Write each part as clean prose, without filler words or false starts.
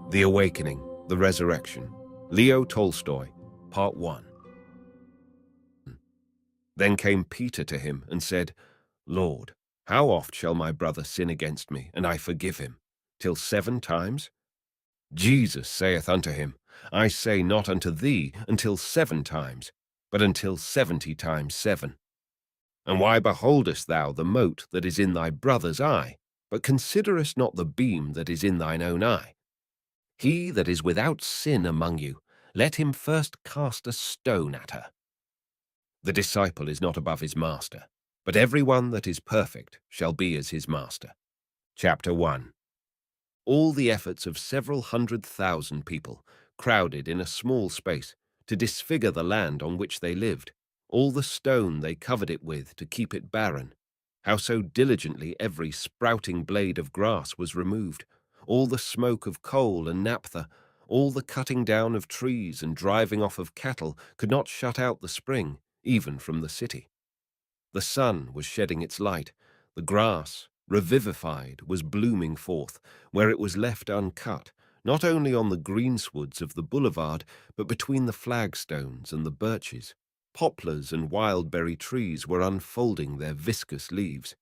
The Awakening, the Resurrection. Leo Tolstoy, Part 1. Then came Peter to him and said, Lord, how oft shall my brother sin against me, and I forgive him? Till 7 times? Jesus saith unto him, I say not unto thee until 7 times, but until 70 times 7. And why beholdest thou the mote that is in thy brother's eye, but considerest not the beam that is in thine own eye? He that is without sin among you, let him first cast a stone at her. The disciple is not above his master, but every one that is perfect shall be as his master. Chapter 1. All the efforts of several 100,000 people, crowded in a small space, to disfigure the land on which they lived, all the stone they covered it with to keep it barren, how so diligently every sprouting blade of grass was removed, all the smoke of coal and naphtha, all the cutting down of trees and driving off of cattle could not shut out the spring, even from the city. The sun was shedding its light, the grass, revivified, was blooming forth, where it was left uncut, not only on the greenswards of the boulevard, but between the flagstones and the birches. Poplars and wildberry trees were unfolding their viscous leaves.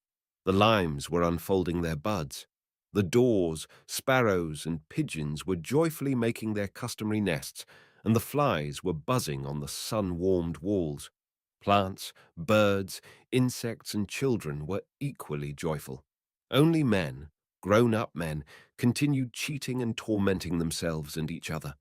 The limes were unfolding their buds. The daws, sparrows, and pigeons were joyfully making their customary nests, and the flies were buzzing on the sun-warmed walls. Plants, birds, insects, and children were equally joyful. Only men, grown-up men, continued cheating and tormenting themselves and each other.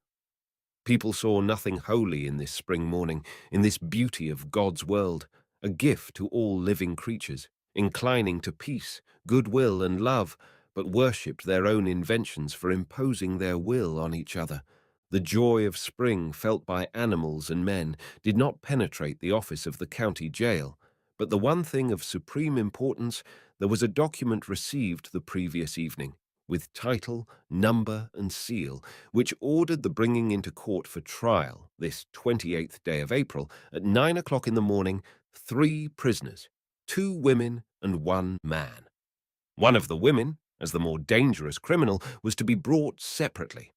People saw nothing holy in this spring morning, in this beauty of God's world, a gift to all living creatures, inclining to peace, goodwill, and love, but worshipped their own inventions for imposing their will on each other. The joy of spring felt by animals and men did not penetrate the office of the county jail, but the one thing of supreme importance, there was a document received the previous evening, with title, number, and seal, which ordered the bringing into court for trial, this 28th day of April, at 9 o'clock in the morning, 3 prisoners, 2 women and 1 man. One of the women, as the more dangerous criminal, was to be brought separately.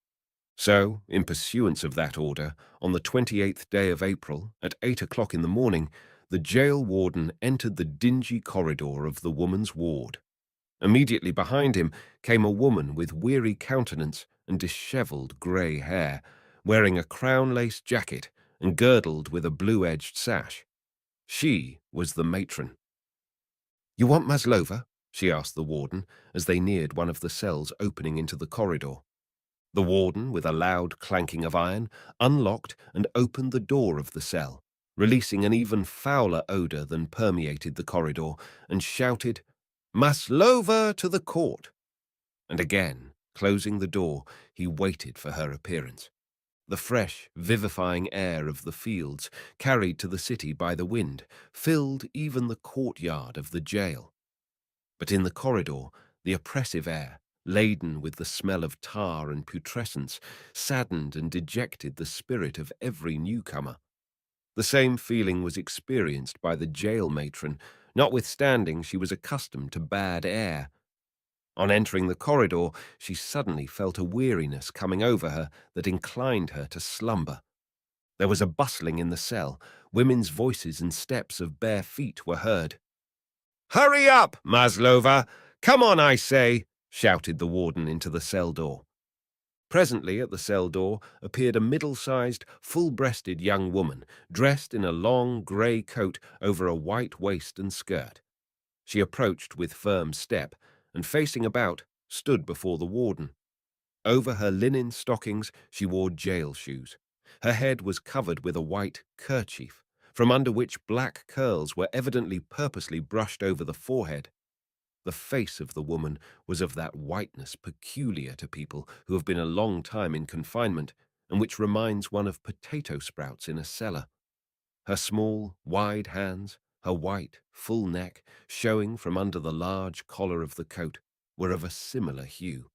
So, in pursuance of that order, on the 28th day of April, at 8 o'clock in the morning, the jail warden entered the dingy corridor of the woman's ward. Immediately behind him came a woman with weary countenance and dishevelled grey hair, wearing a crown-lace jacket and girdled with a blue-edged sash. She was the matron. "You want Maslova?" she asked the warden as they neared one of the cells opening into the corridor. The warden, with a loud clanking of iron, unlocked and opened the door of the cell, releasing an even fouler odour than permeated the corridor, and shouted, "Maslova to the court!" And again, closing the door, he waited for her appearance. The fresh, vivifying air of the fields, carried to the city by the wind, filled even the courtyard of the jail. But in the corridor, the oppressive air, laden with the smell of tar and putrescence, saddened and dejected the spirit of every newcomer. The same feeling was experienced by the jail matron, notwithstanding she was accustomed to bad air. On entering the corridor, she suddenly felt a weariness coming over her that inclined her to slumber. There was a bustling in the cell. Women's voices and steps of bare feet were heard. "Hurry up, Maslova! Come on, I say!" shouted the warden into the cell door. Presently at the cell door appeared a middle-sized, full-breasted young woman, dressed in a long grey coat over a white waist and skirt. She approached with firm step, and facing about, stood before the warden. Over her linen stockings she wore jail shoes. Her head was covered with a white kerchief, from under which black curls were evidently purposely brushed over the forehead. The face of the woman was of that whiteness peculiar to people who have been a long time in confinement, and which reminds one of potato sprouts in a cellar. Her small, wide hands, her white, full neck, showing from under the large collar of the coat, were of a similar hue.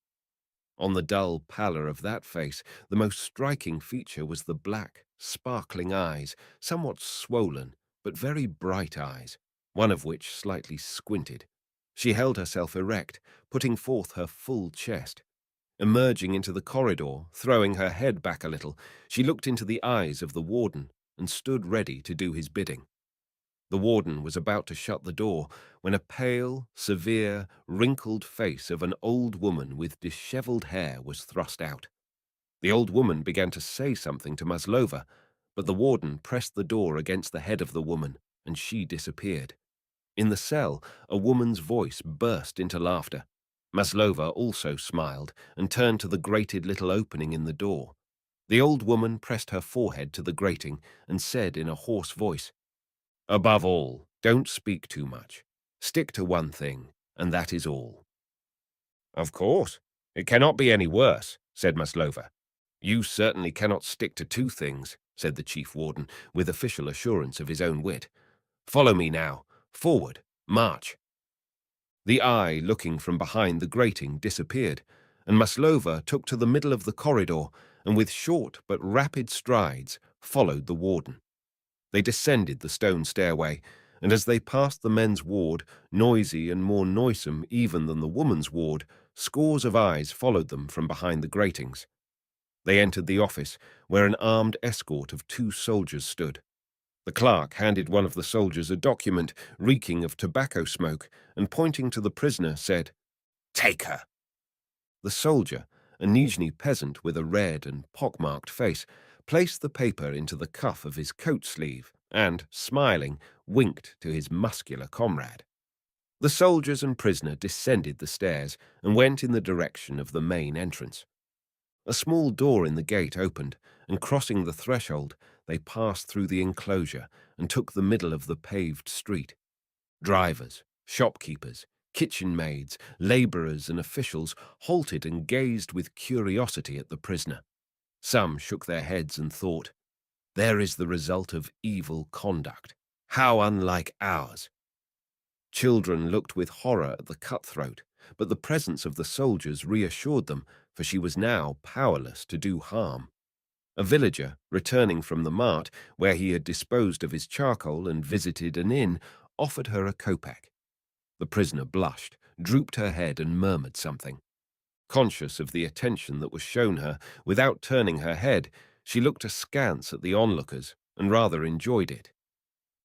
On the dull pallor of that face, the most striking feature was the black, sparkling eyes, somewhat swollen, but very bright eyes, one of which slightly squinted. She held herself erect, putting forth her full chest. Emerging into the corridor, throwing her head back a little, she looked into the eyes of the warden and stood ready to do his bidding. The warden was about to shut the door when a pale, severe, wrinkled face of an old woman with dishevelled hair was thrust out. The old woman began to say something to Maslova, but the warden pressed the door against the head of the woman, and she disappeared. In the cell, a woman's voice burst into laughter. Maslova also smiled and turned to the grated little opening in the door. The old woman pressed her forehead to the grating and said in a hoarse voice, "Above all, don't speak too much. Stick to one thing, and that is all." "Of course. It cannot be any worse," said Maslova. "You certainly cannot stick to two things," said the chief warden, with official assurance of his own wit. "Follow me now. Forward. March." The eye looking from behind the grating disappeared, and Maslova took to the middle of the corridor and with short but rapid strides followed the warden. They descended the stone stairway, and as they passed the men's ward, noisy and more noisome even than the woman's ward, scores of eyes followed them from behind the gratings. They entered the office, where an armed escort of 2 soldiers stood. The clerk handed one of the soldiers a document reeking of tobacco smoke, and pointing to the prisoner said, "Take her." The soldier, a Nizhny peasant with a red and pockmarked face, placed the paper into the cuff of his coat sleeve and, smiling, winked to his muscular comrade. The soldiers and prisoner descended the stairs and went in the direction of the main entrance. A small door in the gate opened, and crossing the threshold, they passed through the enclosure and took the middle of the paved street. Drivers, shopkeepers, kitchen maids, labourers and officials halted and gazed with curiosity at the prisoner. Some shook their heads and thought, "There is the result of evil conduct. How unlike ours." Children looked with horror at the cutthroat, but the presence of the soldiers reassured them, for she was now powerless to do harm. A villager, returning from the mart, where he had disposed of his charcoal and visited an inn, offered her a kopeck. The prisoner blushed, drooped her head and murmured something. Conscious of the attention that was shown her, without turning her head, she looked askance at the onlookers and rather enjoyed it.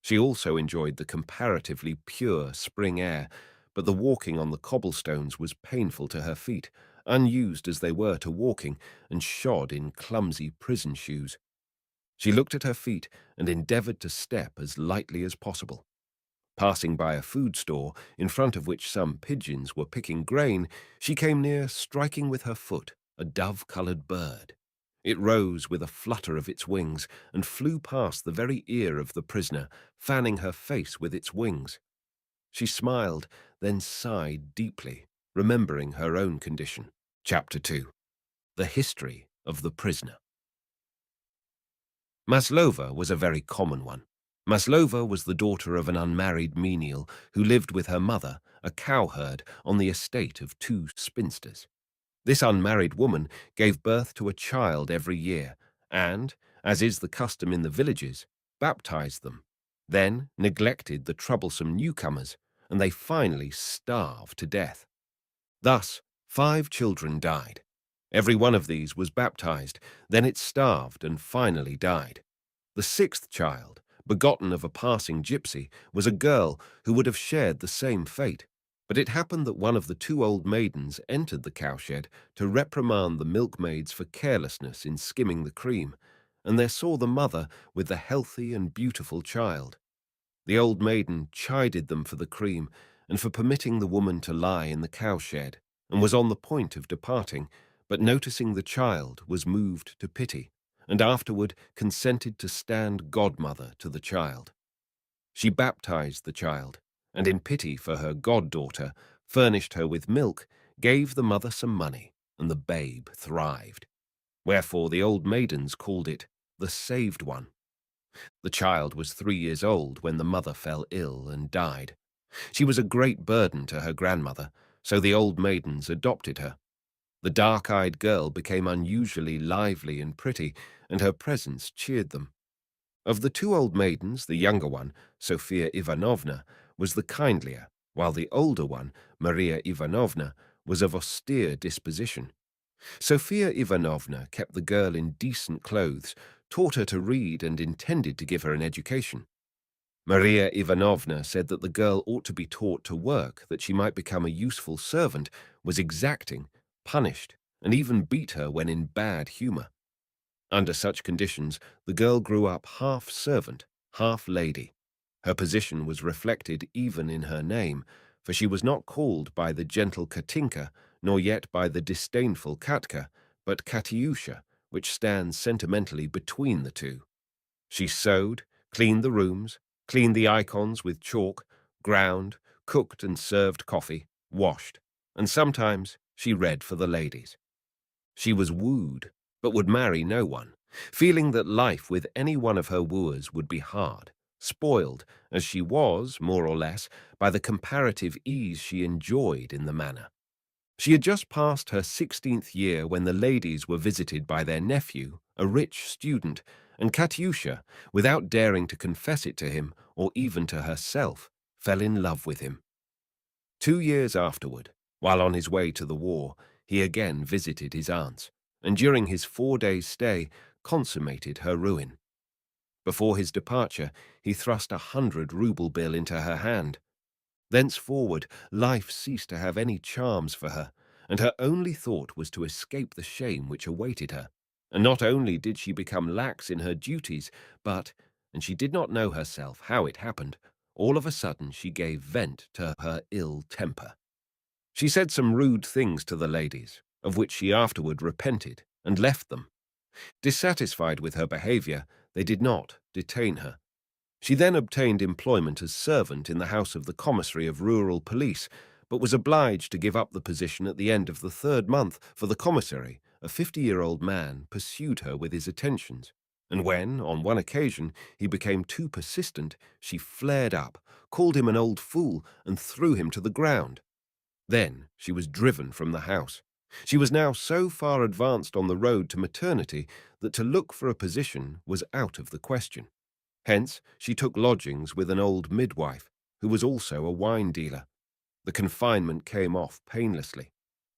She also enjoyed the comparatively pure spring air, but the walking on the cobblestones was painful to her feet, unused as they were to walking, and shod in clumsy prison shoes. She looked at her feet and endeavoured to step as lightly as possible. Passing by a food store, in front of which some pigeons were picking grain, she came near striking with her foot a dove-coloured bird. It rose with a flutter of its wings and flew past the very ear of the prisoner, fanning her face with its wings. She smiled, then sighed deeply, remembering her own condition. Chapter 2. The History of the Prisoner. Maslova was a very common one. Maslova was the daughter of an unmarried menial who lived with her mother, a cowherd, on the estate of 2 spinsters. This unmarried woman gave birth to a child every year and, as is the custom in the villages, baptized them, then neglected the troublesome newcomers, and they finally starved to death. Thus, 5 children died. Every one of these was baptized, then it starved and finally died. The 6th child, begotten of a passing gypsy, was a girl who would have shared the same fate. But it happened that one of the 2 old maidens entered the cowshed to reprimand the milkmaids for carelessness in skimming the cream, and there saw the mother with the healthy and beautiful child. The old maiden chided them for the cream and for permitting the woman to lie in the cowshed, and was on the point of departing, but noticing the child was moved to pity, and afterward consented to stand godmother to the child. She baptized the child, and in pity for her goddaughter, furnished her with milk, gave the mother some money, and the babe thrived. Wherefore the old maidens called it the saved one. The child was 3 years old when the mother fell ill and died. She was a great burden to her grandmother, so the old maidens adopted her. The dark-eyed girl became unusually lively and pretty, and her presence cheered them. Of the 2 old maidens, the younger one, Sophia Ivanovna, was the kindlier, while the older one, Maria Ivanovna, was of austere disposition. Sophia Ivanovna kept the girl in decent clothes, taught her to read, and intended to give her an education. Maria Ivanovna said that the girl ought to be taught to work, that she might become a useful servant, was exacting, punished, and even beat her when in bad humor. Under such conditions, the girl grew up half servant, half lady. Her position was reflected even in her name, for she was not called by the gentle Katinka, nor yet by the disdainful Katka, but Katyusha, which stands sentimentally between the two. She sewed, cleaned the rooms, cleaned the icons with chalk, ground, cooked and served coffee, washed, and sometimes she read for the ladies. She was wooed, but would marry no one, feeling that life with any one of her wooers would be hard, spoiled, as she was, more or less, by the comparative ease she enjoyed in the manner. She had just passed her 16th year when the ladies were visited by their nephew, a rich student, and Katyusha, without daring to confess it to him or even to herself, fell in love with him. 2 years afterward, while on his way to the war, he again visited his aunts, and during his 4 days' stay consummated her ruin. Before his departure, he thrust 100-ruble bill into her hand. Thenceforward, life ceased to have any charms for her, and her only thought was to escape the shame which awaited her. And not only did she become lax in her duties, but, and she did not know herself how it happened, all of a sudden she gave vent to her ill temper. She said some rude things to the ladies, of which she afterward repented, and left them. Dissatisfied with her behavior, they did not detain her. She then obtained employment as servant in the house of the commissary of rural police, but was obliged to give up the position at the end of the 3rd month, for the commissary, a 50-year-old man, pursued her with his attentions. And when, on one occasion, he became too persistent, she flared up, called him an old fool, and threw him to the ground. Then she was driven from the house. She was now so far advanced on the road to maternity that to look for a position was out of the question. Hence, she took lodgings with an old midwife, who was also a wine dealer. The confinement came off painlessly.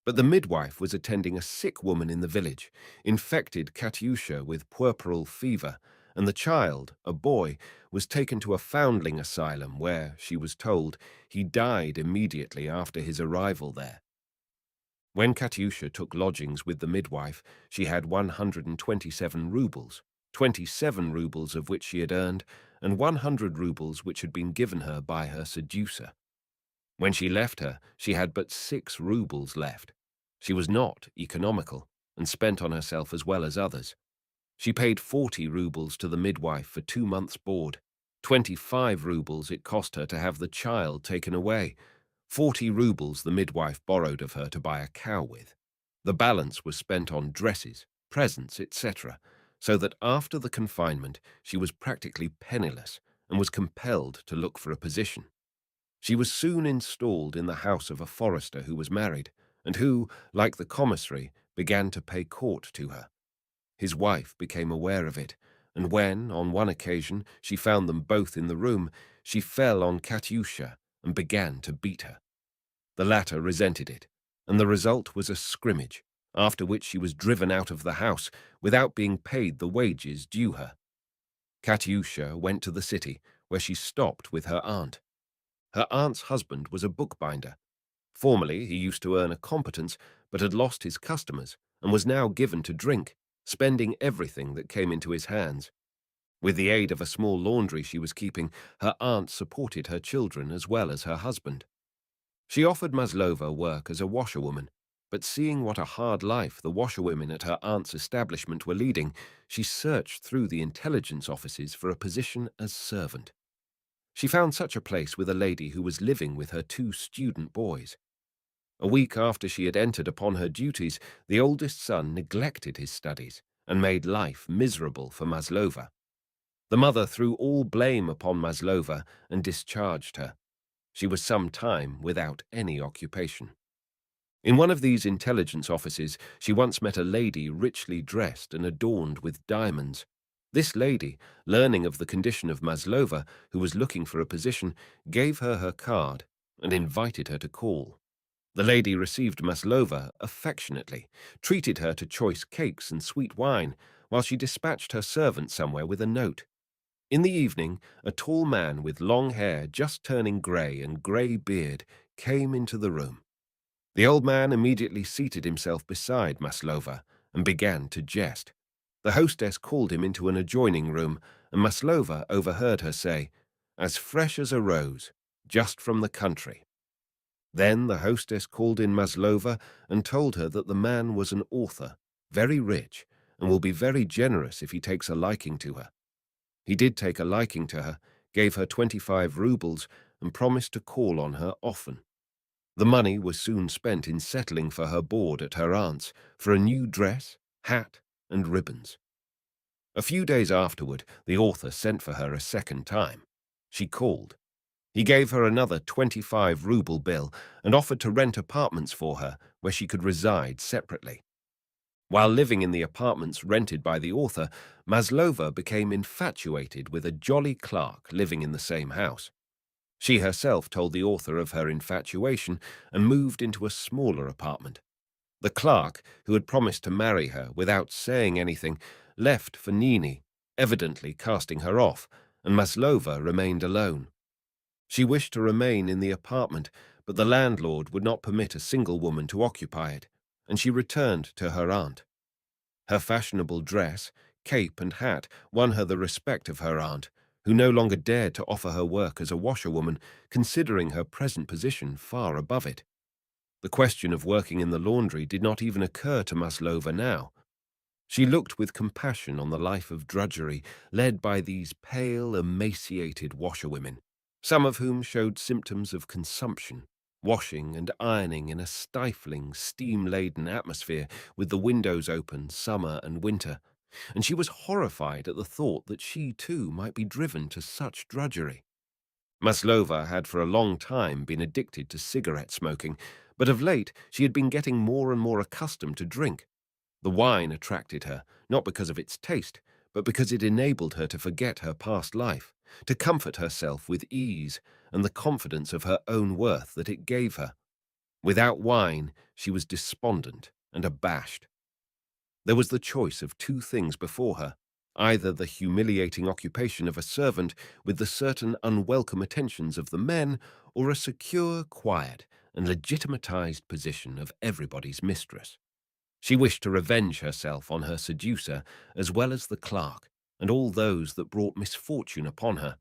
But the midwife was attending a sick woman in the village, infected Katyusha with puerperal fever, and the child, a boy, was taken to a foundling asylum where, she was told, he died immediately after his arrival there. When Katyusha took lodgings with the midwife, she had 127 rubles, 27 rubles of which she had earned, and 100 rubles which had been given her by her seducer. When she left her, she had but 6 rubles left. She was not economical, and spent on herself as well as others. She paid 40 rubles to the midwife for 2 months' board. 25 rubles it cost her to have the child taken away. 40 rubles the midwife borrowed of her to buy a cow with. The balance was spent on dresses, presents, etc., so that after the confinement she was practically penniless and was compelled to look for a position. She was soon installed in the house of a forester who was married, and who, like the commissary, began to pay court to her. His wife became aware of it, and when, on one occasion, she found them both in the room, she fell on Katyusha and began to beat her. The latter resented it, and the result was a scrimmage, after which she was driven out of the house without being paid the wages due her. Katyusha went to the city, where she stopped with her aunt. Her aunt's husband was a bookbinder. Formerly he used to earn a competence, but had lost his customers, and was now given to drink, spending everything that came into his hands. With the aid of a small laundry she was keeping, her aunt supported her children as well as her husband. She offered Maslova work as a washerwoman, but seeing what a hard life the washerwomen at her aunt's establishment were leading, she searched through the intelligence offices for a position as servant. She found such a place with a lady who was living with her 2 student boys. A week after she had entered upon her duties, the oldest son neglected his studies and made life miserable for Maslova. The mother threw all blame upon Maslova and discharged her. She was some time without any occupation. In one of these intelligence offices, she once met a lady richly dressed and adorned with diamonds. This lady, learning of the condition of Maslova, who was looking for a position, gave her her card and invited her to call. The lady received Maslova affectionately, treated her to choice cakes and sweet wine, while she dispatched her servant somewhere with a note. In the evening, a tall man with long hair just turning grey and grey beard came into the room. The old man immediately seated himself beside Maslova and began to jest. The hostess called him into an adjoining room, and Maslova overheard her say, "As fresh as a rose, just from the country." Then the hostess called in Maslova and told her that the man was an author, very rich, and will be very generous if he takes a liking to her. He did take a liking to her, gave her 25 roubles, and promised to call on her often. The money was soon spent in settling for her board at her aunt's, for a new dress, hat, and ribbons. A few days afterward, the author sent for her a second time. She called. He gave her another 25-rouble bill and offered to rent apartments for her where she could reside separately. While living in the apartments rented by the author, Maslova became infatuated with a jolly clerk living in the same house. She herself told the author of her infatuation and moved into a smaller apartment. The clerk, who had promised to marry her without saying anything, left for Nini, evidently casting her off, and Maslova remained alone. She wished to remain in the apartment, but the landlord would not permit a single woman to occupy it, and she returned to her aunt. Her fashionable dress, cape and hat won her the respect of her aunt, who no longer dared to offer her work as a washerwoman, considering her present position far above it. The question of working in the laundry did not even occur to Maslova now. She looked with compassion on the life of drudgery led by these pale, emaciated washerwomen, some of whom showed symptoms of consumption, washing and ironing in a stifling, steam-laden atmosphere with the windows open summer and winter, and she was horrified at the thought that she too might be driven to such drudgery. Maslova had for a long time been addicted to cigarette smoking, but of late she had been getting more and more accustomed to drink. The wine attracted her, not because of its taste, but because it enabled her to forget her past life, to comfort herself with ease and the confidence of her own worth that it gave her. Without wine, she was despondent and abashed. There was the choice of two things before her, either the humiliating occupation of a servant with the certain unwelcome attentions of the men, or a secure, quiet, and legitimatized position of everybody's mistress. She wished to revenge herself on her seducer, as well as the clerk, and all those that brought misfortune upon her.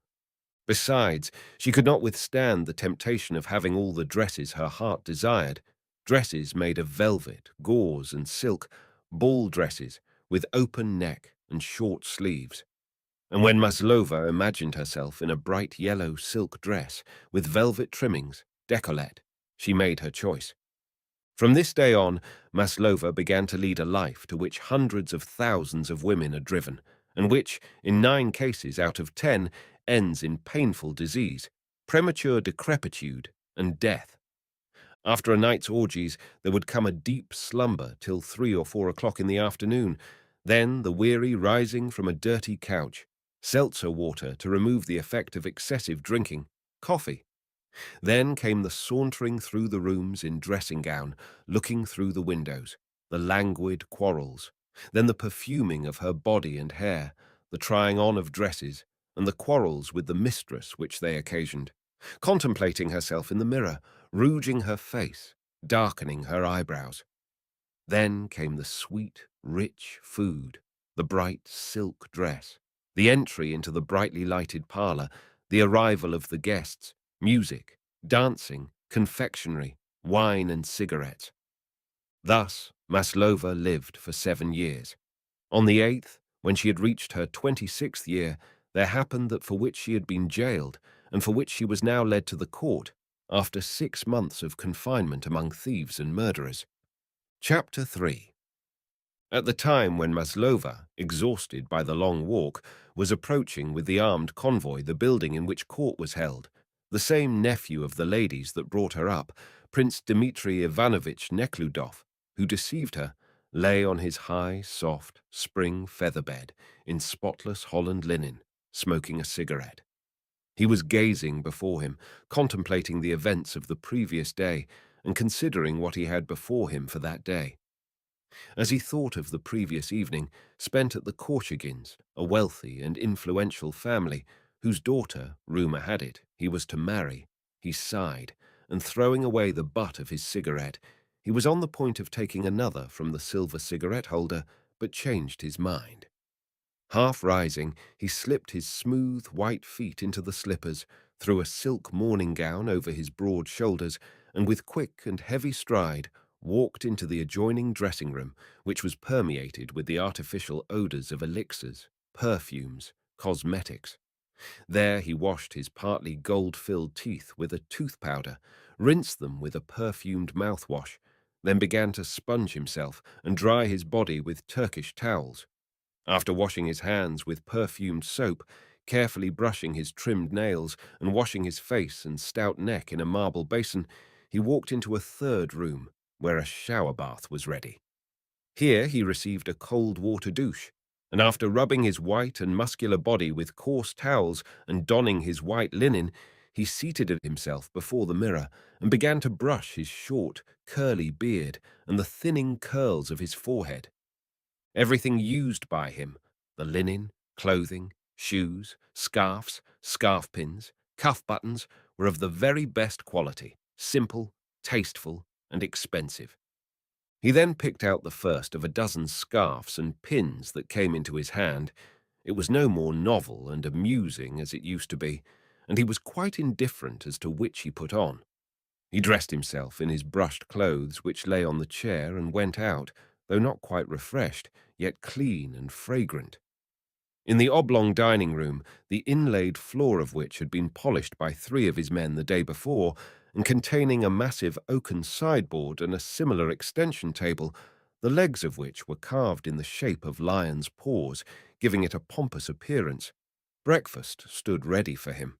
Besides, she could not withstand the temptation of having all the dresses her heart desired, dresses made of velvet, gauze, and silk, ball dresses with open neck and short sleeves. And when Maslova imagined herself in a bright yellow silk dress with velvet trimmings, décolleté, she made her choice. From this day on, Maslova began to lead a life to which hundreds of thousands of women are driven, and which, in 9 cases out of 10, ends in painful disease, premature decrepitude, and death. After a night's orgies, there would come a deep slumber till 3 or 4 o'clock in the afternoon, then the weary rising from a dirty couch, seltzer water to remove the effect of excessive drinking, coffee. Then came the sauntering through the rooms in dressing-gown, looking through the windows, the languid quarrels, then the perfuming of her body and hair, the trying on of dresses, and the quarrels with the mistress which they occasioned, contemplating herself in the mirror, rouging her face, darkening her eyebrows. Then came the sweet, rich food, the bright silk dress, the entry into the brightly lighted parlour, the arrival of the guests, music, dancing, confectionery, wine and cigarettes. Thus Maslova lived for 7 years. On the 8th, when she had reached her 26th year, there happened that for which she had been jailed, and for which she was now led to the court, after 6 months of confinement among thieves and murderers. Chapter 3. At the time when Maslova, exhausted by the long walk, was approaching with the armed convoy the building in which court was held, the same nephew of the ladies that brought her up, Prince Dmitri Ivanovich Neckludof, who deceived her, lay on his high, soft, spring feather bed in spotless Holland linen, smoking a cigarette. He was gazing before him, contemplating the events of the previous day, and considering what he had before him for that day. As he thought of the previous evening, spent at the Korchagins, a wealthy and influential family, whose daughter, rumour had it, he was to marry, he sighed, and throwing away the butt of his cigarette, he was on the point of taking another from the silver cigarette holder, but changed his mind. Half rising, he slipped his smooth white feet into the slippers, threw a silk morning gown over his broad shoulders, and with quick and heavy stride walked into the adjoining dressing-room, which was permeated with the artificial odours of elixirs, perfumes, cosmetics. There he washed his partly gold-filled teeth with a tooth-powder, rinsed them with a perfumed mouthwash, then began to sponge himself and dry his body with Turkish towels. After washing his hands with perfumed soap, carefully brushing his trimmed nails and washing his face and stout neck in a marble basin, he walked into a third room, where a shower bath was ready. Here he received a cold water douche, and after rubbing his white and muscular body with coarse towels and donning his white linen, he seated himself before the mirror and began to brush his short, curly beard and the thinning curls of his forehead. Everything used by him, the linen, clothing, shoes, scarfs, scarf pins, cuff buttons, were of the very best quality, simple, tasteful, and expensive. He then picked out the first of a dozen scarfs and pins that came into his hand. It was no more novel and amusing as it used to be, and he was quite indifferent as to which he put on. He dressed himself in his brushed clothes which lay on the chair and went out, though not quite refreshed, yet clean and fragrant. In the oblong dining room, the inlaid floor of which had been polished by 3 of his men the day before, and containing a massive oaken sideboard and a similar extension table, the legs of which were carved in the shape of lions' paws, giving it a pompous appearance, breakfast stood ready for him.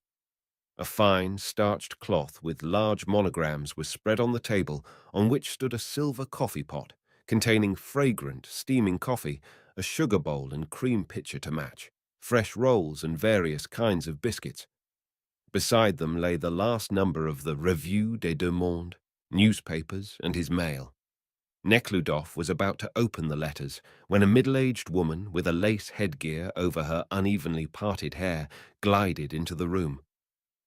A fine, starched cloth with large monograms was spread on the table, on which stood a silver coffee pot, containing fragrant, steaming coffee, a sugar bowl and cream pitcher to match, fresh rolls and various kinds of biscuits. Beside them lay the last number of the Revue des Deux Mondes, newspapers, and his mail. Neckludof was about to open the letters when a middle-aged woman with a lace headgear over her unevenly parted hair glided into the room.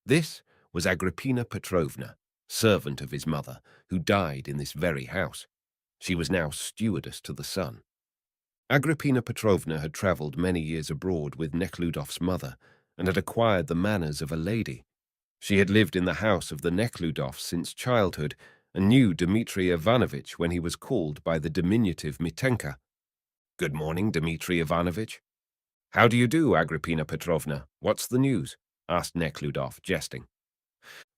This was Agrippina Petrovna, servant of his mother, who died in this very house. She was now stewardess to the Sun. Agrippina Petrovna had travelled many years abroad with Neckludof's mother, and had acquired the manners of a lady. She had lived in the house of the Neckludofs since childhood, and knew Dmitri Ivanovitch when he was called by the diminutive Mitenka. "Good morning, Dmitri Ivanovitch." "How do you do, Agrippina Petrovna? What's the news?" asked Neckludof, jesting.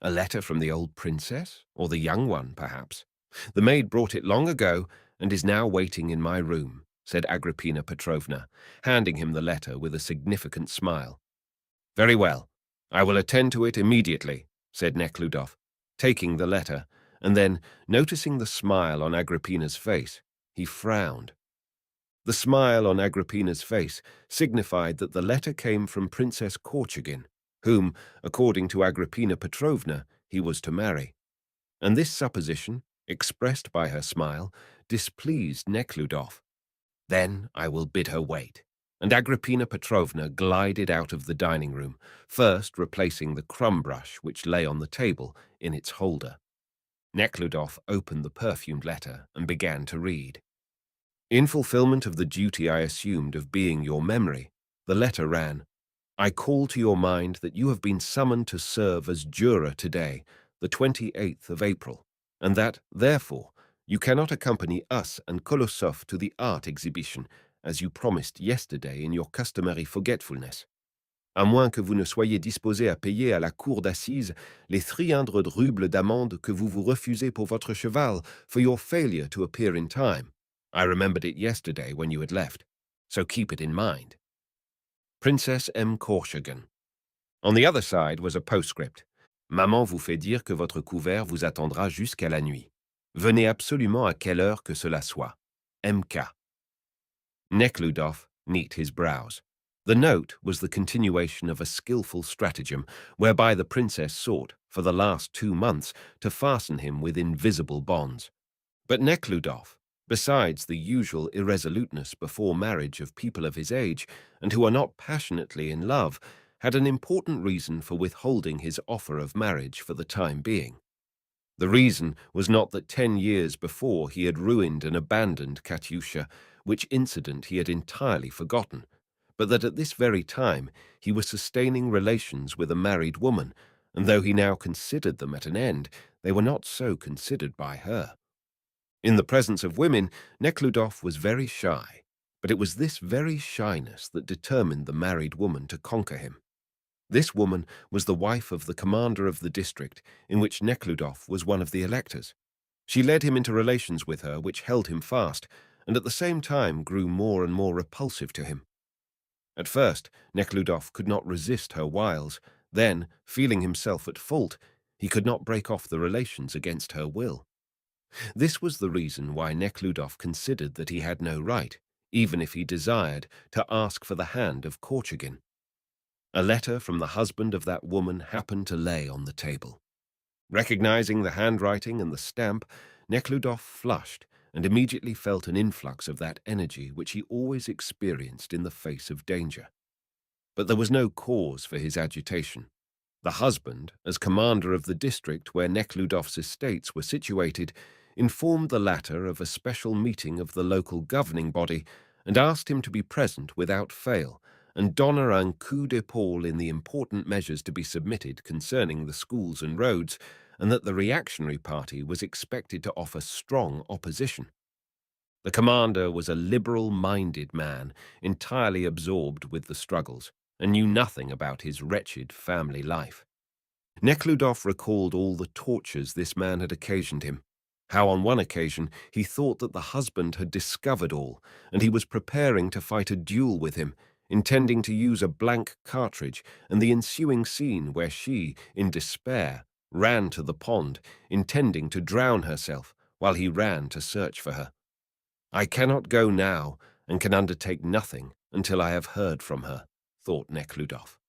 "A letter from the old princess, or the young one, perhaps? The maid brought it long ago, and is now waiting in my room," said Agrippina Petrovna, handing him the letter with a significant smile. "Very well. I will attend to it immediately," said Neckludof, taking the letter, and then, noticing the smile on Agrippina's face, he frowned. The smile on Agrippina's face signified that the letter came from Princess Korchagin, whom, according to Agrippina Petrovna, he was to marry. And this supposition, expressed by her smile, displeased Neckludof. "Then I will bid her wait." And Agrippina Petrovna glided out of the dining room, first replacing the crumb brush which lay on the table in its holder. Neckludof opened the perfumed letter and began to read. "In fulfillment of the duty I assumed of being your memory," the letter ran, "I call to your mind that you have been summoned to serve as juror today, the 28th of April, and that, therefore, you cannot accompany us and Kolosov to the art exhibition, as you promised yesterday in your customary forgetfulness. À moins que vous ne soyez disposé à payer à la cour d'assises les 300 roubles d'amende que vous vous refusez pour votre cheval for your failure to appear in time. I remembered it yesterday when you had left, so keep it in mind. Princess M. Korchagin." On the other side was a postscript. "Maman vous fait dire que votre couvert vous attendra jusqu'à la nuit. Venez absolument à quelle heure que cela soit. M.K." Neckludof knit his brows. The note was the continuation of a skillful stratagem whereby the princess sought, for the last 2 months to fasten him with invisible bonds. But Nekhludoff, besides the usual irresoluteness before marriage of people of his age and who are not passionately in love, had an important reason for withholding his offer of marriage for the time being. The reason was not that 10 years before he had ruined and abandoned Katyusha, which incident he had entirely forgotten, but that at this very time he was sustaining relations with a married woman, and though he now considered them at an end, they were not so considered by her. In the presence of women, Nekhludoff was very shy, but it was this very shyness that determined the married woman to conquer him. This woman was the wife of the commander of the district in which Nekhludoff was one of the electors. She led him into relations with her which held him fast, and at the same time grew more and more repulsive to him. At first, Nekhludoff could not resist her wiles. Then, feeling himself at fault, he could not break off the relations against her will. This was the reason why Nekhludoff considered that he had no right, even if he desired, to ask for the hand of Korchagin. A letter from the husband of that woman happened to lay on the table. Recognizing the handwriting and the stamp, Nekhludoff flushed and immediately felt an influx of that energy which he always experienced in the face of danger. But there was no cause for his agitation. The husband, as commander of the district where Nekhludoff's estates were situated, informed the latter of a special meeting of the local governing body and asked him to be present without fail and donner un coup d'épaule in the important measures to be submitted concerning the schools and roads, and that the reactionary party was expected to offer strong opposition. The commander was a liberal-minded man, entirely absorbed with the struggles, and knew nothing about his wretched family life. Nekhludoff recalled all the tortures this man had occasioned him, how on one occasion he thought that the husband had discovered all, and he was preparing to fight a duel with him, intending to use a blank cartridge, and the ensuing scene where she, in despair, ran to the pond, intending to drown herself, while he ran to search for her. "I cannot go now, and can undertake nothing until I have heard from her," thought Nekhludoff.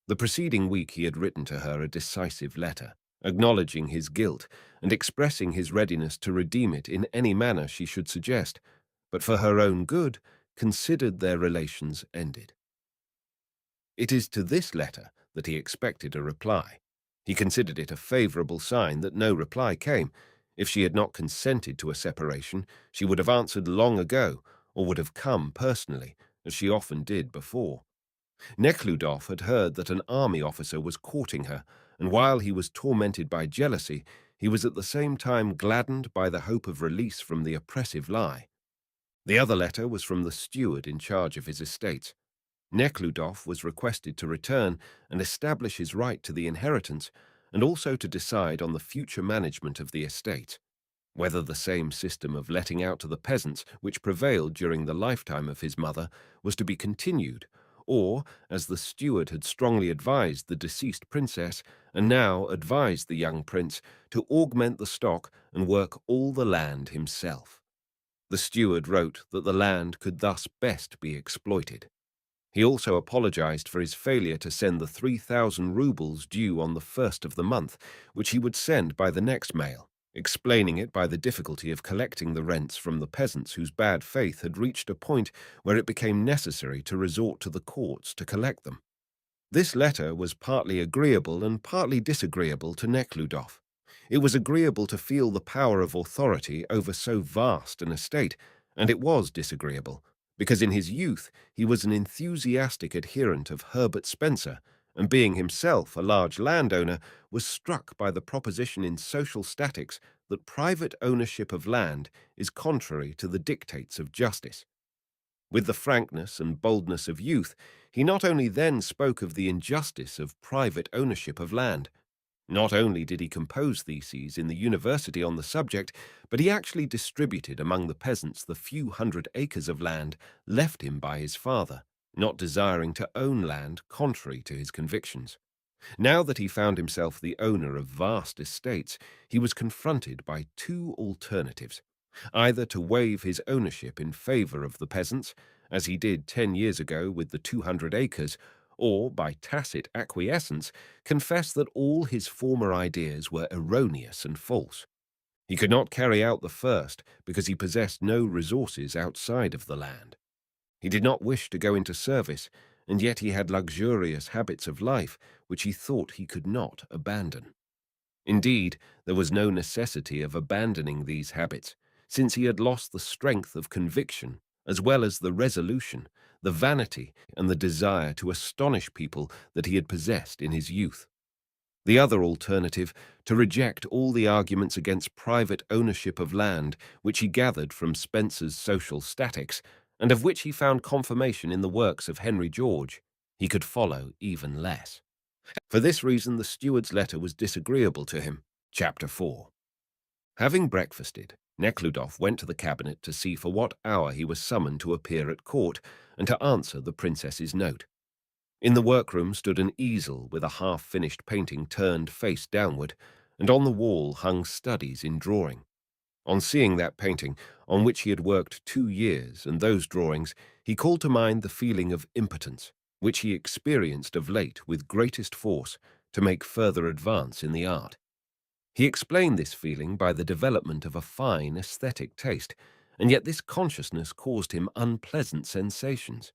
The preceding week he had written to her a decisive letter, acknowledging his guilt and expressing his readiness to redeem it in any manner she should suggest, but for her own good, considered their relations ended. It is to this letter that he expected a reply. He considered it a favorable sign that no reply came. If she had not consented to a separation, she would have answered long ago, or would have come personally, as she often did before. Nekhludoff had heard that an army officer was courting her, and while he was tormented by jealousy, he was at the same time gladdened by the hope of release from the oppressive lie. The other letter was from the steward in charge of his estates. Nekhludoff was requested to return and establish his right to the inheritance, and also to decide on the future management of the estate, whether the same system of letting out to the peasants which prevailed during the lifetime of his mother was to be continued, or, as the steward had strongly advised the deceased princess, and now advised the young prince, to augment the stock and work all the land himself. The steward wrote that the land could thus best be exploited. He also apologized for his failure to send the 3,000 rubles due on the 1st of the month, which he would send by the next mail, explaining it by the difficulty of collecting the rents from the peasants whose bad faith had reached a point where it became necessary to resort to the courts to collect them. This letter was partly agreeable and partly disagreeable to Nekhludoff. It was agreeable to feel the power of authority over so vast an estate, and it was disagreeable, because in his youth he was an enthusiastic adherent of Herbert Spencer, and being himself a large landowner, was struck by the proposition in social statics that private ownership of land is contrary to the dictates of justice. With the frankness and boldness of youth, he not only then spoke of the injustice of private ownership of land. Not only did he compose theses in the university on the subject, but he actually distributed among the peasants the few hundred acres of land left him by his father, not desiring to own land contrary to his convictions. Now that he found himself the owner of vast estates, he was confronted by two alternatives: either to waive his ownership in favor of the peasants, as he did 10 years ago with the 200 acres, or by tacit acquiescence, confess that all his former ideas were erroneous and false. He could not carry out the first because he possessed no resources outside of the land. He did not wish to go into service, and yet he had luxurious habits of life which he thought he could not abandon. Indeed, there was no necessity of abandoning these habits, since he had lost the strength of conviction, as well as the resolution, the vanity, and the desire to astonish people that he had possessed in his youth. The other alternative, to reject all the arguments against private ownership of land which he gathered from Spencer's Social Statics, and of which he found confirmation in the works of Henry George, he could follow even less. For this reason, the steward's letter was disagreeable to him. Chapter 4. Having breakfasted, Neckludof went to the cabinet to see for what hour he was summoned to appear at court and to answer the princess's note. In the workroom stood an easel with a half-finished painting turned face downward, and on the wall hung studies in drawing. On seeing that painting, on which he had worked 2 years, and those drawings, he called to mind the feeling of impotence, which he experienced of late with greatest force to make further advance in the art. He explained this feeling by the development of a fine aesthetic taste, and yet this consciousness caused him unpleasant sensations.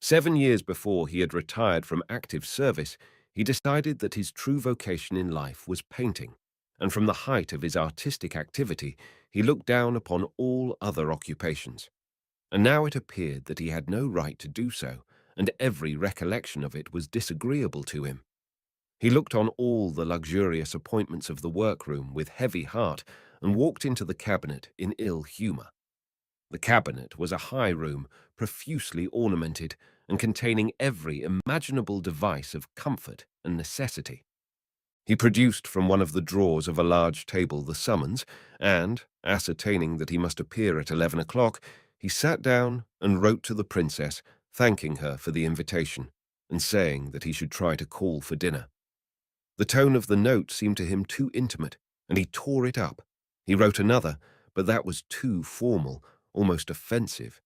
7 years before he had retired from active service, he decided that his true vocation in life was painting, and from the height of his artistic activity, he looked down upon all other occupations. And now it appeared that he had no right to do so, and every recollection of it was disagreeable to him. He looked on all the luxurious appointments of the workroom with heavy heart, and walked into the cabinet in ill humour. The cabinet was a high room, profusely ornamented, and containing every imaginable device of comfort and necessity. He produced from one of the drawers of a large table the summons, and, ascertaining that he must appear at 11 o'clock, he sat down and wrote to the princess, thanking her for the invitation, and saying that he should try to call for dinner. The tone of the note seemed to him too intimate, and he tore it up. He wrote another, but that was too formal, almost offensive.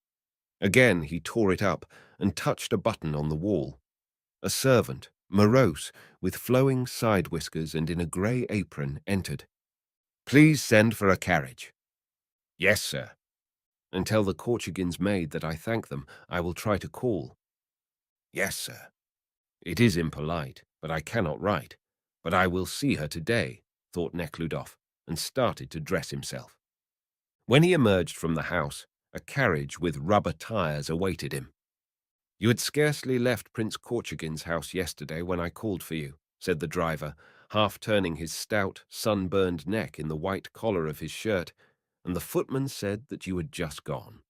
Again he tore it up and touched a button on the wall. A servant, morose, with flowing side whiskers and in a grey apron, entered. "Please send for a carriage." "Yes, sir." "And tell the Korchagin's maid that I thank them. I will try to call." "Yes, sir." "It is impolite, but I cannot write. But I will see her today," thought Neckludof, and started to dress himself. When he emerged from the house, a carriage with rubber tires awaited him. "You had scarcely left Prince Korchagin's house yesterday when I called for you," said the driver, half turning his stout, sunburned neck in the white collar of his shirt, "and the footman said that you had just gone."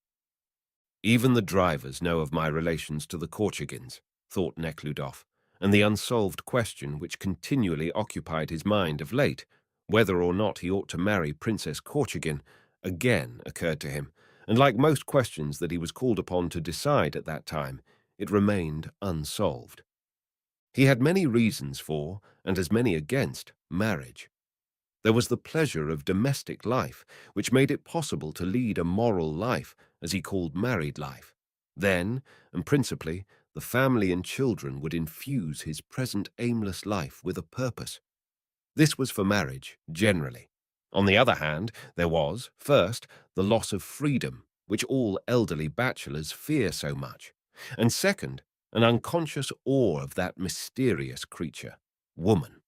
Even the drivers know of my relations to the Korchagins, thought Neckludof, and the unsolved question which continually occupied his mind of late, whether or not he ought to marry Princess Korchagin, again occurred to him, and like most questions that he was called upon to decide at that time, it remained unsolved. He had many reasons for, and as many against, marriage. There was the pleasure of domestic life, which made it possible to lead a moral life, as he called married life. Then, and principally, the family and children would infuse his present aimless life with a purpose. This was for marriage, generally. On the other hand, there was, first, the loss of freedom, which all elderly bachelors fear so much, and second, an unconscious awe of that mysterious creature, woman.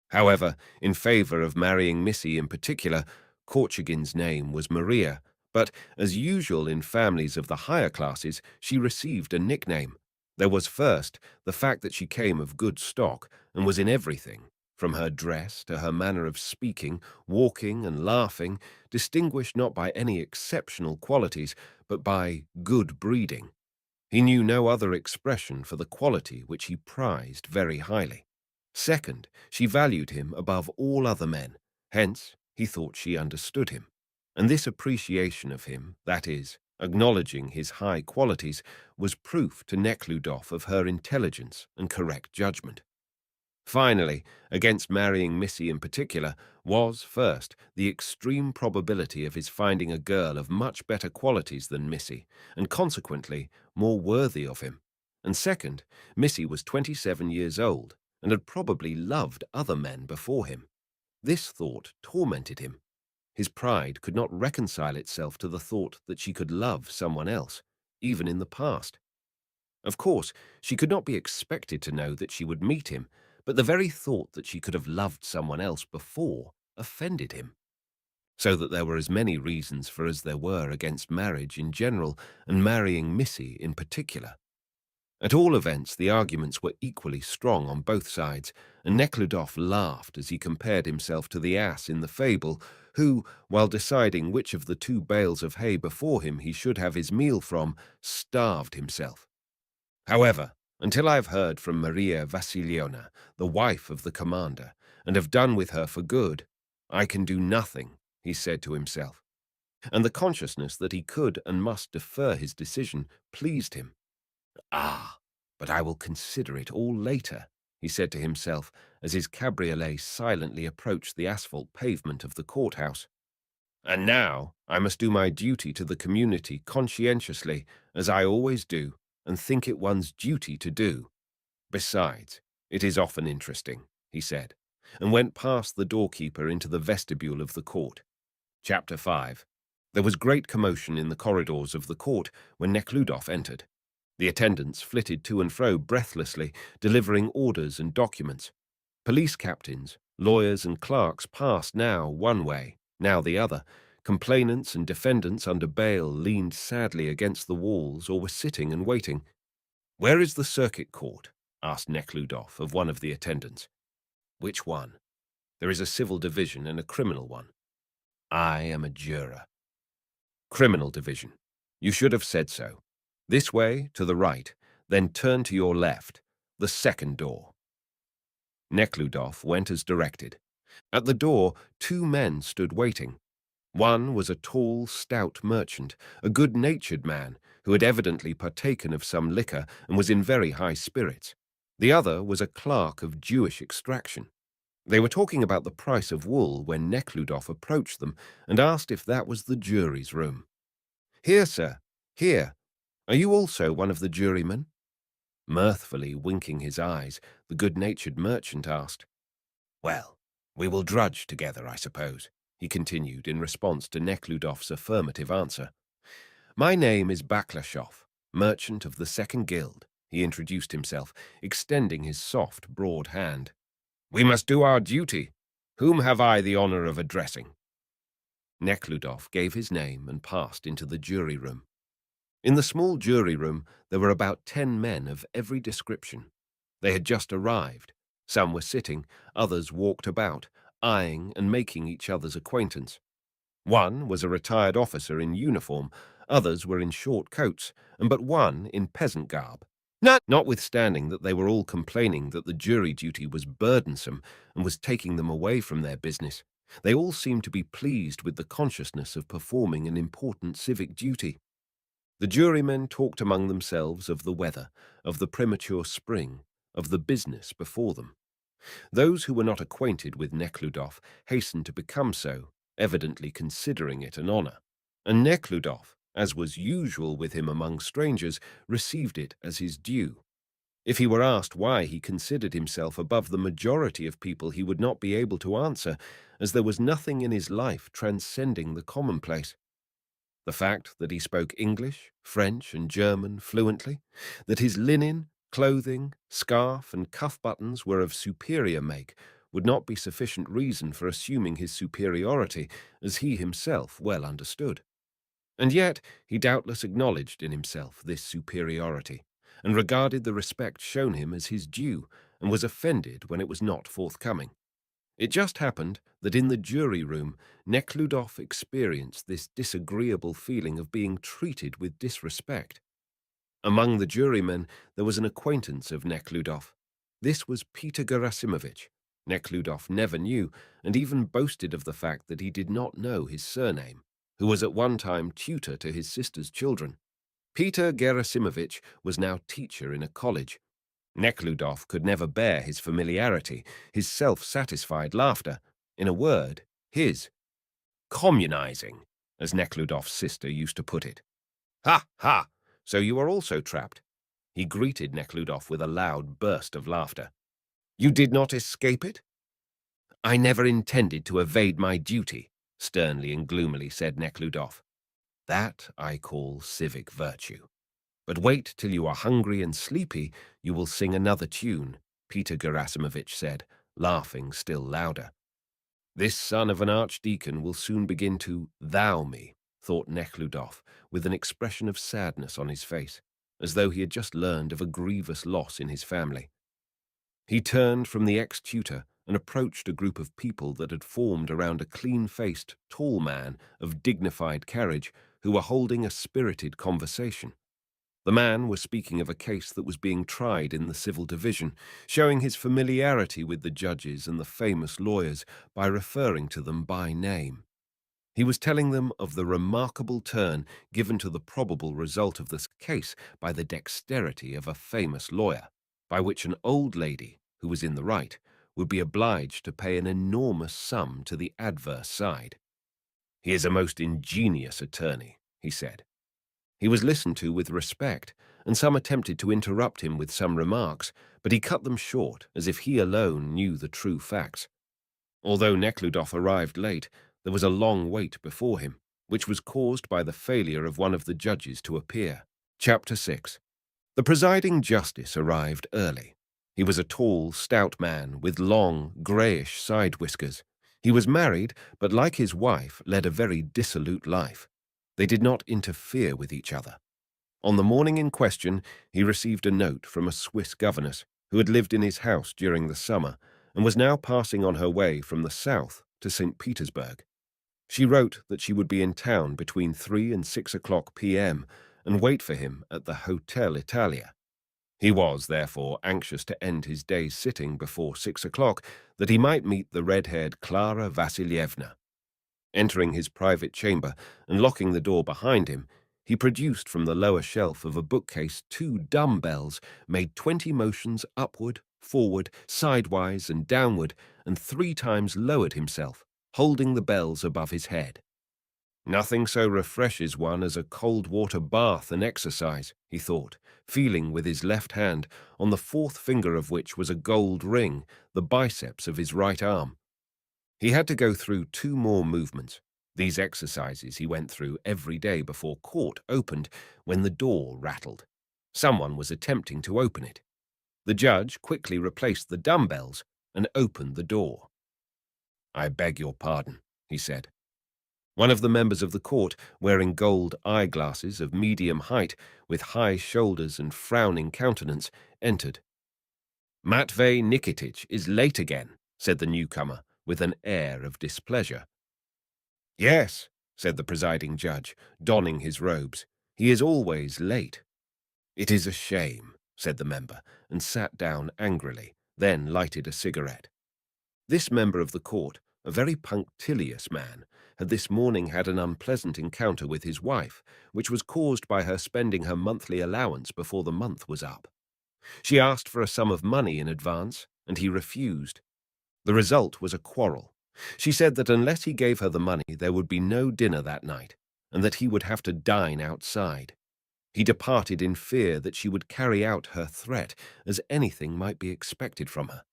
However, in favour of marrying Missy in particular, Korchagin's name was Maria, but, as usual in families of the higher classes, she received a nickname. There was first the fact that she came of good stock and was in everything, from her dress to her manner of speaking, walking, and laughing, distinguished not by any exceptional qualities, but by good breeding. He knew no other expression for the quality which he prized very highly. Second, she valued him above all other men, hence he thought she understood him. And this appreciation of him, that is, acknowledging his high qualities, was proof to Neckludof of her intelligence and correct judgment. Finally, against marrying Missy in particular, was, first, the extreme probability of his finding a girl of much better qualities than Missy, and consequently more worthy of him, And second, Missy was 27 years old and had probably loved other men before him. This thought tormented him. His pride could not reconcile itself to the thought that she could love someone else, even in the past. Of course, she could not be expected to know that she would meet him, but the very thought that she could have loved someone else before offended him. So that there were as many reasons for as there were against marriage in general, and marrying Missy in particular. At all events, the arguments were equally strong on both sides, and Nekhludoff laughed as he compared himself to the ass in the fable, who, while deciding which of the two bales of hay before him he should have his meal from, starved himself. However, until I have heard from Maria Vassilievna, the wife of the commander, and have done with her for good, I can do nothing, he said to himself. And the consciousness that he could and must defer his decision pleased him. Ah, but I will consider it all later, he said to himself as his cabriolet silently approached the asphalt pavement of the courthouse. And now I must do my duty to the community conscientiously, as I always do, and think it one's duty to do. Besides, it is often interesting, he said, and went past the doorkeeper into the vestibule of the court. Chapter 5. There was great commotion in the corridors of the court when Nekhludoff entered. The attendants flitted to and fro breathlessly, delivering orders and documents. Police captains, lawyers and clerks passed now one way, now the other. Complainants and defendants under bail leaned sadly against the walls or were sitting and waiting. "Where is the circuit court?" asked Nekhludoff of one of the attendants. "Which one?" "There is a civil division and a criminal one." "I am a juror." "Criminal division. You should have said so. This way, to the right, then turn to your left, the second door." Nekhludoff went as directed. At the door, two men stood waiting. One was a tall, stout merchant, a good-natured man who had evidently partaken of some liquor and was in very high spirits. The other was a clerk of Jewish extraction. They were talking about the price of wool when Nekhludoff approached them and asked if that was the jury's room. "Here, sir, here. Are you also one of the jurymen?" Mirthfully winking his eyes, the good-natured merchant asked. "Well, we will drudge together, I suppose," he continued in response to Nekhludoff's affirmative answer. "My name is Baklashoff, merchant of the Second Guild," he introduced himself, extending his soft, broad hand. "We must do our duty. Whom have I the honor of addressing?" Nekhludoff gave his name and passed into the jury room. In the small jury room there were about 10 men of every description. They had just arrived. Some were sitting, others walked about, eyeing and making each other's acquaintance. One was a retired officer in uniform, others were in short coats, and but one in peasant garb. Notwithstanding that they were all complaining that the jury duty was burdensome and was taking them away from their business, they all seemed to be pleased with the consciousness of performing an important civic duty. The jurymen talked among themselves of the weather, of the premature spring, of the business before them. Those who were not acquainted with Nekhludoff hastened to become so, evidently considering it an honor. And Nekhludoff, as was usual with him among strangers, received it as his due. If he were asked why he considered himself above the majority of people, he would not be able to answer, as there was nothing in his life transcending the commonplace. The fact that he spoke English, French, and German fluently, that his linen, clothing, scarf, and cuff buttons were of superior make, would not be sufficient reason for assuming his superiority, as he himself well understood. And yet he doubtless acknowledged in himself this superiority, and regarded the respect shown him as his due, and was offended when it was not forthcoming. It just happened that in the jury room, Nekhludoff experienced this disagreeable feeling of being treated with disrespect. Among the jurymen there was an acquaintance of Nekhludoff. This was Peter Gerasimovich. Nekhludoff never knew, and even boasted of the fact that he did not know his surname, who was at one time tutor to his sister's children. Peter Gerasimovich was now teacher in a college. Nekhludoff could never bear his familiarity, his self-satisfied laughter, in a word, his communizing, as Nekhludoff's sister used to put it. "Ha, ha! So you are also trapped?" He greeted Neckludof with a loud burst of laughter. "You did not escape it?" "I never intended to evade my duty," sternly and gloomily said Neckludof. "That I call civic virtue. But wait till you are hungry and sleepy, you will sing another tune," Peter Gerasimovich said, laughing still louder. "This son of an archdeacon will soon begin to thou me," thought Nekhludoff, with an expression of sadness on his face, as though he had just learned of a grievous loss in his family. He turned from the ex-tutor and approached a group of people that had formed around a clean-faced, tall man of dignified carriage who were holding a spirited conversation. The man was speaking of a case that was being tried in the civil division, showing his familiarity with the judges and the famous lawyers by referring to them by name. He was telling them of the remarkable turn given to the probable result of this case by the dexterity of a famous lawyer, by which an old lady, who was in the right, would be obliged to pay an enormous sum to the adverse side. "He is a most ingenious attorney," he said. He was listened to with respect, and some attempted to interrupt him with some remarks, but he cut them short as if he alone knew the true facts. Although Nekhludoff arrived late, there was a long wait before him, which was caused by the failure of one of the judges to appear. Chapter 6. The presiding justice arrived early. He was a tall, stout man with long, greyish side whiskers. He was married, but like his wife, led a very dissolute life. They did not interfere with each other. On the morning in question, he received a note from a Swiss governess who had lived in his house during the summer and was now passing on her way from the south to St. Petersburg. She wrote that she would be in town between 3 and 6 o'clock p.m. and wait for him at the Hotel Italia. He was, therefore, anxious to end his day's sitting before 6 o'clock that he might meet the red-haired Clara Vassilievna. Entering his private chamber and locking the door behind him, he produced from the lower shelf of a bookcase 2 dumbbells, made 20 motions upward, forward, sidewise, and downward, and 3 times lowered himself, holding the bells above his head. "Nothing so refreshes one as a cold water bath and exercise," he thought, feeling with his left hand, on the 4th finger of which was a gold ring, the biceps of his right arm. He had to go through 2 more movements. These exercises he went through every day before court opened when the door rattled. Someone was attempting to open it. The judge quickly replaced the dumbbells and opened the door. "I beg your pardon," he said. One of the members of the court, wearing gold eyeglasses of medium height, with high shoulders and frowning countenance, entered. "Matvey Nikitich is late again," said the newcomer, with an air of displeasure. "Yes," said the presiding judge, donning his robes. "He is always late." "It is a shame," said the member, and sat down angrily, then lighted a cigarette. This member of the court, a very punctilious man, had this morning had an unpleasant encounter with his wife, which was caused by her spending her monthly allowance before the month was up. She asked for a sum of money in advance, and he refused. The result was a quarrel. She said that unless he gave her the money, there would be no dinner that night, and that he would have to dine outside. He departed in fear that she would carry out her threat, as anything might be expected from her.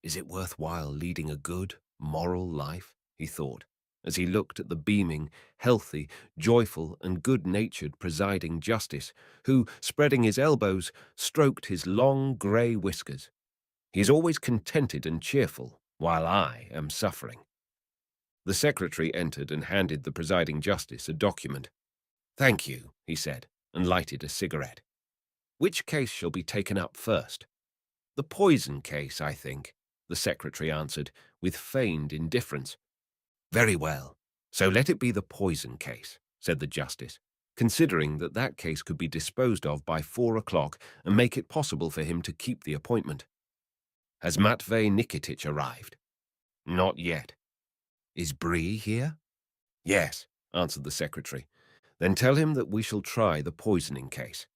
"Is it worthwhile leading a good, moral life?" he thought, as he looked at the beaming, healthy, joyful, and good-natured presiding justice, who, spreading his elbows, stroked his long grey whiskers. "He is always contented and cheerful, while I am suffering." The secretary entered and handed the presiding justice a document. "Thank you," he said, and lighted a cigarette. "Which case shall be taken up first?" "The poison case, I think," the secretary answered, with feigned indifference. "Very well. So let it be the poison case," said the justice, considering that that case could be disposed of by 4 o'clock and make it possible for him to keep the appointment. "Has Matvey Nikitich arrived?" "Not yet." "Is Brie here?" "Yes," answered the secretary. "Then tell him that we shall try the poisoning case."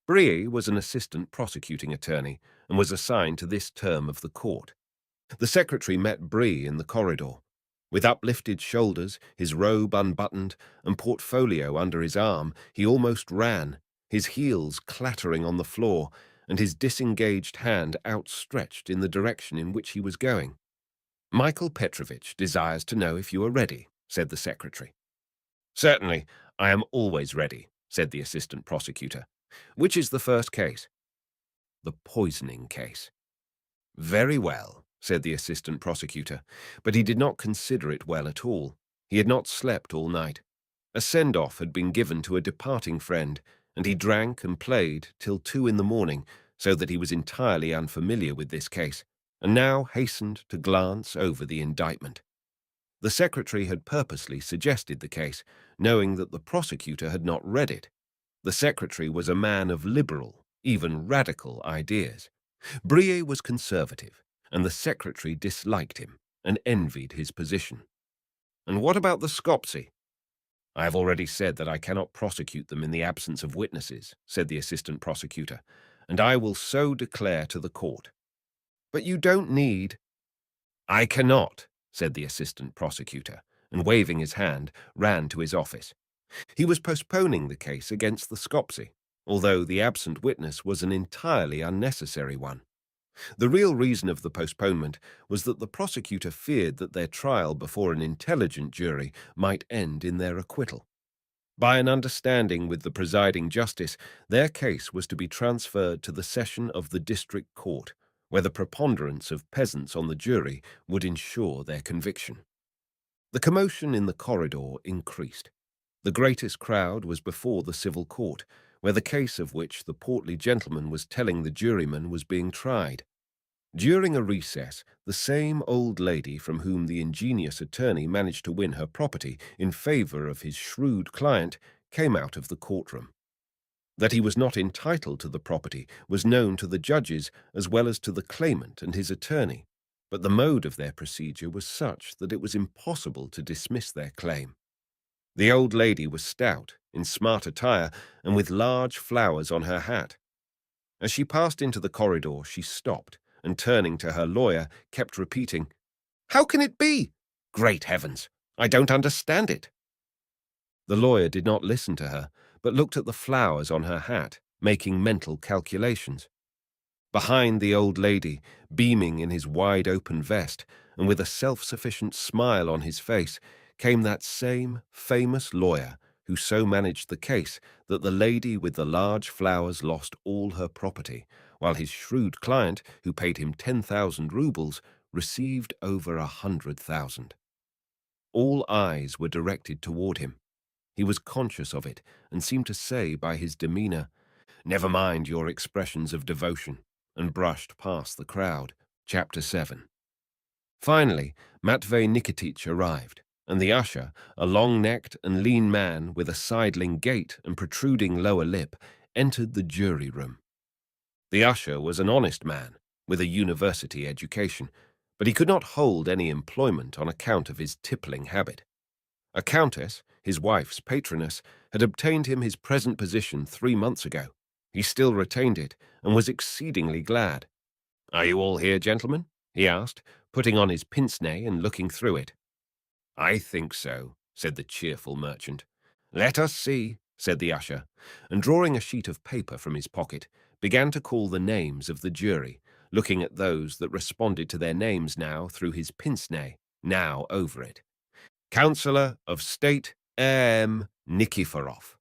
Brie was an assistant prosecuting attorney and was assigned to this term of the court. The secretary met Brie in the corridor. With uplifted shoulders, his robe unbuttoned, and portfolio under his arm, he almost ran. his heels clattering on the floor and his disengaged hand outstretched in the direction in which he was going. "Michael Petrovitch desires to know if you are ready," said the secretary. "Certainly, I am always ready," said the assistant prosecutor. "Which is the first case?" "The poisoning case." "Very well," said the assistant prosecutor, but he did not consider it well at all. He had not slept all night. A send-off had been given to a departing friend, and he drank and played till 2 in the morning, so that he was entirely unfamiliar with this case, and now hastened to glance over the indictment. The secretary had purposely suggested the case, knowing that the prosecutor had not read it. The secretary was a man of liberal, even radical ideas. Brie was conservative, and the secretary disliked him and envied his position. "And what about the Skoptsi?" "I have already said that I cannot prosecute them in the absence of witnesses," said the assistant prosecutor, "and I will so declare to the court." "But you don't need—" "I cannot," said the assistant prosecutor, and waving his hand, ran to his office. He was postponing the case against the Skoptsi, although the absent witness was an entirely unnecessary one. The real reason of the postponement was that the prosecutor feared that their trial before an intelligent jury might end in their acquittal. By an understanding with the presiding justice, their case was to be transferred to the session of the district court, where the preponderance of peasants on the jury would ensure their conviction. The commotion in the corridor increased. The greatest crowd was before the civil court, where the case of which the portly gentleman was telling the juryman was being tried. During a recess, the same old lady from whom the ingenious attorney managed to win her property in favor of his shrewd client came out of the courtroom. That he was not entitled to the property was known to the judges as well as to the claimant and his attorney, but the mode of their procedure was such that it was impossible to dismiss their claim. The old lady was stout, in smart attire, and with large flowers on her hat. As she passed into the corridor, she stopped, and turning to her lawyer, kept repeating, "How can it be? Great heavens, I don't understand it." The lawyer did not listen to her, but looked at the flowers on her hat, making mental calculations. Behind the old lady, beaming in his wide-open vest, and with a self-sufficient smile on his face, came that same famous lawyer who so managed the case that the lady with the large flowers lost all her property, while his shrewd client, who paid him 10,000 rubles, received over 100,000. All eyes were directed toward him. He was conscious of it, and seemed to say by his demeanor, "Never mind your expressions of devotion," and brushed past the crowd. Chapter 7. Finally, Matvey Nikitich arrived, and the usher, a long-necked and lean man with a sidling gait and protruding lower lip, entered the jury room. The usher was an honest man, with a university education, but he could not hold any employment on account of his tippling habit. A countess, his wife's patroness, had obtained him his present position 3 months ago. He still retained it, and was exceedingly glad. "Are you all here, gentlemen?" he asked, putting on his pince-nez and looking through it. "I think so," said the cheerful merchant. "Let us see," said the usher, and drawing a sheet of paper from his pocket, began to call the names of the jury, looking at those that responded to their names now through his pince-nez, now over it. "Councillor of State M. Nikiforov."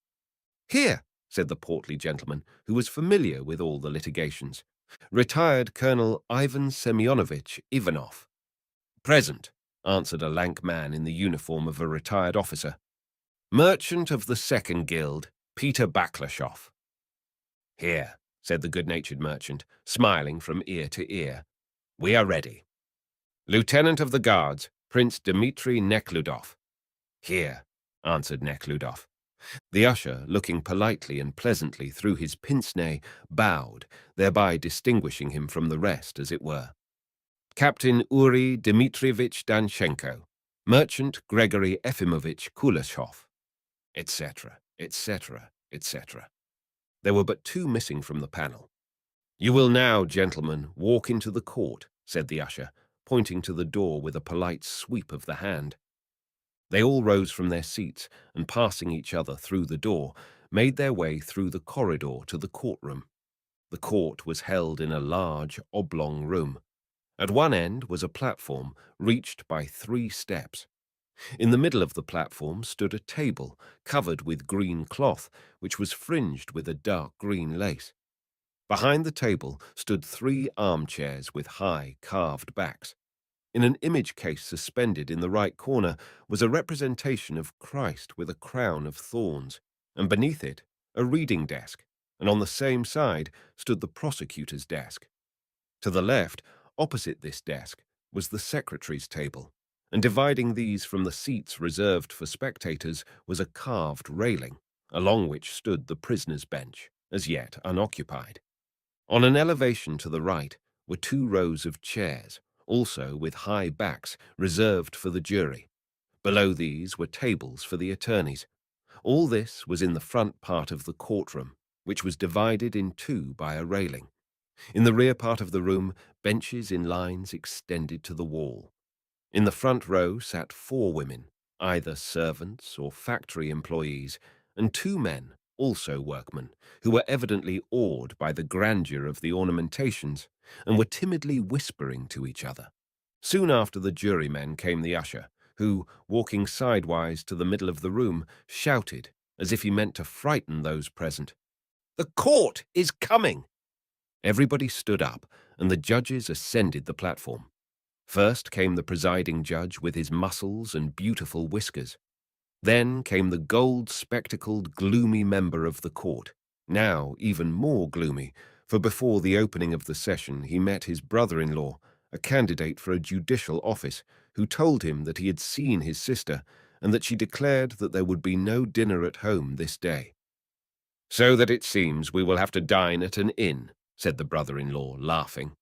"Here," said the portly gentleman, who was familiar with all the litigations. "Retired Colonel Ivan Semyonovitch Ivanov." "Present," answered a lank man in the uniform of a retired officer. "Merchant of the Second Guild, Peter Baklashoff." "Here," said the good-natured merchant, smiling from ear to ear. "We are ready." "Lieutenant of the Guards, Prince Dmitri Neckludof." "Here," answered Neckludof. The usher, looking politely and pleasantly through his pince-nez, bowed, thereby distinguishing him from the rest, as it were. "Captain Uri Dmitrievich Danchenko, Merchant Gregory Efimovich Kuleshov," etc., etc., etc. There were but 2 missing from the panel. "You will now, gentlemen, walk into the court," said the usher, pointing to the door with a polite sweep of the hand. They all rose from their seats, and passing each other through the door, made their way through the corridor to the courtroom. The court was held in a large, oblong room. At one end was a platform reached by 3 steps. In the middle of the platform stood a table covered with green cloth, which was fringed with a dark green lace. Behind the table stood 3 armchairs with high, carved backs. In an image case suspended in the right corner was a representation of Christ with a crown of thorns, and beneath it a reading desk, and on the same side stood the prosecutor's desk. To the left, opposite this desk, was the secretary's table, and dividing these from the seats reserved for spectators was a carved railing, along which stood the prisoner's bench, as yet unoccupied. On an elevation to the right were 2 rows of chairs, also with high backs reserved for the jury. Below these were tables for the attorneys. All this was in the front part of the courtroom, which was divided in 2 by a railing. In the rear part of the room, benches in lines extended to the wall. In the front row sat 4 women, either servants or factory employees, and 2 men, also workmen, who were evidently awed by the grandeur of the ornamentations and were timidly whispering to each other. Soon after the jurymen came the usher, who, walking sidewise to the middle of the room, shouted, as if he meant to frighten those present, "The court is coming!" Everybody stood up, and the judges ascended the platform. First came the presiding judge with his muscles and beautiful whiskers. Then came the gold-spectacled, gloomy member of the court, now even more gloomy, for before the opening of the session he met his brother-in-law, a candidate for a judicial office, who told him that he had seen his sister and that she declared that there would be no dinner at home this day. "So that it seems we will have to dine at an inn," said the brother-in-law, laughing.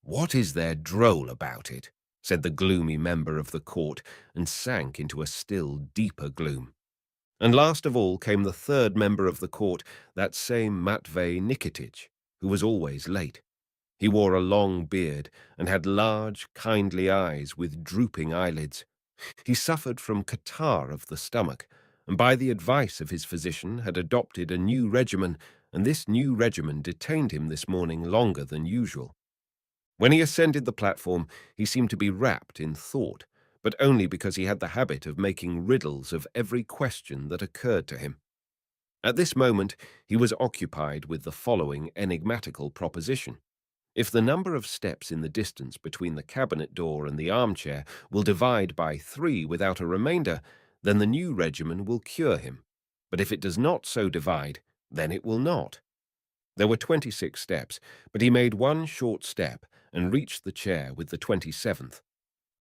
"What is there droll about it?" said the gloomy member of the court, and sank into a still deeper gloom. And last of all came the third member of the court, that same Matvei Nikitich, who was always late. He wore a long beard and had large, kindly eyes with drooping eyelids. He suffered from catarrh of the stomach, and by the advice of his physician had adopted a new regimen, and this new regimen detained him this morning longer than usual. When he ascended the platform, he seemed to be wrapped in thought, but only because he had the habit of making riddles of every question that occurred to him. At this moment, he was occupied with the following enigmatical proposition. If the number of steps in the distance between the cabinet door and the armchair will divide by 3 without a remainder, then the new regimen will cure him. But if it does not so divide, then it will not. There were 26 steps, but he made 1 short step and reached the chair with the 27th.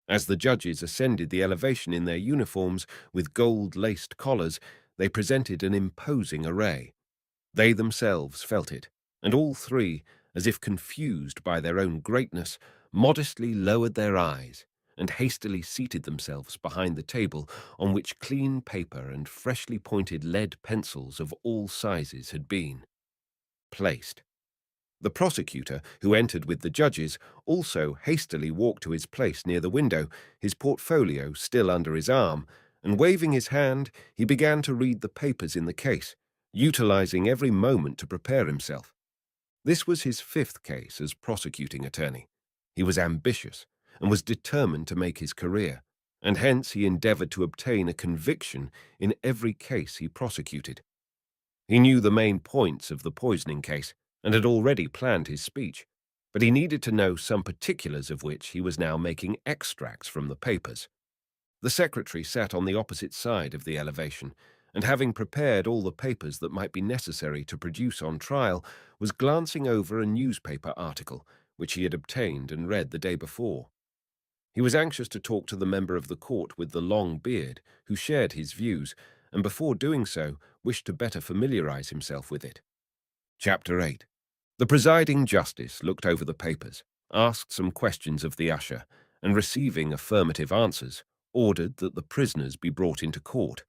As the judges ascended the elevation in their uniforms with gold-laced collars, they presented an imposing array. They themselves felt it, and all 3, as if confused by their own greatness, modestly lowered their eyes and hastily seated themselves behind the table on which clean paper and freshly pointed lead pencils of all sizes had been placed. The prosecutor, who entered with the judges, also hastily walked to his place near the window, his portfolio still under his arm, and waving his hand, he began to read the papers in the case, utilizing every moment to prepare himself. This was his 5th case as prosecuting attorney. He was ambitious and was determined to make his career, and hence he endeavored to obtain a conviction in every case he prosecuted. He knew the main points of the poisoning case, and had already planned his speech, but he needed to know some particulars of which he was now making extracts from the papers. The secretary sat on the opposite side of the elevation, and having prepared all the papers that might be necessary to produce on trial, was glancing over a newspaper article which he had obtained and read the day before. He was anxious to talk to the member of the court with the long beard, who shared his views, and before doing so, wished to better familiarize himself with it. Chapter 8. The presiding justice looked over the papers, asked some questions of the usher, and receiving affirmative answers, ordered that the prisoners be brought into court.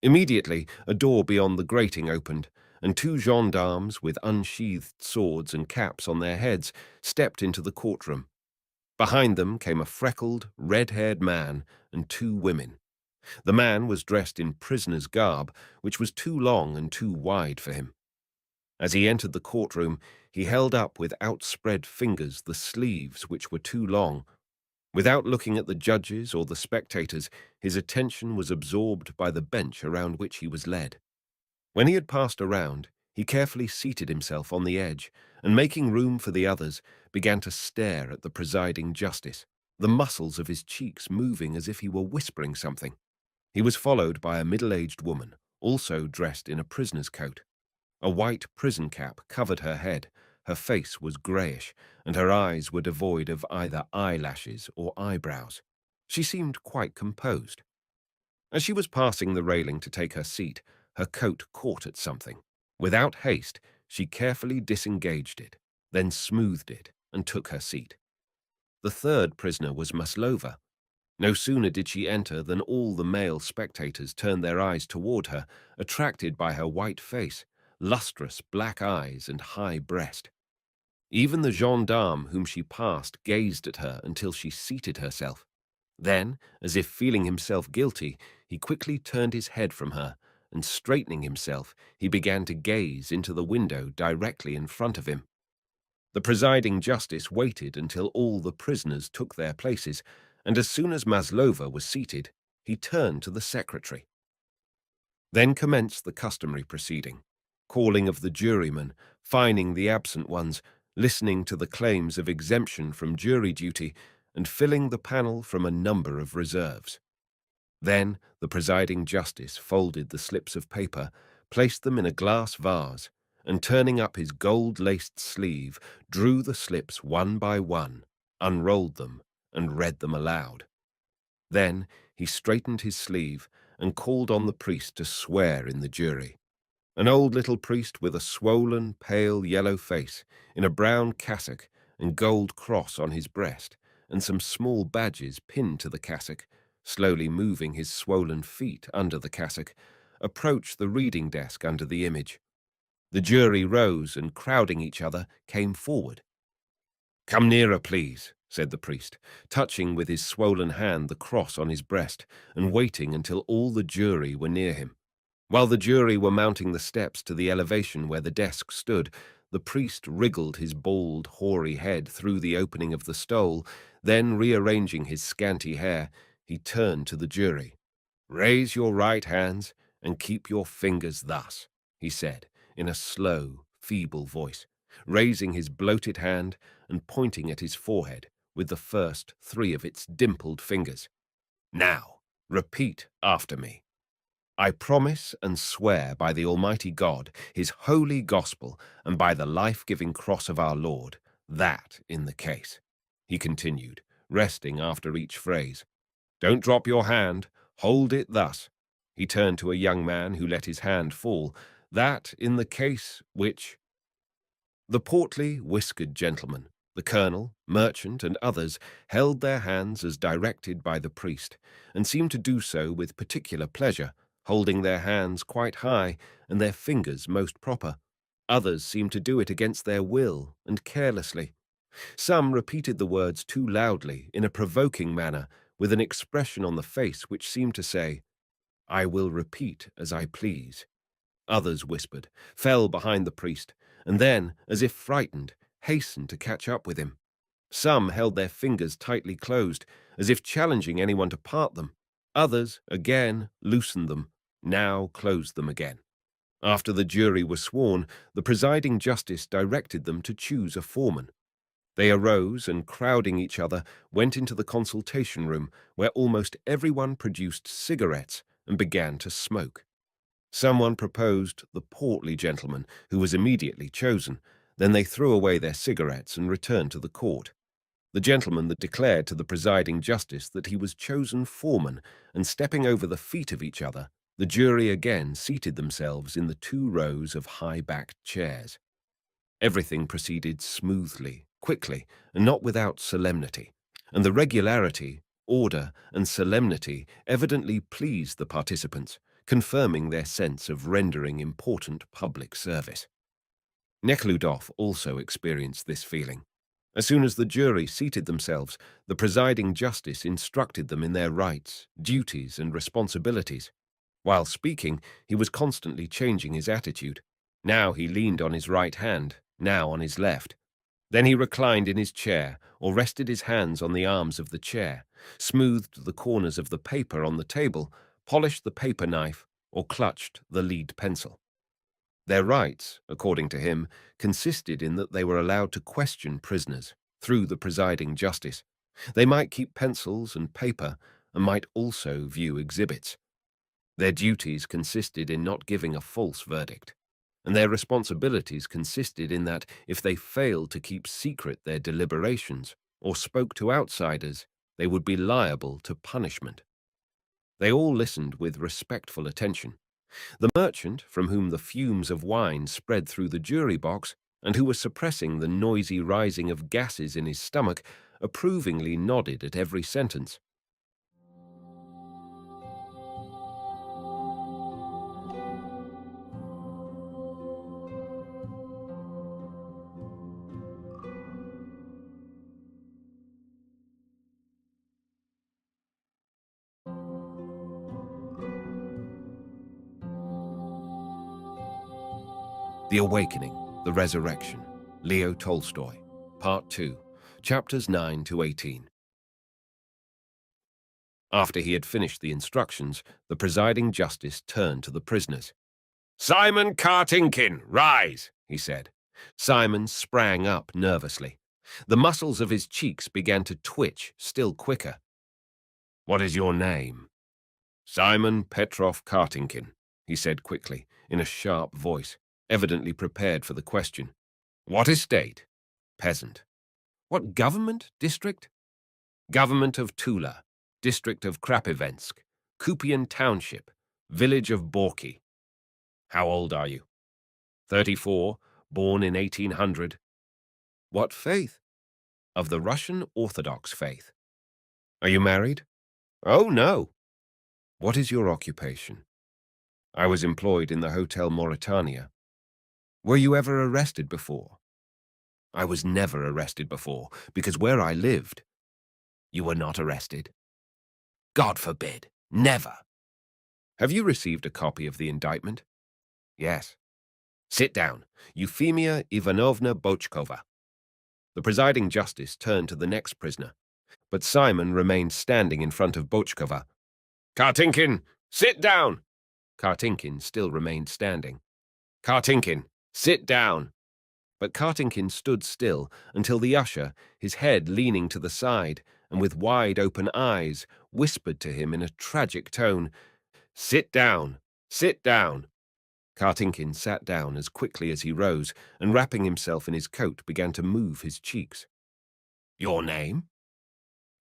Immediately, a door beyond the grating opened, and 2 gendarmes with unsheathed swords and caps on their heads stepped into the courtroom. Behind them came a freckled, red-haired man and 2 women. The man was dressed in prisoner's garb, which was too long and too wide for him. As he entered the courtroom, he held up with outspread fingers the sleeves which were too long. Without looking at the judges or the spectators, his attention was absorbed by the bench around which he was led. When he had passed around, he carefully seated himself on the edge, and making room for the others, began to stare at the presiding justice, the muscles of his cheeks moving as if he were whispering something. He was followed by a middle-aged woman, also dressed in a prisoner's coat. A white prison cap covered her head, her face was greyish, and her eyes were devoid of either eyelashes or eyebrows. She seemed quite composed. As she was passing the railing to take her seat, her coat caught at something. Without haste, she carefully disengaged it, then smoothed it, and took her seat. The third prisoner was Maslova. No sooner did she enter than all the male spectators turned their eyes toward her, attracted by her white face, lustrous black eyes, and high breast. Even the gendarme whom she passed gazed at her until she seated herself. Then, as if feeling himself guilty, he quickly turned his head from her, and straightening himself, he began to gaze into the window directly in front of him. The presiding justice waited until all the prisoners took their places, and as soon as Maslova was seated, he turned to the secretary. Then commenced the customary proceeding, calling of the jurymen, fining the absent ones, listening to the claims of exemption from jury duty, and filling the panel from a number of reserves. Then the presiding justice folded the slips of paper, placed them in a glass vase, and turning up his gold-laced sleeve, drew the slips one by one, unrolled them, and read them aloud. Then he straightened his sleeve and called on the priest to swear in the jury. An old little priest with a swollen, pale yellow face, in a brown cassock and gold cross on his breast, and some small badges pinned to the cassock, slowly moving his swollen feet under the cassock, approached the reading desk under the image. The jury rose and, crowding each other, came forward. "Come nearer, please," said the priest, touching with his swollen hand the cross on his breast, and waiting until all the jury were near him. While the jury were mounting the steps to the elevation where the desk stood, the priest wriggled his bald, hoary head through the opening of the stole, then, rearranging his scanty hair, he turned to the jury. "Raise your right hands and keep your fingers thus," he said, in a slow, feeble voice, raising his bloated hand and pointing at his forehead with the first three of its dimpled fingers. "Now, repeat after me. I promise and swear by the Almighty God, His holy gospel, and by the life-giving cross of our Lord, that in the case," he continued, resting after each phrase. "Don't drop your hand, hold it thus." He turned to a young man who let his hand fall. "That in the case which—" The portly, whiskered gentleman, the colonel, merchant, and others held their hands as directed by the priest, and seemed to do so with particular pleasure, holding their hands quite high and their fingers most proper. Others seemed to do it against their will and carelessly. Some repeated the words too loudly, in a provoking manner, with an expression on the face which seemed to say, "I will repeat as I please." Others whispered, fell behind the priest, and then, as if frightened, hastened to catch up with him. Some held their fingers tightly closed, as if challenging anyone to part them. Others, again, loosened them, now closed them again. After the jury was sworn, the presiding justice directed them to choose a foreman. They arose and, crowding each other, went into the consultation room, where almost everyone produced cigarettes and began to smoke. Someone proposed the portly gentleman, who was immediately chosen. Then they threw away their cigarettes and returned to the court. The gentleman that declared to the presiding justice that he was chosen foreman, and stepping over the feet of each other, the jury again seated themselves in the 2 rows of high-backed chairs. Everything proceeded smoothly, quickly, and not without solemnity, and the regularity, order, and solemnity evidently pleased the participants, confirming their sense of rendering important public service. Neckludof also experienced this feeling. As soon as the jury seated themselves, the presiding justice instructed them in their rights, duties, and responsibilities. While speaking, he was constantly changing his attitude. Now he leaned on his right hand, now on his left. Then he reclined in his chair, or rested his hands on the arms of the chair, smoothed the corners of the paper on the table, polished the paper knife, or clutched the lead pencil. Their rights, according to him, consisted in that they were allowed to question prisoners through the presiding justice. They might keep pencils and paper, and might also view exhibits. Their duties consisted in not giving a false verdict, and their responsibilities consisted in that if they failed to keep secret their deliberations or spoke to outsiders, they would be liable to punishment. They all listened with respectful attention. The merchant, from whom the fumes of wine spread through the jury box, and who was suppressing the noisy rising of gases in his stomach, approvingly nodded at every sentence. The Awakening, the Resurrection, Leo Tolstoy, Part 2, Chapters 9 to 18. After he had finished the instructions, the presiding justice turned to the prisoners. "Simon Kartinkin, rise," he said. Simon sprang up nervously. The muscles of his cheeks began to twitch still quicker. "What is your name?" "Simon Petrov Kartinkin," he said quickly, in a sharp voice, evidently prepared for the question. "What estate?" "Peasant." "What government district?" "Government of Tula, district of Krapivensk, Kupian Township, village of Borki." "How old are you?" 34, born in 1800. "What faith?" "Of the Russian Orthodox faith." "Are you married?" "Oh, no." "What is your occupation?" "I was employed in the Hotel Mauritania." "Were you ever arrested before?" "I was never arrested before, because where I lived—" "You were not arrested?" "God forbid! Never!" "Have you received a copy of the indictment?" "Yes." "Sit down. Euphemia Ivanovna Bochkova." The presiding justice turned to the next prisoner, but Simon remained standing in front of Bochkova. "Kartinkin, sit down!" Kartinkin still remained standing. "Kartinkin, sit down!" But Kartinkin stood still until the usher, his head leaning to the side and with wide-open eyes, whispered to him in a tragic tone, "Sit down! Sit down!" Kartinkin sat down as quickly as he rose, and wrapping himself in his coat began to move his cheeks. "Your name?"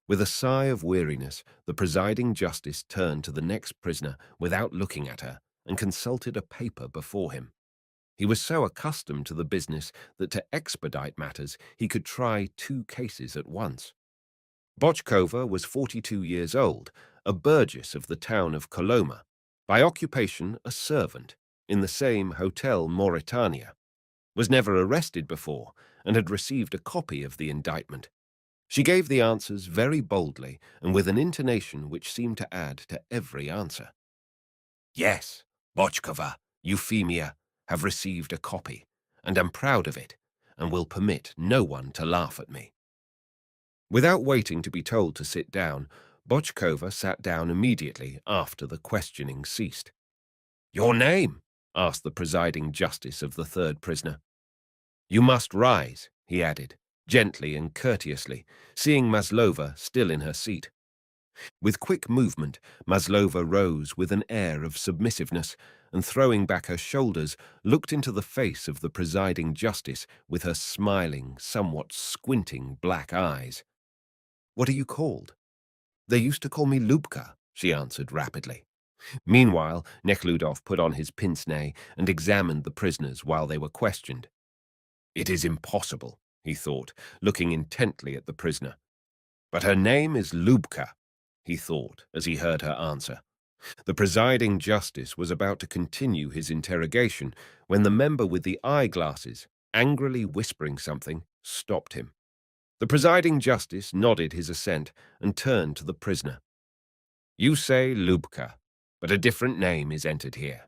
With a sigh of weariness, the presiding justice turned to the next prisoner without looking at her and consulted a paper before him. He was so accustomed to the business that to expedite matters he could try 2 cases at once. Bochkova was 42 years old, a burgess of the town of Koloma, by occupation a servant, in the same Hotel Mauritania, was never arrested before, and had received a copy of the indictment. She gave the answers very boldly and with an intonation which seemed to add to every answer. "Yes, Bochkova, Euphemia, have received a copy, and am proud of it, and will permit no one to laugh at me." Without waiting to be told to sit down, Bochkova sat down immediately after the questioning ceased. "Your name?" asked the presiding justice of the third prisoner. "You must rise," he added, gently and courteously, seeing Maslova still in her seat. With quick movement, Maslova rose with an air of submissiveness, and throwing back her shoulders, looked into the face of the presiding justice with her smiling, somewhat squinting black eyes. "What are you called?" "They used to call me Lubka," she answered rapidly. Meanwhile, Neckludof put on his pince-nez and examined the prisoners while they were questioned. "It is impossible," he thought, looking intently at the prisoner. "But her name is Lubka," he thought as he heard her answer. The presiding justice was about to continue his interrogation when the member with the eyeglasses, angrily whispering something, stopped him. The presiding justice nodded his assent and turned to the prisoner. You say Lubka, but a different name is entered here.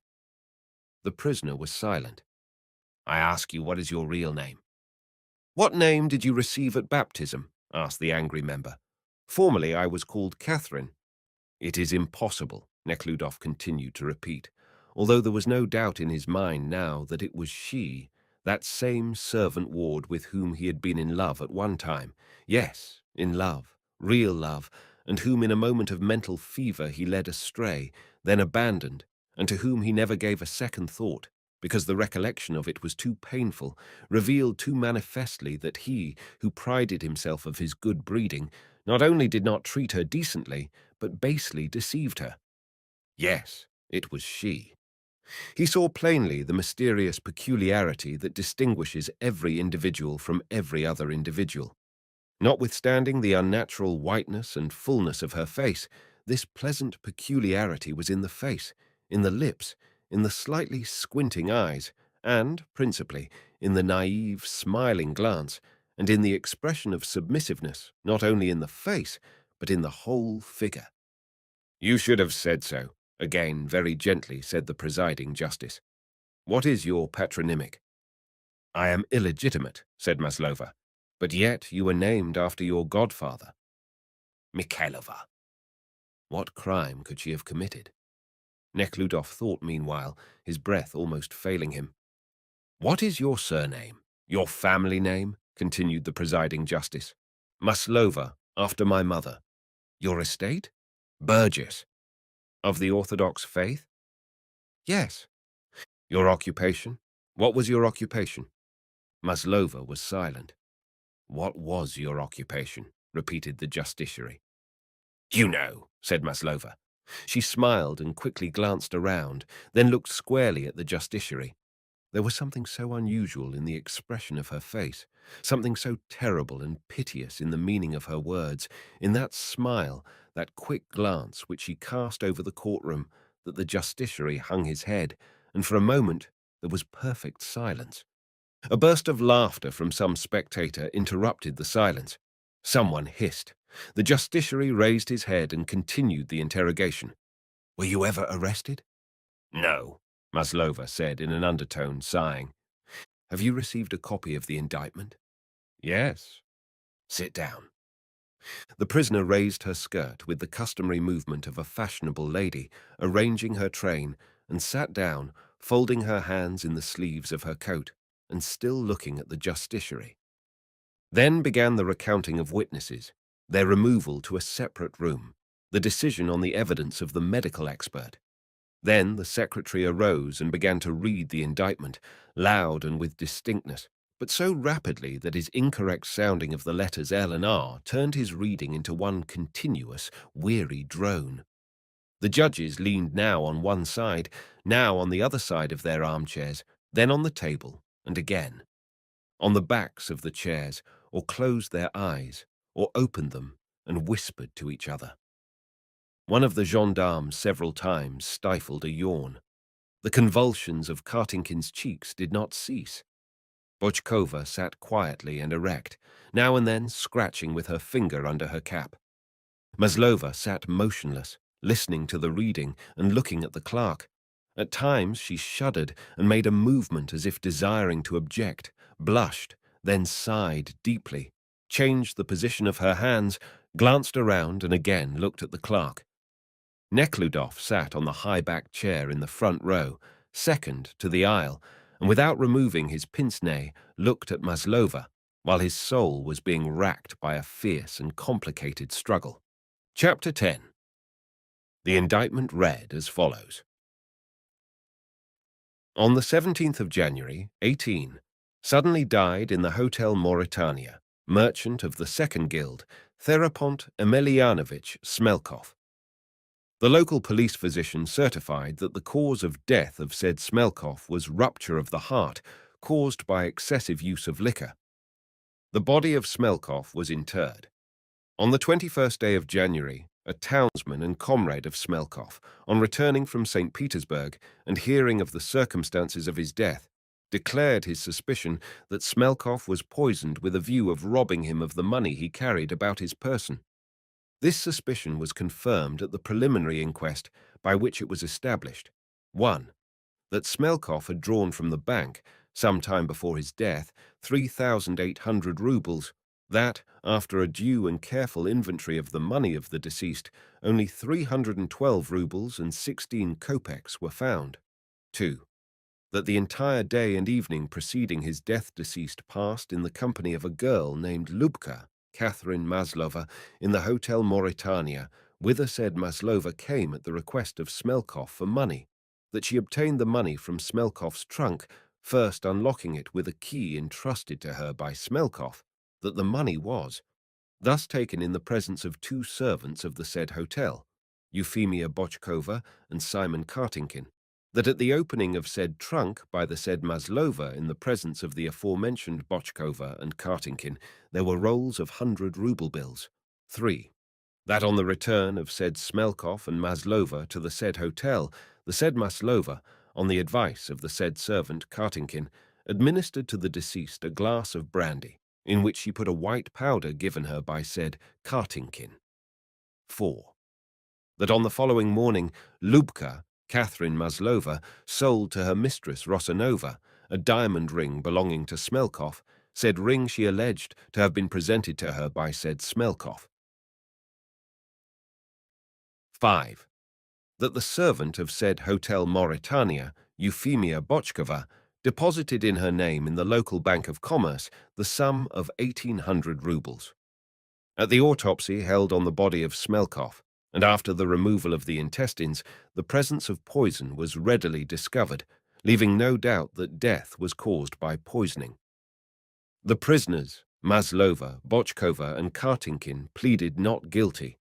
The prisoner was silent. I ask you, what is your real name? What name did you receive at baptism? Asked the angry member. Formerly I was called Catherine. It is impossible, Neckludof continued to repeat, although there was no doubt in his mind now that it was she, that same servant ward with whom he had been in love at one time. Yes, in love, real love, and whom in a moment of mental fever he led astray, then abandoned, and to whom he never gave a second thought, because the recollection of it was too painful, revealed too manifestly that he, who prided himself of his good breeding, not only did not treat her decently, but basely deceived her. Yes, it was she. He saw plainly the mysterious peculiarity that distinguishes every individual from every other individual. Notwithstanding the unnatural whiteness and fullness of her face, this pleasant peculiarity was in the face, in the lips, in the slightly squinting eyes, and, principally, in the naive, smiling glance, and in the expression of submissiveness, not only in the face, but in the whole figure. You should have said so, again very gently said the presiding justice. What is your patronymic? I am illegitimate, said Maslova, but yet you were named after your godfather. Mikhailova. What crime could she have committed? Neckludof thought meanwhile, his breath almost failing him. What is your surname? Your family name? Continued the presiding justice. Maslova, after my mother. Your estate? Burgess. Of the Orthodox faith? Yes. Your occupation? What was your occupation? Maslova was silent. What was your occupation? Repeated the justiciary. You know, said Maslova. She smiled and quickly glanced around, then looked squarely at the justiciary. There was something so unusual in the expression of her face, something so terrible and piteous in the meaning of her words, in that smile, that quick glance which she cast over the courtroom, that the justiciary hung his head, and for a moment there was perfect silence. A burst of laughter from some spectator interrupted the silence. Someone hissed. The justiciary raised his head and continued the interrogation. Were you ever arrested? No, Maslova said in an undertone, sighing. Have you received a copy of the indictment? Yes. Sit down. The prisoner raised her skirt with the customary movement of a fashionable lady, arranging her train, and sat down, folding her hands in the sleeves of her coat, and still looking at the justiciary. Then began the recounting of witnesses, their removal to a separate room, the decision on the evidence of the medical expert. Then the secretary arose and began to read the indictment, loud and with distinctness, but so rapidly that his incorrect sounding of the letters L and R turned his reading into one continuous, weary drone. The judges leaned now on one side, now on the other side of their armchairs, then on the table, and again on the backs of the chairs, or closed their eyes, or opened them, and whispered to each other. One of the gendarmes several times stifled a yawn. The convulsions of Kartinkin's cheeks did not cease. Bochkova sat quietly and erect, now and then scratching with her finger under her cap. Maslova sat motionless, listening to the reading and looking at the clerk. At times she shuddered and made a movement as if desiring to object, blushed, then sighed deeply, changed the position of her hands, glanced around and again looked at the clerk. Neckludof sat on the high-backed chair in the front row, second to the aisle, and without removing his pince-nez looked at Maslova, while his soul was being racked by a fierce and complicated struggle. Chapter 10. The indictment read as follows. On the 17th of January, 18, suddenly died in the Hotel Mauritania, merchant of the Second Guild, Therapont Emelianovich Smelkov. The local police physician certified that the cause of death of said Smelkov was rupture of the heart caused by excessive use of liquor. The body of Smelkov was interred. On the 21st day of January, a townsman and comrade of Smelkov, on returning from St. Petersburg and hearing of the circumstances of his death, declared his suspicion that Smelkoff was poisoned with a view of robbing him of the money he carried about his person. This suspicion was confirmed at the preliminary inquest by which it was established: 1. That Smelkoff had drawn from the bank, some time before his death, 3,800 rubles, that, after a due and careful inventory of the money of the deceased, only 312 rubles and 16 kopecks were found. 2. That the entire day and evening preceding his death deceased passed in the company of a girl named Lubka, Catherine Maslova, in the Hotel Mauritania, whither said Maslova came at the request of Smelkoff for money, that she obtained the money from Smelkoff's trunk, first unlocking it with a key entrusted to her by Smelkoff, that the money was thus taken in the presence of two servants of the said hotel, Euphemia Bochkova and Simon Kartinkin, that at the opening of said trunk by the said Maslova in the presence of the aforementioned Bochkova and Kartinkin there were rolls of 100-ruble bills. 3. That on the return of said Smelkoff and Maslova to the said hotel, the said Maslova, on the advice of the said servant Kartinkin, administered to the deceased a glass of brandy, in which she put a white powder given her by said Kartinkin. 4. That on the following morning, Lubka, Catherine Maslova, sold to her mistress Rosanova a diamond ring belonging to Smelkoff, said ring she alleged to have been presented to her by said Smelkoff. 5. That the servant of said Hotel Mauritania, Euphemia Bochkova, deposited in her name in the local Bank of Commerce the sum of 1,800 rubles. At the autopsy held on the body of Smelkoff, and after the removal of the intestines, the presence of poison was readily discovered, leaving no doubt that death was caused by poisoning. The prisoners, Maslova, Bochkova, and Kartinkin, pleaded not guilty.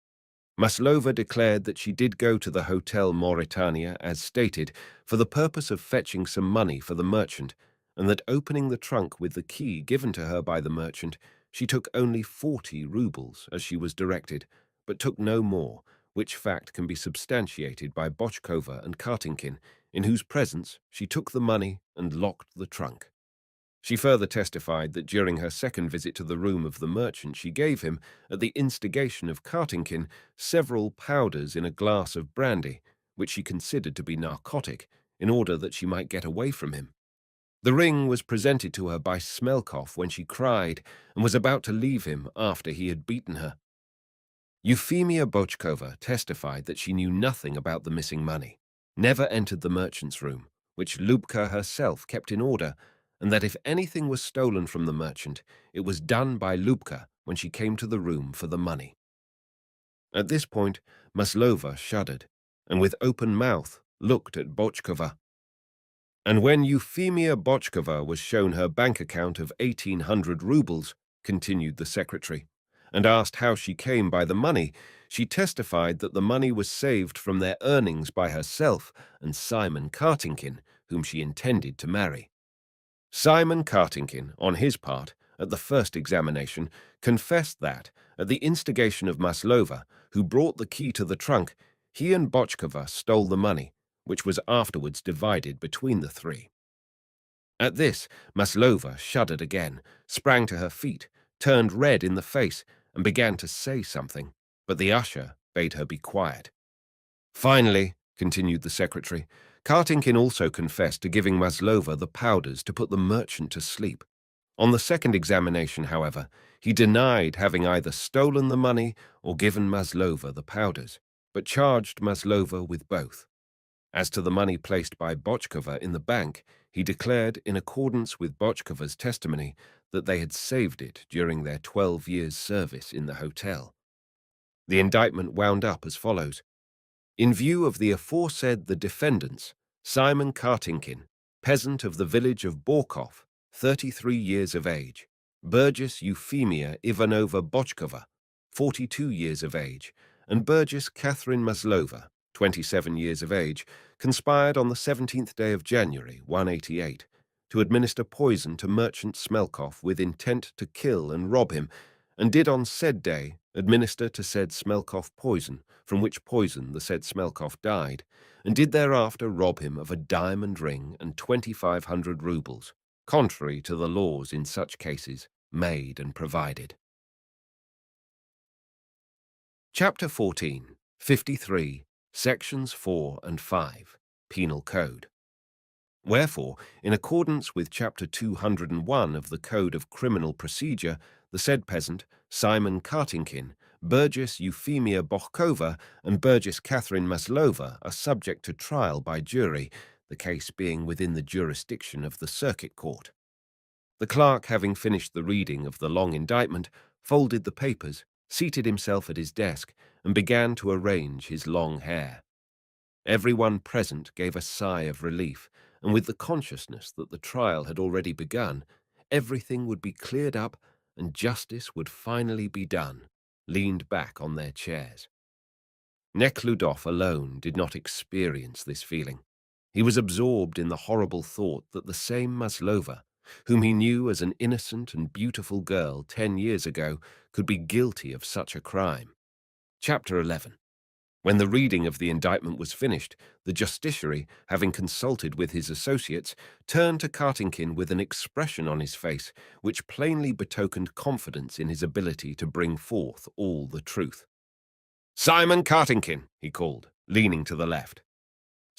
Maslova declared that she did go to the Hotel Mauritania, as stated, for the purpose of fetching some money for the merchant, and that opening the trunk with the key given to her by the merchant, she took only 40 rubles, as she was directed, but took no more, which fact can be substantiated by Bochkova and Kartinkin, in whose presence she took the money and locked the trunk. She further testified that during her second visit to the room of the merchant she gave him, at the instigation of Kartinkin, several powders in a glass of brandy, which she considered to be narcotic, in order that she might get away from him. The ring was presented to her by Smelkoff when she cried and was about to leave him after he had beaten her. Euphemia Bochkova testified that she knew nothing about the missing money, never entered the merchant's room, which Lubka herself kept in order, and that if anything was stolen from the merchant, it was done by Lubka when she came to the room for the money. At this point, Maslova shuddered, and with open mouth looked at Bochkova. And when Euphemia Bochkova was shown her bank account of 1,800 rubles, continued the secretary, and asked how she came by the money, she testified that the money was saved from their earnings by herself and Simon Kartinkin, whom she intended to marry. Simon Kartinkin, on his part, at the first examination, confessed that, at the instigation of Maslova, who brought the key to the trunk, he and Bochkova stole the money, which was afterwards divided between the three. At this, Maslova shuddered again, sprang to her feet, turned red in the face, and began to say something, but the usher bade her be quiet. Finally, continued the secretary, Kartinkin also confessed to giving Maslova the powders to put the merchant to sleep. On the second examination, however, he denied having either stolen the money or given Maslova the powders, but charged Maslova with both. As to the money placed by Bochkova in the bank, he declared, in accordance with Bochkova's testimony, that they had saved it during their 12 years' service in the hotel. The indictment wound up as follows. In view of the aforesaid the defendants, Simon Kartinkin, peasant of the village of Borkov, 33 years of age, Burgess Euphemia Ivanova Bochkova, 42 years of age, and Burgess Catherine Maslova, 27 years of age, conspired on the 17th day of January, 188, to administer poison to merchant Smelkoff with intent to kill and rob him, and did on said day administer to said Smelkoff poison, from which poison the said Smelkoff died, and did thereafter rob him of a diamond ring and 2,500 rubles, contrary to the laws in such cases made and provided. Chapter 14, 53, Sections 4 and 5, Penal Code. Wherefore, in accordance with Chapter 201 of the Code of Criminal Procedure, the said peasant, Simon Kartinkin, Burgess Euphemia Bochkova, and Burgess Catherine Maslova are subject to trial by jury, the case being within the jurisdiction of the Circuit Court. The clerk, having finished the reading of the long indictment, folded the papers, seated himself at his desk, and began to arrange his long hair. Everyone present gave a sigh of relief, and with the consciousness that the trial had already begun, everything would be cleared up and justice would finally be done, leaned back on their chairs. Neckludof alone did not experience this feeling. He was absorbed in the horrible thought that the same Maslova, whom he knew as an innocent and beautiful girl 10 years ago, could be guilty of such a crime. Chapter 11. When the reading of the indictment was finished, the justiciary, having consulted with his associates, turned to Kartinkin with an expression on his face which plainly betokened confidence in his ability to bring forth all the truth. "Simon Kartinkin," he called, leaning to the left.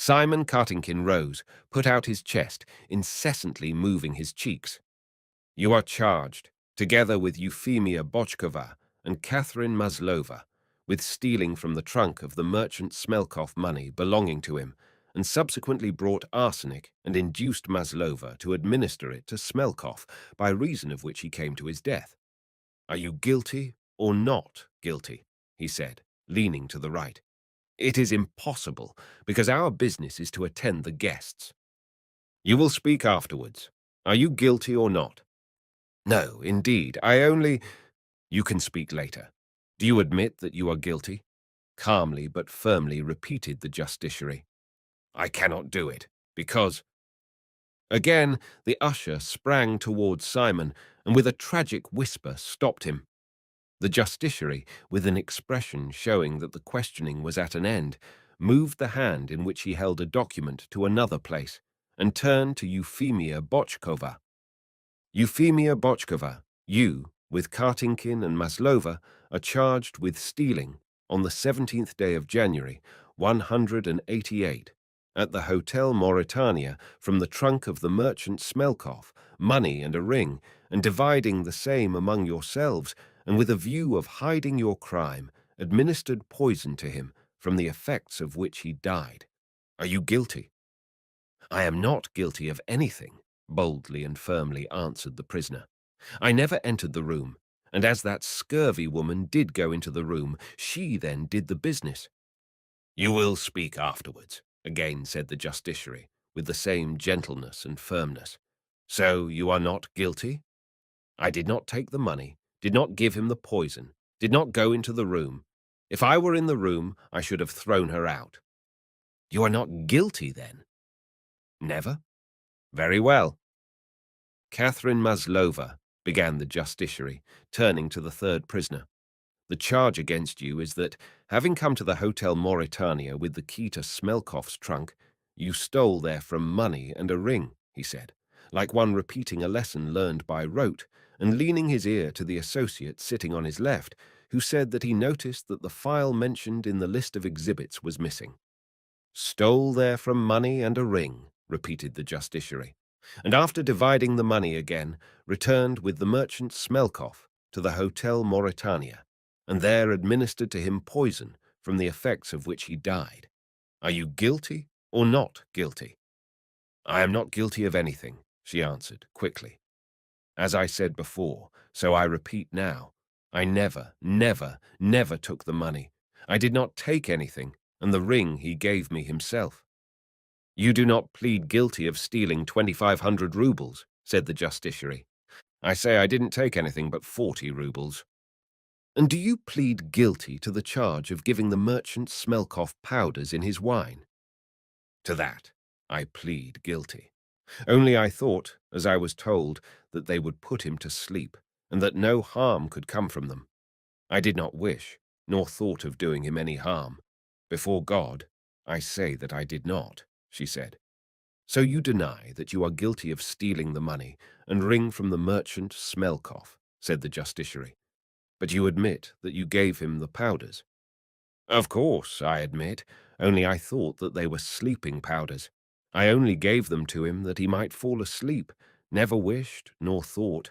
Simon Kartinkin rose, put out his chest, incessantly moving his cheeks. "You are charged, together with Euphemia Bochkova and Catherine Maslova, with stealing from the trunk of the merchant Smelkoff money belonging to him, and subsequently brought arsenic and induced Maslova to administer it to Smelkoff, by reason of which he came to his death. Are you guilty or not guilty?" he said, leaning to the right. "It is impossible, because our business is to attend the guests." "You will speak afterwards. Are you guilty or not?" "No, indeed, I only—" "You can speak later. Do you admit that you are guilty?" Calmly but firmly repeated the justiciary. "I cannot do it, because—" Again the usher sprang towards Simon, and with a tragic whisper stopped him. The justiciary, with an expression showing that the questioning was at an end, moved the hand in which he held a document to another place, and turned to Euphemia Bochkova. "Euphemia Bochkova, you, with Kartinkin and Maslova, are charged with stealing, on the 17th day of January, 188, at the Hotel Mauritania, from the trunk of the merchant Smelkoff, money and a ring, and dividing the same among yourselves, and with a view of hiding your crime, administered poison to him, from the effects of which he died. Are you guilty?" "I am not guilty of anything," boldly and firmly answered the prisoner. "I never entered the room, and as that scurvy woman did go into the room, she then did the business." "You will speak afterwards," again said the justiciary, with the same gentleness and firmness. "So you are not guilty?" "I did not take the money, did not give him the poison, did not go into the room. If I were in the room, I should have thrown her out." "You are not guilty, then?" "Never." "Very well." "Catherine Maslova," began the justiciary, turning to the third prisoner, "the charge against you is that, having come to the Hotel Mauritania with the key to Smelkoff's trunk, you stole therefrom money and a ring," he said, like one repeating a lesson learned by rote, and leaning his ear to the associate sitting on his left, who said that he noticed that the file mentioned in the list of exhibits was missing. "Stole therefrom money and a ring," repeated the justiciary, "and after dividing the money again, returned with the merchant Smelkoff to the Hotel Mauritania, and there administered to him poison, from the effects of which he died. Are you guilty or not guilty?" "I am not guilty of anything," she answered quickly. "As I said before, so I repeat now, I never, never, never took the money. I did not take anything, and the ring he gave me himself." "You do not plead guilty of stealing 2,500 rubles," said the justiciary. "I say I didn't take anything but 40 rubles." "And do you plead guilty to the charge of giving the merchant Smelkoff powders in his wine?" "To that I plead guilty. Only I thought, as I was told, that they would put him to sleep, and that no harm could come from them. I did not wish, nor thought of doing him any harm. Before God, I say that I did not," she said. So you deny that you are guilty of stealing the money and wring from the merchant Smelkoff, said the justiciary. But you admit that you gave him the powders. Of course, I admit, only I thought that they were sleeping powders. I only gave them to him that he might fall asleep, never wished nor thought.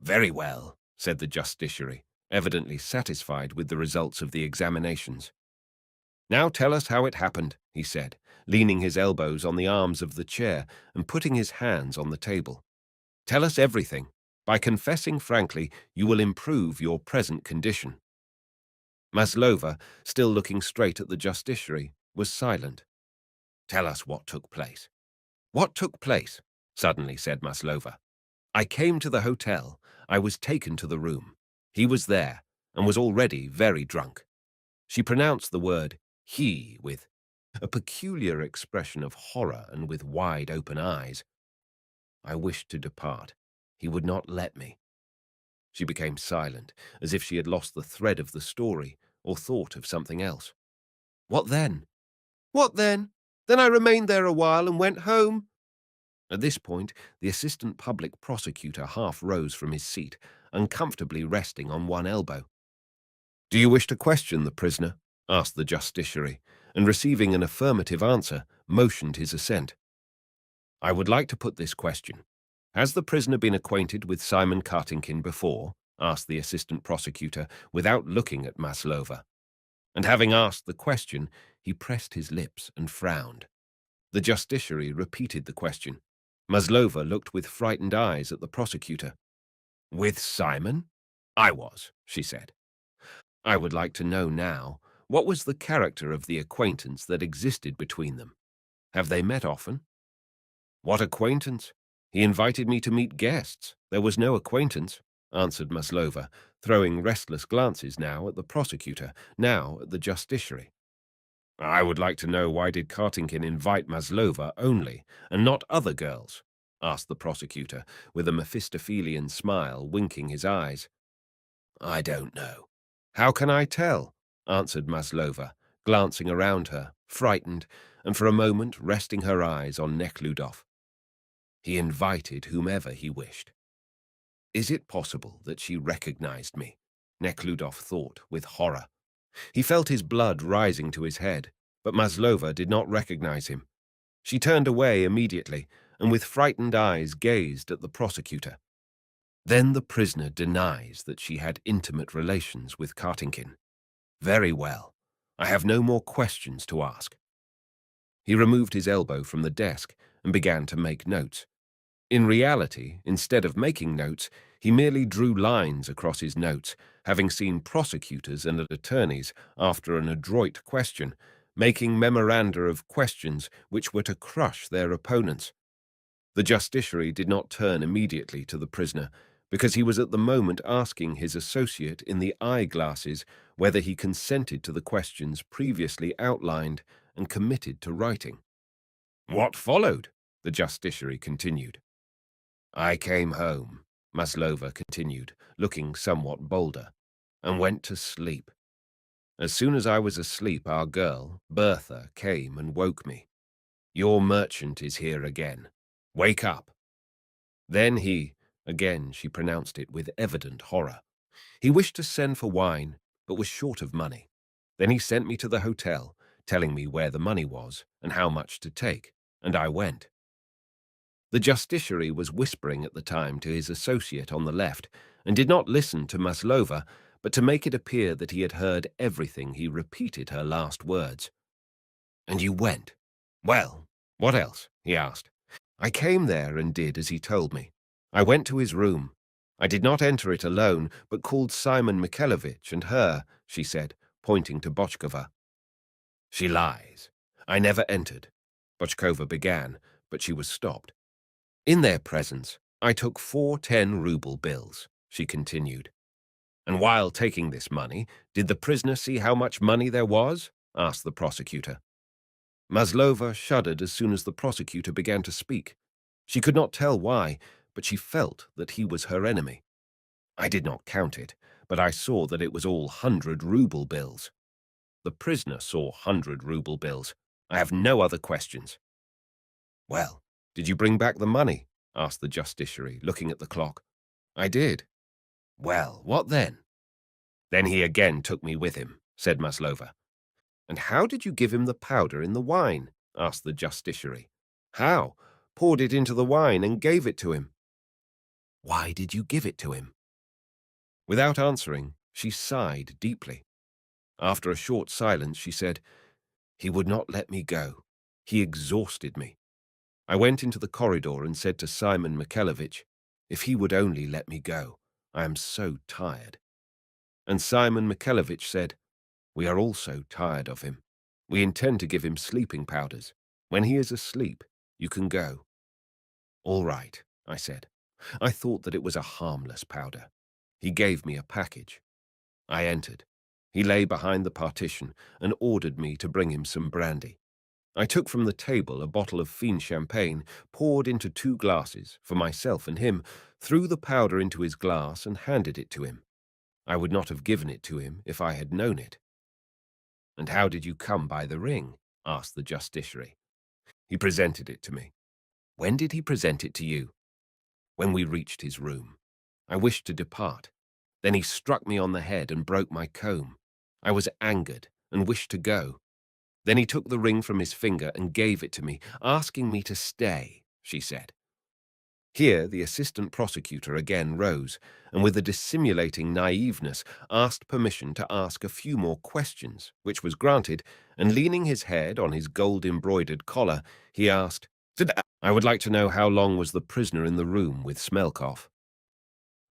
Very well, said the justiciary, evidently satisfied with the results of the examinations. Now tell us how it happened, he said, leaning his elbows on the arms of the chair and putting his hands on the table. Tell us everything. By confessing frankly, you will improve your present condition. Maslova, still looking straight at the justiciary, was silent. Tell us what took place. What took place? Suddenly said Maslova. I came to the hotel. I was taken to the room. He was there, and was already very drunk. She pronounced the word he with a peculiar expression of horror and with wide open eyes. I wished to depart. He would not let me. She became silent, as if she had lost the thread of the story or thought of something else. What then? What then? Then I remained there a while and went home. At this point, the assistant public prosecutor half rose from his seat, uncomfortably resting on one elbow. Do you wish to question the prisoner? Asked the justiciary, and receiving an affirmative answer, motioned his assent. I would like to put this question. Has the prisoner been acquainted with Simon Kartinkin before? Asked the assistant prosecutor, without looking at Maslova. And having asked the question, he pressed his lips and frowned. The justiciary repeated the question. Maslova looked with frightened eyes at the prosecutor. With Simon? I was, she said. I would like to know now, what was the character of the acquaintance that existed between them? Have they met often? What acquaintance? He invited me to meet guests. There was no acquaintance, answered Maslova, throwing restless glances now at the prosecutor, now at the justiciary. I would like to know why did Kartinkin invite Maslova only, and not other girls? Asked the prosecutor, with a Mephistophelian smile, winking his eyes. I don't know. How can I tell? Answered Maslova, glancing around her, frightened, and for a moment resting her eyes on Neckludof. He invited whomever he wished. Is it possible that she recognized me? Neckludof thought with horror. He felt his blood rising to his head, but Maslova did not recognize him. She turned away immediately, and with frightened eyes gazed at the prosecutor. Then the prisoner denies that she had intimate relations with Kartinkin. Very well. I have no more questions to ask. He removed his elbow from the desk and began to make notes. In reality, instead of making notes, he merely drew lines across his notes, having seen prosecutors and attorneys, after an adroit question, making memoranda of questions which were to crush their opponents. The justiciary did not turn immediately to the prisoner, because he was at the moment asking his associate in the eyeglasses whether he consented to the questions previously outlined and committed to writing. What followed? The justiciary continued. I came home, Maslova continued, looking somewhat bolder, and went to sleep. As soon as I was asleep, our girl, Bertha, came and woke me. Your merchant is here again. Wake up. Then again she pronounced it with evident horror. He wished to send for wine, but was short of money. Then he sent me to the hotel, telling me where the money was and how much to take, and I went. The justiciary was whispering at the time to his associate on the left, and did not listen to Maslova, but to make it appear that he had heard everything, he repeated her last words. And you went? Well, what else? He asked. I came there and did as he told me. I went to his room. I did not enter it alone, but called Simon Mikhailovich and her, she said, pointing to Bochkova. She lies. I never entered. Bochkova began, but she was stopped. In their presence, I took 4 10-ruble bills, she continued. And while taking this money, did the prisoner see how much money there was? Asked the prosecutor. Maslova shuddered as soon as the prosecutor began to speak. She could not tell why, but she felt that he was her enemy. I did not count it, but I saw that it was all 100-ruble bills. The prisoner saw 100-ruble bills. I have no other questions. Well, did you bring back the money? Asked the justiciary, looking at the clock. I did. Well, what then? Then he again took me with him, said Maslova. And how did you give him the powder in the wine? Asked the justiciary. How? Poured it into the wine and gave it to him. Why did you give it to him? Without answering, she sighed deeply. After a short silence, she said, He would not let me go. He exhausted me. I went into the corridor and said to Simon Mikhailovich, If he would only let me go. I am so tired. And Simon Mikhailovich said, We are all so tired of him. We intend to give him sleeping powders. When he is asleep, you can go. All right, I said. I thought that it was a harmless powder. He gave me a package. I entered. He lay behind the partition and ordered me to bring him some brandy. I took from the table a bottle of Fine champagne, poured into 2 glasses for myself and him, threw the powder into his glass and handed it to him. I would not have given it to him if I had known it. And how did you come by the ring? Asked the justiciary. He presented it to me. When did he present it to you? When we reached his room. I wished to depart. Then he struck me on the head and broke my comb. I was angered and wished to go. Then he took the ring from his finger and gave it to me, asking me to stay, she said. Here the assistant prosecutor again rose, and with a dissimulating naiveness asked permission to ask a few more questions, which was granted, and leaning his head on his gold-embroidered collar, he asked, I would like to know how long was the prisoner in the room with Smelkoff.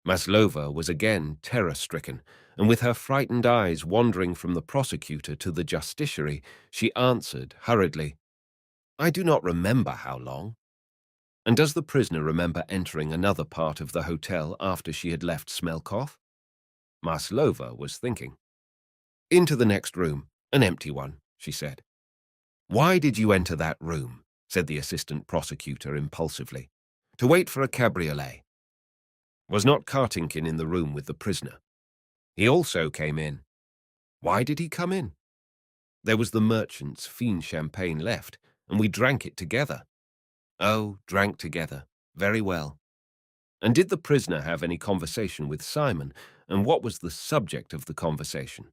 Maslova was again terror-stricken, and with her frightened eyes wandering from the prosecutor to the justiciary, she answered hurriedly, I do not remember how long. And does the prisoner remember entering another part of the hotel after she had left Smelkoff? Maslova was thinking. Into the next room, an empty one, she said. Why did you enter that room? Said the assistant prosecutor impulsively. To wait for a cabriolet. Was not Kartinkin in the room with the prisoner? He also came in. Why did he come in? There was the merchant's Fine champagne left, and we drank it together. Oh, drank together. Very well. And did the prisoner have any conversation with Simon, and what was the subject of the conversation?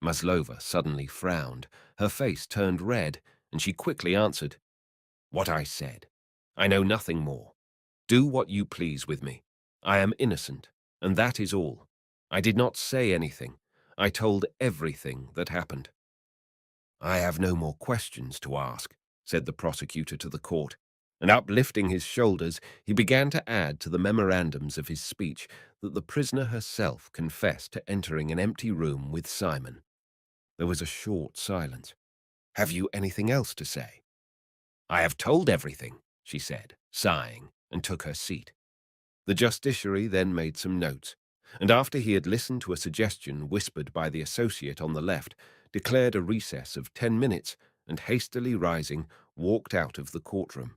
Maslova suddenly frowned. Her face turned red, and she quickly answered, What I said. I know nothing more. Do what you please with me. I am innocent, and that is all. I did not say anything. I told everything that happened. I have no more questions to ask, said the prosecutor to the court, and uplifting his shoulders, he began to add to the memorandums of his speech that the prisoner herself confessed to entering an empty room with Simon. There was a short silence. Have you anything else to say? I have told everything, she said, sighing, and took her seat. The justiciary then made some notes, and after he had listened to a suggestion whispered by the associate on the left, declared a recess of 10 minutes, and hastily rising, walked out of the courtroom.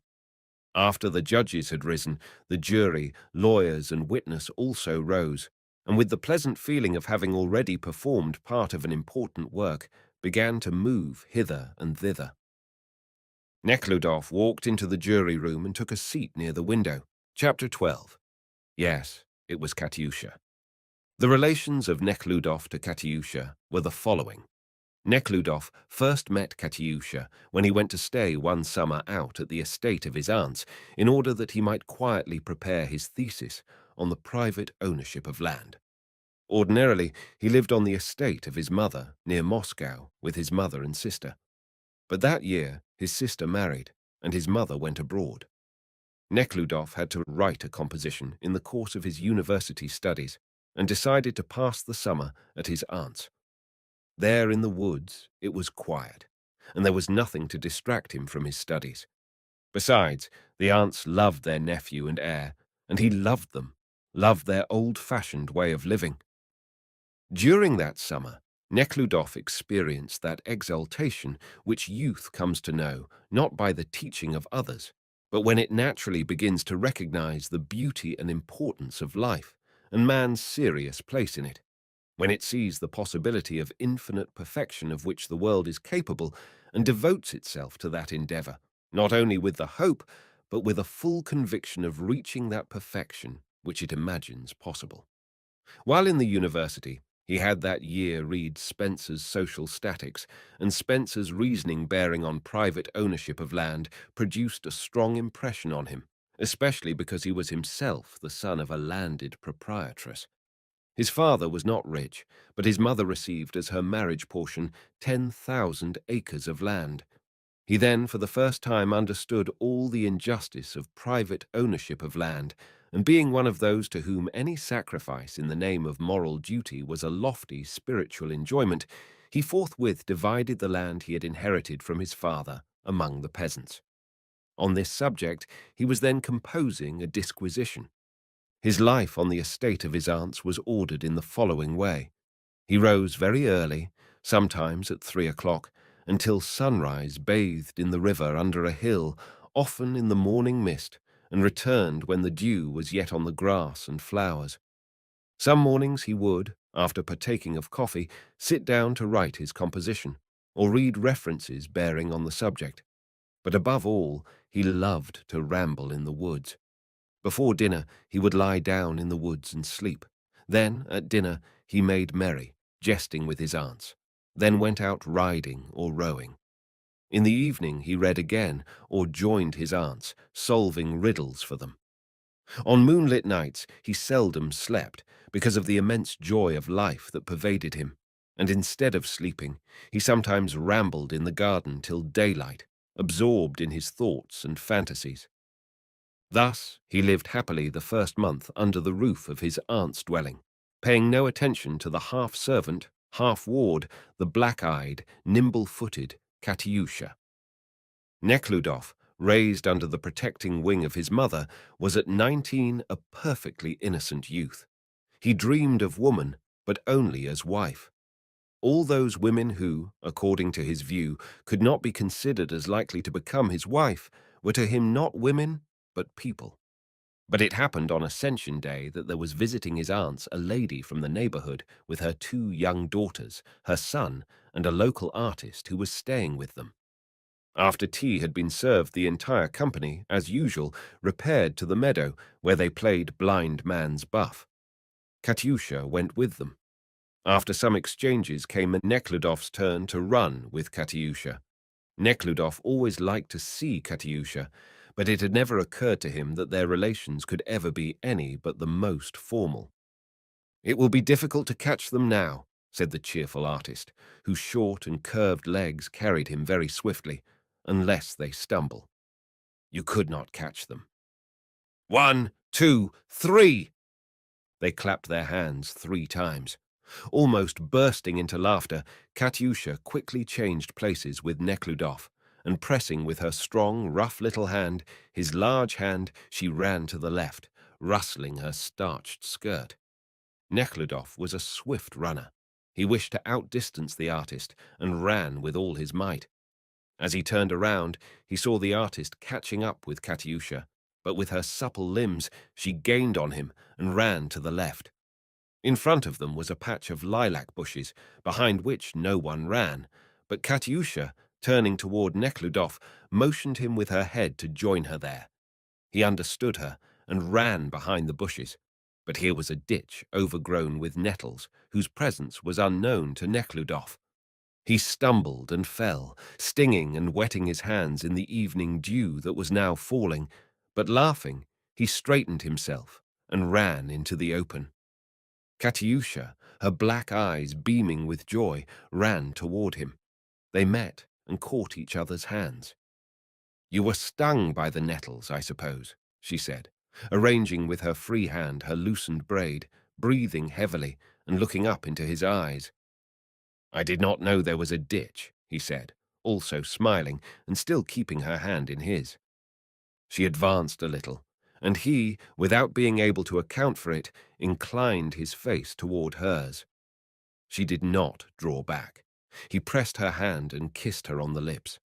After the judges had risen, the jury, lawyers, and witness also rose, and with the pleasant feeling of having already performed part of an important work, began to move hither and thither. Neckludof walked into the jury room and took a seat near the window. Chapter 12. Yes, it was Katyusha. The relations of Neckludof to Katyusha were the following. Neckludof first met Katyusha when he went to stay one summer out at the estate of his aunts in order that he might quietly prepare his thesis on the private ownership of land. Ordinarily, he lived on the estate of his mother near Moscow with his mother and sister. But that year, his sister married, and his mother went abroad. Neckludof had to write a composition in the course of his university studies and decided to pass the summer at his aunt's. There in the woods, it was quiet, and there was nothing to distract him from his studies. Besides, the aunts loved their nephew and heir, and he loved them, loved their old-fashioned way of living. During that summer, Neckludof experienced that exaltation which youth comes to know not by the teaching of others, but when it naturally begins to recognize the beauty and importance of life and man's serious place in it, when it sees the possibility of infinite perfection of which the world is capable and devotes itself to that endeavor. not only with the hope, but with a full conviction of reaching that perfection which it imagines possible. While in the university, he had that year read Spencer's Social Statics, and Spencer's reasoning bearing on private ownership of land produced a strong impression on him, especially because he was himself the son of a landed proprietress. His father was not rich, but his mother received as her marriage portion 10,000 acres of land. He then, for the first time, understood all the injustice of private ownership of land, and being one of those to whom any sacrifice in the name of moral duty was a lofty spiritual enjoyment, he forthwith divided the land he had inherited from his father among the peasants. On this subject, he was then composing a disquisition. His life on the estate of his aunts was ordered in the following way. He rose very early, sometimes at 3 o'clock, until sunrise bathed in the river under a hill, often in the morning mist, and returned when the dew was yet on the grass and flowers. Some mornings he would, after partaking of coffee, sit down to write his composition, or read references bearing on the subject. But above all, he loved to ramble in the woods. Before dinner, he would lie down in the woods and sleep. Then, at dinner, he made merry, jesting with his aunts, then went out riding or rowing. In the evening he read again, or joined his aunts, solving riddles for them. On moonlit nights he seldom slept, because of the immense joy of life that pervaded him, and instead of sleeping, he sometimes rambled in the garden till daylight, absorbed in his thoughts and fantasies. Thus he lived happily the first month under the roof of his aunt's dwelling, paying no attention to the half-servant, half-ward, the black-eyed, nimble-footed Katyusha. Neckludof, raised under the protecting wing of his mother, was at 19 a perfectly innocent youth. He dreamed of woman, but only as wife. All those women who, according to his view, could not be considered as likely to become his wife were to him not women, but people. But it happened on Ascension Day that there was visiting his aunts a lady from the neighborhood with her 2 young daughters, her son, and a local artist who was staying with them. After tea had been served, the entire company, as usual, repaired to the meadow, where they played blind man's buff. Katyusha went with them. After some exchanges came Nekludov's turn to run with Katyusha. Nekludov always liked to see Katyusha, but it had never occurred to him that their relations could ever be any but the most formal. "It will be difficult to catch them now," said the cheerful artist, whose short and curved legs carried him very swiftly, "unless they stumble. You could not catch them." "1, 2, 3!" They clapped their hands 3 times. Almost bursting into laughter, Katyusha quickly changed places with Nekludov, and pressing with her strong, rough little hand his large hand, she ran to the left, rustling her starched skirt. Nekludov was a swift runner. He wished to outdistance the artist, and ran with all his might. As he turned around, he saw the artist catching up with Katyusha, but with her supple limbs she gained on him and ran to the left. In front of them was a patch of lilac bushes, behind which no one ran, but Katyusha, turning toward Nekludov, motioned him with her head to join her there. He understood her and ran behind the bushes, but here was a ditch overgrown with nettles, whose presence was unknown to Nekludov. He stumbled and fell, stinging and wetting his hands in the evening dew that was now falling, but laughing, he straightened himself and ran into the open. Katyusha, her black eyes beaming with joy, ran toward him. They met and caught each other's hands. "You were stung by the nettles, I suppose," she said, arranging with her free hand her loosened braid, breathing heavily and looking up into his eyes. "I did not know there was a ditch," he said, also smiling and still keeping her hand in his. She advanced a little, and he, without being able to account for it, inclined his face toward hers. She did not draw back. He pressed her hand and kissed her on the lips.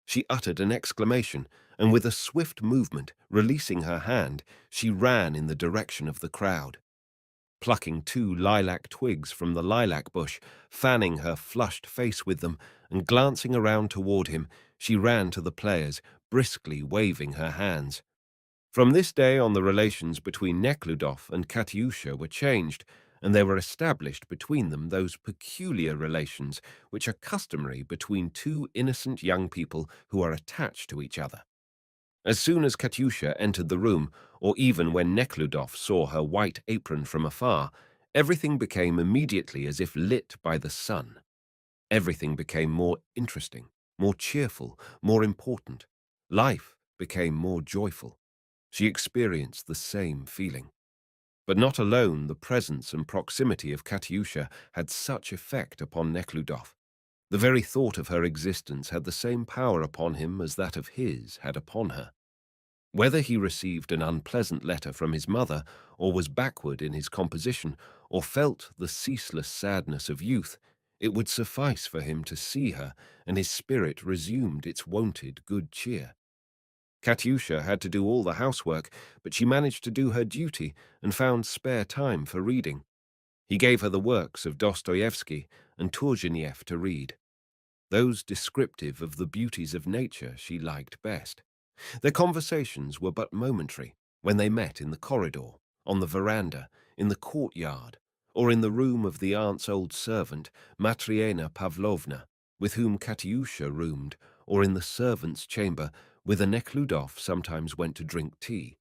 She uttered an exclamation, and with a swift movement, releasing her hand, she ran in the direction of the crowd. Plucking 2 lilac twigs from the lilac bush, fanning her flushed face with them, and glancing around toward him, she ran to the players, briskly waving her hands. From this day on, the relations between Nekhludoff and Katyusha were changed, and there were established between them those peculiar relations which are customary between two innocent young people who are attached to each other. As soon as Katyusha entered the room, or even when Nekhludoff saw her white apron from afar, everything became immediately as if lit by the sun. Everything became more interesting, more cheerful, more important. Life became more joyful. She experienced the same feeling. But not alone the presence and proximity of Katyusha had such effect upon Nekhludoff. The very thought of her existence had the same power upon him as that of his had upon her. Whether he received an unpleasant letter from his mother, or was backward in his composition, or felt the ceaseless sadness of youth, it would suffice for him to see her, and his spirit resumed its wonted good cheer. Katyusha had to do all the housework, but she managed to do her duty and found spare time for reading. He gave her the works of Dostoevsky and Turgenev to read, those descriptive of the beauties of nature she liked best. Their conversations were but momentary, when they met in the corridor, on the veranda, in the courtyard, or in the room of the aunt's old servant, Matriena Pavlovna, with whom Katyusha roomed, or in the servant's chamber, whither Nekhludoff sometimes went to drink tea.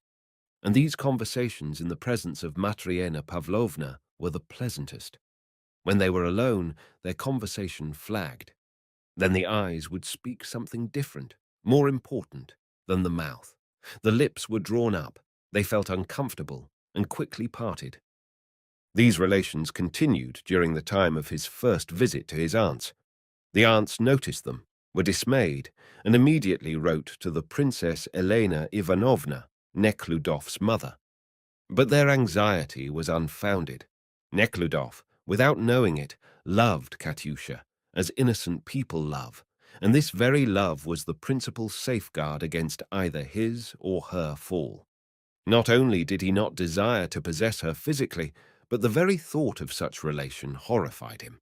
And these conversations in the presence of Matriena Pavlovna were the pleasantest. When they were alone, their conversation flagged. Then the eyes would speak something different, more important, than the mouth. The lips were drawn up, they felt uncomfortable, and quickly parted. These relations continued during the time of his first visit to his aunts. The aunts noticed them, were dismayed, and immediately wrote to the Princess Elena Ivanovna, Nekhludoff's mother. But their anxiety was unfounded. Nekhludoff, without knowing it, loved Katyusha, as innocent people love, and this very love was the principal safeguard against either his or her fall. Not only did he not desire to possess her physically, but the very thought of such relation horrified him.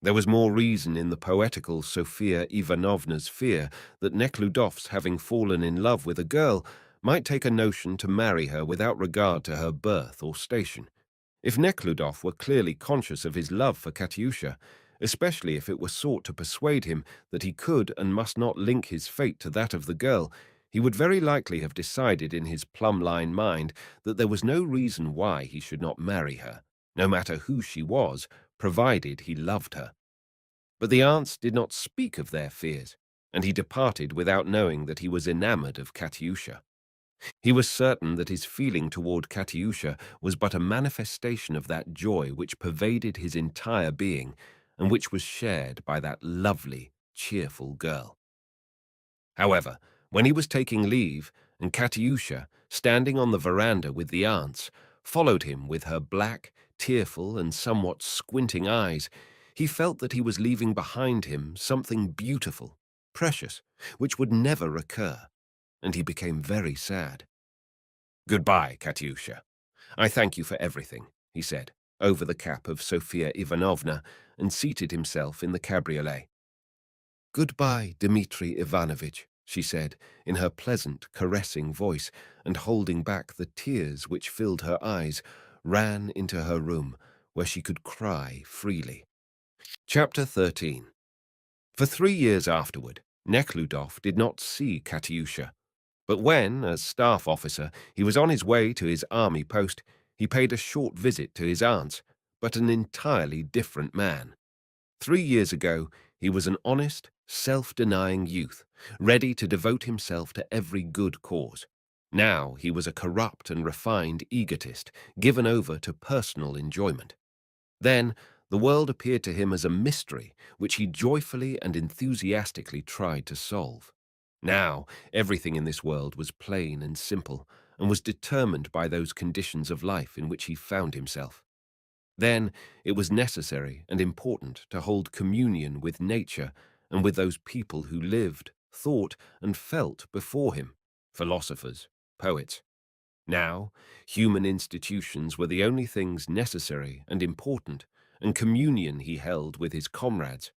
There was more reason in the poetical Sofia Ivanovna's fear that Nekhludoff's having fallen in love with a girl might take a notion to marry her without regard to her birth or station. If Nekhludoff were clearly conscious of his love for Katyusha, especially if it were sought to persuade him that he could and must not link his fate to that of the girl, he would very likely have decided in his plumb-line mind that there was no reason why he should not marry her, no matter who she was, provided he loved her. But the aunts did not speak of their fears, and he departed without knowing that he was enamored of Katyusha. He was certain that his feeling toward Katyusha was but a manifestation of that joy which pervaded his entire being, and which was shared by that lovely, cheerful girl. However, when he was taking leave, and Katyusha, standing on the veranda with the aunts, followed him with her black, tearful, and somewhat squinting eyes, he felt that he was leaving behind him something beautiful, precious, which would never recur, and he became very sad. "Goodbye, Katyusha. I thank you for everything," he said, over the cap of Sofia Ivanovna, and seated himself in the cabriolet. "Goodbye, Dmitri Ivanovitch," she said, in her pleasant, caressing voice, and holding back the tears which filled her eyes, ran into her room, where she could cry freely. Chapter 13. For 3 years afterward, Nekhludoff did not see Katyusha. But when, as staff officer, he was on his way to his army post, he paid a short visit to his aunts, but an entirely different man. 3 years ago, he was an honest, self-denying youth, ready to devote himself to every good cause. Now he was a corrupt and refined egotist, given over to personal enjoyment. Then, the world appeared to him as a mystery which he joyfully and enthusiastically tried to solve. Now, everything in this world was plain and simple, and was determined by those conditions of life in which he found himself. Then, it was necessary and important to hold communion with nature and with those people who lived, thought, and felt before him, philosophers, poets. Now, human institutions were the only things necessary and important, and communion he held with his comrades.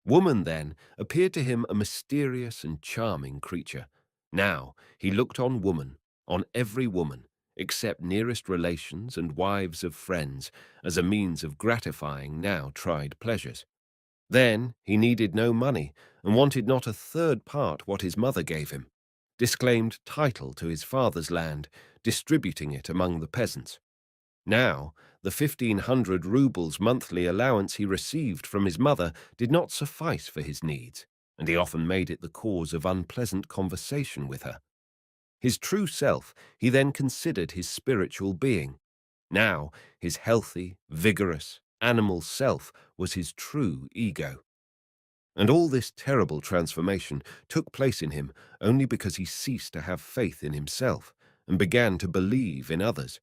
Woman, then, appeared to him a mysterious and charming creature, Now he looked on woman, on every woman, except nearest relations and wives of friends, as a means of gratifying now tried pleasures. Then he needed no money, and wanted not a third part what his mother gave him, disclaimed title to his father's land, distributing it among the peasants. Now, the 1,500 roubles monthly allowance he received from his mother did not suffice for his needs, and he often made it the cause of unpleasant conversation with her. His true self he then considered his spiritual being. Now, his healthy, vigorous, animal self was his true ego. And all this terrible transformation took place in him only because he ceased to have faith in himself and began to believe in others.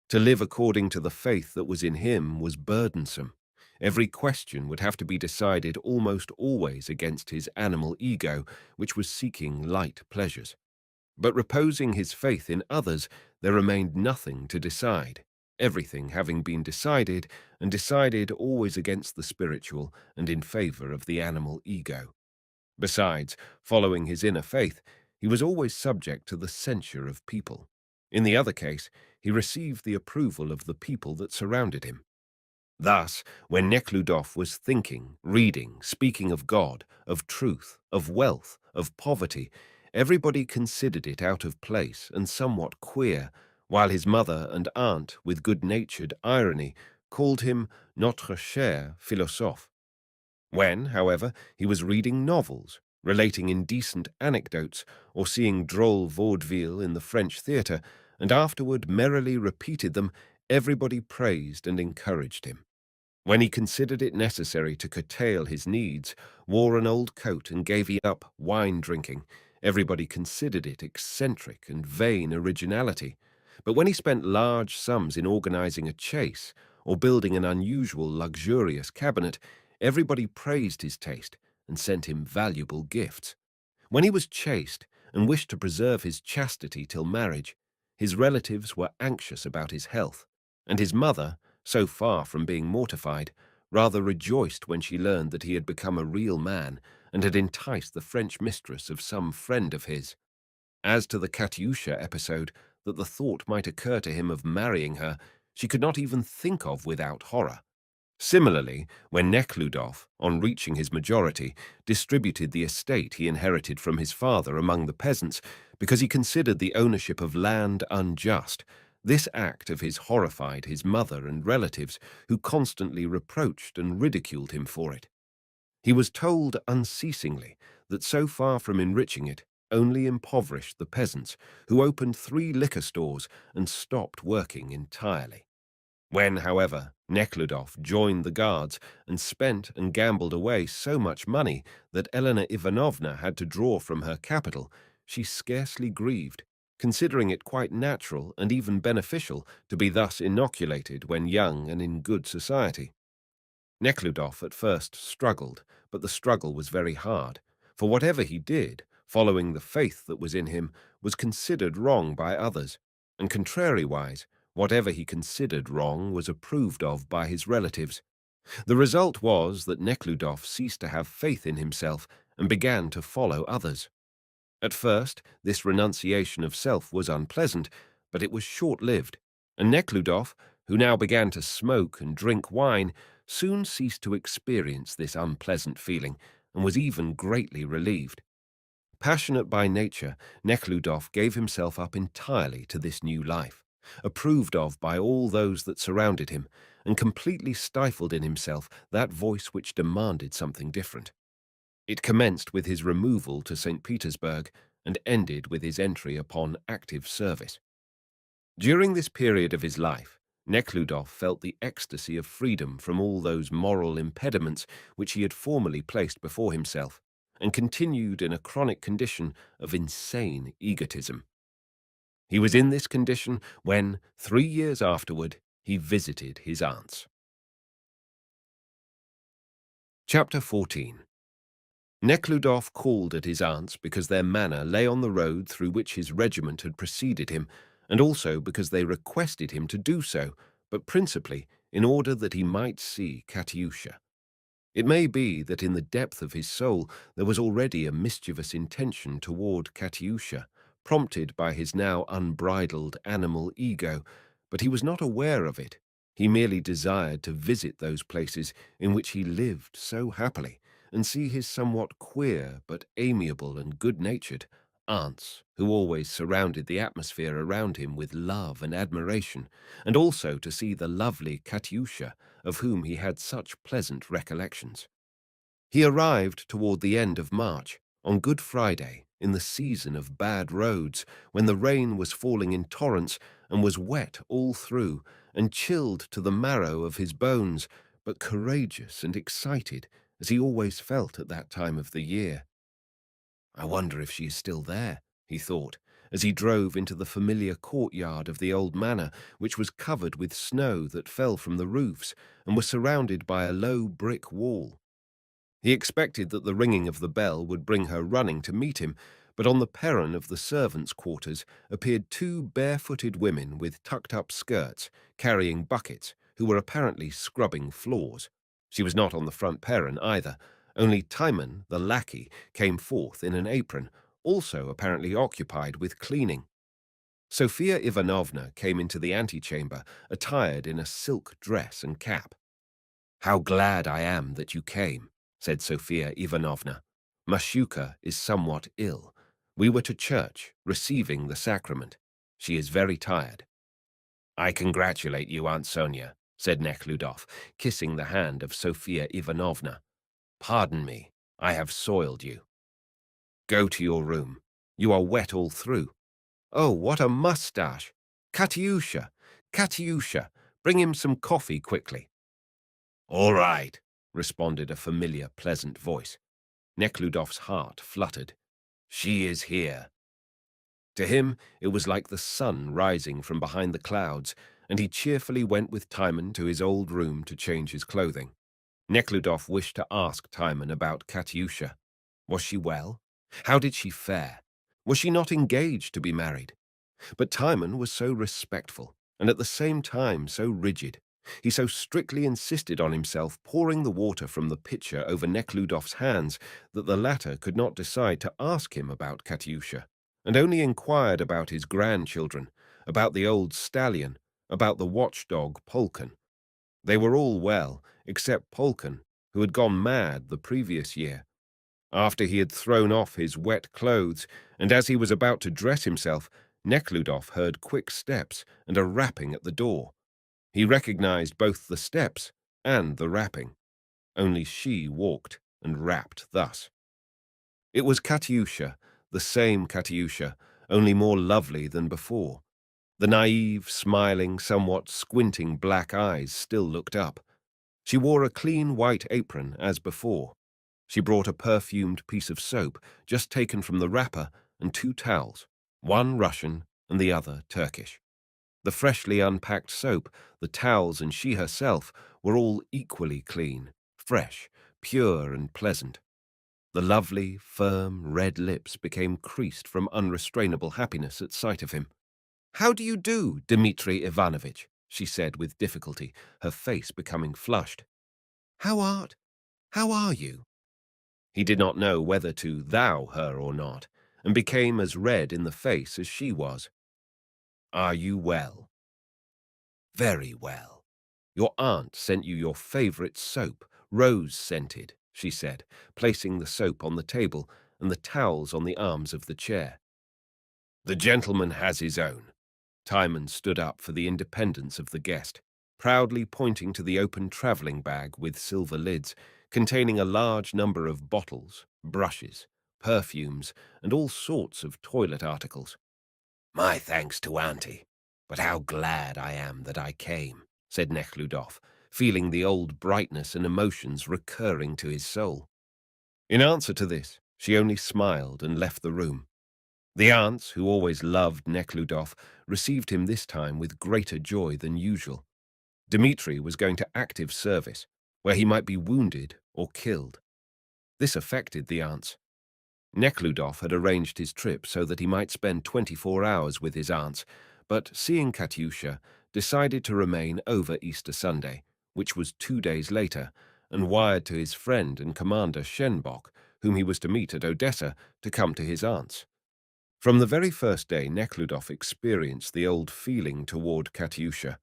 To live according to the faith that was in him was burdensome. Every question would have to be decided almost always against his animal ego, which was seeking light pleasures. But reposing his faith in others, there remained nothing to decide, everything having been decided, and decided always against the spiritual and in favor of the animal ego. Besides, following his inner faith, he was always subject to the censure of people. In the other case, he received the approval of the people that surrounded him. Thus, when Nekhludoff was thinking, reading, speaking of God, of truth, of wealth, of poverty, everybody considered it out of place and somewhat queer, while his mother and aunt, with good-natured irony, called him notre cher philosophe. When, however, he was reading novels, relating indecent anecdotes, or seeing droll vaudeville in the French theatre, and afterward merrily repeated them, everybody praised and encouraged him. When he considered it necessary to curtail his needs, wore an old coat and gave up wine drinking, everybody considered it eccentric and vain originality. But when he spent large sums in organizing a chase or building an unusual luxurious cabinet, everybody praised his taste and sent him valuable gifts. When he was chaste and wished to preserve his chastity till marriage, his relatives were anxious about his health, and his mother, so far from being mortified, rather rejoiced when she learned that he had become a real man and had enticed the French mistress of some friend of his. As to the Katyusha episode, that the thought might occur to him of marrying her, she could not even think of without horror. Similarly, when Nekhludoff, on reaching his majority, distributed the estate he inherited from his father among the peasants because he considered the ownership of land unjust, this act of his horrified his mother and relatives, who constantly reproached and ridiculed him for it. He was told unceasingly that so far from enriching it, only impoverished the peasants, who opened 3 liquor stores and stopped working entirely. When, however, Nekhludoff joined the guards and spent and gambled away so much money that Elena Ivanovna had to draw from her capital, she scarcely grieved, considering it quite natural and even beneficial to be thus inoculated when young and in good society. Nekhludoff at first struggled, but the struggle was very hard, for whatever he did, following the faith that was in him, was considered wrong by others, and contrariwise, whatever he considered wrong was approved of by his relatives. The result was that Nekhludoff ceased to have faith in himself and began to follow others. At first, this renunciation of self was unpleasant, but it was short-lived, and Nekhludoff, who now began to smoke and drink wine, soon ceased to experience this unpleasant feeling and was even greatly relieved. Passionate by nature, Nekhludoff gave himself up entirely to this new life, approved of by all those that surrounded him, and completely stifled in himself that voice which demanded something different. It commenced with his removal to St. Petersburg and ended with his entry upon active service. During this period of his life, Nekhludoff felt the ecstasy of freedom from all those moral impediments which he had formerly placed before himself, and continued in a chronic condition of insane egotism. He was in this condition when, 3 years afterward, he visited his aunts. Chapter 14. Nekhludoff called at his aunt's because their manor lay on the road through which his regiment had preceded him, and also because they requested him to do so, but principally in order that he might see Katyusha. It may be that in the depth of his soul there was already a mischievous intention toward Katyusha, prompted by his now unbridled animal ego, but he was not aware of it. He merely desired to visit those places in which he lived so happily, and see his somewhat queer but amiable and good-natured aunts, who always surrounded the atmosphere around him with love and admiration, and also to see the lovely Katyusha, of whom he had such pleasant recollections. He arrived toward the end of March, on Good Friday, in the season of bad roads, when the rain was falling in torrents and was wet all through, and chilled to the marrow of his bones, but courageous and excited, as he always felt at that time of the year. I wonder if she is still there, he thought, as he drove into the familiar courtyard of the old manor, which was covered with snow that fell from the roofs and was surrounded by a low brick wall. He expected that the ringing of the bell would bring her running to meet him, but on the perron of the servants' quarters appeared two barefooted women with tucked-up skirts, carrying buckets, who were apparently scrubbing floors. She was not on the front perron either. Only Timon, the lackey, came forth in an apron, also apparently occupied with cleaning. Sophia Ivanovna came into the antechamber, attired in a silk dress and cap. "How glad I am that you came," said Sophia Ivanovna. "Mashuka is somewhat ill. We were to church, receiving the sacrament. She is very tired." "I congratulate you, Aunt Sonia," said Neckludof, kissing the hand of Sophia Ivanovna. "Pardon me, I have soiled you. Go to your room. You are wet all through. Oh, what a mustache! Katyusha! Katyusha! Bring him some coffee quickly." "All right," responded a familiar, pleasant voice. Nekludov's heart fluttered. "She is here." To him, it was like the sun rising from behind the clouds, and he cheerfully went with Timon to his old room to change his clothing. Nekludov wished to ask Timon about Katyusha. Was she well? How did she fare? Was she not engaged to be married? But Timon was so respectful, and at the same time so rigid. He so strictly insisted on himself pouring the water from the pitcher over Nekludov's hands that the latter could not decide to ask him about Katyusha, and only inquired about his grandchildren, about the old stallion, about the watchdog Polkan. They were all well, except Polkan, who had gone mad the previous year. After he had thrown off his wet clothes, and as he was about to dress himself, Nekludov heard quick steps and a rapping at the door. He recognized both the steps and the rapping. Only she walked and rapped thus. It was Katyusha, the same Katyusha, only more lovely than before. The naive, smiling, somewhat squinting black eyes still looked up. She wore a clean white apron as before. She brought a perfumed piece of soap, just taken from the wrapper, and two towels, one Russian and the other Turkish. The freshly unpacked soap, the towels, and she herself were all equally clean, fresh, pure, and pleasant. The lovely, firm, red lips became creased from unrestrainable happiness at sight of him. "How do you do, Dmitri Ivanovitch?" she said with difficulty, her face becoming flushed. How are you?" He did not know whether to thou her or not, and became as red in the face as she was. "Are you well?" "Very well. Your aunt sent you your favorite soap, rose-scented," she said, placing the soap on the table and the towels on the arms of the chair. "The gentleman has his own." Timon stood up for the independence of the guest, proudly pointing to the open travelling bag with silver lids, containing a large number of bottles, brushes, perfumes, and all sorts of toilet articles. "My thanks to Auntie, but how glad I am that I came," said Nekhludoff, feeling the old brightness and emotions recurring to his soul. In answer to this, she only smiled and left the room. The aunts, who always loved Nekhludoff, received him this time with greater joy than usual. Dmitri was going to active service, where he might be wounded or killed. This affected the aunts. Nekhludoff had arranged his trip so that he might spend 24 hours with his aunts, but seeing Katyusha, decided to remain over Easter Sunday, which was 2 days later, and wired to his friend and commander Shenbok, whom he was to meet at Odessa, to come to his aunt's. From the very first day, Nekhludoff experienced the old feeling toward Katyusha.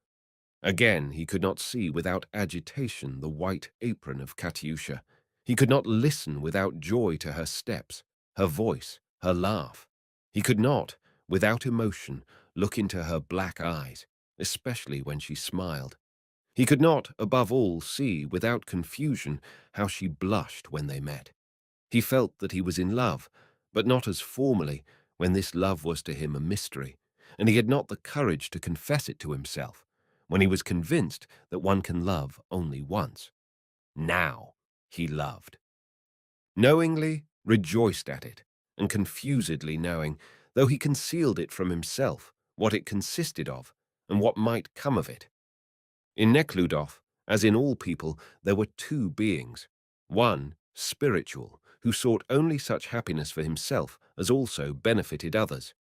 Again, he could not see without agitation the white apron of Katyusha. He could not listen without joy to her steps, her voice, her laugh. He could not, without emotion, look into her black eyes, especially when she smiled. He could not, above all, see, without confusion, how she blushed when they met. He felt that he was in love, but not as formerly, when this love was to him a mystery, and he had not the courage to confess it to himself, when he was convinced that one can love only once. Now he loved. Knowingly rejoiced at it, and confusedly knowing, though he concealed it from himself, what it consisted of, and what might come of it. In Nekhludof, as in all people, there were two beings. One, spiritual, who sought only such happiness for himself as also benefited others,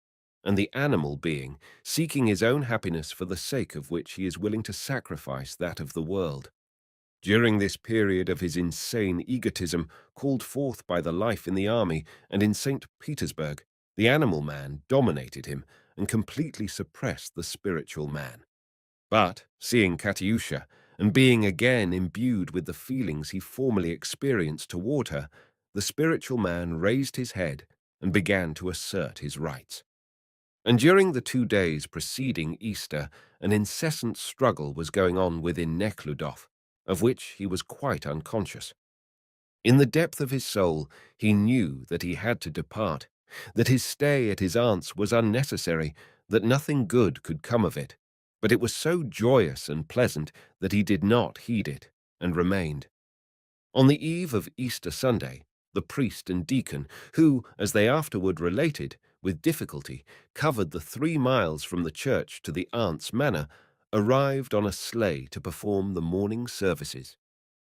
and the animal being, seeking his own happiness for the sake of which he is willing to sacrifice that of the world. During this period of his insane egotism, called forth by the life in the army and in St. Petersburg, the animal man dominated him and completely suppressed the spiritual man. But, seeing Katyusha, and being again imbued with the feelings he formerly experienced toward her, the spiritual man raised his head and began to assert his rights. And during the 2 days preceding Easter, an incessant struggle was going on within Nekhludof, of which he was quite unconscious. In the depth of his soul, he knew that he had to depart, that his stay at his aunt's was unnecessary, that nothing good could come of it. But it was so joyous and pleasant that he did not heed it, and remained. On the eve of Easter Sunday, the priest and deacon, who, as they afterward related, with difficulty, covered the 3 miles from the church to the aunt's manor, arrived on a sleigh to perform the morning services.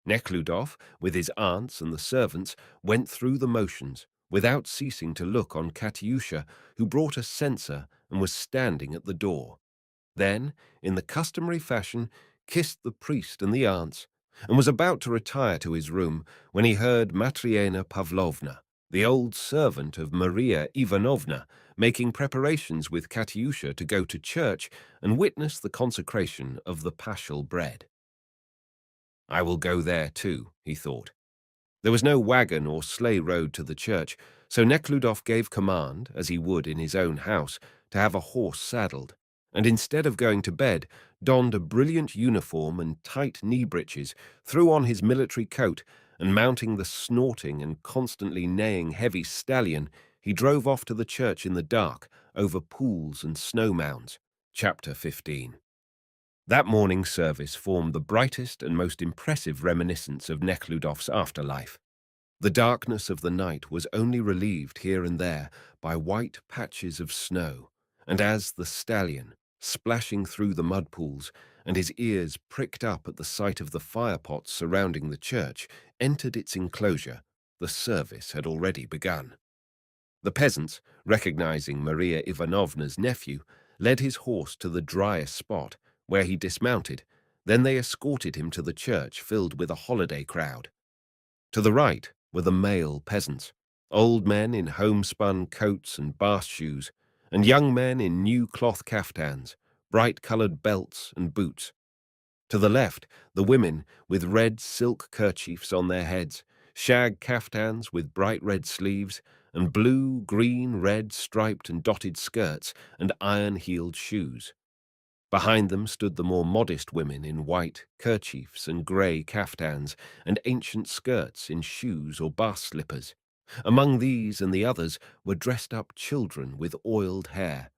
Nekhludof, with his aunts and the servants, went through the motions, without ceasing to look on Katyusha, who brought a censer and was standing at the door. Then, in the customary fashion, kissed the priest and the aunts, and was about to retire to his room when he heard Matriena Pavlovna, the old servant of Maria Ivanovna, making preparations with Katyusha to go to church and witness the consecration of the paschal bread. I will go there too, he thought. There was no wagon or sleigh road to the church, so Nekhludof gave command, as he would in his own house, to have a horse saddled, and instead of going to bed, donned a brilliant uniform and tight knee breeches, threw on his military coat, and mounting the snorting and constantly neighing heavy stallion, he drove off to the church in the dark, over pools and snow mounds. Chapter 15. That morning service formed the brightest and most impressive reminiscence of Nekhludof's afterlife. The darkness of the night was only relieved here and there by white patches of snow, and as the stallion, splashing through the mud pools, and his ears pricked up at the sight of the firepots surrounding the church, entered its enclosure, the service had already begun. The peasants, recognizing Maria Ivanovna's nephew, led his horse to the driest spot, where he dismounted. Then they escorted him to the church filled with a holiday crowd. To the right were the male peasants, old men in homespun coats and bast shoes, and young men in new cloth caftans, bright-colored belts and boots. To the left, the women with red silk kerchiefs on their heads, shag caftans with bright red sleeves, and blue, green, red, striped and dotted skirts and iron-heeled shoes. Behind them stood the more modest women in white kerchiefs and grey caftans and ancient skirts in shoes or bast slippers. Among these and the others were dressed-up children with oiled hair.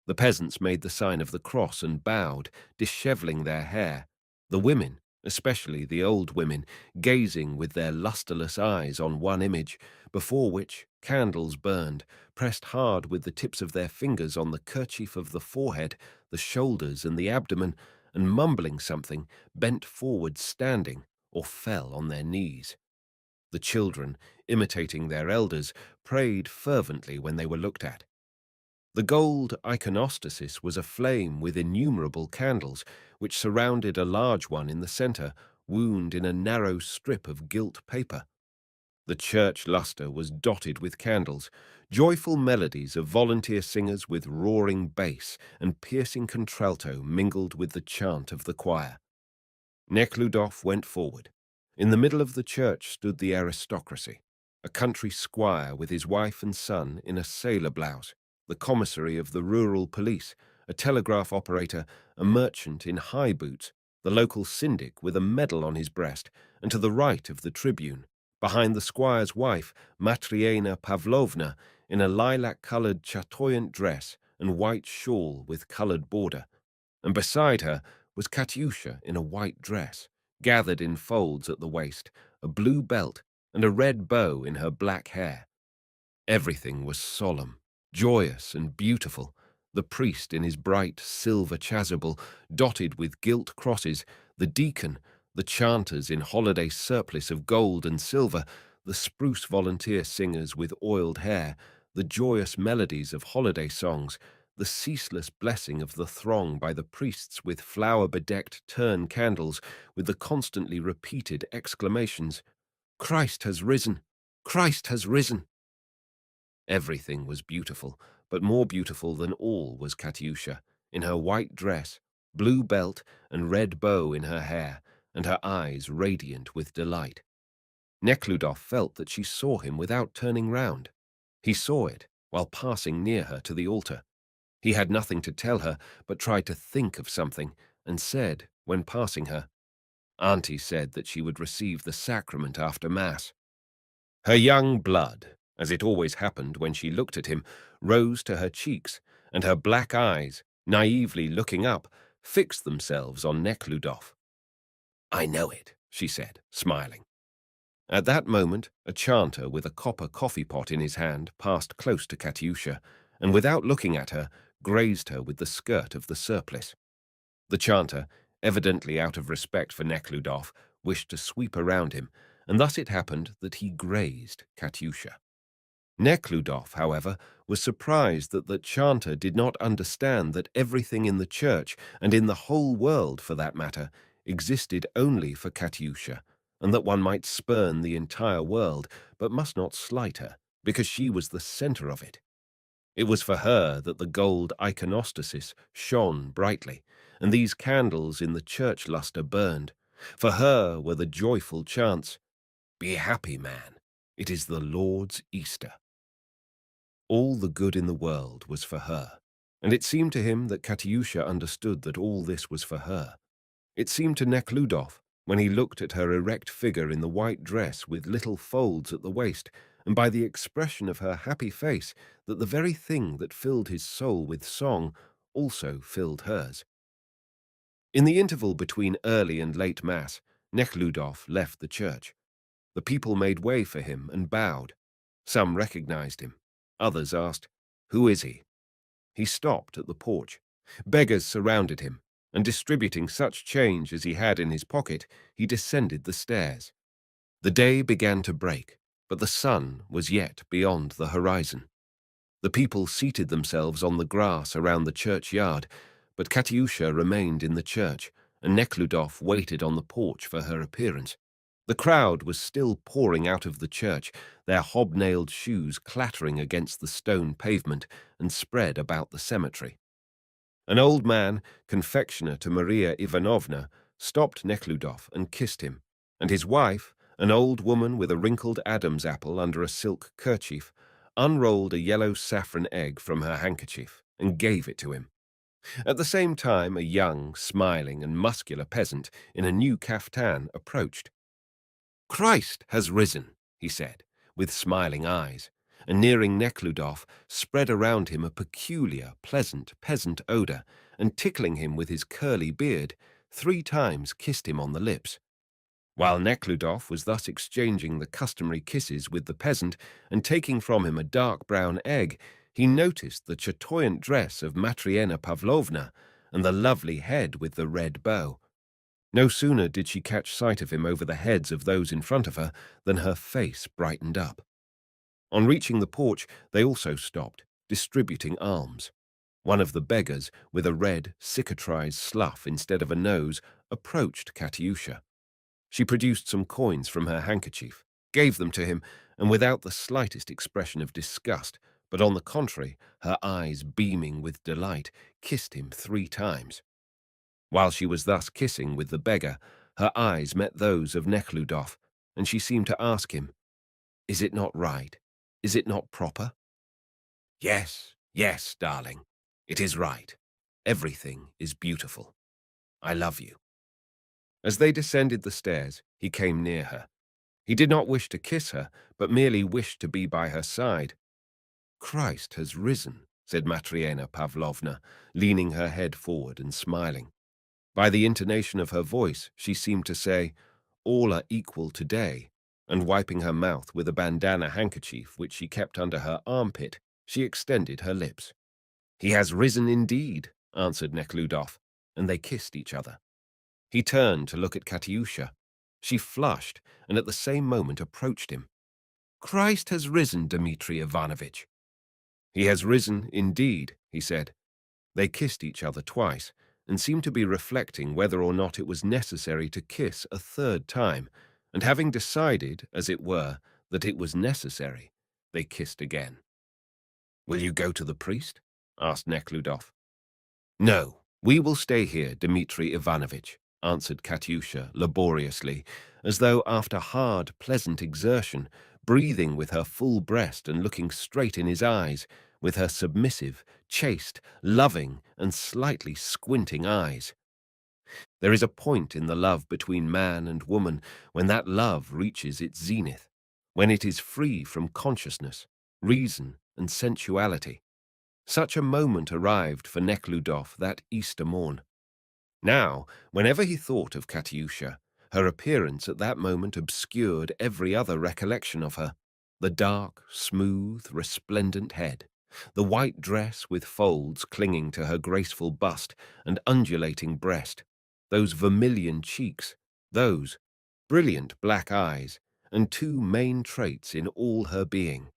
The peasants made the sign of the cross and bowed, disheveling their hair. The women, especially the old women, gazing with their lustreless eyes on one image, before which candles burned, pressed hard with the tips of their fingers on the kerchief of the forehead, the shoulders and the abdomen, and mumbling something, bent forward standing, or fell on their knees. The children, imitating their elders, prayed fervently when they were looked at. The gold iconostasis was aflame with innumerable candles, which surrounded a large one in the center, wound in a narrow strip of gilt paper. The church lustre was dotted with candles, joyful melodies of volunteer singers with roaring bass and piercing contralto mingled with the chant of the choir. Nekhludoff went forward. In the middle of the church stood the aristocracy, a country squire with his wife and son in a sailor blouse, the commissary of the rural police, a telegraph operator, a merchant in high boots, the local syndic with a medal on his breast, and to the right of the tribune, behind the squire's wife, Matriena Pavlovna, in a lilac-coloured chatoyant dress and white shawl with coloured border, and beside her was Katyusha in a white dress, gathered in folds at the waist, a blue belt, and a red bow in her black hair. Everything was solemn, joyous, and beautiful. The priest in his bright silver chasuble, dotted with gilt crosses, the deacon, the chanters in holiday surplice of gold and silver, the spruce volunteer singers with oiled hair, the joyous melodies of holiday songs, the ceaseless blessing of the throng by the priests with flower-bedecked turn candles, with the constantly repeated exclamations, "Christ has risen! Christ has risen!" Everything was beautiful, but more beautiful than all was Katyusha, in her white dress, blue belt, and red bow in her hair, and her eyes radiant with delight. Nekhludoff felt that she saw him without turning round. He saw it while passing near her to the altar. He had nothing to tell her, but tried to think of something, and said, when passing her, "Auntie said that she would receive the sacrament after Mass." Her young blood, as it always happened when she looked at him, rose to her cheeks, and her black eyes, naively looking up, fixed themselves on Nekhludoff. "I know it," she said, smiling. At that moment, a chanter with a copper coffee pot in his hand passed close to Katyusha, and without looking at her, grazed her with the skirt of the surplice. The chanter, evidently out of respect for Nekhludoff, wished to sweep around him, and thus it happened that he grazed Katyusha. Nekhludoff, however, was surprised that the chanter did not understand that everything in the church, and in the whole world for that matter, existed only for Katyusha, and that one might spurn the entire world, but must not slight her, because she was the centre of it. It was for her that the gold iconostasis shone brightly, and these candles in the church lustre burned. For her were the joyful chants, "Be happy, man, it is the Lord's Easter." All the good in the world was for her, and it seemed to him that Katyusha understood that all this was for her. It seemed to Nekhludoff, when he looked at her erect figure in the white dress with little folds at the waist, and by the expression of her happy face, that the very thing that filled his soul with song also filled hers. In the interval between early and late Mass, Nekhludoff left the church. The people made way for him and bowed. Some recognized him. Others asked, "Who is he?" He stopped at the porch. Beggars surrounded him, and distributing such change as he had in his pocket, he descended the stairs. The day began to break, but the sun was yet beyond the horizon. The people seated themselves on the grass around the churchyard, but Katyusha remained in the church, and Nekhludoff waited on the porch for her appearance. The crowd was still pouring out of the church, their hobnailed shoes clattering against the stone pavement and spread about the cemetery. An old man, confectioner to Maria Ivanovna, stopped Nekhludoff and kissed him, and his wife, an old woman with a wrinkled Adam's apple under a silk kerchief, unrolled a yellow saffron egg from her handkerchief and gave it to him. At the same time, a young, smiling, and muscular peasant in a new kaftan approached. "Christ has risen," he said, with smiling eyes, and nearing Nekhludoff, spread around him a peculiar, pleasant peasant odour, and tickling him with his curly beard, 3 times kissed him on the lips. While Nekhludoff was thus exchanging the customary kisses with the peasant and taking from him a dark brown egg, he noticed the chatoyant dress of Matriena Pavlovna and the lovely head with the red bow. No sooner did she catch sight of him over the heads of those in front of her than her face brightened up. On reaching the porch, they also stopped, distributing alms. One of the beggars, with a red, cicatrized slough instead of a nose, approached Katyusha. She produced some coins from her handkerchief, gave them to him, and without the slightest expression of disgust, but on the contrary, her eyes beaming with delight, kissed him 3 times. While she was thus kissing with the beggar, her eyes met those of Neckludof, and she seemed to ask him, "Is it not right? Is it not proper?" "Yes, yes, darling, it is right. Everything is beautiful. I love you." As they descended the stairs, he came near her. He did not wish to kiss her, but merely wished to be by her side. "Christ has risen," said Matriena Pavlovna, leaning her head forward and smiling. By the intonation of her voice, she seemed to say, "All are equal today," and wiping her mouth with a bandana handkerchief which she kept under her armpit, she extended her lips. "He has risen indeed," answered Nekhludoff, and they kissed each other. He turned to look at Katyusha. She flushed and at the same moment approached him. "Christ has risen, Dmitri Ivanovitch." "He has risen indeed," he said. They kissed each other twice, and seemed to be reflecting whether or not it was necessary to kiss a 3rd time, and having decided, as it were, that it was necessary, they kissed again. "Will you go to the priest?" asked Nekhludoff. "No, we will stay here, Dmitri Ivanovitch," answered Katyusha laboriously, as though after hard, pleasant exertion, breathing with her full breast and looking straight in his eyes, with her submissive, chaste, loving, and slightly squinting eyes. There is a point in the love between man and woman when that love reaches its zenith, when it is free from consciousness, reason, and sensuality. Such a moment arrived for Nekhludoff that Easter morn. Now, whenever he thought of Katyusha, her appearance at that moment obscured every other recollection of her. The dark, smooth, resplendent head, the white dress with folds clinging to her graceful bust and undulating breast, those vermilion cheeks, those brilliant black eyes, and 2 main traits in all her being: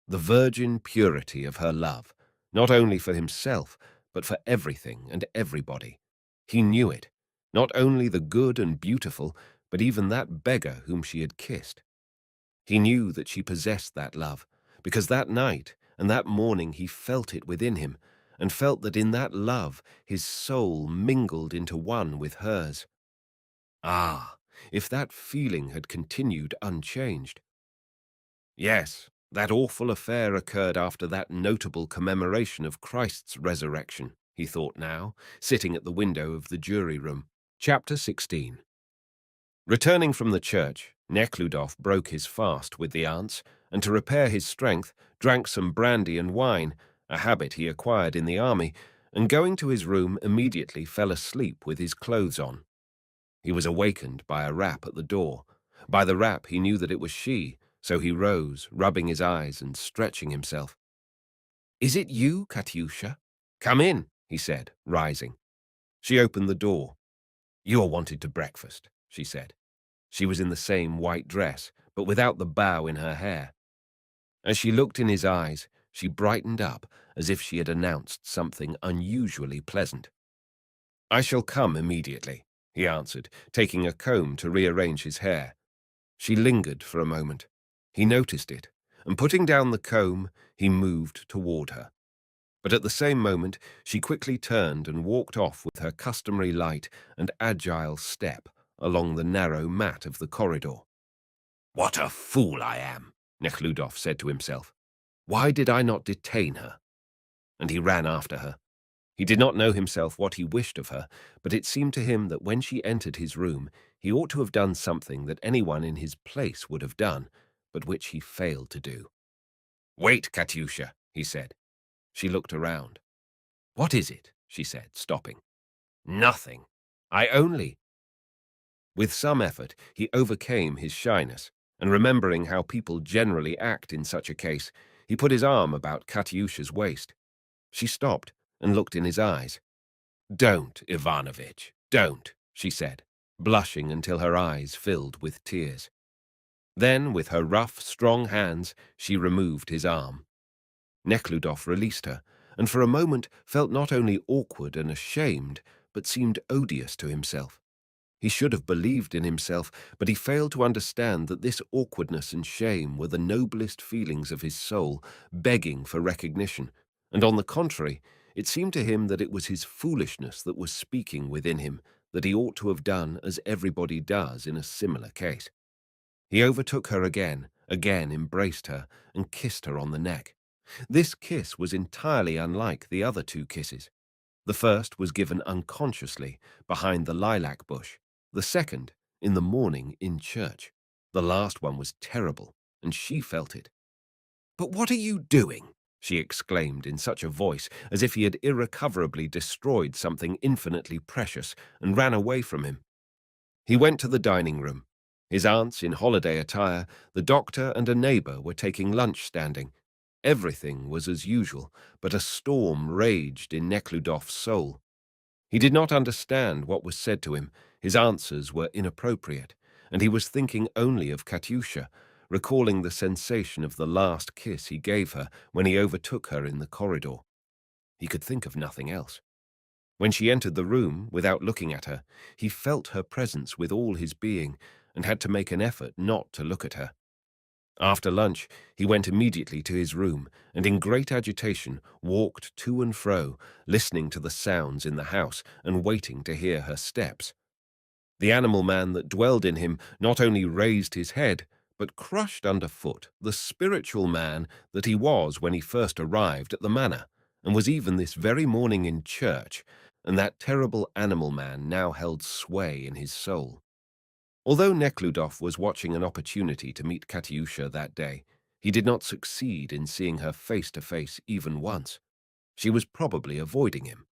the virgin purity of her love, not only for himself, but for everything and everybody. He knew it, not only the good and beautiful, but even that beggar whom she had kissed. He knew that she possessed that love, because that night and that morning he felt it within him, and felt that in that love his soul mingled into one with hers. Ah, if that feeling had continued unchanged! Yes, that awful affair occurred after that notable commemoration of Christ's resurrection, he thought now, sitting at the window of the jury room. Chapter 16. Returning from the church, Nekhludoff broke his fast with the aunts, and to repair his strength, drank some brandy and wine, a habit he acquired in the army, and going to his room immediately fell asleep with his clothes on. He was awakened by a rap at the door. By the rap he knew that it was she, so he rose, rubbing his eyes and stretching himself. "Is it you, Katyusha? Come in," he said, rising. She opened the door. "You are wanted to breakfast," she said. She was in the same white dress, but without the bow in her hair. As she looked in his eyes, she brightened up as if she had announced something unusually pleasant. "I shall come immediately," he answered, taking a comb to rearrange his hair. She lingered for a moment. He noticed it, and putting down the comb, he moved toward her. But at the same moment, she quickly turned and walked off with her customary light and agile step along the narrow mat of the corridor. "What a fool I am," Nekhludoff said to himself. "Why did I not detain her?" And he ran after her. He did not know himself what he wished of her, but it seemed to him that when she entered his room, he ought to have done something that anyone in his place would have done, but which he failed to do. "Wait, Katyusha," he said. She looked around. "What is it?" she said, stopping. "Nothing. I only—" With some effort, he overcame his shyness, and remembering how people generally act in such a case, he put his arm about Katyusha's waist. She stopped and looked in his eyes. "Don't, Ivanovitch, don't," she said, blushing until her eyes filled with tears. Then, with her rough, strong hands, she removed his arm. Nekhludoff released her, and for a moment felt not only awkward and ashamed, but seemed odious to himself. He should have believed in himself, but he failed to understand that this awkwardness and shame were the noblest feelings of his soul, begging for recognition, and on the contrary, it seemed to him that it was his foolishness that was speaking within him, that he ought to have done as everybody does in a similar case. He overtook her again embraced her, and kissed her on the neck. This kiss was entirely unlike the other two kisses. The first was given unconsciously, behind the lilac bush, the second, in the morning in church. The last one was terrible, and she felt it. "But what are you doing?" she exclaimed in such a voice as if he had irrecoverably destroyed something infinitely precious, and ran away from him. He went to the dining room. His aunts in holiday attire, the doctor and a neighbour were taking lunch standing. Everything was as usual, but a storm raged in Neckludoff's soul. He did not understand what was said to him, his answers were inappropriate, and he was thinking only of Katyusha, recalling the sensation of the last kiss he gave her when he overtook her in the corridor. He could think of nothing else. When she entered the room, without looking at her, he felt her presence with all his being, and had to make an effort not to look at her. After lunch, he went immediately to his room, and in great agitation walked to and fro, listening to the sounds in the house and waiting to hear her steps. The animal man that dwelled in him not only raised his head, but crushed underfoot the spiritual man that he was when he first arrived at the manor, and was even this very morning in church, and that terrible animal man now held sway in his soul. Although Nekhludoff was watching an opportunity to meet Katyusha that day, he did not succeed in seeing her face to face even once. She was probably avoiding him.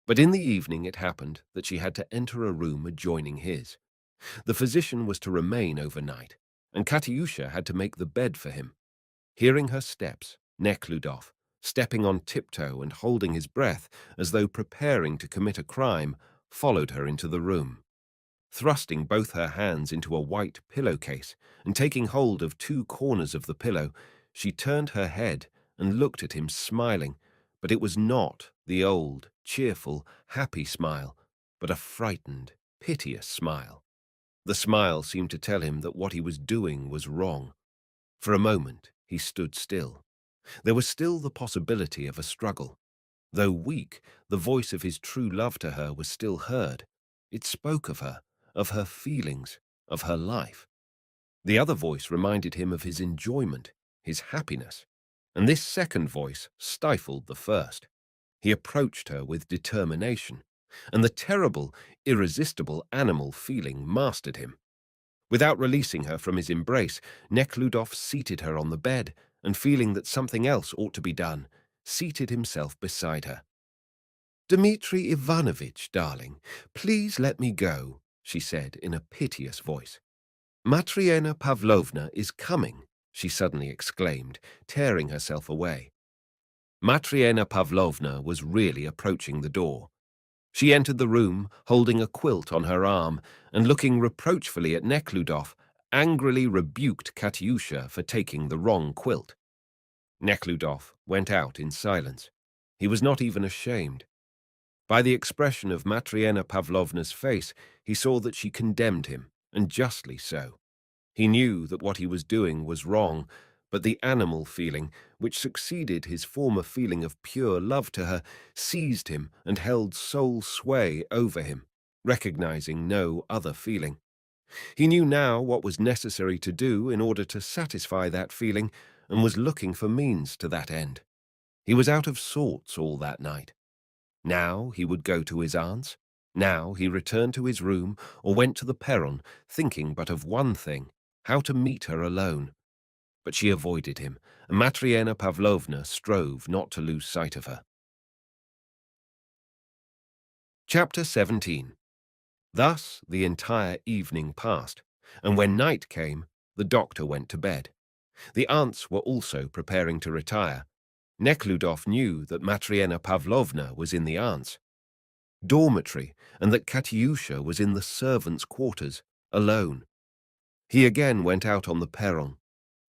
But in the evening it happened that she had to enter a room adjoining his. The physician was to remain overnight, and Katyusha had to make the bed for him. Hearing her steps, Nekhludoff, stepping on tiptoe and holding his breath as though preparing to commit a crime, followed her into the room. Thrusting both her hands into a white pillowcase and taking hold of two corners of the pillow, she turned her head and looked at him smiling, but it was not the old, cheerful, happy smile, but a frightened, piteous smile. The smile seemed to tell him that what he was doing was wrong. For a moment he stood still. There was still the possibility of a struggle. Though weak, the voice of his true love to her was still heard. It spoke of her feelings, of her life. The other voice reminded him of his enjoyment, his happiness, and this second voice stifled the first. He approached her with determination, and the terrible, irresistible animal feeling mastered him. Without releasing her from his embrace, Nekhludoff seated her on the bed, and feeling that something else ought to be done, seated himself beside her. "Dmitri Ivanovitch, darling, please let me go," she said in a piteous voice. "Matriena Pavlovna is coming," she suddenly exclaimed, tearing herself away. Matriena Pavlovna was really approaching the door. She entered the room, holding a quilt on her arm, and looking reproachfully at Nekhludoff, angrily rebuked Katyusha for taking the wrong quilt. Nekhludoff went out in silence. He was not even ashamed. By the expression of Matriena Pavlovna's face, he saw that she condemned him, and justly so. He knew that what he was doing was wrong, but the animal feeling, which succeeded his former feeling of pure love to her, seized him and held sole sway over him, recognizing no other feeling. He knew now what was necessary to do in order to satisfy that feeling, and was looking for means to that end. He was out of sorts all that night. Now he would go to his aunt's. Now he returned to his room or went to the perron, thinking but of one thing, how to meet her alone. But she avoided him, and Matriena Pavlovna strove not to lose sight of her. Chapter 17. Thus the entire evening passed, and when night came, the doctor went to bed. The aunts were also preparing to retire. Nekhludoff knew that Matriena Pavlovna was in the aunt's dormitory, and that Katyusha was in the servants' quarters, alone. He again went out on the perron.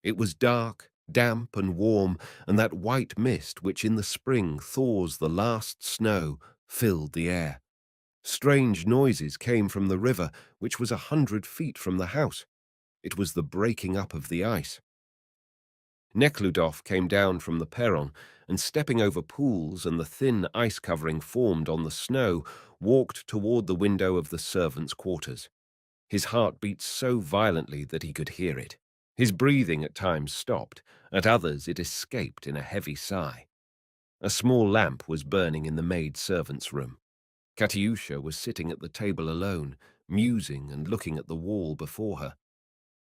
It was dark, damp and warm, and that white mist which in the spring thaws the last snow filled the air. Strange noises came from the river, which was 100 feet from the house. It was the breaking up of the ice. Neckludof came down from the perron and, stepping over pools and the thin ice covering formed on the snow, walked toward the window of the servants' quarters. His heart beat so violently that he could hear it. His breathing at times stopped, at others it escaped in a heavy sigh. A small lamp was burning in the maid-servant's room. Katyusha was sitting at the table alone, musing and looking at the wall before her.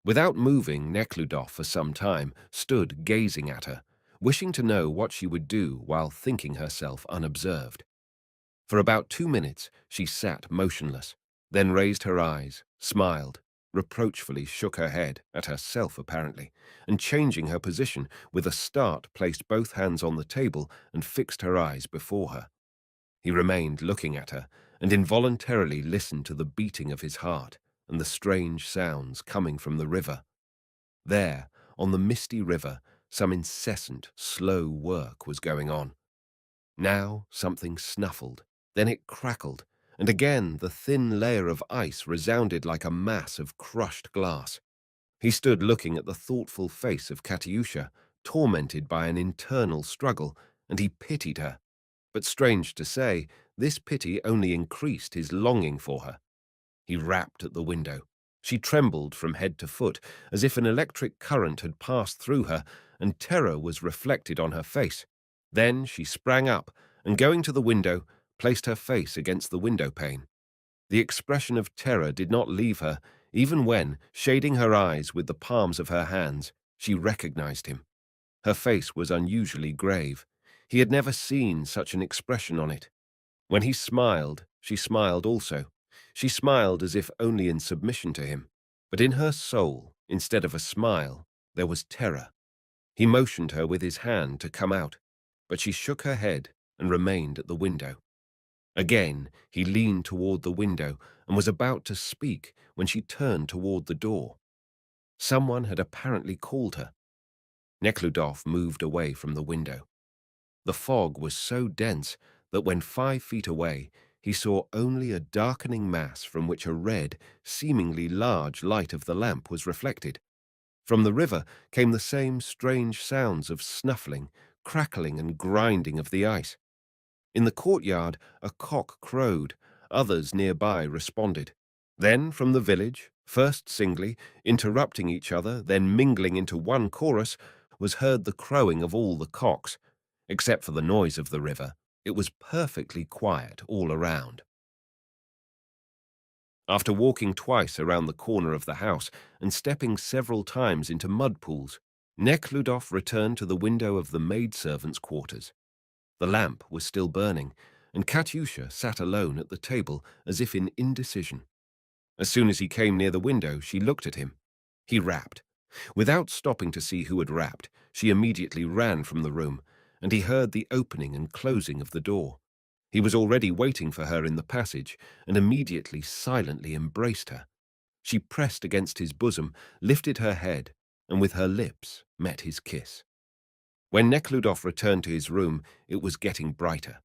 Without moving, Nekhludoff for some time stood gazing at her, wishing to know what she would do while thinking herself unobserved. For about 2 minutes she sat motionless, then raised her eyes, smiled, reproachfully shook her head, at herself apparently, and changing her position, with a start placed both hands on the table and fixed her eyes before her. He remained looking at her, and involuntarily listened to the beating of his heart and the strange sounds coming from the river. There, on the misty river, some incessant, slow work was going on. Now something snuffled, then it crackled, and again the thin layer of ice resounded like a mass of crushed glass. He stood looking at the thoughtful face of Katyusha, tormented by an internal struggle, and he pitied her. But strange to say, this pity only increased his longing for her. He rapped at the window. She trembled from head to foot, as if an electric current had passed through her, and terror was reflected on her face. Then she sprang up, and going to the window, placed her face against the window pane. The expression of terror did not leave her, even when, shading her eyes with the palms of her hands, she recognized him. Her face was unusually grave. He had never seen such an expression on it. When he smiled, she smiled also. She smiled as if only in submission to him. But in her soul, instead of a smile, there was terror. He motioned her with his hand to come out, but she shook her head and remained at the window. Again, he leaned toward the window and was about to speak when she turned toward the door. Someone had apparently called her. Nekhludoff moved away from the window. The fog was so dense that when 5 feet away, he saw only a darkening mass from which a red, seemingly large light of the lamp was reflected. From the river came the same strange sounds of snuffling, crackling and grinding of the ice. In the courtyard, a cock crowed. Others nearby responded. Then from the village, first singly, interrupting each other, then mingling into one chorus, was heard the crowing of all the cocks. Except for the noise of the river, it was perfectly quiet all around. After walking twice around the corner of the house and stepping several times into mud pools, Nekhludoff returned to the window of the maidservants' quarters. The lamp was still burning, and Katyusha sat alone at the table as if in indecision. As soon as he came near the window, she looked at him. He rapped. Without stopping to see who had rapped, she immediately ran from the room, and he heard the opening and closing of the door. He was already waiting for her in the passage, and immediately silently embraced her. She pressed against his bosom, lifted her head, and with her lips met his kiss. When Nekhludoff returned to his room, it was getting brighter.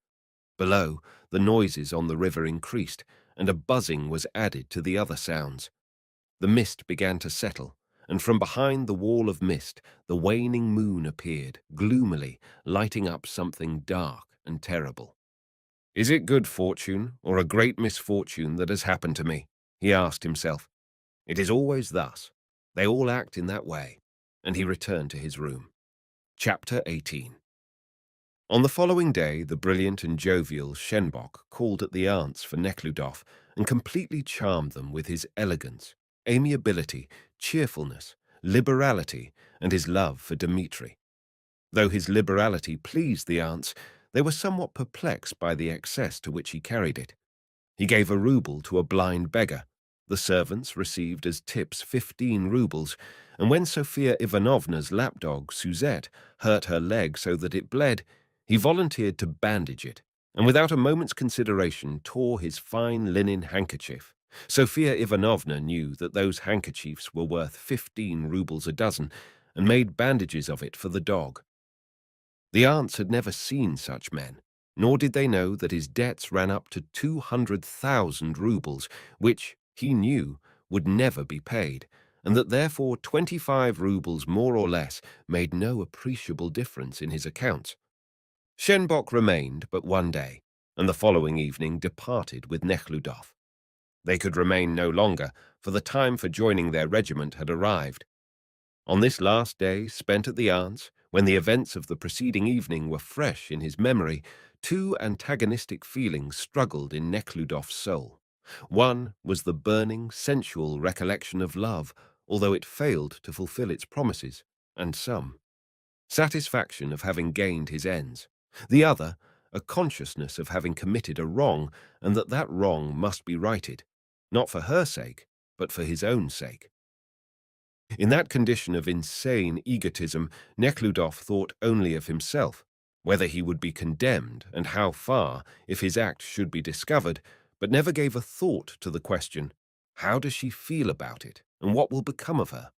Below, the noises on the river increased, and a buzzing was added to the other sounds. The mist began to settle, and from behind the wall of mist, the waning moon appeared, gloomily, lighting up something dark and terrible. "Is it good fortune or a great misfortune that has happened to me?" he asked himself. "It is always thus. They all act in that way." And he returned to his room. Chapter 18. On the following day, the brilliant and jovial Shenbok called at the aunts for Nekhludoff and completely charmed them with his elegance, amiability, cheerfulness, liberality, and his love for Dmitri. Though his liberality pleased the aunts, they were somewhat perplexed by the excess to which he carried it. He gave a rouble to a blind beggar. The servants received as tips 15 roubles, and when Sofia Ivanovna's lapdog, Suzette, hurt her leg so that it bled, he volunteered to bandage it, and without a moment's consideration tore his fine linen handkerchief. Sofia Ivanovna knew that those handkerchiefs were worth 15 roubles a dozen, and made bandages of it for the dog. The aunts had never seen such men. nor did they know that his debts ran up to 200,000 rubles, which, he knew, would never be paid, and that therefore 25 rubles more or less made no appreciable difference in his accounts. Shenbok remained but one day, and the following evening departed with Neckludof. They could remain no longer, for the time for joining their regiment had arrived. On this last day spent at the aunt's, when the events of the preceding evening were fresh in his memory, two antagonistic feelings struggled in Nekhludof's soul. One was the burning, sensual recollection of love, although it failed to fulfill its promises, and some satisfaction of having gained his ends. The other, a consciousness of having committed a wrong, and that that wrong must be righted, not for her sake, but for his own sake. In that condition of insane egotism, Nekhludoff thought only of himself, whether he would be condemned and how far if his act should be discovered, but never gave a thought to the question, how does she feel about it, and what will become of her?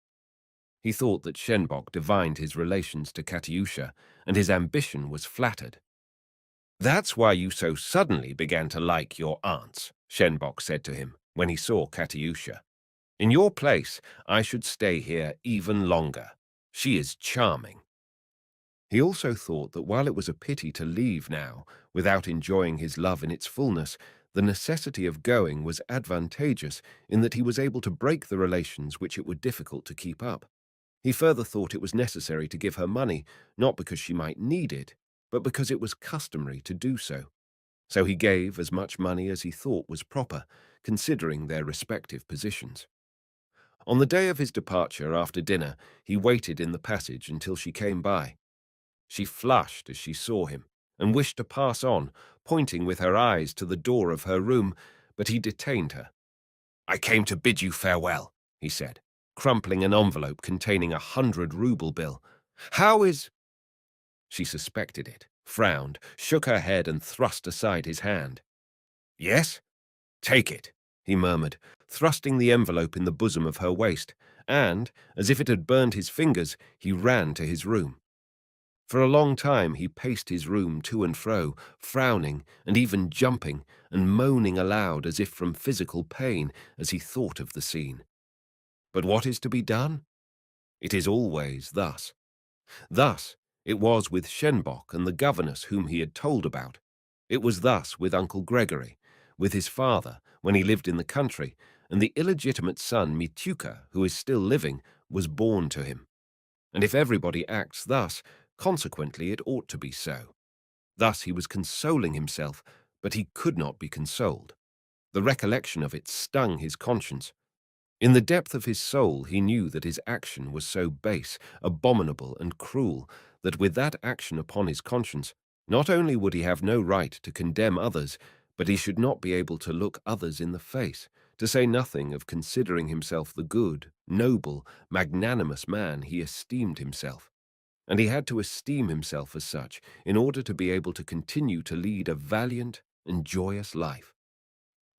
He thought that Shenbok divined his relations to Katyusha, and his ambition was flattered. "That's why you so suddenly began to like your aunts," Shenbok said to him when he saw Katyusha. "In your place, I should stay here even longer. She is charming." He also thought that while it was a pity to leave now, without enjoying his love in its fullness, the necessity of going was advantageous in that he was able to break the relations which it were difficult to keep up. He further thought it was necessary to give her money, not because she might need it, but because it was customary to do so. So he gave as much money as he thought was proper, considering their respective positions. On the day of his departure after dinner, he waited in the passage until she came by. She flushed as she saw him, and wished to pass on, pointing with her eyes to the door of her room, but he detained her. "I came to bid you farewell," he said, crumpling an envelope containing 100-ruble bill. "How is—" She suspected it, frowned, shook her head, and thrust aside his hand. "Yes? Take it," he murmured, thrusting the envelope in the bosom of her waist, and, as if it had burned his fingers, he ran to his room. For a long time he paced his room to and fro, frowning and even jumping, and moaning aloud as if from physical pain as he thought of the scene. But what is to be done? It is always thus. Thus it was with Shenbok and the governess whom he had told about. It was thus with Uncle Gregory, with his father, when he lived in the country, and the illegitimate son Mityuka, who is still living, was born to him. And if everybody acts thus, consequently it ought to be so. Thus he was consoling himself, but he could not be consoled. The recollection of it stung his conscience. In the depth of his soul he knew that his action was so base, abominable, and cruel that with that action upon his conscience, not only would he have no right to condemn others, but he should not be able to look others in the face, to say nothing of considering himself the good, noble, magnanimous man he esteemed himself. And he had to esteem himself as such in order to be able to continue to lead a valiant and joyous life.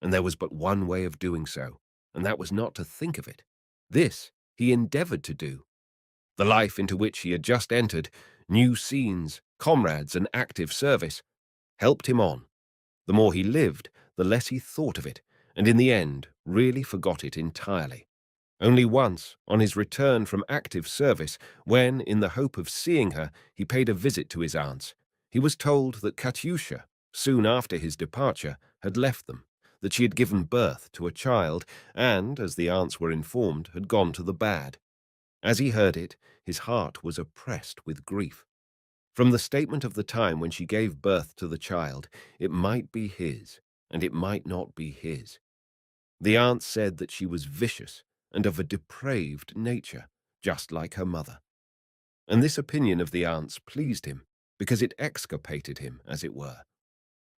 And there was but one way of doing so, and that was not to think of it. This he endeavored to do. The life into which he had just entered, new scenes, comrades, and active service, helped him on. The more he lived, the less he thought of it, and in the end really forgot it entirely. Only once, on his return from active service, when, in the hope of seeing her, he paid a visit to his aunts, he was told that Katyusha, soon after his departure, had left them, that she had given birth to a child, and, as the aunts were informed, had gone to the bad. As he heard it, his heart was oppressed with grief. From the statement of the time when she gave birth to the child, it might be his, and it might not be his. The aunt said that she was vicious and of a depraved nature, just like her mother. And this opinion of the aunt's pleased him, because it exculpated him, as it were.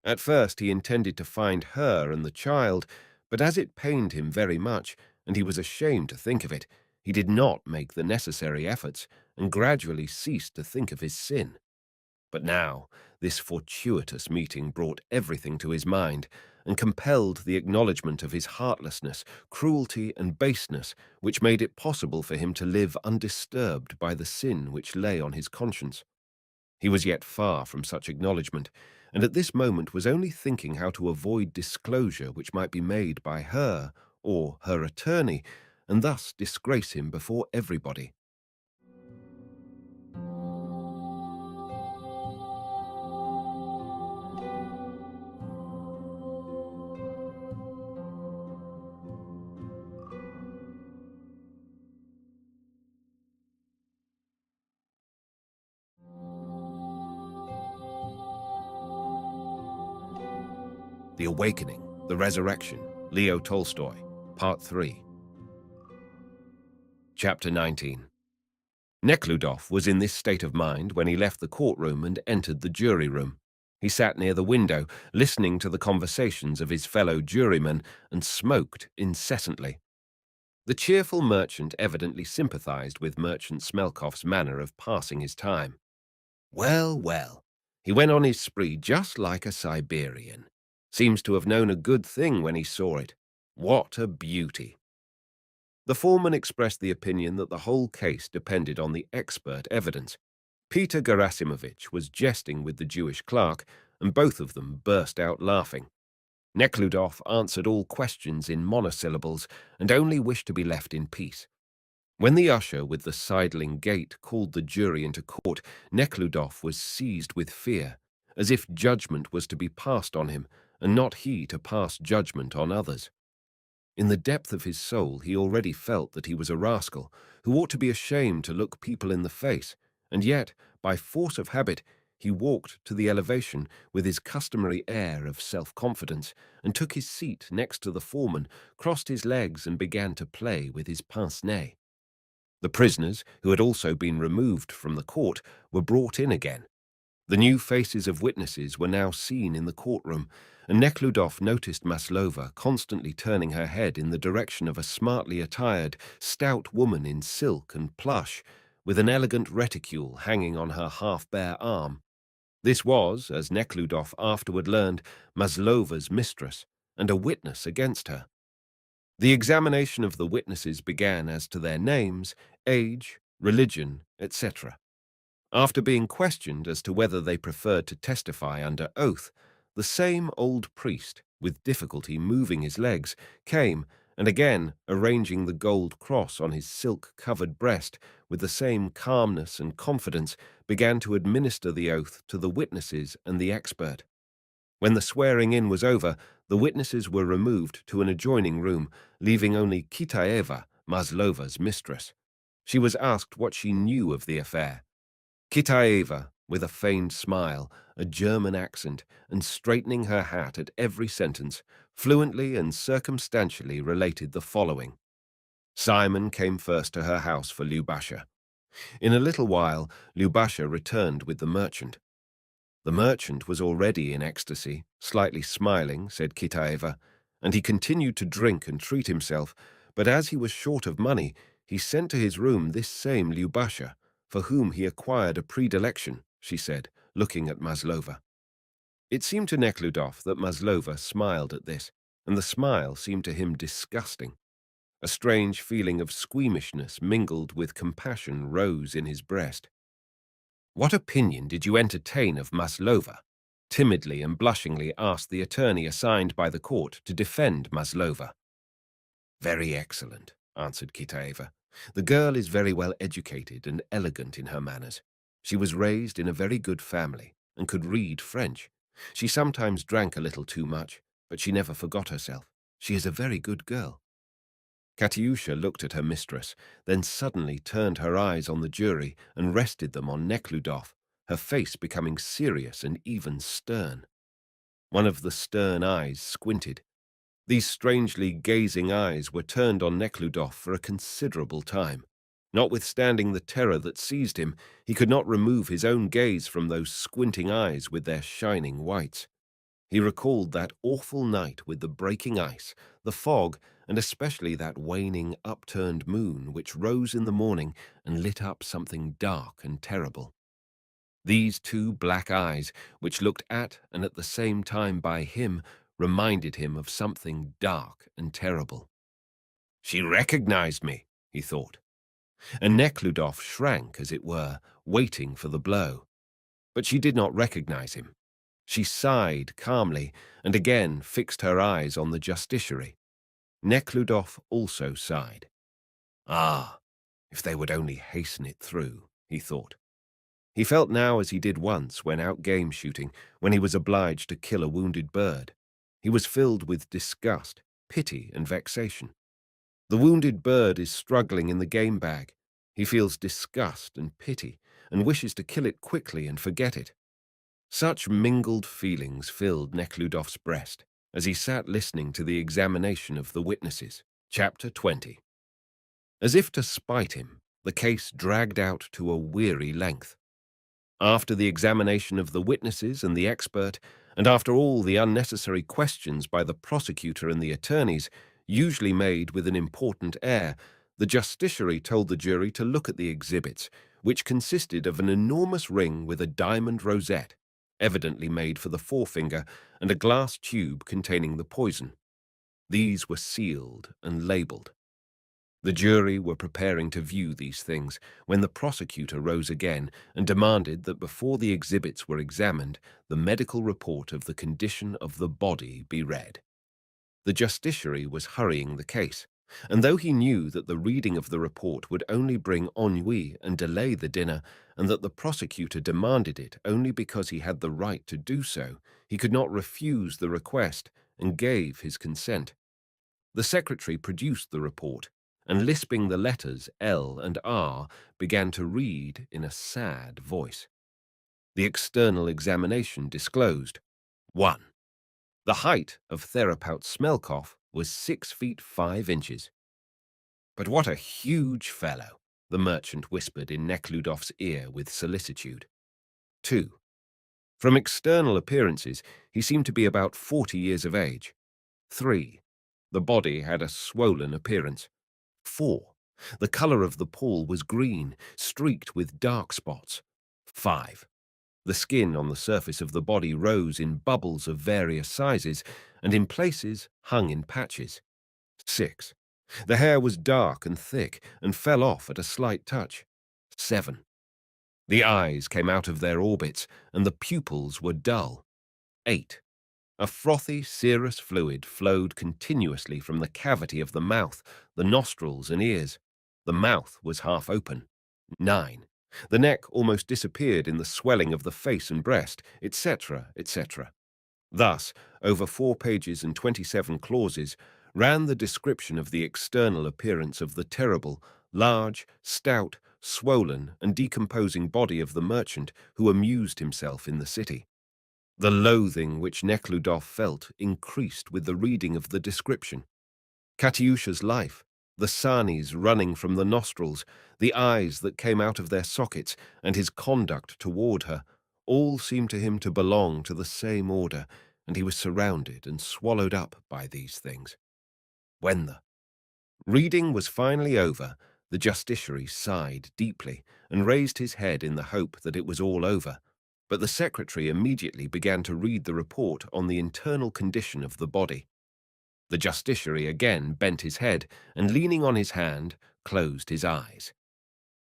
At first he intended to find her and the child, but as it pained him very much, and he was ashamed to think of it, he did not make the necessary efforts, and gradually ceased to think of his sin. But now, this fortuitous meeting brought everything to his mind, and compelled the acknowledgment of his heartlessness, cruelty, and baseness, which made it possible for him to live undisturbed by the sin which lay on his conscience. He was yet far from such acknowledgment, and at this moment was only thinking how to avoid disclosure which might be made by her or her attorney, and thus disgrace him before everybody. The Awakening, the Resurrection, Leo Tolstoy, Part 3. Chapter 19. Neckludof was in this state of mind when he left the courtroom and entered the jury room. He sat near the window, listening to the conversations of his fellow jurymen, and smoked incessantly. The cheerful merchant evidently sympathized with Merchant Smelkoff's manner of passing his time. Well, well, he went on his spree just like a Siberian. Seems to have known a good thing when he saw it. What a beauty! The foreman expressed the opinion that the whole case depended on the expert evidence. Peter Gerasimovich was jesting with the Jewish clerk, and both of them burst out laughing. Neckludof answered all questions in monosyllables and only wished to be left in peace. When the usher with the sidling gait called the jury into court, Neckludof was seized with fear, as if judgment was to be passed on him, and not he to pass judgment on others. In the depth of his soul he already felt that he was a rascal, who ought to be ashamed to look people in the face, and yet, by force of habit, he walked to the elevation with his customary air of self-confidence, and took his seat next to the foreman, crossed his legs and began to play with his pince-nez. The prisoners, who had also been removed from the court, were brought in again. The new faces of witnesses were now seen in the courtroom, and Neckludof noticed Maslova constantly turning her head in the direction of a smartly attired, stout woman in silk and plush, with an elegant reticule hanging on her half-bare arm. This was, as Neckludof afterward learned, Maslova's mistress, and a witness against her. The examination of the witnesses began as to their names, age, religion, etc. After being questioned as to whether they preferred to testify under oath, the same old priest, with difficulty moving his legs, came, and again arranging the gold cross on his silk-covered breast, with the same calmness and confidence, began to administer the oath to the witnesses and the expert. When the swearing-in was over, the witnesses were removed to an adjoining room, leaving only Kitaeva, Maslova's mistress. She was asked what she knew of the affair. Kitaeva, with a feigned smile, a German accent, and straightening her hat at every sentence, fluently and circumstantially related the following. Simon came first to her house for Lubasha. In a little while, Lubasha returned with the merchant. The merchant was already in ecstasy, slightly smiling, said Kitaeva, and he continued to drink and treat himself, but as he was short of money, he sent to his room this same Lubasha, for whom he acquired a predilection, she said, looking at Maslova. It seemed to Neckludof that Maslova smiled at this, and the smile seemed to him disgusting. A strange feeling of squeamishness mingled with compassion rose in his breast. What opinion did you entertain of Maslova? Timidly and blushingly asked the attorney assigned by the court to defend Maslova. Very excellent, answered Kitaeva. The girl is very well educated and elegant in her manners. She was raised in a very good family and could read French. She sometimes drank a little too much, but she never forgot herself. She is a very good girl. Katyusha looked at her mistress, then suddenly turned her eyes on the jury and rested them on Neckludof, her face becoming serious and even stern. One of the stern eyes squinted. These strangely gazing eyes were turned on Neckludof for a considerable time. Notwithstanding the terror that seized him, he could not remove his own gaze from those squinting eyes with their shining whites. He recalled that awful night with the breaking ice, the fog, and especially that waning, upturned moon which rose in the morning and lit up something dark and terrible. These two black eyes, which looked at and at the same time by him, reminded him of something dark and terrible. She recognized me, he thought, and Neckludof shrank, as it were, waiting for the blow. But she did not recognize him. She sighed calmly and again fixed her eyes on the justiciary. Neckludof also sighed. Ah, if they would only hasten it through, he thought. He felt now as he did once when out game shooting, when he was obliged to kill a wounded bird. He was filled with disgust, pity, and vexation. The wounded bird is struggling in the game bag. He feels disgust and pity, and wishes to kill it quickly and forget it. Such mingled feelings filled Nekhludof's breast as he sat listening to the examination of the witnesses. Chapter 20. As if to spite him, the case dragged out to a weary length. After the examination of the witnesses and the expert, and after all the unnecessary questions by the prosecutor and the attorneys, usually made with an important air, the justiciary told the jury to look at the exhibits, which consisted of an enormous ring with a diamond rosette, evidently made for the forefinger, and a glass tube containing the poison. These were sealed and labelled. The jury were preparing to view these things when the prosecutor rose again and demanded that before the exhibits were examined, the medical report of the condition of the body be read. The justiciary was hurrying the case, and though he knew that the reading of the report would only bring ennui and delay the dinner, and that the prosecutor demanded it only because he had the right to do so, he could not refuse the request and gave his consent. The secretary produced the report, and lisping the letters L and R, began to read in a sad voice. The external examination disclosed: 1. The height of Therapeut Smelkoff was 6 feet 5 inches. But what a huge fellow, the merchant whispered in Nekhludof's ear with solicitude. 2. From external appearances, he seemed to be about 40 years of age. 3. The body had a swollen appearance. 4. The colour of the pall was green, streaked with dark spots. 5. The skin on the surface of the body rose in bubbles of various sizes, and in places hung in patches. 6. The hair was dark and thick, and fell off at a slight touch. 7. The eyes came out of their orbits, and the pupils were dull. 8. A frothy, serous fluid flowed continuously from the cavity of the mouth, the nostrils and ears. The mouth was half open. 9. The neck almost disappeared in the swelling of the face and breast, etc., etc. Thus, over 4 pages and 27 clauses, ran the description of the external appearance of the terrible, large, stout, swollen, and decomposing body of the merchant who amused himself in the city. The loathing which Nekhludof felt increased with the reading of the description. Katyusha's life, the sarnies running from the nostrils, the eyes that came out of their sockets, and his conduct toward her, all seemed to him to belong to the same order, and he was surrounded and swallowed up by these things. When the reading was finally over, the justiciary sighed deeply and raised his head in the hope that it was all over. But the secretary immediately began to read the report on the internal condition of the body. The justiciary again bent his head and, leaning on his hand, closed his eyes.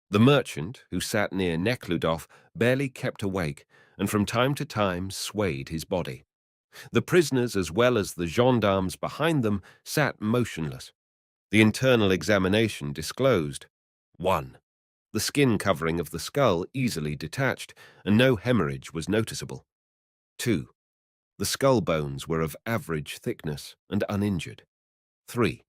The merchant, who sat near Nekhludof, barely kept awake, and from time to time swayed his body. The prisoners, as well as the gendarmes behind them, sat motionless. The internal examination disclosed: 1. The skin covering of the skull easily detached, and no hemorrhage was noticeable. 2. The skull bones were of average thickness and uninjured. 3.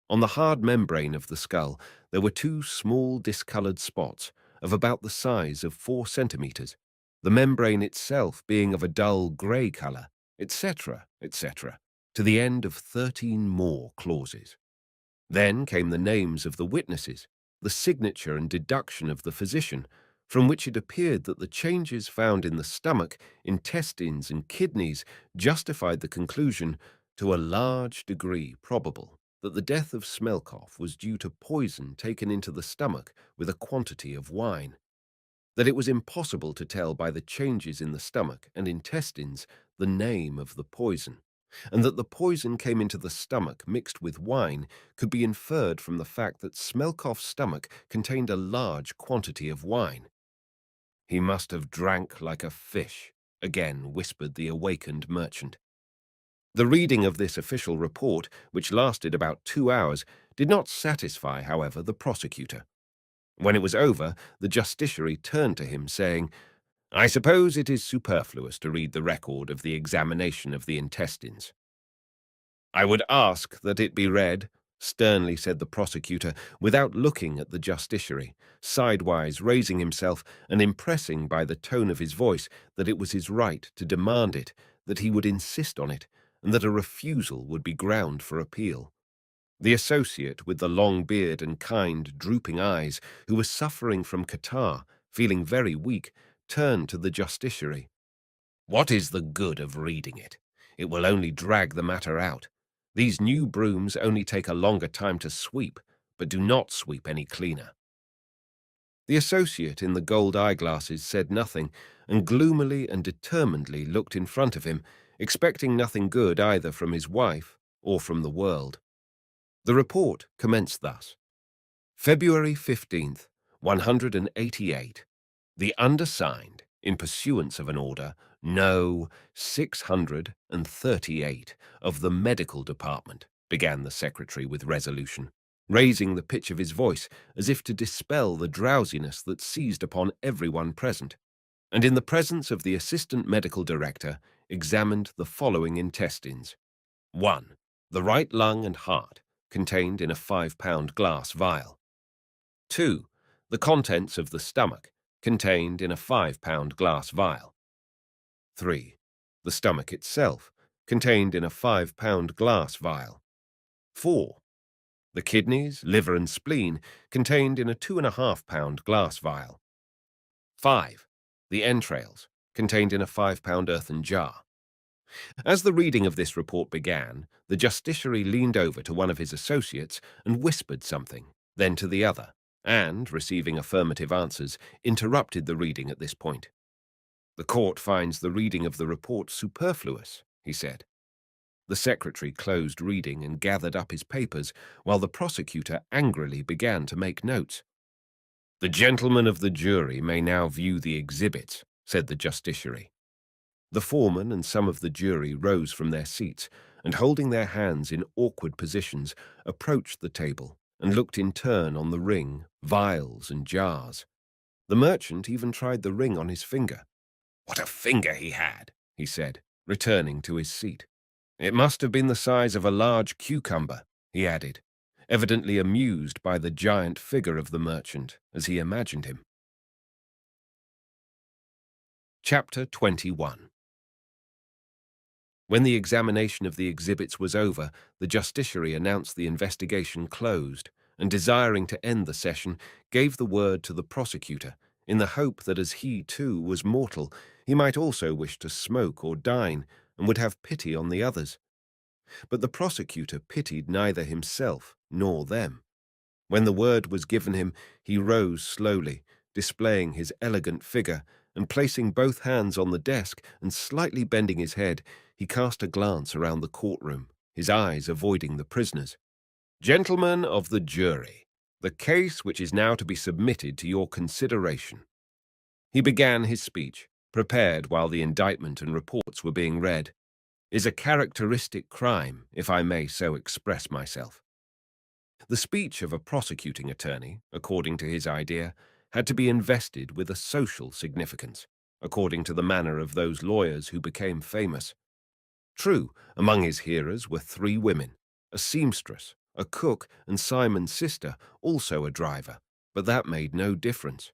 On the hard membrane of the skull, there were 2 small discoloured spots of about the size of 4 centimetres, the membrane itself being of a dull grey colour, etc., etc., to the end of 13 more clauses. Then came the names of the witnesses, the signature and deduction of the physician, from which it appeared that the changes found in the stomach, intestines, and kidneys justified the conclusion, to a large degree probable, that the death of Smelkoff was due to poison taken into the stomach with a quantity of wine, that it was impossible to tell by the changes in the stomach and intestines the name of the poison, and that the poison came into the stomach mixed with wine could be inferred from the fact that Smelkoff's stomach contained a large quantity of wine. He must have drank like a fish, again whispered the awakened merchant. The reading of this official report, which lasted about 2 hours, did not satisfy, however, the prosecutor. When it was over, the justiciary turned to him, saying, "I suppose it is superfluous to read the record of the examination of the intestines." "I would ask that it be read," sternly said the prosecutor, without looking at the justiciary, sidewise raising himself and impressing by the tone of his voice that it was his right to demand it, that he would insist on it, and that a refusal would be ground for appeal. The associate with the long beard and kind, drooping eyes, who was suffering from catarrh, feeling very weak, turned to the justiciary. "What is the good of reading it? It will only drag the matter out. These new brooms only take a longer time to sweep, but do not sweep any cleaner." The associate in the gold eyeglasses said nothing, and gloomily and determinedly looked in front of him, expecting nothing good either from his wife or from the world. The report commenced thus. February 15th, 188. The undersigned, in pursuance of an order No. 638 of the Medical Department, began the secretary with resolution, raising the pitch of his voice as if to dispel the drowsiness that seized upon everyone present, and in the presence of the assistant medical director examined the following intestines. 1. The right lung and heart, contained in a 5-pound glass vial. 2. The contents of the stomach, contained in a 5-pound glass vial. 3. The stomach itself, contained in a 5-pound glass vial. 4. The kidneys, liver and spleen, contained in a 2.5-pound glass vial. 5. The entrails, contained in a 5-pound earthen jar. As the reading of this report began, the justiciary leaned over to one of his associates and whispered something, then to the other, and, receiving affirmative answers, interrupted the reading at this point. "The court finds the reading of the report superfluous," he said. The secretary closed reading and gathered up his papers, while the prosecutor angrily began to make notes. "The gentlemen of the jury may now view the exhibits," said the justiciary. The foreman and some of the jury rose from their seats and, holding their hands in awkward positions, approached the table and looked in turn on the ring, vials, and jars. The merchant even tried the ring on his finger. "What a finger he had," he said, returning to his seat. "It must have been the size of a large cucumber," he added, evidently amused by the giant figure of the merchant as he imagined him. Chapter 21. When the examination of the exhibits was over, the justiciary announced the investigation closed, and desiring to end the session, gave the word to the prosecutor, in the hope that as he, too, was mortal, he might also wish to smoke or dine, and would have pity on the others. But the prosecutor pitied neither himself nor them. When the word was given him, he rose slowly, displaying his elegant figure, and placing both hands on the desk and slightly bending his head, he cast a glance around the courtroom, his eyes avoiding the prisoners. "Gentlemen of the jury, the case which is now to be submitted to your consideration." He began his speech, prepared while the indictment and reports were being read, "is a characteristic crime, if I may so express myself." The speech of a prosecuting attorney, according to his idea, had to be invested with a social significance, according to the manner of those lawyers who became famous. True, among his hearers were 3 women, a seamstress, a cook, and Simon's sister, also a driver, but that made no difference.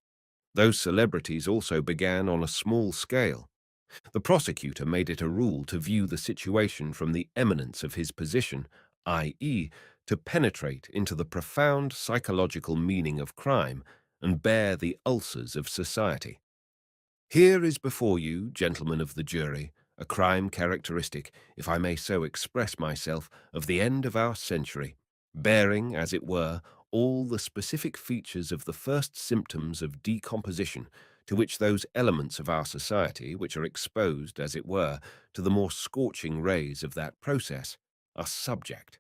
Those celebrities also began on a small scale. The prosecutor made it a rule to view the situation from the eminence of his position, i.e., to penetrate into the profound psychological meaning of crime and bear the ulcers of society. Here is before you, gentlemen of the jury, a crime characteristic, if I may so express myself, of the end of our century, bearing, as it were, all the specific features of the first symptoms of decomposition to which those elements of our society, which are exposed, as it were, to the more scorching rays of that process, are subject.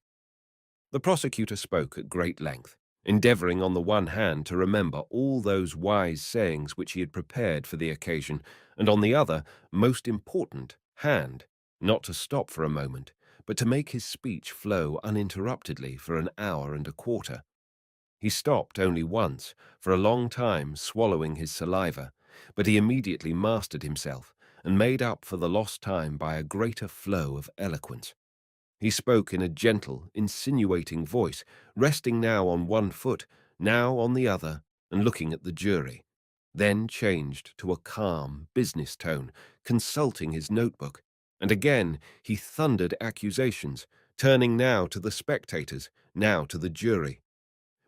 The prosecutor spoke at great length, endeavouring on the one hand to remember all those wise sayings which he had prepared for the occasion, and on the other, most important, hand, not to stop for a moment, but to make his speech flow uninterruptedly for an hour and a quarter. He stopped only once, for a long time swallowing his saliva, but he immediately mastered himself and made up for the lost time by a greater flow of eloquence. He spoke in a gentle, insinuating voice, resting now on one foot, now on the other, and looking at the jury, then changed to a calm, business tone, consulting his notebook, and again he thundered accusations, turning now to the spectators, now to the jury.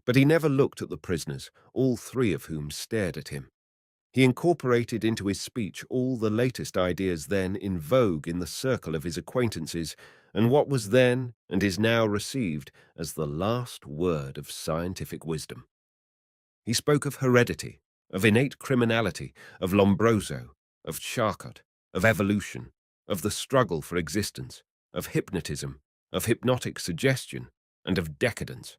But he never looked at the prisoners, all three of whom stared at him. He incorporated into his speech all the latest ideas then in vogue in the circle of his acquaintances, and what was then and is now received as the last word of scientific wisdom. He spoke of heredity, of innate criminality, of Lombroso, of Charcot, of evolution, of the struggle for existence, of hypnotism, of hypnotic suggestion, and of decadence.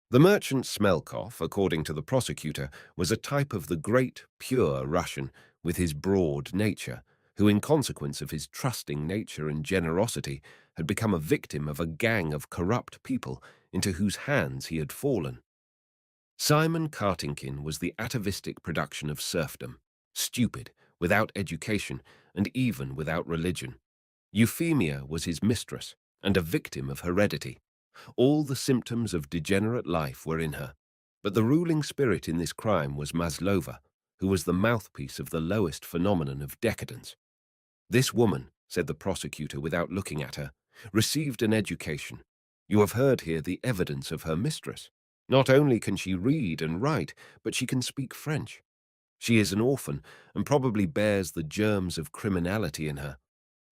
The merchant Smelkoff, according to the prosecutor, was a type of the great, pure Russian with his broad nature, who in consequence of his trusting nature and generosity had become a victim of a gang of corrupt people into whose hands he had fallen. Simon Kartinkin was the atavistic production of serfdom, stupid, without education, and even without religion. Euphemia was his mistress, and a victim of heredity. All the symptoms of degenerate life were in her, but the ruling spirit in this crime was Maslova, who was the mouthpiece of the lowest phenomenon of decadence. This woman, said the prosecutor without looking at her, received an education. You have heard here the evidence of her mistress. Not only can she read and write, but she can speak French. She is an orphan and probably bears the germs of criminality in her.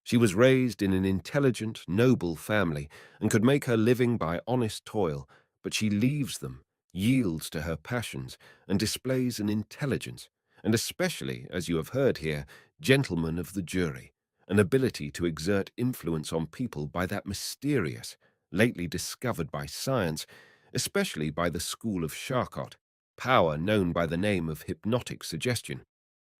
She was raised in an intelligent, noble family and could make her living by honest toil, but she leaves them, yields to her passions, and displays an intelligence, and especially, as you have heard here, gentlemen of the jury, an ability to exert influence on people by that mysterious, lately discovered by science, especially by the school of Charcot, power known by the name of hypnotic suggestion.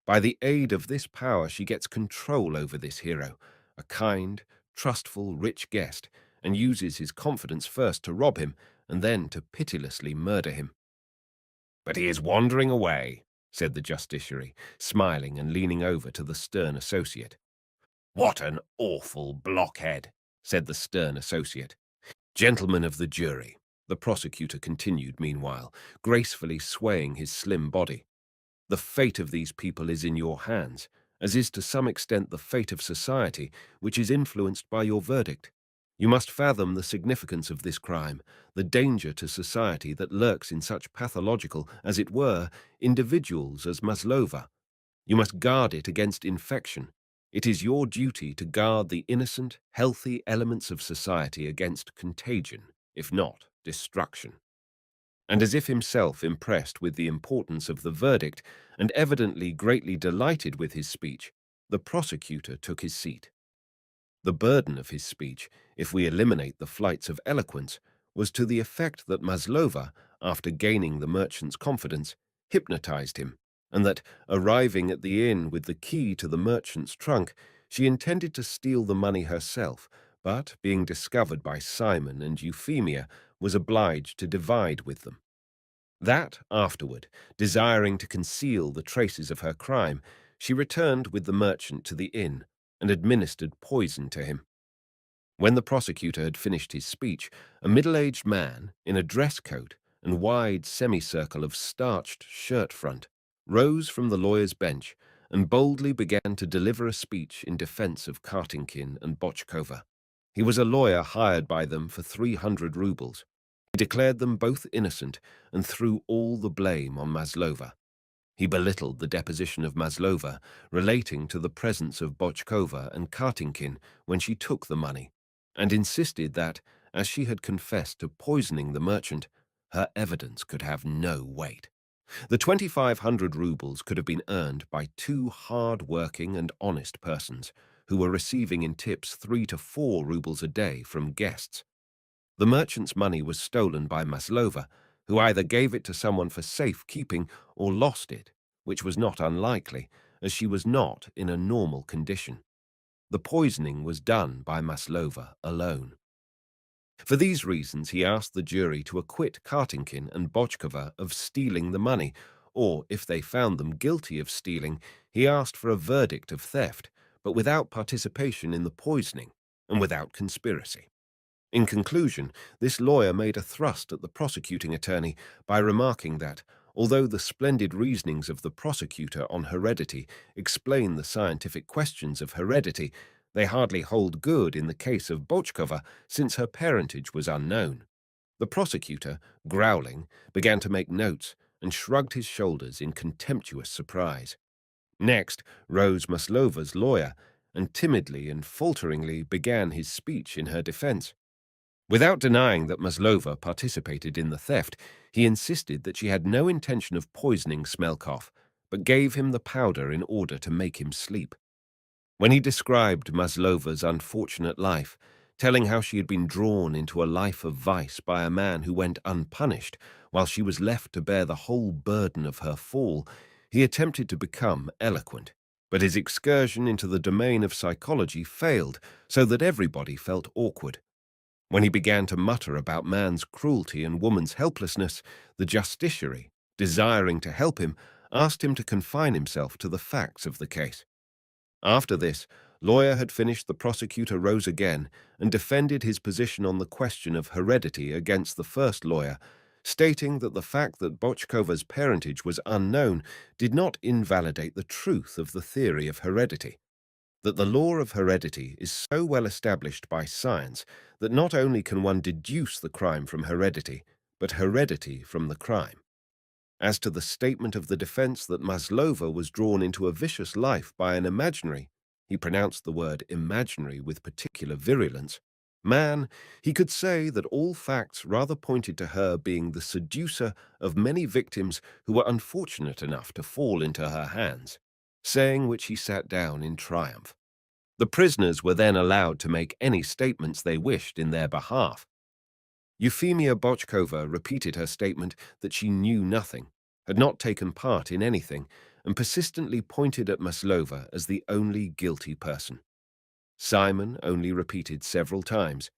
By the aid of this power she gets control over this hero, a kind, trustful, rich guest, and uses his confidence first to rob him and then to pitilessly murder him. "But he is wandering away," said the justiciary, smiling and leaning over to the stern associate. "What an awful blockhead," said the stern associate. "Gentlemen of the jury," the prosecutor continued meanwhile, gracefully swaying his slim body, "the fate of these people is in your hands, as is to some extent the fate of society, which is influenced by your verdict. You must fathom the significance of this crime, the danger to society that lurks in such pathological, as it were, individuals as Maslova. You must guard it against infection. It is your duty to guard the innocent, healthy elements of society against contagion, if not destruction." And as if himself impressed with the importance of the verdict and evidently greatly delighted with his speech, the prosecutor took his seat. The burden of his speech, if we eliminate the flights of eloquence, was to the effect that Maslova, after gaining the merchant's confidence, hypnotized him, and that, arriving at the inn with the key to the merchant's trunk, she intended to steal the money herself, but, being discovered by Simon and Euphemia, was obliged to divide with them. That afterward, desiring to conceal the traces of her crime, she returned with the merchant to the inn and administered poison to him. When the prosecutor had finished his speech, a middle-aged man, in a dress coat and wide semicircle of starched shirt front, rose from the lawyer's bench and boldly began to deliver a speech in defense of Kartinkin and Bochkova. He was a lawyer hired by them for 300 rubles. He declared them both innocent and threw all the blame on Maslova. He belittled the deposition of Maslova relating to the presence of Bochkova and Kartinkin when she took the money, and insisted that, as she had confessed to poisoning the merchant, her evidence could have no weight. The 2,500 rubles could have been earned by two hard-working and honest persons who were receiving in tips 3 to 4 rubles a day from guests. The merchant's money was stolen by Maslova, who either gave it to someone for safe keeping or lost it, which was not unlikely, as she was not in a normal condition. The poisoning was done by Maslova alone. For these reasons, he asked the jury to acquit Kartinkin and Bochkova of stealing the money, or, if they found them guilty of stealing, he asked for a verdict of theft, but without participation in the poisoning and without conspiracy. In conclusion, this lawyer made a thrust at the prosecuting attorney by remarking that, although the splendid reasonings of the prosecutor on heredity explain the scientific questions of heredity, they hardly hold good in the case of Bochkova, since her parentage was unknown. The prosecutor, growling, began to make notes and shrugged his shoulders in contemptuous surprise. Next rose Maslova's lawyer, and timidly and falteringly began his speech in her defense. Without denying that Maslova participated in the theft, he insisted that she had no intention of poisoning Smelkoff, but gave him the powder in order to make him sleep. When he described Maslova's unfortunate life, telling how she had been drawn into a life of vice by a man who went unpunished, while she was left to bear the whole burden of her fall, he attempted to become eloquent. But his excursion into the domain of psychology failed, so that everybody felt awkward. When he began to mutter about man's cruelty and woman's helplessness, the justiciary, desiring to help him, asked him to confine himself to the facts of the case. After this, lawyer had finished, the prosecutor rose again and defended his position on the question of heredity against the first lawyer, stating that the fact that Bochkova's parentage was unknown did not invalidate the truth of the theory of heredity, that the law of heredity is so well established by science that not only can one deduce the crime from heredity, but heredity from the crime. As to the statement of the defense that Maslova was drawn into a vicious life by an imaginary, he pronounced the word imaginary with particular virulence, man, he could say that all facts rather pointed to her being the seducer of many victims who were unfortunate enough to fall into her hands, saying which he sat down in triumph. The prisoners were then allowed to make any statements they wished in their behalf. Euphemia Bochkova repeated her statement that she knew nothing, had not taken part in anything, and persistently pointed at Maslova as the only guilty person. Simon only repeated several times,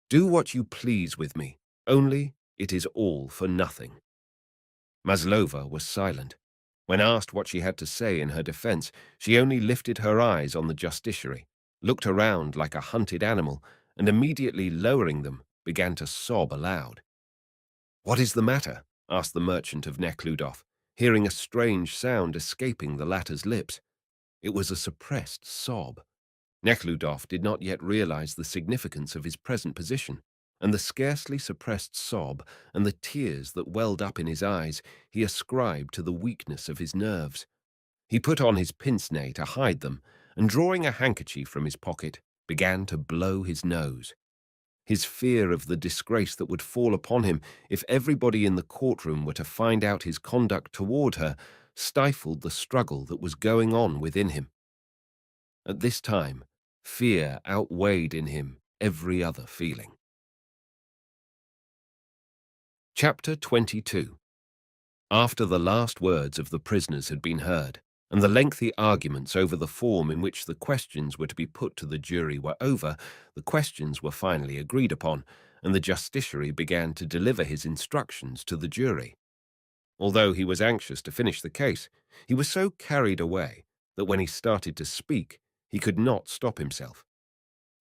"Do what you please with me, only it is all for nothing." Maslova was silent. When asked what she had to say in her defense, she only lifted her eyes on the justiciary, looked around like a hunted animal, and immediately lowering them, began to sob aloud. "What is the matter?" asked the merchant of Neckludof, hearing a strange sound escaping the latter's lips. It was a suppressed sob. Neckludof did not yet realize the significance of his present position, and the scarcely suppressed sob and the tears that welled up in his eyes he ascribed to the weakness of his nerves. He put on his pince-nez to hide them, and drawing a handkerchief from his pocket, began to blow his nose. His fear of the disgrace that would fall upon him if everybody in the courtroom were to find out his conduct toward her stifled the struggle that was going on within him. At this time, fear outweighed in him every other feeling. Chapter 22. After the last words of the prisoners had been heard, and the lengthy arguments over the form in which the questions were to be put to the jury were over, the questions were finally agreed upon, and the justiciary began to deliver his instructions to the jury. Although he was anxious to finish the case, he was so carried away that when he started to speak, he could not stop himself.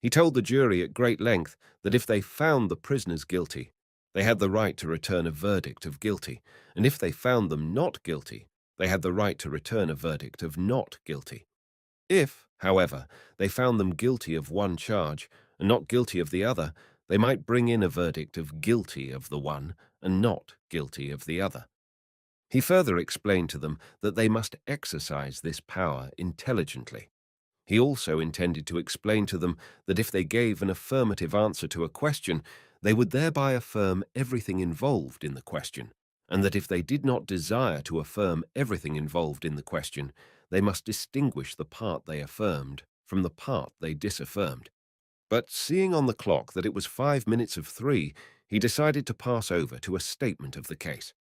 He told the jury at great length that if they found the prisoners guilty, they had the right to return a verdict of guilty, and if they found them not guilty, they had the right to return a verdict of not guilty. If, however, they found them guilty of one charge and not guilty of the other, they might bring in a verdict of guilty of the one and not guilty of the other. He further explained to them that they must exercise this power intelligently. He also intended to explain to them that if they gave an affirmative answer to a question, they would thereby affirm everything involved in the question, and that if they did not desire to affirm everything involved in the question, they must distinguish the part they affirmed from the part they disaffirmed. But seeing on the clock that it was 5 minutes of 3, he decided to pass over to a statement of the case.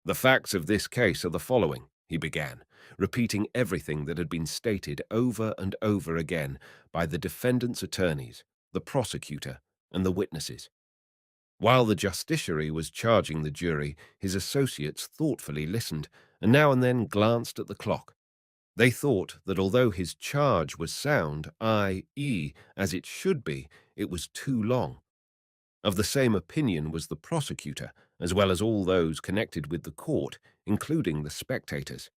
The facts of this case are the following. he began, repeating everything that had been stated over and over again by the defendant's attorneys, the prosecutor, and the witnesses. While the justiciary was charging the jury, his associates thoughtfully listened, and now and then glanced at the clock. They thought that although his charge was sound, i.e., as it should be, it was too long. Of the same opinion was the prosecutor, as well as all those connected with the court, including the spectators.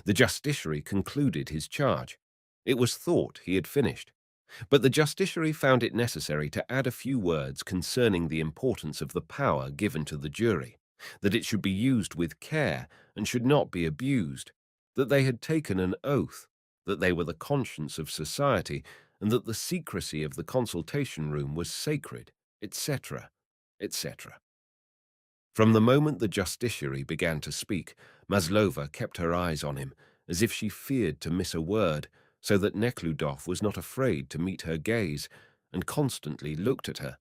The justiciary concluded his charge. It was thought he had finished. But the justiciary found it necessary to add a few words concerning the importance of the power given to the jury, that it should be used with care and should not be abused, that they had taken an oath, that they were the conscience of society, and that the secrecy of the consultation room was sacred, etc., etc. From the moment the justiciary began to speak, Maslova kept her eyes on him, as if she feared to miss a word, so that Neckludof was not afraid to meet her gaze, and constantly looked at her.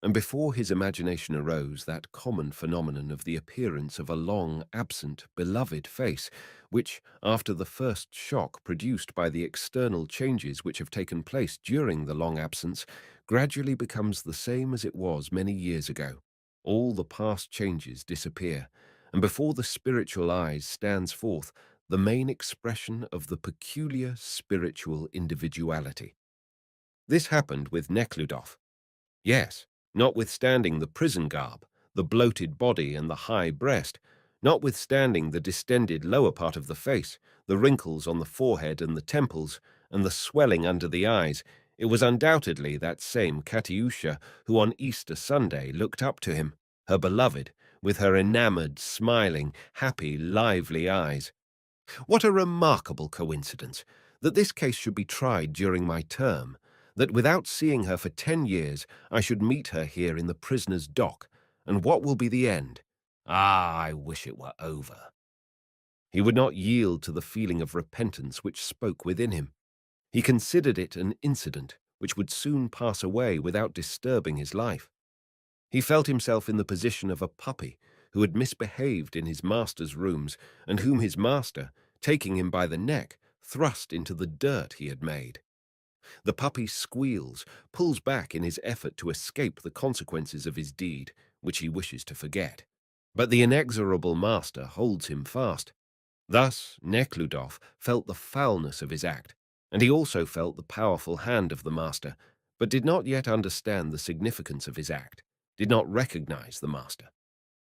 And before his imagination arose that common phenomenon of the appearance of a long, absent, beloved face, which, after the first shock produced by the external changes which have taken place during the long absence, gradually becomes the same as it was many years ago. All the past changes disappear, and before the spiritual eyes stands forth the main expression of the peculiar spiritual individuality. This happened with Neckludof. Yes, notwithstanding the prison garb, the bloated body and the high breast, notwithstanding the distended lower part of the face, the wrinkles on the forehead and the temples, and the swelling under the eyes, it was undoubtedly that same Katyusha who on Easter Sunday looked up to him, her beloved, with her enamored, smiling, happy, lively eyes. What a remarkable coincidence that this case should be tried during my term, that without seeing her for 10 years I should meet her here in the prisoner's dock, and what will be the end? Ah, I wish it were over. He would not yield to the feeling of repentance which spoke within him. He considered it an incident which would soon pass away without disturbing his life. He felt himself in the position of a puppy who had misbehaved in his master's rooms and whom his master, taking him by the neck, thrust into the dirt he had made. The puppy squeals, pulls back in his effort to escape the consequences of his deed, which he wishes to forget. But the inexorable master holds him fast. Thus Neckludof felt the foulness of his act, and he also felt the powerful hand of the master, but did not yet understand the significance of his act, did not recognize the master.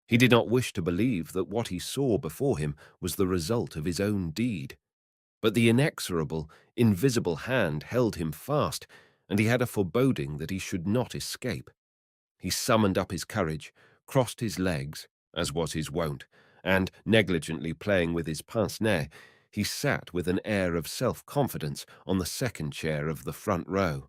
He did not wish to believe that what he saw before him was the result of his own deed. But the inexorable, invisible hand held him fast, and he had a foreboding that he should not escape. He summoned up his courage, crossed his legs, as was his wont, and, negligently playing with his pince-nez, he sat with an air of self-confidence on the second chair of the front row.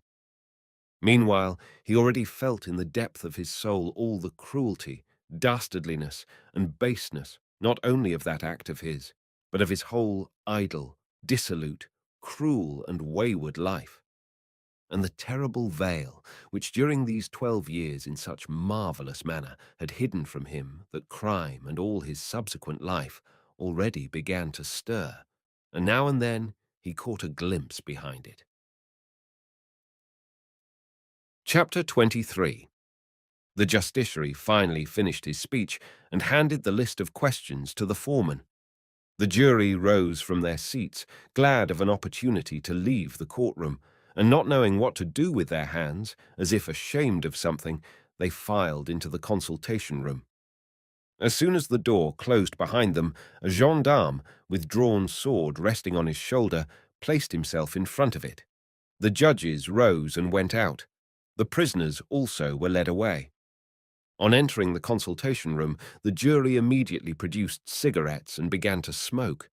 Meanwhile, he already felt in the depth of his soul all the cruelty, dastardliness, and baseness, not only of that act of his, but of his whole idle, dissolute, cruel, and wayward life. And the terrible veil, which during these 12 years in such marvellous manner had hidden from him that crime and all his subsequent life, already began to stir, and now and then he caught a glimpse behind it. Chapter 23. The justiciary finally finished his speech and handed the list of questions to the foreman. The jury rose from their seats, glad of an opportunity to leave the courtroom, and not knowing what to do with their hands, as if ashamed of something, they filed into the consultation room. As soon as the door closed behind them, a gendarme, with drawn sword resting on his shoulder, placed himself in front of it. The judges rose and went out. The prisoners also were led away. On entering the consultation room, the jury immediately produced cigarettes and began to smoke.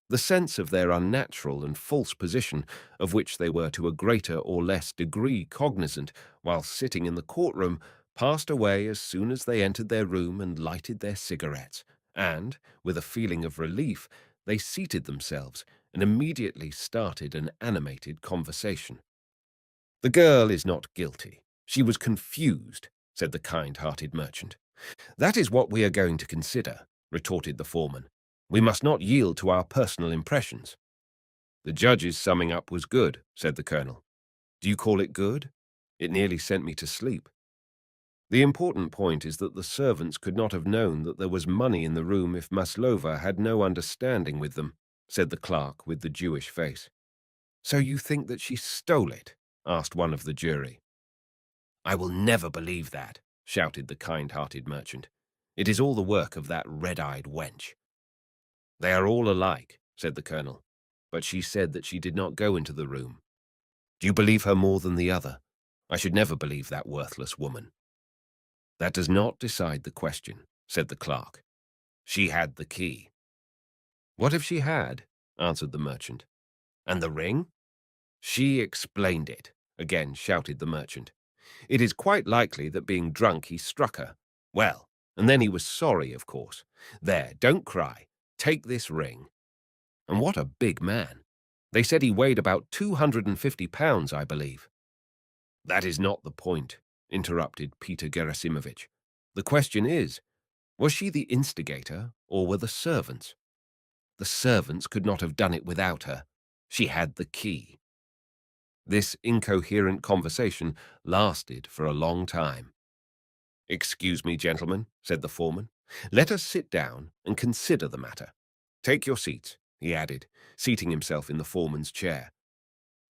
The sense of their unnatural and false position, of which they were to a greater or less degree cognizant while sitting in the courtroom, passed away as soon as they entered their room and lighted their cigarettes, and, with a feeling of relief, they seated themselves and immediately started an animated conversation. "The girl is not guilty. She was confused," said the kind-hearted merchant. "That is what we are going to consider," retorted the foreman. We must not yield to our personal impressions. The judge's summing up was good, said the colonel. Do you call it good? It nearly sent me to sleep. The important point is that the servants could not have known that there was money in the room if Maslova had no understanding with them, said the clerk with the Jewish face. So you think that she stole it? Asked one of the jury. I will never believe that, shouted the kind-hearted merchant. It is all the work of that red-eyed wench. They are all alike, said the colonel, but she said that she did not go into the room. Do you believe her more than the other? I should never believe that worthless woman. That does not decide the question, said the clerk. She had the key. What if she had? Answered the merchant. And the ring? She explained it, again shouted the merchant. It is quite likely that being drunk he struck her. Well, and then he was sorry, of course. There, don't cry. Take this ring. And what a big man. They said he weighed about 250 pounds, I believe. That is not the point, interrupted Peter Gerasimovich. The question is, was she the instigator or were the servants? The servants could not have done it without her. She had the key. This incoherent conversation lasted for a long time. Excuse me, gentlemen, said the foreman. Let us sit down and consider the matter. Take your seats, he added, seating himself in the foreman's chair.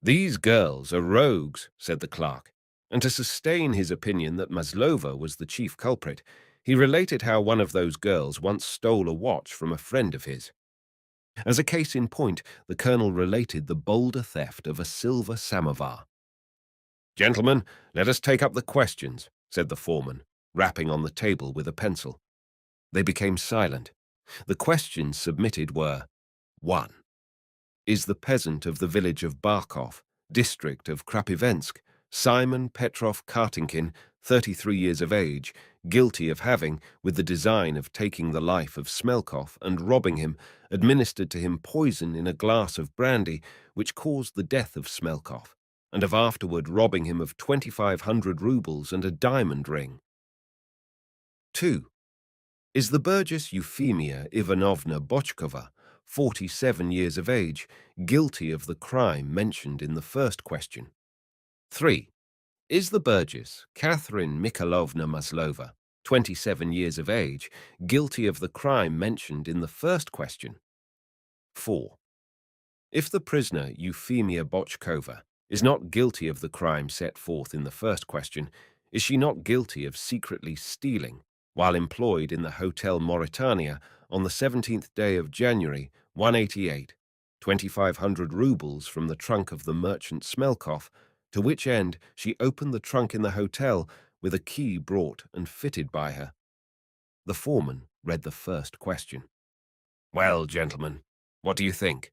These girls are rogues, said the clerk, and to sustain his opinion that Maslova was the chief culprit, he related how one of those girls once stole a watch from a friend of his. As a case in point, the colonel related the bolder theft of a silver samovar. Gentlemen, let us take up the questions, said the foreman, rapping on the table with a pencil. They became silent. The questions submitted were: 1. Is the peasant of the village of Barkov, district of Krapivensk, Simon Petrov Kartinkin, 33 years of age, guilty of having, with the design of taking the life of Smelkov and robbing him, administered to him poison in a glass of brandy which caused the death of Smelkov, and of afterward robbing him of 2,500 roubles and a diamond ring? 2. Is the Burgess Euphemia Ivanovna Bochkova, 47 years of age, guilty of the crime mentioned in the first question? 3. Is the Burgess Catherine Mikhailovna Maslova, 27 years of age, guilty of the crime mentioned in the first question? 4. If the prisoner Euphemia Bochkova is not guilty of the crime set forth in the first question, is she not guilty of secretly stealing, while employed in the Hotel Mauritania on the 17th day of January, 188, 2,500 roubles from the trunk of the merchant Smelkov, to which end she opened the trunk in the hotel with a key brought and fitted by her? The foreman read the first question. Well, gentlemen, what do you think?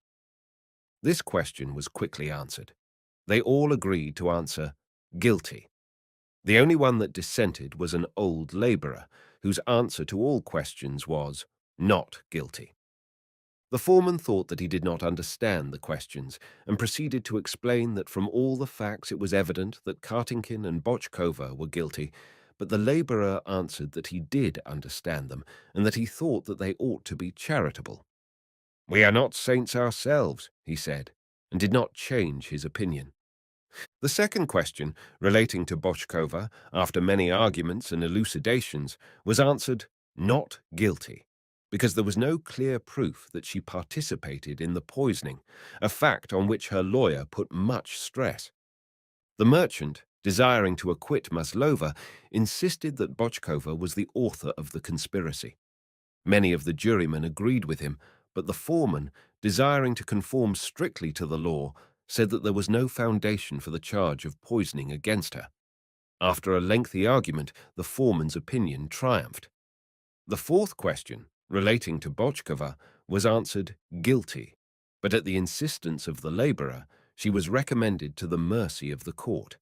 This question was quickly answered. They all agreed to answer guilty. The only one that dissented was an old labourer, whose answer to all questions was not guilty. The foreman thought that he did not understand the questions, and proceeded to explain that from all the facts it was evident that Kartinkin and Bochkova were guilty, but the labourer answered that he did understand them, and that he thought that they ought to be charitable. We are not saints ourselves, he said, and did not change his opinion. The second question, relating to Bochkova, after many arguments and elucidations, was answered not guilty, because there was no clear proof that she participated in the poisoning, a fact on which her lawyer put much stress. The merchant, desiring to acquit Maslova, insisted that Bochkova was the author of the conspiracy. Many of the jurymen agreed with him, but the foreman, desiring to conform strictly to the law, said that there was no foundation for the charge of poisoning against her. After a lengthy argument, the foreman's opinion triumphed. The fourth question, relating to Bochkova, was answered guilty, but at the insistence of the labourer, she was recommended to the mercy of the court.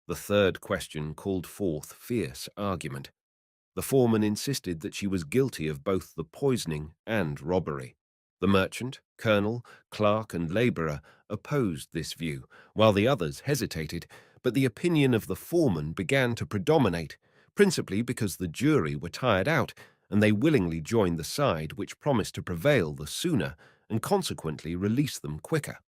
The third question called forth fierce argument. The foreman insisted that she was guilty of both the poisoning and robbery. The merchant, colonel, clerk, and labourer opposed this view, while the others hesitated, but the opinion of the foreman began to predominate, principally because the jury were tired out, and they willingly joined the side which promised to prevail the sooner and consequently release them quicker.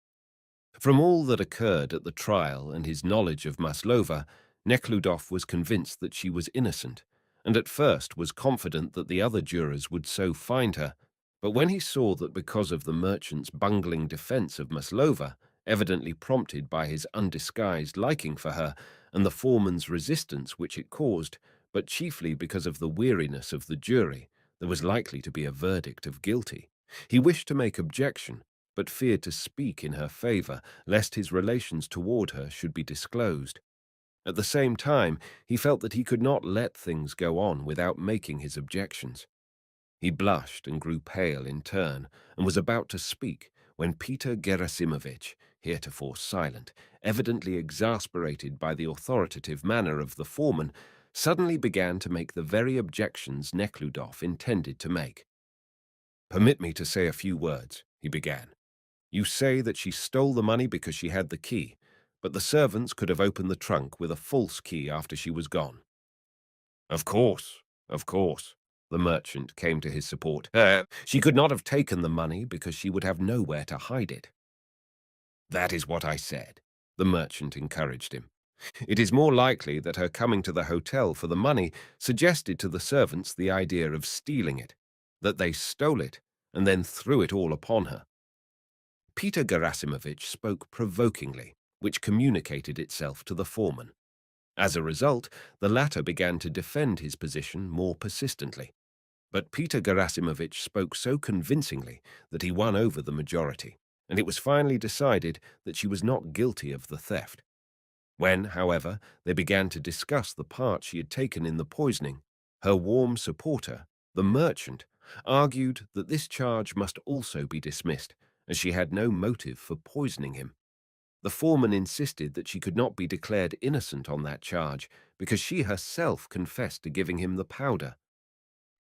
From all that occurred at the trial and his knowledge of Maslova, Neckludof was convinced that she was innocent, and at first was confident that the other jurors would so find her. But when he saw that because of the merchant's bungling defense of Maslova, evidently prompted by his undisguised liking for her, and the foreman's resistance which it caused, but chiefly because of the weariness of the jury, there was likely to be a verdict of guilty. He wished to make objection, but feared to speak in her favour, lest his relations toward her should be disclosed. At the same time, he felt that he could not let things go on without making his objections. He blushed and grew pale in turn, and was about to speak, when Peter Gerasimovich, heretofore silent, evidently exasperated by the authoritative manner of the foreman, suddenly began to make the very objections Nekhludoff intended to make. "Permit me to say a few words," he began. "You say that she stole the money because she had the key, but the servants could have opened the trunk with a false key after she was gone." Of course, of course. The merchant came to his support. She could not have taken the money because she would have nowhere to hide it." "That is what I said," the merchant encouraged him. "It is more likely that her coming to the hotel for the money suggested to the servants the idea of stealing it, that they stole it, and then threw it all upon her." Peter Gerasimovich spoke provokingly, which communicated itself to the foreman. As a result, the latter began to defend his position more persistently. But Peter Gerasimovich spoke so convincingly that he won over the majority, and it was finally decided that she was not guilty of the theft. When, however, they began to discuss the part she had taken in the poisoning, her warm supporter, the merchant, argued that this charge must also be dismissed, as she had no motive for poisoning him. The foreman insisted that she could not be declared innocent on that charge because she herself confessed to giving him the powder.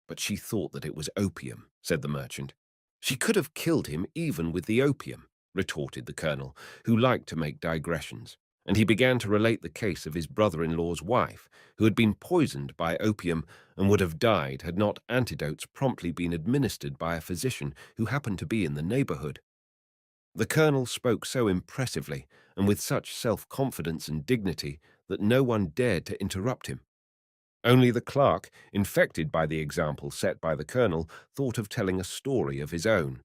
"But she thought that it was opium," said the merchant. "She could have killed him even with the opium," retorted the colonel, who liked to make digressions, and he began to relate the case of his brother-in-law's wife, who had been poisoned by opium and would have died had not antidotes promptly been administered by a physician who happened to be in the neighborhood. The colonel spoke so impressively and with such self-confidence and dignity that no one dared to interrupt him. Only the clerk, infected by the example set by the colonel, thought of telling a story of his own.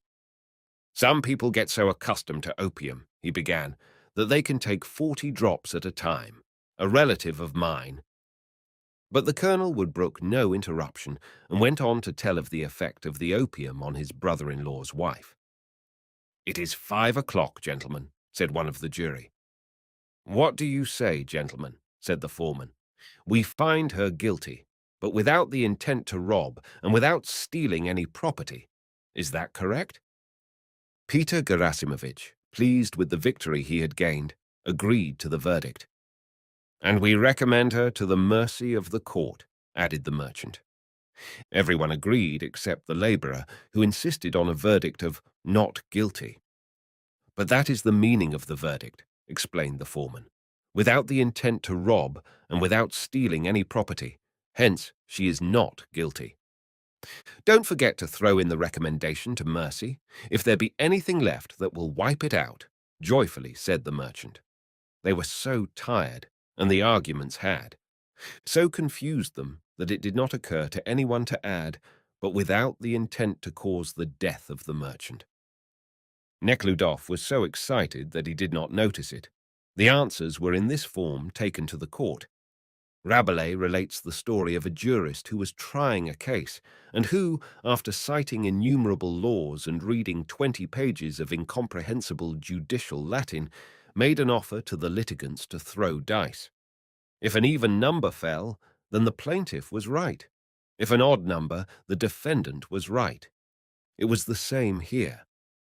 "Some people get so accustomed to opium," he began, "that they can take 40 drops at a time. A relative of mine—" But the colonel would brook no interruption and went on to tell of the effect of the opium on his brother-in-law's wife. "It is 5 o'clock, gentlemen," said one of the jury. "What do you say, gentlemen?" said the foreman. "We find her guilty, but without the intent to rob and without stealing any property. Is that correct?" Peter Gerasimovich, pleased with the victory he had gained, agreed to the verdict. "And we recommend her to the mercy of the court," added the merchant. Everyone agreed except the labourer, who insisted on a verdict of not guilty. "But that is the meaning of the verdict," explained the foreman. "Without the intent to rob and without stealing any property. Hence, she is not guilty. Don't forget to throw in the recommendation to mercy, if there be anything left that will wipe it out," joyfully said the merchant. They were so tired, and the arguments had so confused them that it did not occur to anyone to add, "but without the intent to cause the death of the merchant." Nekhludof was so excited that he did not notice it. The answers were in this form taken to the court. Rabelais relates the story of a jurist who was trying a case, and who, after citing innumerable laws and reading 20 pages of incomprehensible judicial Latin, made an offer to the litigants to throw dice. If an even number fell, then the plaintiff was right. If an odd number, the defendant was right. It was the same here.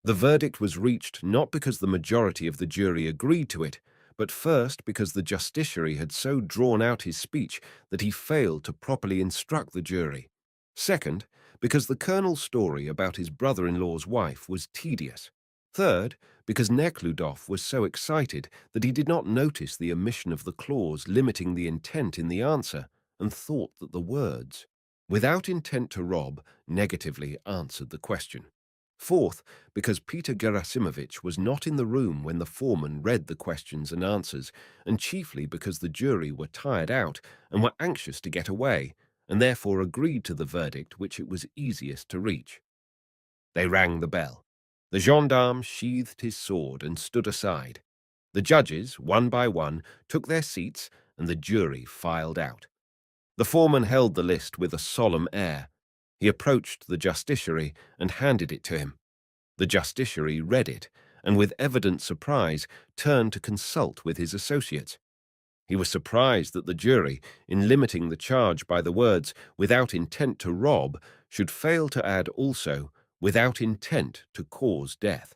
The verdict was reached not because the majority of the jury agreed to it, but first because the justiciary had so drawn out his speech that he failed to properly instruct the jury. Second, because the colonel's story about his brother-in-law's wife was tedious. Third, because Nekhludof was so excited that he did not notice the omission of the clause limiting the intent in the answer, and thought that the words Without intent to rob negatively answered the question. Fourth, because Peter Gerasimovich was not in the room when the foreman read the questions and answers, and chiefly because the jury were tired out and were anxious to get away, and therefore agreed to the verdict which it was easiest to reach. They rang the bell. The gendarme sheathed his sword and stood aside. The judges, one by one, took their seats, and the jury filed out. The foreman held the list with a solemn air. He approached the justiciary and handed it to him. The justiciary read it, and with evident surprise turned to consult with his associates. He was surprised that the jury, in limiting the charge by the words "without intent to rob," should fail to add also "without intent to cause death."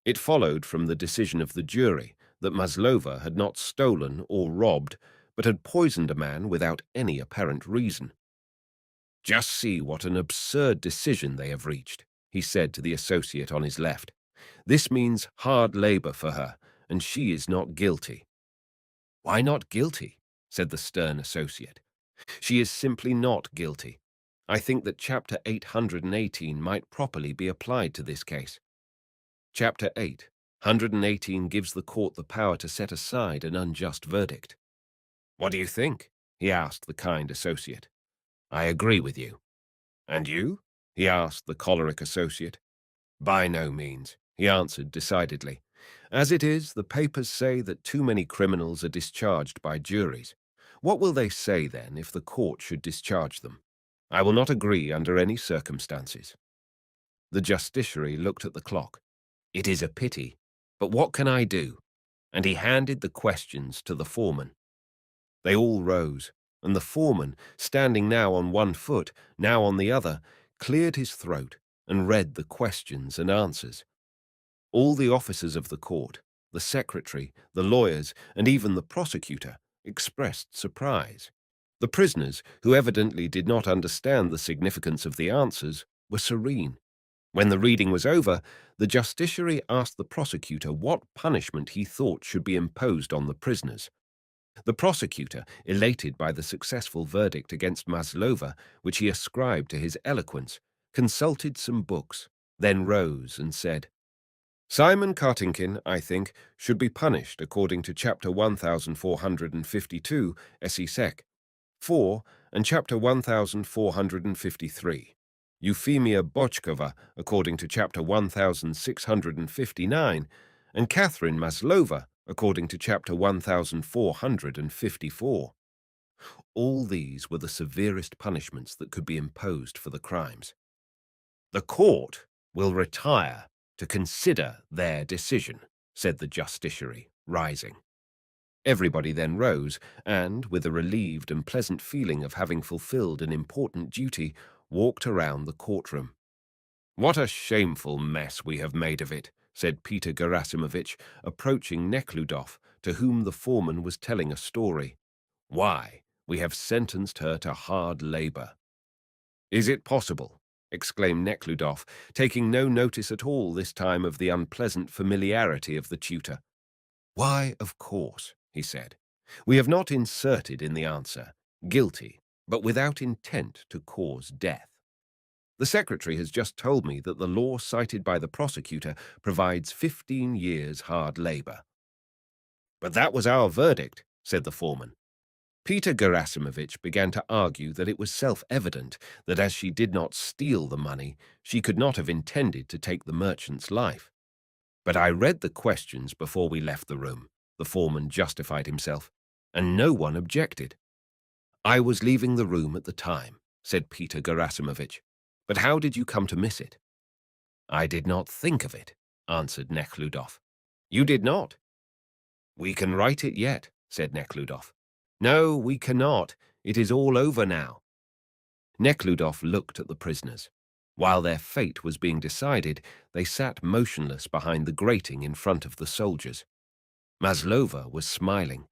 It followed from the decision of the jury that Maslova had not stolen or robbed, but had poisoned a man without any apparent reason. "Just see what an absurd decision they have reached," he said to the associate on his left. "This means hard labor for her, and she is not guilty." "Why not guilty?" said the stern associate. "She is simply not guilty. I think that Chapter 818 might properly be applied to this case." Chapter 818 gives the court the power to set aside an unjust verdict. "What do you think?" he asked the kind associate. "I agree with you." "And you?" he asked the choleric associate. "By no means," he answered decidedly. "As it is, the papers say that too many criminals are discharged by juries. What will they say, then, if the court should discharge them? I will not agree under any circumstances." The justiciary looked at the clock. "It is a pity, but what can I do?" And he handed the questions to the foreman. They all rose, and the foreman, standing now on one foot, now on the other, cleared his throat and read the questions and answers. All the officers of the court, the secretary, the lawyers, and even the prosecutor, expressed surprise. The prisoners, who evidently did not understand the significance of the answers, were serene. When the reading was over, the justiciary asked the prosecutor what punishment he thought should be imposed on the prisoners. The prosecutor, elated by the successful verdict against Maslova, which he ascribed to his eloquence, consulted some books, then rose and said, "Simon Kartinkin, I think, should be punished according to Chapter 1452 SE Sec. 4 and Chapter 1453. Euphemia Bochkova according to Chapter 1659, and Catherine Maslova according to Chapter 1454. All these were the severest punishments that could be imposed for the crimes. "The court will retire to consider their decision," said the justiciary, rising. Everybody then rose, and, with a relieved and pleasant feeling of having fulfilled an important duty, walked around the courtroom. "What a shameful mess we have made of it," said Peter Gerasimovich, approaching Neckludof, to whom the foreman was telling a story. "Why, we have sentenced her to hard labor." "Is it possible?" exclaimed Neckludof, taking no notice at all this time of the unpleasant familiarity of the tutor. "Why, of course," he said. "We have not inserted in the answer, guilty, but without intent to cause death. The secretary has just told me that the law cited by the prosecutor provides 15 years hard labor." "But that was our verdict," said the foreman. Peter Gerasimovich began to argue that it was self-evident that as she did not steal the money, she could not have intended to take the merchant's life. "But I read the questions before we left the room," the foreman justified himself, "and no one objected." "I was leaving the room at the time," said Peter Gerasimovich. "But how did you come to miss it?" "I did not think of it," answered Neckludof. "You did not?" "We can write it yet," said Neckludof. "No, we cannot. It is all over now." Neckludof looked at the prisoners. While their fate was being decided, they sat motionless behind the grating in front of the soldiers. Maslova was smiling.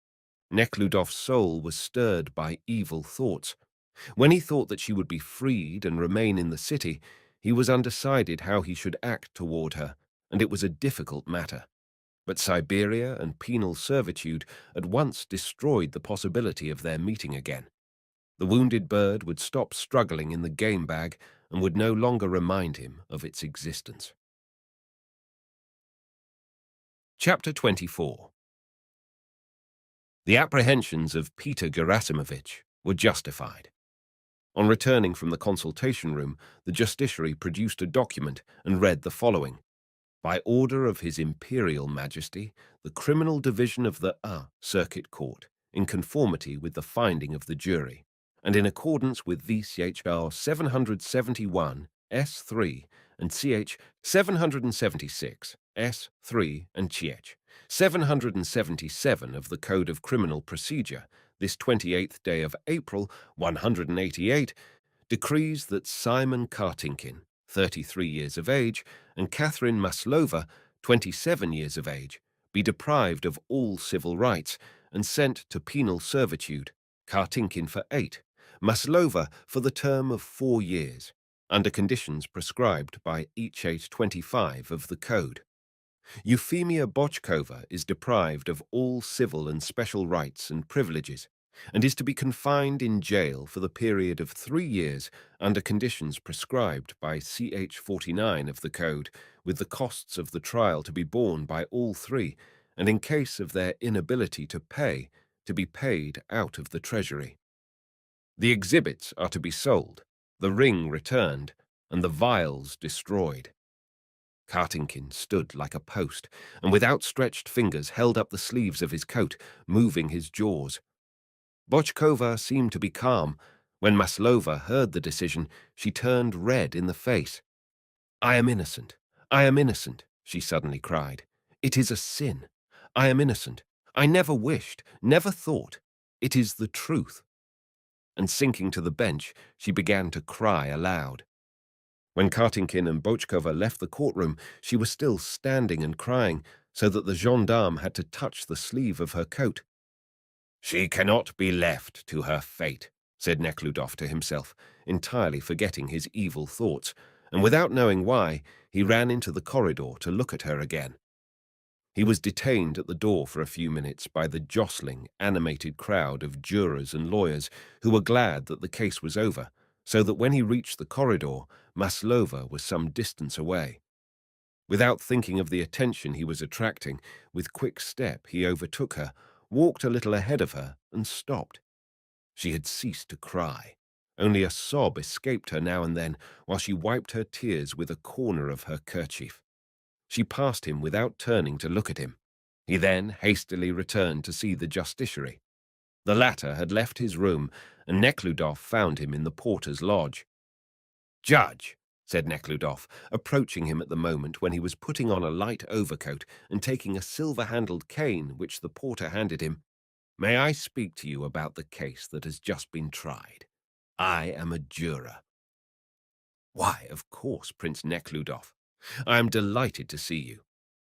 Nekludof's soul was stirred by evil thoughts. When he thought that she would be freed and remain in the city, he was undecided how he should act toward her, and it was a difficult matter. But Siberia and penal servitude at once destroyed the possibility of their meeting again. The wounded bird would stop struggling in the game bag and would no longer remind him of its existence. Chapter 24. The apprehensions of Peter Gerasimovich were justified. On returning from the consultation room, the justiciary produced a document and read the following. By order of His Imperial Majesty, the Criminal Division of the Circuit Court, in conformity with the finding of the jury, and in accordance with VCHR 771 S3 and CH 776 S3 and CH 777 of the Code of Criminal Procedure, this 28th day of April 188, decrees that Simon Kartinkin, 33 years of age, and Catherine Maslova, 27 years of age, be deprived of all civil rights and sent to penal servitude, Kartinkin for 8, Maslova for the term of 4 years, under conditions prescribed by each 825 of the Code. Euphemia Bochkova is deprived of all civil and special rights and privileges, and is to be confined in jail for the period of 3 years under conditions prescribed by CH 49 of the Code, with the costs of the trial to be borne by all three, and in case of their inability to pay, to be paid out of the treasury. The exhibits are to be sold, the ring returned, and the vials destroyed. Kartinkin stood like a post, and with outstretched fingers held up the sleeves of his coat, moving his jaws. Bochkova seemed to be calm. When Maslova heard the decision, she turned red in the face. "I am innocent. I am innocent," she suddenly cried. "It is a sin. I am innocent. I never wished, never thought. It is the truth." And sinking to the bench, she began to cry aloud. When Kartinkin and Bochkova left the courtroom, she was still standing and crying, so that the gendarme had to touch the sleeve of her coat. "She cannot be left to her fate," said Neckludof to himself, entirely forgetting his evil thoughts, and without knowing why, he ran into the corridor to look at her again. He was detained at the door for a few minutes by the jostling, animated crowd of jurors and lawyers who were glad that the case was over, so that when he reached the corridor, Maslova was some distance away. Without thinking of the attention he was attracting, with quick step he overtook her, walked a little ahead of her, and stopped. She had ceased to cry. Only a sob escaped her now and then, while she wiped her tears with a corner of her kerchief. She passed him without turning to look at him. He then hastily returned to see the justiciary. The latter had left his room, and Neckludof found him in the porter's lodge. "Judge," said Neckludof, approaching him at the moment when he was putting on a light overcoat and taking a silver-handled cane which the porter handed him, "may I speak to you about the case that has just been tried? I am a juror." "Why, of course, Prince Neckludof. I am delighted to see you.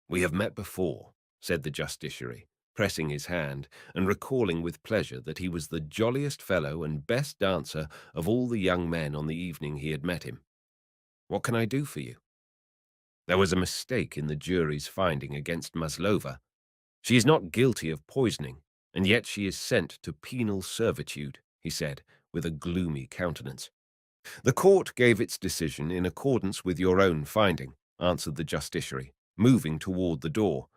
We have met before," said the justiciary, pressing his hand and recalling with pleasure that he was the jolliest fellow and best dancer of all the young men on the evening he had met him. "What can I do for you?" "There was a mistake in the jury's finding against Maslova. She is not guilty of poisoning, and yet she is sent to penal servitude," he said, with a gloomy countenance. "The court gave its decision in accordance with your own finding," answered the justiciary, moving toward the door,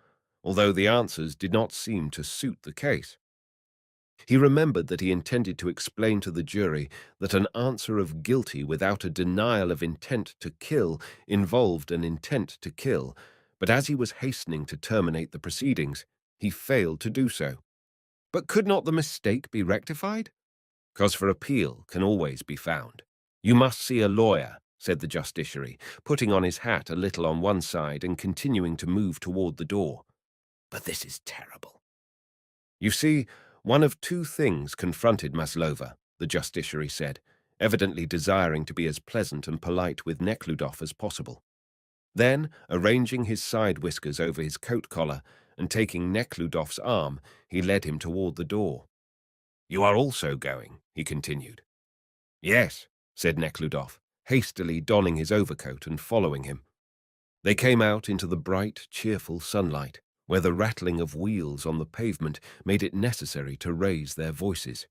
although the answers did not seem to suit the case. He remembered that he intended to explain to the jury that an answer of guilty without a denial of intent to kill involved an intent to kill, but as he was hastening to terminate the proceedings, he failed to do so. "But could not the mistake be rectified?" "Cause for appeal can always be found. You must see a lawyer," said the justiciary, putting on his hat a little on one side and continuing to move toward the door. "But this is terrible." "You see, one of two things confronted Maslova," the justiciary said, evidently desiring to be as pleasant and polite with Neckludof as possible. Then, arranging his side whiskers over his coat collar and taking Neckludof's arm, he led him toward the door. "You are also going," he continued. "Yes," said Neckludof, hastily donning his overcoat and following him. They came out into the bright, cheerful sunlight, where the rattling of wheels on the pavement made it necessary to raise their voices.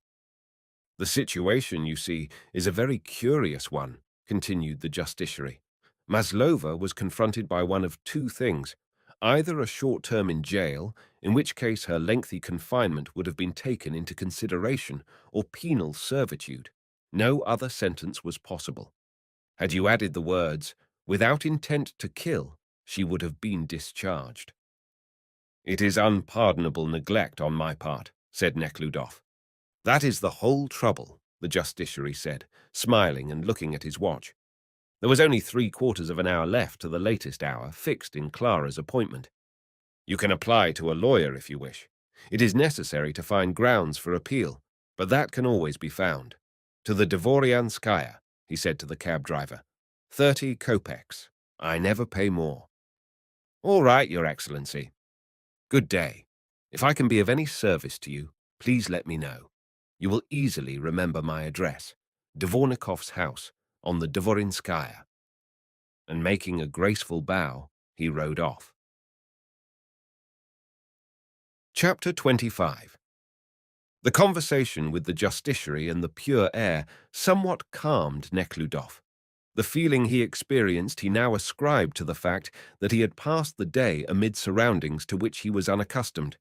The situation, you see, is a very curious one, continued the justiciary. Maslova was confronted by one of two things, either a short term in jail, in which case her lengthy confinement would have been taken into consideration, or penal servitude. No other sentence was possible. Had you added the words, without intent to kill, she would have been discharged. It is unpardonable neglect on my part, said Neckludof. That is the whole trouble, the justiciary said, smiling and looking at his watch. There was only 3/4 of an hour left to the latest hour fixed in Clara's appointment. You can apply to a lawyer if you wish. It is necessary to find grounds for appeal, but that can always be found. To the Dvorianskaya, he said to the cab driver. 30 kopecks. I never pay more. All right, Your Excellency. Good day. If I can be of any service to you, please let me know. You will easily remember my address, Dvornikov's house, on the Dvorinskaya. And making a graceful bow, he rode off. Chapter 25. The conversation with the justiciary and the pure air somewhat calmed Neckludof. The feeling he experienced he now ascribed to the fact that he had passed the day amid surroundings to which he was unaccustomed.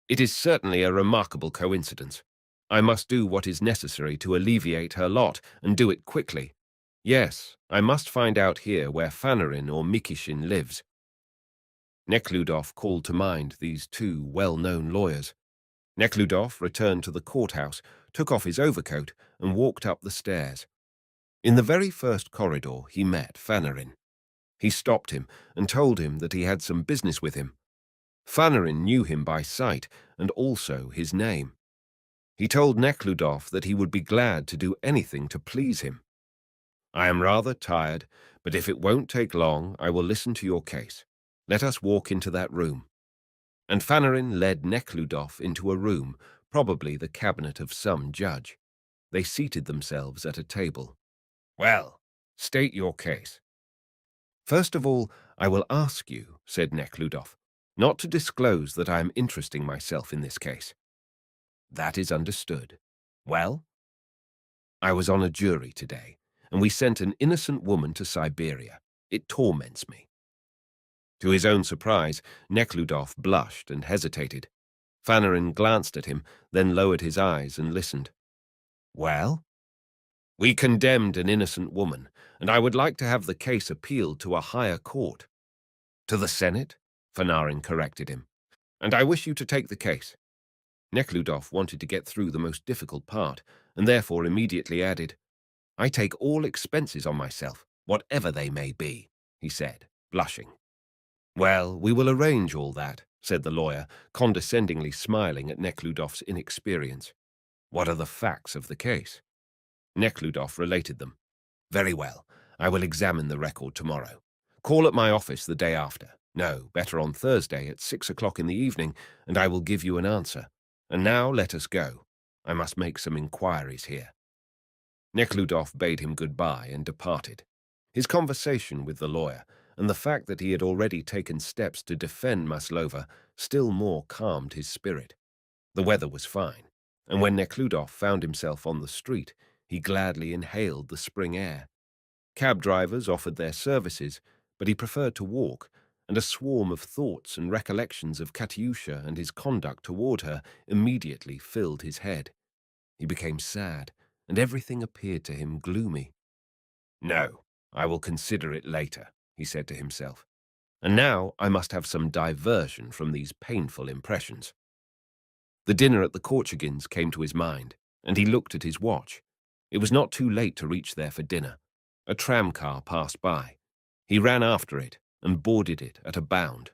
It is certainly a remarkable coincidence. I must do what is necessary to alleviate her lot, and do it quickly. Yes, I must find out here where Fanarin or Mikishin lives. Neckludof called to mind these two well-known lawyers. Neckludof returned to the courthouse, took off his overcoat, and walked up the stairs. In the very first corridor he met Fanarin. He stopped him and told him that he had some business with him. Fanarin knew him by sight, and also his name. He told Neckludof that he would be glad to do anything to please him. I am rather tired, but if it won't take long, I will listen to your case. Let us walk into that room. And Fanarin led Neckludof into a room, probably the cabinet of some judge. They seated themselves at a table. Well, state your case. First of all, I will ask you, said Neckludof, not to disclose that I am interesting myself in this case. That is understood. Well? I was on a jury today, and we sent an innocent woman to Siberia. It torments me. To his own surprise, Neckludof blushed and hesitated. Fanarin glanced at him, then lowered his eyes and listened. Well? We condemned an innocent woman, and I would like to have the case appealed to a higher court. To the Senate? Fanarin corrected him. And I wish you to take the case. Neckludof wanted to get through the most difficult part, and therefore immediately added, I take all expenses on myself, whatever they may be, he said, blushing. Well, we will arrange all that, said the lawyer, condescendingly smiling at Neckludof's inexperience. What are the facts of the case? Neckludof related them. Very well, I will examine the record tomorrow. Call at my office the day after. No, better on Thursday at 6 o'clock in the evening, and I will give you an answer. And now let us go. I must make some inquiries here. Neckludof bade him goodbye and departed. His conversation with the lawyer, and the fact that he had already taken steps to defend Maslova, still more calmed his spirit. The weather was fine, and when Neckludof found himself on the street, he gladly inhaled the spring air. Cab drivers offered their services, but he preferred to walk, and a swarm of thoughts and recollections of Katyusha and his conduct toward her immediately filled his head. He became sad, and everything appeared to him gloomy. No, I will consider it later, he said to himself. And now I must have some diversion from these painful impressions. The dinner at the Korchagins came to his mind, and he looked at his watch. It was not too late to reach there for dinner. A tramcar passed by. He ran after it and boarded it at a bound.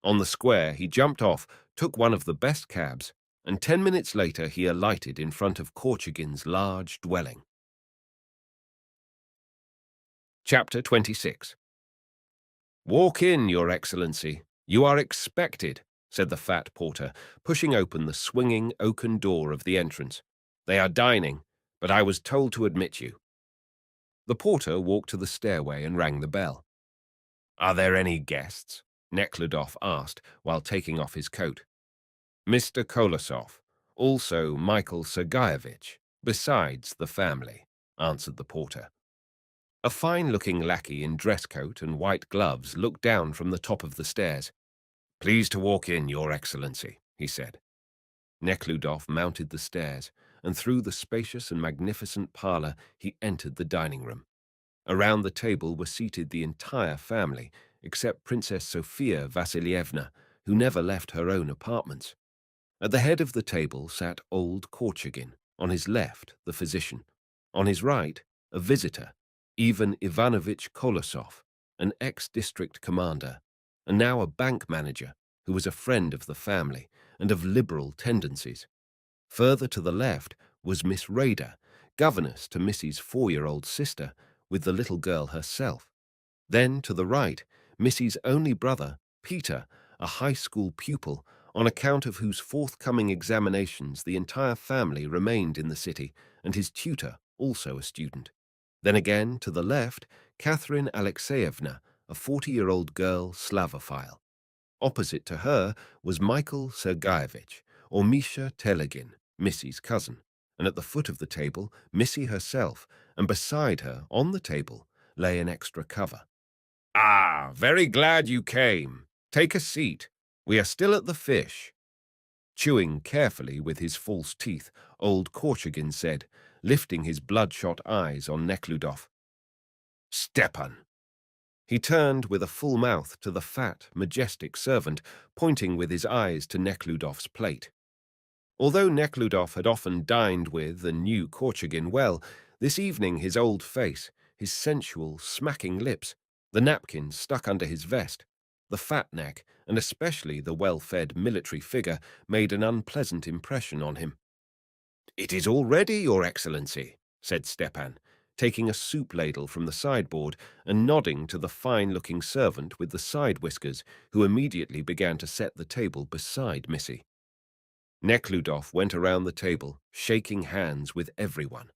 On the square, he jumped off, took one of the best cabs, and 10 minutes later he alighted in front of Korchagin's large dwelling. Chapter 26. Walk in, Your Excellency. You are expected, said the fat porter, pushing open the swinging oaken door of the entrance. They are dining, but I was told to admit you. The porter walked to the stairway and rang the bell. Are there any guests? Neckludof asked while taking off his coat. Mr. Kolosov, also Michael Sergeyevich, "Besides the family," answered the porter. A fine-looking lackey in dress coat and white gloves looked down from the top of the stairs. "Please to walk in, Your Excellency," he said. Nekhludoff mounted the stairs, and through the spacious and magnificent parlour he entered the dining room. Around the table were seated the entire family, except Princess Sophia Vassilievna, who never left her own apartments. At the head of the table sat old Korchagin, on his left the physician, on his right a visitor, Ivan Ivanovich Kolosov, an ex-district commander, and now a bank manager who was a friend of the family and of liberal tendencies. Further to the left was Miss Rader, governess to Missy's 4-year-old sister, with the little girl herself. Then to the right, Missy's only brother, Peter, a high school pupil, on account of whose forthcoming examinations the entire family remained in the city, and his tutor, also a student. Then again, to the left, Catherine Alexeyevna, a 40-year-old girl Slavophile. Opposite to her was Michael Sergeyevich, or Misha Telegin, Missy's cousin, and at the foot of the table, Missy herself, and beside her, on the table, lay an extra cover. "Ah, very glad you came. Take a seat. We are still at the fish." Chewing carefully with his false teeth, old Korchagin said, lifting his bloodshot eyes on Nekhludof. "Stepan." He turned with a full mouth to the fat, majestic servant, pointing with his eyes to Nekhludof's plate. Although Nekhludof had often dined with and knew Korchagin well, this evening his old face, his sensual, smacking lips, the napkin stuck under his vest, the fat neck, and especially the well-fed military figure, made an unpleasant impression on him. "It is all ready, Your Excellency," said Stepan, taking a soup ladle from the sideboard and nodding to the fine-looking servant with the side whiskers, who immediately began to set the table beside Missy. Nekhludof went around the table, shaking hands with everyone.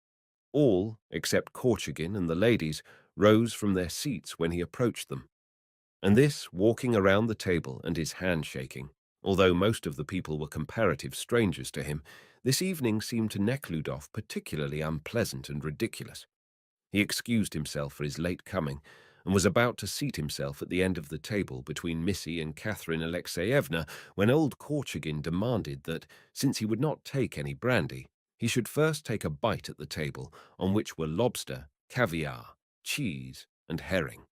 All, except Korchagin and the ladies, rose from their seats when he approached them. And this, walking around the table and his hand-shaking, although most of the people were comparative strangers to him, this evening seemed to Nekhludof particularly unpleasant and ridiculous. He excused himself for his late coming, and was about to seat himself at the end of the table between Missy and Catherine Alexeyevna when old Korchagin demanded that, since he would not take any brandy, he should first take a bite at the table, on which were lobster, caviar, cheese, and herring.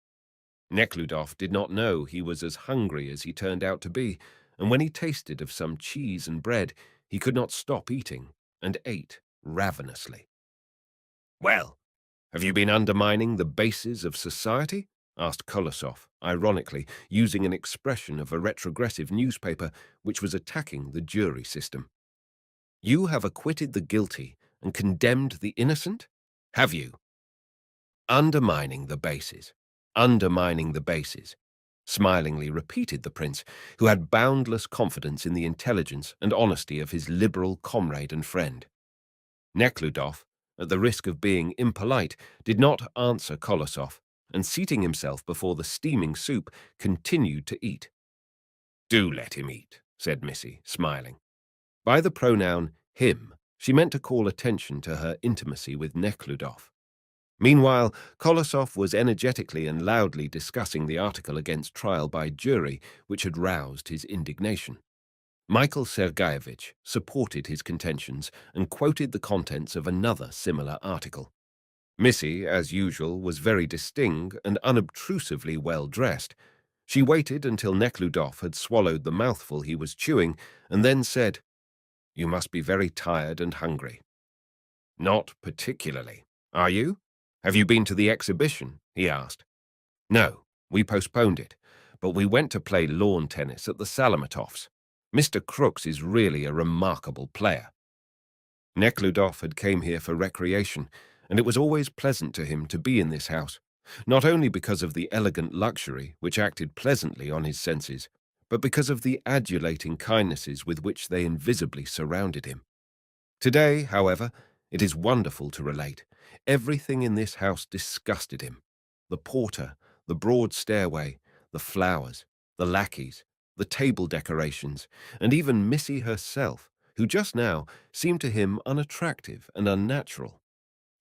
Nekhludof did not know he was as hungry as he turned out to be, and when he tasted of some cheese and bread, he could not stop eating, and ate ravenously. "Well, have you been undermining the bases of society?" asked Kolosov, ironically, using an expression of a retrogressive newspaper which was attacking the jury system. "You have acquitted the guilty and condemned the innocent? Have you?" "Undermining the bases. Undermining the bases," smilingly repeated the prince, who had boundless confidence in the intelligence and honesty of his liberal comrade and friend. Nekhludof, at the risk of being impolite, did not answer Kolosov, and seating himself before the steaming soup, continued to eat. "Do let him eat," said Missy, smiling. By the pronoun him, she meant to call attention to her intimacy with Nekhludof. Meanwhile, Kolosov was energetically and loudly discussing the article against trial by jury, which had roused his indignation. Michael Sergeyevich supported his contentions and quoted the contents of another similar article. Missy, as usual, was very distinct and unobtrusively well-dressed. She waited until Nekhludof had swallowed the mouthful he was chewing, and then said, "You must be very tired and hungry." "Not particularly. Are you? Have you been to the exhibition?" he asked. "No, we postponed it, but we went to play lawn tennis at the Salamatovs. Mr. Crooks is really a remarkable player." Nekhludof had came here for recreation, and it was always pleasant to him to be in this house, not only because of the elegant luxury which acted pleasantly on his senses, but because of the adulating kindnesses with which they invisibly surrounded him. Today, however, it is wonderful to relate, everything in this house disgusted him. The porter, the broad stairway, the flowers, the lackeys, the table decorations, and even Missy herself, who just now seemed to him unattractive and unnatural.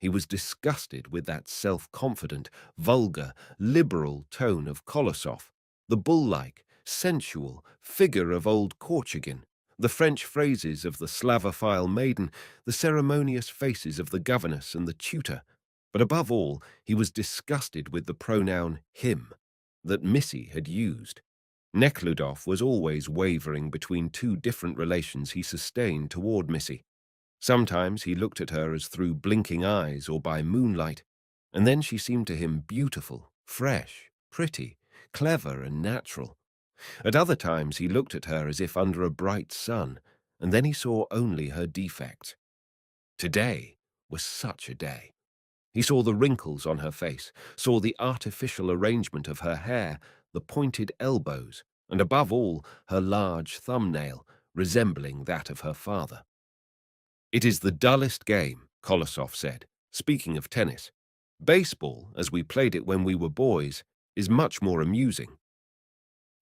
He was disgusted with that self-confident, vulgar, liberal tone of Kolosov, the bull-like, sensual figure of old Korchagin, the French phrases of the Slavophile maiden, the ceremonious faces of the governess and the tutor. But above all, he was disgusted with the pronoun him that Missy had used. Nekhludoff was always wavering between two different relations he sustained toward Missy. Sometimes he looked at her as through blinking eyes or by moonlight, and then she seemed to him beautiful, fresh, pretty, clever and natural. At other times he looked at her as if under a bright sun, and then he saw only her defects. Today was such a day. He saw the wrinkles on her face, saw the artificial arrangement of her hair, the pointed elbows, and above all, her large thumbnail, resembling that of her father. "It is the dullest game," Kolosov said, speaking of tennis. "Baseball, as we played it when we were boys, is much more amusing."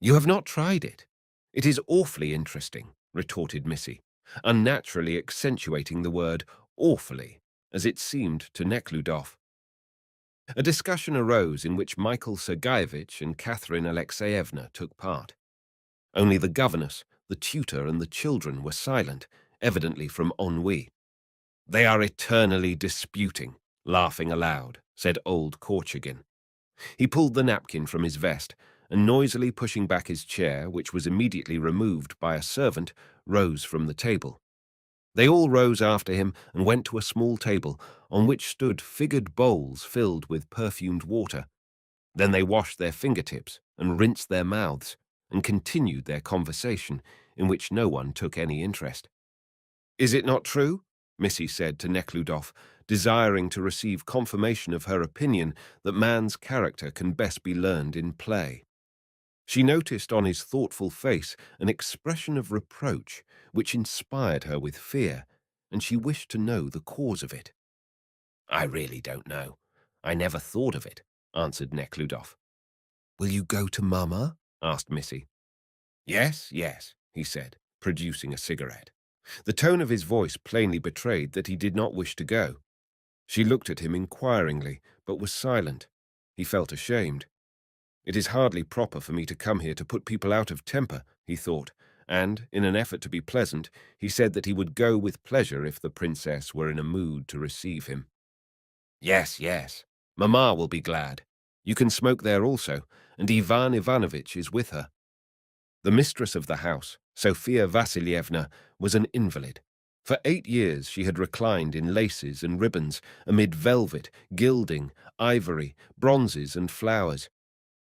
"You have not tried it. It is awfully interesting," retorted Missy, unnaturally accentuating the word awfully, as it seemed to Nekhludoff. A discussion arose in which Michael Sergeyevich and Catherine Alexeyevna took part. Only the governess, the tutor, and the children were silent, evidently from ennui. "They are eternally disputing," laughing aloud, said old Korchagin. He pulled the napkin from his vest, and noisily pushing back his chair, which was immediately removed by a servant, rose from the table. They all rose after him and went to a small table, on which stood figured bowls filled with perfumed water. Then they washed their fingertips and rinsed their mouths, and continued their conversation, in which no one took any interest. "Is it not true?" Missy said to Nekhludoff, desiring to receive confirmation of her opinion that man's character can best be learned in play. She noticed on his thoughtful face an expression of reproach which inspired her with fear, and she wished to know the cause of it. "I really don't know. I never thought of it," answered Nekhludoff. "Will you go to Mama?" asked Missy. "Yes, yes," he said, producing a cigarette. The tone of his voice plainly betrayed that he did not wish to go. She looked at him inquiringly, but was silent. He felt ashamed. "It is hardly proper for me to come here to put people out of temper," he thought, and, in an effort to be pleasant, he said that he would go with pleasure if the princess were in a mood to receive him. "Yes, yes. Mamma will be glad. You can smoke there also, and Ivan Ivanovitch is with her." The mistress of the house, Sophia Vassilievna, was an invalid. For 8 years she had reclined in laces and ribbons, amid velvet, gilding, ivory, bronzes and flowers.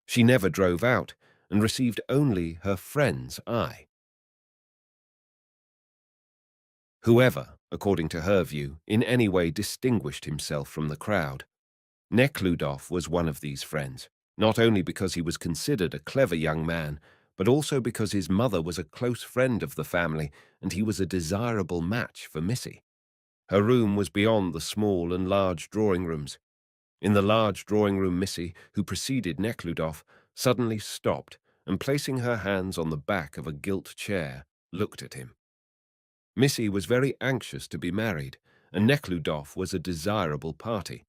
She never drove out, and received only her friend's eye. Whoever, according to her view, in any way distinguished himself from the crowd. Nekhludoff was one of these friends, not only because he was considered a clever young man, but also because his mother was a close friend of the family, and he was a desirable match for Missy. Her room was beyond the small and large drawing rooms. In the large drawing room, Missy, who preceded Nekhludoff, suddenly stopped, and placing her hands on the back of a gilt chair, looked at him. Missy was very anxious to be married, and Nekhludoff was a desirable party.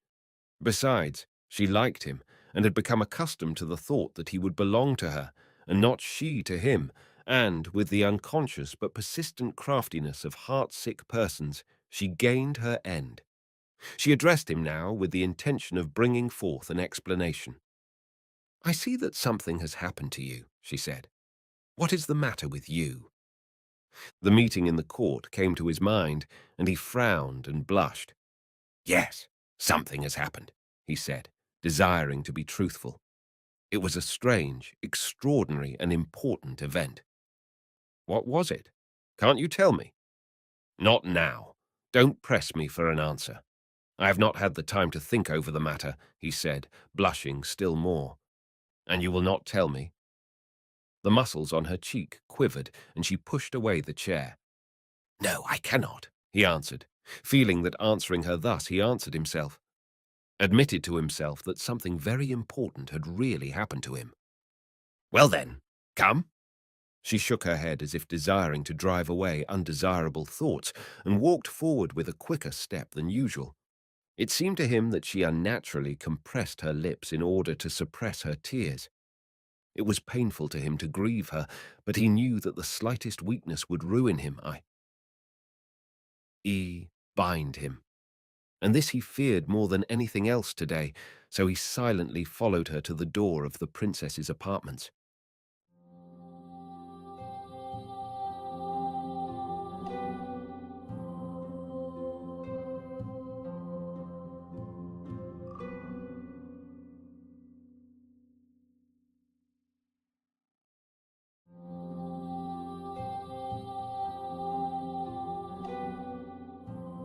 Besides, she liked him, and had become accustomed to the thought that he would belong to her, and not she to him, and, with the unconscious but persistent craftiness of heart-sick persons, she gained her end. She addressed him now with the intention of bringing forth an explanation. "I see that something has happened to you," she said. "What is the matter with you?" The meeting in the court came to his mind, and he frowned and blushed. "Yes, something has happened," he said, desiring to be truthful. It was a strange, extraordinary, and important event. "What was it? Can't you tell me?" "Not now. Don't press me for an answer. I have not had the time to think over the matter," he said, blushing still more. "And you will not tell me?" The muscles on her cheek quivered, and she pushed away the chair. "No, I cannot," he answered, feeling that answering her thus he answered himself. Admitted to himself that something very important had really happened to him. "Well then, come." She shook her head as if desiring to drive away undesirable thoughts and walked forward with a quicker step than usual. It seemed to him that she unnaturally compressed her lips in order to suppress her tears. It was painful to him to grieve her, but he knew that the slightest weakness would ruin him. Bind him. And this he feared more than anything else today, so he silently followed her to the door of the princess's apartments.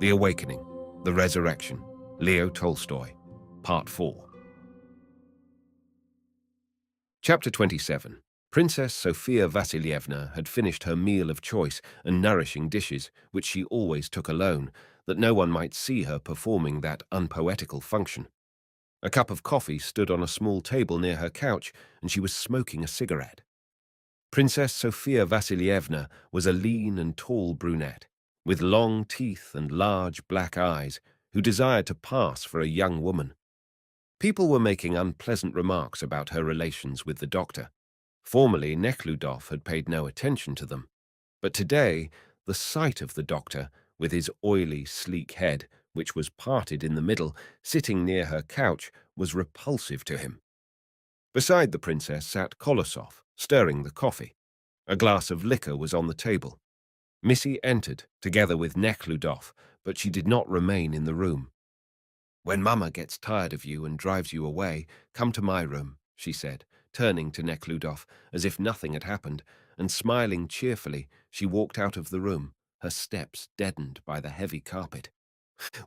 The Awakening, The Resurrection, Leo Tolstoy, Part 4. Chapter 27. Princess Sophia Vasilievna had finished her meal of choice and nourishing dishes, which she always took alone, that no one might see her performing that unpoetical function. A cup of coffee stood on a small table near her couch, and she was smoking a cigarette. Princess Sophia Vasilievna was a lean and tall brunette, with long teeth and large black eyes, who desired to pass for a young woman. People were making unpleasant remarks about her relations with the doctor. Formerly, Neckludof had paid no attention to them, but today, the sight of the doctor, with his oily, sleek head, which was parted in the middle, sitting near her couch, was repulsive to him. Beside the princess sat Kolosov, stirring the coffee. A glass of liquor was on the table. Missy entered, together with Neckludof, but she did not remain in the room. "When Mama gets tired of you and drives you away, come to my room," she said, turning to Neckludof as if nothing had happened, and smiling cheerfully, she walked out of the room, her steps deadened by the heavy carpet.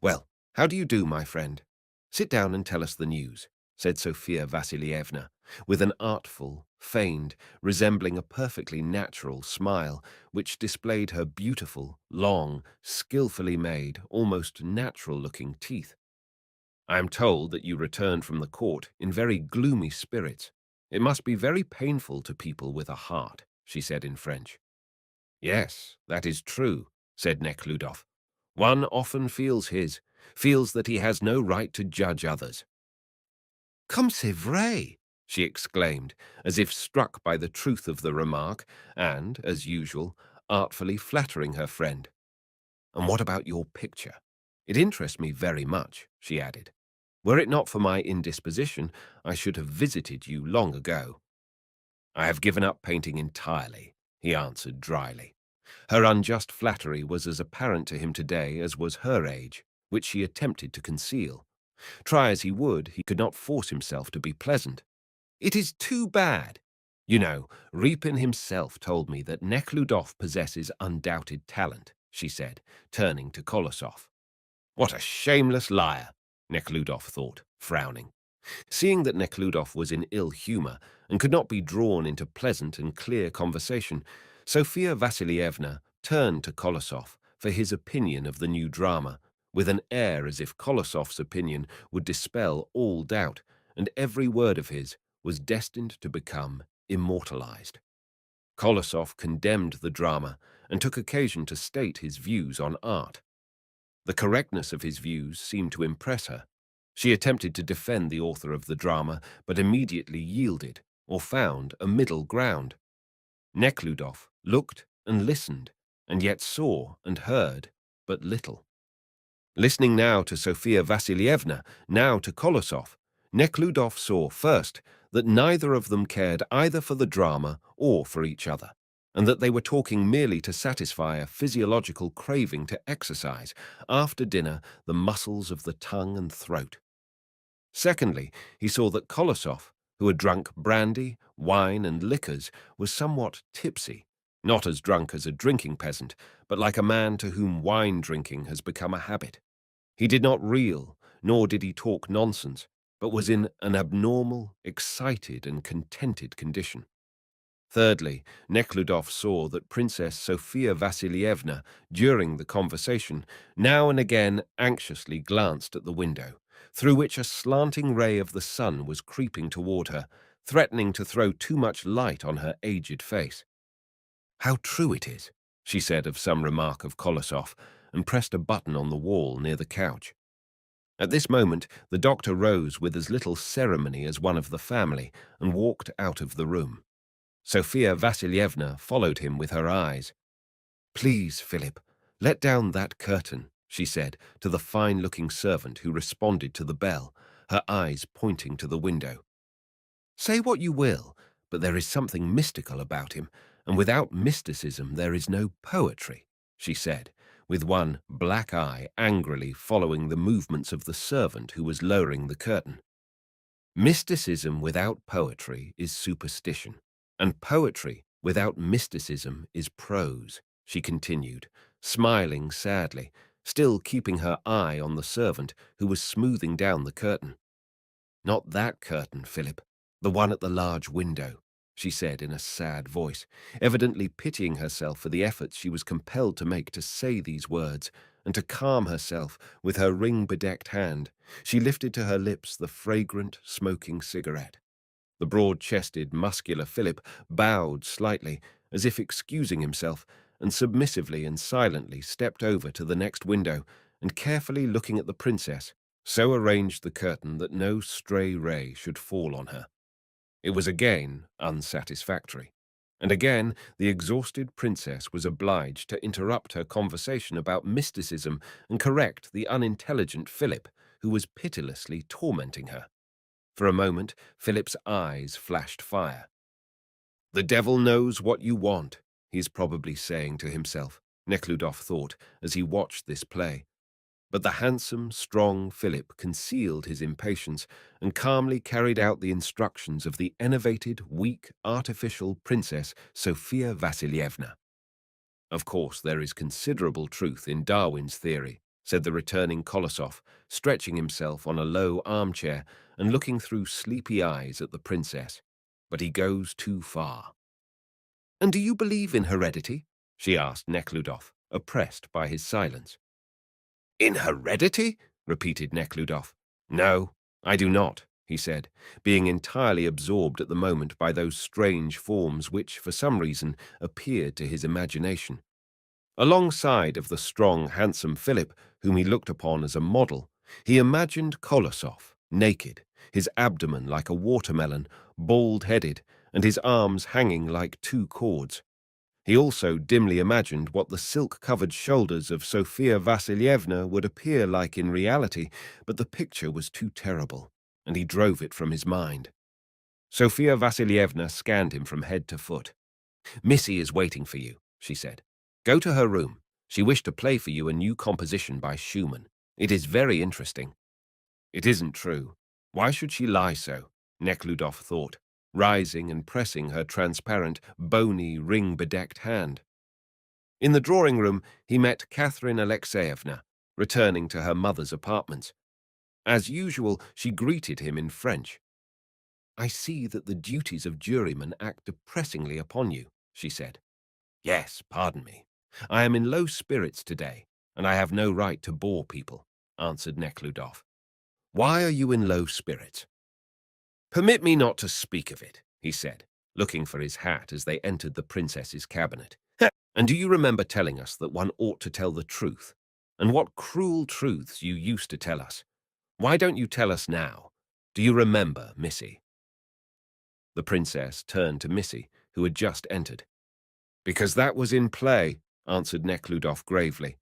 "Well, how do you do, my friend? Sit down and tell us the news," said Sophia Vasilievna, with an artful, feigned, resembling a perfectly natural smile, which displayed her beautiful, long, skillfully made, almost natural-looking teeth. "I am told that you returned from the court in very gloomy spirits. It must be very painful to people with a heart," she said in French. "Yes, that is true," said Nekhludoff. "One often feels that he has no right to judge others." "Comme c'est vrai!" she exclaimed, as if struck by the truth of the remark, and, as usual, artfully flattering her friend. "And what about your picture? It interests me very much," she added. "Were it not for my indisposition, I should have visited you long ago." "I have given up painting entirely," he answered dryly. Her unjust flattery was as apparent to him today as was her age, which she attempted to conceal. Try as he would, he could not force himself to be pleasant. "It is too bad. You know, Repin himself told me that Nekhludof possesses undoubted talent," she said, turning to Kolosov. "What a shameless liar," Nekhludof thought, frowning. Seeing that Nekhludof was in ill humour and could not be drawn into pleasant and clear conversation, Sophia Vasilievna turned to Kolosov for his opinion of the new drama, with an air as if Kolosov's opinion would dispel all doubt, and every word of his was destined to become immortalized. Kolosov condemned the drama and took occasion to state his views on art. The correctness of his views seemed to impress her. She attempted to defend the author of the drama, but immediately yielded, or found a middle ground. Nekhludof looked and listened, and yet saw and heard but little. Listening now to Sophia Vasilievna, now to Kolosov, Nekhludof saw first that neither of them cared either for the drama or for each other, and that they were talking merely to satisfy a physiological craving to exercise, after dinner, the muscles of the tongue and throat. Secondly, he saw that Kolosov, who had drunk brandy, wine, and liquors, was somewhat tipsy, not as drunk as a drinking peasant, but like a man to whom wine drinking has become a habit. He did not reel, nor did he talk nonsense, but was in an abnormal, excited, and contented condition. Thirdly, Nekhludof saw that Princess Sophia Vasilievna, during the conversation, now and again anxiously glanced at the window, through which a slanting ray of the sun was creeping toward her, threatening to throw too much light on her aged face. How true it is, she said of some remark of Kolosov, and pressed a button on the wall near the couch. At this moment, the doctor rose with as little ceremony as one of the family and walked out of the room. Sophia Vasilievna followed him with her eyes. "Please, Philip, let down that curtain," she said to the fine-looking servant who responded to the bell, her eyes pointing to the window. "Say what you will, but there is something mystical about him, and without mysticism there is no poetry," she said, with one black eye angrily following the movements of the servant who was lowering the curtain. "Mysticism without poetry is superstition, and poetry without mysticism is prose," she continued, smiling sadly, still keeping her eye on the servant who was smoothing down the curtain. "Not that curtain, Philip, the one at the large window," she said in a sad voice, evidently pitying herself for the efforts she was compelled to make to say these words, and to calm herself with her ring-bedecked hand. She lifted to her lips the fragrant, smoking cigarette. The broad-chested, muscular Philip bowed slightly, as if excusing himself, and submissively and silently stepped over to the next window, and carefully looking at the princess, so arranged the curtain that no stray ray should fall on her. It was again unsatisfactory, and again the exhausted princess was obliged to interrupt her conversation about mysticism and correct the unintelligent Philip, who was pitilessly tormenting her. For a moment, Philip's eyes flashed fire. "The devil knows what you want," he's probably saying to himself, Neckludof thought, as he watched this play. But the handsome, strong Philip concealed his impatience and calmly carried out the instructions of the enervated, weak, artificial Princess Sophia Vasilievna. "Of course, there is considerable truth in Darwin's theory," said the returning Kolosov, stretching himself on a low armchair and looking through sleepy eyes at the princess. "But he goes too far." "And do you believe in heredity?" she asked Neckludof, oppressed by his silence. "In heredity?" repeated Neckludof. "No, I do not," he said, being entirely absorbed at the moment by those strange forms which, for some reason, appeared to his imagination. Alongside of the strong, handsome Philip, whom he looked upon as a model, he imagined Kolosov, naked, his abdomen like a watermelon, bald-headed, and his arms hanging like two cords. He also dimly imagined what the silk-covered shoulders of Sophia Vasilievna would appear like in reality, but the picture was too terrible, and he drove it from his mind. Sophia Vasilievna scanned him from head to foot. "Missy is waiting for you," she said. "Go to her room. She wished to play for you a new composition by Schumann. It is very interesting." "It isn't true. Why should she lie so?" Neckludof thought, rising and pressing her transparent, bony, ring-bedecked hand. In the drawing-room, he met Catherine Alexeyevna, returning to her mother's apartments. As usual, she greeted him in French. "I see that the duties of juryman act depressingly upon you," she said. "Yes, pardon me. I am in low spirits today, and I have no right to bore people," answered Neckludof. "Why are you in low spirits?" "Permit me not to speak of it," he said, looking for his hat as they entered the princess's cabinet. "And do you remember telling us that one ought to tell the truth? And what cruel truths you used to tell us. Why don't you tell us now? Do you remember, Missy?" The princess turned to Missy, who had just entered. "Because that was in play," answered Neckludof gravely.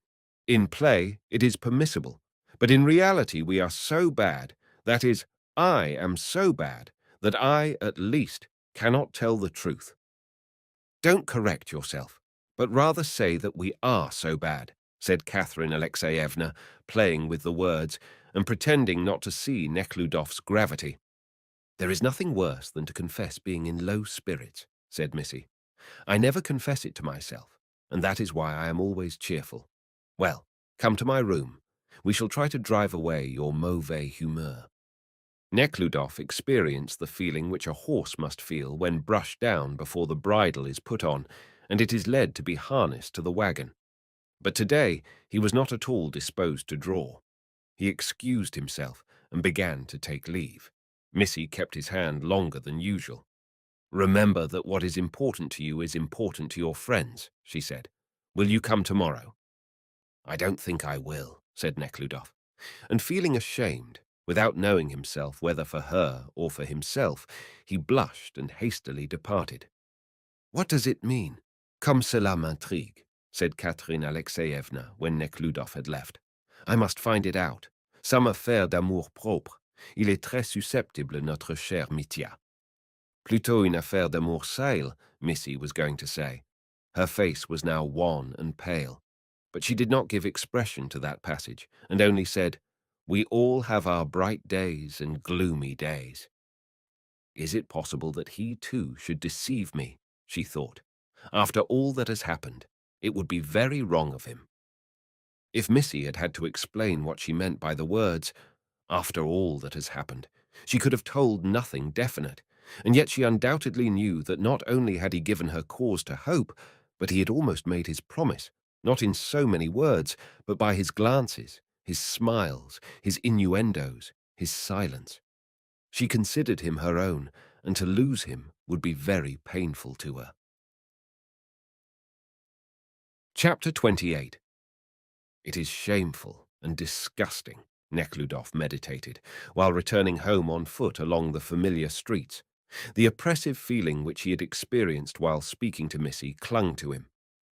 "In play, it is permissible. But in reality, we are so bad, that is, I am so bad, that I, at least, cannot tell the truth." "Don't correct yourself, but rather say that we are so bad," said Catherine Alexeyevna, playing with the words, and pretending not to see Neckludof's gravity. "There is nothing worse than to confess being in low spirits," said Missy. "I never confess it to myself, and that is why I am always cheerful. Well, come to my room. We shall try to drive away your mauvais humeur." Neckludof experienced the feeling which a horse must feel when brushed down before the bridle is put on, and it is led to be harnessed to the wagon. But today he was not at all disposed to draw. He excused himself and began to take leave. Missy kept his hand longer than usual. Remember that what is important to you is important to your friends, she said. Will you come tomorrow? I don't think I will, said Nekhludoff, and feeling ashamed, without knowing himself whether for her or for himself, he blushed and hastily departed. What does it mean? Comme cela m'intrigue, said Catherine Alexeyevna when Nekhludoff had left. I must find it out. Some affaire d'amour-propre. Il est très susceptible, notre cher Mitya. Plutôt une affaire d'amour sale, Missy was going to say. Her face was now wan and pale, but she did not give expression to that passage, and only said, We all have our bright days and gloomy days. Is it possible that he too should deceive me? She thought. After all that has happened, it would be very wrong of him. If Missy had had to explain what she meant by the words, after all that has happened, she could have told nothing definite, and yet she undoubtedly knew that not only had he given her cause to hope, but he had almost made his promise, not in so many words, but by his glances, his smiles, his innuendos, his silence. She considered him her own, and to lose him would be very painful to her. Chapter 28. It is shameful and disgusting, Nekhludoff meditated, while returning home on foot along the familiar streets. The oppressive feeling which he had experienced while speaking to Missy clung to him.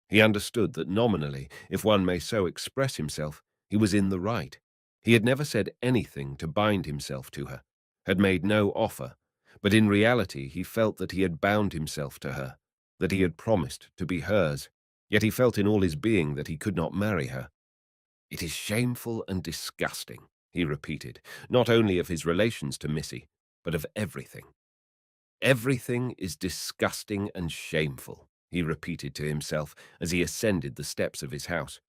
He understood that nominally, if one may so express himself, he was in the right. He had never said anything to bind himself to her, had made no offer, but in reality he felt that he had bound himself to her, that he had promised to be hers, yet he felt in all his being that he could not marry her. It is shameful and disgusting, he repeated, not only of his relations to Missy, but of everything. Everything is disgusting and shameful, he repeated to himself as he ascended the steps of his house.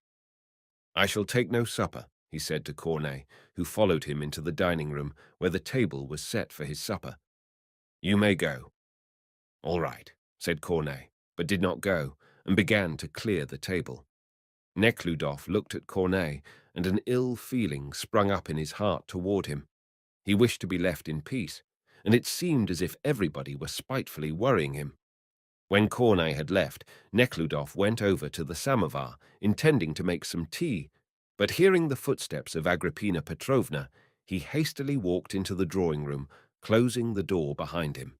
I shall take no supper, he said to Cornet, who followed him into the dining room where the table was set for his supper. You may go. All right, said Cornet, but did not go, and began to clear the table. Nekhludoff looked at Cornet, and an ill feeling sprung up in his heart toward him. He wished to be left in peace, and it seemed as if everybody were spitefully worrying him. When Cornet had left, Nekhludoff went over to the samovar, intending to make some tea, but hearing the footsteps of Agrippina Petrovna, he hastily walked into the drawing-room, closing the door behind him.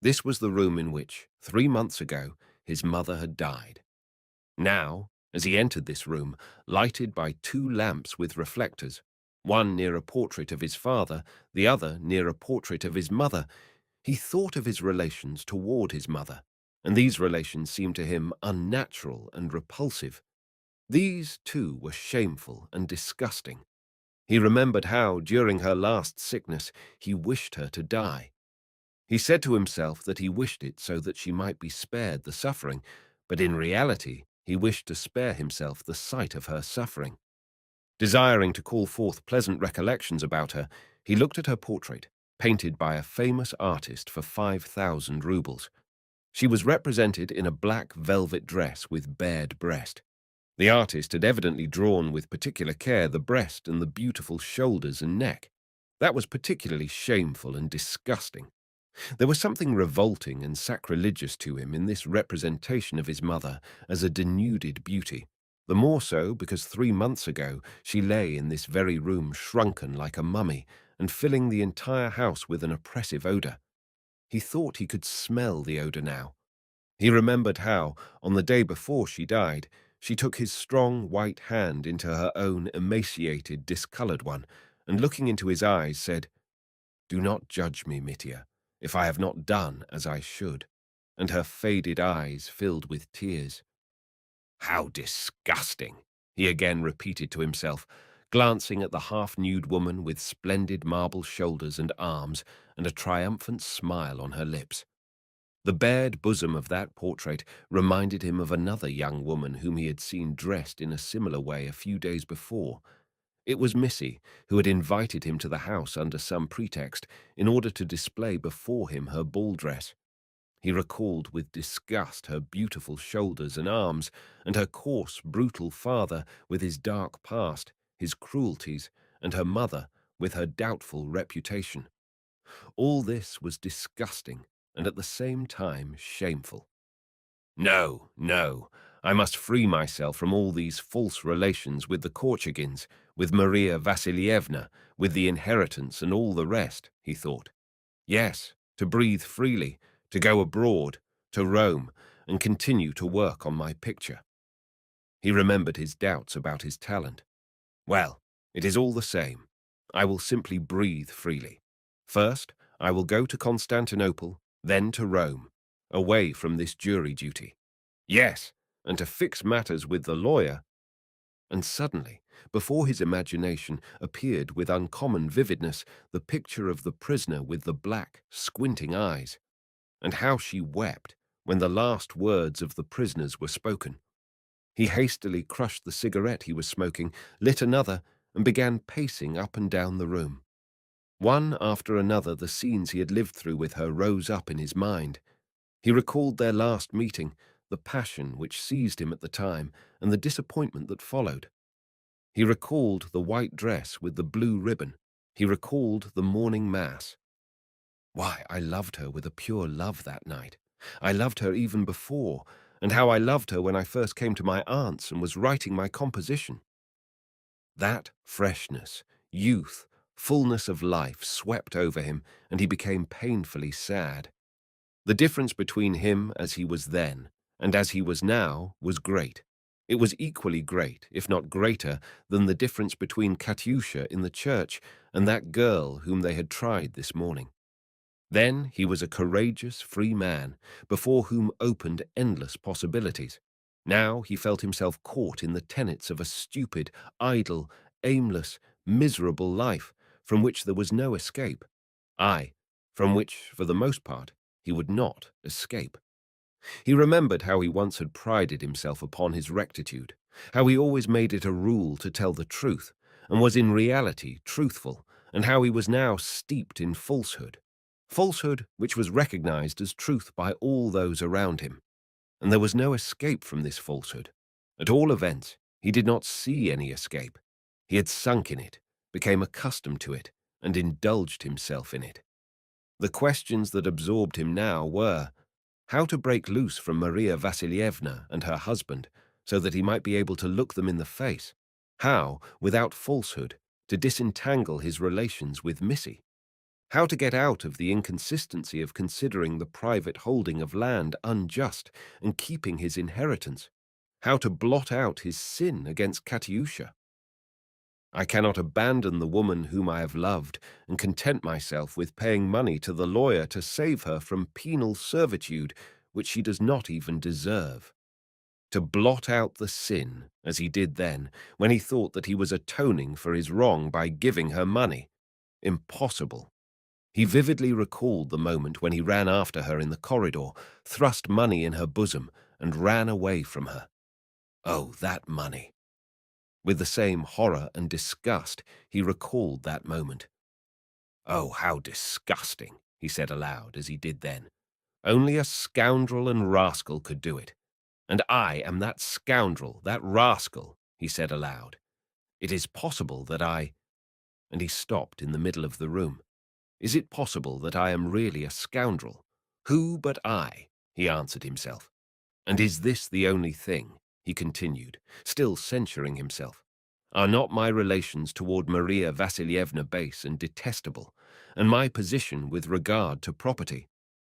This was the room in which, 3 months ago, his mother had died. Now, as he entered this room, lighted by 2 lamps with reflectors, one near a portrait of his father, the other near a portrait of his mother, he thought of his relations toward his mother, and these relations seemed to him unnatural and repulsive. These, too, were shameful and disgusting. He remembered how, during her last sickness, he wished her to die. He said to himself that he wished it so that she might be spared the suffering, but in reality he wished to spare himself the sight of her suffering. Desiring to call forth pleasant recollections about her, he looked at her portrait, painted by a famous artist for 5,000 roubles. She was represented in a black velvet dress with bared breast. The artist had evidently drawn with particular care the breast and the beautiful shoulders and neck. That was particularly shameful and disgusting. There was something revolting and sacrilegious to him in this representation of his mother as a denuded beauty, the more so because 3 months ago she lay in this very room shrunken like a mummy and filling the entire house with an oppressive odour. He thought he could smell the odour now. He remembered how, on the day before she died, she took his strong white hand into her own emaciated, discoloured one, and looking into his eyes said, Do not judge me, Mitya, if I have not done as I should, and her faded eyes filled with tears. How disgusting, he again repeated to himself, glancing at the half-nude woman with splendid marble shoulders and arms and a triumphant smile on her lips. The bared bosom of that portrait reminded him of another young woman whom he had seen dressed in a similar way a few days before. It was Missy, who had invited him to the house under some pretext in order to display before him her ball dress. He recalled with disgust her beautiful shoulders and arms, and her coarse, brutal father with his dark past, his cruelties, and her mother with her doubtful reputation. All this was disgusting, and at the same time shameful. No, no, I must free myself from all these false relations with the Korchagins, with Maria Vasilievna, with the inheritance and all the rest, he thought. Yes, to breathe freely, to go abroad, to Rome, and continue to work on my picture. He remembered his doubts about his talent. Well, it is all the same. I will simply breathe freely. First, I will go to Constantinople, then to Rome, away from this jury duty. Yes, and to fix matters with the lawyer. And suddenly, before his imagination appeared with uncommon vividness the picture of the prisoner with the black, squinting eyes, and how she wept when the last words of the prisoners were spoken. He hastily crushed the cigarette he was smoking, lit another, and began pacing up and down the room. One after another the scenes he had lived through with her rose up in his mind. He recalled their last meeting, the passion which seized him at the time, and the disappointment that followed. He recalled the white dress with the blue ribbon. He recalled the morning mass. Why, I loved her with a pure love that night. I loved her even before, and how I loved her when I first came to my aunt's and was writing my composition. That freshness, youth, fullness of life swept over him, and he became painfully sad. The difference between him as he was then and as he was now was great. It was equally great, if not greater, than the difference between Katyusha in the church and that girl whom they had tried this morning. Then he was a courageous, free man, before whom opened endless possibilities. Now he felt himself caught in the tenets of a stupid, idle, aimless, miserable life, from which there was no escape. Aye, from which, for the most part, he would not escape. He remembered how he once had prided himself upon his rectitude, how he always made it a rule to tell the truth, and was in reality truthful, and how he was now steeped in falsehood which was recognized as truth by all those around him. And there was no escape from this falsehood. At all events, he did not see any escape. He had sunk in it, became accustomed to it, and indulged himself in it. The questions that absorbed him now were, how to break loose from Maria Vasilievna and her husband so that he might be able to look them in the face, how, without falsehood, to disentangle his relations with Missy, how to get out of the inconsistency of considering the private holding of land unjust and keeping his inheritance, how to blot out his sin against Katyusha. I cannot abandon the woman whom I have loved and content myself with paying money to the lawyer to save her from penal servitude which she does not even deserve. To blot out the sin, as he did then, when he thought that he was atoning for his wrong by giving her money. Impossible. He vividly recalled the moment when he ran after her in the corridor, thrust money in her bosom, and ran away from her. Oh, that money! With the same horror and disgust, he recalled that moment. Oh, how disgusting, he said aloud, as he did then. Only a scoundrel and rascal could do it. And I am that scoundrel, that rascal, he said aloud. It is possible that I— And he stopped in the middle of the room. Is it possible that I am really a scoundrel? Who but I? He answered himself. And is this the only thing? He continued, still censuring himself. Are not my relations toward Maria Vasilievna base and detestable, and my position with regard to property?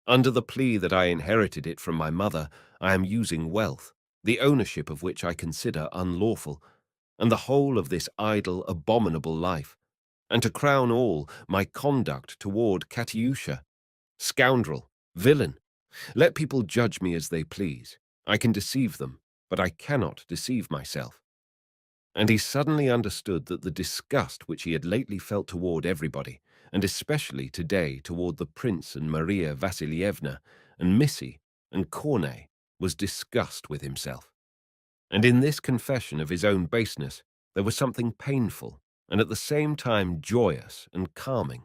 Under the plea that I inherited it from my mother, I am using wealth, the ownership of which I consider unlawful, and the whole of this idle, abominable life. And to crown all, my conduct toward Katyusha. Scoundrel, villain, let people judge me as they please. I can deceive them, but I cannot deceive myself. And he suddenly understood that the disgust which he had lately felt toward everybody, and especially today toward the prince and Maria Vasilievna, and Missy, and Korney, was disgust with himself. And in this confession of his own baseness, there was something painful, and at the same time joyous and calming.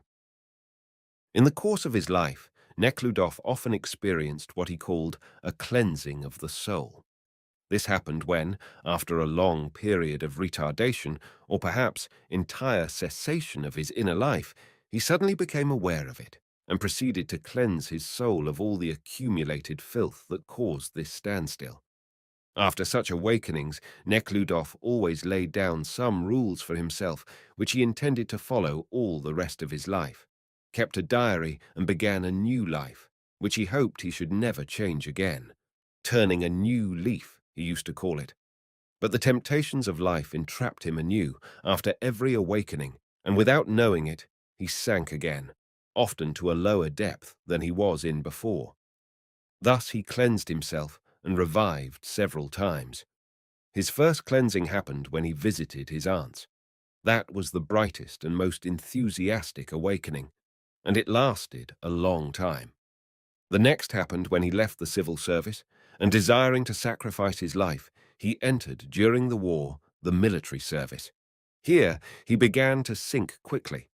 In the course of his life, Neckludof often experienced what he called a cleansing of the soul. This happened when, after a long period of retardation, or perhaps entire cessation of his inner life, he suddenly became aware of it, and proceeded to cleanse his soul of all the accumulated filth that caused this standstill. After such awakenings, Neckludof always laid down some rules for himself, which he intended to follow all the rest of his life, kept a diary, and began a new life, which he hoped he should never change again. Turning a new leaf, he used to call it. But the temptations of life entrapped him anew after every awakening, and without knowing it, he sank again, often to a lower depth than he was in before. Thus he cleansed himself and revived several times. His first cleansing happened when he visited his aunts. That was the brightest and most enthusiastic awakening, and it lasted a long time. The next happened when he left the civil service, and desiring to sacrifice his life, he entered, during the war, the military service. Here he began to sink quickly.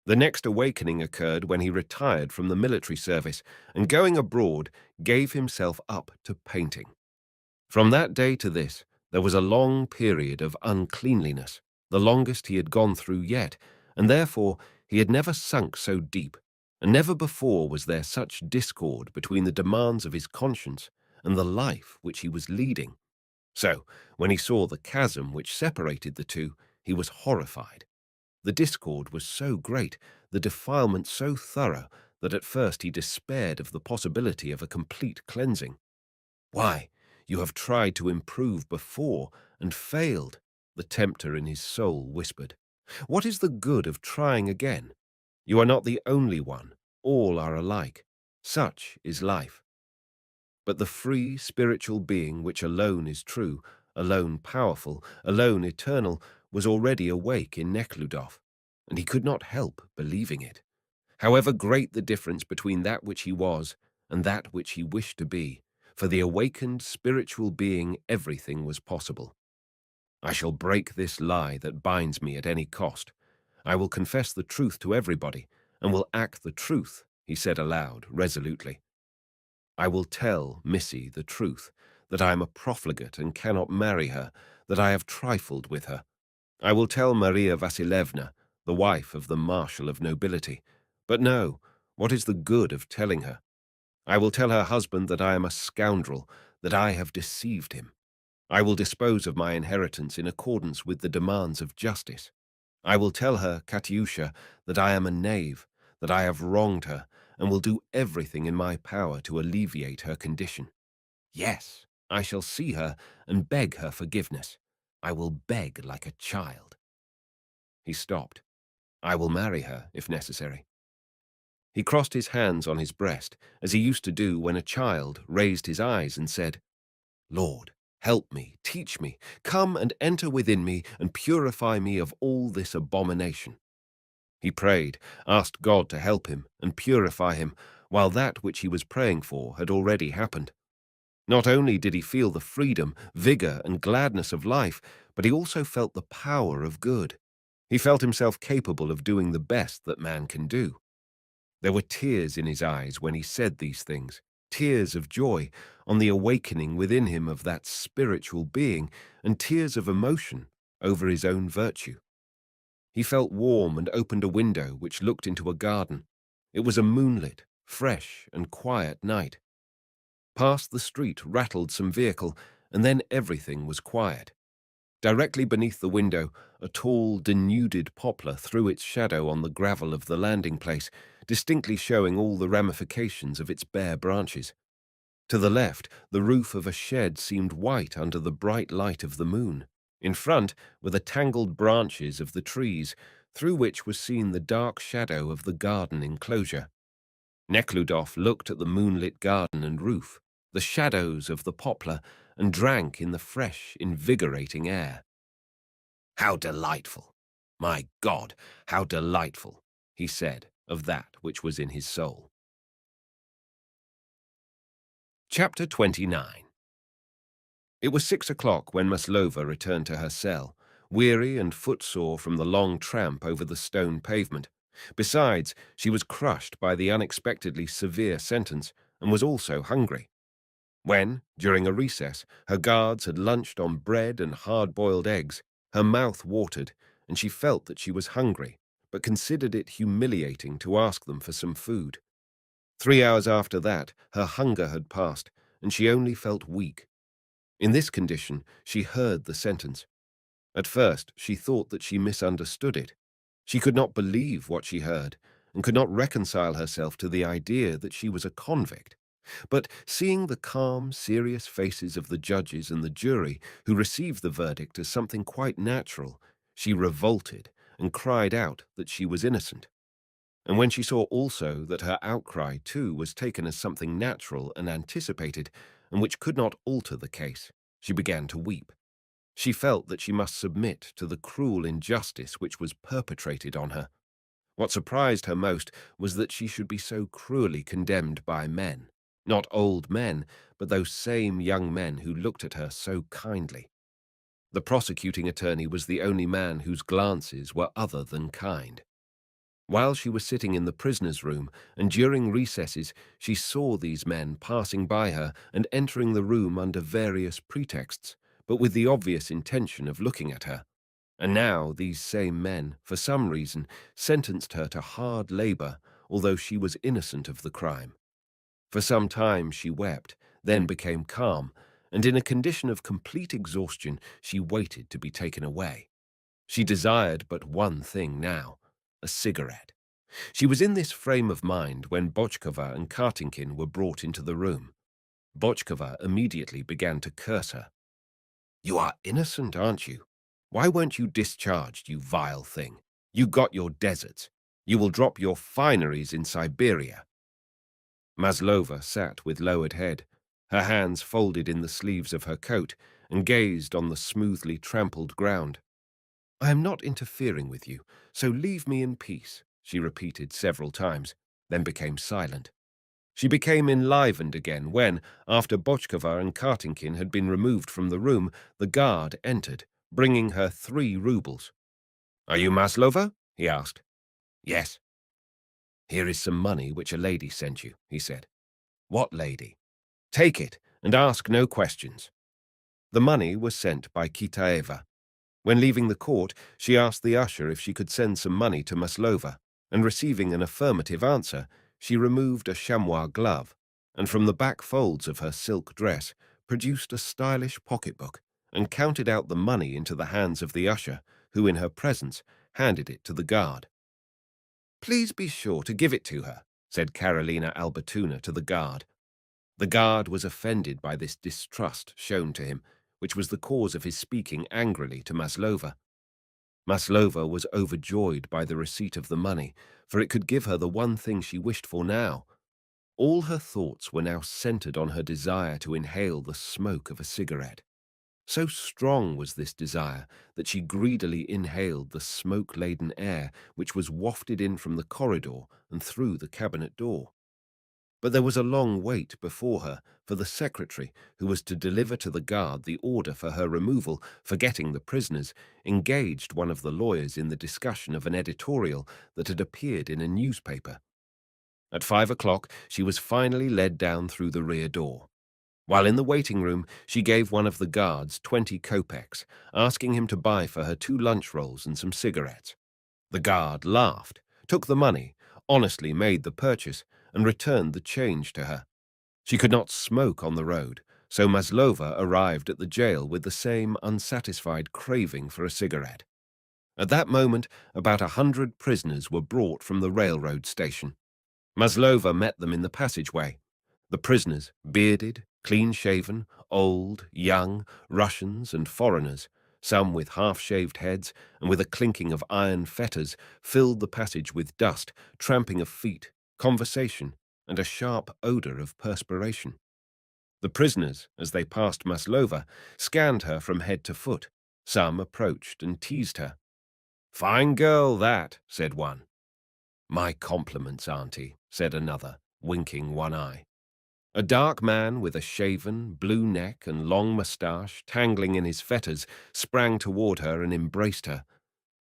The next awakening occurred when he retired from the military service and, going abroad, gave himself up to painting. From that day to this, there was a long period of uncleanliness, the longest he had gone through yet, and therefore he had never sunk so deep, and never before was there such discord between the demands of his conscience and the life which he was leading. So, when he saw the chasm which separated the two, he was horrified. The discord was so great, the defilement so thorough, that at first he despaired of the possibility of a complete cleansing. "Why, you have tried to improve before and failed," the tempter in his soul whispered. "What is the good of trying again? You are not the only one. All are alike. Such is life." But the free spiritual being which alone is true, alone powerful, alone eternal, was already awake in Neckludof, and he could not help believing it. However great the difference between that which he was and that which he wished to be, for the awakened spiritual being everything was possible. "I shall break this lie that binds me at any cost. I will confess the truth to everybody, and will act the truth," he said aloud, resolutely. "I will tell Missy the truth, that I am a profligate and cannot marry her, that I have trifled with her. I will tell Maria Vasilievna, the wife of the Marshal of Nobility. But no, what is the good of telling her? I will tell her husband that I am a scoundrel, that I have deceived him. I will dispose of my inheritance in accordance with the demands of justice. I will tell her, Katyusha, that I am a knave, that I have wronged her, and will do everything in my power to alleviate her condition. Yes, I shall see her and beg her forgiveness. I will beg like a child." He stopped. "I will marry her, if necessary." He crossed his hands on his breast, as he used to do when a child, raised his eyes and said, "Lord, help me, teach me, come and enter within me and purify me of all this abomination." He prayed, asked God to help him and purify him, while that which he was praying for had already happened. Not only did he feel the freedom, vigor, and gladness of life, but he also felt the power of good. He felt himself capable of doing the best that man can do. There were tears in his eyes when he said these things, tears of joy on the awakening within him of that spiritual being, and tears of emotion over his own virtue. He felt warm and opened a window which looked into a garden. It was a moonlit, fresh, and quiet night. Past the street rattled some vehicle, and then everything was quiet. Directly beneath the window, a tall, denuded poplar threw its shadow on the gravel of the landing place, distinctly showing all the ramifications of its bare branches. To the left, the roof of a shed seemed white under the bright light of the moon. In front were the tangled branches of the trees, through which was seen the dark shadow of the garden enclosure. Neckludof looked at the moonlit garden and roof, the shadows of the poplar, and drank in the fresh, invigorating air. "How delightful! My God, how delightful!" he said of that which was in his soul. Chapter 29. It was 6 o'clock when Maslova returned to her cell, weary and footsore from the long tramp over the stone pavement. Besides, she was crushed by the unexpectedly severe sentence, and was also hungry. When, during a recess, her guards had lunched on bread and hard-boiled eggs, her mouth watered, and she felt that she was hungry, but considered it humiliating to ask them for some food. 3 hours after that, her hunger had passed, and she only felt weak. In this condition, she heard the sentence. At first, she thought that she misunderstood it. She could not believe what she heard, and could not reconcile herself to the idea that she was a convict. But seeing the calm, serious faces of the judges and the jury, who received the verdict as something quite natural, she revolted and cried out that she was innocent. And when she saw also that her outcry, too, was taken as something natural and anticipated, and which could not alter the case, she began to weep. She felt that she must submit to the cruel injustice which was perpetrated on her. What surprised her most was that she should be so cruelly condemned by men, not old men, but those same young men who looked at her so kindly. The prosecuting attorney was the only man whose glances were other than kind. While she was sitting in the prisoner's room, and during recesses, she saw these men passing by her and entering the room under various pretexts, but with the obvious intention of looking at her. And now these same men, for some reason, sentenced her to hard labor, although she was innocent of the crime. For some time she wept, then became calm, and in a condition of complete exhaustion she waited to be taken away. She desired but one thing now, a cigarette. She was in this frame of mind when Botchkova and Kartinkin were brought into the room. Botchkova immediately began to curse her. "You are innocent, aren't you? Why weren't you discharged, you vile thing? You got your deserts. You will drop your fineries in Siberia." Maslova sat with lowered head, her hands folded in the sleeves of her coat, and gazed on the smoothly trampled ground. "I am not interfering with you, so leave me in peace," she repeated several times, then became silent. She became enlivened again when, after Botchkova and Kartinkin had been removed from the room, the guard entered, bringing her 3 rubles. "Are you Maslova?" he asked. "Yes." "Here is some money which a lady sent you," he said. "What lady?" "Take it, and ask no questions." The money was sent by Kitaeva. When leaving the court, she asked the usher if she could send some money to Maslova, and receiving an affirmative answer, she removed a chamois glove, and from the back folds of her silk dress produced a stylish pocketbook, and counted out the money into the hands of the usher, who in her presence handed it to the guard. "Please be sure to give it to her," said Karolina Albertuna to the guard. The guard was offended by this distrust shown to him, which was the cause of his speaking angrily to Maslova. Maslova was overjoyed by the receipt of the money, for it could give her the one thing she wished for now. All her thoughts were now centered on her desire to inhale the smoke of a cigarette. So strong was this desire that she greedily inhaled the smoke-laden air which was wafted in from the corridor and through the cabinet door. But there was a long wait before her, for the secretary, who was to deliver to the guard the order for her removal, forgetting the prisoners, engaged one of the lawyers in the discussion of an editorial that had appeared in a newspaper. At 5 o'clock, she was finally led down through the rear door. While in the waiting room, she gave one of the guards 20 kopecks, asking him to buy for her 2 lunch rolls and some cigarettes. The guard laughed, took the money, honestly made the purchase, and returned the change to her. She could not smoke on the road, so Maslova arrived at the jail with the same unsatisfied craving for a cigarette. At that moment, about 100 prisoners were brought from the railroad station. Maslova met them in the passageway. The prisoners, bearded, clean-shaven, old, young, Russians and foreigners, some with half-shaved heads and with a clinking of iron fetters, filled the passage with dust, tramping of feet, conversation, and a sharp odor of perspiration. The prisoners, as they passed Maslova, scanned her from head to foot. Some approached and teased her. "Fine girl, that," said one. "My compliments, auntie," said another, winking one eye. A dark man with a shaven, blue neck and long moustache tangling in his fetters sprang toward her and embraced her.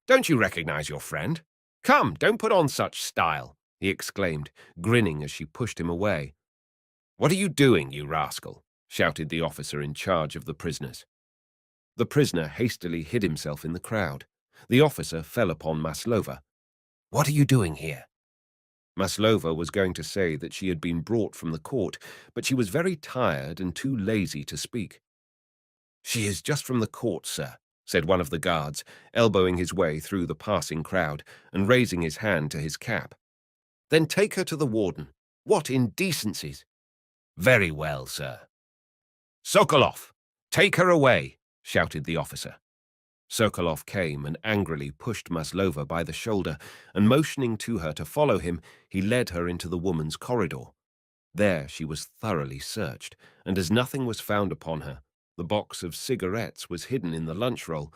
"Don't you recognize your friend? Come, don't put on such style," he exclaimed, grinning as she pushed him away. "What are you doing, you rascal?" shouted the officer in charge of the prisoners. The prisoner hastily hid himself in the crowd. The officer fell upon Maslova. "What are you doing here?" Maslova was going to say that she had been brought from the court, but she was very tired and too lazy to speak. "She is just from the court, sir," said one of the guards, elbowing his way through the passing crowd and raising his hand to his cap. "Then take her to the warden. What indecencies!" "Very well, sir." "Sokolov, take her away," shouted the officer. Sokolov came and angrily pushed Maslova by the shoulder, and motioning to her to follow him, he led her into the woman's corridor. There she was thoroughly searched, and as nothing was found upon her, the box of cigarettes was hidden in the lunch roll,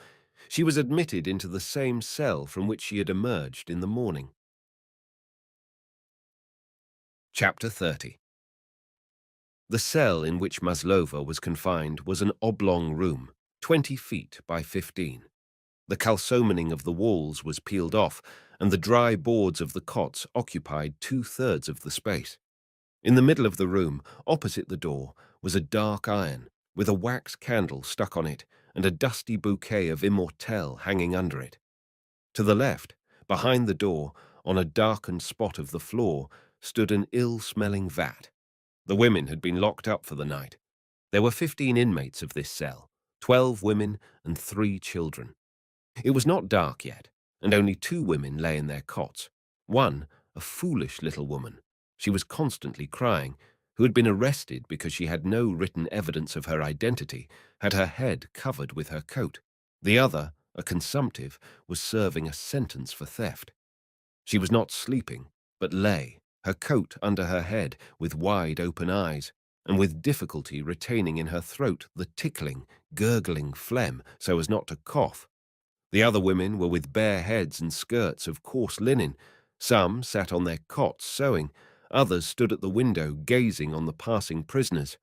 she was admitted into the same cell from which she had emerged in the morning. Chapter 30. The cell in which Maslova was confined was an oblong room, 20 feet by 15. The calsomening of the walls was peeled off, and the dry boards of the cots occupied 2/3 of the space. In the middle of the room, opposite the door, was a dark iron, with a wax candle stuck on it and a dusty bouquet of immortelle hanging under it. To the left, behind the door, on a darkened spot of the floor, stood an ill-smelling vat. The women had been locked up for the night. There were 15 inmates of this cell, 12 women and 3 children. It was not dark yet, and only 2 women lay in their cots. One, a foolish little woman, she was constantly crying, who had been arrested because she had no written evidence of her identity, had her head covered with her coat. The other, a consumptive, was serving a sentence for theft. She was not sleeping, but lay, her coat under her head, with wide open eyes, and with difficulty retaining in her throat the tickling, gurgling phlegm so as not to cough. The other women were with bare heads and skirts of coarse linen. Some sat on their cots sewing, others stood at the window gazing on the passing prisoners.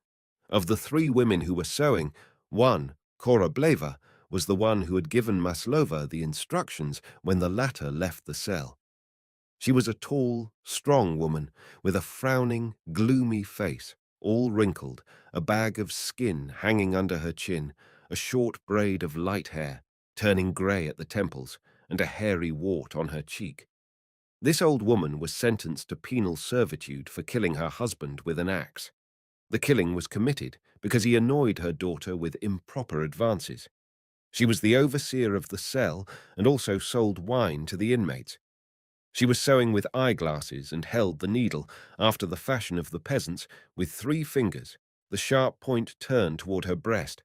Of the 3 women who were sewing, one, Korobleva, was the one who had given Maslova the instructions when the latter left the cell. She was a tall, strong woman with a frowning, gloomy face, all wrinkled, a bag of skin hanging under her chin, a short braid of light hair, turning grey at the temples, and a hairy wart on her cheek. This old woman was sentenced to penal servitude for killing her husband with an axe. The killing was committed because he annoyed her daughter with improper advances. She was the overseer of the cell and also sold wine to the inmates. She was sewing with eyeglasses and held the needle, after the fashion of the peasants, with 3 fingers, the sharp point turned toward her breast.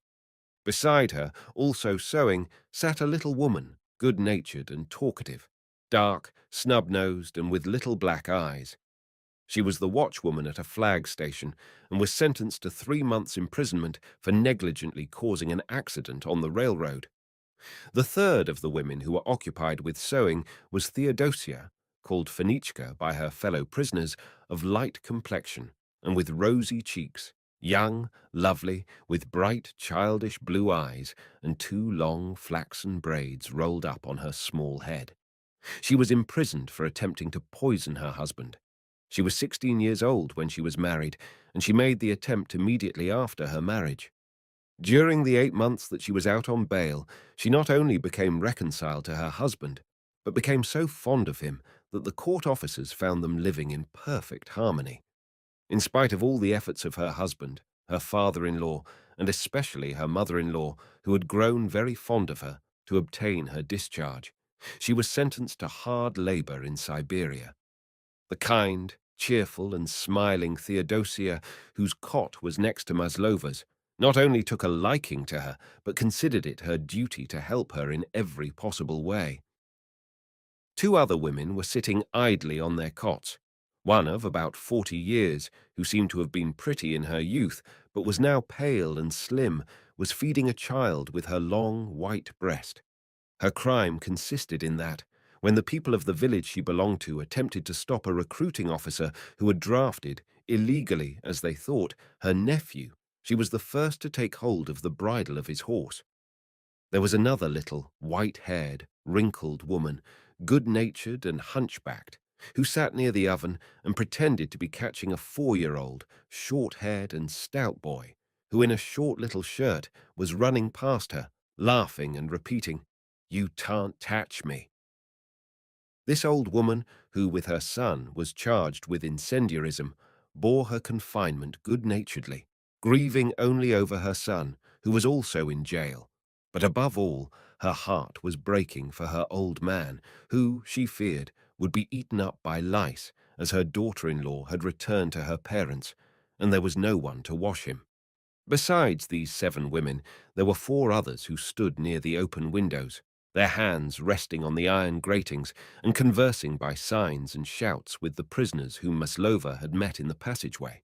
Beside her, also sewing, sat a little woman, good-natured and talkative, dark, snub-nosed, and with little black eyes. She was the watchwoman at a flag station and was sentenced to 3 months' imprisonment for negligently causing an accident on the railroad. The third of the women who were occupied with sewing was Theodosia, called Fenichka by her fellow prisoners, of light complexion and with rosy cheeks, young, lovely, with bright, childish blue eyes and 2 long flaxen braids rolled up on her small head. She was imprisoned for attempting to poison her husband. She was 16 years old when she was married, and she made the attempt immediately after her marriage. During the 8 months that she was out on bail, she not only became reconciled to her husband, but became so fond of him that the court officers found them living in perfect harmony. In spite of all the efforts of her husband, her father-in-law, and especially her mother-in-law, who had grown very fond of her, to obtain her discharge, she was sentenced to hard labor in Siberia. The kind, cheerful, and smiling Theodosia, whose cot was next to Maslova's, not only took a liking to her, but considered it her duty to help her in every possible way. 2 other women were sitting idly on their cots. One of about 40 years, who seemed to have been pretty in her youth, but was now pale and slim, was feeding a child with her long, white breast. Her crime consisted in that, when the people of the village she belonged to attempted to stop a recruiting officer who had drafted, illegally as they thought, her nephew, she was the first to take hold of the bridle of his horse. There was another little, white-haired, wrinkled woman, good-natured and hunchbacked, who sat near the oven and pretended to be catching a 4-year-old, short-haired and stout boy, who in a short little shirt was running past her, laughing and repeating, "You can't touch me." This old woman, who with her son was charged with incendiarism, bore her confinement good-naturedly, grieving only over her son, who was also in jail. But above all, her heart was breaking for her old man, who, she feared, would be eaten up by lice, as her daughter-in-law had returned to her parents, and there was no one to wash him. Besides these 7 women, there were 4 others who stood near the open windows, their hands resting on the iron gratings and conversing by signs and shouts with the prisoners whom Maslova had met in the passageway.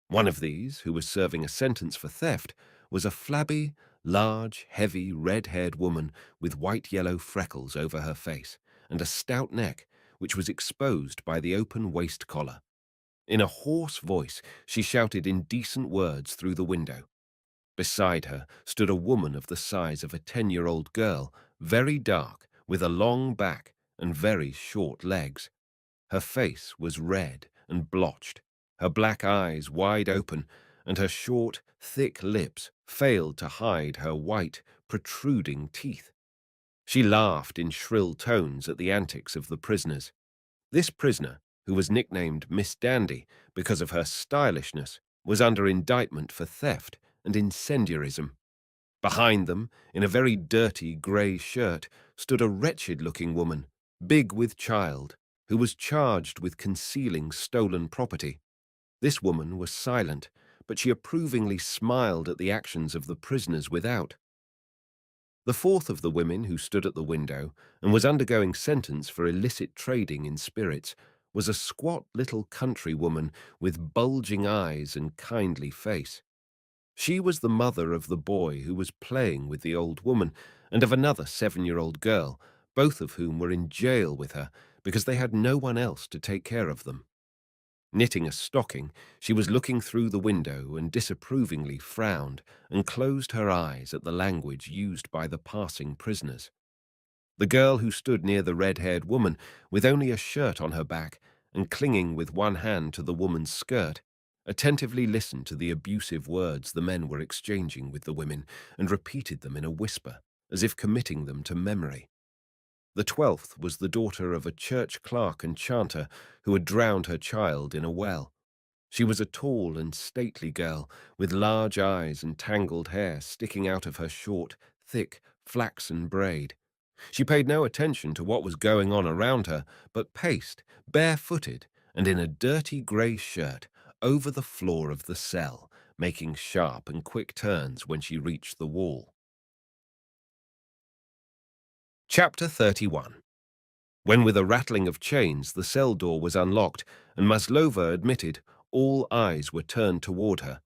One of these, who was serving a sentence for theft, was a flabby, large, heavy, red-haired woman with white-yellow freckles over her face and a stout neck, which was exposed by the open waist collar. In a hoarse voice, she shouted indecent words through the window. Beside her stood a woman of the size of a 10-year-old girl, very dark, with a long back and very short legs. Her face was red and blotched, her black eyes wide open, and her short, thick lips failed to hide her white, protruding teeth. She laughed in shrill tones at the antics of the prisoners. This prisoner, who was nicknamed Miss Dandy because of her stylishness, was under indictment for theft and incendiarism. Behind them, in a very dirty grey shirt, stood a wretched-looking woman, big with child, who was charged with concealing stolen property. This woman was silent, but she approvingly smiled at the actions of the prisoners without. The 4th of the women who stood at the window and was undergoing sentence for illicit trading in spirits was a squat little country woman with bulging eyes and kindly face. She was the mother of the boy who was playing with the old woman and of another 7-year-old girl, both of whom were in jail with her because they had no one else to take care of them. Knitting a stocking, she was looking through the window and disapprovingly frowned and closed her eyes at the language used by the passing prisoners. The girl who stood near the red-haired woman, with only a shirt on her back and clinging with one hand to the woman's skirt, attentively listened to the abusive words the men were exchanging with the women and repeated them in a whisper, as if committing them to memory. The 12th was the daughter of a church clerk and chanter who had drowned her child in a well. She was a tall and stately girl, with large eyes and tangled hair sticking out of her short, thick, flaxen braid. She paid no attention to what was going on around her, but paced, barefooted, and in a dirty grey shirt, over the floor of the cell, making sharp and quick turns when she reached the wall. Chapter 31. When with a rattling of chains the cell door was unlocked and Maslova admitted, all eyes were turned toward her.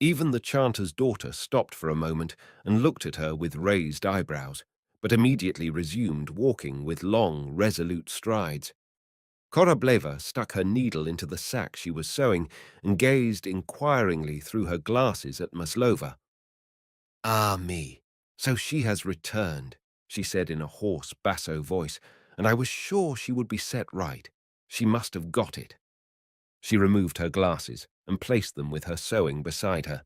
Even the chanter's daughter stopped for a moment and looked at her with raised eyebrows, but immediately resumed walking with long, resolute strides. Korobleva stuck her needle into the sack she was sewing and gazed inquiringly through her glasses at Maslova. "Ah, me, so she has returned," she said in a hoarse basso voice, "and I was sure she would be set right. She must have got it." She removed her glasses and placed them with her sewing beside her.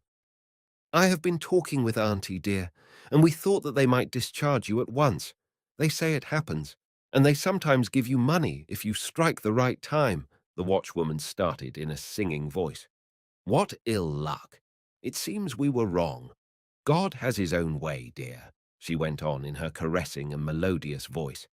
"I have been talking with Auntie, dear, and we thought that they might discharge you at once. They say it happens, and they sometimes give you money if you strike the right time," the watchwoman started in a singing voice. "What ill luck! It seems we were wrong. God has his own way, dear," she went on in her caressing and melodious voice.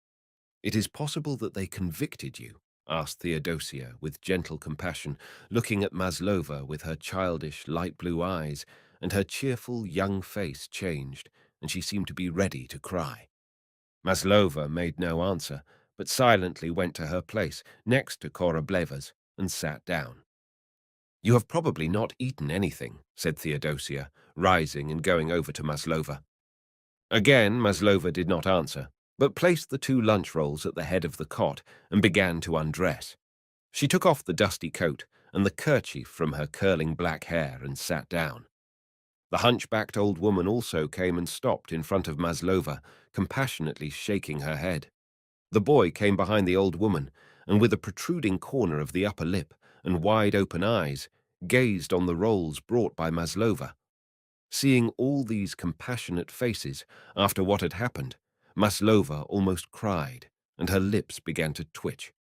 "It is possible that they convicted you?" asked Theodosia with gentle compassion, looking at Maslova with her childish light blue eyes, and her cheerful young face changed, and she seemed to be ready to cry. Maslova made no answer, but silently went to her place next to Korobleva's and sat down. "You have probably not eaten anything," said Theodosia, rising and going over to Maslova. Again Maslova did not answer, but placed the 2 lunch rolls at the head of the cot and began to undress. She took off the dusty coat and the kerchief from her curling black hair and sat down. The hunchbacked old woman also came and stopped in front of Maslova, compassionately shaking her head. The boy came behind the old woman, and with a protruding corner of the upper lip and wide-open eyes, gazed on the rolls brought by Maslova. Seeing all these compassionate faces after what had happened, Maslova almost cried, and her lips began to twitch.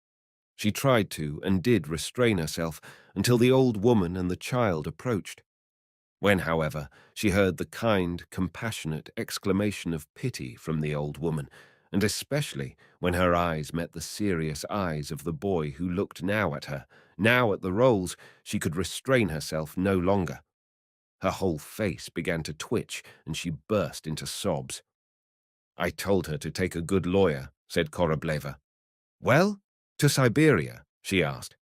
She tried to and did restrain herself until the old woman and the child approached. When, however, she heard the kind, compassionate exclamation of pity from the old woman, and especially when her eyes met the serious eyes of the boy who looked now at her, now at the rolls, she could restrain herself no longer. Her whole face began to twitch, and she burst into sobs. "I told her to take a good lawyer," said Korobleva. "Well, to Siberia?" she asked.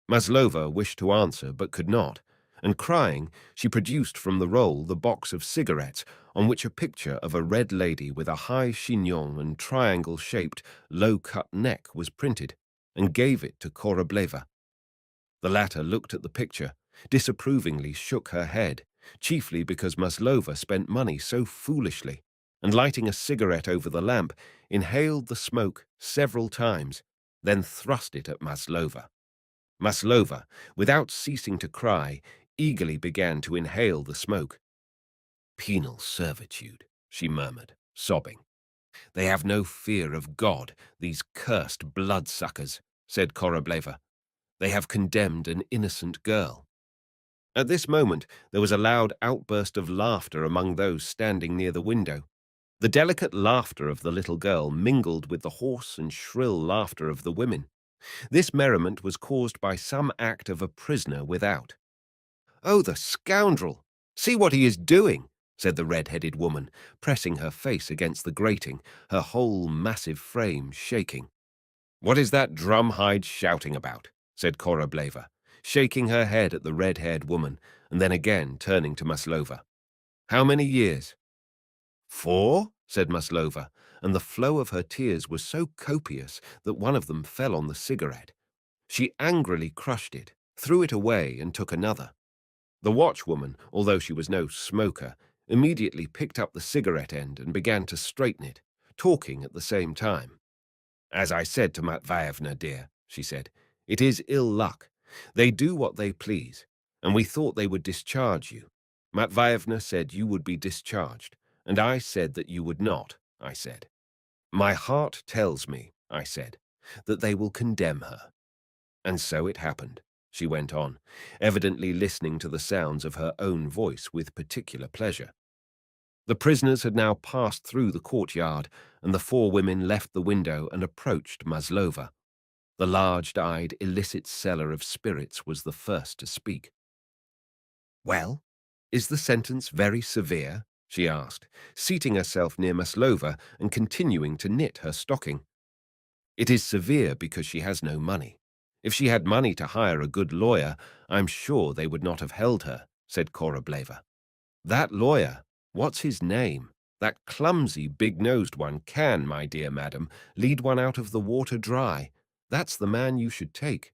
Maslova wished to answer but could not, and crying, she produced from the roll the box of cigarettes on which a picture of a red lady with a high chignon and triangle-shaped, low-cut neck was printed, and gave it to Korobleva. The latter looked at the picture, disapprovingly shook her head, chiefly because Maslova spent money so foolishly, and lighting a cigarette over the lamp, inhaled the smoke several times, then thrust it at Maslova. Maslova, without ceasing to cry, eagerly began to inhale the smoke. "Penal servitude," she murmured, sobbing. "They have no fear of God, these cursed bloodsuckers," said Korobleva. "They have condemned an innocent girl." At this moment there was a loud outburst of laughter among those standing near the window. The delicate laughter of the little girl mingled with the hoarse and shrill laughter of the women. This merriment was caused by some act of a prisoner without. "Oh, the scoundrel! See what he is doing!" said the red-headed woman, pressing her face against the grating, her whole massive frame shaking. "What is that drum-hide shouting about?" said Korobleva, shaking her head at the red-haired woman, and then again turning to Maslova. "How many years?" "4," said Maslova, and the flow of her tears was so copious that one of them fell on the cigarette. She angrily crushed it, threw it away, and took another. The watchwoman, although she was no smoker, immediately picked up the cigarette end and began to straighten it, talking at the same time. "As I said to Matveevna, dear," she said, "it is ill luck. They do what they please, and we thought they would discharge you. Matveevna said you would be discharged, and I said that you would not, I said. My heart tells me, I said, that they will condemn her. And so it happened," she went on, evidently listening to the sounds of her own voice with particular pleasure. The prisoners had now passed through the courtyard, and the 4 women left the window and approached Maslova. The large-eyed, illicit seller of spirits was the first to speak. "Well, is the sentence very severe?" she asked, seating herself near Maslova and continuing to knit her stocking. "It is severe because she has no money. If she had money to hire a good lawyer, I'm sure they would not have held her," said Korobleva. "That lawyer, what's his name? That clumsy, big-nosed one can, my dear madam, lead one out of the water dry. That's the man you should take."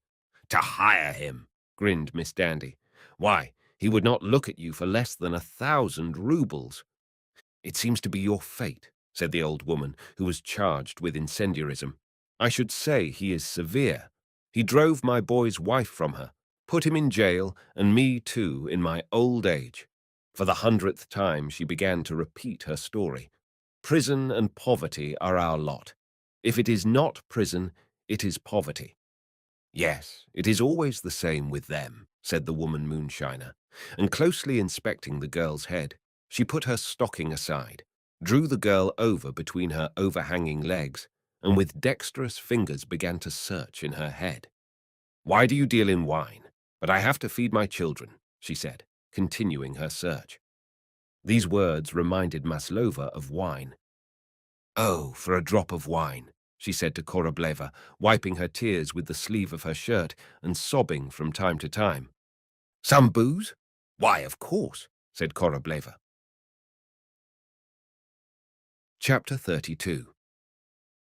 "To hire him," grinned Miss Dandy. "Why, he would not look at you for less than 1,000 roubles." "It seems to be your fate," said the old woman, who was charged with incendiarism. "I should say he is severe. He drove my boy's wife from her, put him in jail, and me too, in my old age." For the 100th time she began to repeat her story. "Prison and poverty are our lot. If it is not prison, it is poverty." "Yes, it is always the same with them," said the woman moonshiner, and closely inspecting the girl's head, she put her stocking aside, drew the girl over between her overhanging legs, and with dexterous fingers began to search in her head. "Why do you deal in wine? But I have to feed my children," she said, continuing her search. These words reminded Maslova of wine. "Oh, for a drop of wine," she said to Korobleva, wiping her tears with the sleeve of her shirt and sobbing from time to time. "Some booze? Why, of course," said Korobleva. Chapter 32.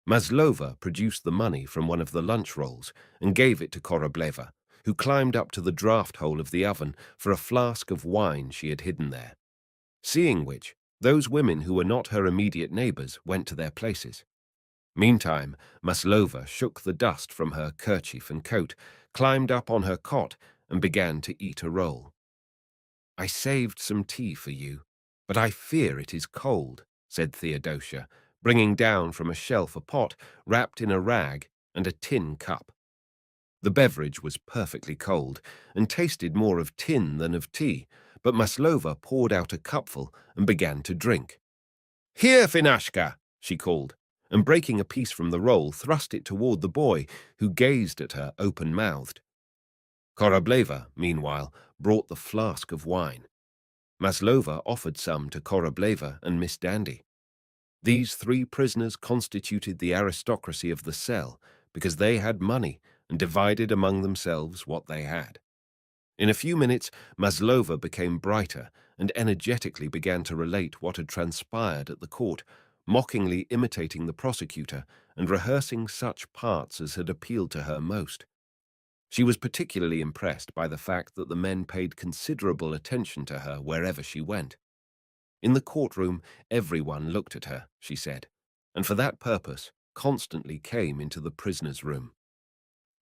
Maslova produced the money from one of the lunch rolls and gave it to Korobleva, who climbed up to the draught hole of the oven for a flask of wine she had hidden there. Seeing which, those women who were not her immediate neighbors went to their places. Meantime, Maslova shook the dust from her kerchief and coat, climbed up on her cot, and began to eat a roll. "I saved some tea for you, but I fear it is cold," said Theodosia, bringing down from a shelf a pot wrapped in a rag and a tin cup. The beverage was perfectly cold and tasted more of tin than of tea, but Maslova poured out a cupful and began to drink. "Here, Finashka!" she called, and breaking a piece from the roll, thrust it toward the boy, who gazed at her open-mouthed. Korobleva, meanwhile, brought the flask of wine. Maslova offered some to Korobleva and Miss Dandy. These three prisoners constituted the aristocracy of the cell because they had money and divided among themselves what they had. In a few minutes, Maslova became brighter and energetically began to relate what had transpired at the court, mockingly imitating the prosecutor and rehearsing such parts as had appealed to her most. She was particularly impressed by the fact that the men paid considerable attention to her wherever she went. In the courtroom, everyone looked at her, she said, and for that purpose constantly came into the prisoner's room.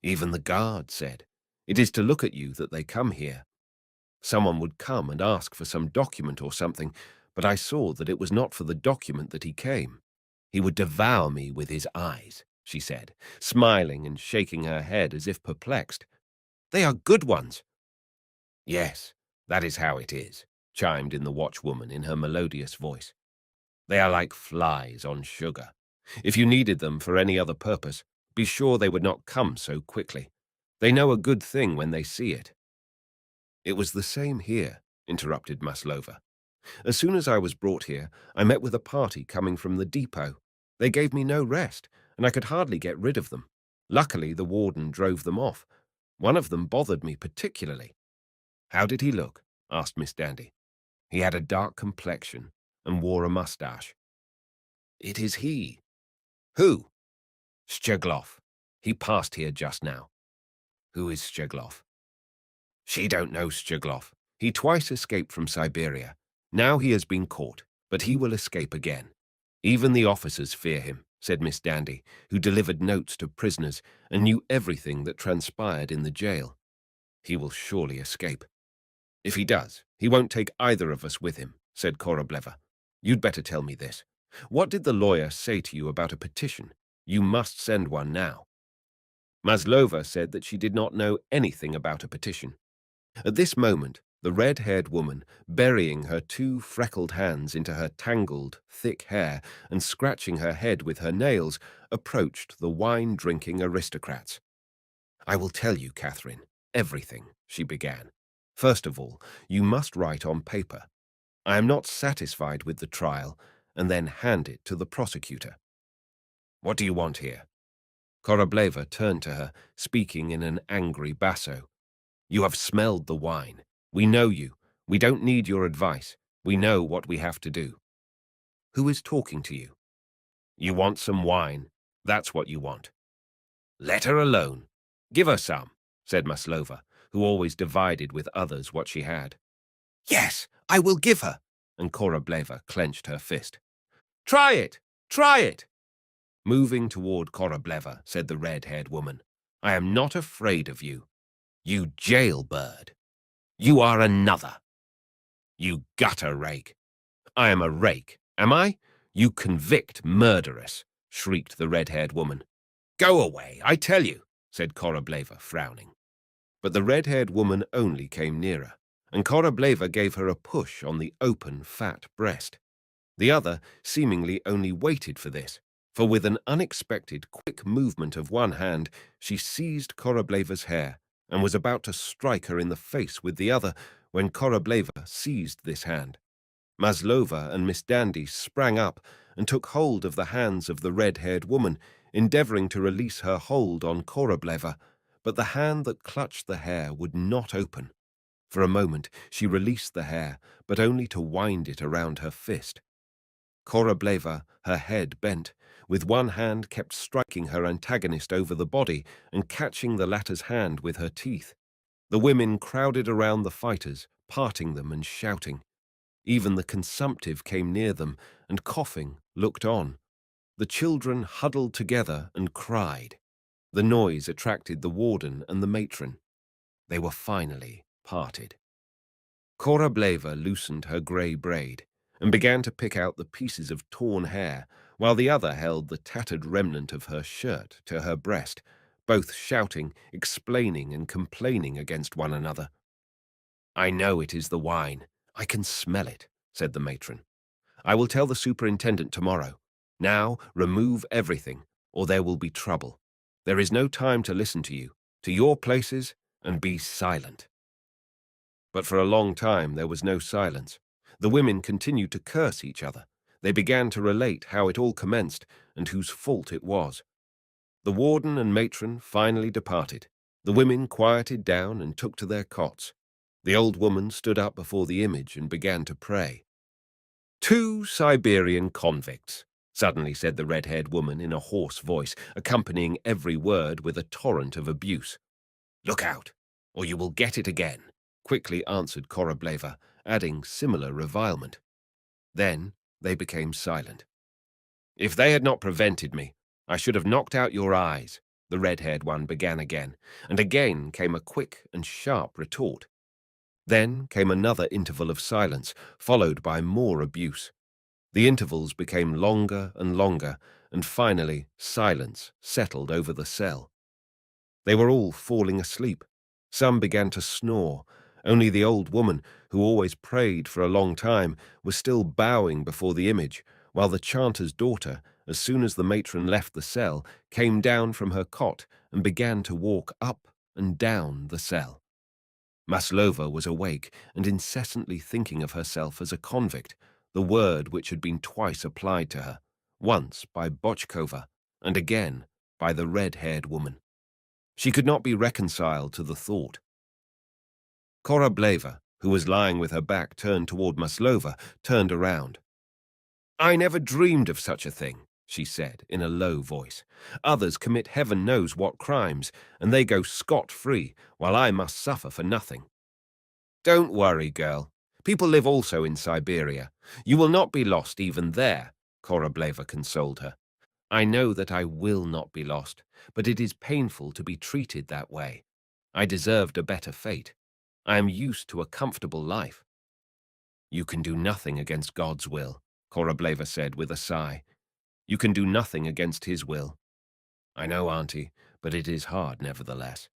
Even the guard said, "It is to look at you that they come here." Someone would come and ask for some document or something, but I saw that it was not for the document that he came. He would devour me with his eyes, she said, smiling and shaking her head as if perplexed. "They are good ones." "Yes, that is how it is," chimed in the watchwoman in her melodious voice. "They are like flies on sugar. If you needed them for any other purpose, be sure they would not come so quickly. They know a good thing when they see it." "It was the same here," interrupted Maslova. "As soon as I was brought here, I met with a party coming from the depot. They gave me no rest, and I could hardly get rid of them. Luckily, the warden drove them off. One of them bothered me particularly." "How did he look?" asked Miss Dandy. "He had a dark complexion and wore a moustache." "It is he." "Who?" "Szczeglow. He passed here just now." "Who is Szczeglow?" "She don't know Szczeglow. He twice escaped from Siberia. Now he has been caught, but he will escape again. Even the officers fear him," said Miss Dandy, who delivered notes to prisoners and knew everything that transpired in the jail. "He will surely escape." "If he does, he won't take either of us with him," said Korobleva. "You'd better tell me this. What did the lawyer say to you about a petition? You must send one now." Maslova said that she did not know anything about a petition. At this moment, the red-haired woman, burying her two freckled hands into her tangled, thick hair and scratching her head with her nails, approached the wine-drinking aristocrats. "I will tell you, Catherine, everything," she began. "First of all, you must write on paper, 'I am not satisfied with the trial,' and then hand it to the prosecutor." "What do you want here?" Korobleva turned to her, speaking in an angry basso. "You have smelled the wine. We know you. We don't need your advice. We know what we have to do." "Who is talking to you?" "You want some wine. That's what you want." "Let her alone. Give her some," said Maslova, who always divided with others what she had. "Yes, I will give her," and Korobleva clenched her fist. "Try it! Try it!" Moving toward Korobleva, said the red-haired woman, "I am not afraid of you. You jailbird. You are another. You gutter rake." "I am a rake, am I? You convict murderess," shrieked the red-haired woman. "Go away, I tell you," said Korobleva, frowning. But the red-haired woman only came nearer, and Korobleva gave her a push on the open, fat breast. The other seemingly only waited for this, for with an unexpected, quick movement of one hand, she seized Korobleva's hair and was about to strike her in the face with the other when Korobleva seized this hand. Maslova and Miss Dandy sprang up and took hold of the hands of the red-haired woman, endeavoring to release her hold on Korobleva, but the hand that clutched the hair would not open. For a moment she released the hair, but only to wind it around her fist. Korobleva, her head bent, with one hand kept striking her antagonist over the body and catching the latter's hand with her teeth. The women crowded around the fighters, parting them and shouting. Even the consumptive came near them and, coughing, looked on. The children huddled together and cried. The noise attracted the warden and the matron. They were finally parted. Korobleva loosened her grey braid and began to pick out the pieces of torn hair, while the other held the tattered remnant of her shirt to her breast, both shouting, explaining, and complaining against one another. "I know it is the wine. I can smell it," said the matron. "I will tell the superintendent tomorrow. Now remove everything, or there will be trouble. There is no time to listen to you. To your places, and be silent." But for a long time there was no silence. The women continued to curse each other. They began to relate how it all commenced and whose fault it was. The warden and matron finally departed. The women quieted down and took to their cots. The old woman stood up before the image and began to pray. "Two Siberian convicts," suddenly said the red-haired woman in a hoarse voice, accompanying every word with a torrent of abuse. "Look out, or you will get it again," quickly answered Korableva, adding similar revilement. Then they became silent. "If they had not prevented me, I should have knocked out your eyes," the red-haired one began again, and again came a quick and sharp retort. Then came another interval of silence, followed by more abuse. The intervals became longer and longer, and finally silence settled over the cell. They were all falling asleep. Some began to snore. Only the old woman, who always prayed for a long time, was still bowing before the image, while the chanter's daughter, as soon as the matron left the cell, came down from her cot and began to walk up and down the cell. Maslova was awake and incessantly thinking of herself as a convict, the word which had been twice applied to her, once by Bochkova and again by the red-haired woman. She could not be reconciled to the thought. Korableva, who was lying with her back turned toward Maslova, turned around. "I never dreamed of such a thing," she said in a low voice. "Others commit heaven knows what crimes, and they go scot-free, while I must suffer for nothing." "Don't worry, girl. People live also in Siberia. You will not be lost even there," Korableva consoled her. "I know that I will not be lost, but it is painful to be treated that way. I deserved a better fate. I am used to a comfortable life." "You can do nothing against God's will," Korableva said with a sigh. "You can do nothing against his will." "I know, Auntie, but it is hard nevertheless."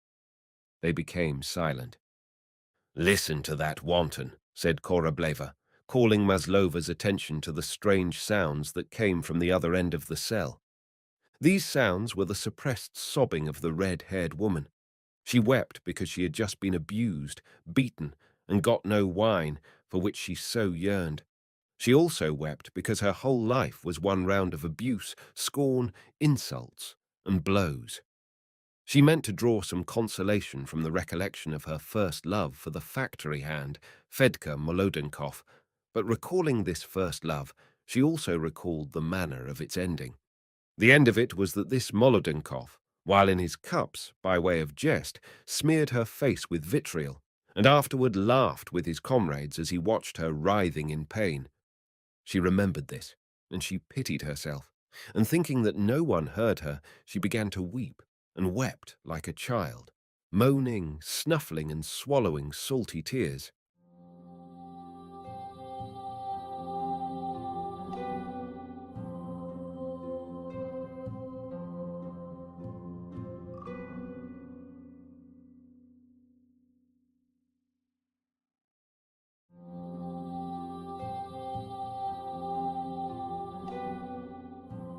They became silent. "Listen to that wanton," said Korableva, calling Maslova's attention to the strange sounds that came from the other end of the cell. These sounds were the suppressed sobbing of the red-haired woman. She wept because she had just been abused, beaten, and got no wine, for which she so yearned. She also wept because her whole life was one round of abuse, scorn, insults, and blows. She meant to draw some consolation from the recollection of her first love for the factory hand, Fedka Molodenkov, but recalling this first love, she also recalled the manner of its ending. The end of it was that this Molodenkov, while in his cups, by way of jest, smeared her face with vitriol, and afterward laughed with his comrades as he watched her writhing in pain. She remembered this, and she pitied herself, and thinking that no one heard her, she began to weep, and wept like a child, moaning, snuffling, and swallowing salty tears.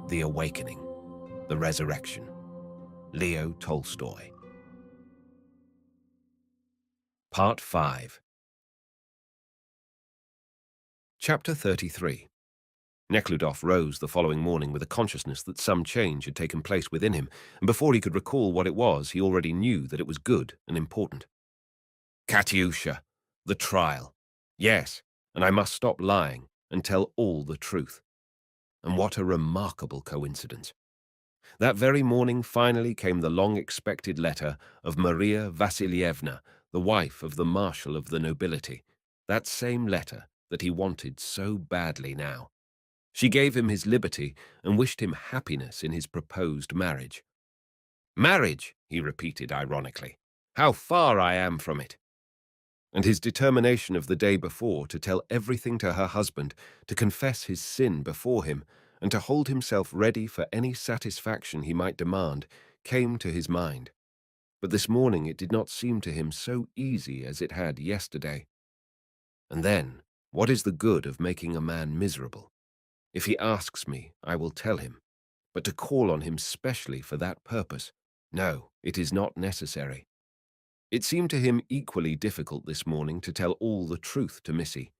The Awakening, the Resurrection. Leo Tolstoy. Part 5. Chapter 33. Neckludof rose the following morning with a consciousness that some change had taken place within him, and before he could recall what it was, he already knew that it was good and important. Katyusha, the trial. Yes, and I must stop lying and tell all the truth. And what a remarkable coincidence. That very morning finally came the long-expected letter of Maria Vassilievna, the wife of the Marshal of the Nobility, that same letter that he wanted so badly now. She gave him his liberty and wished him happiness in his proposed marriage. "Marriage," he repeated ironically. "How far I am from it!" And his determination of the day before to tell everything to her husband, to confess his sin before him, and to hold himself ready for any satisfaction he might demand came to his mind. But this morning it did not seem to him so easy as it had yesterday. And then, what is the good of making a man miserable? If he asks me, I will tell him. But to call on him specially for that purpose, no, it is not necessary. It seemed to him equally difficult this morning to tell all the truth to Missy.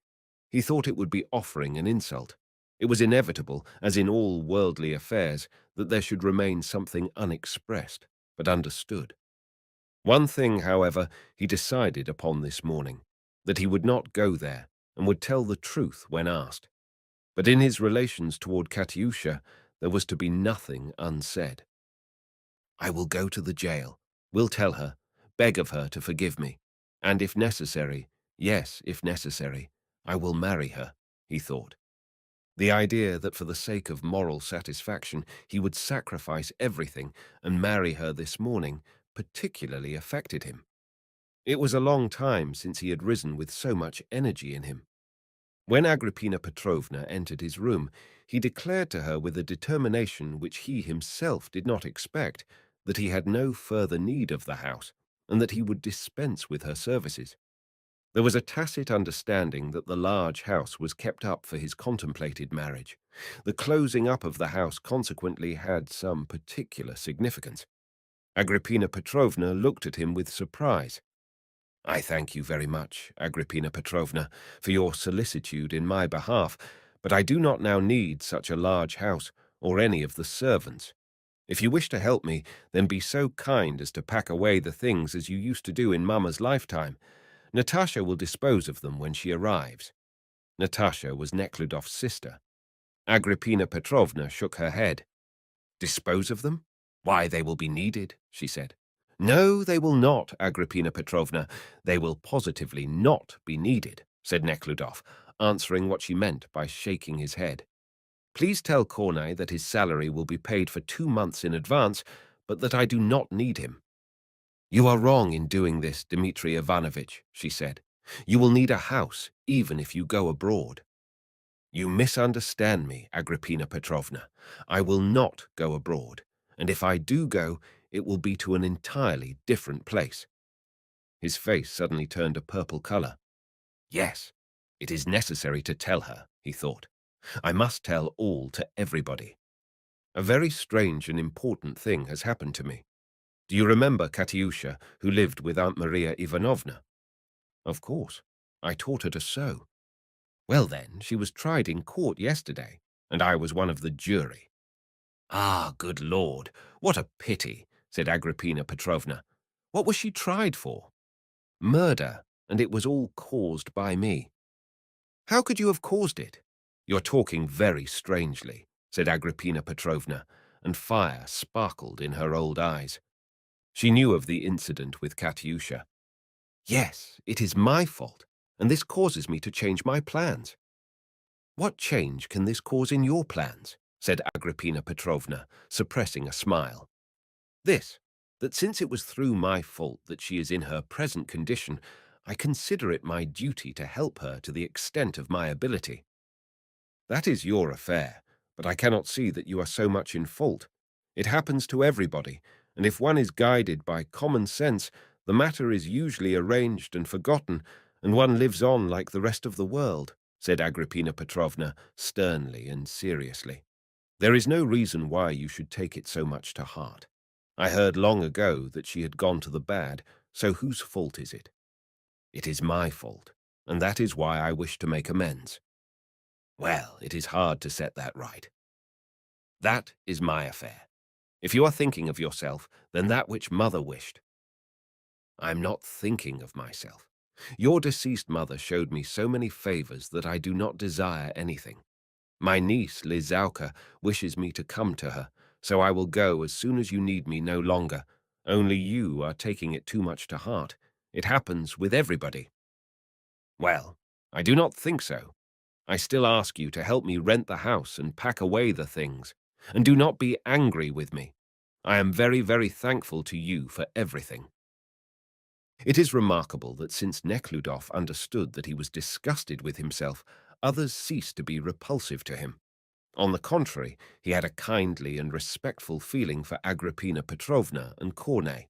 He thought it would be offering an insult. It was inevitable, as in all worldly affairs, that there should remain something unexpressed, but understood. One thing, however, he decided upon this morning, that he would not go there and would tell the truth when asked. But in his relations toward Katyusha, there was to be nothing unsaid. I will go to the jail, will tell her, beg of her to forgive me, and if necessary, yes, if necessary, I will marry her, he thought. The idea that for the sake of moral satisfaction he would sacrifice everything and marry her this morning particularly affected him. It was a long time since he had risen with so much energy in him. When Agrippina Petrovna entered his room, he declared to her with a determination which he himself did not expect that he had no further need of the house, and that he would dispense with her services. There was a tacit understanding that the large house was kept up for his contemplated marriage. The closing up of the house consequently had some particular significance. Agrippina Petrovna looked at him with surprise. I thank you very much, Agrippina Petrovna, for your solicitude in my behalf, but I do not now need such a large house or any of the servants. If you wish to help me, then be so kind as to pack away the things as you used to do in Mamma's lifetime. Natasha will dispose of them when she arrives. Natasha was Neckludof's sister. Agrippina Petrovna shook her head. Dispose of them? Why, they will be needed, she said. No, they will not, Agrippina Petrovna. They will positively not be needed, said Neckludof, answering what she meant by shaking his head. Please tell Kornei that his salary will be paid for 2 months in advance, but that I do not need him. You are wrong in doing this, Dmitri Ivanovitch, she said. You will need a house, even if you go abroad. You misunderstand me, Agrippina Petrovna. I will not go abroad, and if I do go, it will be to an entirely different place. His face suddenly turned a purple color. Yes, it is necessary to tell her, he thought. I must tell all to everybody. A very strange and important thing has happened to me. Do you remember Katyusha, who lived with Aunt Maria Ivanovna? Of course. I taught her to sew. Well then, she was tried in court yesterday, and I was one of the jury. Ah, good Lord, what a pity, said Agrippina Petrovna. What was she tried for? Murder, and it was all caused by me. How could you have caused it? You're talking very strangely, said Agrippina Petrovna, and fire sparkled in her old eyes. She knew of the incident with Katyusha. Yes, it is my fault, and this causes me to change my plans. What change can this cause in your plans? Said Agrippina Petrovna, suppressing a smile. This, that since it was through my fault that she is in her present condition, I consider it my duty to help her to the extent of my ability. That is your affair, but I cannot see that you are so much in fault. It happens to everybody, and if one is guided by common sense, the matter is usually arranged and forgotten, and one lives on like the rest of the world, said Agrippina Petrovna sternly and seriously. There is no reason why you should take it so much to heart. I heard long ago that she had gone to the bad, so whose fault is it? It is my fault, and that is why I wish to make amends. Well, it is hard to set that right. That is my affair. If you are thinking of yourself, then that which mother wished. I am not thinking of myself. Your deceased mother showed me so many favors that I do not desire anything. My niece, Lizauka, wishes me to come to her, so I will go as soon as you need me no longer. Only you are taking it too much to heart. It happens with everybody. Well, I do not think so. I still ask you to help me rent the house and pack away the things. And do not be angry with me. I am very, very thankful to you for everything. It is remarkable that since Neckludof understood that he was disgusted with himself, others ceased to be repulsive to him. On the contrary, he had a kindly and respectful feeling for Agrippina Petrovna and Corney.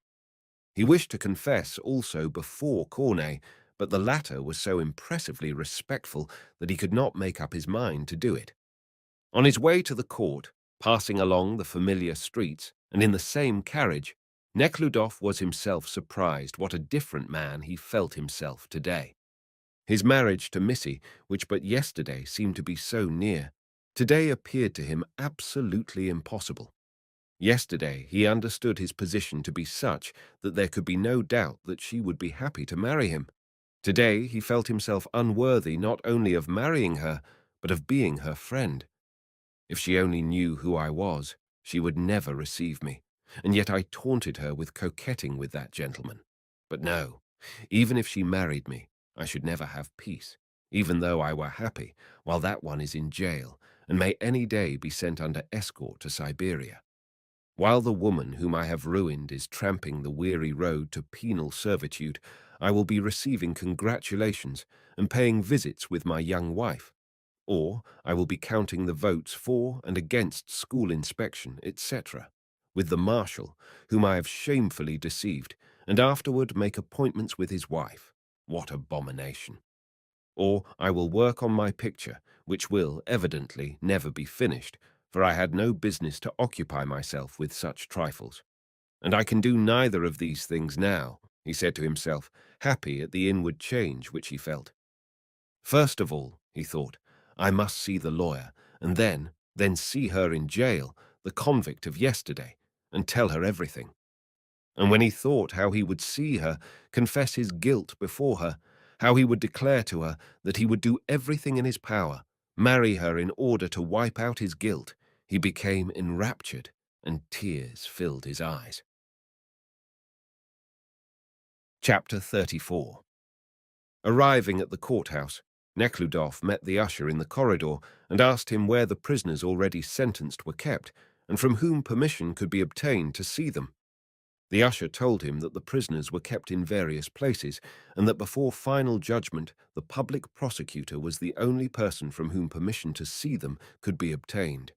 He wished to confess also before Corney, but the latter was so impressively respectful that he could not make up his mind to do it. On his way to the court, passing along the familiar streets, and in the same carriage, Nekhludoff was himself surprised what a different man he felt himself today. His marriage to Missy, which but yesterday seemed to be so near, today appeared to him absolutely impossible. Yesterday he understood his position to be such that there could be no doubt that she would be happy to marry him. Today he felt himself unworthy not only of marrying her, but of being her friend. If she only knew who I was, she would never receive me, and yet I taunted her with coquetting with that gentleman. But no, even if she married me, I should never have peace, even though I were happy, while that one is in jail, and may any day be sent under escort to Siberia. While the woman whom I have ruined is tramping the weary road to penal servitude, I will be receiving congratulations and paying visits with my young wife. Or I will be counting the votes for and against school inspection, etc., with the marshal, whom I have shamefully deceived, and afterward make appointments with his wife. What abomination! Or I will work on my picture, which will, evidently, never be finished, for I had no business to occupy myself with such trifles. And I can do neither of these things now, he said to himself, happy at the inward change which he felt. First of all, he thought, I must see the lawyer, and then see her in jail, the convict of yesterday, and tell her everything. And when he thought how he would see her, confess his guilt before her, how he would declare to her that he would do everything in his power, marry her in order to wipe out his guilt, he became enraptured, and tears filled his eyes. Chapter 34. Arriving at the courthouse, Nekhludof met the usher in the corridor and asked him where the prisoners already sentenced were kept, and from whom permission could be obtained to see them. The usher told him that the prisoners were kept in various places, and that before final judgment the public prosecutor was the only person from whom permission to see them could be obtained.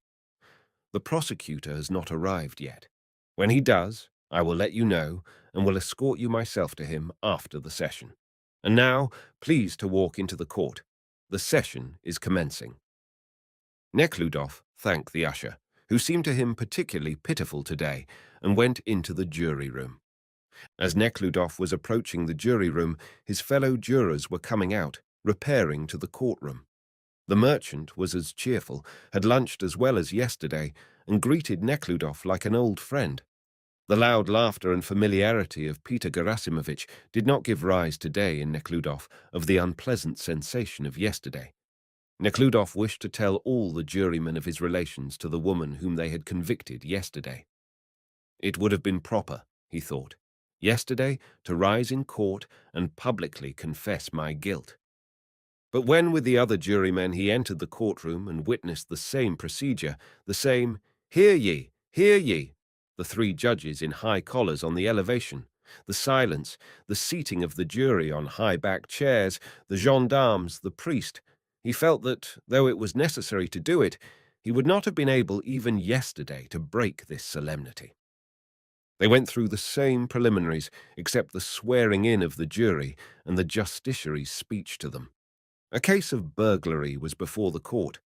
The prosecutor has not arrived yet. When he does, I will let you know, and will escort you myself to him after the session. And now, please to walk into the court. The session is commencing. Nekhludof thanked the usher, who seemed to him particularly pitiful today, and went into the jury room. As Nekhludof was approaching the jury room, his fellow jurors were coming out, repairing to the courtroom. The merchant was as cheerful, had lunched as well as yesterday, and greeted Nekhludof like an old friend. The loud laughter and familiarity of Peter Gerasimovich did not give rise today in Nekhludof of the unpleasant sensation of yesterday. Nekhludof wished to tell all the jurymen of his relations to the woman whom they had convicted yesterday. It would have been proper, he thought, yesterday to rise in court and publicly confess my guilt. But when with the other jurymen he entered the courtroom and witnessed the same procedure, the same, hear ye, the three judges in high collars on the elevation, the silence, the seating of the jury on high-backed chairs, the gendarmes, the priest, he felt that, though it was necessary to do it, he would not have been able even yesterday to break this solemnity. They went through the same preliminaries, except the swearing in of the jury and the justiciary's speech to them. A case of burglary was before the court.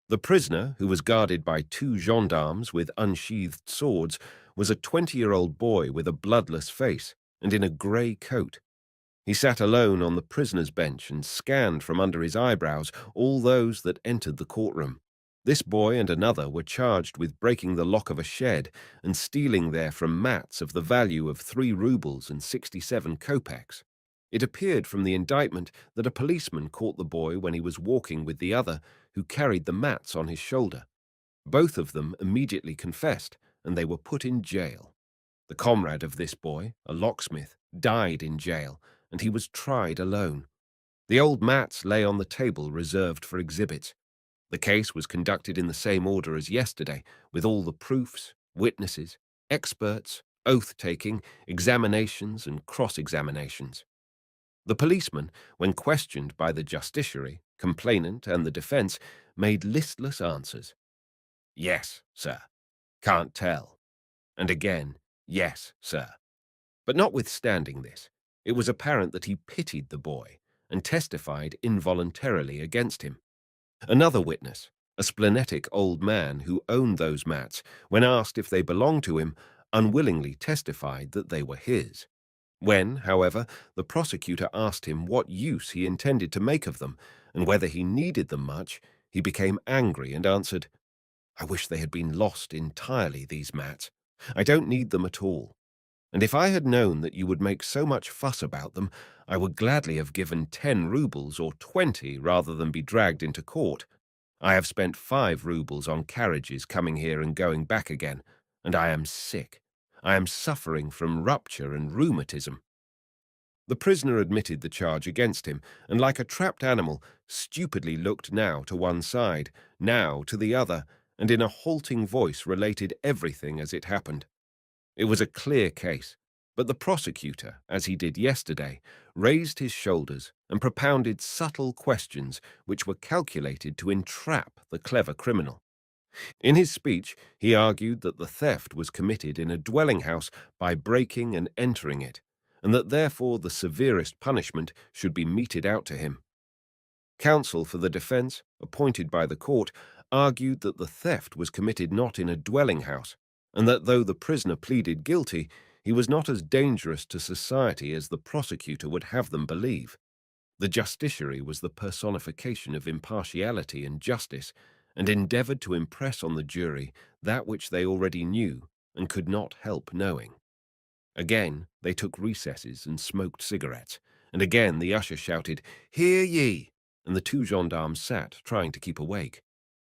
The prisoner, who was guarded by two gendarmes with unsheathed swords, was a 20-year-old boy with a bloodless face and in a grey coat. He sat alone on the prisoner's bench and scanned from under his eyebrows all those that entered the courtroom. This boy and another were charged with breaking the lock of a shed and stealing therefrom mats of the value of 3 rubles and 67 kopecks. It appeared from the indictment that a policeman caught the boy when he was walking with the other, who carried the mats on his shoulder. Both of them immediately confessed, and they were put in jail. The comrade of this boy, a locksmith, died in jail, and he was tried alone. The old mats lay on the table reserved for exhibits. The case was conducted in the same order as yesterday, with all the proofs, witnesses, experts, oath-taking, examinations, and cross-examinations. The policeman, when questioned by the justiciary, complainant, and the defence, made listless answers. Yes, sir. Can't tell. And again, yes, sir. But notwithstanding this, it was apparent that he pitied the boy and testified involuntarily against him. Another witness, a splenetic old man who owned those mats, when asked if they belonged to him, unwillingly testified that they were his. When, however, the prosecutor asked him what use he intended to make of them, and whether he needed them much, he became angry and answered, "I wish they had been lost entirely, these mats. I don't need them at all. And if I had known that you would make so much fuss about them, I would gladly have given 10 roubles or 20 rather than be dragged into court. I have spent 5 roubles on carriages coming here and going back again, and I am sick. I am suffering from rupture and rheumatism." The prisoner admitted the charge against him, and like a trapped animal, stupidly looked now to one side, now to the other, and in a halting voice related everything as it happened. It was a clear case, but the prosecutor, as he did yesterday, raised his shoulders and propounded subtle questions which were calculated to entrap the clever criminal. In his speech, he argued that the theft was committed in a dwelling house by breaking and entering it, and that therefore the severest punishment should be meted out to him. Counsel for the defense, appointed by the court, argued that the theft was committed not in a dwelling house, and that though the prisoner pleaded guilty, he was not as dangerous to society as the prosecutor would have them believe. The justiciary was the personification of impartiality and justice, and endeavoured to impress on the jury that which they already knew and could not help knowing. Again they took recesses and smoked cigarettes, and again the usher shouted, "Hear ye!" and the 2 gendarmes sat, trying to keep awake.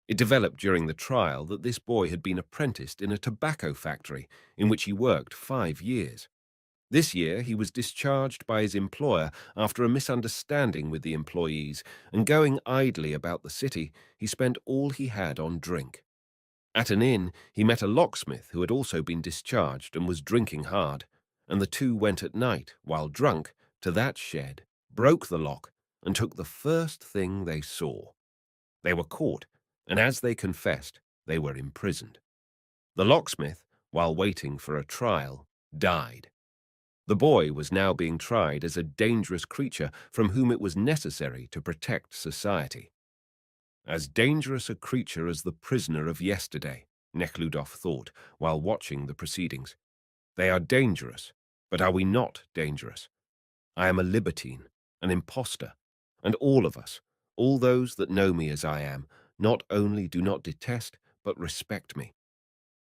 It developed during the trial that this boy had been apprenticed in a tobacco factory in which he worked 5 years. This year he was discharged by his employer after a misunderstanding with the employees, and going idly about the city, he spent all he had on drink. At an inn, he met a locksmith who had also been discharged and was drinking hard, and the two went at night, while drunk, to that shed, broke the lock, and took the first thing they saw. They were caught, and as they confessed, they were imprisoned. The locksmith, while waiting for a trial, died. The boy was now being tried as a dangerous creature from whom it was necessary to protect society. As dangerous a creature as the prisoner of yesterday, Neckludof thought while watching the proceedings. They are dangerous, but are we not dangerous? I am a libertine, an impostor, and all of us, all those that know me as I am, not only do not detest, but respect me.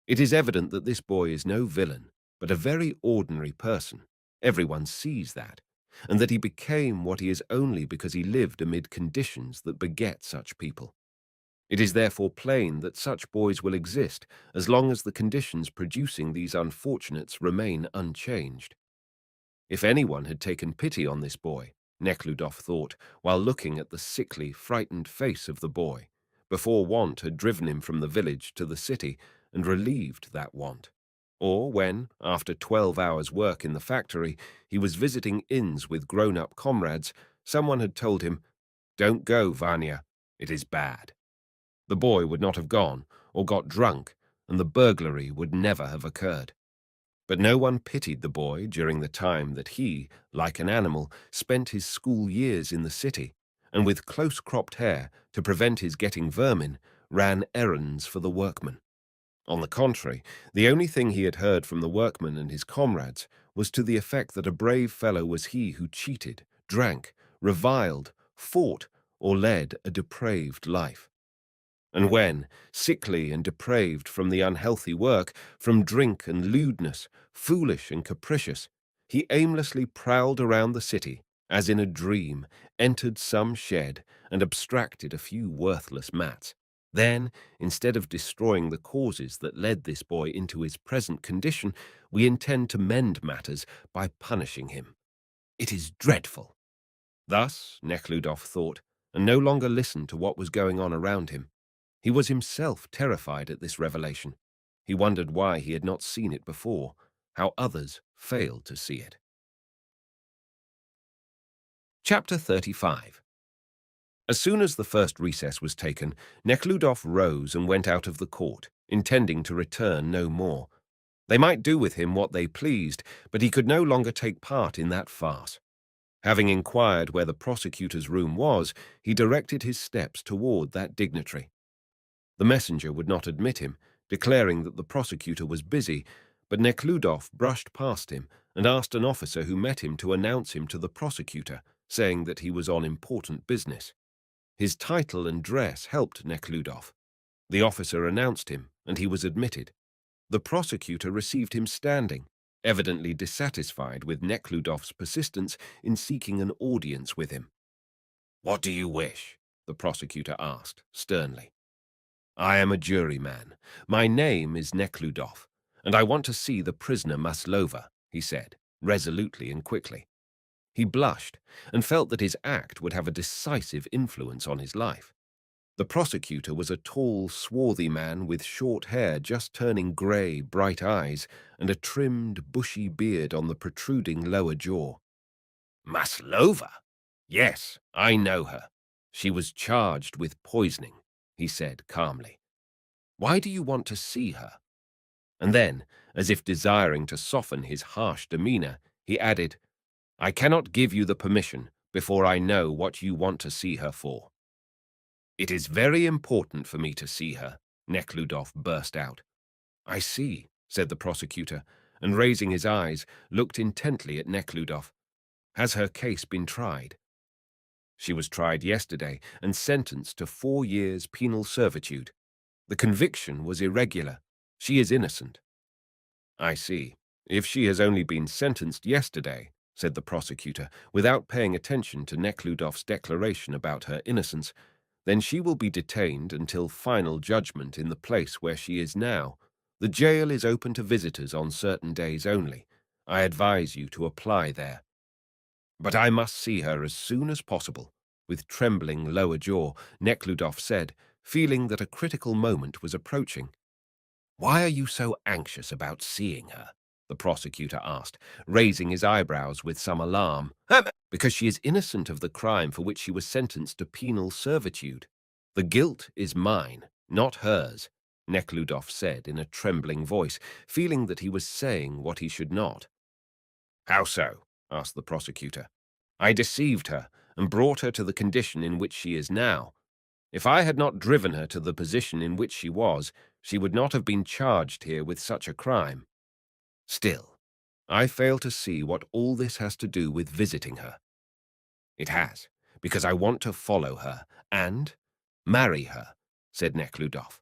It is evident that this boy is no villain, but a very ordinary person. Everyone sees that, and that he became what he is only because he lived amid conditions that beget such people. It is therefore plain that such boys will exist as long as the conditions producing these unfortunates remain unchanged. If anyone had taken pity on this boy, Nekhludoff thought, while looking at the sickly, frightened face of the boy, before want had driven him from the village to the city and relieved that want, or when, after 12 hours' work in the factory, he was visiting inns with grown-up comrades, someone had told him, "Don't go, Vanya, it is bad." The boy would not have gone, or got drunk, and the burglary would never have occurred. But no one pitied the boy during the time that he, like an animal, spent his school years in the city, and with close-cropped hair, to prevent his getting vermin, ran errands for the workmen. On the contrary, the only thing he had heard from the workmen and his comrades was to the effect that a brave fellow was he who cheated, drank, reviled, fought, or led a depraved life. And when, sickly and depraved from the unhealthy work, from drink and lewdness, foolish and capricious, he aimlessly prowled around the city, as in a dream, entered some shed, and abstracted a few worthless mats. Then, instead of destroying the causes that led this boy into his present condition, we intend to mend matters by punishing him. It is dreadful. Thus Nekhludoff thought, and no longer listened to what was going on around him. He was himself terrified at this revelation. He wondered why he had not seen it before, how others failed to see it. Chapter 35. As soon as the first recess was taken, Nekhludoff rose and went out of the court, intending to return no more. They might do with him what they pleased, but he could no longer take part in that farce. Having inquired where the prosecutor's room was, he directed his steps toward that dignitary. The messenger would not admit him, declaring that the prosecutor was busy, but Nekhludoff brushed past him and asked an officer who met him to announce him to the prosecutor, saying that he was on important business. His title and dress helped Nekhludoff. The officer announced him, and he was admitted. The prosecutor received him standing, evidently dissatisfied with Nekhludoff's persistence in seeking an audience with him. "What do you wish?" the prosecutor asked, sternly. "I am a juryman. My name is Nekhludoff, and I want to see the prisoner Maslova," he said, resolutely and quickly. He blushed and felt that his act would have a decisive influence on his life. The prosecutor was a tall, swarthy man with short hair just turning grey, bright eyes, and a trimmed, bushy beard on the protruding lower jaw. "Maslova? Yes, I know her. She was charged with poisoning," he said calmly. "Why do you want to see her?" And then, as if desiring to soften his harsh demeanor, he added, "I cannot give you the permission before I know what you want to see her for." "It is very important for me to see her," Nekhludoff burst out. "I see," said the prosecutor, and raising his eyes, looked intently at Nekhludoff. "Has her case been tried?" "She was tried yesterday and sentenced to 4 years penal servitude. The conviction was irregular. She is innocent." "I see. If she has only been sentenced yesterday," said the prosecutor, without paying attention to Nekhludoff's declaration about her innocence, "then she will be detained until final judgment in the place where she is now. The jail is open to visitors on certain days only. I advise you to apply there." "But I must see her as soon as possible," with trembling lower jaw, Nekhludoff said, feeling that a critical moment was approaching. "Why are you so anxious about seeing her?" the prosecutor asked, raising his eyebrows with some alarm. "Because she is innocent of the crime for which she was sentenced to penal servitude. The guilt is mine, not hers," Nekhludoff said in a trembling voice, feeling that he was saying what he should not. "How so?" asked the prosecutor. "I deceived her and brought her to the condition in which she is now. If I had not driven her to the position in which she was, she would not have been charged here with such a crime. Still, I fail to see what all this has to do with visiting her." "It has, because I want to follow her and marry her," said Nekhludoff.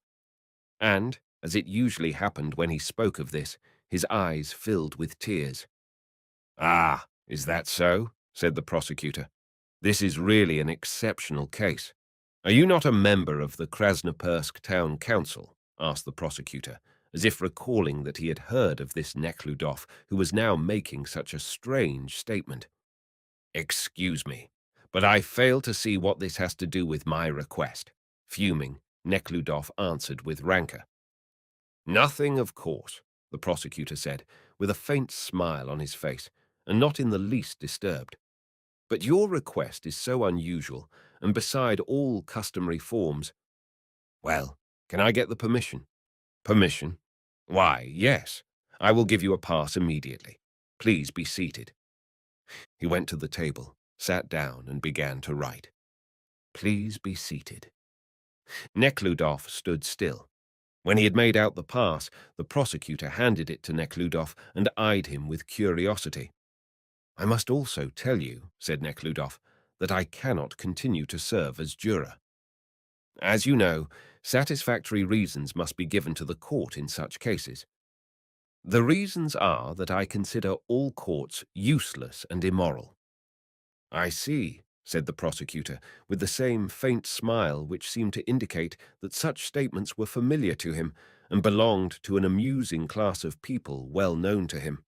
And, as it usually happened when he spoke of this, his eyes filled with tears. "Ah, is that so?" said the prosecutor. "This is really an exceptional case. Are you not a member of the Krasnopersk Town Council?" asked the prosecutor, as if recalling that he had heard of this Nekhludoff, who was now making such a strange statement. "Excuse me, but I fail to see what this has to do with my request." Fuming, Nekhludoff answered with rancor. "Nothing, of course," the prosecutor said, with a faint smile on his face, and not in the least disturbed. "But your request is so unusual, and beside all customary forms. Well, can I get the permission?" "Permission? Why, yes. I will give you a pass immediately. Please be seated." He went to the table, sat down, and began to write. "Please be seated." Nekhludoff stood still. When he had made out the pass, the prosecutor handed it to Nekhludoff and eyed him with curiosity. "I must also tell you," said Nekhludoff, "that I cannot continue to serve as juror. As you know, satisfactory reasons must be given to the court in such cases. The reasons are that I consider all courts useless and immoral." "I see," said the prosecutor, with the same faint smile which seemed to indicate that such statements were familiar to him and belonged to an amusing class of people well known to him.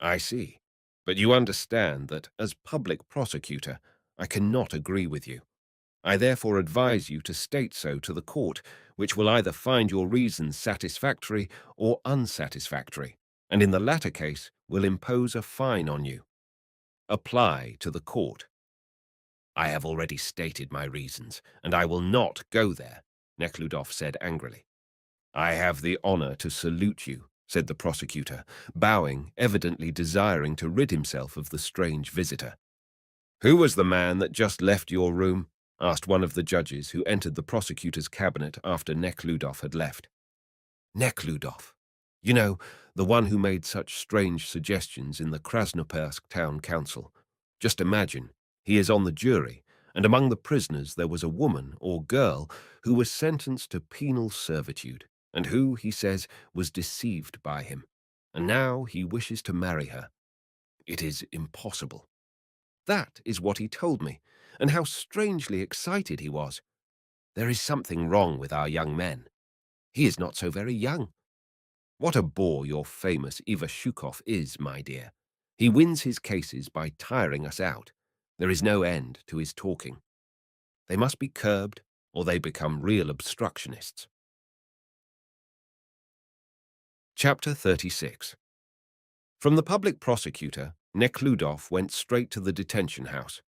"I see. But you understand that, as public prosecutor, I cannot agree with you. I therefore advise you to state so to the court, which will either find your reasons satisfactory or unsatisfactory, and in the latter case will impose a fine on you. Apply to the court." I have already stated my reasons, and I will not go there, Nekhludoff said angrily. I have the honor to salute you, said the prosecutor, bowing, evidently desiring to rid himself of the strange visitor. Who was the man that just left your room? Asked one of the judges who entered the prosecutor's cabinet after Nekhludoff had left. Nekhludof. You know, the one who made such strange suggestions in the Krasnopersk town council. Just imagine, he is on the jury, and among the prisoners there was a woman or girl who was sentenced to penal servitude, and who, he says, was deceived by him. And now he wishes to marry her. It is impossible. That is what he told me, and how strangely excited he was. There is something wrong with our young men. He is not so very young. What a bore your famous Ivashukov is, my dear. He wins his cases by tiring us out. There is no end to his talking. They must be curbed, or they become real obstructionists. Chapter 36. From the public prosecutor, Nekhludof went straight to the detention house.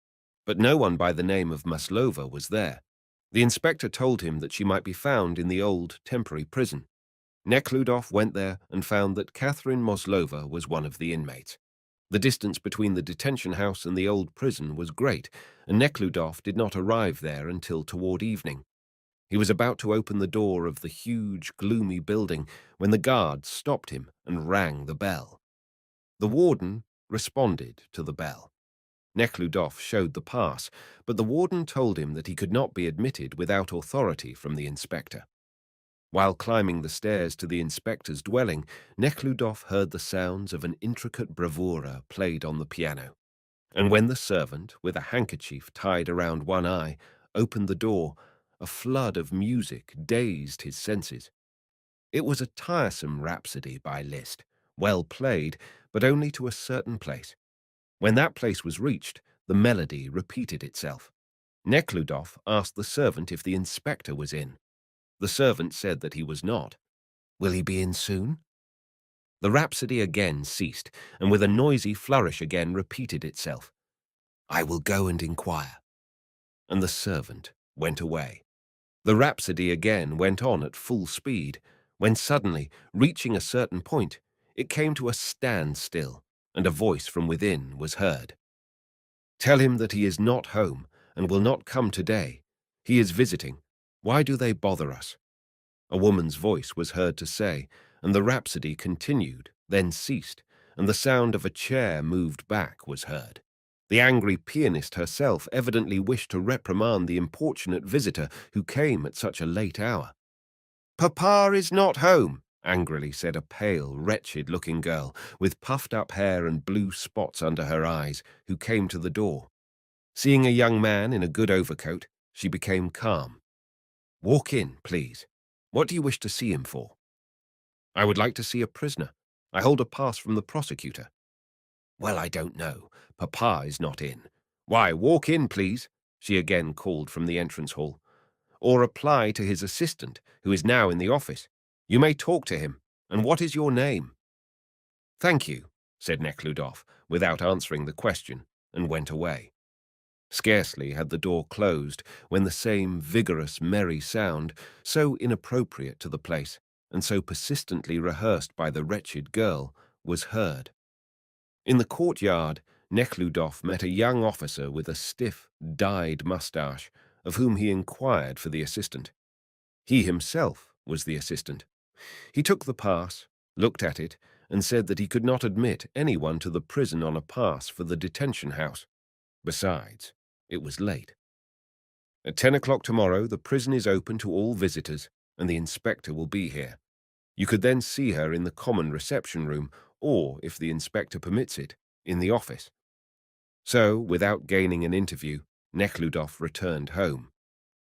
But no one by the name of Maslova was there. The inspector told him that she might be found in the old temporary prison. Nekhludof went there and found that Catherine Maslova was one of the inmates. The distance between the detention house and the old prison was great, and Nekhludof did not arrive there until toward evening. He was about to open the door of the huge, gloomy building when the guards stopped him and rang the bell. The warden responded to the bell. Nekhludof showed the pass, but the warden told him that he could not be admitted without authority from the inspector. While climbing the stairs to the inspector's dwelling, Nekhludof heard the sounds of an intricate bravura played on the piano. And when the servant, with a handkerchief tied around one eye, opened the door, a flood of music dazed his senses. It was a tiresome rhapsody by Liszt, well played, but only to a certain place. When that place was reached, the melody repeated itself. Nekhludof asked the servant if the inspector was in. The servant said that he was not. Will he be in soon? The rhapsody again ceased, and with a noisy flourish again repeated itself. I will go and inquire. And the servant went away. The rhapsody again went on at full speed, when suddenly, reaching a certain point, it came to a standstill, and a voice from within was heard. Tell him that he is not home, and will not come today. He is visiting. Why do they bother us? A woman's voice was heard to say, and the rhapsody continued, then ceased, and the sound of a chair moved back was heard. The angry pianist herself evidently wished to reprimand the importunate visitor who came at such a late hour. Papa is not home, angrily said a pale, wretched-looking girl, with puffed-up hair and blue spots under her eyes, who came to the door. Seeing a young man in a good overcoat, she became calm. Walk in, please. What do you wish to see him for? I would like to see a prisoner. I hold a pass from the prosecutor. Well, I don't know. Papa is not in. Why, walk in, please, she again called from the entrance hall. Or apply to his assistant, who is now in the office. You may talk to him. And what is your name? Thank you, said Nekhludof, without answering the question, and went away. Scarcely had the door closed when the same vigorous, merry sound, so inappropriate to the place, and so persistently rehearsed by the wretched girl, was heard. In the courtyard, Nekhludof met a young officer with a stiff, dyed moustache, of whom he inquired for the assistant. He himself was the assistant. He took the pass, looked at it, and said that he could not admit anyone to the prison on a pass for the detention house. Besides, it was late. At 10 o'clock tomorrow, the prison is open to all visitors, and the inspector will be here. You could then see her in the common reception room, or, if the inspector permits it, in the office. So, without gaining an interview, Nekhludof returned home.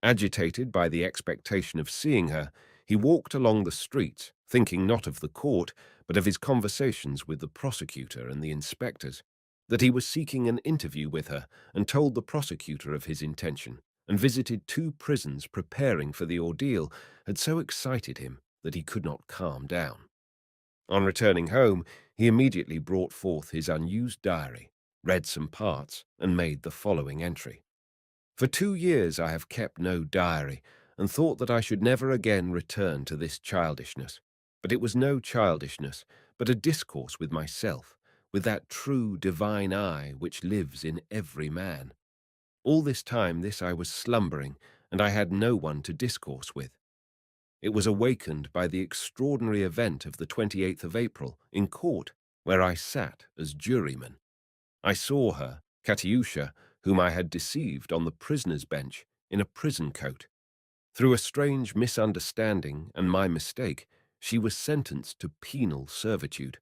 Agitated by the expectation of seeing her, he walked along the streets, thinking not of the court, but of his conversations with the prosecutor and the inspectors, that he was seeking an interview with her, and told the prosecutor of his intention, and visited 2 prisons preparing for the ordeal, had so excited him that he could not calm down. On returning home, he immediately brought forth his unused diary, read some parts, and made the following entry. For 2 years I have kept no diary, and thought that I should never again return to this childishness. But it was no childishness, but a discourse with myself, with that true divine eye which lives in every man. All this time this I was slumbering, and I had no one to discourse with. It was awakened by the extraordinary event of the 28th of April in court, where I sat as juryman. I saw her, Katyusha, whom I had deceived on the prisoner's bench in a prison coat. Through a strange misunderstanding and my mistake, she was sentenced to penal servitude.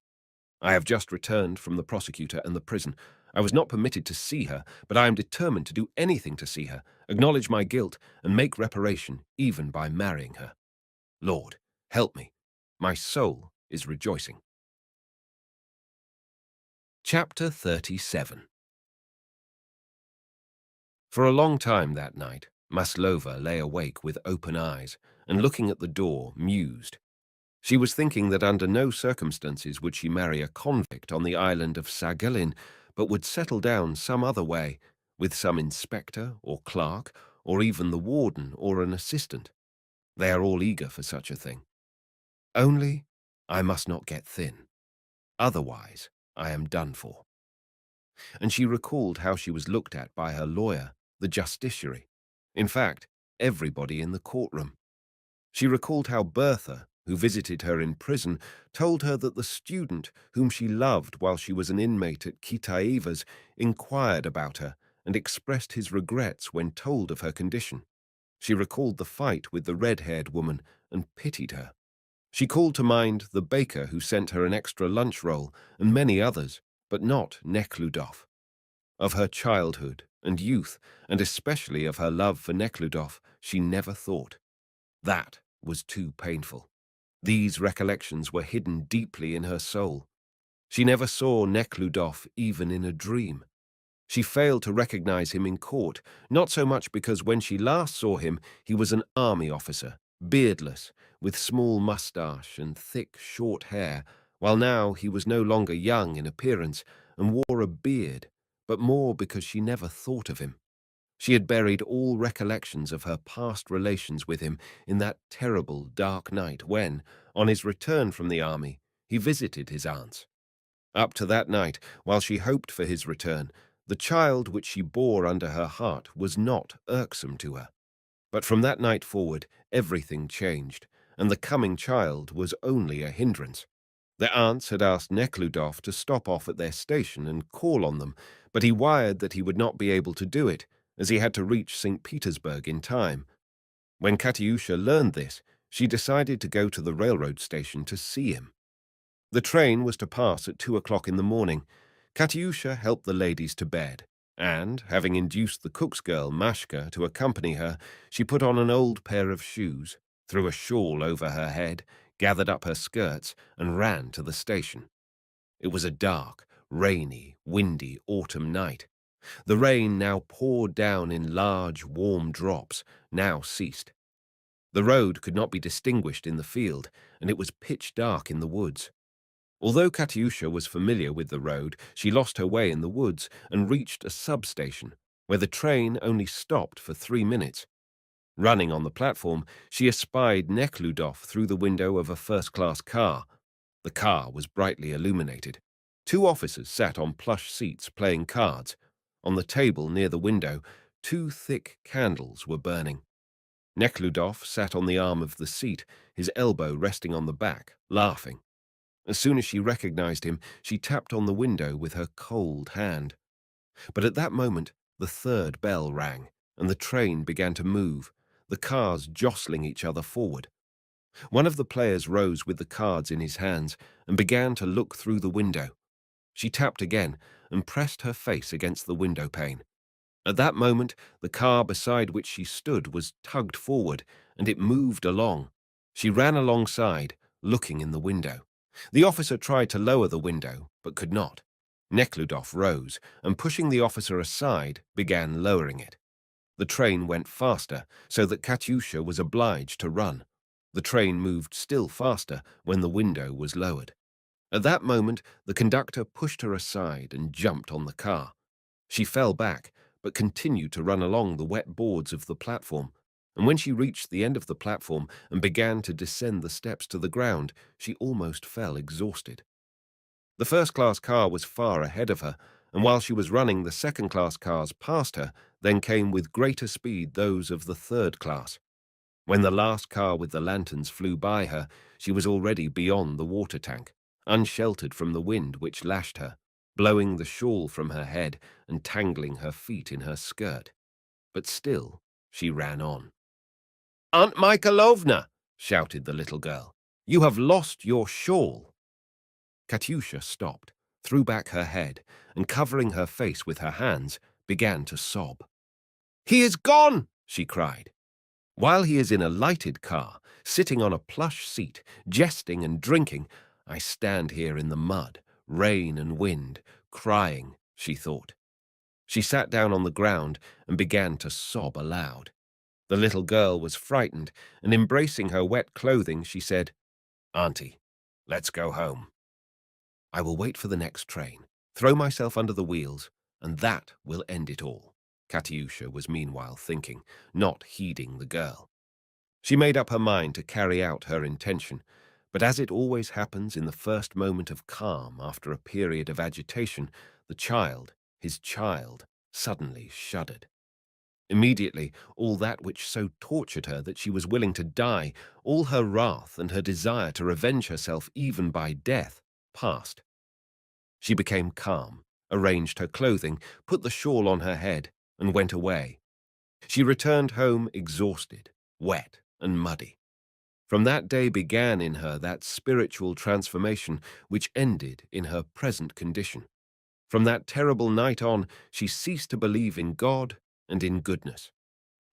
I have just returned from the prosecutor and the prison. I was not permitted to see her, but I am determined to do anything to see her, acknowledge my guilt, and make reparation even by marrying her. Lord, help me. My soul is rejoicing. Chapter 37. For a long time that night, Maslova lay awake with open eyes, and looking at the door, mused. She was thinking that under no circumstances would she marry a convict on the island of Sagalin, but would settle down some other way, with some inspector or clerk, or even the warden or an assistant. They are all eager for such a thing. Only, I must not get thin. Otherwise, I am done for. And she recalled how she was looked at by her lawyer, the justiciary. In fact, everybody in the courtroom. She recalled how Bertha, who visited her in prison, told her that the student whom she loved while she was an inmate at Kitaeva's inquired about her and expressed his regrets when told of her condition. She recalled the fight with the red-haired woman and pitied her. She called to mind the baker who sent her an extra lunch roll and many others, but not Neckludof. Of her childhood and youth, and especially of her love for Neckludof, she never thought. That was too painful. These recollections were hidden deeply in her soul. She never saw Neckludof even in a dream. She failed to recognize him in court, not so much because when she last saw him, he was an army officer, beardless, with small mustache and thick, short hair, while now he was no longer young in appearance and wore a beard, but more because she never thought of him. She had buried all recollections of her past relations with him in that terrible, dark night when, on his return from the army, he visited his aunts. Up to that night, while she hoped for his return, the child which she bore under her heart was not irksome to her. But from that night forward, everything changed, and the coming child was only a hindrance. Their aunts had asked Neckludof to stop off at their station and call on them, but he wired that he would not be able to do it, as he had to reach St. Petersburg in time. When Katyusha learned this, she decided to go to the railroad station to see him. The train was to pass at 2 o'clock in the morning. Katyusha helped the ladies to bed, and, having induced the cook's girl, Mashka, to accompany her, she put on an old pair of shoes, threw a shawl over her head, gathered up her skirts, and ran to the station. It was a dark, rainy, windy autumn night. The rain now poured down in large, warm drops, now ceased. The road could not be distinguished in the field, and it was pitch dark in the woods. Although Katyusha was familiar with the road, she lost her way in the woods and reached a substation, where the train only stopped for 3 minutes. Running on the platform, she espied Neckludof through the window of a first-class car. The car was brightly illuminated. 2 officers sat on plush seats playing cards. On the table near the window, 2 thick candles were burning. Neckludof sat on the arm of the seat, his elbow resting on the back, laughing. As soon as she recognized him, she tapped on the window with her cold hand. But at that moment, the 3rd bell rang, and the train began to move, the cars jostling each other forward. One of the players rose with the cards in his hands and began to look through the window. She tapped again and pressed her face against the window pane. At that moment, the car beside which she stood was tugged forward, and it moved along. She ran alongside, looking in the window. The officer tried to lower the window, but could not. Neckludof rose, and pushing the officer aside, began lowering it. The train went faster, so that Katyusha was obliged to run. The train moved still faster when the window was lowered. At that moment, the conductor pushed her aside and jumped on the car. She fell back, but continued to run along the wet boards of the platform, and when she reached the end of the platform and began to descend the steps to the ground, she almost fell exhausted. The first-class car was far ahead of her, and while she was running, the second-class cars passed her, then came with greater speed those of the third class. When the last car with the lanterns flew by her, she was already beyond the water tank, unsheltered from the wind which lashed her, blowing the shawl from her head and tangling her feet in her skirt. But still she ran on. "Aunt Mikhailovna!" shouted the little girl. "You have lost your shawl." Katyusha stopped, threw back her head, and covering her face with her hands, began to sob. "He is gone!" she cried. "While he is in a lighted car, sitting on a plush seat, jesting and drinking, I stand here in the mud, rain and wind, crying," she thought. She sat down on the ground and began to sob aloud. The little girl was frightened, and embracing her wet clothing, she said, "Auntie, let's go home. I will wait for the next train, throw myself under the wheels, and that will end it all." Katyusha was meanwhile thinking, not heeding the girl. She made up her mind to carry out her intention, but as it always happens in the first moment of calm after a period of agitation, the child, his child, suddenly shuddered. Immediately, all that which so tortured her that she was willing to die, all her wrath and her desire to revenge herself even by death, passed. She became calm, arranged her clothing, put the shawl on her head, and went away. She returned home exhausted, wet, and muddy. From that day began in her that spiritual transformation which ended in her present condition. From that terrible night on, she ceased to believe in God and in goodness.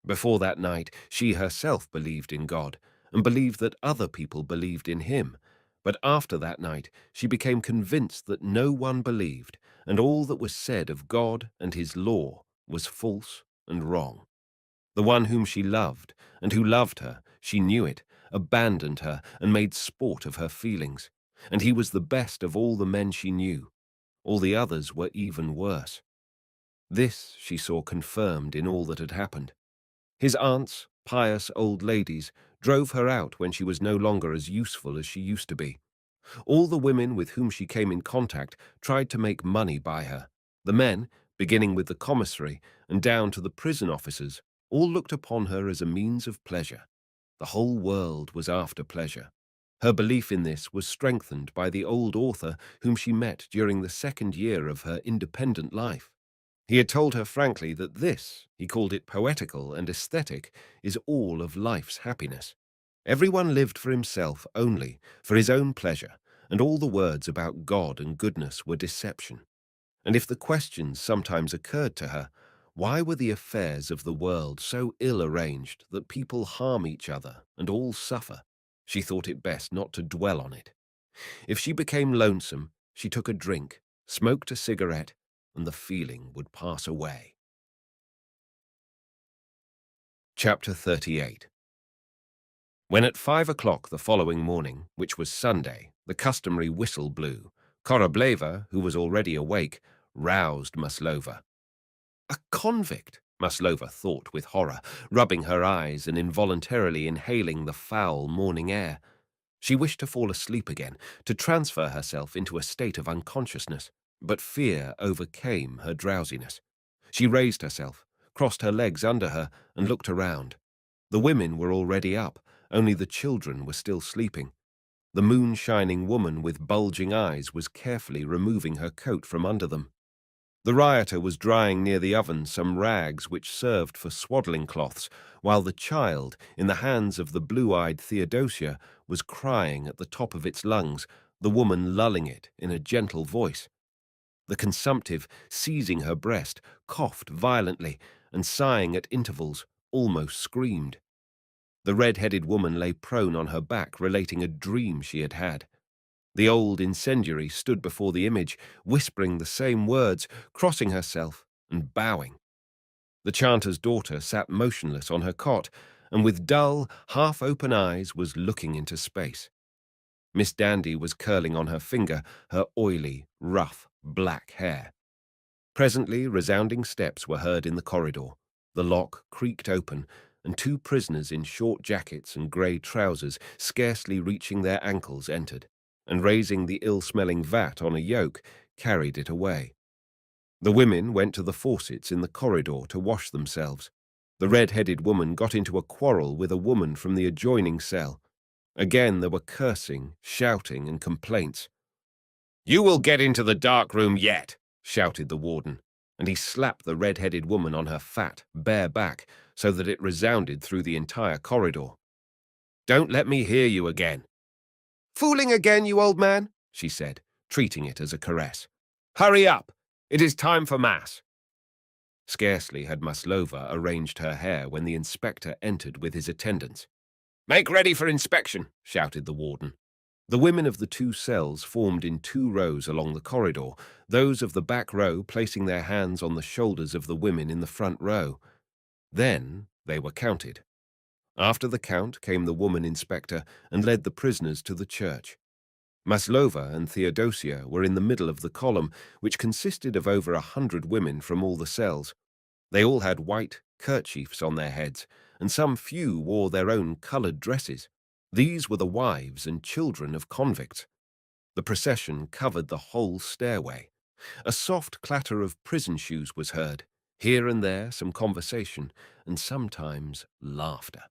Before that night, she herself believed in God and believed that other people believed in him. But after that night, she became convinced that no one believed, and all that was said of God and his law was false and wrong. The one whom she loved, and who loved her, she knew it, abandoned her and made sport of her feelings, and he was the best of all the men she knew. All the others were even worse. This she saw confirmed in all that had happened. His aunts, pious old ladies, drove her out when she was no longer as useful as she used to be. All the women with whom she came in contact tried to make money by her. The men, beginning with the commissary and down to the prison officers, all looked upon her as a means of pleasure. The whole world was after pleasure. Her belief in this was strengthened by the old author whom she met during the second year of her independent life. He had told her frankly that this, he called it poetical and aesthetic, is all of life's happiness. Everyone lived for himself only, for his own pleasure, and all the words about God and goodness were deception. And if the questions sometimes occurred to her, why were the affairs of the world so ill arranged that people harm each other and all suffer, she thought it best not to dwell on it. If she became lonesome, she took a drink, smoked a cigarette, and the feeling would pass away. Chapter 38. When at 5 o'clock the following morning, which was Sunday, the customary whistle blew, Korobleva, who was already awake, roused Maslova. "A convict," Maslova thought with horror, rubbing her eyes and involuntarily inhaling the foul morning air. She wished to fall asleep again, to transfer herself into a state of unconsciousness, but fear overcame her drowsiness. She raised herself, crossed her legs under her, and looked around. The women were already up, only the children were still sleeping. The moon-shining woman with bulging eyes was carefully removing her coat from under them. The rioter was drying near the oven some rags which served for swaddling cloths, while the child, in the hands of the blue-eyed Theodosia, was crying at the top of its lungs, the woman lulling it in a gentle voice. The consumptive, seizing her breast, coughed violently, and sighing at intervals, almost screamed. The red-headed woman lay prone on her back, relating a dream she had had. The old incendiary stood before the image, whispering the same words, crossing herself and bowing. The chanter's daughter sat motionless on her cot, and with dull, half-open eyes was looking into space. Miss Dandy was curling on her finger her oily, rough, black hair. Presently, resounding steps were heard in the corridor. The lock creaked open, and two prisoners in short jackets and grey trousers, scarcely reaching their ankles, entered, and raising the ill-smelling vat on a yoke, carried it away. The women went to the faucets in the corridor to wash themselves. The red-headed woman got into a quarrel with a woman from the adjoining cell. Again there were cursing, shouting, and complaints. "You will get into the dark room yet," shouted the warden, and he slapped the red-headed woman on her fat, bare back so that it resounded through the entire corridor. "Don't let me hear you again." "Fooling again, you old man," she said, treating it as a caress. "Hurry up! It is time for mass." Scarcely had Maslova arranged her hair when the inspector entered with his attendants. "Make ready for inspection," shouted the warden. The women of the two cells formed in two rows along the corridor, those of the back row placing their hands on the shoulders of the women in the front row. Then they were counted. After the count came the woman inspector and led the prisoners to the church. Maslova and Theodosia were in the middle of the column, which consisted of over 100 women from all the cells. They all had white kerchiefs on their heads, and some few wore their own coloured dresses. These were the wives and children of convicts. The procession covered the whole stairway. A soft clatter of prison shoes was heard, here and there some conversation, and sometimes laughter.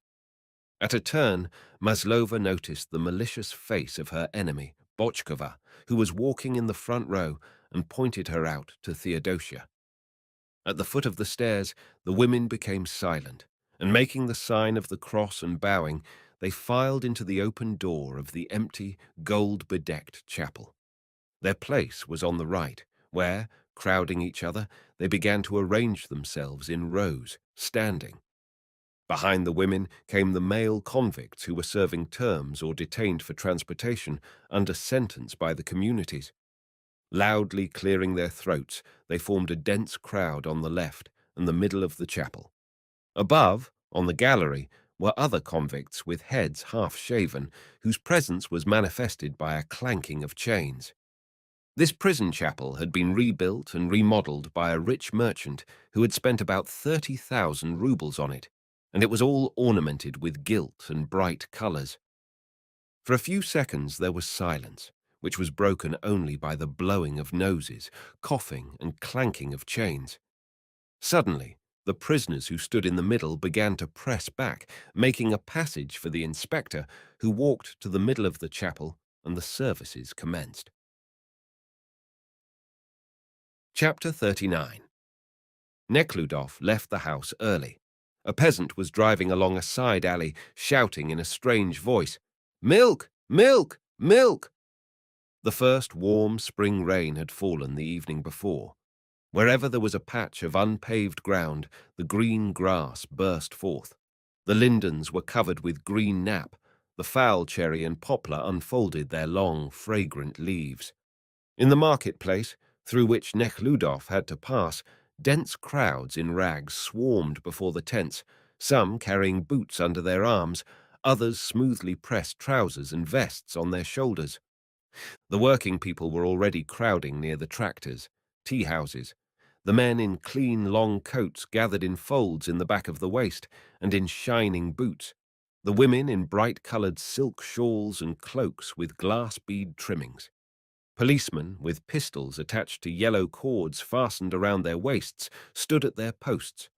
At a turn, Maslova noticed the malicious face of her enemy, Bochkova, who was walking in the front row, and pointed her out to Theodosia. At the foot of the stairs, the women became silent, and making the sign of the cross and bowing, they filed into the open door of the empty, gold-bedecked chapel. Their place was on the right, where, crowding each other, they began to arrange themselves in rows, standing. Behind the women came the male convicts who were serving terms or detained for transportation under sentence by the communities. Loudly clearing their throats, they formed a dense crowd on the left and the middle of the chapel. Above, on the gallery, were other convicts with heads half-shaven, whose presence was manifested by a clanking of chains. This prison chapel had been rebuilt and remodelled by a rich merchant who had spent about 30,000 rubles on it, and it was all ornamented with gilt and bright colours. For a few seconds there was silence, which was broken only by the blowing of noses, coughing, and clanking of chains. Suddenly, the prisoners who stood in the middle began to press back, making a passage for the inspector, who walked to the middle of the chapel, and the services commenced. Chapter 39. Neckludof left the house early. A peasant was driving along a side alley, shouting in a strange voice, "Milk! Milk! Milk!" The first warm spring rain had fallen the evening before. Wherever there was a patch of unpaved ground, the green grass burst forth. The lindens were covered with green nap. The foul cherry and poplar unfolded their long, fragrant leaves. In the marketplace, through which Neckludof had to pass, dense crowds in rags swarmed before the tents, some carrying boots under their arms, others smoothly pressed trousers and vests on their shoulders. The working people were already crowding near the tractors, tea-houses. The men in clean, long coats gathered in folds in the back of the waist and in shining boots. The women in bright-coloured silk shawls and cloaks with glass bead trimmings. Policemen, with pistols attached to yellow cords fastened around their waists, stood at their posts.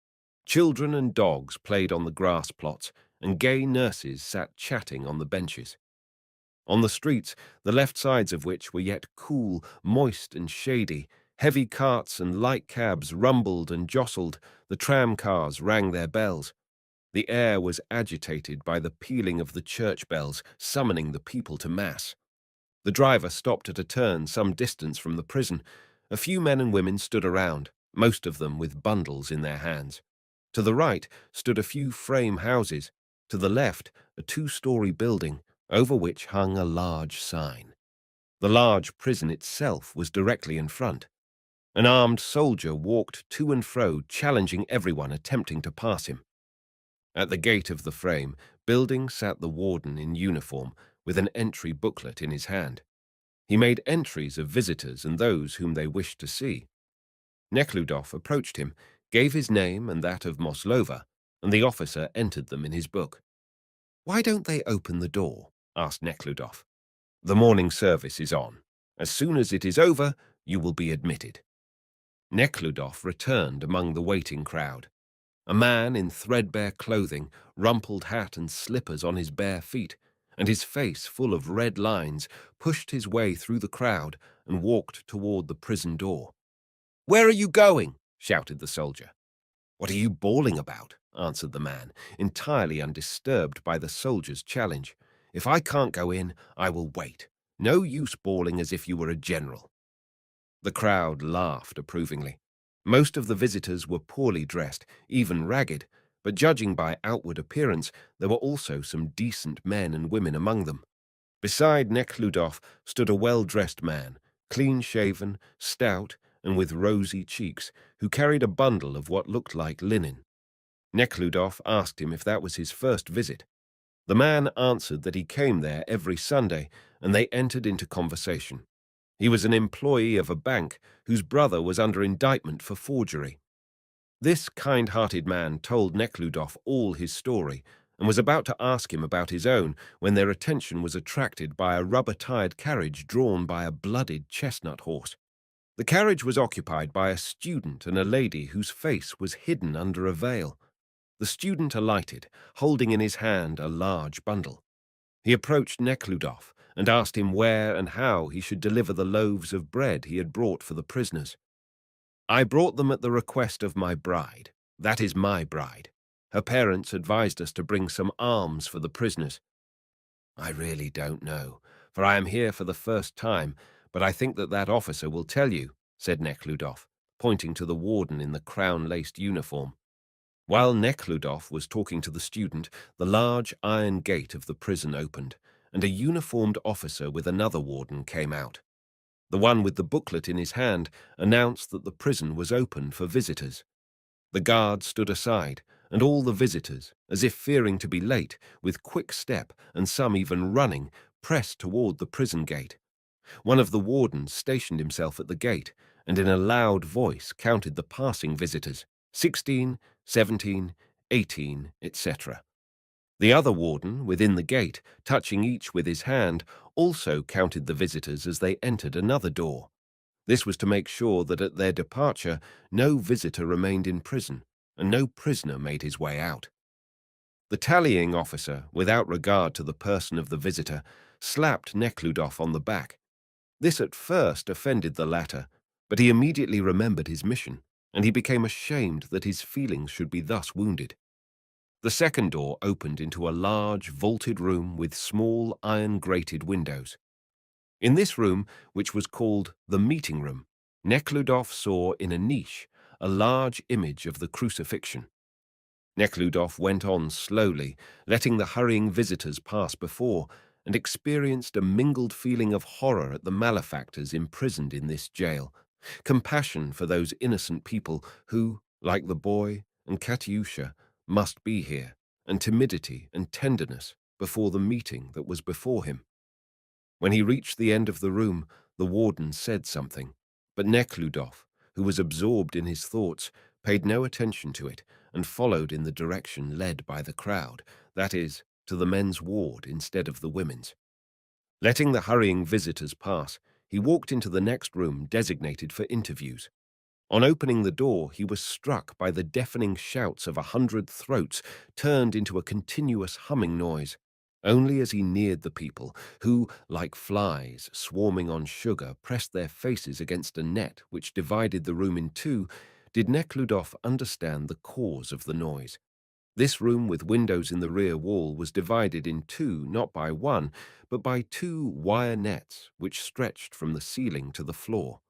Children and dogs played on the grass plots, and gay nurses sat chatting on the benches. On the streets, the left sides of which were yet cool, moist and shady, heavy carts and light cabs rumbled and jostled, the tram cars rang their bells. The air was agitated by the pealing of the church bells, summoning the people to mass. The driver stopped at a turn some distance from the prison. A few men and women stood around, most of them with bundles in their hands. To the right stood a few frame houses. To the left, a two-story building, over which hung a large sign. The large prison itself was directly in front. An armed soldier walked to and fro, challenging everyone attempting to pass him. At the gate of the frame building sat the warden in uniform, with an entry booklet in his hand. He made entries of visitors and those whom they wished to see. Nekhludoff approached him, gave his name and that of Maslova, and the officer entered them in his book. "Why don't they open the door?" asked Nekhludoff. "The morning service is on. As soon as it is over, you will be admitted." Nekhludoff returned among the waiting crowd. A man in threadbare clothing, rumpled hat and slippers on his bare feet, and his face full of red lines, pushed his way through the crowd and walked toward the prison door. "Where are you going?" shouted the soldier. "What are you bawling about?" answered the man, entirely undisturbed by the soldier's challenge. "If I can't go in, I will wait. No use bawling as if you were a general." The crowd laughed approvingly. Most of the visitors were poorly dressed, even ragged, but judging by outward appearance, there were also some decent men and women among them. Beside Nekhludoff stood a well-dressed man, clean-shaven, stout, and with rosy cheeks, who carried a bundle of what looked like linen. Nekhludoff asked him if that was his first visit. The man answered that he came there every Sunday, and they entered into conversation. He was an employee of a bank whose brother was under indictment for forgery. This kind-hearted man told Nekhludoff all his story and was about to ask him about his own when their attention was attracted by a rubber-tired carriage drawn by a blooded chestnut horse. The carriage was occupied by a student and a lady whose face was hidden under a veil. The student alighted, holding in his hand a large bundle. He approached Nekhludoff and asked him where and how he should deliver the loaves of bread he had brought for the prisoners. "I brought them at the request of my bride. That is my bride. Her parents advised us to bring some alms for the prisoners." "I really don't know, for I am here for the first time, but I think that officer will tell you," said Nekhludoff, pointing to the warden in the crown-laced uniform. While Nekhludoff was talking to the student, the large iron gate of the prison opened, and a uniformed officer with another warden came out. The one with the booklet in his hand announced that the prison was open for visitors. The guard stood aside, and all the visitors, as if fearing to be late, with quick step and some even running, pressed toward the prison gate. One of the wardens stationed himself at the gate, and in a loud voice counted the passing visitors, 16, 17, 18, etc. The other warden, within the gate, touching each with his hand, also counted the visitors as they entered another door. This was to make sure that at their departure no visitor remained in prison, and no prisoner made his way out. The tallying officer, without regard to the person of the visitor, slapped Nekhludoff on the back. This at first offended the latter, but he immediately remembered his mission, and he became ashamed that his feelings should be thus wounded. The second door opened into a large, vaulted room with small, iron-grated windows. In this room, which was called the meeting room, Nekhludoff saw in a niche a large image of the crucifixion. Nekhludoff went on slowly, letting the hurrying visitors pass before, and experienced a mingled feeling of horror at the malefactors imprisoned in this jail, compassion for those innocent people who, like the boy and Katyusha, must be here, and timidity and tenderness before the meeting that was before him. When he reached the end of the room, the warden said something, but Nekhludoff, who was absorbed in his thoughts, paid no attention to it and followed in the direction led by the crowd, that is, to the men's ward instead of the women's. Letting the hurrying visitors pass, he walked into the next room designated for interviews. On opening the door, he was struck by the deafening shouts of 100 throats turned into a continuous humming noise. Only as he neared the people, who, like flies swarming on sugar, pressed their faces against a net which divided the room in two, did Nekhludoff understand the cause of the noise. This room with windows in the rear wall was divided in two, not by one, but by two wire nets which stretched from the ceiling to the floor.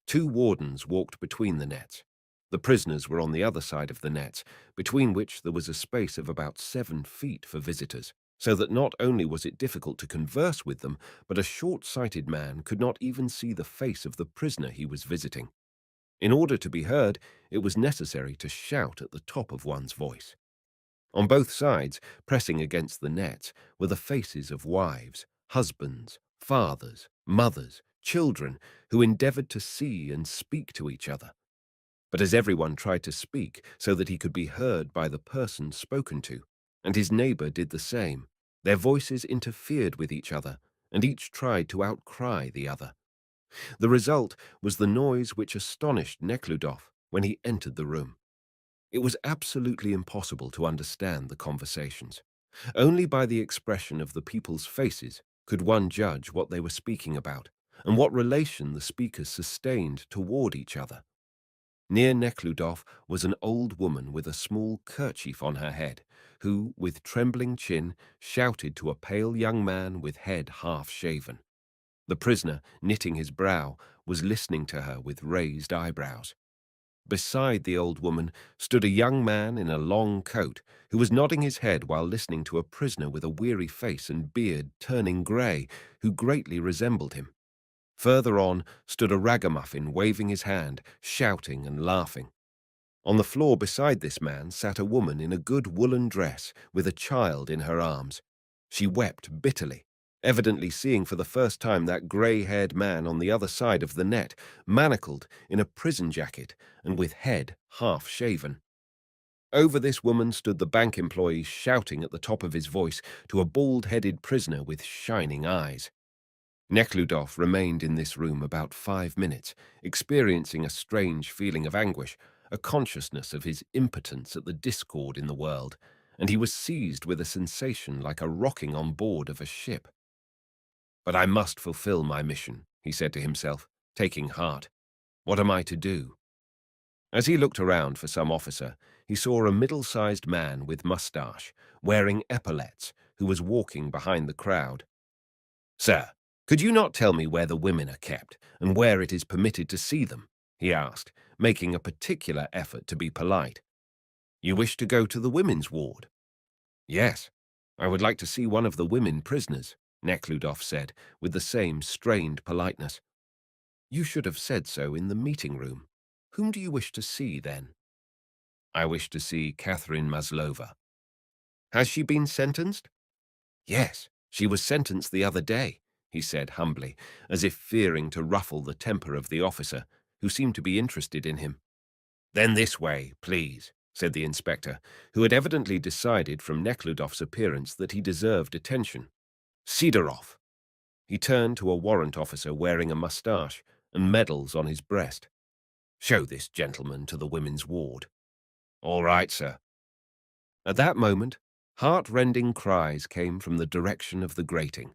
Two wardens walked between the nets. The prisoners were on the other side of the nets, between which there was a space of about 7 feet for visitors, so that not only was it difficult to converse with them, but a short-sighted man could not even see the face of the prisoner he was visiting. In order to be heard, it was necessary to shout at the top of one's voice. On both sides, pressing against the nets, were the faces of wives, husbands, fathers, mothers, children, who endeavored to see and speak to each other. But as everyone tried to speak so that he could be heard by the person spoken to, and his neighbor did the same, their voices interfered with each other, and each tried to outcry the other. The result was the noise which astonished Nekhludoff when he entered the room. It was absolutely impossible to understand the conversations. Only by the expression of the people's faces could one judge what they were speaking about and what relation the speakers sustained toward each other. Near Nekhludoff was an old woman with a small kerchief on her head, who, with trembling chin, shouted to a pale young man with head half-shaven. The prisoner, knitting his brow, was listening to her with raised eyebrows. Beside the old woman stood a young man in a long coat, who was nodding his head while listening to a prisoner with a weary face and beard turning grey, who greatly resembled him. Further on stood a ragamuffin waving his hand, shouting and laughing. On the floor beside this man sat a woman in a good woolen dress with a child in her arms. She wept bitterly, evidently seeing for the first time that grey-haired man on the other side of the net, manacled in a prison jacket and with head half-shaven. Over this woman stood the bank employee shouting at the top of his voice to a bald-headed prisoner with shining eyes. Nekhludoff remained in this room about 5 minutes, experiencing a strange feeling of anguish, a consciousness of his impotence at the discord in the world, and he was seized with a sensation like a rocking on board of a ship. "But I must fulfill my mission," he said to himself, taking heart. "What am I to do?" As he looked around for some officer, he saw a middle-sized man with moustache, wearing epaulettes, who was walking behind the crowd. "Sir, could you not tell me where the women are kept, and where it is permitted to see them?" he asked, making a particular effort to be polite. "You wish to go to the women's ward?" "Yes, I would like to see one of the women prisoners," Nekhludoff said, with the same strained politeness. "You should have said so in the meeting room. Whom do you wish to see, then?" "I wish to see Catherine Maslova." "Has she been sentenced?" "Yes, she was sentenced the other day," he said humbly, as if fearing to ruffle the temper of the officer, who seemed to be interested in him. "Then this way, please," said the inspector, who had evidently decided from Nekhludoff's appearance that he deserved attention. "Sidorov." He turned to a warrant officer wearing a moustache and medals on his breast. "Show this gentleman to the women's ward." "All right, sir." At that moment, heart-rending cries came from the direction of the grating.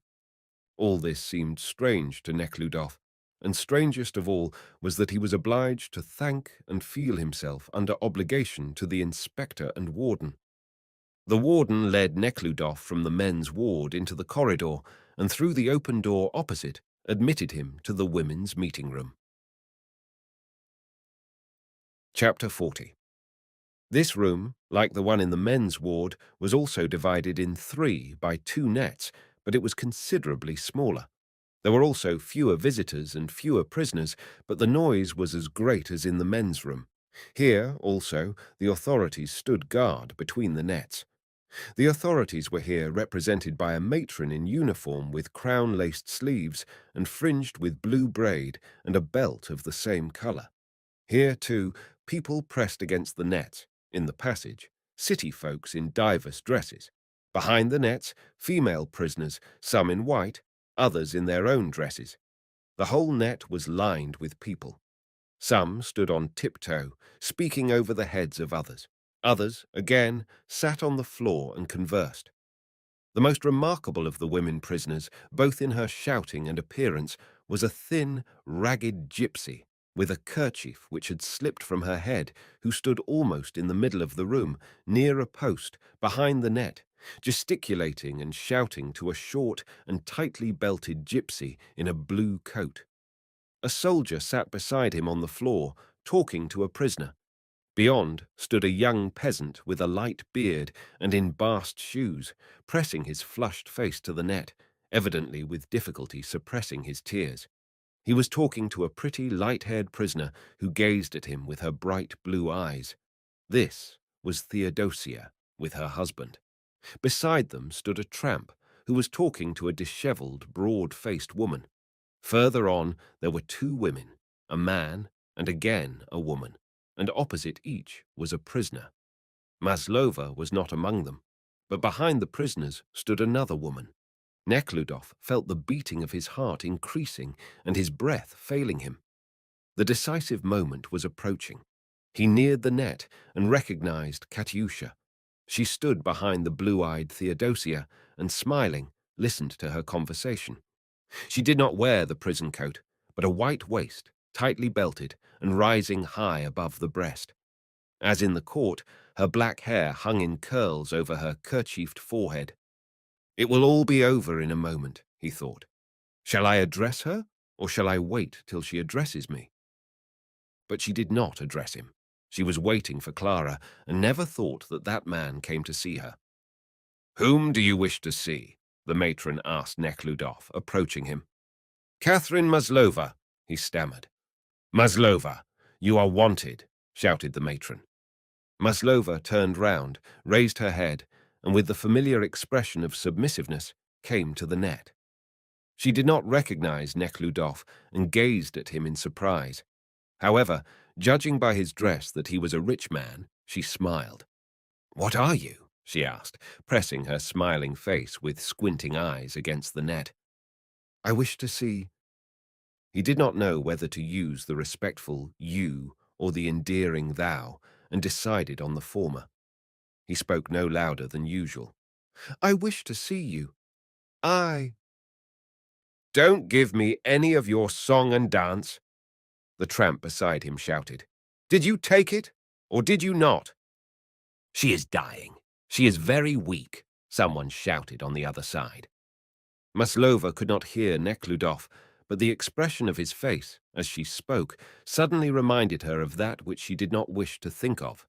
All this seemed strange to Nekhludoff, and strangest of all was that he was obliged to thank and feel himself under obligation to the inspector and warden. The warden led Nekhludoff from the men's ward into the corridor, and through the open door opposite admitted him to the women's meeting room. Chapter 40. This room, like the one in the men's ward, was also divided in 3 by 2 nets, but it was considerably smaller. There were also fewer visitors and fewer prisoners, but the noise was as great as in the men's room. Here, also, the authorities stood guard between the nets. The authorities were here represented by a matron in uniform with crown-laced sleeves and fringed with blue braid and a belt of the same colour. Here, too, people pressed against the nets, in the passage, city folks in divers dresses. Behind the nets, female prisoners, some in white, others in their own dresses. The whole net was lined with people. Some stood on tiptoe, speaking over the heads of others. Others, again, sat on the floor and conversed. The most remarkable of the women prisoners, both in her shouting and appearance, was a thin, ragged gypsy with a kerchief which had slipped from her head, who stood almost in the middle of the room, near a post, behind the net, gesticulating and shouting to a short and tightly belted gypsy in a blue coat. A soldier sat beside him on the floor, talking to a prisoner. Beyond stood a young peasant with a light beard and in bast shoes, pressing his flushed face to the net, evidently with difficulty suppressing his tears. He was talking to a pretty light-haired prisoner who gazed at him with her bright blue eyes. This was Theodosia with her husband. Beside them stood a tramp who was talking to a dishevelled, broad-faced woman. Further on there were 2 women, a man and again a woman. and opposite each was a prisoner. Maslova was not among them, but behind the prisoners stood another woman. Nekhludoff felt the beating of his heart increasing and his breath failing him. The decisive moment was approaching. He neared the net and recognized Katyusha. She stood behind the blue-eyed Theodosia and, smiling, listened to her conversation. She did not wear the prison coat, but a white waist, tightly belted and rising high above the breast. As in the court, her black hair hung in curls over her kerchiefed forehead. It will all be over in a moment, he thought. Shall I address her, or shall I wait till she addresses me? But she did not address him. She was waiting for Clara, and never thought that that man came to see her. "Whom do you wish to see?" the matron asked Nekhludoff, approaching him. "Catherine Maslova," he stammered. "Maslova, you are wanted," shouted the matron. Maslova turned round, raised her head, and with the familiar expression of submissiveness, came to the net. She did not recognize Nekhludoff and gazed at him in surprise. However, judging by his dress that he was a rich man, she smiled. "What are you?" she asked, pressing her smiling face with squinting eyes against the net. "I wish to see—" He did not know whether to use the respectful you or the endearing thou, and decided on the former. He spoke no louder than usual. "I wish to see you. I—" "Don't give me any of your song and dance," the tramp beside him shouted. "Did you take it, or did you not?" "She is dying. She is very weak," someone shouted on the other side. Maslova could not hear Nekhludoff, but the expression of his face, as she spoke, suddenly reminded her of that which she did not wish to think of.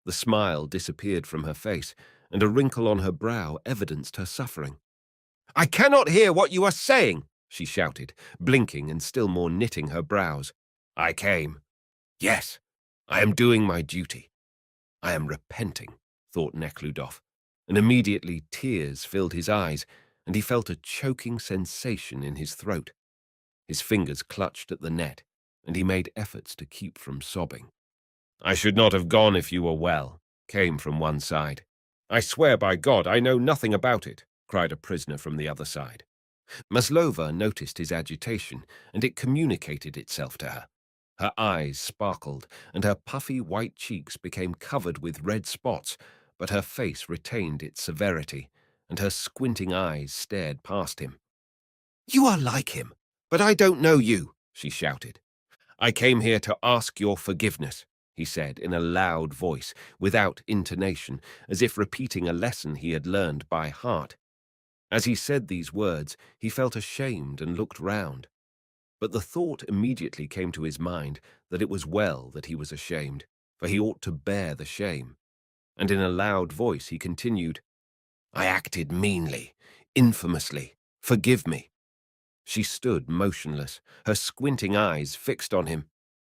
The smile disappeared from her face, and a wrinkle on her brow evidenced her suffering. "I cannot hear what you are saying," she shouted, blinking and still more knitting her brows. "I came. Yes, I am doing my duty. I am repenting," thought Nekhludoff, and immediately tears filled his eyes, and he felt a choking sensation in his throat. His fingers clutched at the net, and he made efforts to keep from sobbing. "I should not have gone if you were well," came from one side. "I swear by God I know nothing about it," cried a prisoner from the other side. Maslova noticed his agitation, and it communicated itself to her. Her eyes sparkled, and her puffy white cheeks became covered with red spots, but her face retained its severity, and her squinting eyes stared past him. "You are like him, but I don't know you," she shouted. "I came here to ask your forgiveness," he said in a loud voice, without intonation, as if repeating a lesson he had learned by heart. As he said these words, he felt ashamed and looked round. But the thought immediately came to his mind that it was well that he was ashamed, for he ought to bear the shame. And in a loud voice he continued, "I acted meanly, infamously. Forgive me." She stood motionless, her squinting eyes fixed on him.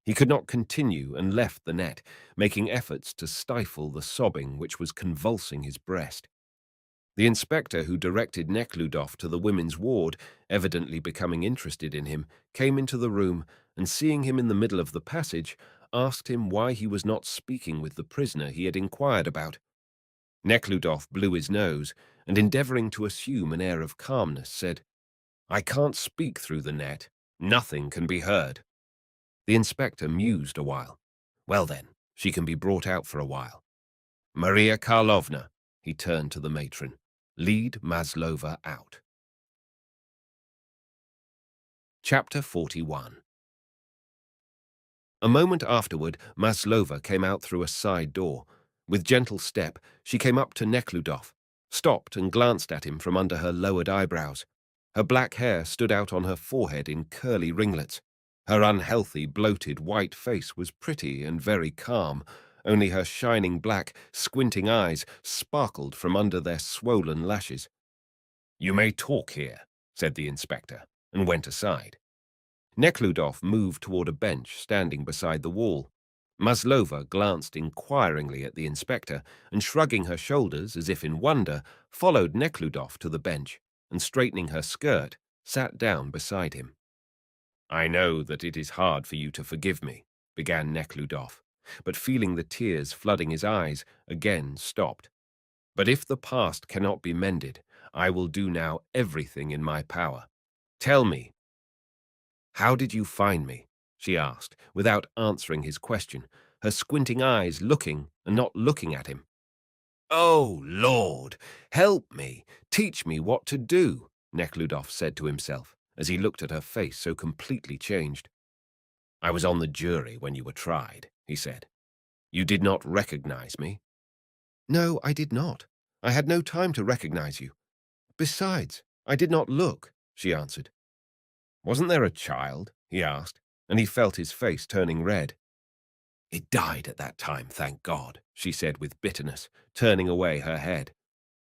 He could not continue and left the net, making efforts to stifle the sobbing which was convulsing his breast. The inspector who directed Nekhludoff to the women's ward, evidently becoming interested in him, came into the room and, seeing him in the middle of the passage, asked him why he was not speaking with the prisoner he had inquired about. Nekhludoff blew his nose and, endeavoring to assume an air of calmness, said, "I can't speak through the net. Nothing can be heard." The inspector mused a while. "Well then, she can be brought out for a while. Maria Karlovna," he turned to the matron, "lead Maslova out." Chapter 41. A moment afterward, Maslova came out through a side door. With gentle step, she came up to Nekhludoff, stopped and glanced at him from under her lowered eyebrows. Her black hair stood out on her forehead in curly ringlets. Her unhealthy, bloated, white face was pretty and very calm. Only her shining black, squinting eyes sparkled from under their swollen lashes. "You may talk here," said the inspector, and went aside. Nekhludoff moved toward a bench standing beside the wall. Maslova glanced inquiringly at the inspector, and shrugging her shoulders as if in wonder, followed Nekhludoff to the bench, and straightening her skirt, sat down beside him. "I know that it is hard for you to forgive me," began Nekhludoff, but feeling the tears flooding his eyes, again stopped. But if the past cannot be mended, I will do now everything in my power. Tell me, how did you find me? She asked, without answering his question, her squinting eyes looking and not looking at him. Oh, Lord, help me, teach me what to do, Nekhludoff said to himself, as he looked at her face so completely changed. I was on the jury when you were tried, he said. You did not recognize me? No, I did not. I had no time to recognize you. Besides, I did not look, she answered. Wasn't there a child? He asked, and he felt his face turning red. It died at that time, thank God, she said with bitterness, turning away her head.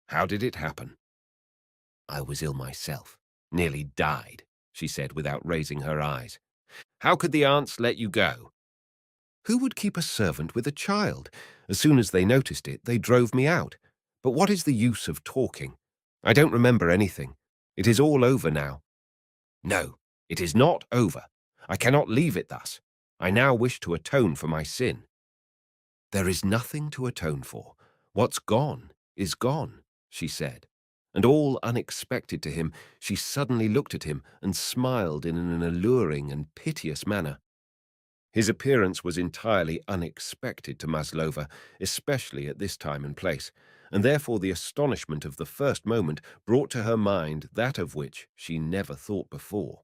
How did it happen? I was ill myself, nearly died, she said without raising her eyes. How could the aunts let you go? Who would keep a servant with a child? As soon as they noticed it, they drove me out. But what is the use of talking? I don't remember anything. It is all over now. No, it is not over. I cannot leave it thus. I now wish to atone for my sin. There is nothing to atone for. What's gone is gone, she said. And all unexpected to him, she suddenly looked at him and smiled in an alluring and piteous manner. His appearance was entirely unexpected to Maslova, especially at this time and place, and therefore the astonishment of the first moment brought to her mind that of which she never thought before.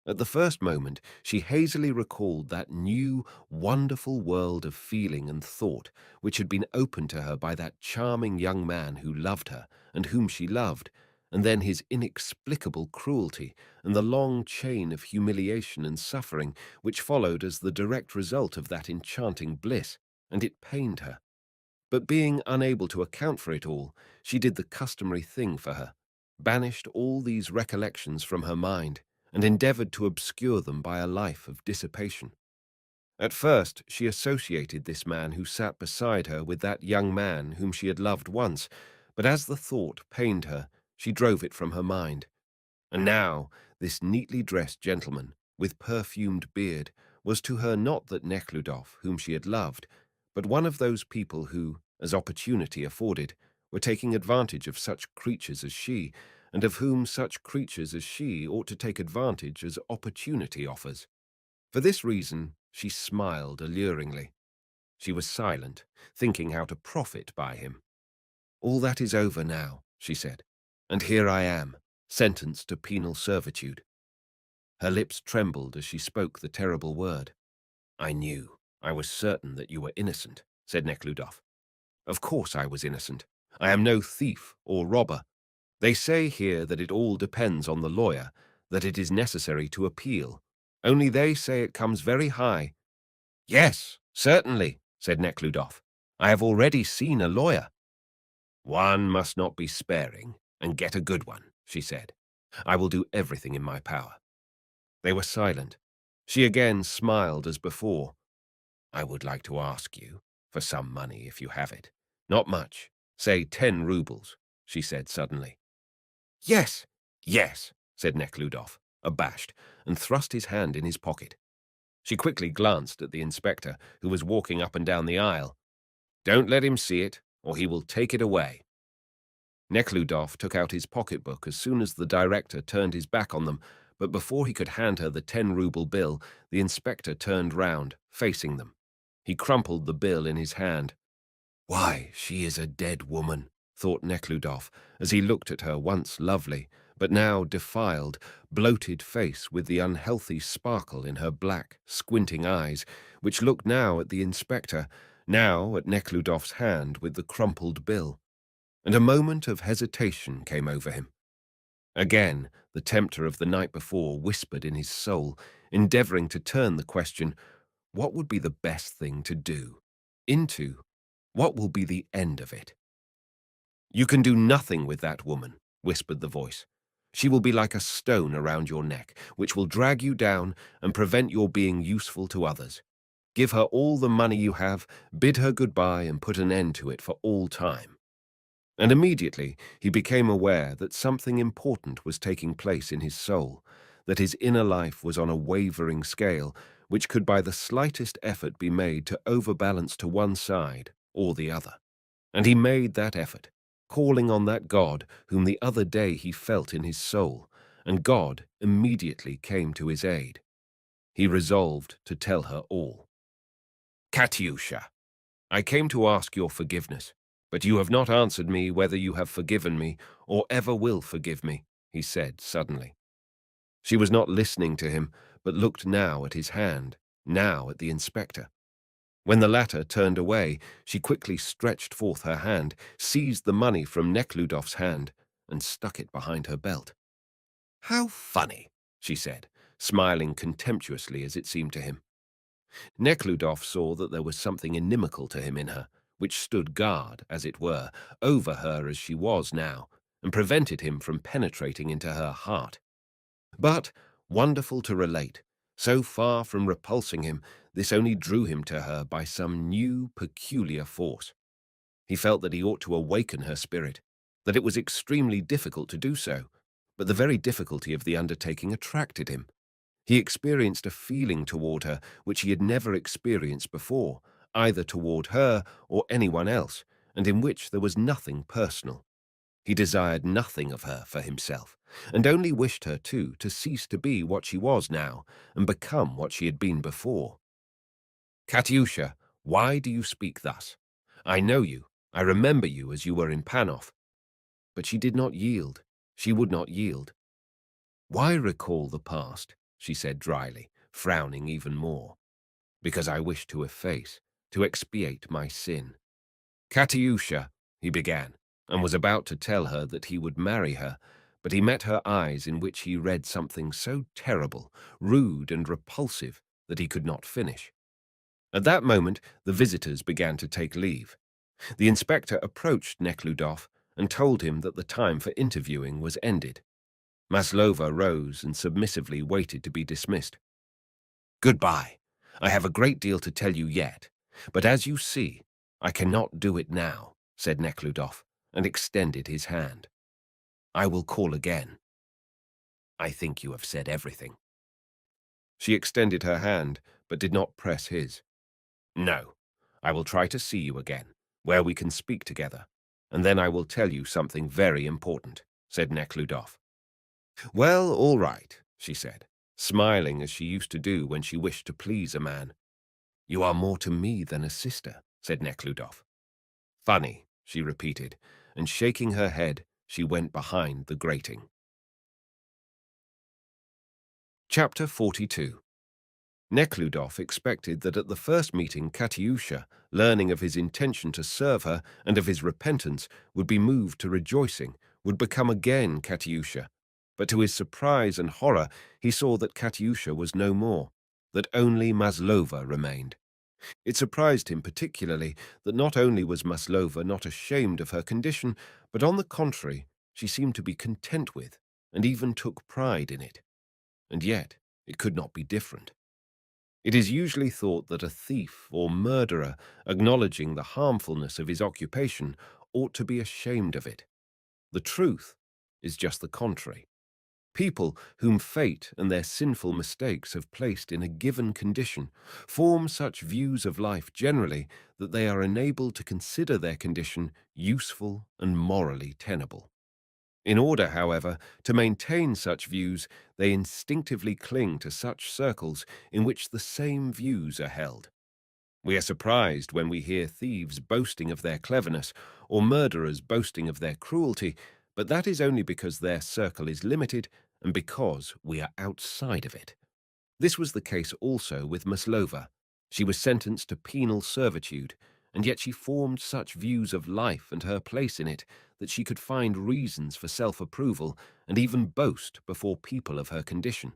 At the first moment, she hazily recalled that new, wonderful world of feeling and thought which had been opened to her by that charming young man who loved her and whom she loved, and then his inexplicable cruelty and the long chain of humiliation and suffering which followed as the direct result of that enchanting bliss, and it pained her. But being unable to account for it all, she did the customary thing for her, banished all these recollections from her mind, and endeavored to obscure them by a life of dissipation. At first, she associated this man who sat beside her with that young man whom she had loved once, but as the thought pained her, she drove it from her mind. And now, this neatly dressed gentleman, with perfumed beard, was to her not that Nekhludof whom she had loved, but one of those people who, as opportunity afforded, were taking advantage of such creatures as she, and of whom such creatures as she ought to take advantage as opportunity offers. For this reason, she smiled alluringly. She was silent, thinking how to profit by him. All that is over now, she said, and here I am, sentenced to penal servitude. Her lips trembled as she spoke the terrible word. I was certain that you were innocent, said Nekhludof. Of course I was innocent. I am no thief or robber. They say here that it all depends on the lawyer, that it is necessary to appeal. Only they say it comes very high. Yes, certainly, said Nekhludof. I have already seen a lawyer. One must not be sparing, and get a good one, she said. I will do everything in my power. They were silent. She again smiled as before. I would like to ask you for some money if you have it. Not much. Say 10 roubles, she said suddenly. Yes, yes, said Nekhludof, abashed, and thrust his hand in his pocket. She quickly glanced at the inspector, who was walking up and down the aisle. Don't let him see it, or he will take it away. Nekhludof took out his pocketbook as soon as the director turned his back on them, but before he could hand her the 10-rouble bill, the inspector turned round, facing them. He crumpled the bill in his hand. Why, she is a dead woman, thought Nekhludof, as he looked at her once lovely, but now defiled, bloated face with the unhealthy sparkle in her black, squinting eyes, which looked now at the inspector, now at Nekhludof's hand with the crumpled bill. And a moment of hesitation came over him. Again, the tempter of the night before whispered in his soul, endeavoring to turn the question, what would be the best thing to do? Into, what will be the end of it? You can do nothing with that woman, whispered the voice. She will be like a stone around your neck, which will drag you down and prevent your being useful to others. Give her all the money you have, bid her goodbye, and put an end to it for all time. And immediately he became aware that something important was taking place in his soul, that his inner life was on a wavering scale, which could by the slightest effort be made to overbalance to one side or the other. And he made that effort, calling on that God whom the other day he felt in his soul, and God immediately came to his aid. He resolved to tell her all. "Katyusha, I came to ask your forgiveness, but you have not answered me whether you have forgiven me or ever will forgive me," he said suddenly. She was not listening to him, but looked now at his hand, now at the inspector. When the latter turned away, she quickly stretched forth her hand, seized the money from Neckludof's hand, and stuck it behind her belt. "How funny," she said, smiling contemptuously as it seemed to him. Neckludof saw that there was something inimical to him in her, which stood guard, as it were, over her as she was now, and prevented him from penetrating into her heart. But, wonderful to relate, so far from repulsing him, this only drew him to her by some new, peculiar force. He felt that he ought to awaken her spirit, that it was extremely difficult to do so, but the very difficulty of the undertaking attracted him. He experienced a feeling toward her which he had never experienced before, either toward her or anyone else, and in which there was nothing personal. He desired nothing of her for himself, and only wished her, too, to cease to be what she was now, and become what she had been before. "Katyusha, why do you speak thus? I know you, I remember you as you were in Panov." But she did not yield. She would not yield. "Why recall the past?" she said dryly, frowning even more. "Because I wish to efface, to expiate my sin." "Katyusha," he began, and was about to tell her that he would marry her, but he met her eyes in which he read something so terrible, rude and repulsive that he could not finish. At that moment the visitors began to take leave. The inspector approached Neckludof and told him that the time for interviewing was ended. Maslova rose and submissively waited to be dismissed. "Goodbye. I have a great deal to tell you yet, but as you see, I cannot do it now," said Neckludof, and extended his hand. "I will call again." "I think you have said everything." She extended her hand, but did not press his. "No, I will try to see you again, where we can speak together, and then I will tell you something very important," said Neckludof. "Well, all right," she said, smiling as she used to do when she wished to please a man. "You are more to me than a sister," said Neckludof. "Funny," she repeated, and shaking her head, she went behind the grating. Chapter 42. Neckludof expected that at the first meeting Katyusha, learning of his intention to serve her and of his repentance, would be moved to rejoicing, would become again Katyusha. But to his surprise and horror he saw that Katyusha was no more, that only Maslova remained. It surprised him particularly that not only was Maslova not ashamed of her condition, but on the contrary, she seemed to be content with, and even took pride in it. And yet it could not be different. It is usually thought that a thief or murderer, acknowledging the harmfulness of his occupation, ought to be ashamed of it. The truth is just the contrary. People whom fate and their sinful mistakes have placed in a given condition form such views of life generally that they are enabled to consider their condition useful and morally tenable. In order, however, to maintain such views, they instinctively cling to such circles in which the same views are held. We are surprised when we hear thieves boasting of their cleverness or murderers boasting of their cruelty, but that is only because their circle is limited and because we are outside of it. This was the case also with Maslova. She was sentenced to penal servitude, and yet she formed such views of life and her place in it that she could find reasons for self-approval and even boast before people of her condition.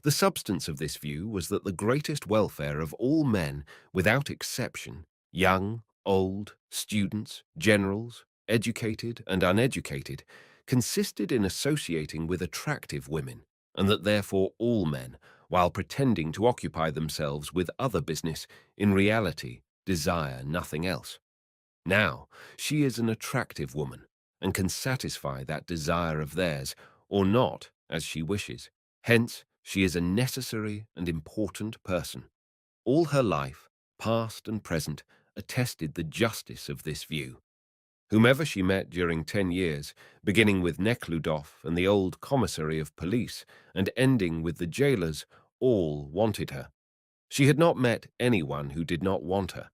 The substance of this view was that the greatest welfare of all men, without exception, young, old, students, generals, educated and uneducated, consisted in associating with attractive women, and that therefore all men, while pretending to occupy themselves with other business, in reality desire nothing else. Now, she is an attractive woman, and can satisfy that desire of theirs, or not, as she wishes. Hence, She is a necessary and important person. All her life, past and present, attested the justice of this view. Whomever she met during 10 years, beginning with Neckludof and the old commissary of police, and ending with the jailers, all wanted her. She had not met anyone who did not want her.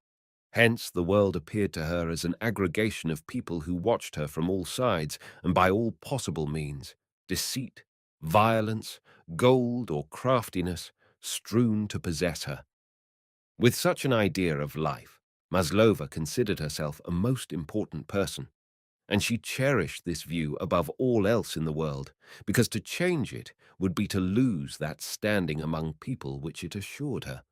Hence, the world appeared to her as an aggregation of people who watched her from all sides and by all possible means: deceit, violence, gold or craftiness, strewn to possess her. With such an idea of life, Maslova considered herself a most important person, and she cherished this view above all else in the world, because to change it would be to lose that standing among people which it assured her.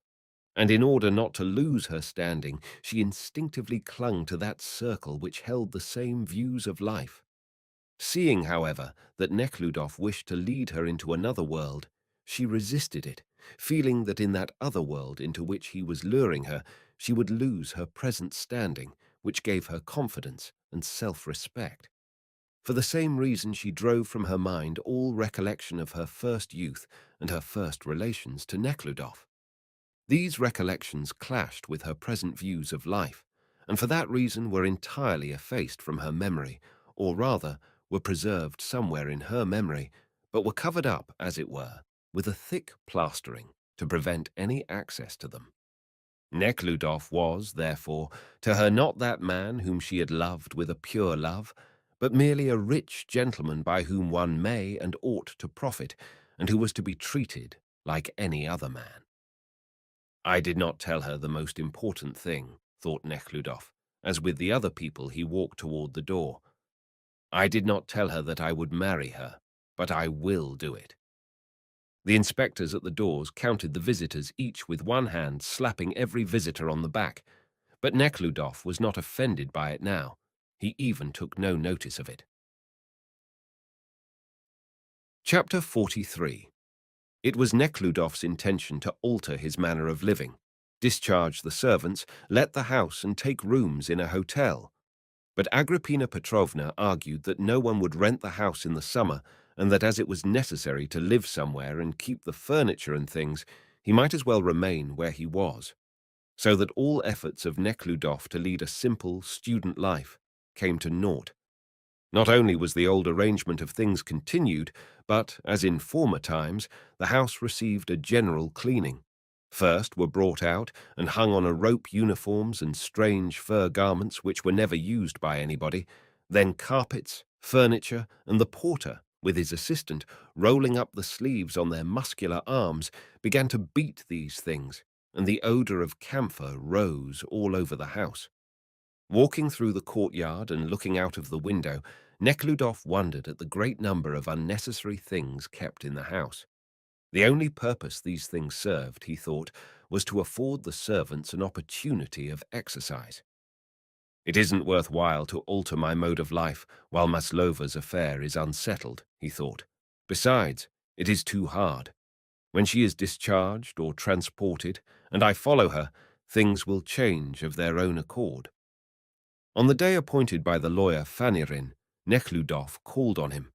And in order not to lose her standing, she instinctively clung to that circle which held the same views of life. Seeing, however, that Nekhludoff wished to lead her into another world, she resisted it, feeling that in that other world into which he was luring her, she would lose her present standing, which gave her confidence and self-respect. For the same reason she drove from her mind all recollection of her first youth and her first relations to Nekhludoff. These recollections clashed with her present views of life, and for that reason were entirely effaced from her memory, or rather, were preserved somewhere in her memory, but were covered up, as it were, with a thick plastering to prevent any access to them. Nekhludoff was, therefore, to her not that man whom she had loved with a pure love, but merely a rich gentleman by whom one may and ought to profit, and who was to be treated like any other man. I did not tell her the most important thing, thought Nekhludoff, as with the other people he walked toward the door. I did not tell her that I would marry her, but I will do it. The inspectors at the doors counted the visitors, each with one hand slapping every visitor on the back, but Nekhludoff was not offended by it now. He even took no notice of it. Chapter 43. It was Nekhludoff's intention to alter his manner of living, discharge the servants, let the house and take rooms in a hotel. But Agrippina Petrovna argued that no one would rent the house in the summer, and that as it was necessary to live somewhere and keep the furniture and things, he might as well remain where he was. So that all efforts of Nekhludoff to lead a simple, student life came to naught. Not only was the old arrangement of things continued, but, as in former times, the house received a general cleaning. First were brought out and hung on a rope uniforms and strange fur garments which were never used by anybody, then carpets, furniture, and the porter, with his assistant, rolling up the sleeves on their muscular arms, began to beat these things, and the odor of camphor rose all over the house. Walking through the courtyard and looking out of the window, Nekhludoff wondered at the great number of unnecessary things kept in the house. The only purpose these things served, he thought, was to afford the servants an opportunity of exercise. It isn't worth while to alter my mode of life while Maslova's affair is unsettled, he thought. Besides, it is too hard. When she is discharged or transported, and I follow her, things will change of their own accord. On the day appointed by the lawyer Fanirin, Nekhludoff called on him.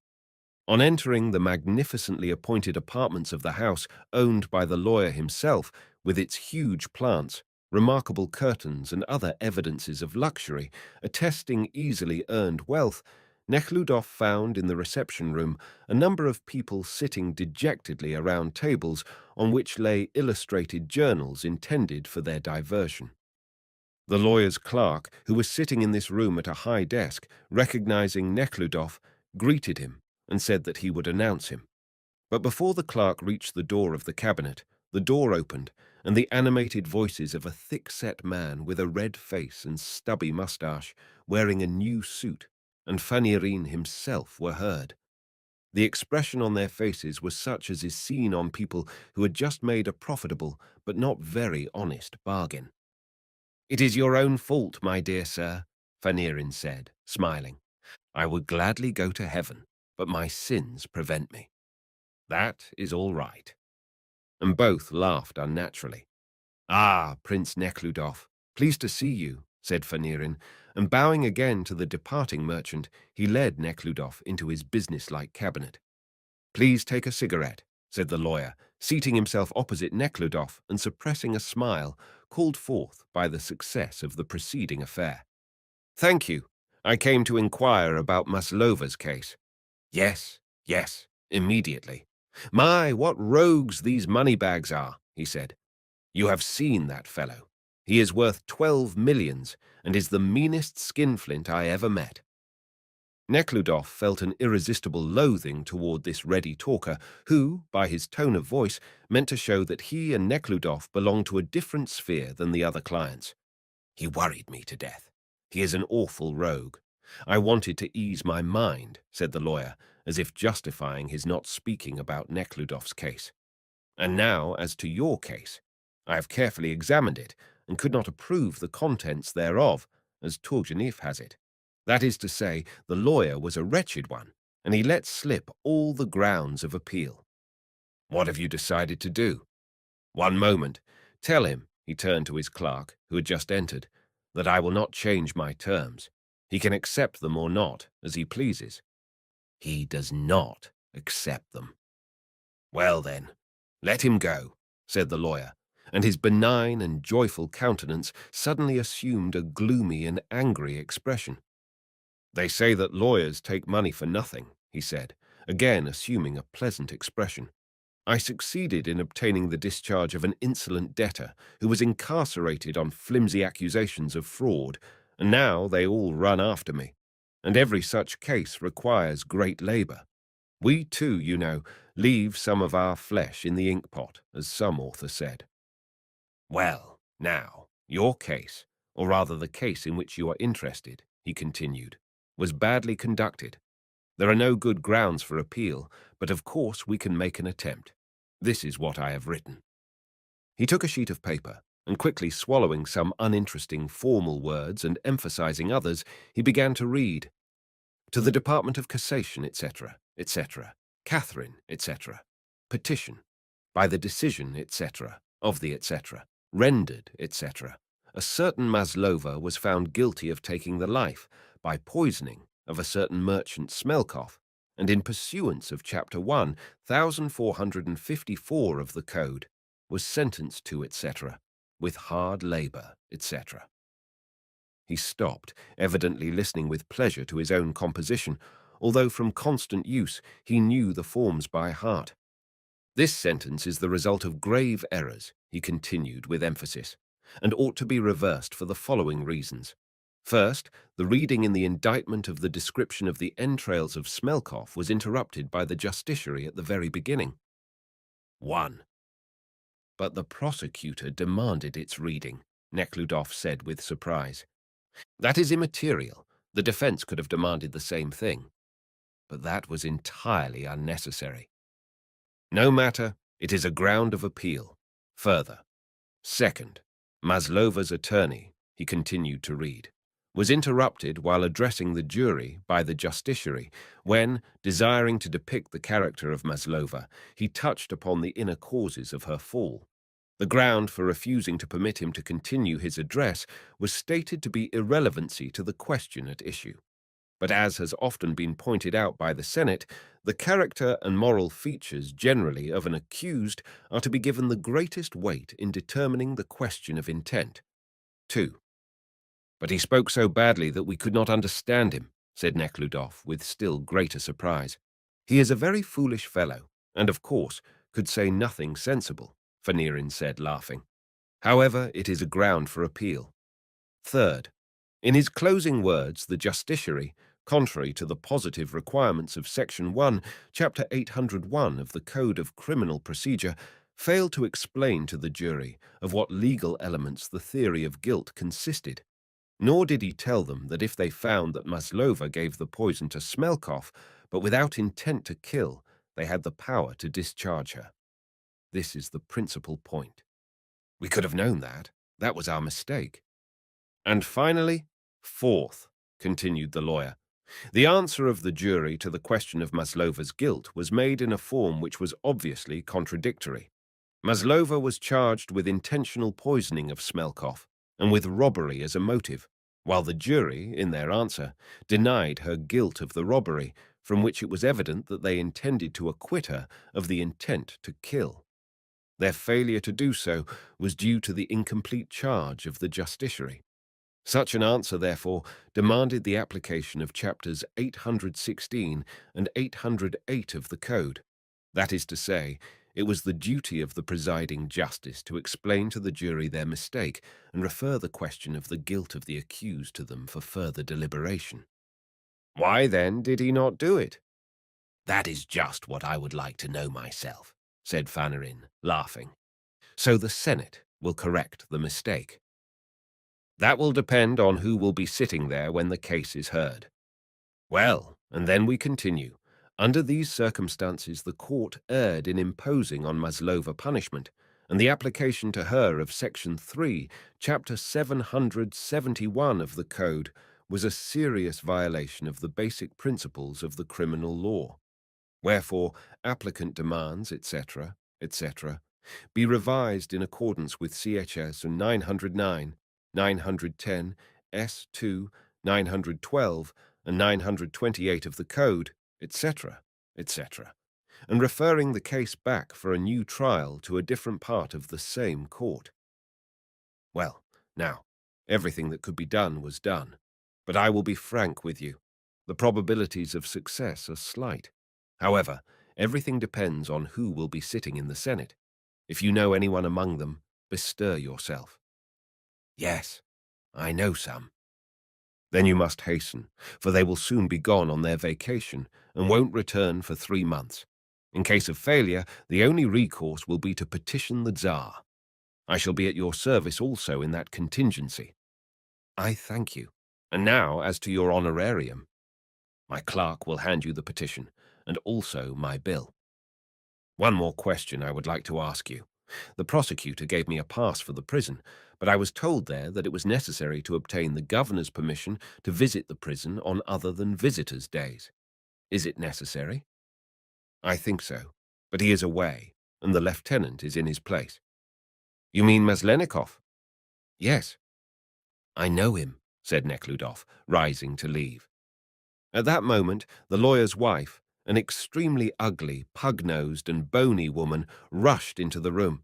On entering the magnificently appointed apartments of the house owned by the lawyer himself, with its huge plants, remarkable curtains, and other evidences of luxury, attesting easily earned wealth, Nekhludoff found in the reception room a number of people sitting dejectedly around tables on which lay illustrated journals intended for their diversion. The lawyer's clerk, who was sitting in this room at a high desk, recognizing Nekhludoff, greeted him and said that he would announce him. But before the clerk reached the door of the cabinet, the door opened, and the animated voices of a thick-set man with a red face and stubby mustache, wearing a new suit, and Fanirin himself were heard. The expression on their faces was such as is seen on people who had just made a profitable but not very honest bargain. "It is your own fault, my dear sir," Fanirin said, smiling. "I would gladly go to heaven, but my sins prevent me." "That is all right." And both laughed unnaturally. "Ah, Prince Nekhludoff, pleased to see you," said Fanirin, and bowing again to the departing merchant, he led Nekhludoff into his business-like cabinet. "Please take a cigarette," said the lawyer, seating himself opposite Neckludof and suppressing a smile called forth by the success of the preceding affair. "Thank you. I came to inquire about Maslova's case." "Yes, yes, immediately. My, what rogues these moneybags are," he said. "You have seen that fellow. He is worth 12 millions and is the meanest skinflint I ever met." Nekhludoff felt an irresistible loathing toward this ready talker who, by his tone of voice, meant to show that he and Nekhludoff belonged to a different sphere than the other clients. "He worried me to death. He is an awful rogue. I wanted to ease my mind," said the lawyer, as if justifying his not speaking about Nekhludoff's case. "And now, as to your case, I have carefully examined it and could not approve the contents thereof, as Turgenev has it. That is to say, the lawyer was a wretched one, and he let slip all the grounds of appeal." "What have you decided to do?" "One moment. Tell him," he turned to his clerk, who had just entered, "that I will not change my terms. He can accept them or not, as he pleases." "He does not accept them." "Well then, let him go," said the lawyer, and his benign and joyful countenance suddenly assumed a gloomy and angry expression. "They say that lawyers take money for nothing," he said, again assuming a pleasant expression. "I succeeded in obtaining the discharge of an insolent debtor who was incarcerated on flimsy accusations of fraud, and now they all run after me. And every such case requires great labor. We too, you know, leave some of our flesh in the inkpot, as some author said." "Well, now, your case, or rather the case in which you are interested," he continued, "was badly conducted. There are no good grounds for appeal, but of course we can make an attempt. This is what I have written." He took a sheet of paper, and quickly swallowing some uninteresting formal words and emphasizing others, he began to read. "To the Department of Cassation, etc., etc., Catherine, etc., petition, by the decision, etc., of the etc., rendered, etc., a certain Maslova was found guilty of taking the life, by poisoning, of a certain merchant Smelkoff, and in pursuance of Chapter 1, 1454 of the Code, was sentenced to, etc., with hard labor, etc." He stopped, evidently listening with pleasure to his own composition, although from constant use he knew the forms by heart. "This sentence is the result of grave errors," he continued with emphasis, "and ought to be reversed for the following reasons. First, the reading in the indictment of the description of the entrails of Smelkoff was interrupted by the justiciary at the very beginning. 1. But the prosecutor demanded its reading," Nekhludoff said with surprise. "That is immaterial. The defense could have demanded the same thing. But that was entirely unnecessary. No matter, it is a ground of appeal. Further. Second, Maslova's attorney," he continued to read, "was interrupted while addressing the jury by the justiciary when, desiring to depict the character of Maslova, he touched upon the inner causes of her fall. The ground for refusing to permit him to continue his address was stated to be irrelevancy to the question at issue. But as has often been pointed out by the Senate, the character and moral features generally of an accused are to be given the greatest weight in determining the question of intent. 2. But he spoke so badly that we could not understand him," said Nekhludoff with still greater surprise. "He is a very foolish fellow, and of course could say nothing sensible," Fanirin said, laughing. "However, it is a ground for appeal. Third, in his closing words, the justiciary, contrary to the positive requirements of Section 1, Chapter 801 of the Code of Criminal Procedure, failed to explain to the jury of what legal elements the theory of guilt consisted. Nor did he tell them that if they found that Maslova gave the poison to Smelkoff, but without intent to kill, they had the power to discharge her. This is the principal point. We could have known that. That was our mistake. And finally, fourth, continued the lawyer, the answer of the jury to the question of Maslova's guilt was made in a form which was obviously contradictory. Maslova was charged with intentional poisoning of Smelkoff and with robbery as a motive, while the jury, in their answer, denied her guilt of the robbery, from which it was evident that they intended to acquit her of the intent to kill. Their failure to do so was due to the incomplete charge of the justiciary. Such an answer, therefore, demanded the application of chapters 816 and 808 of the Code. That is to say, it was the duty of the presiding justice to explain to the jury their mistake and refer the question of the guilt of the accused to them for further deliberation. Why, then, did he not do it? That is just what I would like to know myself, said Fanarin, laughing. So the Senate will correct the mistake. That will depend on who will be sitting there when the case is heard. Well, and then we continue. Under these circumstances, the court erred in imposing on Maslova punishment, and the application to her of Section 3, Chapter 771 of the Code was a serious violation of the basic principles of the criminal law. Wherefore, applicant demands, etc., etc., be revised in accordance with CHS 909, 910, S2, 912, and 928 of the Code, etc., etc., and referring the case back for a new trial to a different part of the same court. Well, now, everything that could be done was done, but I will be frank with you. The probabilities of success are slight. However, everything depends on who will be sitting in the Senate. If you know anyone among them, bestir yourself. Yes, I know some. Then you must hasten, for they will soon be gone on their vacation and won't return for 3 months. In case of failure, the only recourse will be to petition the Tsar. I shall be at your service also in that contingency. I thank you. And now, as to your honorarium. My clerk will hand you the petition, and also my bill. One more question I would like to ask you. The prosecutor gave me a pass for the prison, but I was told there that it was necessary to obtain the governor's permission to visit the prison on other than visitors' days. Is it necessary? I think so, but he is away, and the lieutenant is in his place. You mean Maslenikov? Yes. I know him, said Neckludof, rising to leave. At that moment, the lawyer's wife, an extremely ugly, pug-nosed and bony woman, rushed into the room.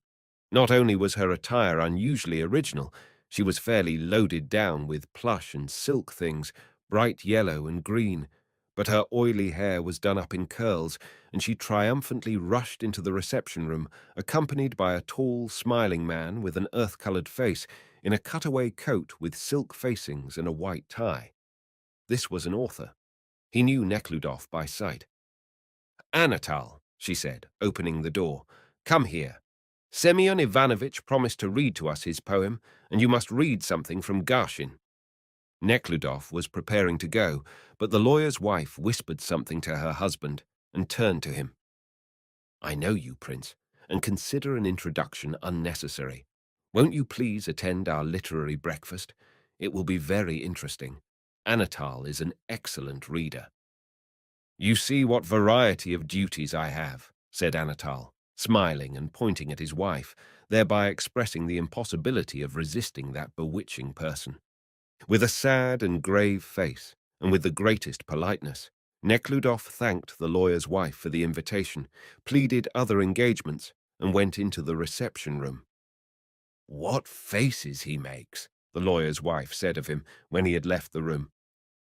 Not only was her attire unusually original, she was fairly loaded down with plush and silk things, bright yellow and green, but her oily hair was done up in curls, and she triumphantly rushed into the reception room, accompanied by a tall, smiling man with an earth-coloured face, in a cutaway coat with silk facings and a white tie. This was an author. He knew Neckludof by sight. Anatol, she said, opening the door, come here. Semyon Ivanovitch promised to read to us his poem, and you must read something from Garshin. Neckludof was preparing to go, but the lawyer's wife whispered something to her husband and turned to him. I know you, Prince, and consider an introduction unnecessary. Won't you please attend our literary breakfast? It will be very interesting. Anatol is an excellent reader. You see what variety of duties I have, said Anatol, smiling and pointing at his wife, thereby expressing the impossibility of resisting that bewitching person. With a sad and grave face, and with the greatest politeness, Neckludof thanked the lawyer's wife for the invitation, pleaded other engagements, and went into the reception room. What faces he makes, the lawyer's wife said of him when he had left the room.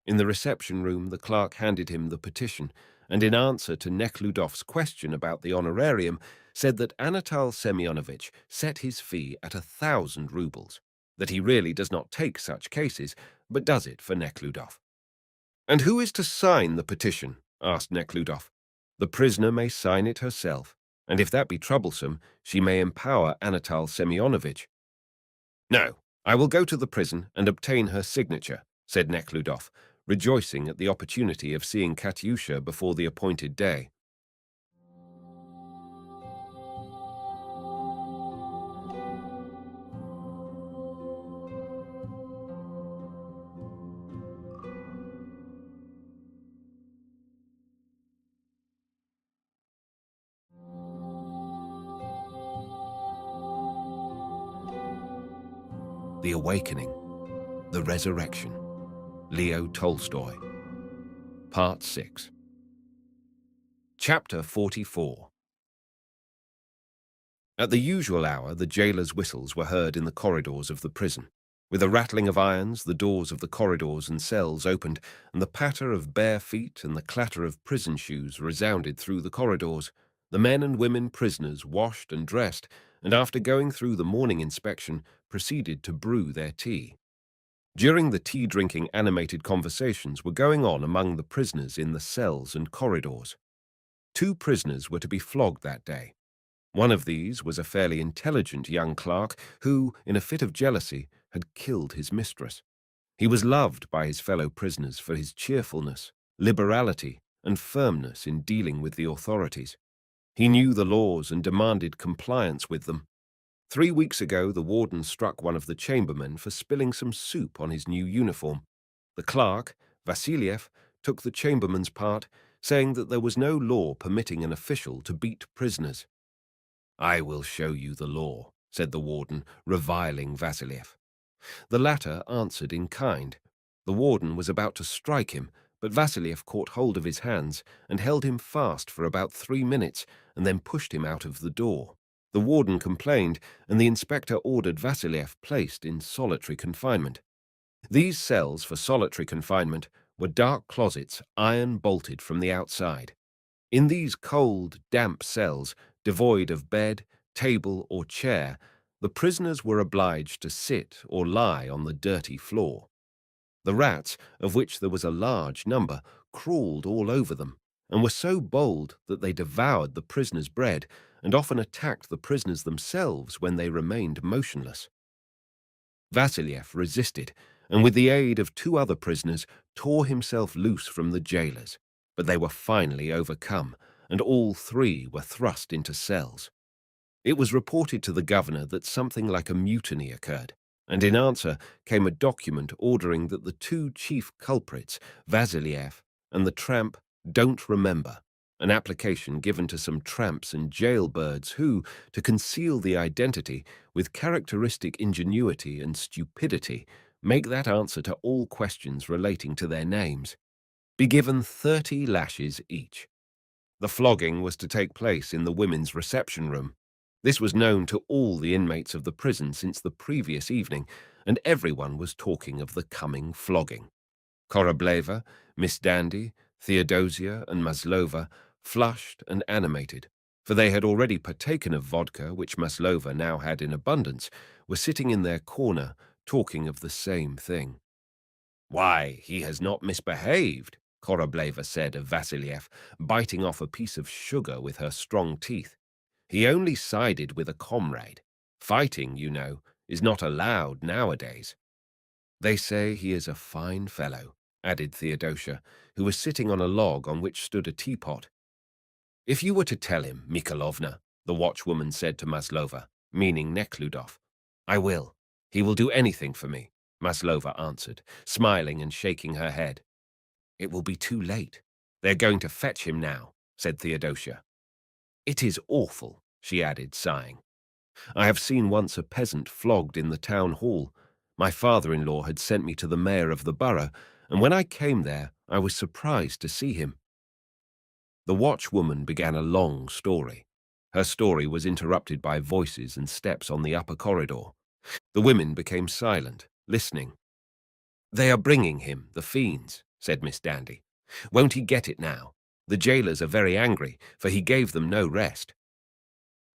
In the reception room, the clerk handed him the petition, and in answer to Nekhludof's question about the honorarium, said that Anatol Semyonovitch set his fee at 1,000 rubles, that he really does not take such cases, but does it for Neckludof. And who is to sign the petition? Asked Neckludof. The prisoner may sign it herself, and if that be troublesome, she may empower Anatol Semyonovitch. No, I will go to the prison and obtain her signature, said Neckludof, rejoicing at the opportunity of seeing Katyusha before the appointed day. The Awakening, The Resurrection, Leo Tolstoy. Part 6. Chapter 44. At the usual hour, the jailer's whistles were heard in the corridors of the prison. With a rattling of irons, the doors of the corridors and cells opened, and the patter of bare feet and the clatter of prison shoes resounded through the corridors. The men and women prisoners washed and dressed, and after going through the morning inspection, proceeded to brew their tea. During the tea-drinking, animated conversations were going on among the prisoners in the cells and corridors. 2 prisoners were to be flogged that day. One of these was a fairly intelligent young clerk who, in a fit of jealousy, had killed his mistress. He was loved by his fellow prisoners for his cheerfulness, liberality, and firmness in dealing with the authorities. He knew the laws and demanded compliance with them. 3 weeks ago, the warden struck one of the chambermen for spilling some soup on his new uniform. The clerk, Vasiliev, took the chamberman's part, saying that there was no law permitting an official to beat prisoners. "I will show you the law," said the warden, reviling Vasiliev. The latter answered in kind. The warden was about to strike him, but Vasiliev caught hold of his hands and held him fast for about 3 minutes and then pushed him out of the door. The warden complained, and the inspector ordered Vasiliev placed in solitary confinement. These cells for solitary confinement were dark closets, iron-bolted from the outside. In these cold, damp cells, devoid of bed, table, or chair, the prisoners were obliged to sit or lie on the dirty floor. The rats, of which there was a large number, crawled all over them, and were so bold that they devoured the prisoners' bread and often attacked the prisoners themselves when they remained motionless. Vasiliev resisted, and with the aid of 2 other prisoners, tore himself loose from the jailers, but they were finally overcome, and all 3 were thrust into cells. It was reported to the governor that something like a mutiny occurred, and in answer came a document ordering that the 2 chief culprits, Vasiliev and the tramp, don't remember, an application given to some tramps and jailbirds who, to conceal the identity, with characteristic ingenuity and stupidity, make that answer to all questions relating to their names, be given 30 lashes each. The flogging was to take place in the women's reception room. This was known to all the inmates of the prison since the previous evening, and everyone was talking of the coming flogging. Korobleva, Miss Dandy, Theodosia, and Maslova, flushed and animated, for they had already partaken of vodka, which Maslova now had in abundance, were sitting in their corner, talking of the same thing. "Why, he has not misbehaved," Korobleva said of Vasiliev, biting off a piece of sugar with her strong teeth. "He only sided with a comrade. Fighting, you know, is not allowed nowadays." "They say he is a fine fellow," added Theodosia, who was sitting on a log on which stood a teapot. "If you were to tell him, Mikhailovna," the watchwoman said to Maslova, meaning Neckludof. "I will. He will do anything for me," Maslova answered, smiling and shaking her head. "It will be too late. They're going to fetch him now," said Theodosia. "It is awful," she added, sighing. "I have seen once a peasant flogged in the town hall. My father-in-law had sent me to the mayor of the borough, and when I came there, I was surprised to see him." The watchwoman began a long story. Her story was interrupted by voices and steps on the upper corridor. The women became silent, listening. "They are bringing him, the fiends," said Miss Dandy. "Won't he get it now? The jailers are very angry, for he gave them no rest."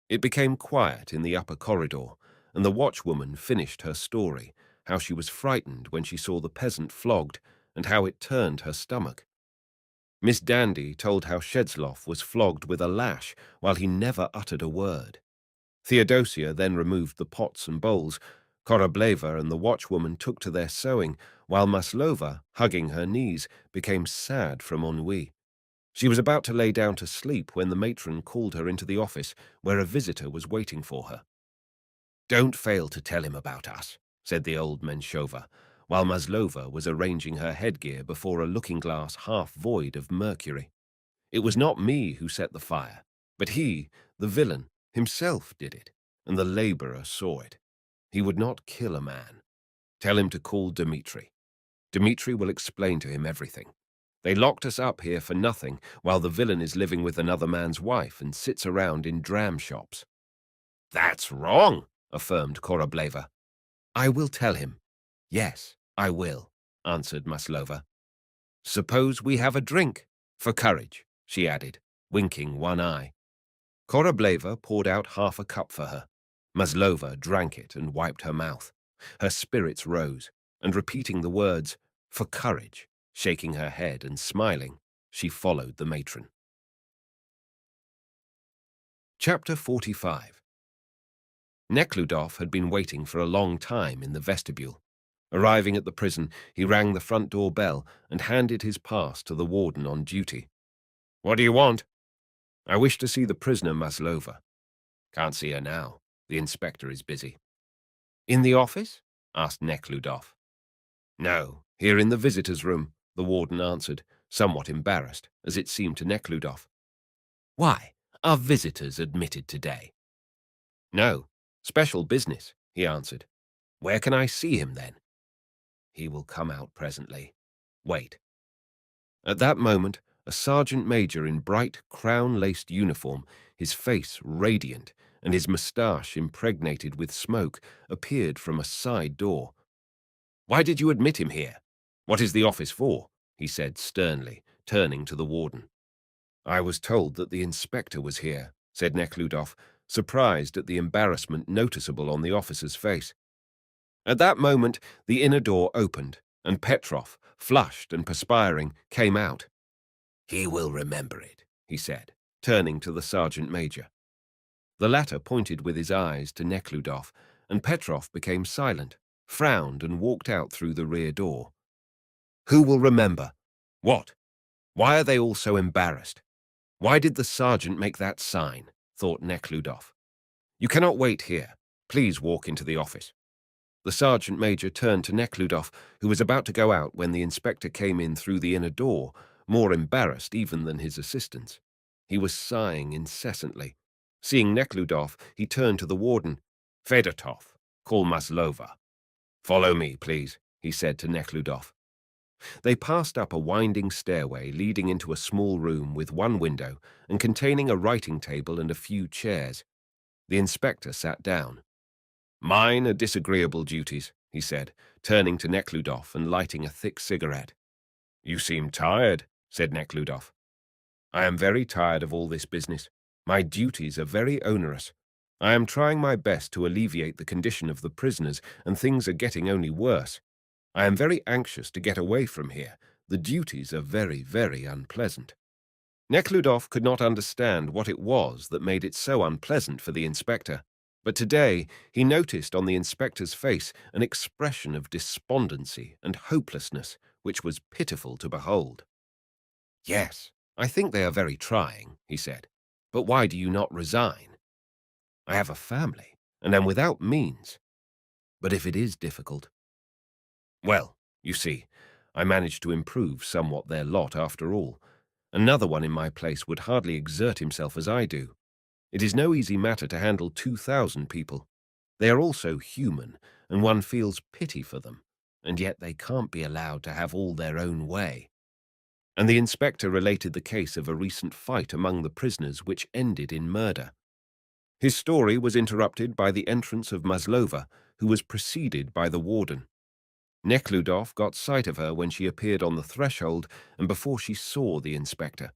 It became quiet in the upper corridor, and the watchwoman finished her story, how she was frightened when she saw the peasant flogged, and how it turned her stomach. Miss Dandy told how Shedzlov was flogged with a lash while he never uttered a word. Theodosia then removed the pots and bowls. Korobleva and the watchwoman took to their sewing, while Maslova, hugging her knees, became sad from ennui. She was about to lay down to sleep when the matron called her into the office, where a visitor was waiting for her. "Don't fail to tell him about us," said the old Menshova, while Maslova was arranging her headgear before a looking-glass half void of mercury. "It was not me who set the fire, but he, the villain, himself did it, and the labourer saw it. He would not kill a man. Tell him to call Dmitri. Dmitri will explain to him everything. They locked us up here for nothing, while the villain is living with another man's wife and sits around in dram shops." "That's wrong," affirmed Korableva. "I will tell him. Yes, I will," answered Maslova. "Suppose we have a drink, for courage," she added, winking one eye. Korableva poured out half a cup for her. Maslova drank it and wiped her mouth. Her spirits rose, and repeating the words, "for courage," shaking her head and smiling, she followed the matron. Chapter 45. Nekhludoff had been waiting for a long time in the vestibule. Arriving at the prison, he rang the front door bell and handed his pass to the warden on duty. "What do you want?" "I wish to see the prisoner, Maslova." "Can't see her now. The inspector is busy." "In the office?" asked Nekhludoff. "No, here in the visitors' room," the warden answered, somewhat embarrassed, as it seemed to Nekhludoff. "Why, are visitors admitted today?" "No, special business," he answered. "Where can I see him, then?" "He will come out presently. Wait." At that moment, a sergeant major in bright crown-laced uniform, his face radiant and his moustache impregnated with smoke, appeared from a side door. "Why did you admit him here? What is the office for?" he said sternly, turning to the warden. "I was told that the inspector was here," said Nekhludoff, surprised at the embarrassment noticeable on the officer's face. At that moment, the inner door opened, and Petrov, flushed and perspiring, came out. "He will remember it," he said, turning to the sergeant major. The latter pointed with his eyes to Nekhludoff, and Petrov became silent, frowned, and walked out through the rear door. "Who will remember? What? Why are they all so embarrassed? Why did the sergeant make that sign?" thought Nekhludoff. "You cannot wait here. Please walk into the office." The sergeant major turned to Nekhludoff, who was about to go out when the inspector came in through the inner door, more embarrassed even than his assistants. He was sighing incessantly. Seeing Nekhludoff, he turned to the warden. "Fedotov, call Maslova." "Follow me, please," he said to Nekhludoff. They passed up a winding stairway leading into a small room with one window and containing a writing table and a few chairs. The inspector sat down. "Mine are disagreeable duties," he said, turning to Nekhludoff and lighting a thick cigarette. "You seem tired," said Nekhludoff. "I am very tired of all this business. My duties are very onerous. I am trying my best to alleviate the condition of the prisoners, and things are getting only worse. I am very anxious to get away from here. The duties are very, very unpleasant." Nekhludoff could not understand what it was that made it so unpleasant for the inspector. But today he noticed on the inspector's face an expression of despondency and hopelessness which was pitiful to behold. "Yes, I think they are very trying," he said. "But why do you not resign?" "I have a family, and am without means. But if it is difficult—" "Well, you see, I managed to improve somewhat their lot after all. Another one in my place would hardly exert himself as I do. It is no easy matter to handle 2,000 people. They are also human, and one feels pity for them, and yet they can't be allowed to have all their own way." And the inspector related the case of a recent fight among the prisoners which ended in murder. His story was interrupted by the entrance of Maslova, who was preceded by the warden. Nekhludoff got sight of her when she appeared on the threshold and before she saw the inspector.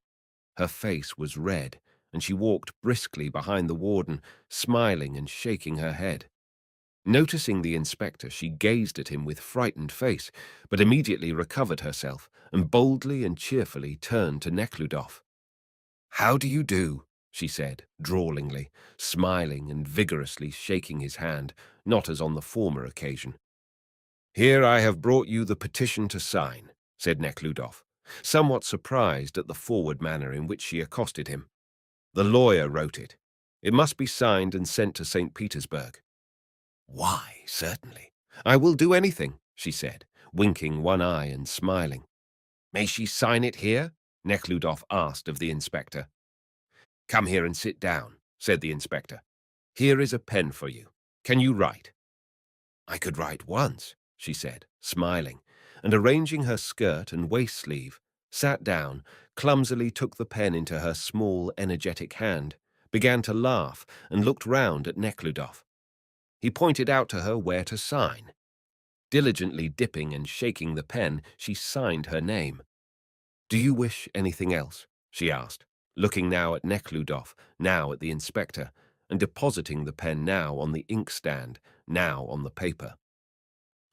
Her face was red, and she walked briskly behind the warden, smiling and shaking her head. Noticing the inspector, she gazed at him with frightened face, but immediately recovered herself and boldly and cheerfully turned to Nekhludoff. "How do you do?" she said, drawlingly, smiling and vigorously shaking his hand, not as on the former occasion. "Here I have brought you the petition to sign," said Nekhludoff, somewhat surprised at the forward manner in which she accosted him. "The lawyer wrote it. It must be signed and sent to St. Petersburg." "Why, certainly. I will do anything," she said, winking one eye and smiling. "May she sign it here?" Nekhludoff asked of the inspector. "Come here and sit down," said the inspector. "Here is a pen for you. Can you write?" "I could write once," she said, smiling, and arranging her skirt and waist sleeve, sat down, clumsily took the pen into her small, energetic hand, began to laugh, and looked round at Neckludof. He pointed out to her where to sign. Diligently dipping and shaking the pen, she signed her name. "Do you wish anything else?" she asked, looking now at Neckludof, now at the inspector, and depositing the pen now on the inkstand, now on the paper.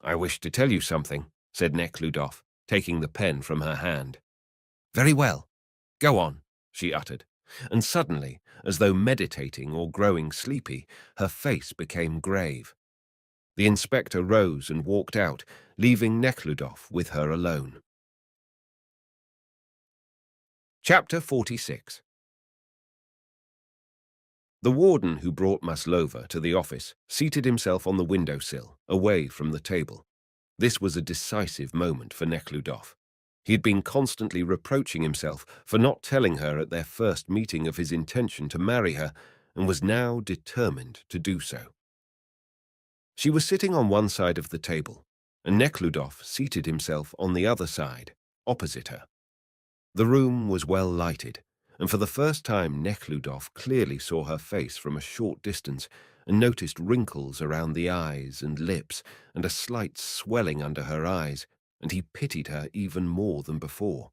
"I wish to tell you something," said Neckludof, taking the pen from her hand. "Very well. Go on," she uttered, and suddenly, as though meditating or growing sleepy, her face became grave. The inspector rose and walked out, leaving Neckludof with her alone. Chapter 46. The warden who brought Maslova to the office seated himself on the window-sill, away from the table. This was a decisive moment for Neckludof. He had been constantly reproaching himself for not telling her at their first meeting of his intention to marry her, and was now determined to do so. She was sitting on one side of the table, and Neckludof seated himself on the other side, opposite her. The room was well lighted, and for the first time Neckludof clearly saw her face from a short distance and noticed wrinkles around the eyes and lips and a slight swelling under her eyes, and he pitied her even more than before.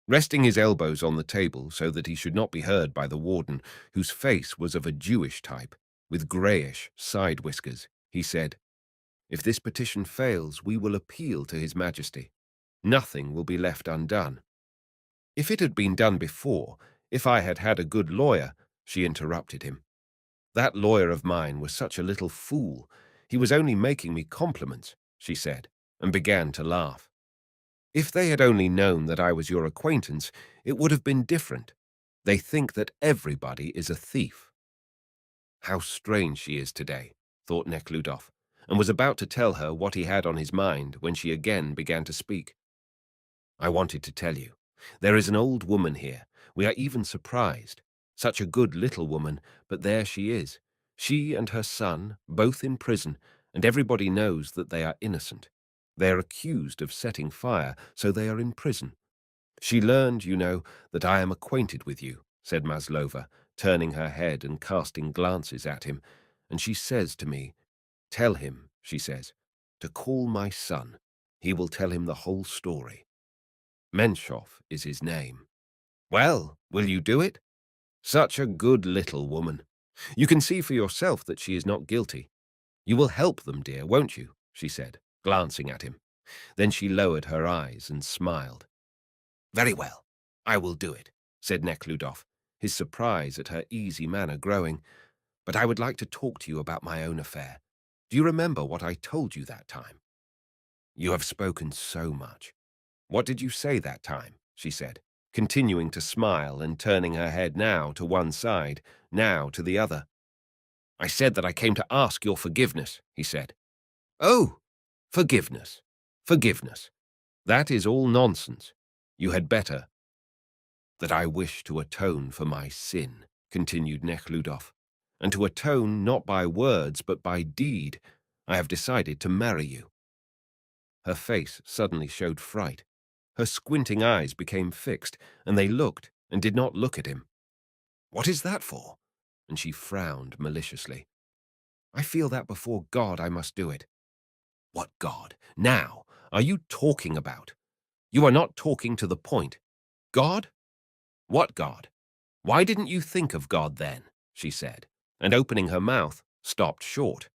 Resting his elbows on the table so that he should not be heard by the warden, whose face was of a Jewish type, with greyish side whiskers, he said, "If this petition fails, we will appeal to His Majesty. Nothing will be left undone." "If it had been done before, if I had had a good lawyer," she interrupted him. "That lawyer of mine was such a little fool. He was only making me compliments," she said, and began to laugh. "If they had only known that I was your acquaintance, it would have been different. They think that everybody is a thief." "How strange she is today," thought Neckludof, and was about to tell her what he had on his mind when she again began to speak. "I wanted to tell you. There is an old woman here. We are even surprised. Such a good little woman, but there she is. She and her son, both in prison, and everybody knows that they are innocent. They are accused of setting fire, so they are in prison. She learned, you know, that I am acquainted with you," said Maslova, turning her head and casting glances at him, "and she says to me, 'Tell him,' she says, 'to call my son. He will tell him the whole story. Menshov is his name.' Well, will you do it? Such a good little woman. You can see for yourself that she is not guilty. You will help them, dear, won't you?" she said, glancing at him. Then she lowered her eyes and smiled. "Very well, I will do it," said Neckludof, his surprise at her easy manner growing. "But I would like to talk to you about my own affair. Do you remember what I told you that time?" "You have spoken so much. What did you say that time?" she said, continuing to smile and turning her head now to one side, now to the other. "I said that I came to ask your forgiveness," he said. "Oh, forgiveness, forgiveness. That is all nonsense. You had better—" "That I wish to atone for my sin," continued Neckludof, "and to atone not by words but by deed. I have decided to marry you." Her face suddenly showed fright. Her squinting eyes became fixed, and they looked and did not look at him. "What is that for?" And she frowned maliciously. "I feel that before God I must do it." "What God? Now, are you talking about? You are not talking to the point. God? What God? Why didn't you think of God then?" she said, and opening her mouth, stopped short.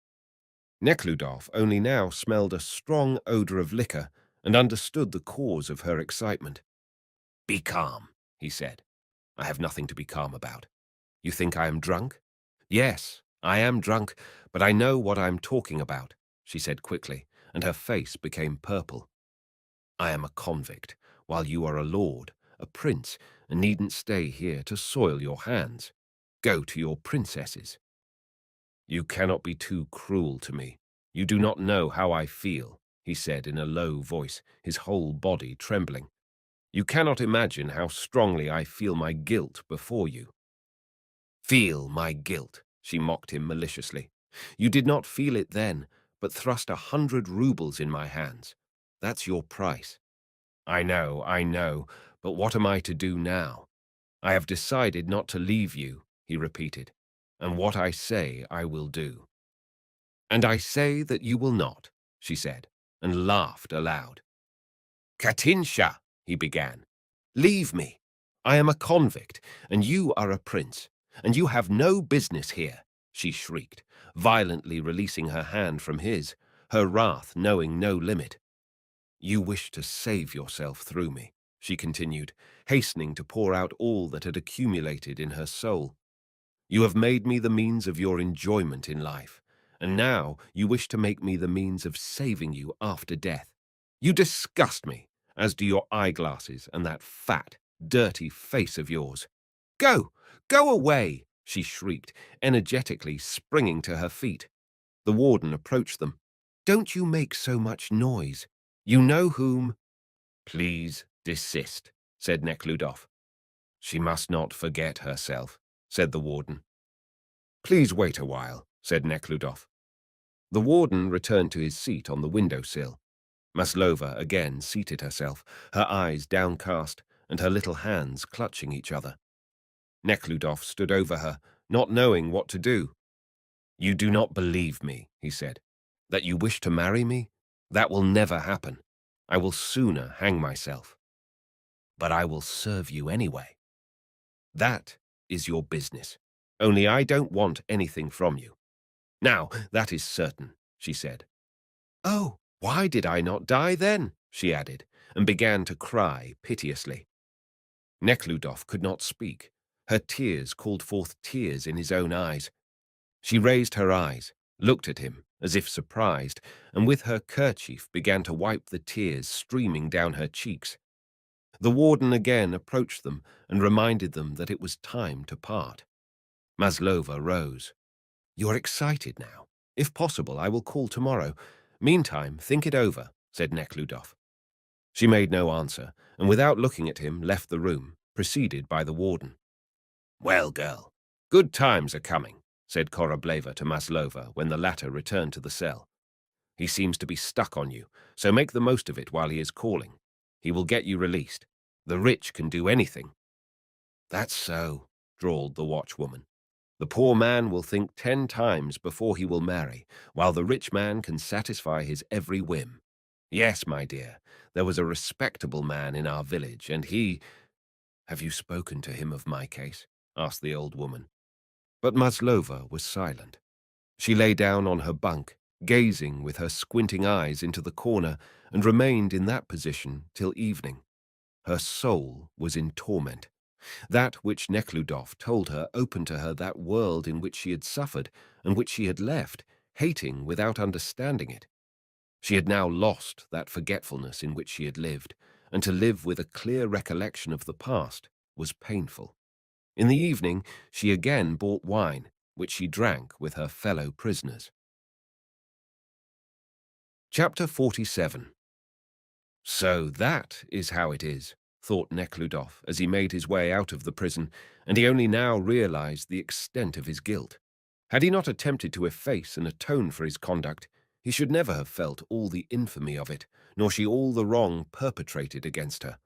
Neckludof only now smelled a strong odor of liquor and understood the cause of her excitement. "Be calm," he said. "I have nothing to be calm about. You think I am drunk?" "Yes, I am drunk, but I know what I am talking about," she said quickly, and her face became purple. "I am a convict, while you are a lord, a prince, and needn't stay here to soil your hands. Go to your princesses." "You cannot be too cruel to me. You do not know how I feel," he said in a low voice, his whole body trembling. "You cannot imagine how strongly I feel my guilt before you." "Feel my guilt," she mocked him maliciously. "You did not feel it then, but thrust 100 rubles in my hands. That's your price." I know, But what am I to do now? I have decided not to leave you, he repeated, and what I say I will do. And I say that you will not, she said, and laughed aloud. Katinsha, he began. Leave me. I am a convict, and you are a prince, and you have no business here, she shrieked, violently releasing her hand from his, her wrath knowing no limit. You wish to save yourself through me, she continued, hastening to pour out all that had accumulated in her soul. You have made me the means of your enjoyment in life, and now you wish to make me the means of saving you after death. You disgust me, as do your eyeglasses and that fat, dirty face of yours. Go! Go away! She shrieked, energetically springing to her feet. The warden approached them. Don't you make so much noise. You know whom? Please desist, said Neckludof. She must not forget herself, said the warden. Please wait a while, said Neckludof. The warden returned to his seat on the window-sill. Maslova again seated herself, her eyes downcast and her little hands clutching each other. Neckludof stood over her, not knowing what to do. You do not believe me, he said. That you wish to marry me? That will never happen. I will sooner hang myself. But I will serve you anyway. That is your business. Only I don't want anything from you. Now, that is certain, she said. Oh, why did I not die then? She added, and began to cry piteously. Neckludof could not speak. Her tears called forth tears in his own eyes. She raised her eyes, looked at him, as if surprised, and with her kerchief began to wipe the tears streaming down her cheeks. The warden again approached them and reminded them that it was time to part. Maslova rose. You are excited now. If possible, I will call tomorrow. Meantime, think it over, said Neckludof. She made no answer, and without looking at him, left the room, preceded by the warden. Well, girl, good times are coming, said Korableva to Maslova when the latter returned to the cell. He seems to be stuck on you, so make the most of it while he is calling. He will get you released. The rich can do anything. That's so, drawled the watchwoman. The poor man will think 10 times before he will marry, while the rich man can satisfy his every whim. Yes, my dear, there was a respectable man in our village, and he— Have you spoken to him of my case? Asked the old woman. But Maslova was silent. She lay down on her bunk, gazing with her squinting eyes into the corner, and remained in that position till evening. Her soul was in torment. That which Neckludof told her opened to her that world in which she had suffered and which she had left, hating without understanding it. She had now lost that forgetfulness in which she had lived, and to live with a clear recollection of the past was painful. In the evening, she again bought wine, which she drank with her fellow prisoners. Chapter 47. So that is how it is, thought Neckludof as he made his way out of the prison, and he only now realized the extent of his guilt. Had he not attempted to efface and atone for his conduct, he should never have felt all the infamy of it, nor she all the wrong perpetrated against her.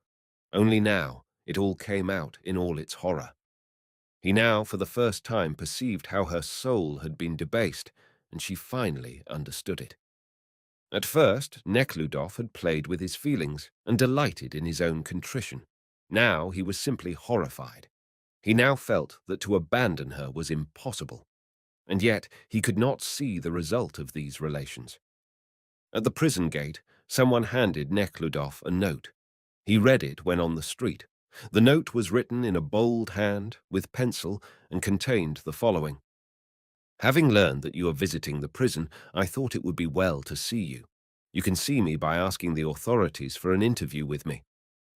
Only now it all came out in all its horror. He now for the first time perceived how her soul had been debased, and she finally understood it. At first, Neckludof had played with his feelings and delighted in his own contrition. Now he was simply horrified. He now felt that to abandon her was impossible, and yet he could not see the result of these relations. At the prison gate, someone handed Neckludof a note. He read it when on the street. The note was written in a bold hand, with pencil, and contained the following. Having learned that you are visiting the prison, I thought it would be well to see you. You can see me by asking the authorities for an interview with me.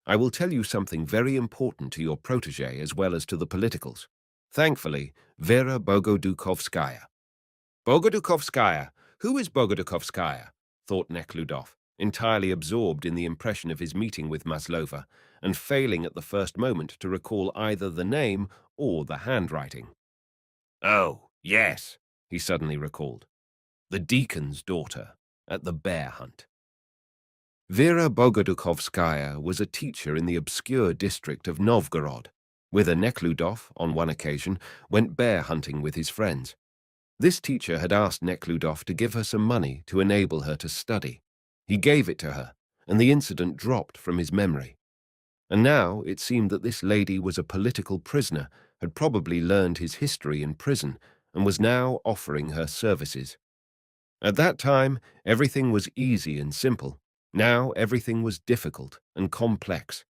I will tell you something very important to your protégé as well as to the politicals. Thankfully, Vera Bogodukovskaya. Bogodukovskaya? Who is Bogodukovskaya? Thought Neckludof, entirely absorbed in the impression of his meeting with Maslova, and failing at the first moment to recall either the name or the handwriting. Oh, yes, he suddenly recalled. The deacon's daughter at the bear hunt. Vera Bogodukovskaya was a teacher in the obscure district of Novgorod. With a Neckludof, on one occasion, went bear hunting with his friends. This teacher had asked Neckludof to give her some money to enable her to study. He gave it to her, and the incident dropped from his memory. And now it seemed that this lady was a political prisoner, had probably learned his history in prison, and was now offering her services. At that time, everything was easy and simple. Now everything was difficult and complex.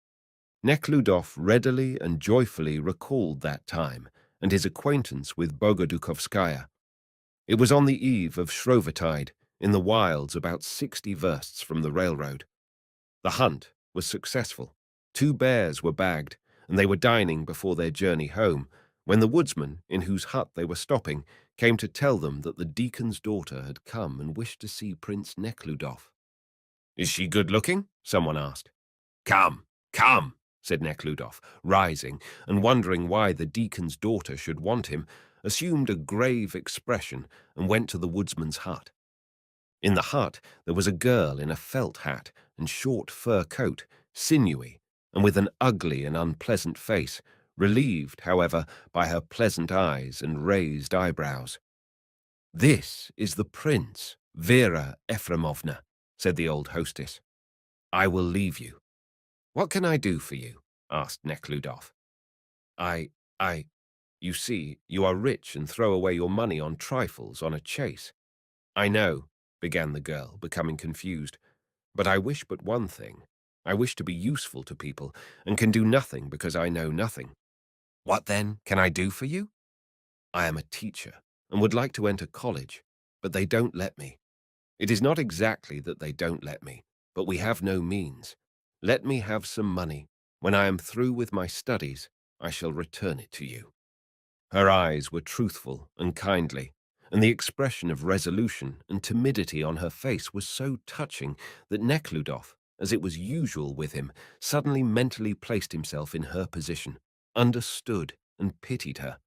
Nekhludoff readily and joyfully recalled that time and his acquaintance with Bogodukovskaya. It was on the eve of Shrovetide, in the wilds about 60 versts from the railroad. The hunt was successful. 2 bears were bagged, and they were dining before their journey home, when the woodsman, in whose hut they were stopping, came to tell them that the deacon's daughter had come and wished to see Prince Nekhludoff. "Is she good-looking?" someone asked. "Come, come," said Nekhludoff, rising, and wondering why the deacon's daughter should want him, assumed a grave expression and went to the woodsman's hut. In the hut there was a girl in a felt hat and short fur coat, sinewy, and with an ugly and unpleasant face, relieved, however, by her pleasant eyes and raised eyebrows. "This is the prince, Vera Ephremovna," said the old hostess. "I will leave you." "What can I do for you?" asked Nekhludoff. I, you see, you are rich and throw away your money on trifles, on a chase." "I know," began the girl, becoming confused, "but I wish but one thing. I wish to be useful to people, and can do nothing because I know nothing." "What, then, can I do for you?" "I am a teacher, and would like to enter college, but they don't let me. It is not exactly that they don't let me, but we have no means. Let me have some money. When I am through with my studies, I shall return it to you." Her eyes were truthful and kindly, and the expression of resolution and timidity on her face was so touching that Nekhludoff, as it was usual with him, suddenly mentally placed himself in her position, understood and pitied her.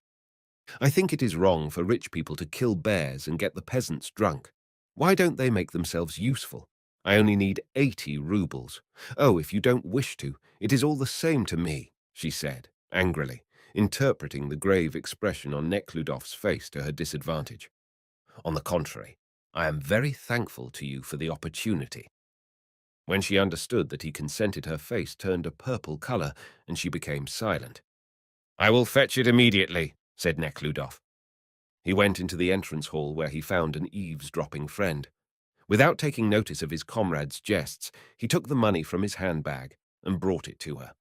"I think it is wrong for rich people to kill bears and get the peasants drunk. Why don't they make themselves useful? I only need 80 roubles. Oh, if you don't wish to, it is all the same to me," she said, angrily, interpreting the grave expression on Nekhludoff's face to her disadvantage. "On the contrary, I am very thankful to you for the opportunity." When she understood that he consented, her face turned a purple color, and she became silent. "I will fetch it immediately," said Nekhludoff. He went into the entrance hall where he found an eavesdropping friend. Without taking notice of his comrade's jests, he took the money from his handbag and brought it to her.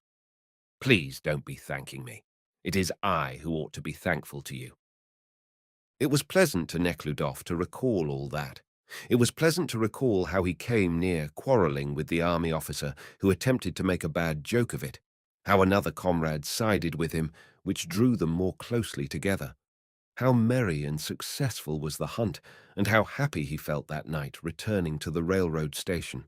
"Please don't be thanking me. It is I who ought to be thankful to you." It was pleasant to Nekhludoff to recall all that. It was pleasant to recall how he came near quarrelling with the army officer who attempted to make a bad joke of it, how another comrade sided with him, which drew them more closely together. How merry and successful was the hunt, and how happy he felt that night returning to the railroad station.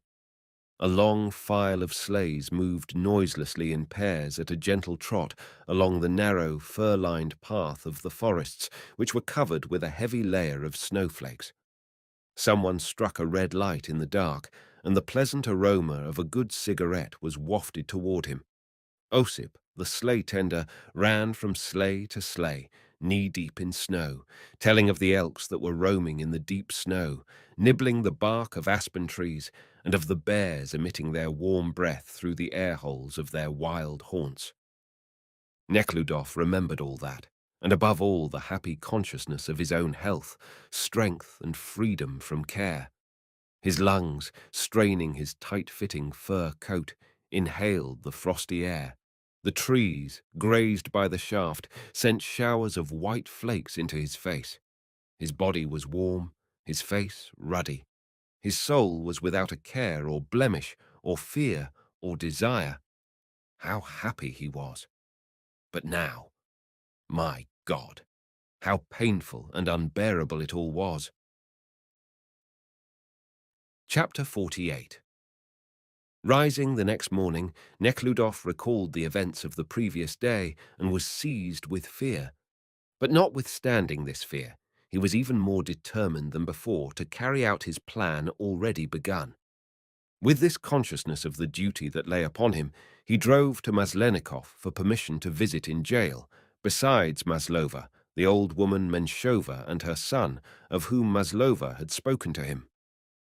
A long file of sleighs moved noiselessly in pairs at a gentle trot along the narrow, fir-lined path of the forests, which were covered with a heavy layer of snowflakes. Someone struck a red light in the dark, and the pleasant aroma of a good cigarette was wafted toward him. Osip, the sleigh tender, ran from sleigh to sleigh, knee-deep in snow, telling of the elks that were roaming in the deep snow, nibbling the bark of aspen trees, and of the bears emitting their warm breath through the air holes of their wild haunts. Nekhludoff remembered all that, and above all the happy consciousness of his own health, strength and freedom from care. His lungs, straining his tight-fitting fur coat, inhaled the frosty air. The trees, grazed by the shaft, sent showers of white flakes into his face. His body was warm, his face ruddy. His soul was without a care or blemish or fear or desire. How happy he was! But now, my God, how painful and unbearable it all was. Chapter 48. Rising the next morning, Nekhludoff recalled the events of the previous day and was seized with fear. But notwithstanding this fear, he was even more determined than before to carry out his plan already begun. With this consciousness of the duty that lay upon him, he drove to Maslenikov for permission to visit in jail, besides Maslova, the old woman Menshova and her son, of whom Maslova had spoken to him.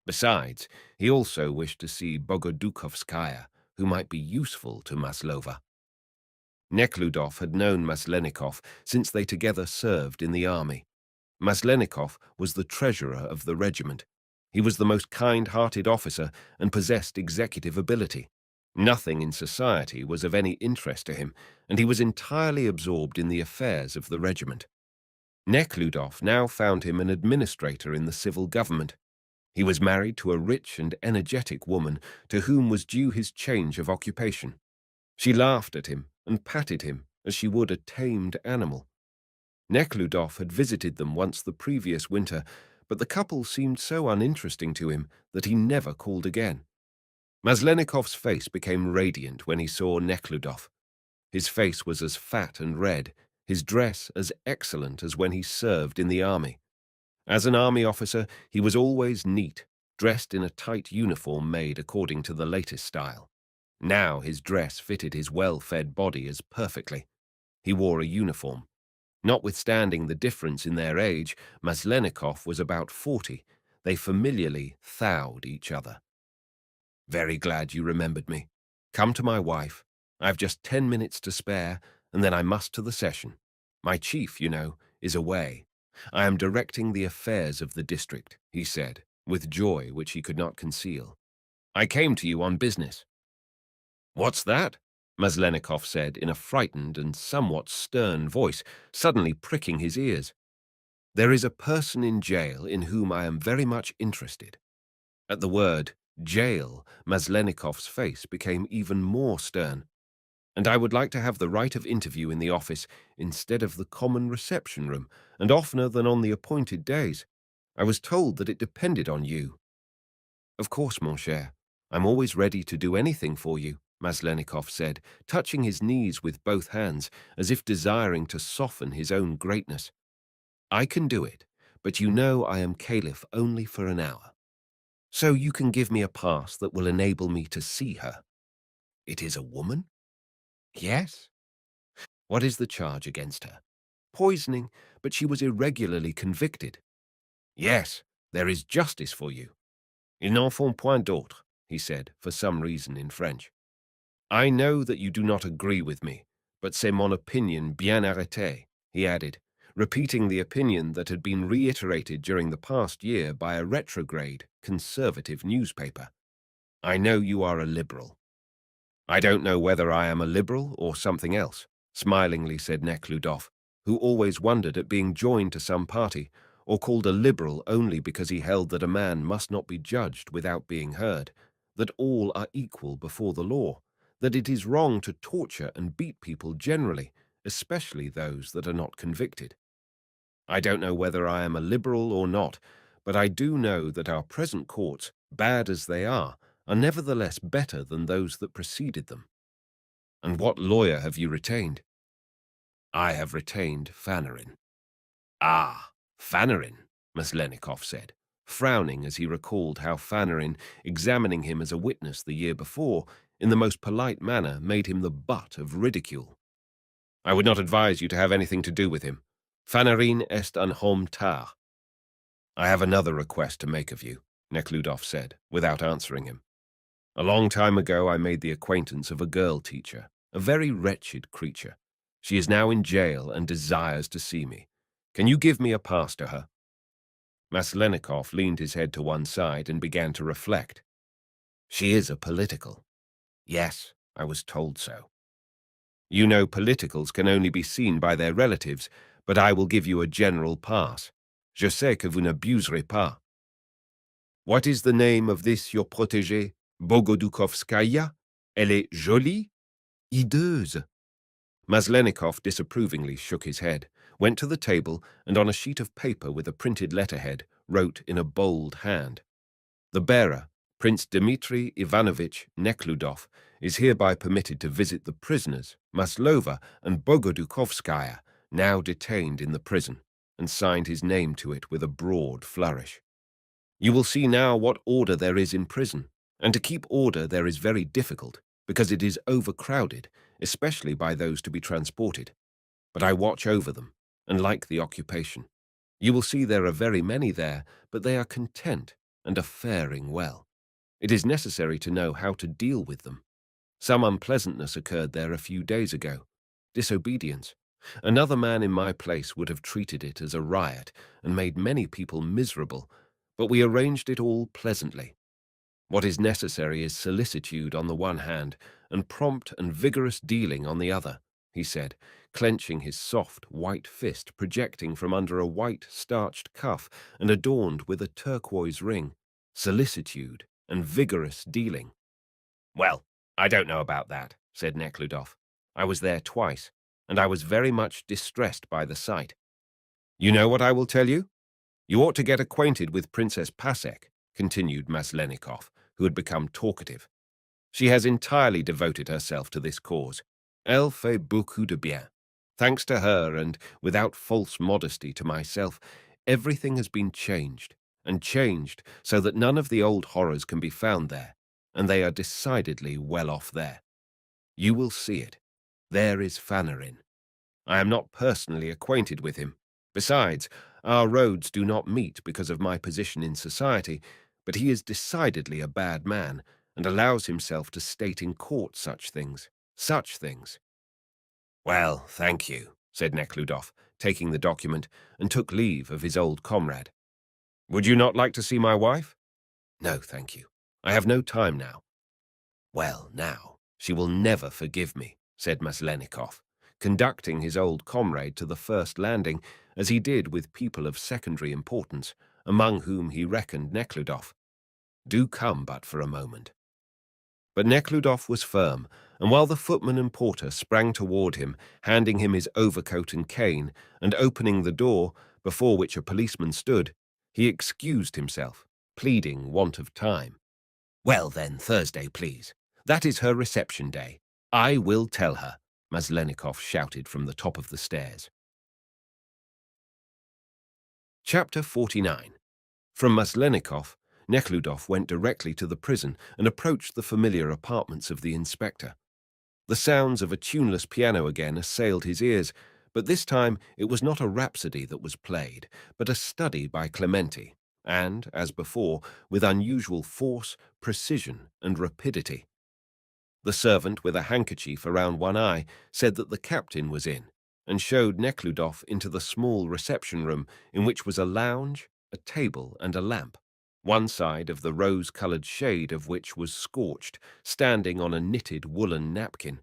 Besides, he also wished to see Bogodukovskaya, who might be useful to Maslova. Nekludov had known Maslenikov since they together served in the army. Maslenikov was the treasurer of the regiment. He was the most kind-hearted officer and possessed executive ability. Nothing in society was of any interest to him, and he was entirely absorbed in the affairs of the regiment. Nekludov now found him an administrator in the civil government. He was married to a rich and energetic woman to whom was due his change of occupation. She laughed at him and patted him as she would a tamed animal. Nekludov had visited them once the previous winter, but the couple seemed so uninteresting to him that he never called again. Maslenikov's face became radiant when he saw Nekludov. His face was as fat and red, his dress as excellent as when he served in the army. As an army officer, he was always neat, dressed in a tight uniform made according to the latest style. Now his dress fitted his well-fed body as perfectly. He wore a uniform. Notwithstanding the difference in their age, Maslenikov was about 40. They familiarly thowed each other. "Very glad you remembered me. Come to my wife. I've just 10 minutes to spare, and then I must to the session. My chief, you know, is away. I am directing the affairs of the district," he said, with joy which he could not conceal. "I came to you on business." "What's that?" Maslenikov said in a frightened and somewhat stern voice, suddenly pricking his ears. "There is a person in jail in whom I am very much interested." At the word jail, Maslenikov's face became even more stern. "And I would like to have the right of interview in the office instead of the common reception room, and oftener than on the appointed days. I was told that it depended on you." "Of course, mon cher. I'm always ready to do anything for you," Maslenikov said, touching his knees with both hands, as if desiring to soften his own greatness. "I can do it, but you know I am caliph only for an hour. So you can give me a pass that will enable me to see her." "It is a woman?" "Yes." "What is the charge against her?" "Poisoning, but she was irregularly convicted." "Yes, there is justice for you." "Ils n'en font point d'autre," he said, for some reason in French. "I know that you do not agree with me, but c'est mon opinion bien arrêtée," he added, repeating the opinion that had been reiterated during the past year by a retrograde, conservative newspaper. "I know you are a liberal." "I don't know whether I am a liberal or something else," smilingly said Nekludov, who always wondered at being joined to some party, or called a liberal only because he held that a man must not be judged without being heard, that all are equal before the law, that it is wrong to torture and beat people generally, especially those that are not convicted. "I don't know whether I am a liberal or not, but I do know that our present courts, bad as they are nevertheless better than those that preceded them." "And what lawyer have you retained?" "I have retained Fanarin." "Ah, Fanarin," Maslenikov said, frowning as he recalled how Fanarin, examining him as a witness the year before, in the most polite manner made him the butt of ridicule. "I would not advise you to have anything to do with him. Fanarin est un homme tard." "I have another request to make of you," Nekludov said, without answering him. "A long time ago I made the acquaintance of a girl teacher, a very wretched creature. She is now in jail and desires to see me. Can you give me a pass to her?" Maslenikov leaned his head to one side and began to reflect. "She is a political." "Yes, I was told so." "You know politicals can only be seen by their relatives, but I will give you a general pass. Je sais que vous n'abuserez pas." "What is the name of this your protégée? Bogodukovskaya? Elle est jolie?" "Hideuse." Maslenikov disapprovingly shook his head, went to the table, and on a sheet of paper with a printed letterhead wrote in a bold hand, "The bearer, Prince Dmitri Ivanovich Nekludov, is hereby permitted to visit the prisoners, Maslova and Bogodukovskaya, now detained in the prison," and signed his name to it with a broad flourish. "You will see now what order there is in prison, And to keep order there is very difficult, because it is overcrowded, especially by those to be transported. But I watch over them, and like the occupation. You will see there are very many there, but they are content and are faring well. It is necessary to know how to deal with them. Some unpleasantness occurred there a few days ago. Disobedience. Another man in my place would have treated it as a riot and made many people miserable, but we arranged it all pleasantly. What is necessary is solicitude on the one hand and prompt and vigorous dealing on the other, he said, clenching his soft white fist projecting from under a white starched cuff and adorned with a turquoise ring. Solicitude and vigorous dealing. Well, I don't know about that, said Neckludof. I was there twice, and I was very much distressed by the sight. You know what I will tell you? You ought to get acquainted with Princess Pasek, continued Maslenikov, who had become talkative. She has entirely devoted herself to this cause. Elle fait beaucoup de bien. Thanks to her, and without false modesty to myself, everything has been changed, and changed so that none of the old horrors can be found there, and they are decidedly well off there. You will see it. There is Fanarin. I am not personally acquainted with him. Besides, our roads do not meet because of my position in society, but he is decidedly a bad man, and allows himself to state in court such things. Such things. Well, thank you, said Neckludof, taking the document, and took leave of his old comrade. Would you not like to see my wife? No, thank you. I have no time now. Well, now, she will never forgive me, said Maslenikov, conducting his old comrade to the first landing, as he did with people of secondary importance, among whom he reckoned Neckludof. Do come but for a moment. But Neckludof was firm, and while the footman and porter sprang toward him, handing him his overcoat and cane, and opening the door, before which a policeman stood, he excused himself, pleading want of time. Well then, Thursday, please. That is her reception day. I will tell her, Maslenikov shouted from the top of the stairs. Chapter 49. From Maslenikov, Neckludof went directly to the prison and approached the familiar apartments of the inspector. The sounds of a tuneless piano again assailed his ears, but this time it was not a rhapsody that was played, but a study by Clementi, and, as before, with unusual force, precision, and rapidity. The servant, with a handkerchief around one eye, said that the captain was in, and showed Neckludof into the small reception room in which was a lounge, a table, and a lamp, one side of the rose-coloured shade of which was scorched, standing on a knitted woolen napkin.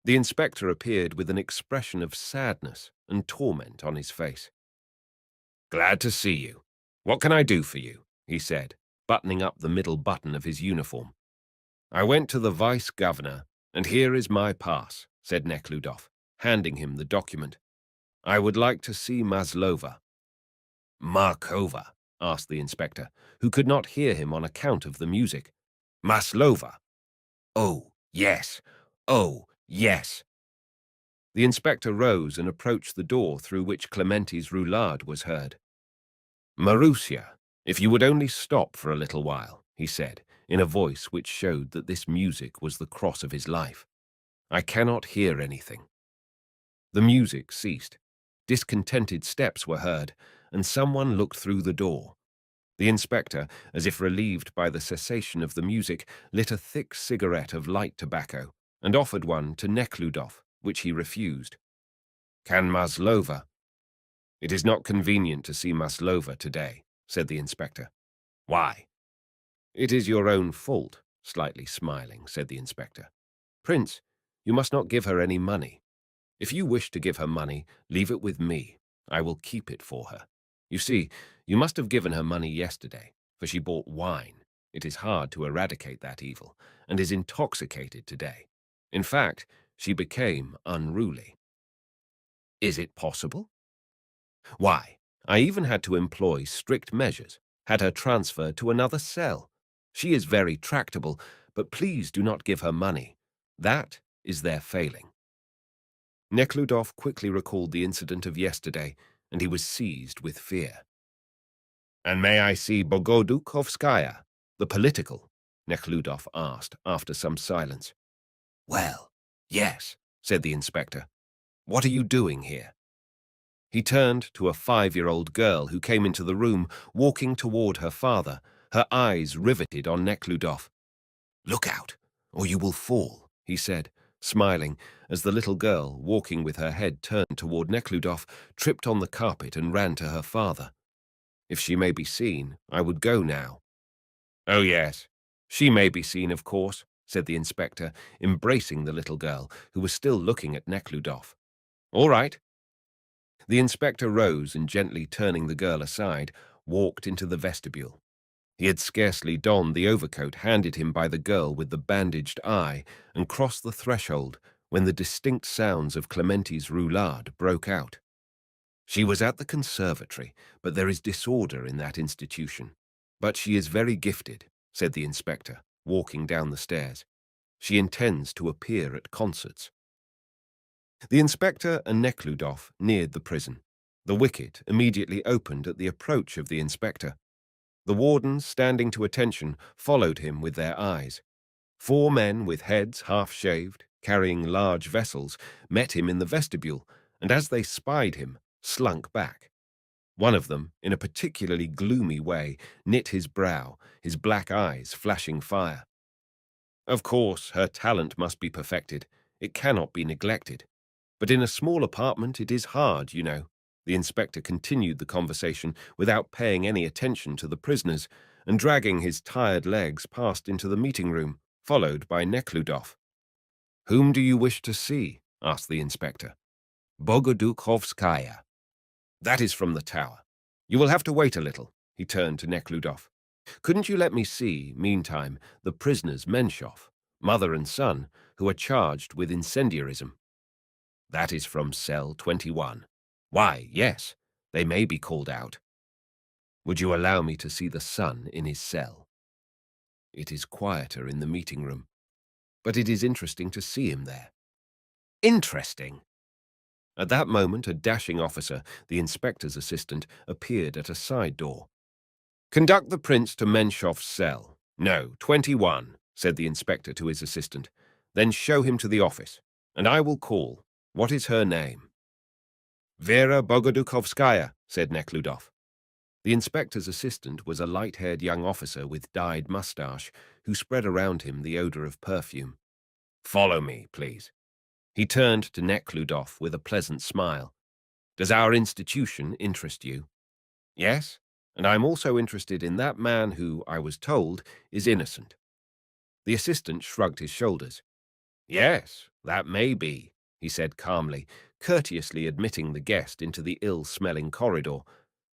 The inspector appeared with an expression of sadness and torment on his face. Glad to see you. What can I do for you? He said, buttoning up the middle button of his uniform. I went to the vice-governor, and here is my pass, said Neckludof, handing him the document. I would like to see Maslova. Markova, asked the inspector, who could not hear him on account of the music. Maslova. Oh, yes. Oh, yes. The inspector rose and approached the door through which Clementi's roulade was heard. Marussia, if you would only stop for a little while, he said, in a voice which showed that this music was the cross of his life. I cannot hear anything. The music ceased. Discontented steps were heard, and someone looked through the door. The inspector, as if relieved by the cessation of the music, lit a thick cigarette of light tobacco, and offered one to Neckludof, which he refused. Can Maslova? It is not convenient to see Maslova today, said the inspector. Why? It is your own fault, slightly smiling, said the inspector. Prince, you must not give her any money. If you wish to give her money, leave it with me. I will keep it for her. You see, you must have given her money yesterday, for she bought wine. It is hard to eradicate that evil, and is intoxicated today. In fact, she became unruly. Is it possible? Why, I even had to employ strict measures, had her transferred to another cell. She is very tractable, but please do not give her money. That is their failing. Neckludof quickly recalled the incident of yesterday, and he was seized with fear. And may I see Bogodukovskaya, the political? Nekhludoff asked after some silence. Well, yes, said the inspector. What are you doing here? He turned to a 5-year-old girl who came into the room, walking toward her father, her eyes riveted on Nekhludoff. Look out, or you will fall, he said, smiling, as the little girl, walking with her head turned toward Nekhludoff, tripped on the carpet and ran to her father. If she may be seen, I would go now. Oh, yes, she may be seen, of course, said the inspector, embracing the little girl, who was still looking at Nekhludoff. All right. The inspector rose and, gently turning the girl aside, walked into the vestibule. He had scarcely donned the overcoat handed him by the girl with the bandaged eye and crossed the threshold when the distinct sounds of Clementi's roulade broke out. She was at the conservatory, but there is disorder in that institution. But she is very gifted, said the inspector, walking down the stairs. She intends to appear at concerts. The inspector and Nekhludoff neared the prison. The wicket immediately opened at the approach of the inspector. The wardens, standing to attention, followed him with their eyes. 4 men with heads half-shaved, carrying large vessels, met him in the vestibule, and as they spied him, slunk back. One of them, in a particularly gloomy way, knit his brow, his black eyes flashing fire. Of course, her talent must be perfected. It cannot be neglected. But in a small apartment it is hard, you know. The inspector continued the conversation without paying any attention to the prisoners, and dragging his tired legs passed into the meeting room, followed by Nekhludoff. Whom do you wish to see? Asked the inspector. Bogodukhovskaya. That is from the tower. You will have to wait a little, he turned to Nekhludoff. Couldn't you let me see, meantime, the prisoners Menshov, mother and son, who are charged with incendiarism? That is from cell 21. Why, yes, they may be called out. Would you allow me to see the son in his cell? It is quieter in the meeting room, but it is interesting to see him there. Interesting! At that moment, a dashing officer, the inspector's assistant, appeared at a side door. Conduct the prince to Menshov's cell. No, 21, said the inspector to his assistant. Then show him to the office, and I will call. What is her name? Vera Bogodukhovskaya, said Nekhludoff. The inspector's assistant was a light-haired young officer with dyed mustache, who spread around him the odor of perfume. Follow me, please. He turned to Nekhludoff with a pleasant smile. Does our institution interest you? Yes, and I am also interested in that man who, I was told, is innocent. The assistant shrugged his shoulders. Yes, that may be, he said calmly, courteously admitting the guest into the ill-smelling corridor.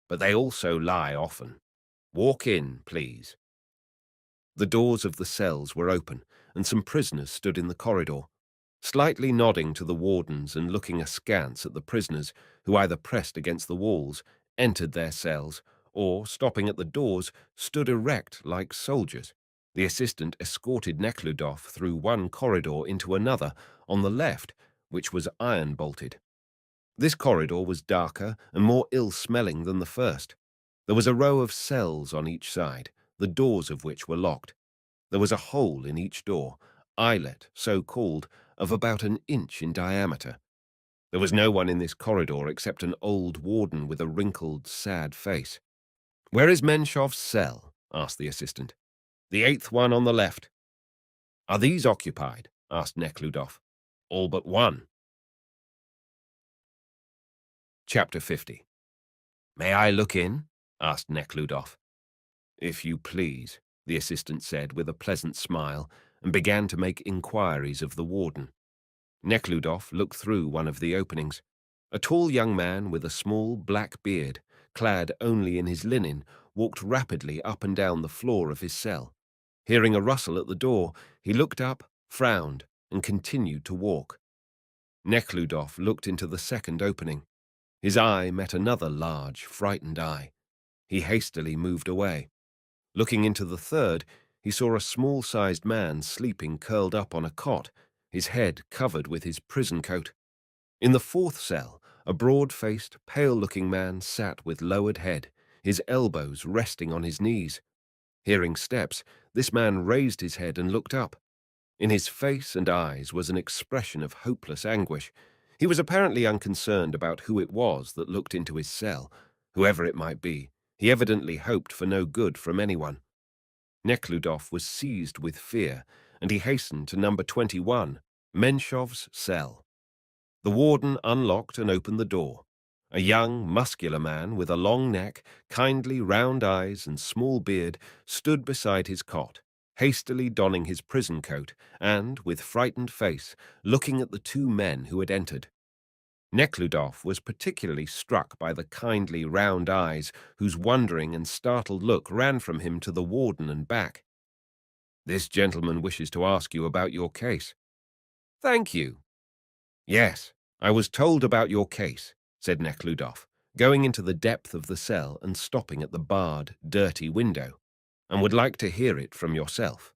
But they also lie often. Walk in, please. The doors of the cells were open, and some prisoners stood in the corridor. Slightly nodding to the wardens and looking askance at the prisoners, who either pressed against the walls, entered their cells, or, stopping at the doors, stood erect like soldiers. The assistant escorted Nekhludoff through one corridor into another, on the left, which was iron-bolted. This corridor was darker and more ill-smelling than the first. There was a row of cells on each side, the doors of which were locked. There was a hole in each door, eyelet, so called, of about an inch in diameter. There was no one in this corridor except an old warden with a wrinkled, sad face. Where is Menshov's cell? Asked the assistant. The 8th one on the left. Are these occupied? Asked Nekhludoff. All but one. Chapter 50. May I look in? Asked Nekhludoff. If you please, the assistant said with a pleasant smile, and began to make inquiries of the warden. Nekhludoff looked through one of the openings. A tall young man with a small black beard, clad only in his linen, walked rapidly up and down the floor of his cell. Hearing a rustle at the door, he looked up, frowned, and continued to walk. Nekhludoff looked into the second opening. His eye met another large, frightened eye. He hastily moved away. Looking into the third, he saw a small-sized man sleeping curled up on a cot, his head covered with his prison coat. In the 4th cell, a broad-faced, pale-looking man sat with lowered head, his elbows resting on his knees. Hearing steps, This man raised his head and looked up. In his face and eyes was an expression of hopeless anguish. He was apparently unconcerned about who it was that looked into his cell. Whoever it might be, he evidently hoped for no good from anyone. Nekhludoff was seized with fear, and he hastened to number 21, Menshov's cell. The warden unlocked and opened the door. A young, muscular man with a long neck, kindly round eyes and small beard stood beside his cot, hastily donning his prison coat and, with frightened face, looking at the two men who had entered. Nekhludoff was particularly struck by the kindly round eyes whose wondering and startled look ran from him to the warden and back. "This gentleman wishes to ask you about your case." "Thank you." "Yes, I was told about your case," said Nekhludoff, going into the depth of the cell and stopping at the barred, dirty window, "and would like to hear it from yourself."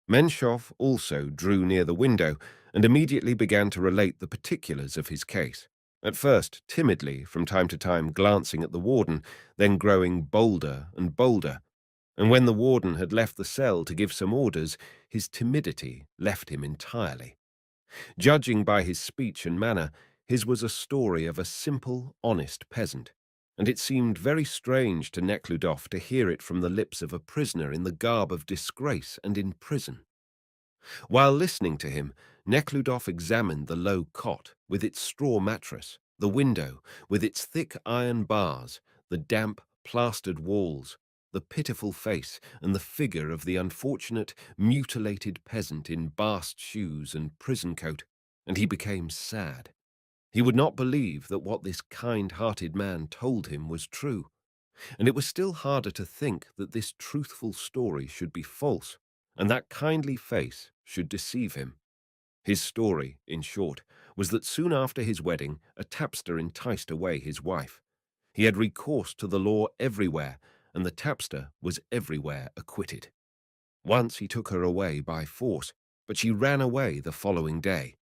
Menshov also drew near the window and immediately began to relate the particulars of his case, at first timidly, from time to time glancing at the warden, then growing bolder and bolder, and when the warden had left the cell to give some orders, his timidity left him entirely. Judging by his speech and manner, his was a story of a simple, honest peasant, and it seemed very strange to Nekhludoff to hear it from the lips of a prisoner in the garb of disgrace and in prison. While listening to him, Nekhludoff examined the low cot with its straw mattress, the window with its thick iron bars, the damp, plastered walls, the pitiful face and the figure of the unfortunate, mutilated peasant in bast shoes and prison coat, and he became sad. He would not believe that what this kind-hearted man told him was true, and it was still harder to think that this truthful story should be false, and that kindly face should deceive him. His story, in short, was that soon after his wedding, a tapster enticed away his wife. He had recourse to the law everywhere, and the tapster was everywhere acquitted. Once he took her away by force, but she ran away the following day.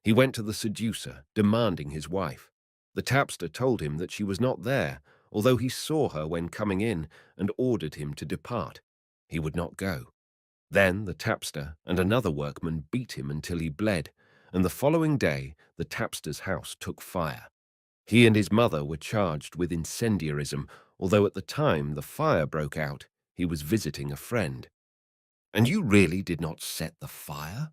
He went to the seducer, demanding his wife. The tapster told him that she was not there, although he saw her when coming in and ordered him to depart. He would not go. Then the tapster and another workman beat him until he bled, and the following day the tapster's house took fire. He and his mother were charged with incendiarism, although at the time the fire broke out, he was visiting a friend. "And you really did not set the fire?"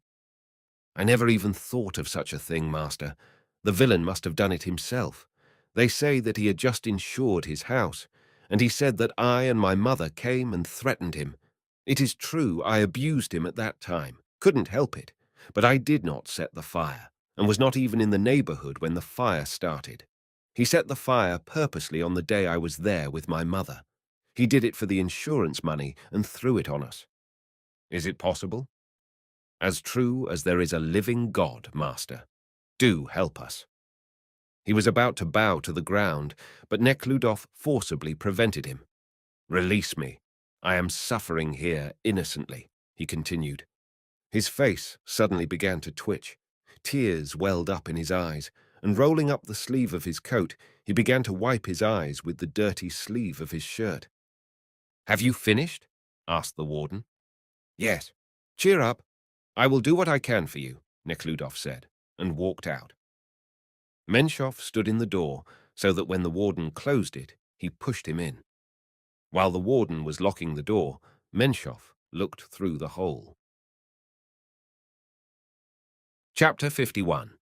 "I never even thought of such a thing, master. The villain must have done it himself. They say that he had just insured his house, and he said that I and my mother came and threatened him. It is true I abused him at that time, couldn't help it, but I did not set the fire, and was not even in the neighborhood when the fire started. He set the fire purposely on the day I was there with my mother. He did it for the insurance money and threw it on us." "Is it possible?" "As true as there is a living God, master. Do help us." He was about to bow to the ground, but Nekhludoff forcibly prevented him. "Release me. I am suffering here innocently," he continued. His face suddenly began to twitch. Tears welled up in his eyes, and rolling up the sleeve of his coat, he began to wipe his eyes with the dirty sleeve of his shirt. "Have you finished?" asked the warden. "Yes. Cheer up. I will do what I can for you," Nekhludoff said, and walked out. Menshov stood in the door, so that when the warden closed it, he pushed him in. While the warden was locking the door, Menshov looked through the hole. Chapter 51.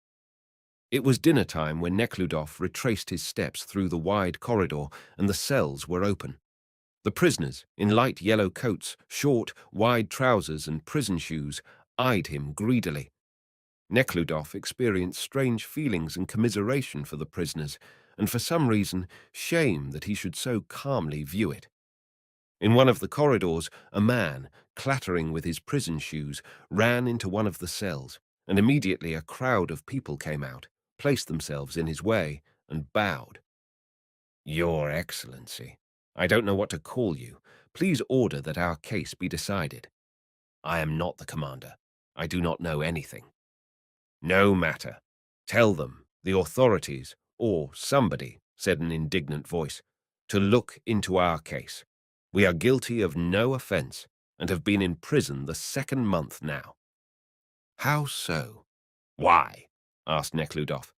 It was dinner time when Nekhludoff retraced his steps through the wide corridor, and the cells were open. The prisoners, in light yellow coats, short, wide trousers and prison shoes, eyed him greedily. Nekhludoff experienced strange feelings and commiseration for the prisoners, and for some reason shame that he should so calmly view it. In one of the corridors, a man, clattering with his prison shoes, ran into one of the cells, and immediately a crowd of people came out, placed themselves in his way, and bowed. "Your Excellency, I don't know what to call you. Please order that our case be decided." "I am not the commander. I do not know anything." "No matter. Tell them, the authorities, or somebody," said an indignant voice, "to look into our case. We are guilty of no offense, and have been in prison the 2nd month now." "How so?" "Why?" asked Nekhludoff.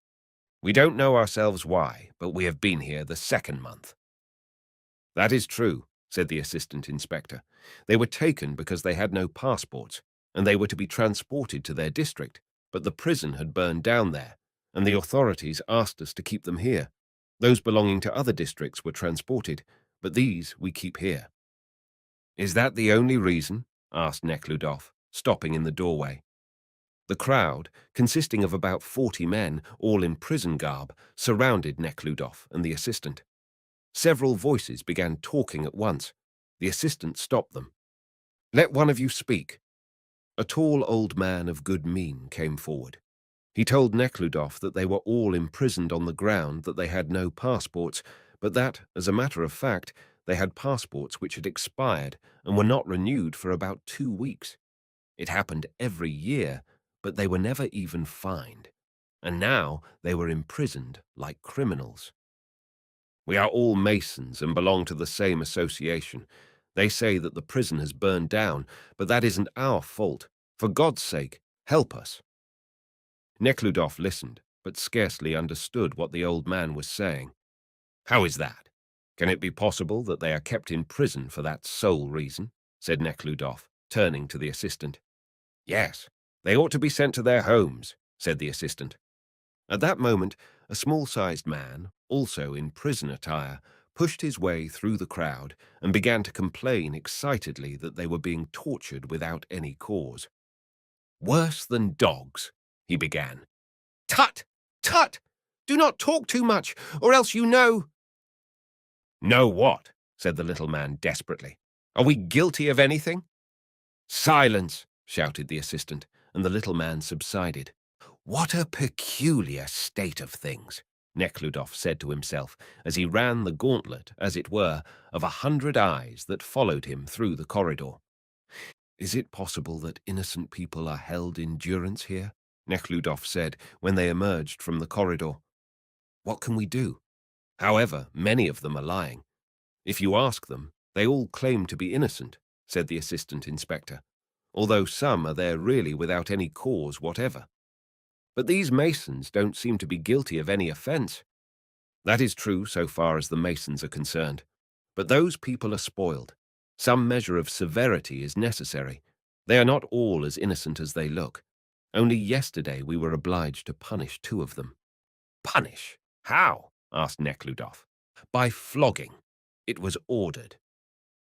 "We don't know ourselves why, but we have been here the 2nd month." "That is true," said the assistant inspector. "They were taken because they had no passports, and they were to be transported to their district, but the prison had burned down there, and the authorities asked us to keep them here. Those belonging to other districts were transported, but these we keep here." "Is that the only reason?" asked Nekhludoff, stopping in the doorway. The crowd, consisting of about 40 men, all in prison garb, surrounded Nekhludoff and the assistant. Several voices began talking at once. The assistant stopped them. "Let one of you speak." A tall old man of good mien came forward. He told Nekhludoff that they were all imprisoned on the ground that they had no passports, but that, as a matter of fact, they had passports which had expired and were not renewed for about 2 weeks. It happened every year, but they were never even fined. And now they were imprisoned like criminals. "We are all Masons and belong to the same association. They say that the prison has burned down, but that isn't our fault. For God's sake, help us." Nekhludoff listened, but scarcely understood what the old man was saying. "How is that? Can it be possible that they are kept in prison for that sole reason?" said Nekhludoff, turning to the assistant. "Yes, they ought to be sent to their homes," said the assistant. At that moment, a small-sized man, also in prison attire, pushed his way through the crowd and began to complain excitedly that they were being tortured without any cause. "Worse than dogs," he began. "Tut! Tut! Do not talk too much, or else you know—" "Know what?" said the little man desperately. "Are we guilty of anything?" "Silence!" shouted the assistant, and the little man subsided. "What a peculiar state of things," Nekhludoff said to himself as he ran the gauntlet, as it were, of 100 eyes that followed him through the corridor. "Is it possible that innocent people are held in durance here?" Nekhludoff said when they emerged from the corridor. "What can we do? However, many of them are lying. If you ask them, they all claim to be innocent," said the assistant inspector, "although some are there really without any cause whatever. But these Masons don't seem to be guilty of any offence." "That is true so far as the Masons are concerned. But those people are spoiled. Some measure of severity is necessary. They are not all as innocent as they look. Only yesterday we were obliged to punish 2 of them." "Punish? How?" asked Nekhludoff. "By flogging. It was ordered.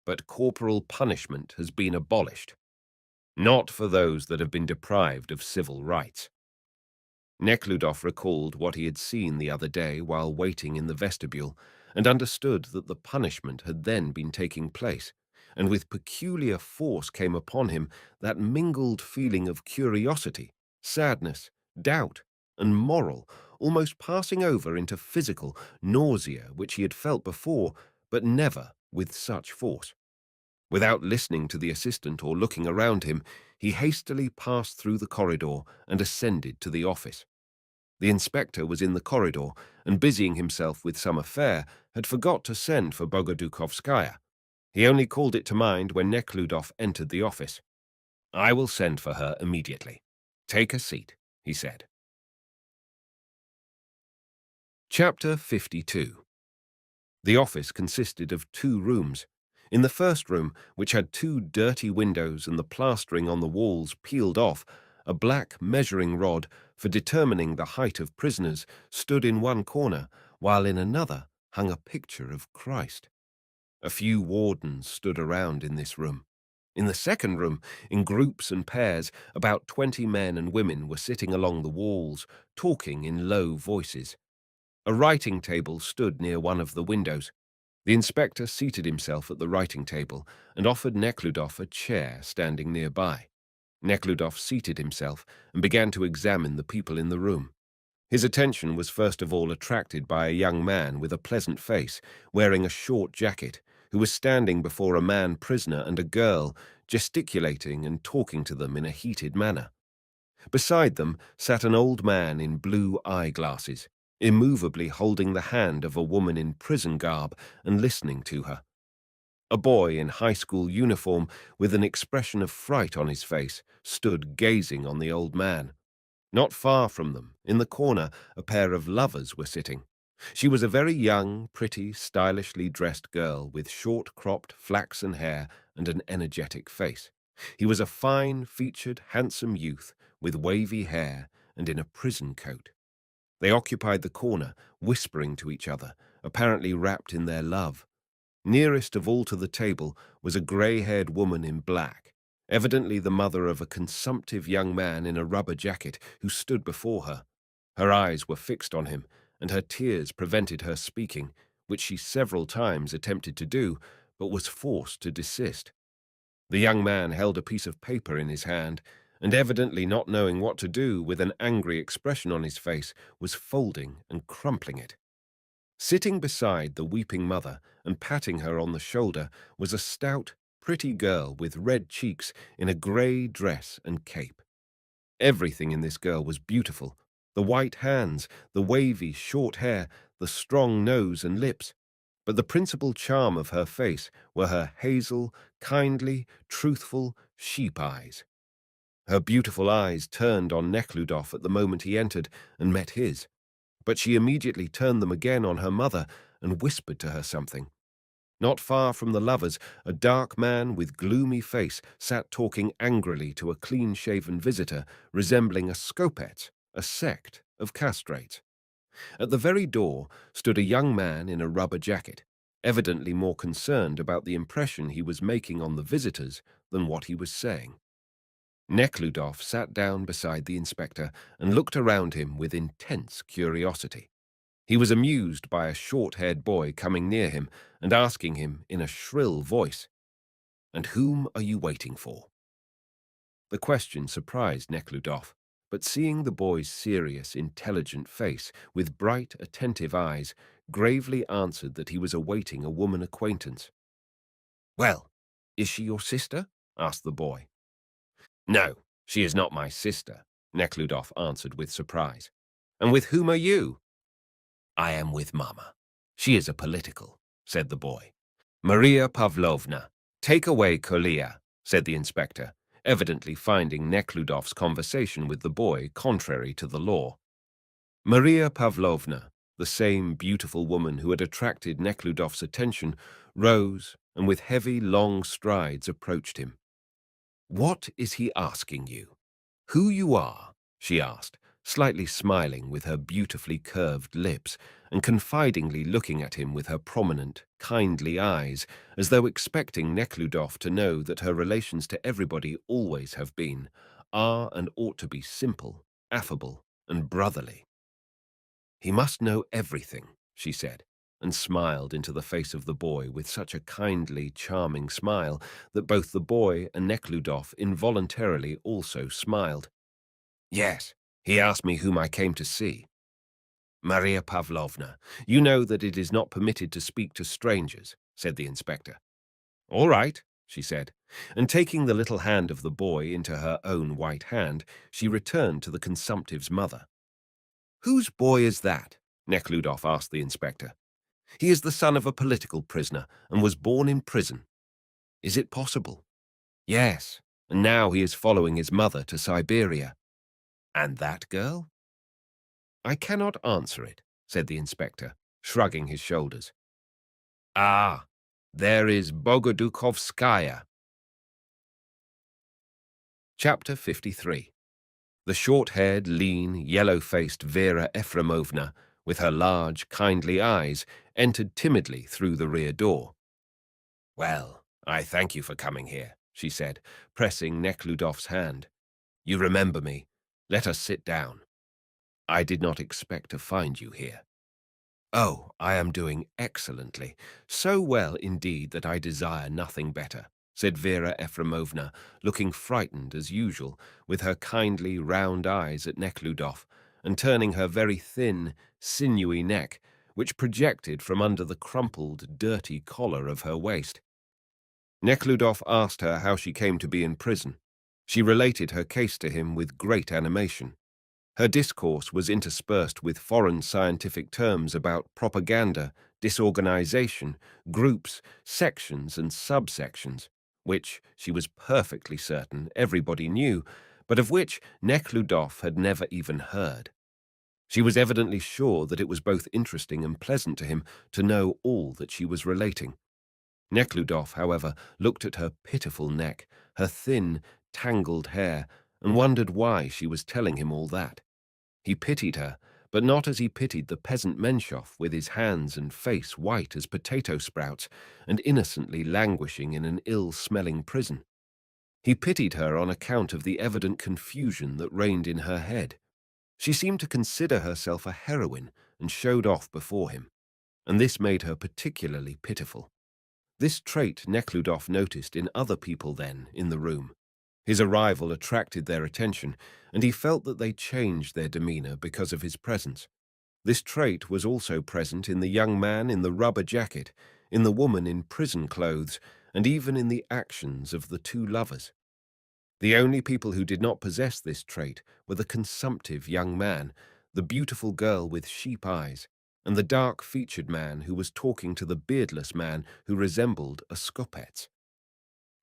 But corporal punishment has been abolished. Not for those that have been deprived of civil rights." Nekhludoff recalled what he had seen the other day while waiting in the vestibule, and understood that the punishment had then been taking place, and with peculiar force came upon him that mingled feeling of curiosity, sadness, doubt, and moral, almost passing over into physical nausea which he had felt before, but never with such force. Without listening to the assistant or looking around him, he hastily passed through the corridor and ascended to the office. The inspector was in the corridor and, busying himself with some affair, had forgot to send for Bogodukovskaya. He only called it to mind when Nekhludoff entered the office. "I will send for her immediately. Take a seat," he said. Chapter 52. The office consisted of 2 rooms. In the first room, which had 2 dirty windows and the plastering on the walls peeled off, a black measuring rod for determining the height of prisoners stood in one corner, while in another hung a picture of Christ. A few wardens stood around in this room. In the second room, in groups and pairs, about 20 men and women were sitting along the walls, talking in low voices. A writing table stood near one of the windows. The inspector seated himself at the writing table and offered Nekhludoff a chair standing nearby. Nekhludoff seated himself and began to examine the people in the room. His attention was first of all attracted by a young man with a pleasant face, wearing a short jacket, who was standing before a man prisoner and a girl, gesticulating and talking to them in a heated manner. Beside them sat an old man in blue eyeglasses, immovably holding the hand of a woman in prison garb and listening to her. A boy in high school uniform, with an expression of fright on his face, stood gazing on the old man. Not far from them, in the corner, a pair of lovers were sitting. She was a very young, pretty, stylishly dressed girl with short-cropped flaxen hair and an energetic face. He was a fine-featured, handsome youth with wavy hair and in a prison coat. They occupied the corner, whispering to each other, apparently wrapped in their love. Nearest of all to the table was a grey-haired woman in black, evidently the mother of a consumptive young man in a rubber jacket who stood before her. Her eyes were fixed on him, and her tears prevented her speaking, which she several times attempted to do, but was forced to desist. The young man held a piece of paper in his hand, and evidently not knowing what to do with an angry expression on his face, was folding and crumpling it. Sitting beside the weeping mother and patting her on the shoulder was a stout, pretty girl with red cheeks in a grey dress and cape. Everything in this girl was beautiful: the white hands, the wavy, short hair, the strong nose and lips. But the principal charm of her face were her hazel, kindly, truthful sheep eyes. Her beautiful eyes turned on Neckludof at the moment he entered and met his, but she immediately turned them again on her mother and whispered to her something. Not far from the lovers, a dark man with gloomy face sat talking angrily to a clean-shaven visitor resembling a scopet, a sect of castrates. At the very door stood a young man in a rubber jacket, evidently more concerned about the impression he was making on the visitors than what he was saying. Nekhludoff sat down beside the inspector and looked around him with intense curiosity. He was amused by a short-haired boy coming near him and asking him in a shrill voice, "And whom are you waiting for?" The question surprised Nekhludoff, but seeing the boy's serious, intelligent face with bright, attentive eyes, gravely answered that he was awaiting a woman acquaintance. "Well, is she your sister?" asked the boy. "No, she is not my sister," Nekhludoff answered with surprise. "And with whom are you?" "I am with Mama. She is a political," said the boy. "Maria Pavlovna, take away Kolia," said the inspector, evidently finding Nekhludov's conversation with the boy contrary to the law. Maria Pavlovna, the same beautiful woman who had attracted Nekhludov's attention, rose and with heavy, long strides approached him. "What is he asking you? Who you are?" she asked, slightly smiling with her beautifully curved lips and confidingly looking at him with her prominent, kindly eyes, as though expecting Nekhludoff to know that her relations to everybody always have been, are and ought to be simple, affable, and brotherly. "He must know everything," she said, and smiled into the face of the boy with such a kindly, charming smile that both the boy and Nekhludoff involuntarily also smiled. "Yes, he asked me whom I came to see." "Maria Pavlovna, you know that it is not permitted to speak to strangers," said the inspector. "All right," she said, and taking the little hand of the boy into her own white hand, she returned to the consumptive's mother. "Whose boy is that?" Nekhludoff asked the inspector. "He is the son of a political prisoner and was born in prison." "Is it possible?" "Yes, and now he is following his mother to Siberia." "And that girl?" "I cannot answer it," said the inspector, shrugging his shoulders. "Ah, there is Bogodukovskaya." Chapter 53. The short-haired, lean, yellow-faced Vera Efremovna, with her large, kindly eyes, entered timidly through the rear door. "Well, I thank you for coming here," she said, pressing Nekhludov's hand. "You remember me. Let us sit down. I did not expect to find you here." "Oh, I am doing excellently, so well indeed that I desire nothing better," said Vera Efremovna, looking frightened as usual, with her kindly round eyes at Nekhludoff, and turning her very thin, sinewy neck, which projected from under the crumpled, dirty collar of her waist. Nekhludoff asked her how she came to be in prison. She related her case to him with great animation. Her discourse was interspersed with foreign scientific terms about propaganda, disorganization, groups, sections, and subsections, which, she was perfectly certain, everybody knew, but of which Nekhludoff had never even heard. She was evidently sure that it was both interesting and pleasant to him to know all that she was relating. Nekhludoff, however, looked at her pitiful neck, her thin, tangled hair, and wondered why she was telling him all that. He pitied her, but not as he pitied the peasant Menshov with his hands and face white as potato sprouts and innocently languishing in an ill-smelling prison. He pitied her on account of the evident confusion that reigned in her head. She seemed to consider herself a heroine and showed off before him, and this made her particularly pitiful. This trait Nekhludoff noticed in other people then in the room. His arrival attracted their attention, and he felt that they changed their demeanor because of his presence. This trait was also present in the young man in the rubber jacket, in the woman in prison clothes, and even in the actions of the two lovers. The only people who did not possess this trait were the consumptive young man, the beautiful girl with sheep eyes, and the dark-featured man who was talking to the beardless man who resembled a Skopets.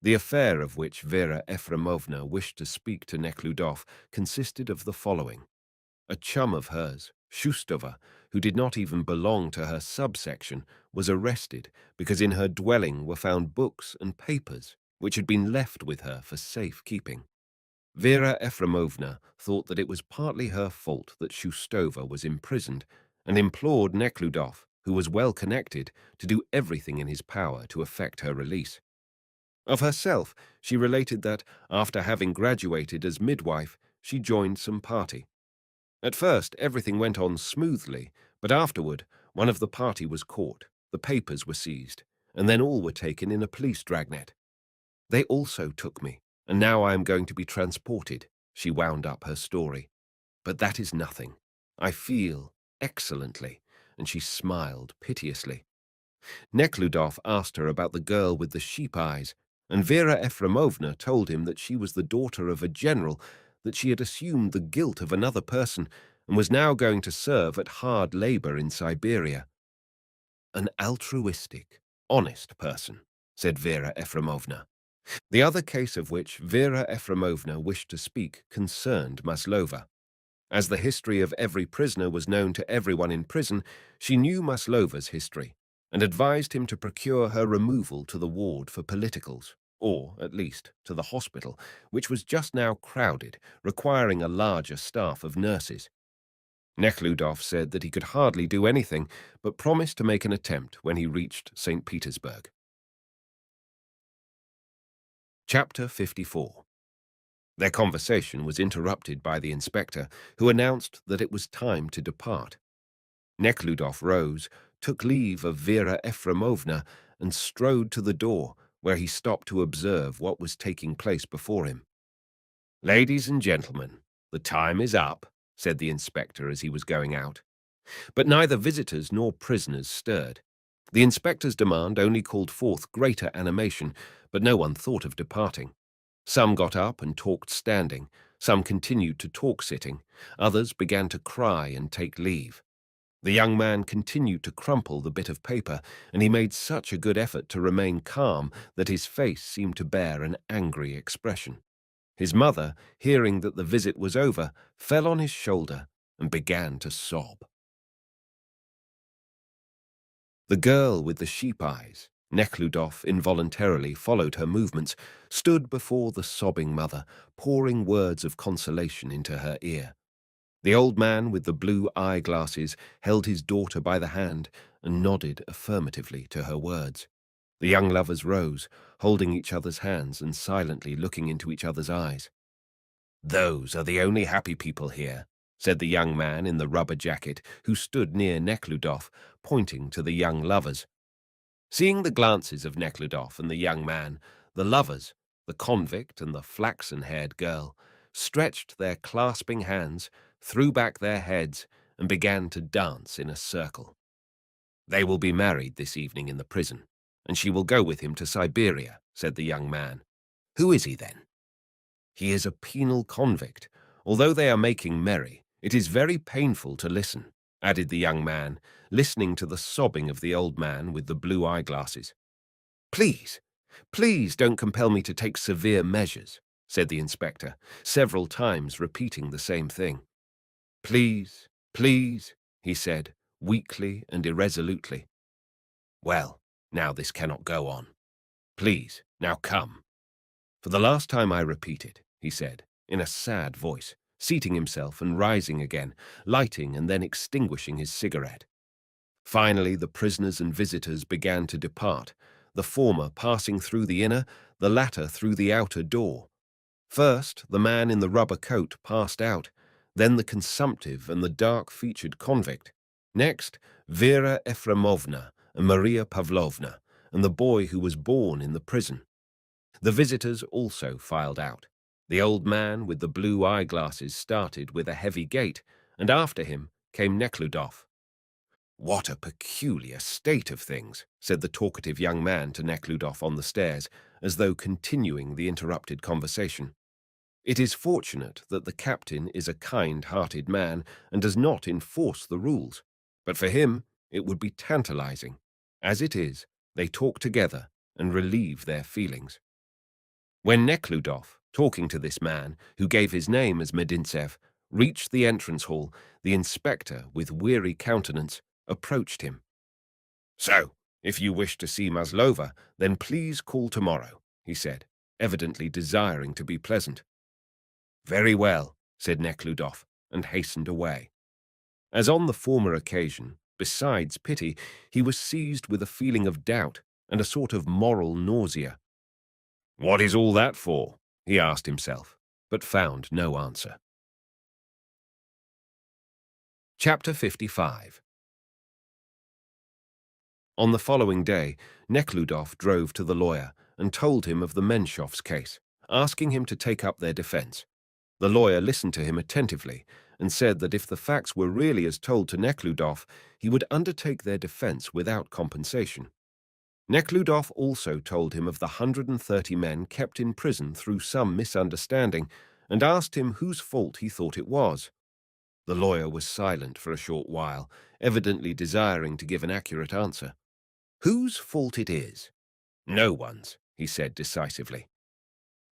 The affair of which Vera Ephremovna wished to speak to Nekhludoff consisted of the following. A chum of hers, Shustova, who did not even belong to her subsection, was arrested because in her dwelling were found books and papers which had been left with her for safe keeping. Vera Ephremovna thought that it was partly her fault that Shustova was imprisoned and implored Nekhludoff, who was well connected, to do everything in his power to effect her release. Of herself, she related that, after having graduated as midwife, she joined some party. At first, everything went on smoothly, but afterward, one of the party was caught, the papers were seized, and then all were taken in a police dragnet. They also took me, and now I am going to be transported, she wound up her story. But that is nothing. I feel excellently, and she smiled piteously. Nekhludoff asked her about the girl with the sheep eyes, and Vera Ephremovna told him that she was the daughter of a general, that she had assumed the guilt of another person and was now going to serve at hard labor in Siberia. An altruistic, honest person, said Vera Ephremovna. The other case of which Vera Ephremovna wished to speak concerned Maslova. As the history of every prisoner was known to everyone in prison, she knew Maslova's history and advised him to procure her removal to the ward for politicals, or, at least, to the hospital, which was just now crowded, requiring a larger staff of nurses. Nekhludoff said that he could hardly do anything, but promised to make an attempt when he reached St. Petersburg. Chapter 54. Their conversation was interrupted by the inspector, who announced that it was time to depart. Nekhludoff rose, took leave of Vera Ephremovna, and strode to the door, where he stopped to observe what was taking place before him. "Ladies and gentlemen, the time is up," said the inspector as he was going out. But neither visitors nor prisoners stirred. The inspector's demand only called forth greater animation, but no one thought of departing. Some got up and talked standing, some continued to talk sitting, others began to cry and take leave. The young man continued to crumple the bit of paper, and he made such a good effort to remain calm that his face seemed to bear an angry expression. His mother, hearing that the visit was over, fell on his shoulder and began to sob. The girl with the sheep eyes, Nekhludoff involuntarily followed her movements, stood before the sobbing mother, pouring words of consolation into her ear. The old man with the blue eyeglasses held his daughter by the hand and nodded affirmatively to her words. The young lovers rose, holding each other's hands and silently looking into each other's eyes. "Those are the only happy people here," said the young man in the rubber jacket, who stood near Nekhludoff, pointing to the young lovers. Seeing the glances of Nekhludoff and the young man, the lovers, the convict and the flaxen-haired girl, stretched their clasping hands, threw back their heads, and began to dance in a circle. "They will be married this evening in the prison, and she will go with him to Siberia," said the young man. "Who is he, then?" "He is a penal convict. Although they are making merry, it is very painful to listen. added the young man, listening to the sobbing of the old man with the blue eyeglasses. Please, please don't compel me to take severe measures, said the inspector, several times repeating the same thing. Please, please, he said, weakly and irresolutely. Well, now this cannot go on. Please, now come. For the last time I repeat it, he said, in a sad voice, seating himself and rising again, lighting and then extinguishing his cigarette. Finally, the prisoners and visitors began to depart, the former passing through the inner, the latter through the outer door. First, the man in the rubber coat passed out, then the consumptive and the dark-featured convict. Next, Vera Efremovna and Maria Pavlovna, and the boy who was born in the prison. The visitors also filed out. The old man with the blue eyeglasses started with a heavy gait, and after him came Neckludof. What a peculiar state of things, said the talkative young man to Neckludof on the stairs, as though continuing the interrupted conversation. It is fortunate that the captain is a kind-hearted man and does not enforce the rules, but for him it would be tantalizing. As it is, they talk together and relieve their feelings. When Neckludof, talking to this man, who gave his name as Medintsev, reached the entrance hall, the inspector, with weary countenance, approached him. So, if you wish to see Maslova, then please call tomorrow, he said, evidently desiring to be pleasant. Very well, said Neckludof, and hastened away. As on the former occasion, besides pity, he was seized with a feeling of doubt and a sort of moral nausea. What is all that for? He asked himself, but found no answer. Chapter 55. On the following day, Neckludof drove to the lawyer and told him of the Menshovs' case, asking him to take up their defense. The lawyer listened to him attentively and said that if the facts were really as told to Neckludof, he would undertake their defense without compensation. Neckludof also told him of the 130 men kept in prison through some misunderstanding and asked him whose fault he thought it was. The lawyer was silent for a short while, evidently desiring to give an accurate answer. Whose fault it is? No one's, he said decisively.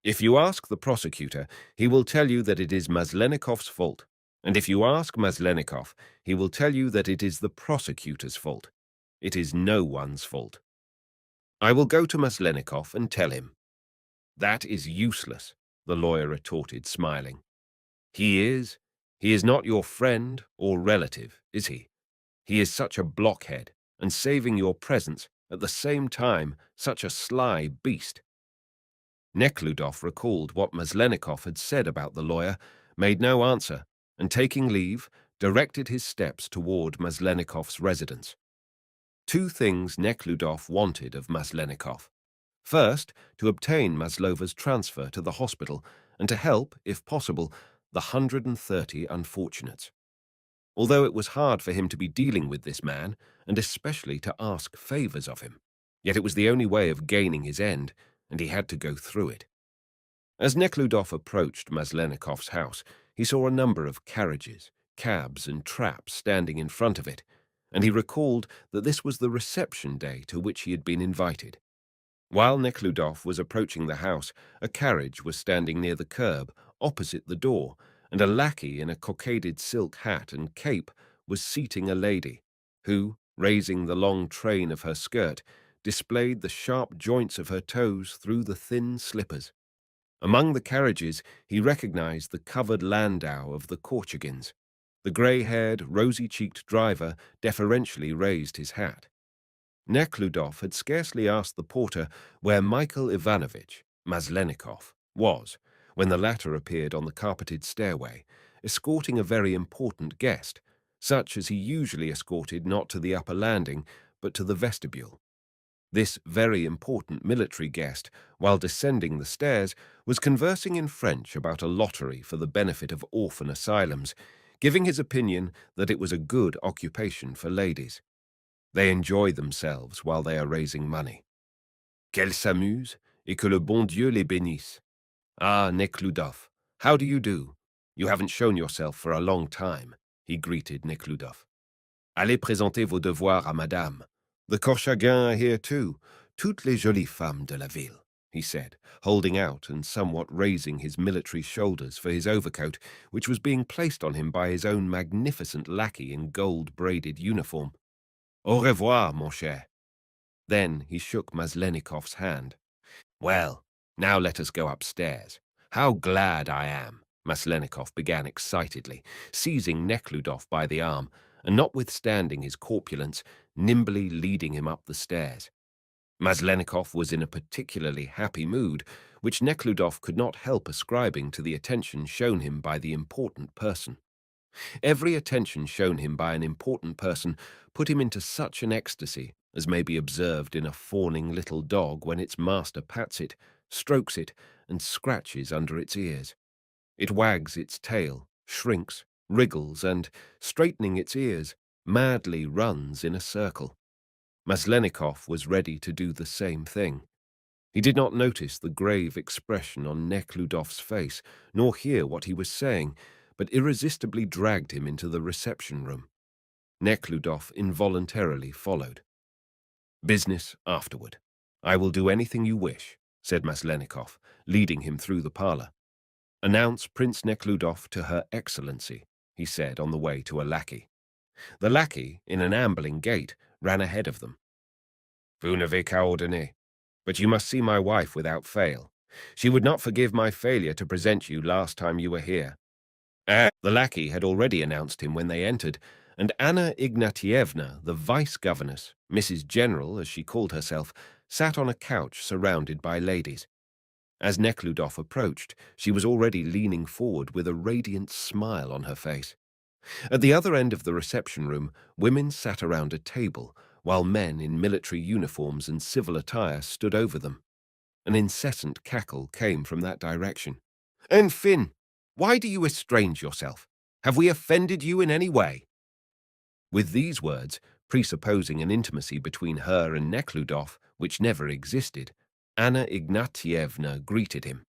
If you ask the prosecutor, he will tell you that it is Maslenikov's fault, and if you ask Maslenikov, he will tell you that it is the prosecutor's fault. It is no one's fault. I will go to Maslenikov and tell him. That is useless, the lawyer retorted, smiling. He is not your friend or relative, is he? He is such a blockhead, and saving your presence, at the same time, such a sly beast. Neckludof recalled what Maslenikov had said about the lawyer, made no answer, and taking leave, directed his steps toward Maslenikov's residence. Two things Neckludof wanted of Maslenikov. First, to obtain Maslova's transfer to the hospital, and to help, if possible, the 130 unfortunates. Although it was hard for him to be dealing with this man, and especially to ask favors of him, yet it was the only way of gaining his end, and he had to go through it. As Neckludof approached Maslenikov's house, he saw a number of carriages, cabs, and traps standing in front of it, and he recalled that this was the reception day to which he had been invited. While Neckludof was approaching the house, a carriage was standing near the curb, opposite the door, and a lackey in a cockaded silk hat and cape was seating a lady, who, raising the long train of her skirt, displayed the sharp joints of her toes through the thin slippers. Among the carriages he recognized the covered landau of the Korchagins. The grey-haired, rosy-cheeked driver deferentially raised his hat. Neckludof had scarcely asked the porter where Michael Ivanovich, Maslenikov, was, when the latter appeared on the carpeted stairway, escorting a very important guest, such as he usually escorted not to the upper landing, but to the vestibule. This very important military guest, while descending the stairs, was conversing in French about a lottery for the benefit of orphan asylums, giving his opinion that it was a good occupation for ladies. They enjoy themselves while they are raising money. Qu'elles s'amusent, et que le bon Dieu les bénisse. Ah, Neckludof, how do you do? You haven't shown yourself for a long time, he greeted Neckludof. Allez présenter vos devoirs à madame. The Korchagins are here too, toutes les jolies femmes de la ville, he said, holding out and somewhat raising his military shoulders for his overcoat, which was being placed on him by his own magnificent lackey in gold-braided uniform. Au revoir, mon cher. Then he shook Maslenikov's hand. Well, now let us go upstairs. How glad I am, Maslenikov began excitedly, seizing Neckludof by the arm, and notwithstanding his corpulence, nimbly leading him up the stairs. Maslenikov was in a particularly happy mood, which Neckludof could not help ascribing to the attention shown him by the important person. Every attention shown him by an important person put him into such an ecstasy as may be observed in a fawning little dog when its master pats it, strokes it, and scratches under its ears. It wags its tail, shrinks, wriggles, and, straightening its ears, madly runs in a circle. Maslenikov was ready to do the same thing. He did not notice the grave expression on Nekhludov's face, nor hear what he was saying, but irresistibly dragged him into the reception room. Nekhludov involuntarily followed. Business afterward. I will do anything you wish, said Maslenikov, leading him through the parlour. Announce Prince Nekhludov to Her Excellency, he said on the way to a lackey. The lackey, in an ambling gait, ran ahead of them. Vous n'avez qu'à ordonner. But you must see my wife without fail. She would not forgive my failure to present you last time you were here. The lackey had already announced him when they entered, and Anna Ignatievna, the vice-governess, Mrs. General as she called herself, sat on a couch surrounded by ladies. As Nekhludoff approached, she was already leaning forward with a radiant smile on her face. At the other end of the reception room, women sat around a table, while men in military uniforms and civil attire stood over them. An incessant cackle came from that direction. Enfin, why do you estrange yourself? Have we offended you in any way? With these words, presupposing an intimacy between her and Nekhludoff, which never existed, Anna Ignatievna greeted him.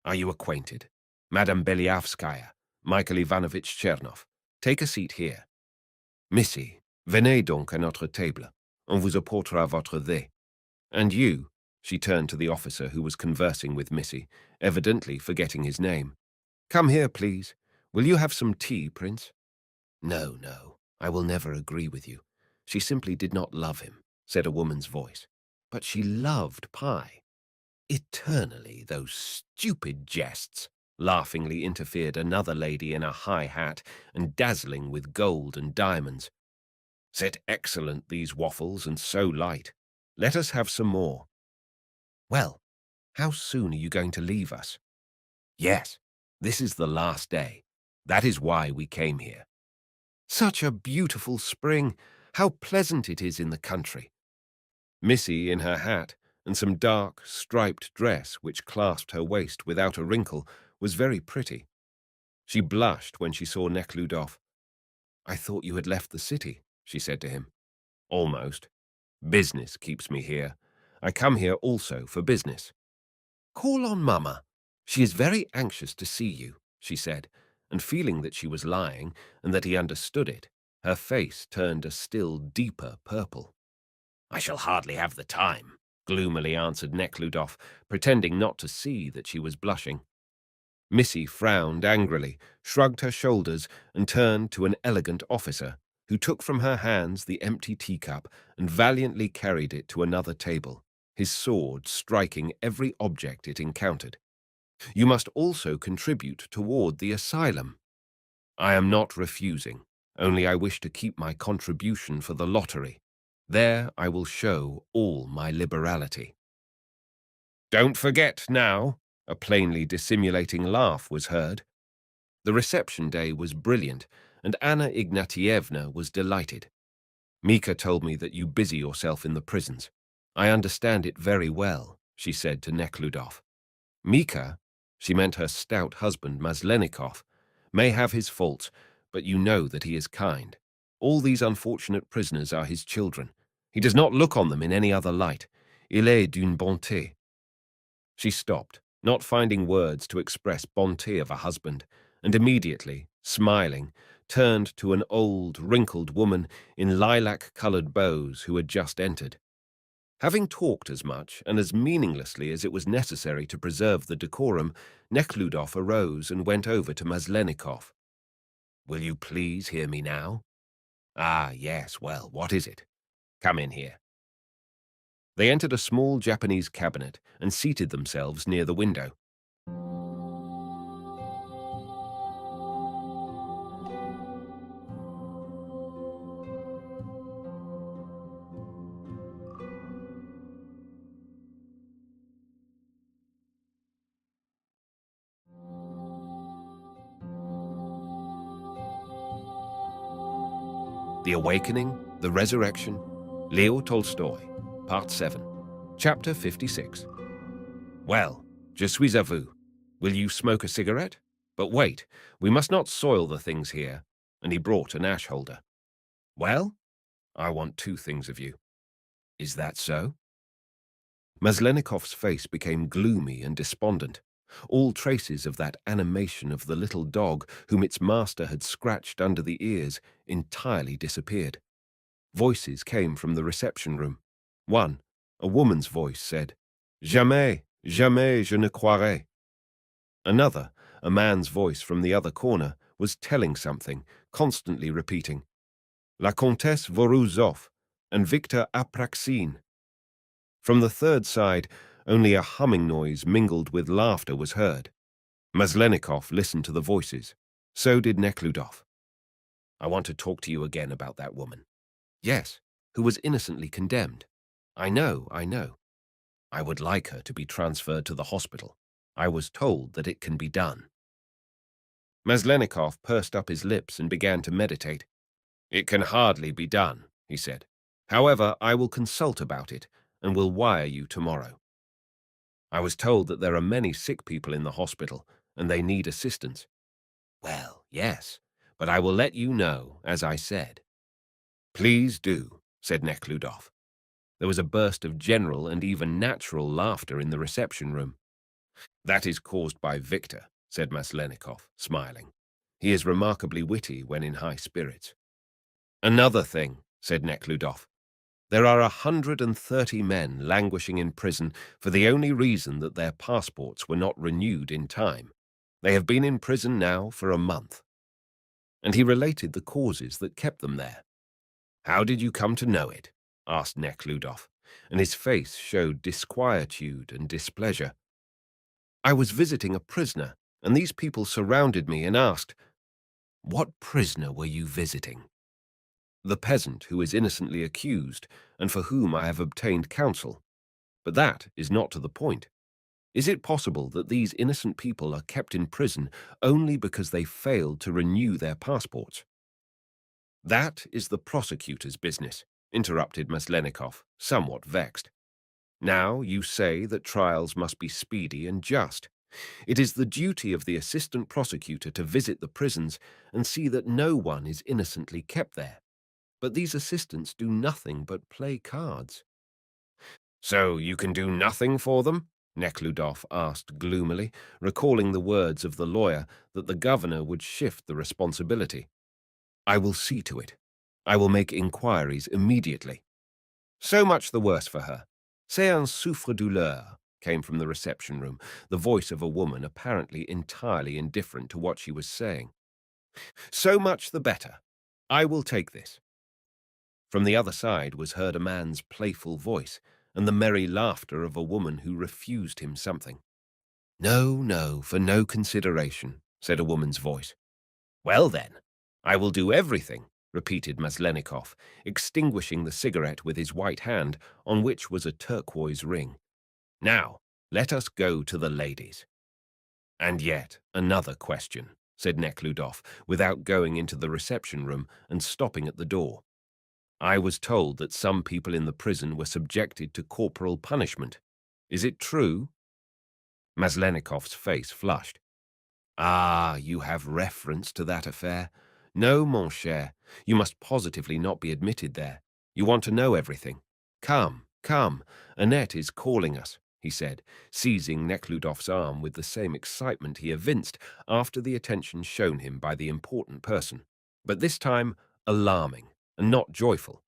Are you acquainted? Madame Beliavskaya, Michael Ivanovich Chernov. Take a seat here. Missy, venez donc à notre table. On vous apportera votre thé. And you, she turned to the officer who was conversing with Missy, evidently forgetting his name. Come here, please. Will you have some tea, Prince? No, no, I will never agree with you. She simply did not love him, said a woman's voice. But she loved pie. Eternally, those stupid jests, laughingly interfered another lady in a high hat and dazzling with gold and diamonds. C'est excellent, these waffles, and so light. Let us have some more. Well, how soon are you going to leave us? Yes, this is the last day. That is why we came here. Such a beautiful spring. How pleasant it is in the country. Missy, in her hat, and some dark, striped dress which clasped her waist without a wrinkle, was very pretty. She blushed when she saw Nekhludoff. I thought you had left the city, she said to him. Almost. Business keeps me here. I come here also for business. Call on Mamma. She is very anxious to see you, she said, and feeling that she was lying and that he understood it, her face turned a still deeper purple. I shall hardly have the time, gloomily answered Nekhludoff, pretending not to see that she was blushing. Missy frowned angrily, shrugged her shoulders, and turned to an elegant officer, who took from her hands the empty teacup and valiantly carried it to another table, his sword striking every object it encountered. You must also contribute toward the asylum. I am not refusing, only I wish to keep my contribution for the lottery. There I will show all my liberality. Don't forget now, a plainly dissimulating laugh was heard. The reception day was brilliant, and Anna Ignatievna was delighted. Mika told me that you busy yourself in the prisons. I understand it very well, she said to Nekhludoff. Mika, she meant her stout husband Maslenikov, may have his faults, but you know that he is kind. All these unfortunate prisoners are his children. He does not look on them in any other light. Il est d'une bonté. She stopped, not finding words to express bonté of a husband, and immediately, smiling, turned to an old, wrinkled woman in lilac-coloured bows who had just entered. Having talked as much and as meaninglessly as it was necessary to preserve the decorum, Nekhludoff arose and went over to Maslenikov. "Will you please hear me now?" "Ah, yes, well, what is it? Come in here." They entered a small Japanese cabinet and seated themselves near the window. The Awakening, the Resurrection, Leo Tolstoy, Part 7, Chapter 56. "Well, je suis à vous. Will you smoke a cigarette? But wait, we must not soil the things here." And he brought an ash holder. "Well, I want two things of you." "Is that so?" Maslenikov's face became gloomy and despondent. All traces of that animation of the little dog whom its master had scratched under the ears entirely disappeared. Voices came from the reception room. One, a woman's voice, said, "Jamais, jamais je ne croirais." Another, a man's voice from the other corner, was telling something, constantly repeating, "La Comtesse Voruzov and Victor Apraxin." From the third side, only a humming noise mingled with laughter was heard. Maslenikov listened to the voices. So did Nekhludof. "I want to talk to you again about that woman." "Yes, who was innocently condemned." I know. "I would like her to be transferred to the hospital. I was told that it can be done." Maslenikov pursed up his lips and began to meditate. "It can hardly be done," he said. "However, I will consult about it and will wire you tomorrow. I was told that there are many sick people in the hospital and they need assistance." "Well, yes, but I will let you know, as I said." "Please do," said Nekhludof. There was a burst of general and even natural laughter in the reception room. "That is caused by Victor," said Maslenikov, smiling. "He is remarkably witty when in high spirits." "Another thing," said Nekhludof. "There are 130 men languishing in prison for the only reason that their passports were not renewed in time. They have been in prison now for a month." And he related the causes that kept them there. "How did you come to know it?" asked Nekhludof, and his face showed disquietude and displeasure. "I was visiting a prisoner, and these people surrounded me and asked." "What prisoner were you visiting?" "The peasant who is innocently accused, and for whom I have obtained counsel. But that is not to the point. Is it possible that these innocent people are kept in prison only because they failed to renew their passports?" "That is the prosecutor's business," interrupted Maslenikov, somewhat vexed. "Now you say that trials must be speedy and just. It is the duty of the assistant prosecutor to visit the prisons and see that no one is innocently kept there. But these assistants do nothing but play cards." "So you can do nothing for them?" Nekhludof asked gloomily, recalling the words of the lawyer that the governor would shift the responsibility. "I will see to it. I will make inquiries immediately." "So much the worse for her. C'est un souffre-douleur," came from the reception room, the voice of a woman apparently entirely indifferent to what she was saying. "So much the better. I will take this." From the other side was heard a man's playful voice and the merry laughter of a woman who refused him something. No, for no consideration," said a woman's voice. "Well then, I will do everything," repeated Maslenikov, extinguishing the cigarette with his white hand, on which was a turquoise ring. "Now, let us go to the ladies." "And yet another question," said Nekhludof, without going into the reception room and stopping at the door. "I was told that some people in the prison were subjected to corporal punishment. Is it true?" Maslenikov's face flushed. "Ah, you have reference to that affair? No, mon cher, you must positively not be admitted there. You want to know everything. Come, Annette is calling us," he said, seizing Nekhludof's arm with the same excitement he evinced after the attention shown him by the important person. but this time alarming and not joyful.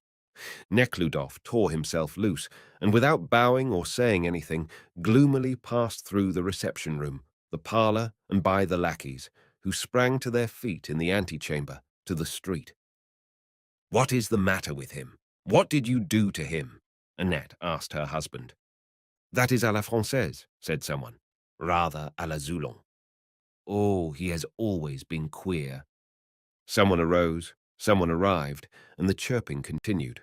Nekhludoff tore himself loose, and without bowing or saying anything, gloomily passed through the reception room, the parlour, and by the lackeys, who sprang to their feet in the antechamber, to the street. "What is the matter with him? What did you do to him?" Annette asked her husband. "That is à la Française," said someone. "Rather à la Zoulon." "Oh, he has always been queer." Someone arose, someone arrived, and the chirping continued.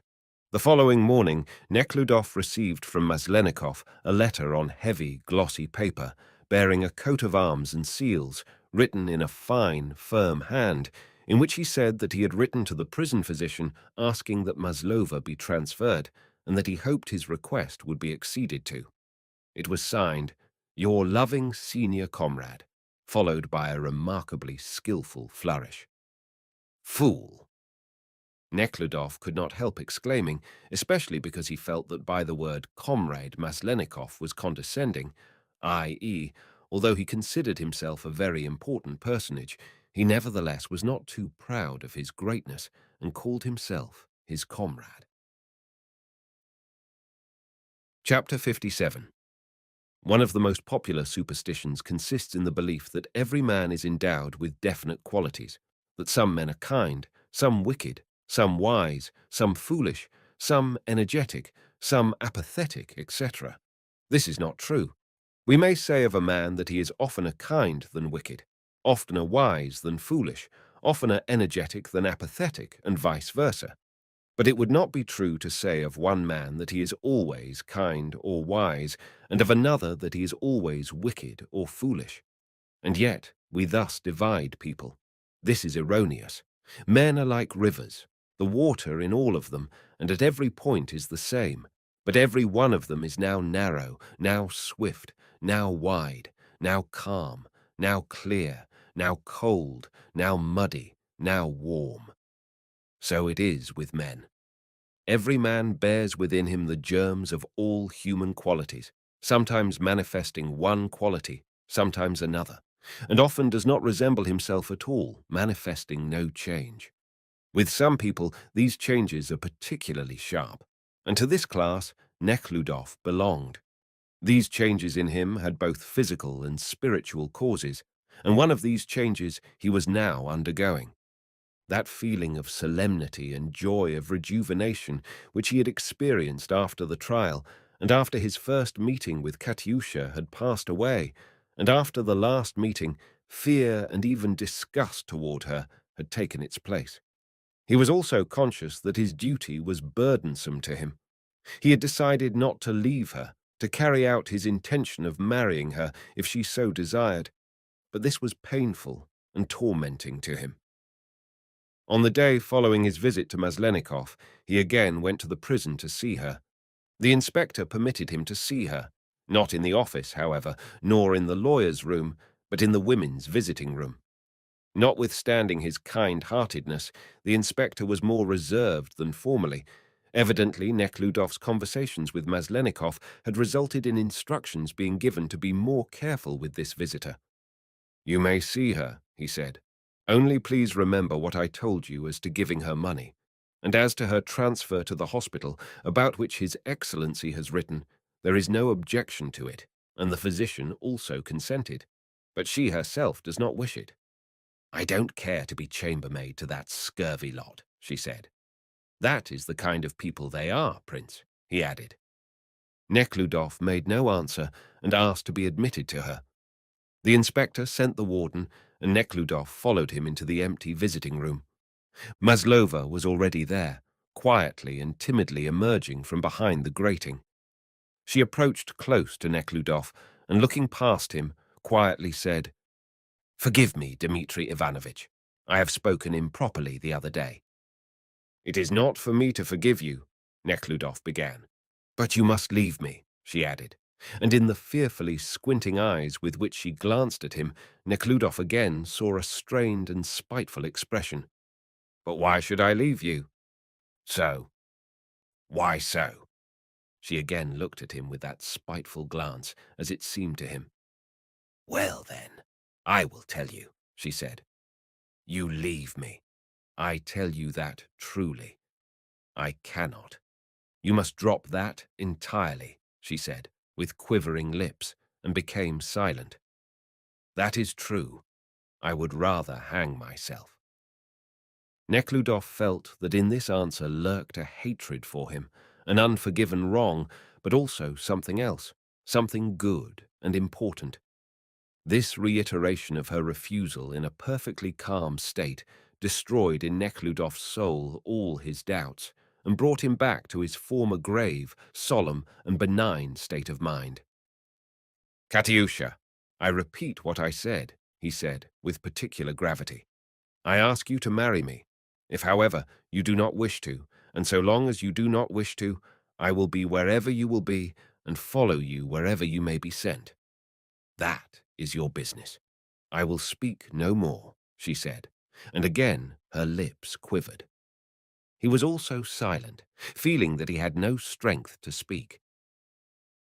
The following morning, Nekhludoff received from Maslenikov a letter on heavy, glossy paper, bearing a coat of arms and seals, written in a fine, firm hand, in which he said that he had written to the prison physician asking that Maslova be transferred, and that he hoped his request would be acceded to. It was signed, "Your loving senior comrade," followed by a remarkably skilful flourish. Fool! Nekhludoff could not help exclaiming, especially because he felt that by the word comrade Maslenikov was condescending, i.e., although he considered himself a very important personage, he nevertheless was not too proud of his greatness and called himself his comrade. Chapter 57. One of the most popular superstitions consists in the belief that every man is endowed with definite qualities, that some men are kind, some wicked, some wise, some foolish, some energetic, some apathetic, etc. This is not true. We may say of a man that he is oftener kind than wicked, oftener wise than foolish, oftener energetic than apathetic, and vice versa. But it would not be true to say of one man that he is always kind or wise, and of another that he is always wicked or foolish. And yet we thus divide people. This is erroneous. Men are like rivers. The water in all of them, and at every point, is the same. But every one of them is now narrow, now swift, now wide, now calm, now clear, now cold, now muddy, now warm. So it is with men. Every man bears within him the germs of all human qualities, sometimes manifesting one quality, sometimes another, and often does not resemble himself at all, manifesting no change. With some people, these changes are particularly sharp, and to this class Nekhludoff belonged. These changes in him had both physical and spiritual causes, and one of these changes he was now undergoing. That feeling of solemnity and joy of rejuvenation which he had experienced after the trial, and after his first meeting with Katyusha had passed away, and after the last meeting, fear and even disgust toward her had taken its place. He was also conscious that his duty was burdensome to him. He had decided not to leave her, to carry out his intention of marrying her if she so desired, but this was painful and tormenting to him. On the day following his visit to Maslenikov, he again went to the prison to see her. The inspector permitted him to see her, not in the office, however, nor in the lawyer's room, but in the women's visiting room. Notwithstanding his kind-heartedness, the inspector was more reserved than formerly. Evidently, Nekhludoff's conversations with Maslenikov had resulted in instructions being given to be more careful with this visitor. "You may see her," he said. "Only please remember what I told you as to giving her money. And as to her transfer to the hospital, about which His Excellency has written, there is no objection to it, and the physician also consented. But she herself does not wish it." "I don't care to be chambermaid to that scurvy lot," she said. "That is the kind of people they are, Prince," he added. Nekhludoff made no answer and asked to be admitted to her. The inspector sent the warden, and Nekhludoff followed him into the empty visiting room. Maslova was already there, quietly and timidly emerging from behind the grating. She approached close to Nekhludoff, and looking past him, quietly said, "Forgive me, Dmitri Ivanovitch. I have spoken improperly the other day." "It is not for me to forgive you," Nekhludoff began. "But you must leave me," she added, and in the fearfully squinting eyes with which she glanced at him, Nekhludoff again saw a strained and spiteful expression. "But why should I leave you?" "So." "Why so?" She again looked at him with that spiteful glance, as it seemed to him. "Well, then, I will tell you," she said. "You leave me." I tell you that truly. I cannot. You must drop that entirely, she said, with quivering lips, and became silent. That is true. I would rather hang myself. Nekhludoff felt that in this answer lurked a hatred for him, an unforgiven wrong, but also something else, something good and important. This reiteration of her refusal in a perfectly calm state destroyed in Nekhludoff's soul all his doubts and brought him back to his former grave, solemn, and benign state of mind. Katyusha, I repeat what I said, he said, with particular gravity. I ask you to marry me. If, however, you do not wish to, and so long as you do not wish to, I will be wherever you will be and follow you wherever you may be sent. That is your business. I will speak no more, she said, and again her lips quivered. He was also silent, feeling that he had no strength to speak.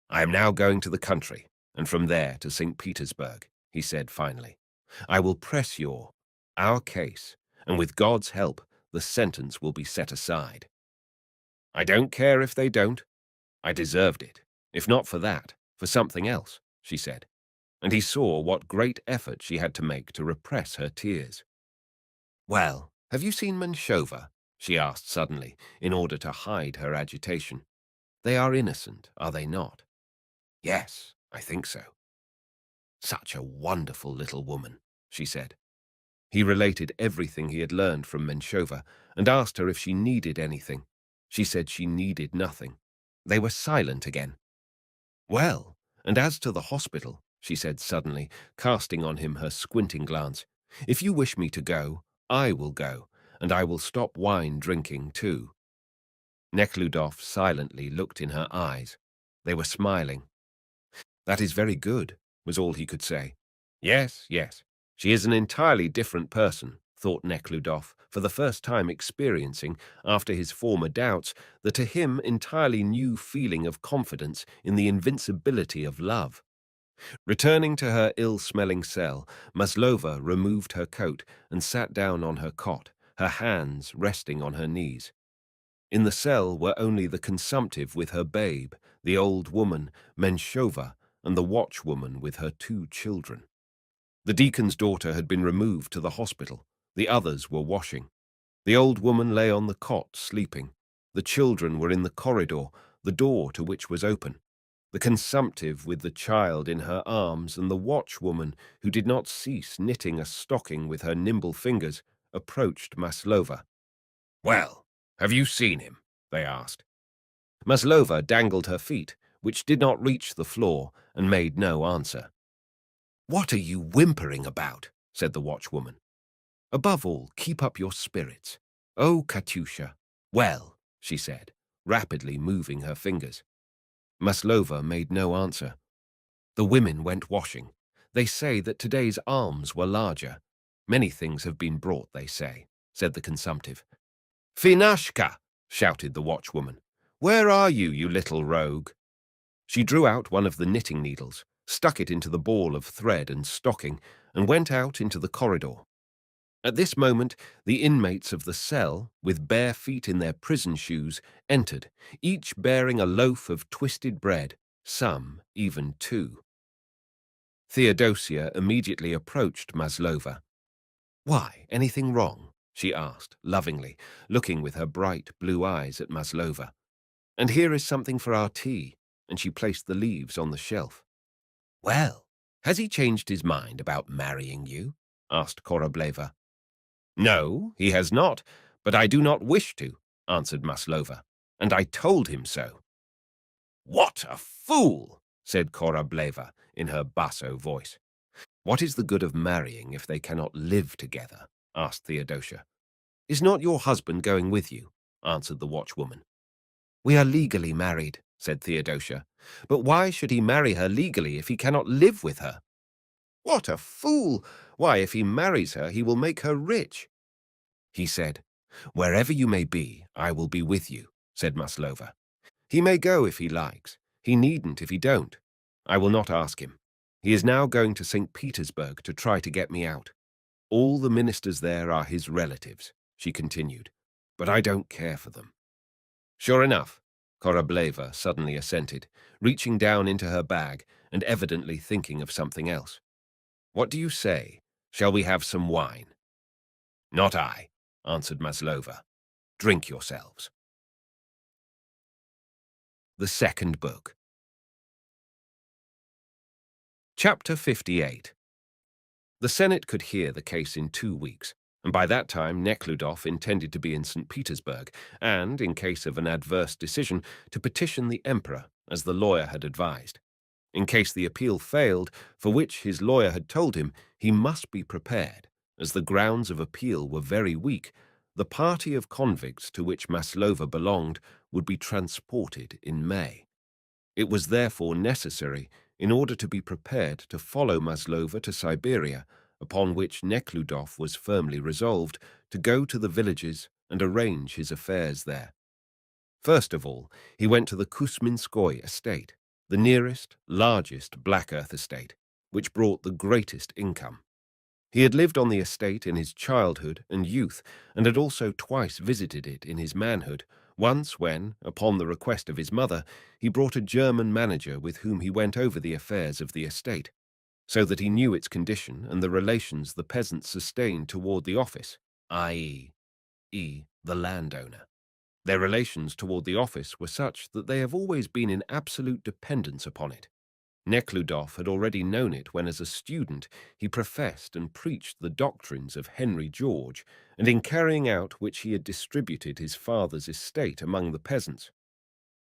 I am now going to the country, and from there to St. Petersburg, he said finally. I will press our case, and with God's help, the sentence will be set aside. I don't care if they don't. I deserved it, if not for that, for something else, she said, and he saw what great effort she had to make to repress her tears. Well, have you seen Maslova? She asked suddenly, in order to hide her agitation. They are innocent, are they not? Yes, I think so. Such a wonderful little woman, she said. He related everything he had learned from Maslova and asked her if she needed anything. She said she needed nothing. They were silent again. Well, and as to the hospital, she said suddenly, casting on him her squinting glance, if you wish me to go, I will go, and I will stop wine drinking too. Nekhludoff silently looked in her eyes. They were smiling. That is very good, was all he could say. Yes, yes, she is an entirely different person, thought Nekhludoff, for the first time experiencing, after his former doubts, the to him entirely new feeling of confidence in the invincibility of love. Returning to her ill-smelling cell, Maslova removed her coat and sat down on her cot, her hands resting on her knees. In the cell were only the consumptive with her babe, the old woman, Maslova, and the watchwoman with her 2 children. The deacon's daughter had been removed to the hospital. The others were washing. The old woman lay on the cot, sleeping. The children were in the corridor, the door to which was open. The consumptive with the child in her arms and the watchwoman, who did not cease knitting a stocking with her nimble fingers, approached Maslova. Well, have you seen him? They asked. Maslova dangled her feet, which did not reach the floor, and made no answer. What are you whimpering about? Said the watchwoman. Above all, keep up your spirits. Oh, Katyusha. Well, she said, rapidly moving her fingers. Maslova made no answer. The women went washing. They say that today's alms were larger. Many things have been brought, they say, said the consumptive. Finashka! Shouted the watchwoman. Where are you, you little rogue? She drew out one of the knitting needles, stuck it into the ball of thread and stocking, and went out into the corridor. At this moment, the inmates of the cell, with bare feet in their prison shoes, entered, each bearing a loaf of twisted bread, some even 2. Theodosia immediately approached Maslova. Why, anything wrong? She asked, lovingly, looking with her bright blue eyes at Maslova. And here is something for our tea, and she placed the leaves on the shelf. Well, has he changed his mind about marrying you? Asked Korobleva. No, he has not, but I do not wish to, answered Maslova, and I told him so. What a fool, said Korobleva in her basso voice. What is the good of marrying if they cannot live together? Asked Theodosia. Is not your husband going with you? Answered the watchwoman. We are legally married, said Theodosia, but why should he marry her legally if he cannot live with her? What a fool! Why, if he marries her, he will make her rich. He said, Wherever you may be, I will be with you, said Maslova. He may go if he likes. He needn't if he don't. I will not ask him. He is now going to St. Petersburg to try to get me out. All the ministers there are his relatives, she continued, but I don't care for them. Sure enough, Korableva suddenly assented, reaching down into her bag and evidently thinking of something else. What do you say? Shall we have some wine? Not I, answered Maslova. Drink yourselves. The second book. Chapter 58. The Senate could hear the case in 2 weeks, and by that time Neckludof intended to be in St. Petersburg, and, in case of an adverse decision, to petition the emperor, as the lawyer had advised. In case the appeal failed, for which his lawyer had told him he must be prepared, as the grounds of appeal were very weak, the party of convicts to which Maslova belonged would be transported in May. It was therefore necessary, in order to be prepared to follow Maslova to Siberia, upon which Neckludof was firmly resolved, to go to the villages and arrange his affairs there. First of all, he went to the Kuzminskoye estate, the nearest, largest black earth estate, which brought the greatest income. He had lived on the estate in his childhood and youth, and had also twice visited it in his manhood, once when, upon the request of his mother, he brought a German manager with whom he went over the affairs of the estate, so that he knew its condition and the relations the peasants sustained toward the office, i.e., the landowner. Their relations toward the office were such that they have always been in absolute dependence upon it. Neckludof had already known it when, as a student, he professed and preached the doctrines of Henry George, and in carrying out which he had distributed his father's estate among the peasants.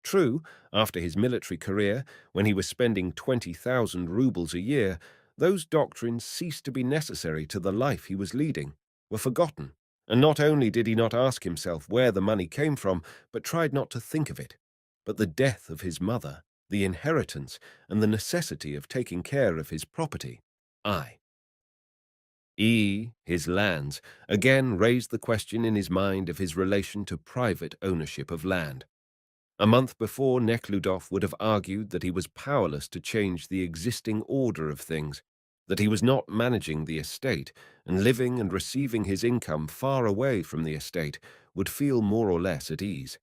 True, after his military career, when he was spending 20,000 roubles a year, those doctrines ceased to be necessary to the life he was leading, were forgotten, and not only did he not ask himself where the money came from, but tried not to think of it. But the death of his mother, the inheritance, and the necessity of taking care of his property, his lands, again raised the question in his mind of his relation to private ownership of land. A month before, Neckludof would have argued that he was powerless to change the existing order of things, that he was not managing the estate, and living and receiving his income far away from the estate, would feel more or less at ease.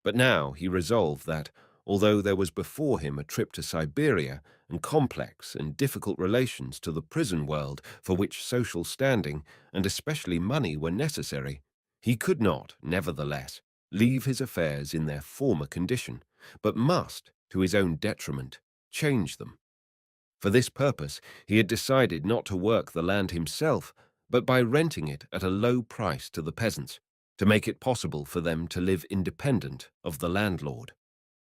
But now he resolved that, although there was before him a trip to Siberia and complex and difficult relations to the prison world for which social standing, and especially money, were necessary, he could not, nevertheless, leave his affairs in their former condition, but must, to his own detriment, change them. For this purpose, he had decided not to work the land himself, but by renting it at a low price to the peasants, to make it possible for them to live independent of the landlord.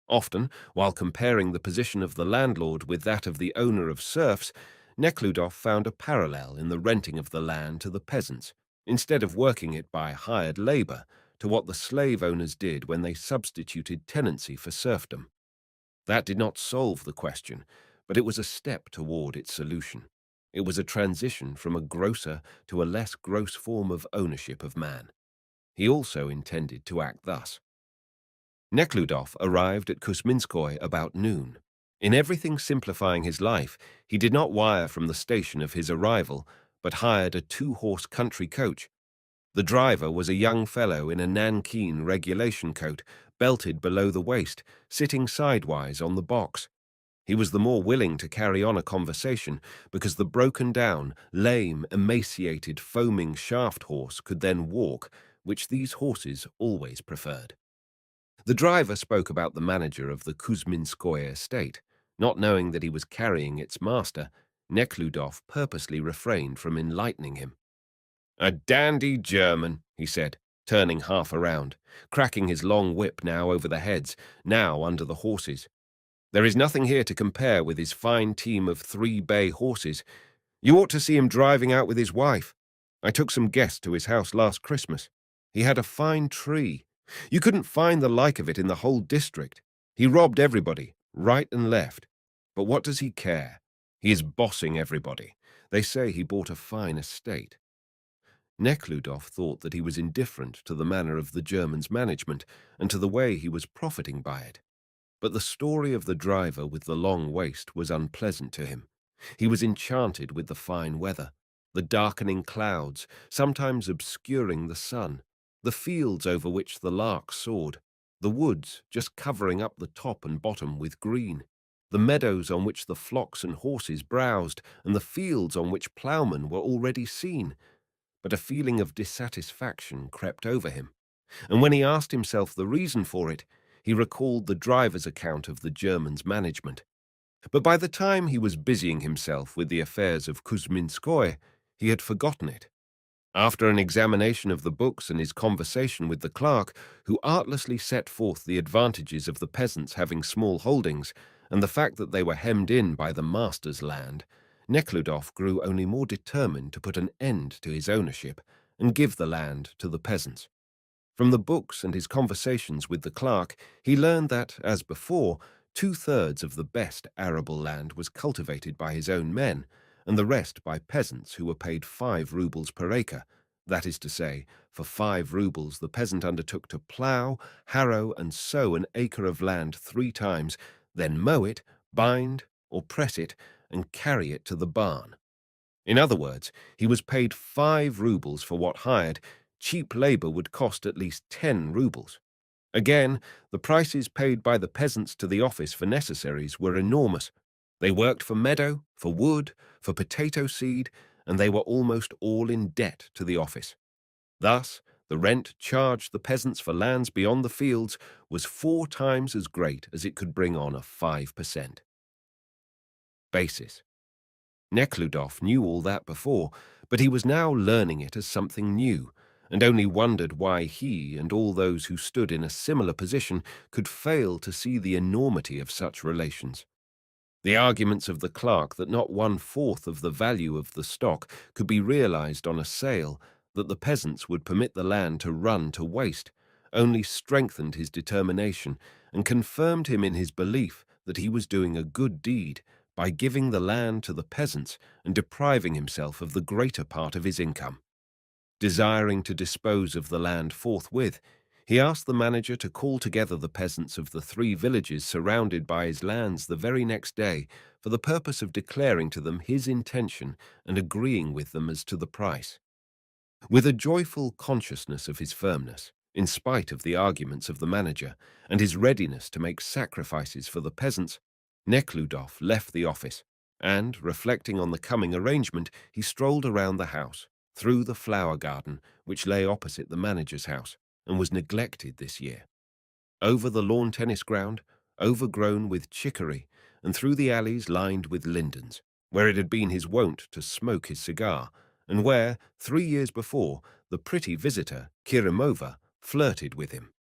Often, while comparing the position of the landlord with that of the owner of serfs, Neckludof found a parallel in the renting of the land to the peasants, instead of working it by hired labor, to what the slave owners did when they substituted tenancy for serfdom. That did not solve the question, but it was a step toward its solution. It was a transition from a grosser to a less gross form of ownership of man. He also intended to act thus. Neckludof arrived at Kuzminskoye about noon. In everything simplifying his life, he did not wire from the station of his arrival, but hired a 2-horse country coach. The driver was a young fellow in a nankeen regulation coat, belted below the waist, sitting sidewise on the box. He was the more willing to carry on a conversation because the broken-down, lame, emaciated, foaming shaft horse could then walk, which these horses always preferred. The driver spoke about the manager of the Kuzminskoye estate. Not knowing that he was carrying its master, Neckludof purposely refrained from enlightening him. "A dandy German," he said, turning half around, cracking his long whip now over the heads, now under the horses. "There is nothing here to compare with his fine team of 3 bay horses. You ought to see him driving out with his wife. I took some guests to his house last Christmas. He had a fine tree. You couldn't find the like of it in the whole district. He robbed everybody, right and left. But what does he care? He is bossing everybody. They say he bought a fine estate." Neckludof thought that he was indifferent to the manner of the German's management and to the way he was profiting by it. But the story of the driver with the long waist was unpleasant to him. He was enchanted with the fine weather, the darkening clouds, sometimes obscuring the sun, the fields over which the lark soared, the woods just covering up the top and bottom with green, the meadows on which the flocks and horses browsed, and the fields on which ploughmen were already seen. But a feeling of dissatisfaction crept over him, and when he asked himself the reason for it, he recalled the driver's account of the Germans' management. But by the time he was busying himself with the affairs of Kuzminskoye, he had forgotten it. After an examination of the books and his conversation with the clerk, who artlessly set forth the advantages of the peasants having small holdings and the fact that they were hemmed in by the master's land, Neckludof grew only more determined to put an end to his ownership and give the land to the peasants. From the books and his conversations with the clerk, he learned that, as before, two-thirds of the best arable land was cultivated by his own men, and the rest by peasants who were paid 5 rubles per acre. That is to say, for 5 rubles the peasant undertook to plough, harrow, and sow an acre of land 3 times, then mow it, bind or press it, and carry it to the barn. In other words, he was paid 5 rubles for what hired. Cheap labor would cost at least 10 rubles. Again, the prices paid by the peasants to the office for necessaries were enormous. They worked for meadow, for wood, for potato seed, and they were almost all in debt to the office. Thus, the rent charged the peasants for lands beyond the fields was 4 times as great as it could bring on a 5%. Basis. Neckludof knew all that before, but he was now learning it as something new, and only wondered why he and all those who stood in a similar position could fail to see the enormity of such relations. The arguments of the clerk that not 1/4 of the value of the stock could be realized on a sale, that the peasants would permit the land to run to waste, only strengthened his determination and confirmed him in his belief that he was doing a good deed by giving the land to the peasants and depriving himself of the greater part of his income. Desiring to dispose of the land forthwith, he asked the manager to call together the peasants of the 3 villages surrounded by his lands the very next day for the purpose of declaring to them his intention and agreeing with them as to the price. With a joyful consciousness of his firmness, in spite of the arguments of the manager, and his readiness to make sacrifices for the peasants, Neckludof left the office, and, reflecting on the coming arrangement, he strolled around the house, through the flower garden, which lay opposite the manager's house, and was neglected this year, over the lawn tennis ground, overgrown with chicory, and through the alleys lined with lindens, where it had been his wont to smoke his cigar, and where, 3 years before, the pretty visitor, Kirimova, flirted with him.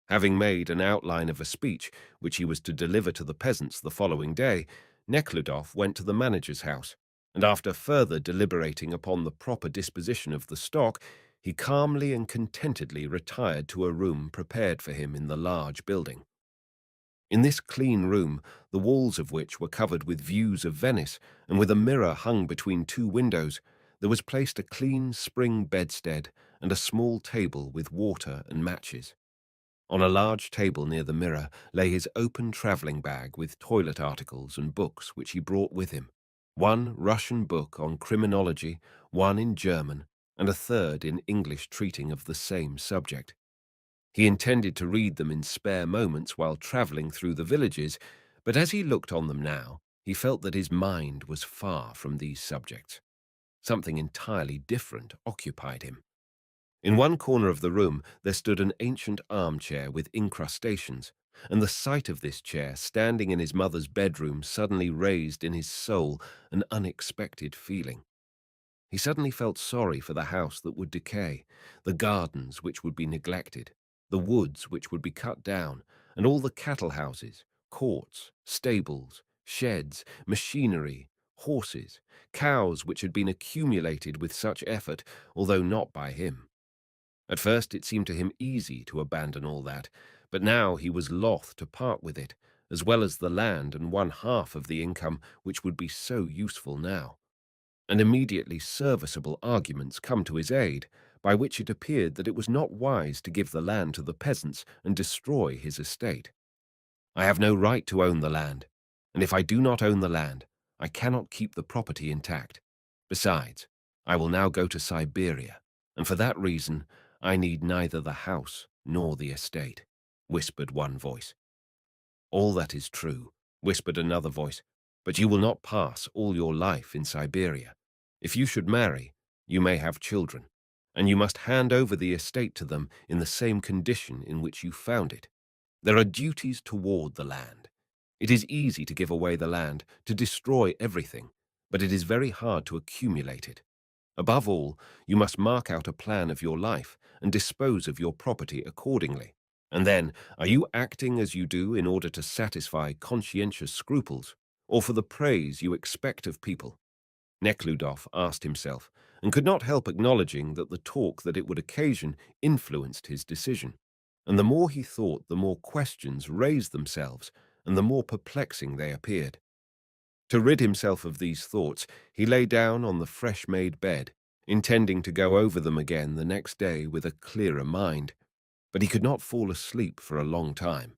Having made an outline of a speech which he was to deliver to the peasants the following day, Neckludof went to the manager's house, and after further deliberating upon the proper disposition of the stock, he calmly and contentedly retired to a room prepared for him in the large building. In this clean room, the walls of which were covered with views of Venice, and with a mirror hung between 2 windows, there was placed a clean spring bedstead and a small table with water and matches. On a large table near the mirror lay his open travelling bag with toilet articles and books which he brought with him, 1 Russian book on criminology, 1 in German, and a 3rd in English treating of the same subject. He intended to read them in spare moments while travelling through the villages, but as he looked on them now, he felt that his mind was far from these subjects. Something entirely different occupied him. In one corner of the room there stood an ancient armchair with incrustations, and the sight of this chair standing in his mother's bedroom suddenly raised in his soul an unexpected feeling. He suddenly felt sorry for the house that would decay, the gardens which would be neglected, the woods which would be cut down, and all the cattle houses, courts, stables, sheds, machinery, horses, cows which had been accumulated with such effort, although not by him. At first it seemed to him easy to abandon all that, but now he was loth to part with it, as well as the land and 1/2 of the income which would be so useful now. And immediately serviceable arguments come to his aid, by which it appeared that it was not wise to give the land to the peasants and destroy his estate. I have no right to own the land, and if I do not own the land, I cannot keep the property intact. Besides, I will now go to Siberia, and for that reason I need neither the house nor the estate, whispered one voice. All that is true, whispered another voice, but you will not pass all your life in Siberia. If you should marry, you may have children, and you must hand over the estate to them in the same condition in which you found it. There are duties toward the land. It is easy to give away the land, to destroy everything, but it is very hard to accumulate it. Above all, you must mark out a plan of your life and dispose of your property accordingly. And then, are you acting as you do in order to satisfy conscientious scruples, or for the praise you expect of people? Nekhludoff asked himself, and could not help acknowledging that the talk that it would occasion influenced his decision. And the more he thought, the more questions raised themselves, and the more perplexing they appeared. To rid himself of these thoughts, he lay down on the fresh-made bed, intending to go over them again the next day with a clearer mind. But he could not fall asleep for a long time.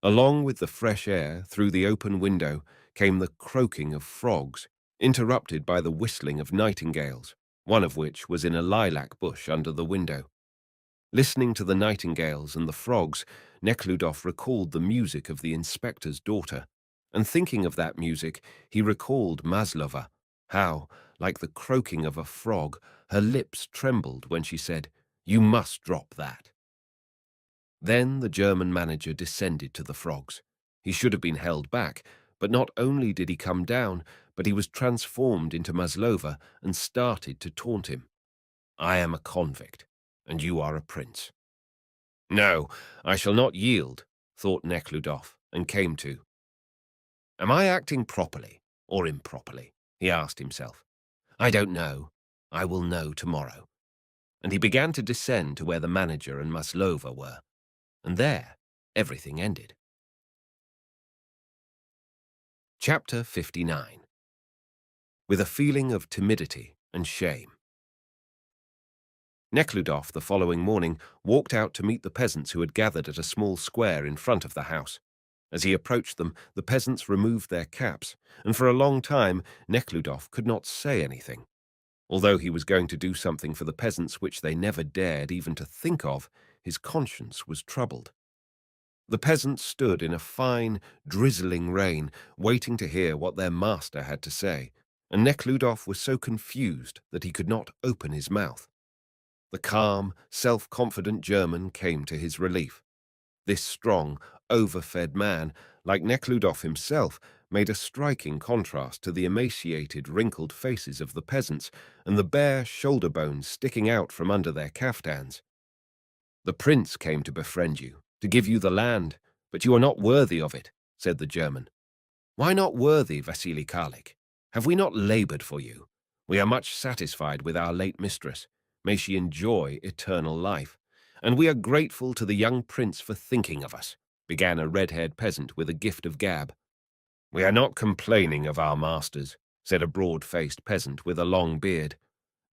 Along with the fresh air, through the open window, came the croaking of frogs, interrupted by the whistling of nightingales, one of which was in a lilac bush under the window. Listening to the nightingales and the frogs, Nekhludoff recalled the music of the inspector's daughter, and thinking of that music, he recalled Maslova, how, like the croaking of a frog, her lips trembled when she said, "You must drop that." Then the German manager descended to the frogs. He should have been held back, but not only did he come down, but he was transformed into Maslova and started to taunt him. "I am a convict, and you are a prince." "No, I shall not yield," thought Nekhludoff, and came to. "Am I acting properly or improperly?" he asked himself. "I don't know. I will know tomorrow." And he began to descend to where the manager and Maslova were. And there, everything ended. Chapter 59. With a feeling of timidity and shame. Nekhludoff, the following morning, walked out to meet the peasants who had gathered at a small square in front of the house. As he approached them, the peasants removed their caps, and for a long time Nekhludoff could not say anything. Although he was going to do something for the peasants which they never dared even to think of, his conscience was troubled. The peasants stood in a fine, drizzling rain, waiting to hear what their master had to say, and Nekhludoff was so confused that he could not open his mouth. The calm, self-confident German came to his relief. This strong, overfed man, like Nekhludoff himself, made a striking contrast to the emaciated, wrinkled faces of the peasants and the bare shoulder bones sticking out from under their caftans. "The prince came to befriend you, to give you the land, but you are not worthy of it," said the German. "Why not worthy, Vasily Karlik? Have we not labored for you? We are much satisfied with our late mistress. May she enjoy eternal life. And we are grateful to the young prince for thinking of us," began a red-haired peasant with a gift of gab. "We are not complaining of our masters," said a broad-faced peasant with a long beard.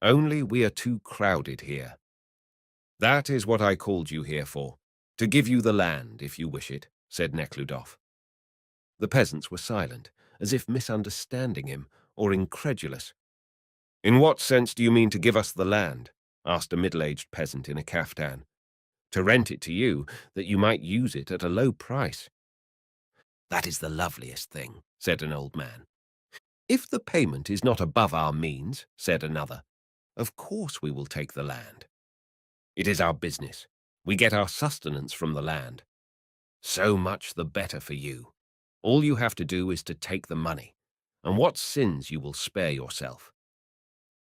"Only we are too crowded here." "That is what I called you here for, to give you the land, if you wish it," said Nekhludoff. The peasants were silent, as if misunderstanding him or incredulous. "In what sense do you mean to give us the land?" asked a middle-aged peasant in a caftan. "To rent it to you, that you might use it at a low price." "That is the loveliest thing," said an old man. "If the payment is not above our means," said another, "of course we will take the land. It is our business. We get our sustenance from the land. So much the better for you. All you have to do is to take the money, and what sins you will spare yourself."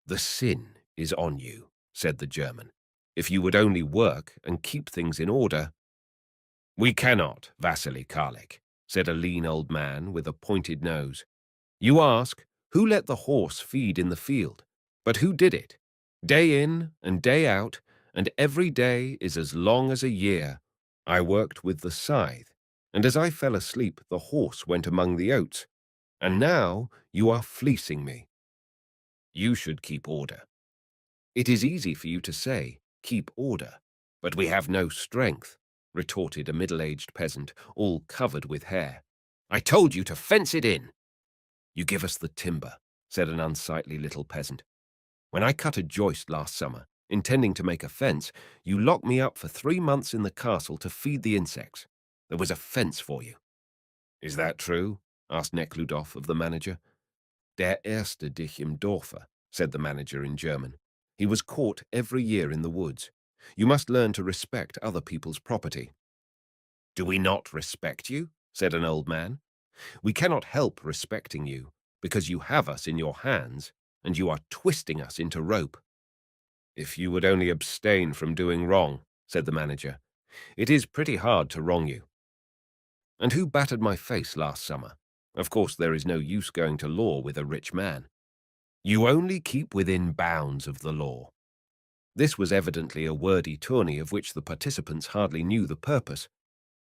"The sin is on you," said the German. "If you would only work and keep things in order." "We cannot, Vasily Karlik," said a lean old man with a pointed nose. "You ask, who let the horse feed in the field? But who did it? Day in and day out, and every day is as long as a year. I worked with the scythe, and as I fell asleep, the horse went among the oats. And now you are fleecing me. You should keep order." "It is easy for you to say, keep order, but we have no strength," retorted a middle-aged peasant, all covered with hair. "I told you to fence it in." "You give us the timber," said an unsightly little peasant. "When I cut a joist last summer, Intending to make a fence, you locked me up for 3 months in the castle to feed the insects. There was a fence for you." "Is that true?" asked Neckludof of the manager. "Der erste dich im Dorfe," said the manager in German. "He was caught every year in the woods. You must learn to respect other people's property." "Do we not respect you?" said an old man. "We cannot help respecting you, because you have us in your hands, and you are twisting us into rope." "If you would only abstain from doing wrong," said the manager. "It is pretty hard to wrong you." "And who battered my face last summer? Of course there is no use going to law with a rich man." "You only keep within bounds of the law." This was evidently a wordy tourney of which the participants hardly knew the purpose.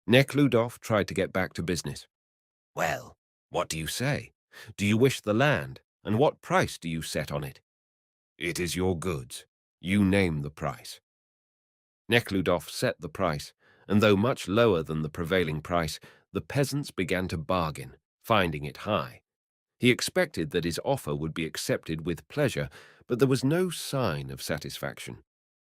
Nekhludoff tried to get back to business. "Well, what do you say? Do you wish the land, and what price do you set on it?" "It is your goods. You name the price." Nekhludoff set the price, and though much lower than the prevailing price, the peasants began to bargain, finding it high. He expected that his offer would be accepted with pleasure, but there was no sign of satisfaction.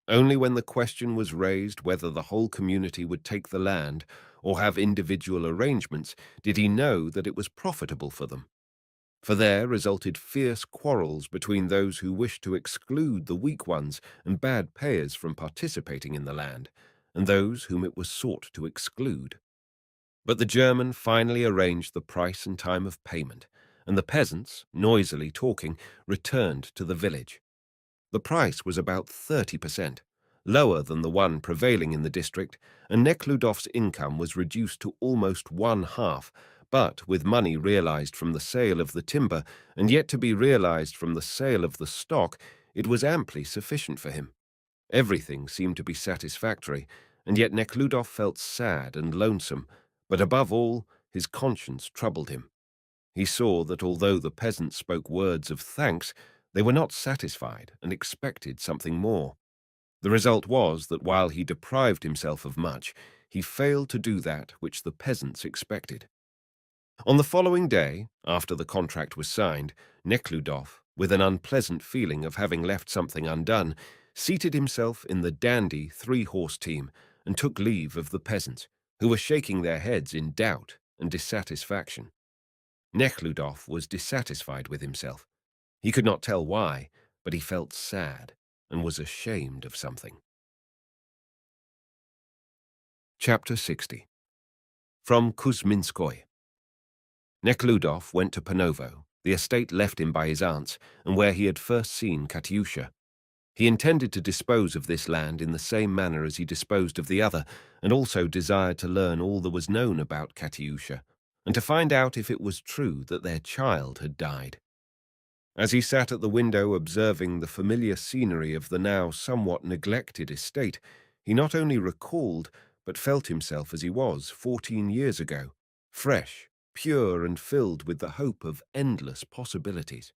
Only when the question was raised whether the whole community would take the land or have individual arrangements did he know that it was profitable for them. For there resulted fierce quarrels between those who wished to exclude the weak ones and bad payers from participating in the land, and those whom it was sought to exclude. But the German finally arranged the price and time of payment, and the peasants, noisily talking, returned to the village. The price was about 30%, lower than the one prevailing in the district, and Nekhludov's income was reduced to almost one half, but with money realized from the sale of the timber and yet to be realized from the sale of the stock, it was amply sufficient for him. Everything seemed to be satisfactory, and yet Nekhludov felt sad and lonesome, but above all, his conscience troubled him. He saw that although the peasants spoke words of thanks, they were not satisfied and expected something more. The result was that while he deprived himself of much, he failed to do that which the peasants expected. On the following day, after the contract was signed, Nekhludov, with an unpleasant feeling of having left something undone, seated himself in the dandy three-horse team and took leave of the peasants, who were shaking their heads in doubt and dissatisfaction. Nekhludov was dissatisfied with himself. He could not tell why, but he felt sad and was ashamed of something. Chapter 60. From Kuzminskoye. Nekhludov went to Panovo, the estate left him by his aunts, and where he had first seen Katyusha. He intended to dispose of this land in the same manner as he disposed of the other, and also desired to learn all there was known about Katyusha, and to find out if it was true that their child had died. As he sat at the window observing the familiar scenery of the now somewhat neglected estate, he not only recalled, but felt himself as he was 14 years ago, fresh, pure, and filled with the hope of endless possibilities.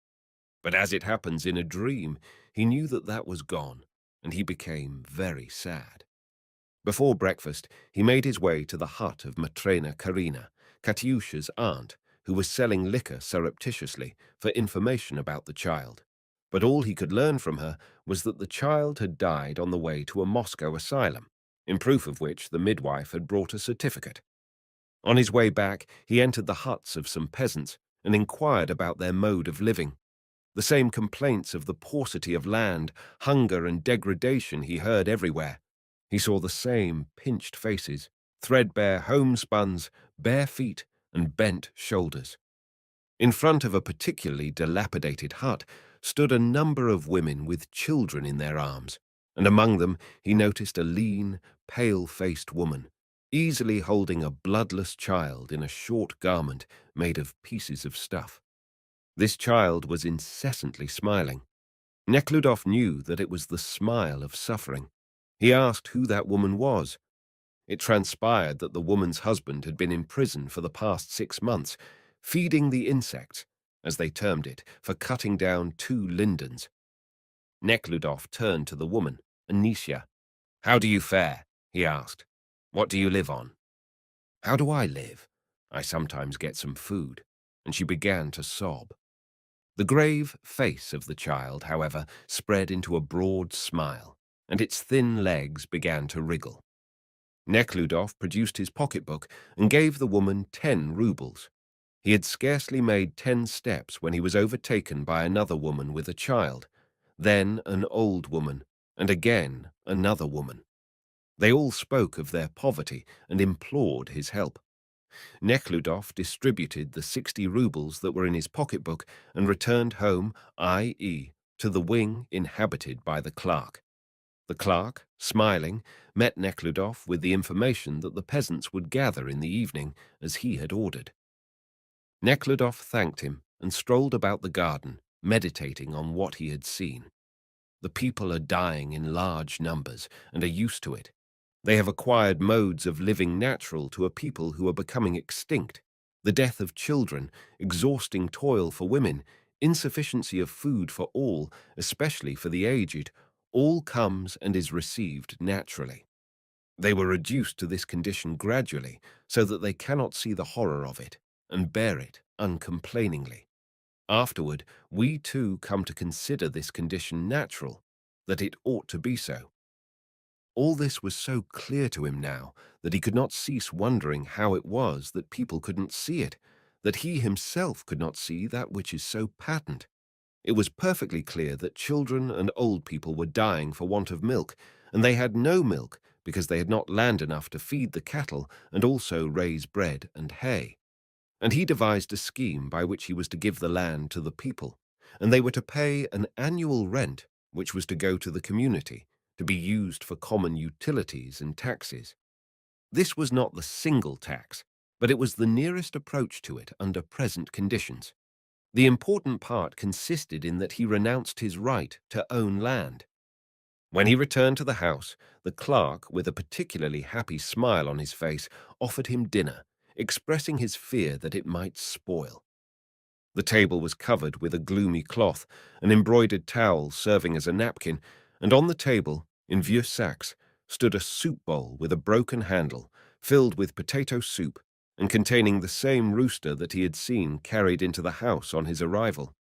But as it happens in a dream, he knew that that was gone, and he became very sad. Before breakfast, he made his way to the hut of Matrena Karina, Katyusha's aunt, who was selling liquor surreptitiously for information about the child. But all he could learn from her was that the child had died on the way to a Moscow asylum, in proof of which the midwife had brought a certificate. On his way back, he entered the huts of some peasants and inquired about their mode of living. The same complaints of the paucity of land, hunger, and degradation he heard everywhere. He saw the same pinched faces, threadbare homespuns, bare feet, and bent shoulders. In front of a particularly dilapidated hut stood a number of women with children in their arms, and among them he noticed a lean, pale-faced woman, easily holding a bloodless child in a short garment made of pieces of stuff. This child was incessantly smiling. Nekhludov knew that it was the smile of suffering. He asked who that woman was. It transpired that the woman's husband had been in prison for the past 6 months, feeding the insects, as they termed it, for cutting down 2 lindens. Nekhludov turned to the woman, Anisha. "How do you fare?" he asked. "What do you live on?" "How do I live? I sometimes get some food," and she began to sob. The grave face of the child, however, spread into a broad smile. and its thin legs began to wriggle. Nekhludoff produced his pocketbook and gave the woman 10 roubles. He had scarcely made 10 steps when he was overtaken by another woman with a child, then an old woman, and again another woman. They all spoke of their poverty and implored his help. Nekhludoff distributed the 60 roubles that were in his pocketbook and returned home, i.e., to the wing inhabited by the clerk. The clerk, smiling, met Nekhludoff with the information that the peasants would gather in the evening as he had ordered. Nekhludoff thanked him and strolled about the garden, meditating on what he had seen. The people are dying in large numbers and are used to it. They have acquired modes of living natural to a people who are becoming extinct. The death of children, exhausting toil for women, insufficiency of food for all, especially for the aged, all comes and is received naturally. They were reduced to this condition gradually so that they cannot see the horror of it and bear it uncomplainingly. Afterward, we too come to consider this condition natural, that it ought to be so. All this was so clear to him now that he could not cease wondering how it was that people couldn't see it, that he himself could not see that which is so patent. It was perfectly clear that children and old people were dying for want of milk, and they had no milk because they had not land enough to feed the cattle and also raise bread and hay. And he devised a scheme by which he was to give the land to the people, and they were to pay an annual rent which was to go to the community, to be used for common utilities and taxes. This was not the single tax, but it was the nearest approach to it under present conditions. The important part consisted in that he renounced his right to own land. When he returned to the house, the clerk, with a particularly happy smile on his face, offered him dinner, expressing his fear that it might spoil. The table was covered with a gloomy cloth, an embroidered towel serving as a napkin, and on the table, in vieux sacs, stood a soup bowl with a broken handle, filled with potato soup, and containing the same rooster that he had seen carried into the house on his arrival.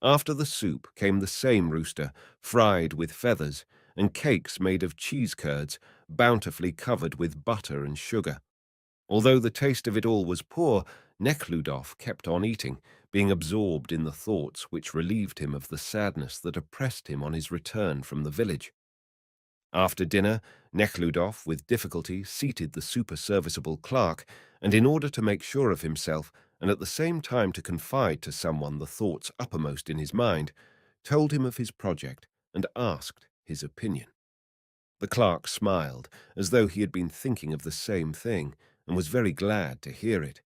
After the soup came the same rooster, fried with feathers, and cakes made of cheese curds, bountifully covered with butter and sugar. Although the taste of it all was poor, Nekhludoff kept on eating, being absorbed in the thoughts which relieved him of the sadness that oppressed him on his return from the village. After dinner, Nekhludoff with difficulty seated the super-serviceable clerk, and in order to make sure of himself, and at the same time to confide to someone the thoughts uppermost in his mind, told him of his project and asked his opinion. The clerk smiled, as though he had been thinking of the same thing, and was very glad to hear it,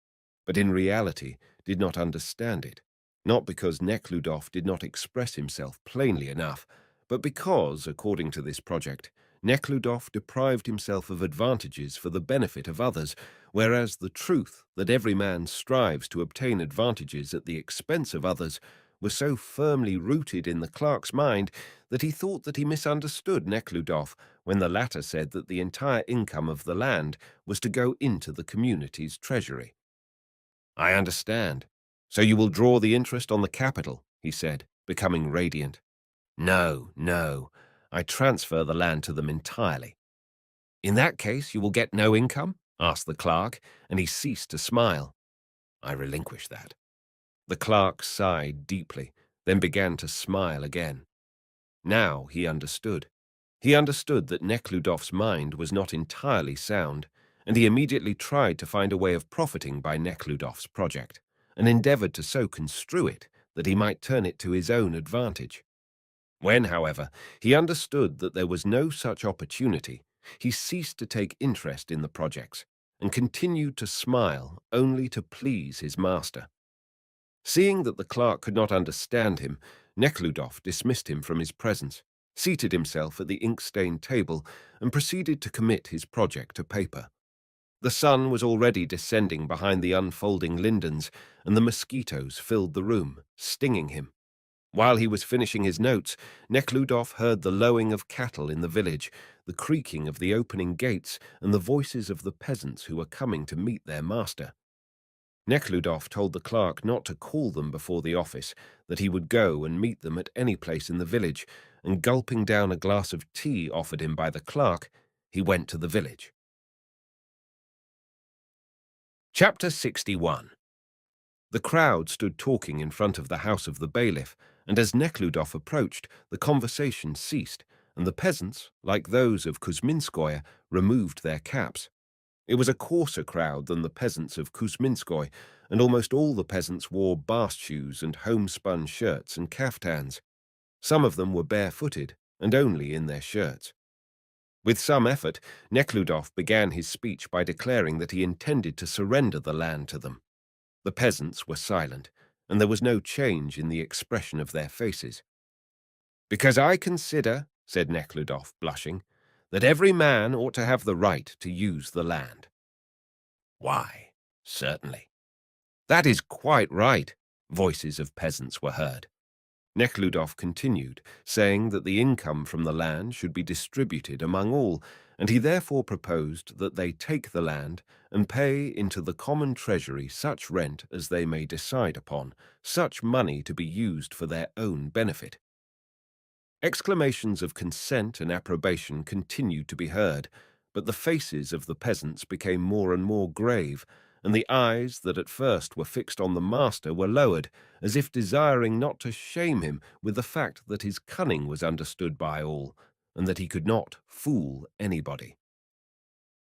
but in reality did not understand it, not because Nekhludoff did not express himself plainly enough, but because, according to this project, Nekhludoff deprived himself of advantages for the benefit of others, whereas the truth that every man strives to obtain advantages at the expense of others was so firmly rooted in the clerk's mind that he thought that he misunderstood Nekhludoff when the latter said that the entire income of the land was to go into the community's treasury. "I understand. So you will draw the interest on the capital," he said, becoming radiant. "No, no. I transfer the land to them entirely." "In that case you will get no income?" asked the clerk, and he ceased to smile. "I relinquish that." The clerk sighed deeply, then began to smile again. Now he understood. He understood that Nekhludoff's mind was not entirely sound, and he immediately tried to find a way of profiting by Nekhludoff's project, and endeavored to so construe it that he might turn it to his own advantage. When, however, he understood that there was no such opportunity, he ceased to take interest in the projects, and continued to smile only to please his master. Seeing that the clerk could not understand him, Nekhludoff dismissed him from his presence, seated himself at the ink-stained table, and proceeded to commit his project to paper. The sun was already descending behind the unfolding lindens, and the mosquitoes filled the room, stinging him. While he was finishing his notes, Nekhludoff heard the lowing of cattle in the village, the creaking of the opening gates, and the voices of the peasants who were coming to meet their master. Nekhludoff told the clerk not to call them before the office, that he would go and meet them at any place in the village, and gulping down a glass of tea offered him by the clerk, he went to the village. Chapter 61. The crowd stood talking in front of the house of the bailiff, and as Nekhludoff approached, the conversation ceased, and the peasants, like those of Kuzminskoye, removed their caps. It was a coarser crowd than the peasants of Kuzminskoye, and almost all the peasants wore bast shoes and homespun shirts and kaftans. Some of them were barefooted, and only in their shirts. With some effort, Nekhludoff began his speech by declaring that he intended to surrender the land to them. The peasants were silent, and there was no change in the expression of their faces. "Because I consider," said Nekhludoff, blushing, "that every man ought to have the right to use the land." "Why, certainly." "That is quite right," voices of peasants were heard. Nekhludoff continued, saying that the income from the land should be distributed among all, and he therefore proposed that they take the land and pay into the common treasury such rent as they may decide upon, such money to be used for their own benefit. Exclamations of consent and approbation continued to be heard, but the faces of the peasants became more and more grave, and the eyes that at first were fixed on the master were lowered, as if desiring not to shame him with the fact that his cunning was understood by all, and that he could not fool anybody.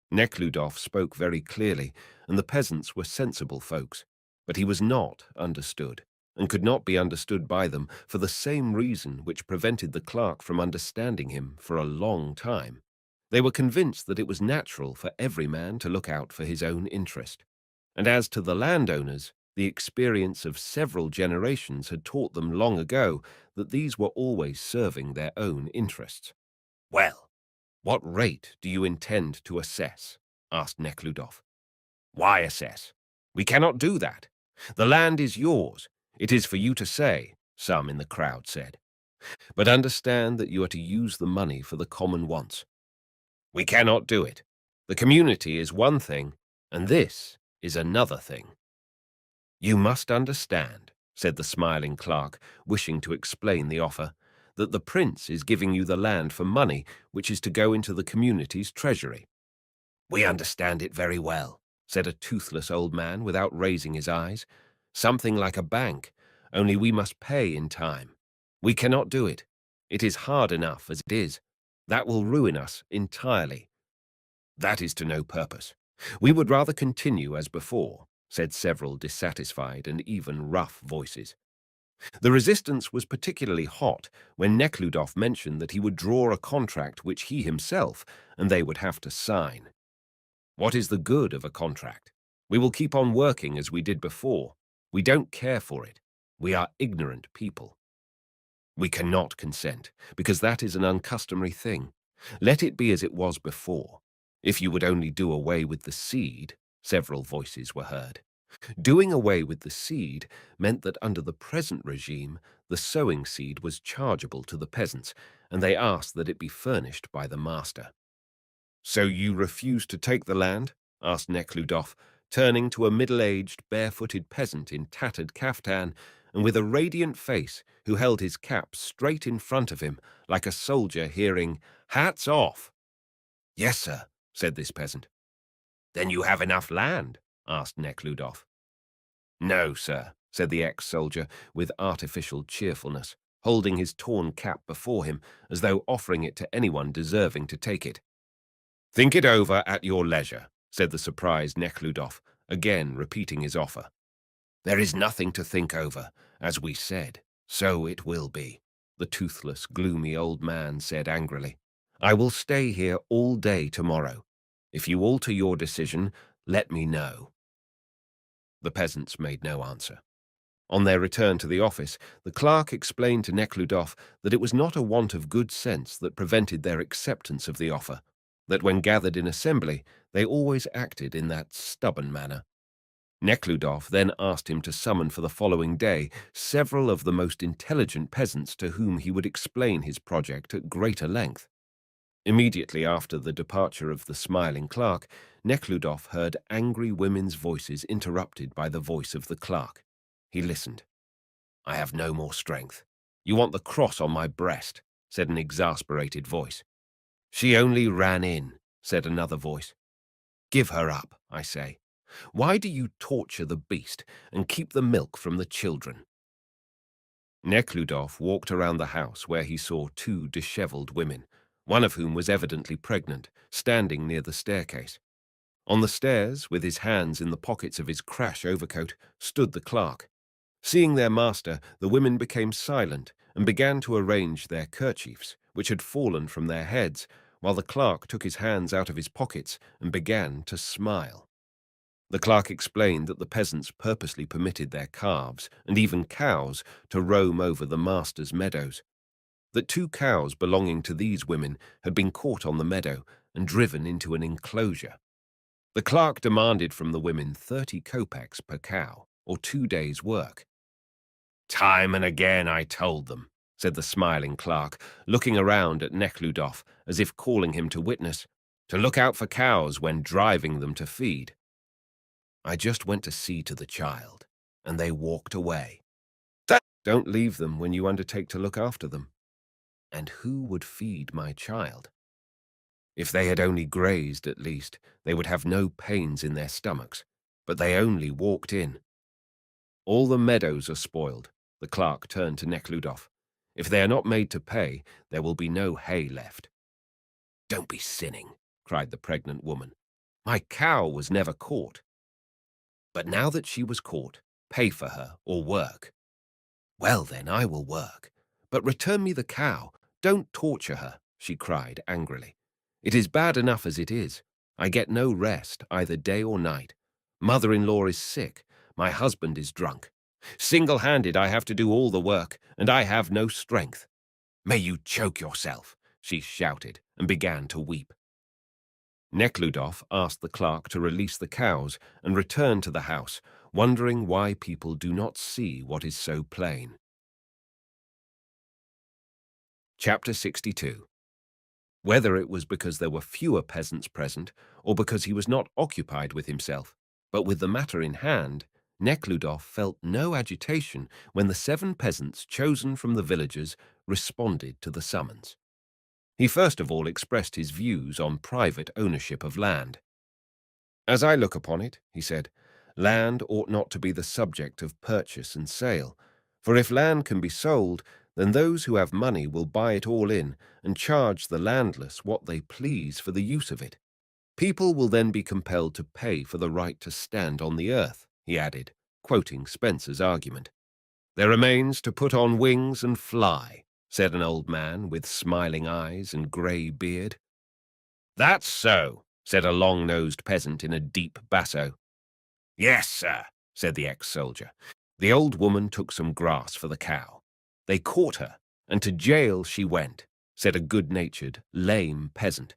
Nekhludoff spoke very clearly, and the peasants were sensible folks, but he was not understood, and could not be understood by them for the same reason which prevented the clerk from understanding him for a long time. They were convinced that it was natural for every man to look out for his own interest. And as to the landowners, the experience of several generations had taught them long ago that these were always serving their own interests. "Well, what rate do you intend to assess?" asked Nekhludoff. "Why assess? We cannot do that. The land is yours. It is for you to say," some in the crowd said. "But understand that you are to use the money for the common wants." "We cannot do it. The community is one thing, and this is another thing." "You must understand," said the smiling clerk, wishing to explain the offer, "that the prince is giving you the land for money which is to go into the community's treasury." "We understand it very well," said a toothless old man without raising his eyes. "Something like a bank, only we must pay in time. We cannot do it. It is hard enough as it is. That will ruin us entirely." "That is to no purpose. We would rather continue as before," said several dissatisfied and even rough voices. The resistance was particularly hot when Nekhludoff mentioned that he would draw a contract which he himself and they would have to sign. "What is the good of a contract? We will keep on working as we did before. We don't care for it. We are ignorant people." "We cannot consent, because that is an uncustomary thing. Let it be as it was before. If you would only do away with the seed," several voices were heard. Doing away with the seed meant that under the present regime, the sowing seed was chargeable to the peasants, and they asked that it be furnished by the master. "So you refuse to take the land?" asked Nekhludoff, turning to a middle-aged, barefooted peasant in tattered kaftan and with a radiant face who held his cap straight in front of him, like a soldier hearing, "Hats off!" "Yes, sir," said this peasant. "Then you have enough land?" asked Nekhludoff. "No, sir," said the ex-soldier with artificial cheerfulness, holding his torn cap before him as though offering it to anyone deserving to take it. "Think it over at your leisure," said the surprised Nekhludoff, again repeating his offer. "There is nothing to think over. As we said, so it will be," the toothless, gloomy old man said angrily. "I will stay here all day tomorrow. If you alter your decision, let me know." The peasants made no answer. On their return to the office, the clerk explained to Nekhludoff that it was not a want of good sense that prevented their acceptance of the offer, that when gathered in assembly, they always acted in that stubborn manner. Nekhludoff then asked him to summon for the following day several of the most intelligent peasants to whom he would explain his project at greater length. Immediately after the departure of the smiling clerk, Nekhludoff heard angry women's voices interrupted by the voice of the clerk. He listened. "I have no more strength. You want the cross on my breast," said an exasperated voice. "She only ran in," said another voice. "Give her up, I say. Why do you torture the beast and keep the milk from the children?" Nekhludoff walked around the house where he saw two dishevelled women, one of whom was evidently pregnant, standing near the staircase. On the stairs, with his hands in the pockets of his crash overcoat, stood the clerk. Seeing their master, the women became silent and began to arrange their kerchiefs, which had fallen from their heads, while the clerk took his hands out of his pockets and began to smile. The clerk explained that the peasants purposely permitted their calves, and even cows, to roam over the master's meadows, that two cows belonging to these women had been caught on the meadow and driven into an enclosure. The clerk demanded from the women 30 kopecks per cow, or 2 days' work. "Time and again I told them," said the smiling clerk, looking around at Nekhludoff as if calling him to witness, "to look out for cows when driving them to feed. I just went to see to the child, and they walked away. Don't leave them when you undertake to look after them. And who would feed my child? If they had only grazed, at least, they would have no pains in their stomachs, but they only walked in. All the meadows are spoiled." The clerk turned to Nekhludoff. "If they are not made to pay, there will be no hay left." "Don't be sinning," cried the pregnant woman. "My cow was never caught." "But now that she was caught, pay for her or work." "Well, then, I will work. But return me the cow. Don't torture her," she cried angrily. "It is bad enough as it is. I get no rest, either day or night. Mother-in-law is sick. My husband is drunk. Single-handed I have to do all the work, and I have no strength." "May you choke yourself," she shouted, and began to weep. Nekhludoff asked the clerk to release the cows and return to the house, wondering why people do not see what is so plain. Chapter 62. Whether it was because there were fewer peasants present, or because he was not occupied with himself, but with the matter in hand, Nekhludoff felt no agitation when the 7 peasants chosen from the villagers responded to the summons. He first of all expressed his views on private ownership of land. "As I look upon it," he said, "land ought not to be the subject of purchase and sale, for if land can be sold, then those who have money will buy it all in and charge the landless what they please for the use of it. People will then be compelled to pay for the right to stand on the earth," he added, quoting Spencer's argument. "There remains to put on wings and fly," said an old man with smiling eyes and grey beard. "That's so," said a long-nosed peasant in a deep basso. "Yes, sir," said the ex-soldier. The old woman took some grass for the cow. "They caught her, and to jail she went," said a good-natured, lame peasant.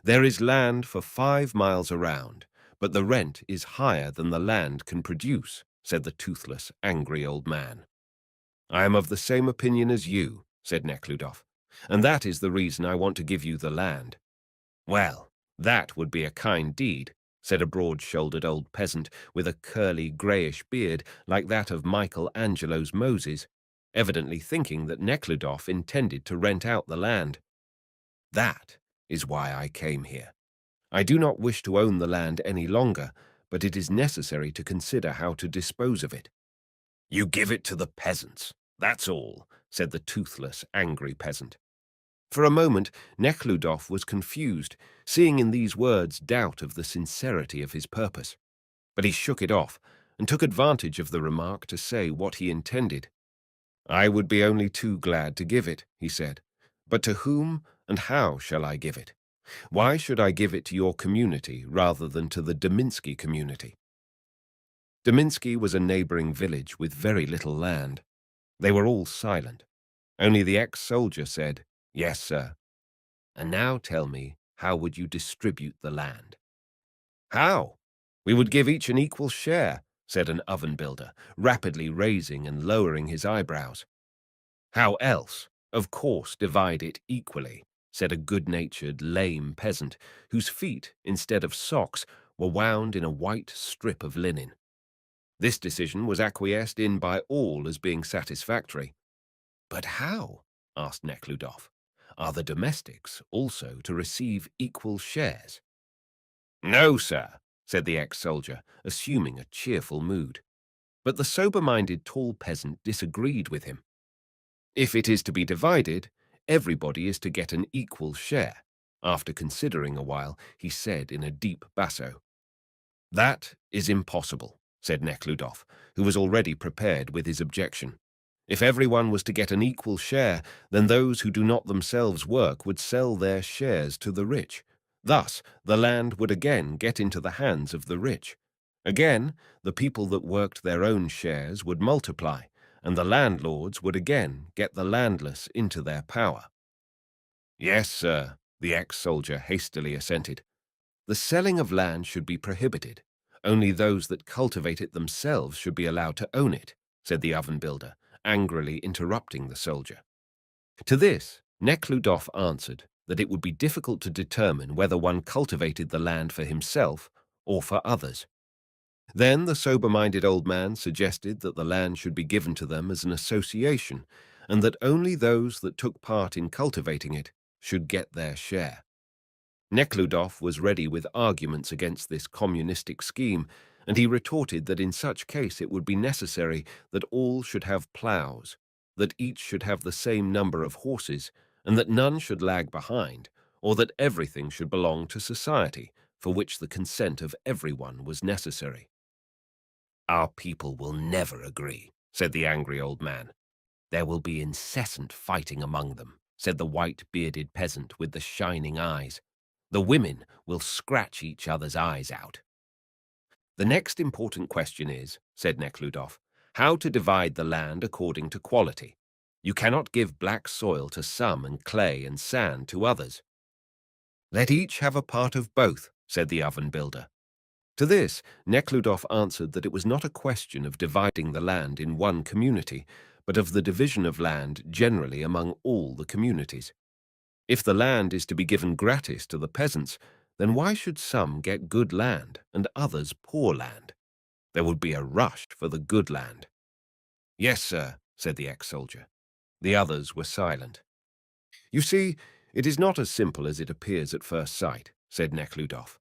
"There is land for 5 miles around, but the rent is higher than the land can produce," said the toothless, angry old man. "I am of the same opinion as you," said Nekhludoff, "and that is the reason I want to give you the land." "Well, that would be a kind deed," said a broad-shouldered old peasant with a curly, greyish beard like that of Michelangelo's Moses, evidently thinking that Nekhludoff intended to rent out the land. "That is why I came here. I do not wish to own the land any longer, but it is necessary to consider how to dispose of it." "You give it to the peasants, that's all," said the toothless, angry peasant. For a moment, Nekhludoff was confused, seeing in these words doubt of the sincerity of his purpose. But he shook it off, and took advantage of the remark to say what he intended. "I would be only too glad to give it," he said. "But to whom and how shall I give it? Why should I give it to your community rather than to the Dominsky community?" Dominsky was a neighboring village with very little land. They were all silent. Only the ex-soldier said, "Yes, sir." "And now tell me, how would you distribute the land?" "How? We would give each an equal share," said an oven builder, rapidly raising and lowering his eyebrows. "How else? Of course, divide it equally," said a good-natured, lame peasant, whose feet, instead of socks, were wound in a white strip of linen. This decision was acquiesced in by all as being satisfactory. "But how?" asked Nekhludoff. "Are the domestics also to receive equal shares?" "No, sir," said the ex-soldier, assuming a cheerful mood. But the sober-minded tall peasant disagreed with him. "If it is to be divided, everybody is to get an equal share." After considering a while, he said in a deep basso, "That is impossible," said Nekhludoff, who was already prepared with his objection. "If everyone was to get an equal share, then those who do not themselves work would sell their shares to the rich. Thus, the land would again get into the hands of the rich. Again, the people that worked their own shares would multiply, and the landlords would again get the landless into their power." "Yes, sir," the ex-soldier hastily assented. "The selling of land should be prohibited. Only those that cultivate it themselves should be allowed to own it," said the oven-builder, angrily interrupting the soldier. To this, Nekhludoff answered that it would be difficult to determine whether one cultivated the land for himself or for others. Then the sober-minded old man suggested that the land should be given to them as an association, and that only those that took part in cultivating it should get their share. Nekhludoff was ready with arguments against this communistic scheme, and he retorted that in such case it would be necessary that all should have ploughs, that each should have the same number of horses, and that none should lag behind, or that everything should belong to society, for which the consent of everyone was necessary. "Our people will never agree," said the angry old man. "There will be incessant fighting among them," said the white-bearded peasant with the shining eyes. "The women will scratch each other's eyes out." "The next important question is," said Nekhludoff, "how to divide the land according to quality. You cannot give black soil to some and clay and sand to others." "Let each have a part of both," said the oven-builder. To this, Nekhludoff answered that it was not a question of dividing the land in one community, but of the division of land generally among all the communities. If the land is to be given gratis to the peasants, then why should some get good land and others poor land? There would be a rush for the good land. "Yes, sir," said the ex-soldier. The others were silent. "You see, it is not as simple as it appears at first sight," said Nekhludoff.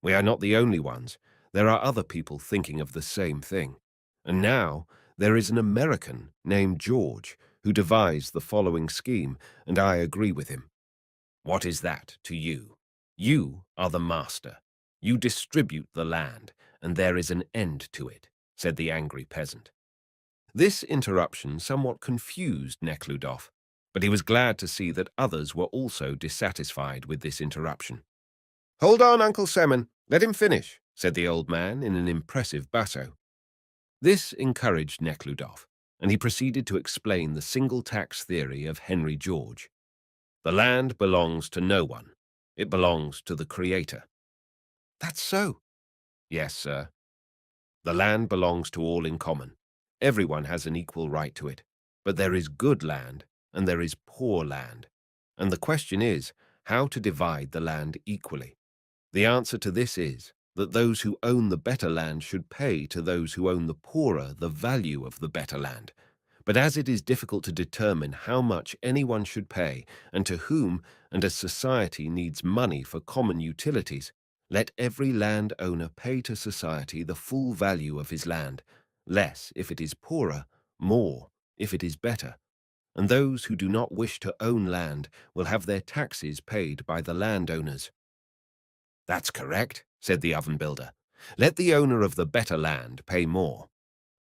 "We are not the only ones. There are other people thinking of the same thing. And now there is an American named George who devised the following scheme, and I agree with him. What is that to you? You are the master. You distribute the land, and there is an end to it," said the angry peasant. This interruption somewhat confused Nekhludoff, but he was glad to see that others were also dissatisfied with this interruption. "Hold on, Uncle Semen. Let him finish," said the old man in an impressive basso. This encouraged Nekhludoff, and he proceeded to explain the single tax theory of Henry George. "The land belongs to no one. It belongs to the Creator." "That's so." "Yes, sir. The land belongs to all in common. Everyone has an equal right to it. But there is good land and there is poor land. And the question is how to divide the land equally. The answer to this is that those who own the better land should pay to those who own the poorer the value of the better land. But as it is difficult to determine how much anyone should pay and to whom, and as society needs money for common utilities, let every land owner pay to society the full value of his land, less if it is poorer, more if it is better. And those who do not wish to own land will have their taxes paid by the landowners. "That's correct," said the oven-builder. "Let the owner of the better land pay more."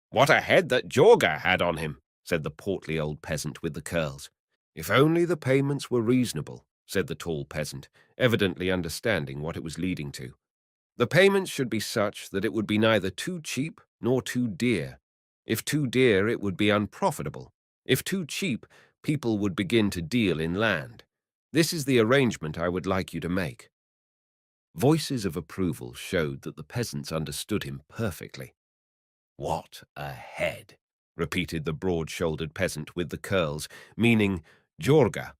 "What a head that Jorga had on him," said the portly old peasant with the curls. "If only the payments were reasonable," said the tall peasant, evidently understanding what it was leading to. "The payments should be such that it would be neither too cheap nor too dear. If too dear, it would be unprofitable. If too cheap, people would begin to deal in land. This is the arrangement I would like you to make." Voices of approval showed that the peasants understood him perfectly. "What a head," repeated the broad-shouldered peasant with the curls, meaning Jorga.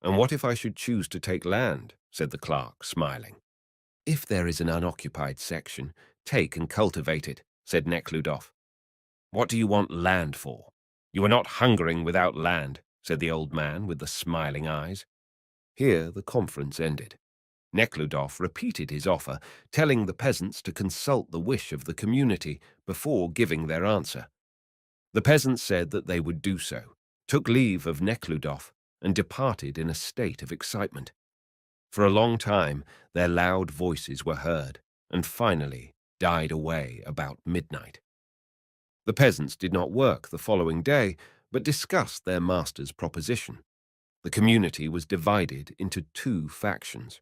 "And what if I should choose to take land?" said the clerk, smiling. "If there is an unoccupied section, take and cultivate it," said Neckludof. "What do you want land for? You are not hungering without land," said the old man with the smiling eyes. Here the conference ended. Nekhludoff repeated his offer, telling the peasants to consult the wish of the community before giving their answer. The peasants said that they would do so, took leave of Nekhludoff, and departed in a state of excitement. For a long time, their loud voices were heard, and finally died away about midnight. The peasants did not work the following day, but discussed their master's proposition. The community was divided into two factions.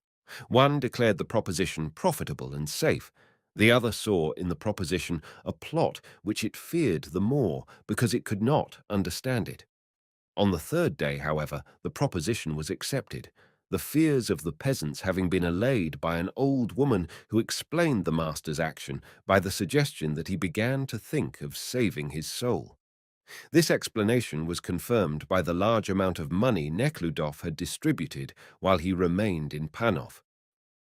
One declared the proposition profitable and safe. The other saw in the proposition a plot which it feared the more because it could not understand it. On the third day, however, the proposition was accepted, the fears of the peasants having been allayed by an old woman who explained the master's action by the suggestion that he began to think of saving his soul. This explanation was confirmed by the large amount of money Nekhludoff had distributed while he remained in Panov.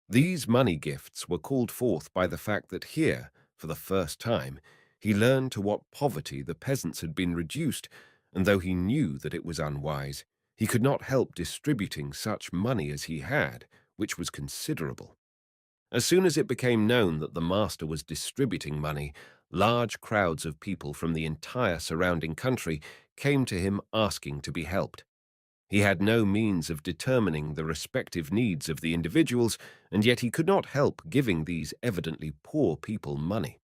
These money gifts were called forth by the fact that here, for the first time, he learned to what poverty the peasants had been reduced, and though he knew that it was unwise, he could not help distributing such money as he had, which was considerable. As soon as it became known that the master was distributing money, large crowds of people from the entire surrounding country came to him asking to be helped. He had no means of determining the respective needs of the individuals, and yet he could not help giving these evidently poor people money.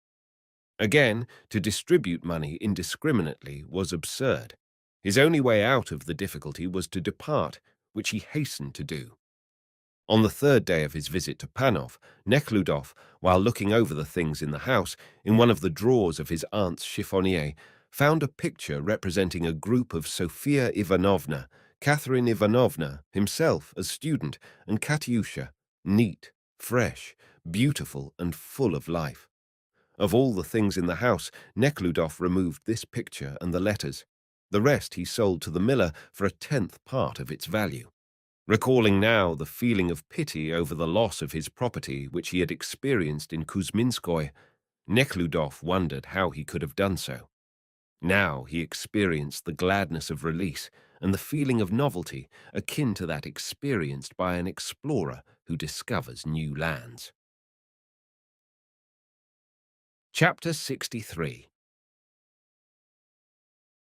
Again, to distribute money indiscriminately was absurd. His only way out of the difficulty was to depart, which he hastened to do. On the third day of his visit to Panov, Nekhludoff, while looking over the things in the house, in one of the drawers of his aunt's chiffonier, found a picture representing a group of Sofia Ivanovna, Catherine Ivanovna, himself a student, and Katyusha, neat, fresh, beautiful, and full of life. Of all the things in the house, Nekhludoff removed this picture and the letters. The rest he sold to the miller for a tenth part of its value. Recalling now the feeling of pity over the loss of his property which he had experienced in Kuzminskoye, Nekhludoff wondered how he could have done so. Now he experienced the gladness of release and the feeling of novelty akin to that experienced by an explorer who discovers new lands. Chapter 63.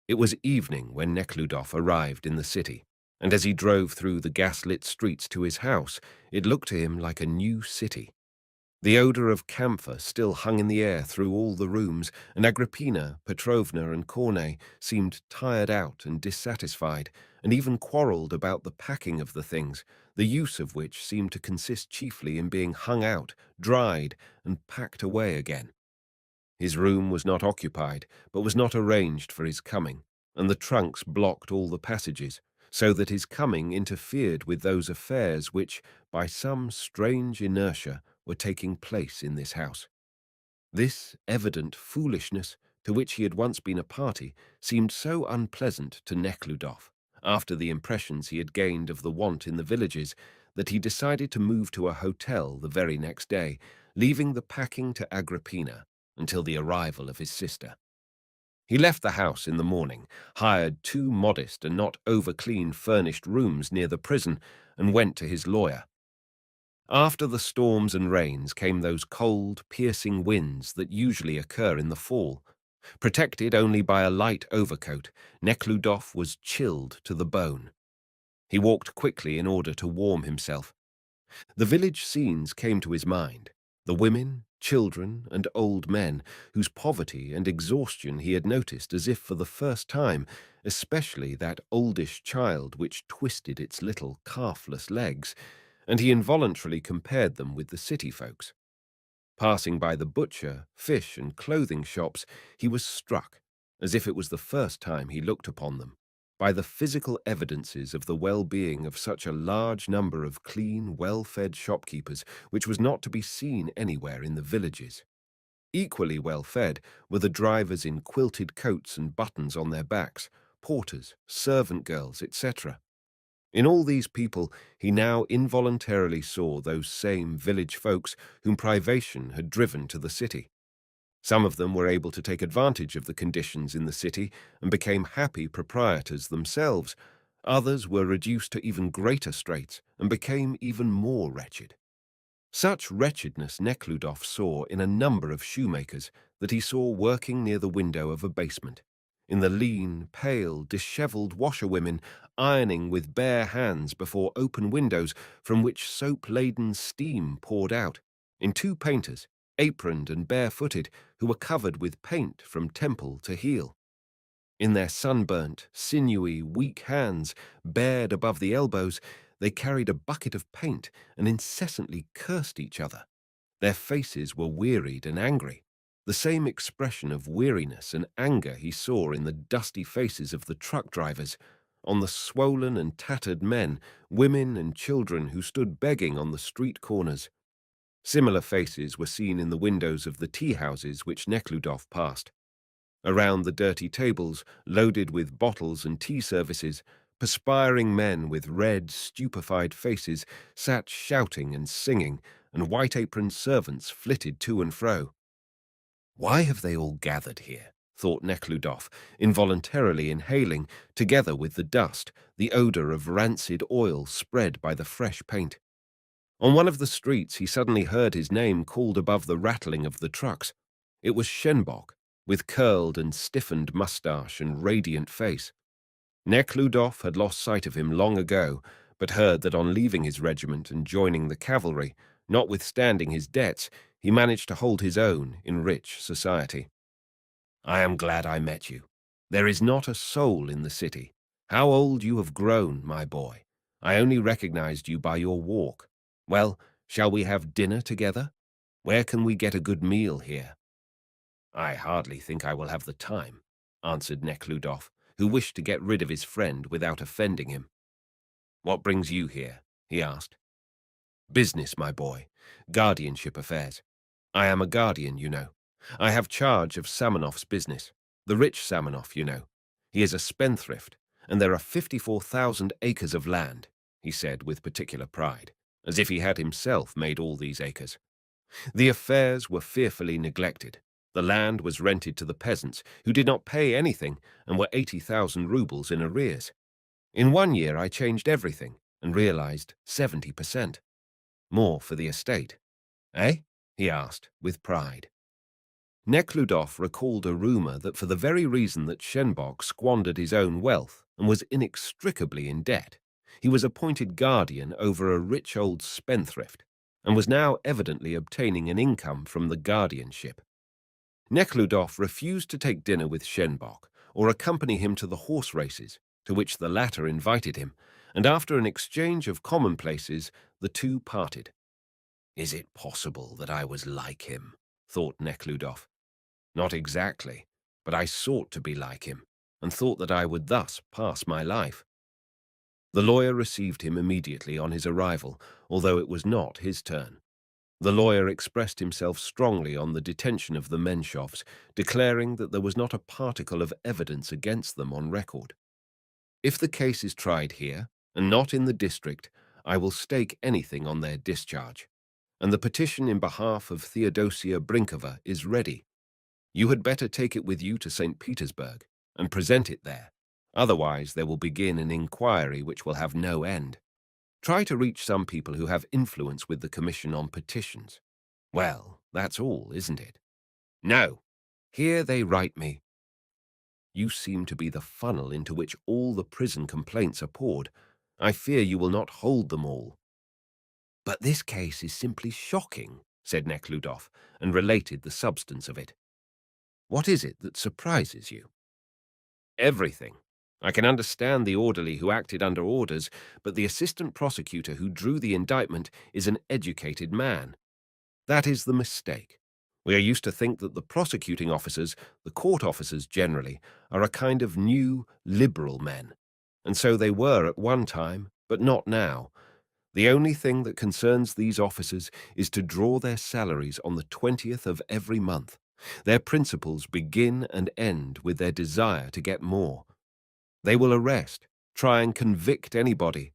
It was evening when Nekhludoff arrived in the city, and as he drove through the gas-lit streets to his house, it looked to him like a new city. The odor of camphor still hung in the air through all the rooms, and Agrippina, Petrovna, and Korney seemed tired out and dissatisfied, and even quarrelled about the packing of the things, the use of which seemed to consist chiefly in being hung out, dried, and packed away again. His room was not occupied, but was not arranged for his coming, and the trunks blocked all the passages, so that his coming interfered with those affairs which, by some strange inertia, were taking place in this house. This evident foolishness, to which he had once been a party, seemed so unpleasant to Nekhludoff, after the impressions he had gained of the want in the villages, that he decided to move to a hotel the very next day, leaving the packing to Agrippina until the arrival of his sister. He left the house in the morning, hired two modest and not over-clean furnished rooms near the prison, and went to his lawyer. After the storms and rains came those cold, piercing winds that usually occur in the fall. Protected only by a light overcoat, Nekhludoff was chilled to the bone. He walked quickly in order to warm himself. The village scenes came to his mind, the women, children, and old men, whose poverty and exhaustion he had noticed as if for the first time, especially that oldish child which twisted its little calfless legs, and he involuntarily compared them with the city folks. Passing by the butcher, fish, and clothing shops, he was struck, as if it was the first time he looked upon them, by the physical evidences of the well-being of such a large number of clean, well-fed shopkeepers, which was not to be seen anywhere in the villages. Equally well-fed were the drivers in quilted coats and buttons on their backs, porters, servant girls, etc. In all these people, he now involuntarily saw those same village folks whom privation had driven to the city. Some of them were able to take advantage of the conditions in the city and became happy proprietors themselves. Others were reduced to even greater straits and became even more wretched. Such wretchedness Nekhludoff saw in a number of shoemakers that he saw working near the window of a basement, in the lean, pale, dishevelled washerwomen ironing with bare hands before open windows from which soap-laden steam poured out, in two painters, aproned and barefooted, who were covered with paint from temple to heel. In their sunburnt, sinewy, weak hands, bared above the elbows, they carried a bucket of paint and incessantly cursed each other. Their faces were wearied and angry, the same expression of weariness and anger he saw in the dusty faces of the truck drivers, on the swollen and tattered men, women and children who stood begging on the street corners. Similar faces were seen in the windows of the tea-houses which Nekhludoff passed. Around the dirty tables, loaded with bottles and tea services, perspiring men with red, stupefied faces sat shouting and singing, and white-aproned servants flitted to and fro. "Why have they all gathered here?" thought Nekhludoff, involuntarily inhaling, together with the dust, the odour of rancid oil spread by the fresh paint. On one of the streets he suddenly heard his name called above the rattling of the trucks. It was Shenbok, with curled and stiffened moustache and radiant face. Nekhludoff had lost sight of him long ago, but heard that on leaving his regiment and joining the cavalry, notwithstanding his debts, he managed to hold his own in rich society. "I am glad I met you. There is not a soul in the city. How old you have grown, my boy. I only recognized you by your walk. Well, shall we have dinner together? Where can we get a good meal here?" "I hardly think I will have the time," answered Nekhludoff, who wished to get rid of his friend without offending him. "What brings you here?" he asked. "Business, my boy. Guardianship affairs. I am a guardian, you know. I have charge of Samonov's business. The rich Samonov, you know. He is a spendthrift, and there are 54,000 acres of land," he said with particular pride, as if he had himself made all these acres. The affairs were fearfully neglected. The land was rented to the peasants, who did not pay anything and were 80,000 rubles in arrears. In 1 year I changed everything and realized 70%. More for the estate. "Eh?" he asked, with pride. Nekhludoff recalled a rumor that for the very reason that Shenbok squandered his own wealth and was inextricably in debt, he was appointed guardian over a rich old spendthrift, and was now evidently obtaining an income from the guardianship. Nekhludoff refused to take dinner with Shenbok or accompany him to the horse races, to which the latter invited him, and after an exchange of commonplaces, the two parted. "Is it possible that I was like him?" thought Nekhludoff. "Not exactly, but I sought to be like him, and thought that I would thus pass my life." The lawyer received him immediately on his arrival, although it was not his turn. The lawyer expressed himself strongly on the detention of the Menshoffs, declaring that there was not a particle of evidence against them on record. "If the case is tried here, and not in the district, I will stake anything on their discharge. And the petition in behalf of Theodosia Brinkova is ready. You had better take it with you to St. Petersburg and present it there. Otherwise there will begin an inquiry which will have no end. Try to reach some people who have influence with the Commission on Petitions. Well, that's all, isn't it? No. Here they write me. You seem to be the funnel into which all the prison complaints are poured. I fear you will not hold them all." "But this case is simply shocking," said Nekhludoff, and related the substance of it. "What is it that surprises you?" "Everything. I can understand the orderly who acted under orders, but the assistant prosecutor who drew the indictment is an educated man. That is the mistake. We are used to think that the prosecuting officers, the court officers generally, are a kind of new, liberal men. And so they were at one time, but not now. The only thing that concerns these officers is to draw their salaries on the 20th of every month. Their principles begin and end with their desire to get more. They will arrest, try and convict anybody,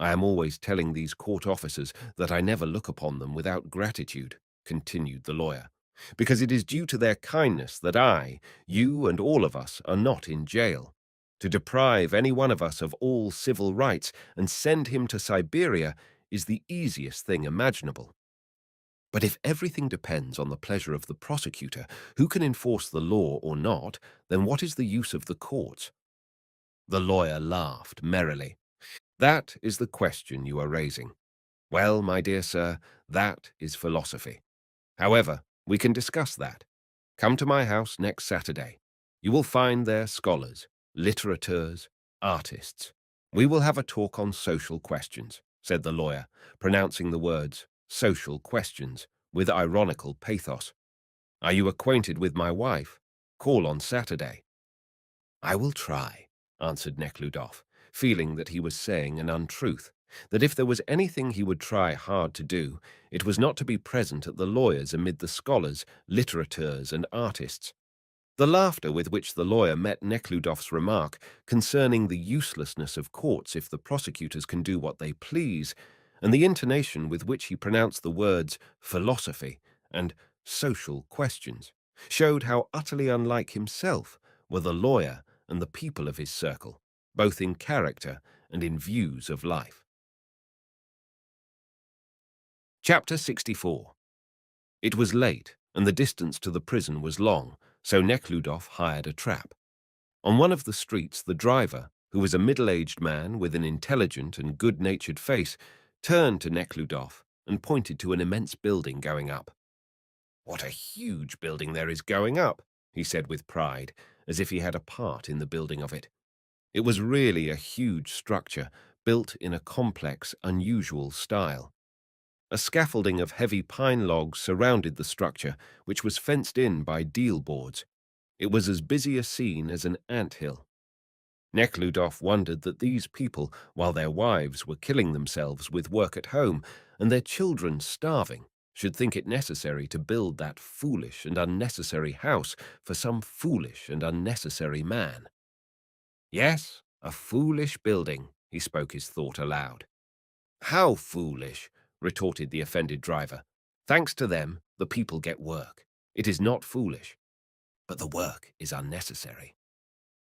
I am always telling these court officers that I never look upon them without gratitude, continued the lawyer, because it is due to their kindness that I, you, and all of us are not in jail. To deprive any one of us of all civil rights and send him to Siberia is the easiest thing imaginable. But if everything depends on the pleasure of the prosecutor, who can enforce the law or not, then what is the use of the courts? The lawyer laughed merrily. That is the question you are raising. Well, my dear sir, that is philosophy. However, we can discuss that. Come to my house next Saturday. You will find there scholars, litterateurs, artists. We will have a talk on social questions, said the lawyer, pronouncing the words social questions with ironical pathos. Are you acquainted with my wife? Call on Saturday. I will try, answered Nekhludoff, feeling that he was saying an untruth, that if there was anything he would try hard to do, it was not to be present at the lawyers amid the scholars, litterateurs, and artists. The laughter with which the lawyer met Nekhludoff's remark concerning the uselessness of courts if the prosecutors can do what they please, and the intonation with which he pronounced the words philosophy and social questions, showed how utterly unlike himself were the lawyer and the people of his circle, both in character and in views of life. Chapter 64. It was late, and the distance to the prison was long, so Nekhludoff hired a trap. On one of the streets, the driver, who was a middle-aged man with an intelligent and good-natured face, turned to Nekhludoff and pointed to an immense building going up. "What a huge building there is going up," he said with pride, as if he had a part in the building of it. It was really a huge structure, built in a complex, unusual style. A scaffolding of heavy pine logs surrounded the structure, which was fenced in by deal boards. It was as busy a scene as an ant-hill. Nekhludoff wondered that these people, while their wives were killing themselves with work at home and their children starving, should think it necessary to build that foolish and unnecessary house for some foolish and unnecessary man. Yes, a foolish building, he spoke his thought aloud. How foolish, retorted the offended driver. Thanks to them, the people get work. It is not foolish. But the work is unnecessary.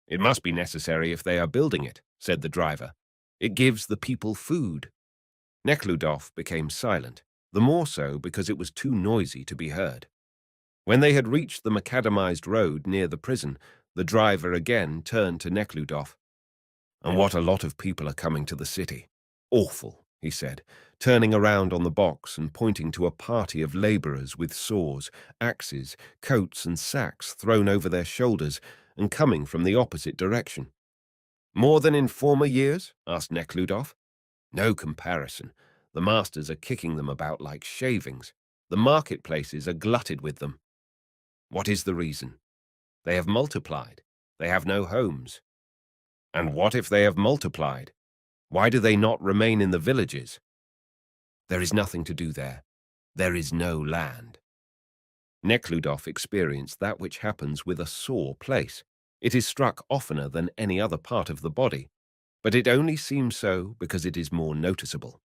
It must be necessary if they are building it, said the driver. It gives the people food. Nekhludoff became silent, the more so because it was too noisy to be heard. When they had reached the macadamized road near the prison, the driver again turned to Nekhludoff. And what a lot of people are coming to the city. Awful, he said, turning around on the box and pointing to a party of labourers with saws, axes, coats and sacks thrown over their shoulders and coming from the opposite direction. More than in former years? Asked Nekhludoff. No comparison. The masters are kicking them about like shavings. The marketplaces are glutted with them. What is the reason? They have multiplied. They have no homes. And what if they have multiplied? Why do they not remain in the villages? There is nothing to do there. There is no land. Nekhludoff experienced that which happens with a sore place. It is struck oftener than any other part of the body, but it only seems so because it is more noticeable.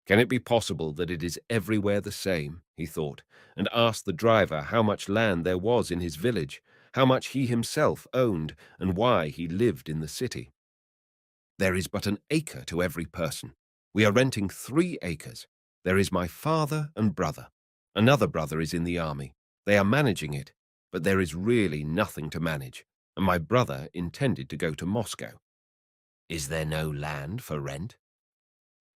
Can it be possible that it is everywhere the same, he thought, and asked the driver how much land there was in his village, how much he himself owned, and why he lived in the city. There is but an acre to every person. We are renting 3 acres. There is my father and brother. Another brother is in the army. They are managing it, but there is really nothing to manage, and my brother intended to go to Moscow. Is there no land for rent?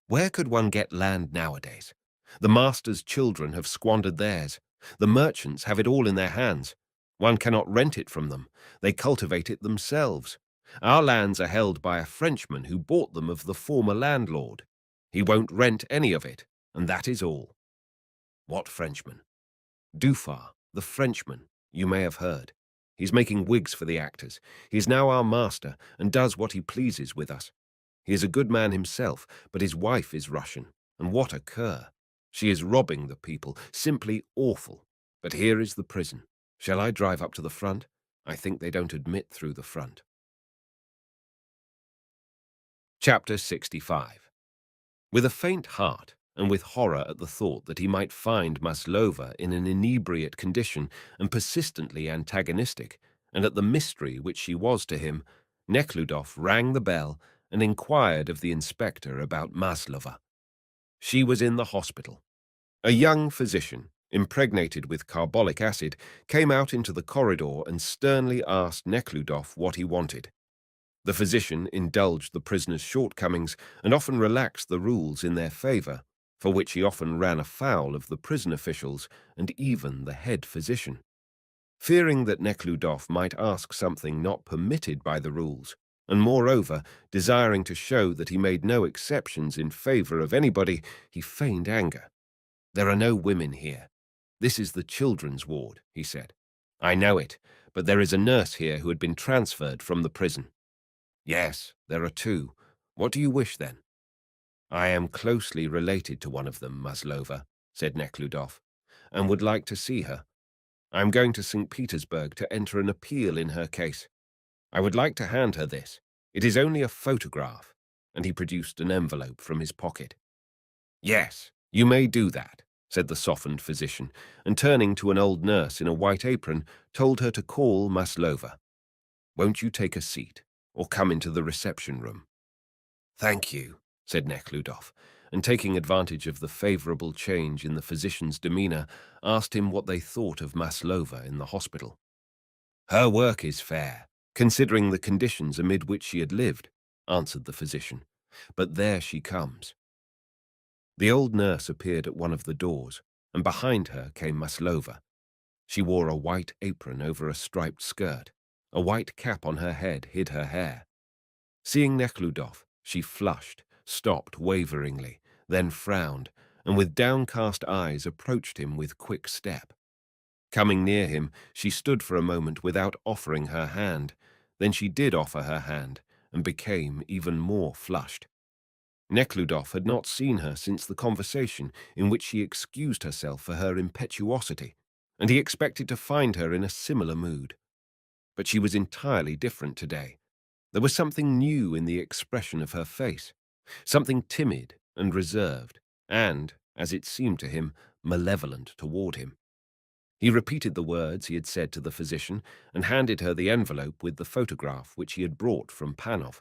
Where could one get land nowadays? The master's children have squandered theirs. The merchants have it all in their hands. One cannot rent it from them. They cultivate it themselves. Our lands are held by a Frenchman who bought them of the former landlord. He won't rent any of it, and that is all. What Frenchman? Dufar, the Frenchman, you may have heard. He's making wigs for the actors. He is now our master and does what he pleases with us. He is a good man himself, but his wife is Russian, and what a cur! She is robbing the people, simply awful. But here is the prison. Shall I drive up to the front? I think they don't admit through the front. Chapter 65. With a faint heart, and with horror at the thought that he might find Maslova in an inebriate condition and persistently antagonistic, and at the mystery which she was to him, Nekhludoff rang the bell and inquired of the inspector about Maslova. She was in the hospital. A young physician, impregnated with carbolic acid, came out into the corridor and sternly asked Nekhludoff what he wanted. The physician indulged the prisoner's shortcomings and often relaxed the rules in their favor, for which he often ran afoul of the prison officials and even the head physician. Fearing that Nekhludoff might ask something not permitted by the rules, and moreover desiring to show that he made no exceptions in favor of anybody, he feigned anger. "There are no women here. This is the children's ward," he said. "I know it, but there is a nurse here who had been transferred from the prison." "Yes, there are two. What do you wish, then?" "I am closely related to one of them, Maslova," said Nekhludoff, "and would like to see her. I am going to St. Petersburg to enter an appeal in her case. I would like to hand her this. It is only a photograph," and he produced an envelope from his pocket. "Yes, you may do that," said the softened physician, and turning to an old nurse in a white apron, told her to call Maslova. "Won't you take a seat, or come into the reception room?" "Thank you," said Nekhludoff, and taking advantage of the favorable change in the physician's demeanor, asked him what they thought of Maslova in the hospital. "Her work is fair, considering the conditions amid which she had lived," answered the physician. "But there she comes." The old nurse appeared at one of the doors, and behind her came Maslova. She wore a white apron over a striped skirt. A white cap on her head hid her hair. Seeing Nekhludoff, she flushed, stopped waveringly, then frowned, and with downcast eyes approached him with quick step. Coming near him, she stood for a moment without offering her hand. Then she did offer her hand, and became even more flushed. Nekhludoff had not seen her since the conversation in which she excused herself for her impetuosity, and he expected to find her in a similar mood. But she was entirely different today. There was something new in the expression of her face, something timid and reserved, and, as it seemed to him, malevolent toward him. He repeated the words he had said to the physician and handed her the envelope with the photograph which he had brought from Panov.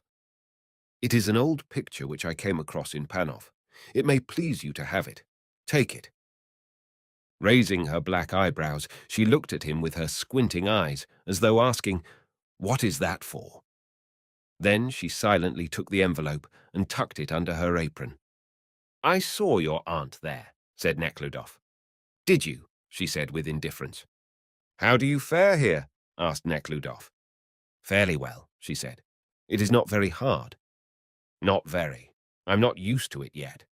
"It is an old picture which I came across in Panov. It may please you to have it. Take it." Raising her black eyebrows, she looked at him with her squinting eyes, as though asking, "What is that for?" Then she silently took the envelope and tucked it under her apron. "I saw your aunt there," said Nekhludoff. "Did you?" she said with indifference. "How do you fare here?" asked Nekhludoff. "Fairly well," she said. "It is not very hard." "Not very. I'm not used to it yet."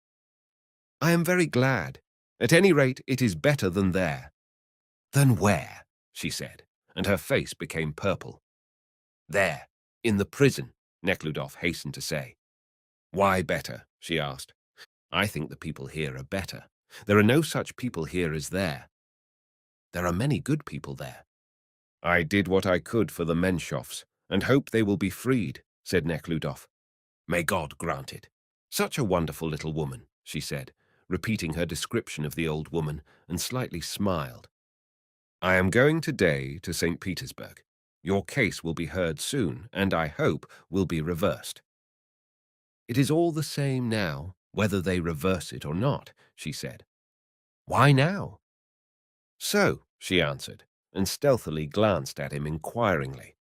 "I am very glad. At any rate, it is better than there." "Than where?" she said, and her face became purple. "There, in the prison," Nekhludoff hastened to say. "Why better?" she asked. "I think the people here are better. There are no such people here as there." "There are many good people there." "I did what I could for the Menshoffs, and hope they will be freed," said Nekhludoff. "May God grant it. Such a wonderful little woman," she said, repeating her description of the old woman, and slightly smiled. "I am going today to St. Petersburg. Your case will be heard soon, and I hope will be reversed." "It is all the same now, whether they reverse it or not," she said. "Why now?" "So," she answered, and stealthily glanced at him inquiringly.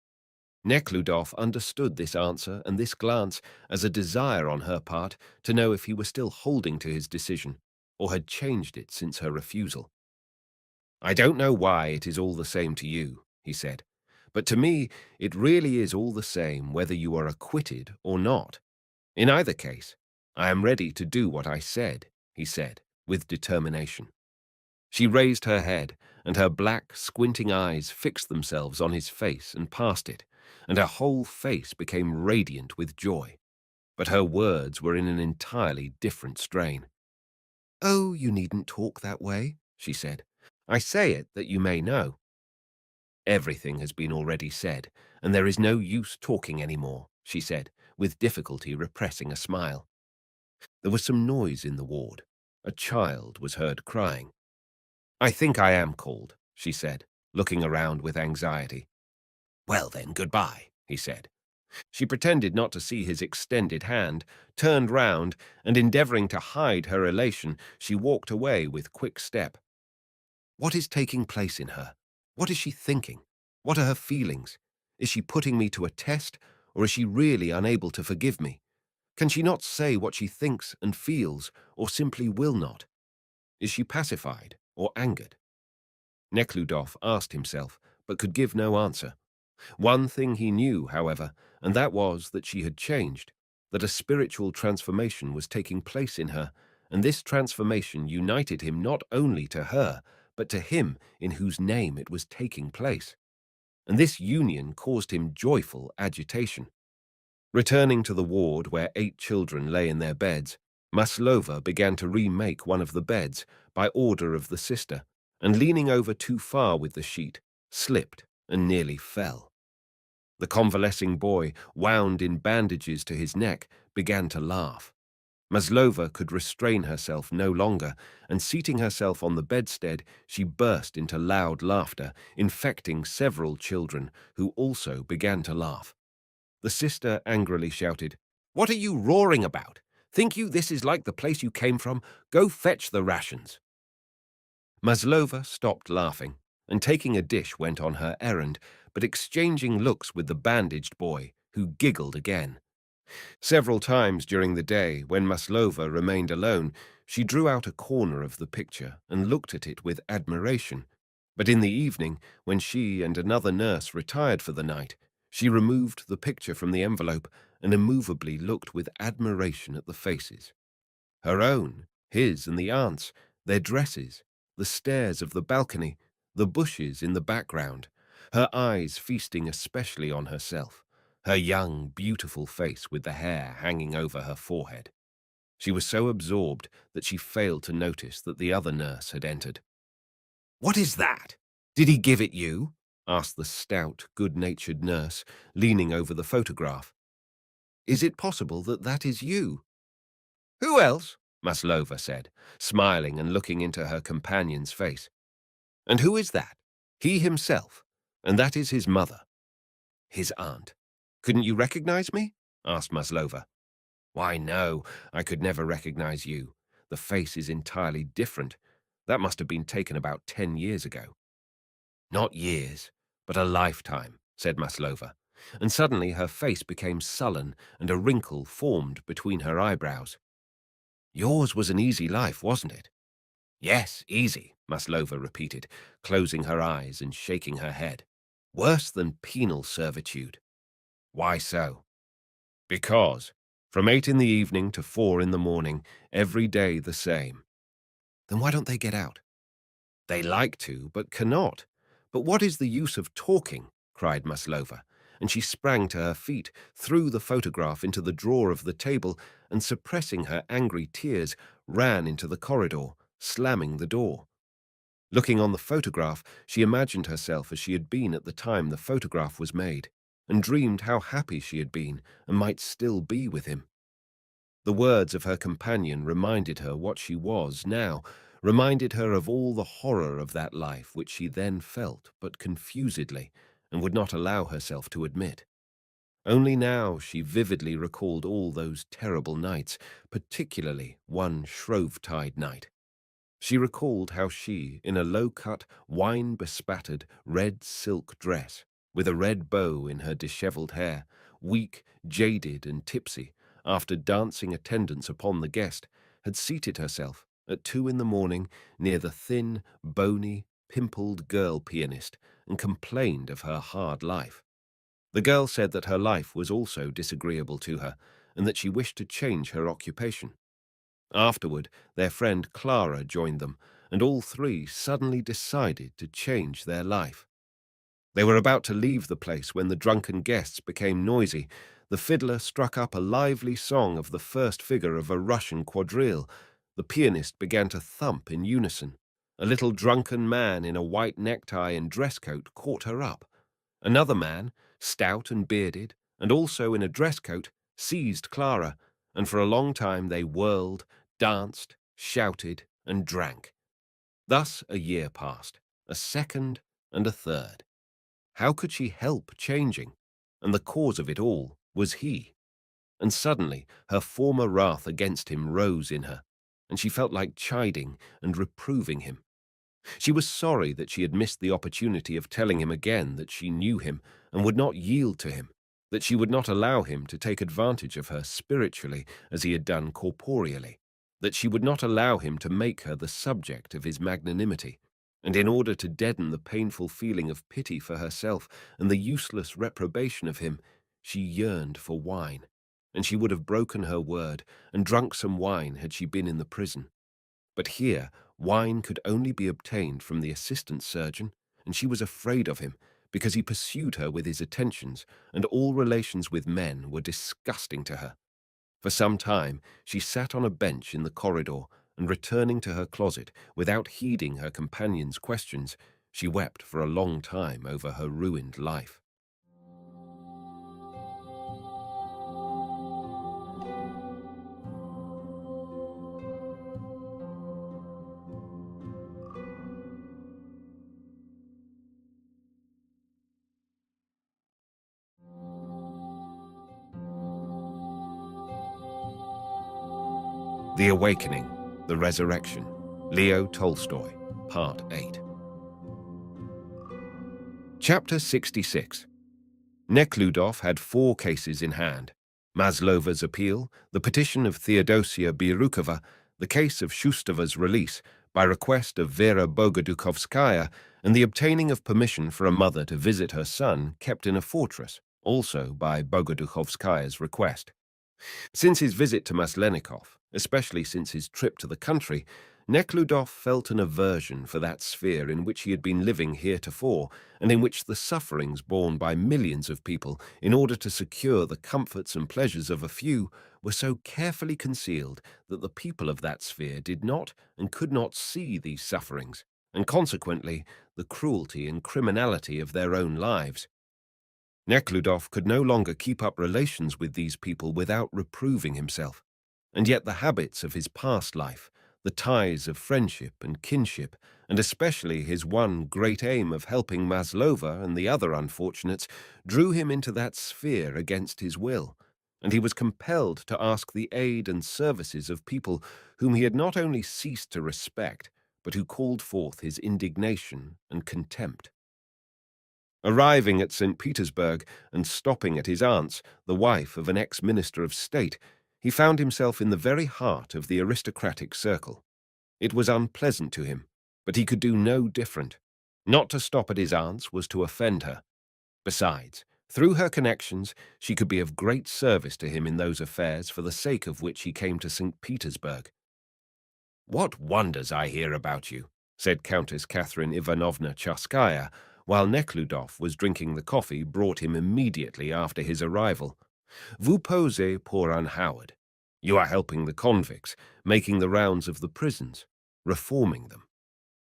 Nekhludoff understood this answer and this glance as a desire on her part to know if he were still holding to his decision, or had changed it since her refusal. "I don't know why it is all the same to you," he said, "but to me it really is all the same whether you are acquitted or not. In either case, I am ready to do what I said," he said, with determination. She raised her head, and her black, squinting eyes fixed themselves on his face and past it, and her whole face became radiant with joy. But her words were in an entirely different strain. "Oh, you needn't talk that way," she said. "I say it that you may know." "Everything has been already said, and there is no use talking any more," she said, with difficulty repressing a smile. There was some noise in the ward. A child was heard crying. "I think I am called," she said, looking around with anxiety. "Well then, goodbye," he said. She pretended not to see his extended hand, turned round, and endeavouring to hide her elation, she walked away with quick step. What is taking place in her? What is she thinking? What are her feelings? Is she putting me to a test, or is she really unable to forgive me? Can she not say what she thinks and feels, or simply will not? Is she pacified or angered? Neckludof asked himself, but could give no answer. One thing he knew, however, and that was that she had changed, that a spiritual transformation was taking place in her, and this transformation united him not only to her, but to him in whose name it was taking place. And this union caused him joyful agitation. Returning to the ward where 8 children lay in their beds, Maslova began to remake one of the beds by order of the sister, and leaning over too far with the sheet, slipped and nearly fell. The convalescing boy, wound in bandages to his neck, began to laugh. Maslova could restrain herself no longer, and seating herself on the bedstead, she burst into loud laughter, infecting several children, who also began to laugh. The sister angrily shouted, "What are you roaring about? Think you this is like the place you came from? Go fetch the rations." Maslova stopped laughing, and taking a dish went on her errand, but exchanging looks with the bandaged boy, who giggled again. Several times during the day, when Maslova remained alone, she drew out a corner of the picture and looked at it with admiration. But in the evening, when she and another nurse retired for the night, she removed the picture from the envelope and immovably looked with admiration at the faces. Her own, his and the aunt's, their dresses, the stairs of the balcony, the bushes in the background, her eyes feasting especially on herself, her young, beautiful face with the hair hanging over her forehead. She was so absorbed that she failed to notice that the other nurse had entered. "What is that? Did he give it you?" asked the stout, good-natured nurse, leaning over the photograph. "Is it possible that that is you?" "Who else?" Maslova said, smiling and looking into her companion's face. "And who is that?" "He himself, and that is his mother." "His aunt. Couldn't you recognize me?" asked Maslova. "Why, no, I could never recognize you. The face is entirely different. That must have been taken about 10 years ago." "Not years, but a lifetime," said Maslova, and suddenly her face became sullen and a wrinkle formed between her eyebrows. "Yours was an easy life, wasn't it?" "Yes, easy," Maslova repeated, closing her eyes and shaking her head. "Worse than penal servitude." "Why so?" "Because, from 8 in the evening to 4 in the morning, every day the same." "Then why don't they get out?" "They like to, but cannot. But what is the use of talking?" cried Maslova, and she sprang to her feet, threw the photograph into the drawer of the table, and suppressing her angry tears, ran into the corridor, slamming the door. Looking on the photograph, she imagined herself as she had been at the time the photograph was made, and dreamed how happy she had been and might still be with him. The words of her companion reminded her what she was now, reminded her of all the horror of that life which she then felt, but confusedly, and would not allow herself to admit. Only now she vividly recalled all those terrible nights, particularly one Shrovetide night. She recalled how she, in a low-cut, wine-bespattered red silk dress, with a red bow in her dishevelled hair, weak, jaded and tipsy, after dancing attendance upon the guest, had seated herself, at 2 in the morning, near the thin, bony, pimpled girl pianist, and complained of her hard life. The girl said that her life was also disagreeable to her, and that she wished to change her occupation. Afterward, their friend Clara joined them, and all three suddenly decided to change their life. They were about to leave the place when the drunken guests became noisy. The fiddler struck up a lively song of the first figure of a Russian quadrille. The pianist began to thump in unison. A little drunken man in a white necktie and dress coat caught her up. Another man, stout and bearded, and also in a dress coat, seized Clara, and for a long time they whirled, danced, shouted, and drank. Thus a year passed, a second, and a third. How could she help changing? And the cause of it all was he. And suddenly her former wrath against him rose in her, and she felt like chiding and reproving him. She was sorry that she had missed the opportunity of telling him again that she knew him and would not yield to him, that she would not allow him to take advantage of her spiritually as he had done corporeally, that she would not allow him to make her the subject of his magnanimity. And in order to deaden the painful feeling of pity for herself and the useless reprobation of him, she yearned for wine, and she would have broken her word and drunk some wine had she been in the prison. But here wine could only be obtained from the assistant surgeon, and she was afraid of him because he pursued her with his attentions, and all relations with men were disgusting to her. For some time she sat on a bench in the corridor, and returning to her closet without heeding her companion's questions, she wept for a long time over her ruined life. The Awakening, the Resurrection, Leo Tolstoy, Part 8. Chapter 66. Neckludof had 4 cases in hand: Maslova's appeal, the petition of Theodosia Birukova, the case of Shustova's release by request of Vera Bogodukovskaya, and the obtaining of permission for a mother to visit her son kept in a fortress, also by Bogodukovskaya's request. Since his visit to Maslenikov, especially since his trip to the country, Nekhludoff felt an aversion for that sphere in which he had been living heretofore, and in which the sufferings borne by millions of people in order to secure the comforts and pleasures of a few were so carefully concealed that the people of that sphere did not and could not see these sufferings, and consequently the cruelty and criminality of their own lives. Nekhludoff could no longer keep up relations with these people without reproving himself, and yet the habits of his past life, the ties of friendship and kinship, and especially his one great aim of helping Maslova and the other unfortunates, drew him into that sphere against his will, and he was compelled to ask the aid and services of people whom he had not only ceased to respect, but who called forth his indignation and contempt. Arriving at St. Petersburg and stopping at his aunt's, the wife of an ex-minister of state, he found himself in the very heart of the aristocratic circle. It was unpleasant to him, but he could do no different. Not to stop at his aunt's was to offend her. Besides, through her connections, she could be of great service to him in those affairs for the sake of which he came to St. Petersburg. "What wonders I hear about you," said Countess Catherine Ivanovna Chaskaya, while Nekhludoff was drinking the coffee brought him immediately after his arrival. "Vous posez pour un Howard. You are helping the convicts, making the rounds of the prisons, reforming them.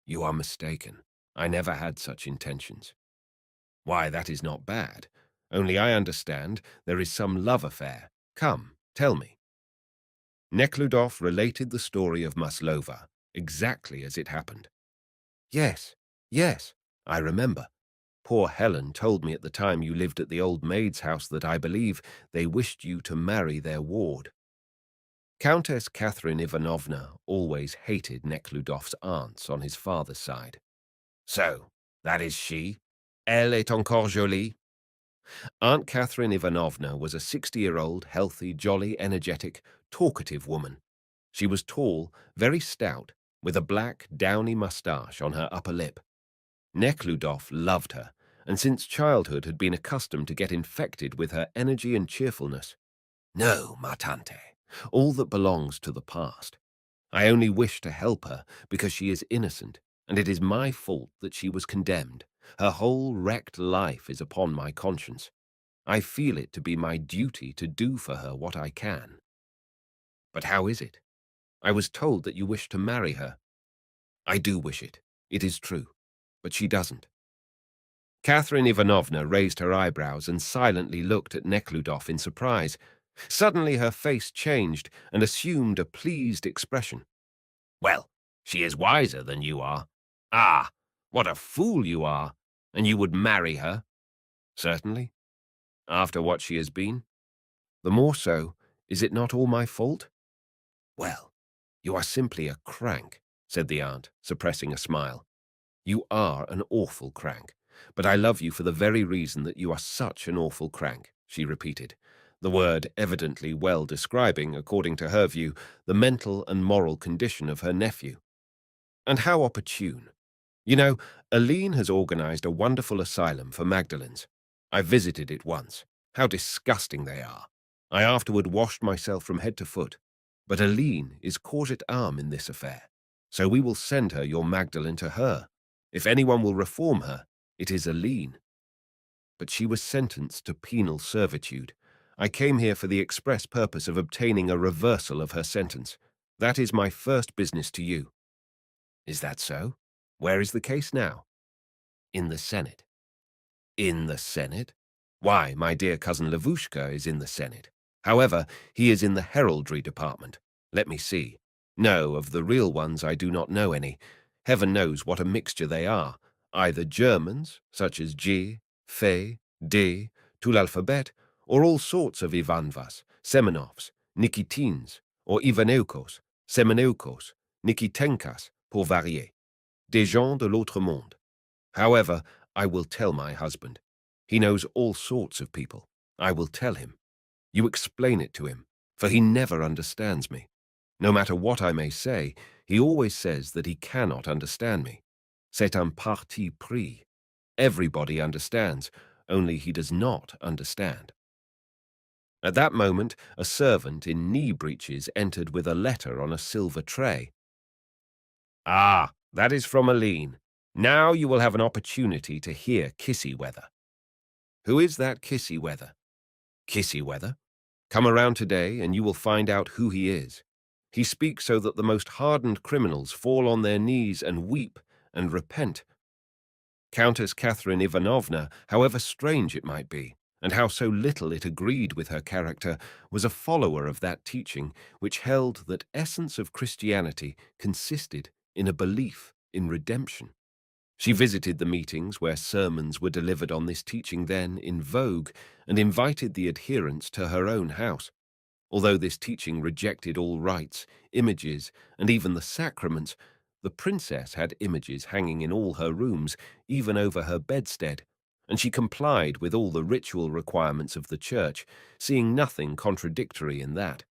You are mistaken. I never had such intentions." "Why, that is not bad. Only I understand there is some love affair. Come, tell me." Nekhludoff related the story of Maslova, exactly as it happened. "Yes, yes, I remember. Poor Helen told me at the time you lived at the old maid's house that I believe they wished you to marry their ward." Countess Catherine Ivanovna always hated Nekhludoff's aunts on his father's side. "So, that is she? Elle est encore jolie?" Aunt Catherine Ivanovna was a 60-year-old, healthy, jolly, energetic, talkative woman. She was tall, very stout, with a black, downy moustache on her upper lip. Nekhludoff loved her, and since childhood had been accustomed to get infected with her energy and cheerfulness. "No, ma tante, all that belongs to the past. I only wish to help her because she is innocent, and it is my fault that she was condemned. Her whole wrecked life is upon my conscience. I feel it to be my duty to do for her what I can." "But how is it? I was told that you wish to marry her." "I do wish it, it is true, but she doesn't." Catherine Ivanovna raised her eyebrows and silently looked at Nekhludoff in surprise. Suddenly her face changed and assumed a pleased expression. Well, she is wiser than you are. Ah, what a fool you are! And you would marry her? Certainly. After what she has been? The more so, is it not all my fault? Well, you are simply a crank, said the aunt, suppressing a smile. You are an awful crank, but I love you for the very reason that you are such an awful crank, she repeated, the word evidently well describing, according to her view, the mental and moral condition of her nephew. And how opportune. You know, Aline has organized a wonderful asylum for Magdalens. I visited it once. How disgusting they are. I afterward washed myself from head to foot. But Aline is corps-et-arme in this affair. So we will send her your Magdalen to her. If anyone will reform her, it is Aline. But she was sentenced to penal servitude. I came here for the express purpose of obtaining a reversal of her sentence. That is my first business to you. Is that so? Where is the case now? In the Senate. In the Senate? Why, my dear cousin Lavushka is in the Senate. However, he is in the heraldry department. Let me see. No, of the real ones I do not know any. Heaven knows what a mixture they are. Either Germans, such as G, Fe, D, tout l'alphabet, or all sorts of Ivanovas, Semenovs, Nikitins, or Ivaneukos, Semeneukos, Nikitenkas, pour varier. Des gens de l'autre monde. However, I will tell my husband. He knows all sorts of people. I will tell him. You explain it to him, for he never understands me. No matter what I may say, he always says that he cannot understand me. C'est un parti pris. Everybody understands, only he does not understand. At that moment, a servant in knee breeches entered with a letter on a silver tray. Ah, that is from Aline. Now you will have an opportunity to hear Kissy-Weather. Who is that Kissy-Weather? Kissy-Weather? Come around today and you will find out who he is. He speaks so that the most hardened criminals fall on their knees and weep and repent. Countess Catherine Ivanovna, however strange it might be, and how so little it agreed with her character, was a follower of that teaching which held that essence of Christianity consisted in a belief in redemption. She visited the meetings where sermons were delivered on this teaching then in vogue and invited the adherents to her own house. Although this teaching rejected all rites, images, and even the sacraments, the princess had images hanging in all her rooms, even over her bedstead, and she complied with all the ritual requirements of the church, seeing nothing contradictory in that.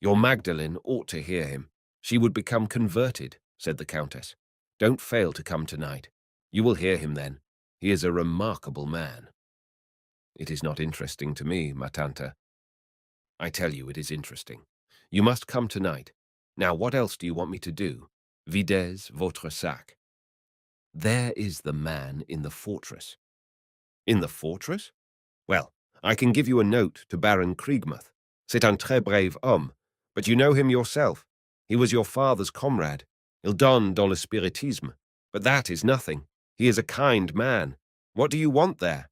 Your Magdalene ought to hear him. She would become converted, said the countess. Don't fail to come tonight. You will hear him then. He is a remarkable man. It is not interesting to me, ma tante. I tell you it is interesting. You must come tonight. Now, what else do you want me to do? Videz votre sac. There is the man in the fortress. In the fortress? Well, I can give you a note to Baron Kriegmuth. C'est un très brave homme, but you know him yourself. He was your father's comrade. Il donne dans le spiritisme. But that is nothing. He is a kind man. What do you want there?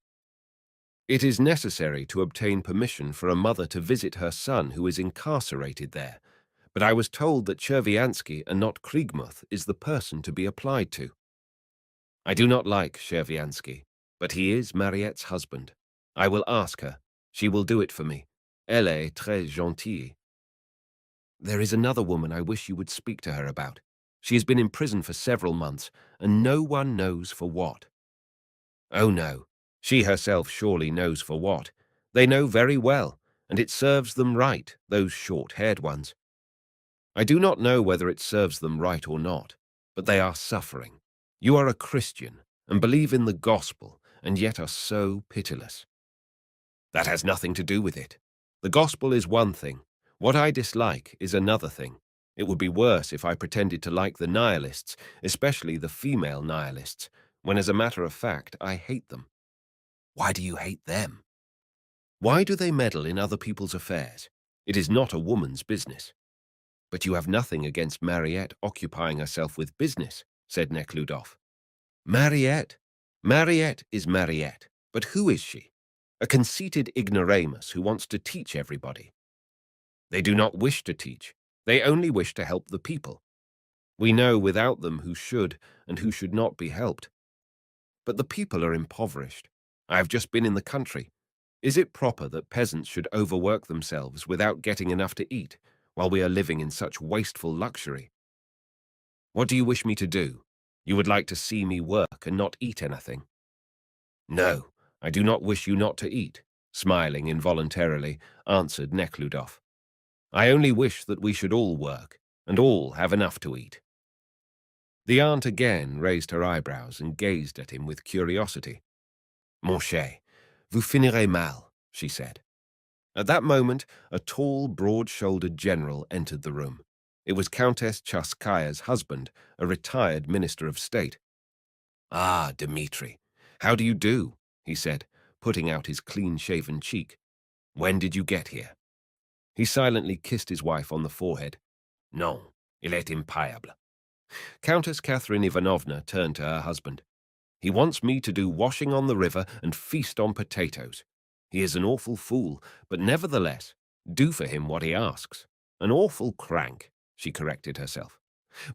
It is necessary to obtain permission for a mother to visit her son who is incarcerated there, but I was told that Cherviansky and not Kriegmuth is the person to be applied to. I do not like Cherviansky, but he is Mariette's husband. I will ask her. She will do it for me. Elle est très gentille. There is another woman I wish you would speak to her about. She has been in prison for several months, and no one knows for what. Oh no, she herself surely knows for what. They know very well, and it serves them right, those short-haired ones. I do not know whether it serves them right or not, but they are suffering. You are a Christian, and believe in the gospel, and yet are so pitiless. That has nothing to do with it. The gospel is one thing. What I dislike is another thing. It would be worse if I pretended to like the nihilists, especially the female nihilists, when as a matter of fact I hate them. Why do you hate them? Why do they meddle in other people's affairs? It is not a woman's business. But you have nothing against Mariette occupying herself with business, said Neckludof. Mariette? Mariette is Mariette, but who is she? A conceited ignoramus who wants to teach everybody. They do not wish to teach. They only wish to help the people. We know without them who should and who should not be helped. But the people are impoverished. I have just been in the country. Is it proper that peasants should overwork themselves without getting enough to eat, while we are living in such wasteful luxury? What do you wish me to do? You would like to see me work and not eat anything? No, I do not wish you not to eat, smiling involuntarily, answered Neckludof. I only wish that we should all work, and all have enough to eat. The aunt again raised her eyebrows and gazed at him with curiosity. Mon cher, vous finirez mal, she said. At that moment, a tall, broad-shouldered general entered the room. It was Countess Chaskaya's husband, a retired minister of state. Ah, Dmitri, how do you do? He said, putting out his clean-shaven cheek. When did you get here? He silently kissed his wife on the forehead. Non, il est impayable. Countess Catherine Ivanovna turned to her husband. He wants me to do washing on the river and feast on potatoes. He is an awful fool, but nevertheless, do for him what he asks. An awful crank, she corrected herself.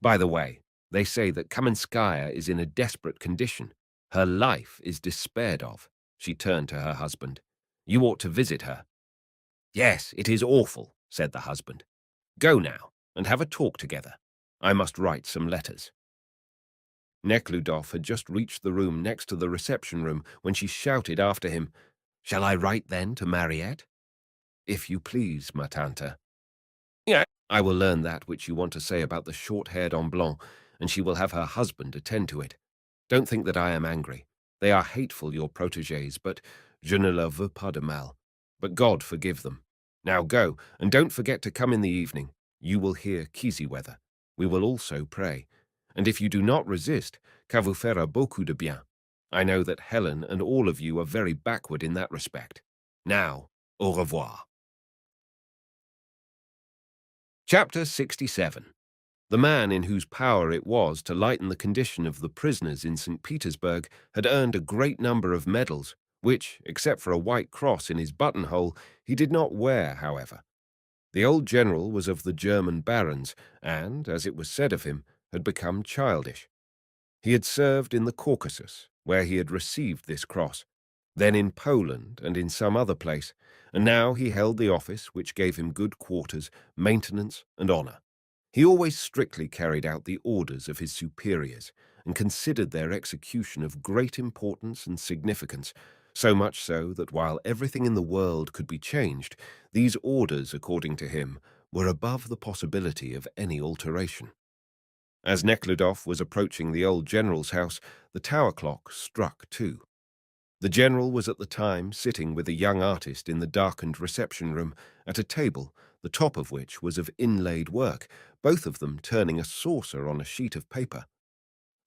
By the way, they say that Kamenskaya is in a desperate condition. Her life is despaired of. She turned to her husband. You ought to visit her. Yes, it is awful, said the husband. Go now, and have a talk together. I must write some letters. Neckludof had just reached the room next to the reception room when she shouted after him, Shall I write then to Mariette? If you please, ma tante. Yeah, I will learn that which you want to say about the short-haired en blanc, and she will have her husband attend to it. Don't think that I am angry. They are hateful, your protégés, but je ne leur veux pas de mal. But God forgive them. Now go, and don't forget to come in the evening. You will hear Kieseweather. We will also pray. And if you do not resist, ça vous fera beaucoup de bien. I know that Helen and all of you are very backward in that respect. Now, au revoir. Chapter 67. The man in whose power it was to lighten the condition of the prisoners in St. Petersburg had earned a great number of medals, which, except for a white cross in his buttonhole, he did not wear, however. The old general was of the German barons, and, as it was said of him, had become childish. He had served in the Caucasus, where he had received this cross, then in Poland and in some other place, and now he held the office which gave him good quarters, maintenance, and honour. He always strictly carried out the orders of his superiors, and considered their execution of great importance and significance, so much so that while everything in the world could be changed, these orders, according to him, were above the possibility of any alteration. As Neckludof was approaching the old general's house, the tower clock struck 2. The general was at the time sitting with a young artist in the darkened reception room at a table, the top of which was of inlaid work, both of them turning a saucer on a sheet of paper.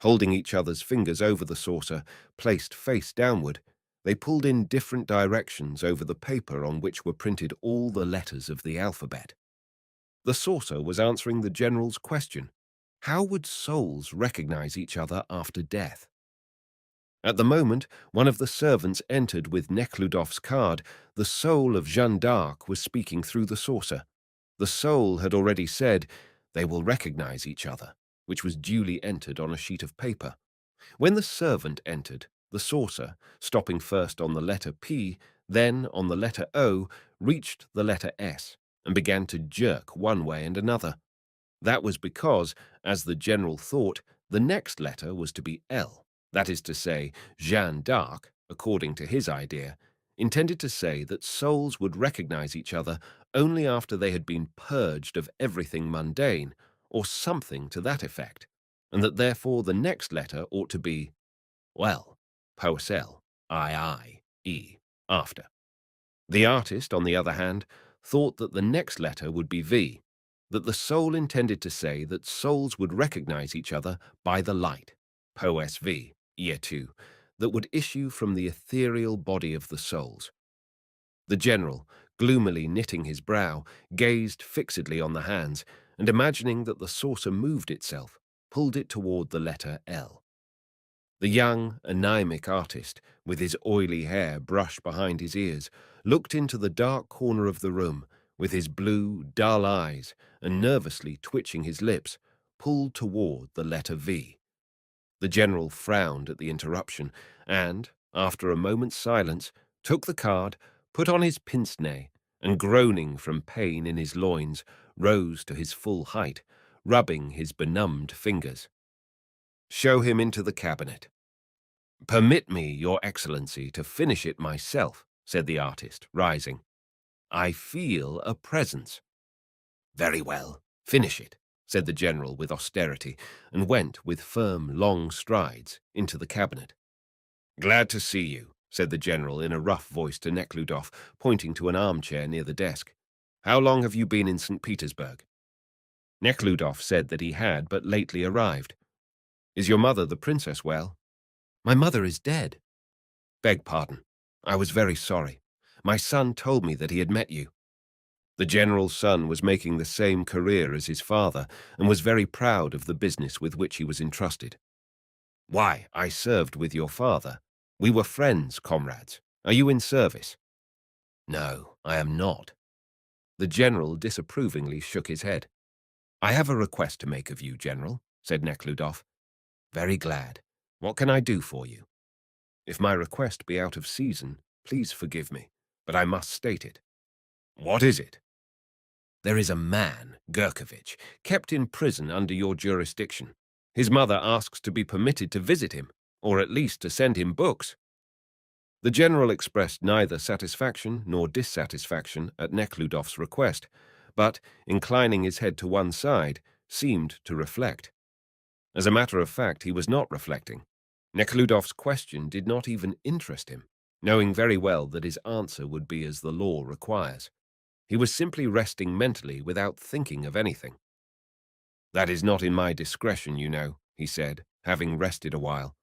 Holding each other's fingers over the saucer, placed face downward, they pulled in different directions over the paper on which were printed all the letters of the alphabet. The saucer was answering the general's question. How would souls recognize each other after death? At the moment, one of the servants entered with Neckludof's card. The soul of Jeanne d'Arc was speaking through the saucer. The soul had already said, "They will recognize each other," which was duly entered on a sheet of paper. When the servant entered, the saucer, stopping first on the letter P, then on the letter O, reached the letter S and began to jerk one way and another. That was because, as the general thought, the next letter was to be L. That is to say, Jeanne d'Arc, according to his idea, intended to say that souls would recognize each other only after they had been purged of everything mundane, or something to that effect, and that therefore the next letter ought to be, well, poesel, I-E, after. The artist, on the other hand, thought that the next letter would be V, that the soul intended to say that souls would recognize each other by the light, poesv, year 2, that would issue from the ethereal body of the souls. The general, gloomily knitting his brow, gazed fixedly on the hands, and imagining that the saucer moved itself, pulled it toward the letter L. The young, anemic artist, with his oily hair brushed behind his ears, looked into the dark corner of the room, with his blue, dull eyes, and nervously twitching his lips, pulled toward the letter V. The general frowned at the interruption, and, after a moment's silence, took the card, put on his pince-nez, and groaning from pain in his loins, rose to his full height, rubbing his benumbed fingers. "Show him into the cabinet." "Permit me, Your Excellency, to finish it myself," said the artist, rising. "I feel a presence." "Very well, finish it," said the general with austerity, and went with firm, long strides into the cabinet. "Glad to see you," said the general in a rough voice to Neckludof, pointing to an armchair near the desk. "How long have you been in St. Petersburg?" Neckludof said that he had but lately arrived. "Is your mother, the princess, well?" "My mother is dead." "Beg pardon. I was very sorry. My son told me that he had met you." The general's son was making the same career as his father and was very proud of the business with which he was entrusted. "Why, I served with your father. We were friends, comrades. Are you in service?" "No, I am not." The general disapprovingly shook his head. "I have a request to make of you, General," said Nekhludoff. "Very glad. What can I do for you?" "If my request be out of season, please forgive me, but I must state it." "What is it?" "There is a man, Gurkovich, kept in prison under your jurisdiction. His mother asks to be permitted to visit him, or at least to send him books." The general expressed neither satisfaction nor dissatisfaction at Nekhludov's request, but, inclining his head to one side, seemed to reflect. As a matter of fact, he was not reflecting. Nekhludov's question did not even interest him, knowing very well that his answer would be as the law requires. He was simply resting mentally without thinking of anything. "That is not in my discretion, you know," he said, having rested a while.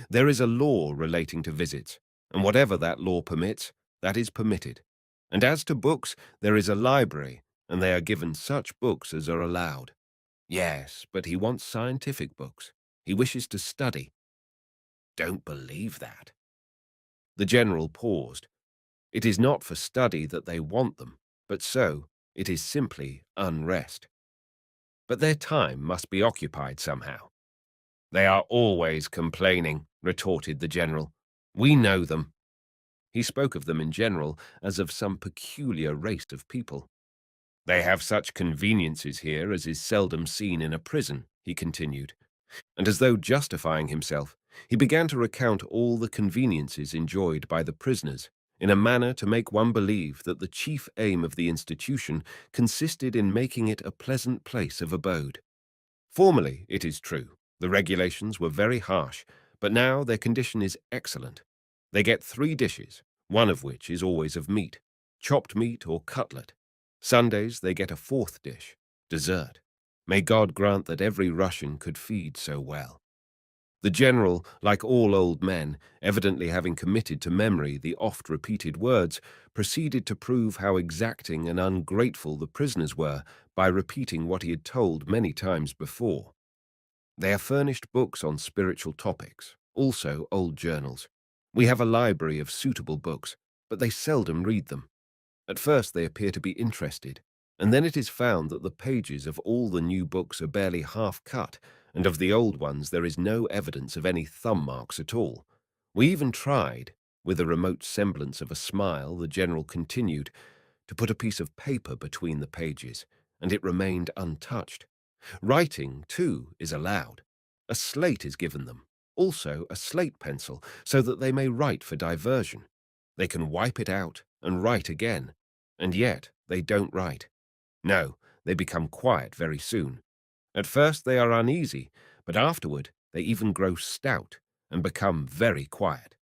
"There is a law relating to visits, and whatever that law permits, that is permitted. And as to books, there is a library, and they are given such books as are allowed." "Yes, but he wants scientific books. He wishes to study." "Don't believe that." The general paused. "It is not for study that they want them, but so it is simply unrest. But their time must be occupied somehow." "They are always complaining," retorted the general. "We know them." He spoke of them in general as of some peculiar race of people. "They have such conveniences here as is seldom seen in a prison," he continued. And as though justifying himself, he began to recount all the conveniences enjoyed by the prisoners in a manner to make one believe that the chief aim of the institution consisted in making it a pleasant place of abode. Formerly, it is true, the regulations were very harsh, but now their condition is excellent. They get 3 dishes, one of which is always of meat, chopped meat or cutlet. Sundays they get a 4th dish, dessert. May God grant that every Russian could feed so well. The general, like all old men, evidently having committed to memory the oft-repeated words, proceeded to prove how exacting and ungrateful the prisoners were by repeating what he had told many times before. They are furnished books on spiritual topics, also old journals. We have a library of suitable books, but they seldom read them. At first they appear to be interested, and then it is found that the pages of all the new books are barely half cut, and of the old ones there is no evidence of any thumb marks at all. We even tried, with a remote semblance of a smile, the general continued, to put a piece of paper between the pages, and it remained untouched. Writing, too, is allowed. A slate is given them, also a slate pencil, so that they may write for diversion. They can wipe it out and write again, and yet they don't write. No, they become quiet very soon. At first they are uneasy, but afterward they even grow stout and become very quiet.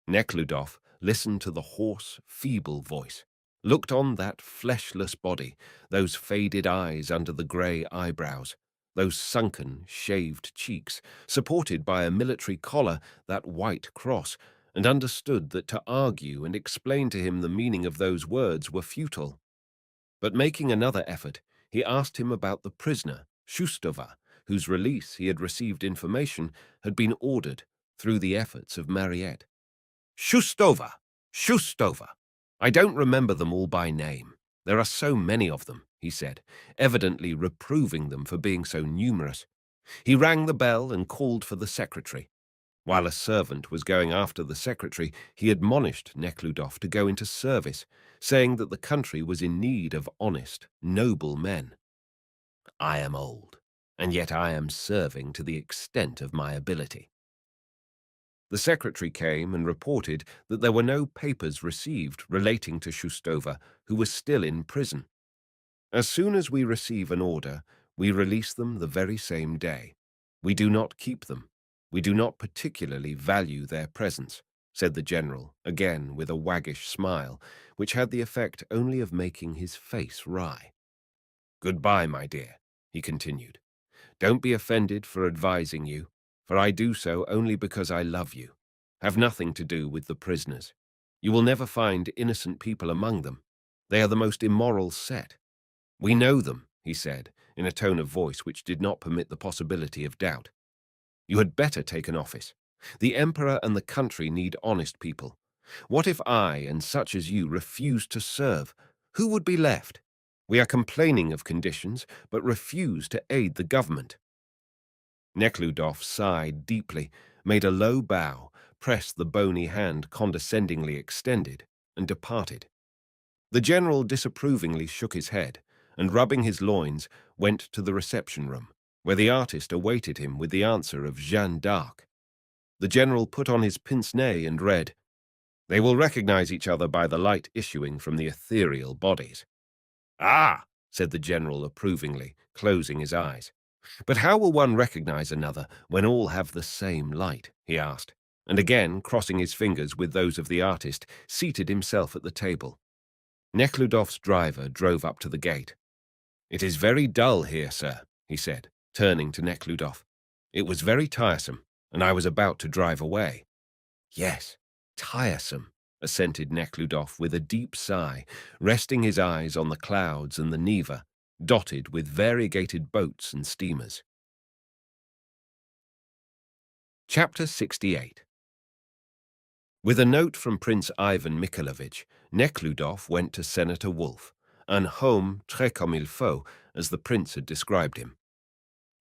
Nekhludoff listened to the hoarse, feeble voice, looked on that fleshless body, those faded eyes under the grey eyebrows, those sunken, shaved cheeks, supported by a military collar, that white cross, and understood that to argue and explain to him the meaning of those words were futile. But making another effort, he asked him about the prisoner, Shustova, whose release he had received information had been ordered, through the efforts of Mariette. Shustova! Shustova! I don't remember them all by name. There are so many of them, he said, evidently reproving them for being so numerous. He rang the bell and called for the secretary. While a servant was going after the secretary, he admonished Neckludof to go into service, saying that the country was in need of honest, noble men. I am old, and yet I am serving to the extent of my ability. The secretary came and reported that there were no papers received relating to Shustova, who was still in prison. As soon as we receive an order, we release them the very same day. We do not keep them. We do not particularly value their presence, said the general, again with a waggish smile, which had the effect only of making his face wry. Goodbye, my dear, he continued. Don't be offended for advising you, for I do so only because I love you. Have nothing to do with the prisoners. You will never find innocent people among them. They are the most immoral set. We know them, he said, in a tone of voice which did not permit the possibility of doubt. You had better take an office. The emperor and the country need honest people. What if I and such as you refuse to serve? Who would be left? We are complaining of conditions, but refuse to aid the government. Neckludof sighed deeply, made a low bow, pressed the bony hand condescendingly extended, and departed. The general disapprovingly shook his head, and rubbing his loins, went to the reception room, where the artist awaited him with the answer of Jeanne d'Arc. The general put on his pince-nez and read, "They will recognize each other by the light issuing from the ethereal bodies." "Ah," said the general approvingly, closing his eyes. "But how will one recognize another when all have the same light?" he asked, and again, crossing his fingers with those of the artist, seated himself at the table. Nekhludof's driver drove up to the gate. "It is very dull here, sir," he said, turning to Neckludof. "It was very tiresome, and I was about to drive away." "Yes, tiresome," assented Neckludof with a deep sigh, resting his eyes on the clouds and the Neva, dotted with variegated boats and steamers. Chapter 68. With a note from Prince Ivan Mikhailovich, Neckludof went to Senator Wolf, un homme très comme il faut, as the prince had described him.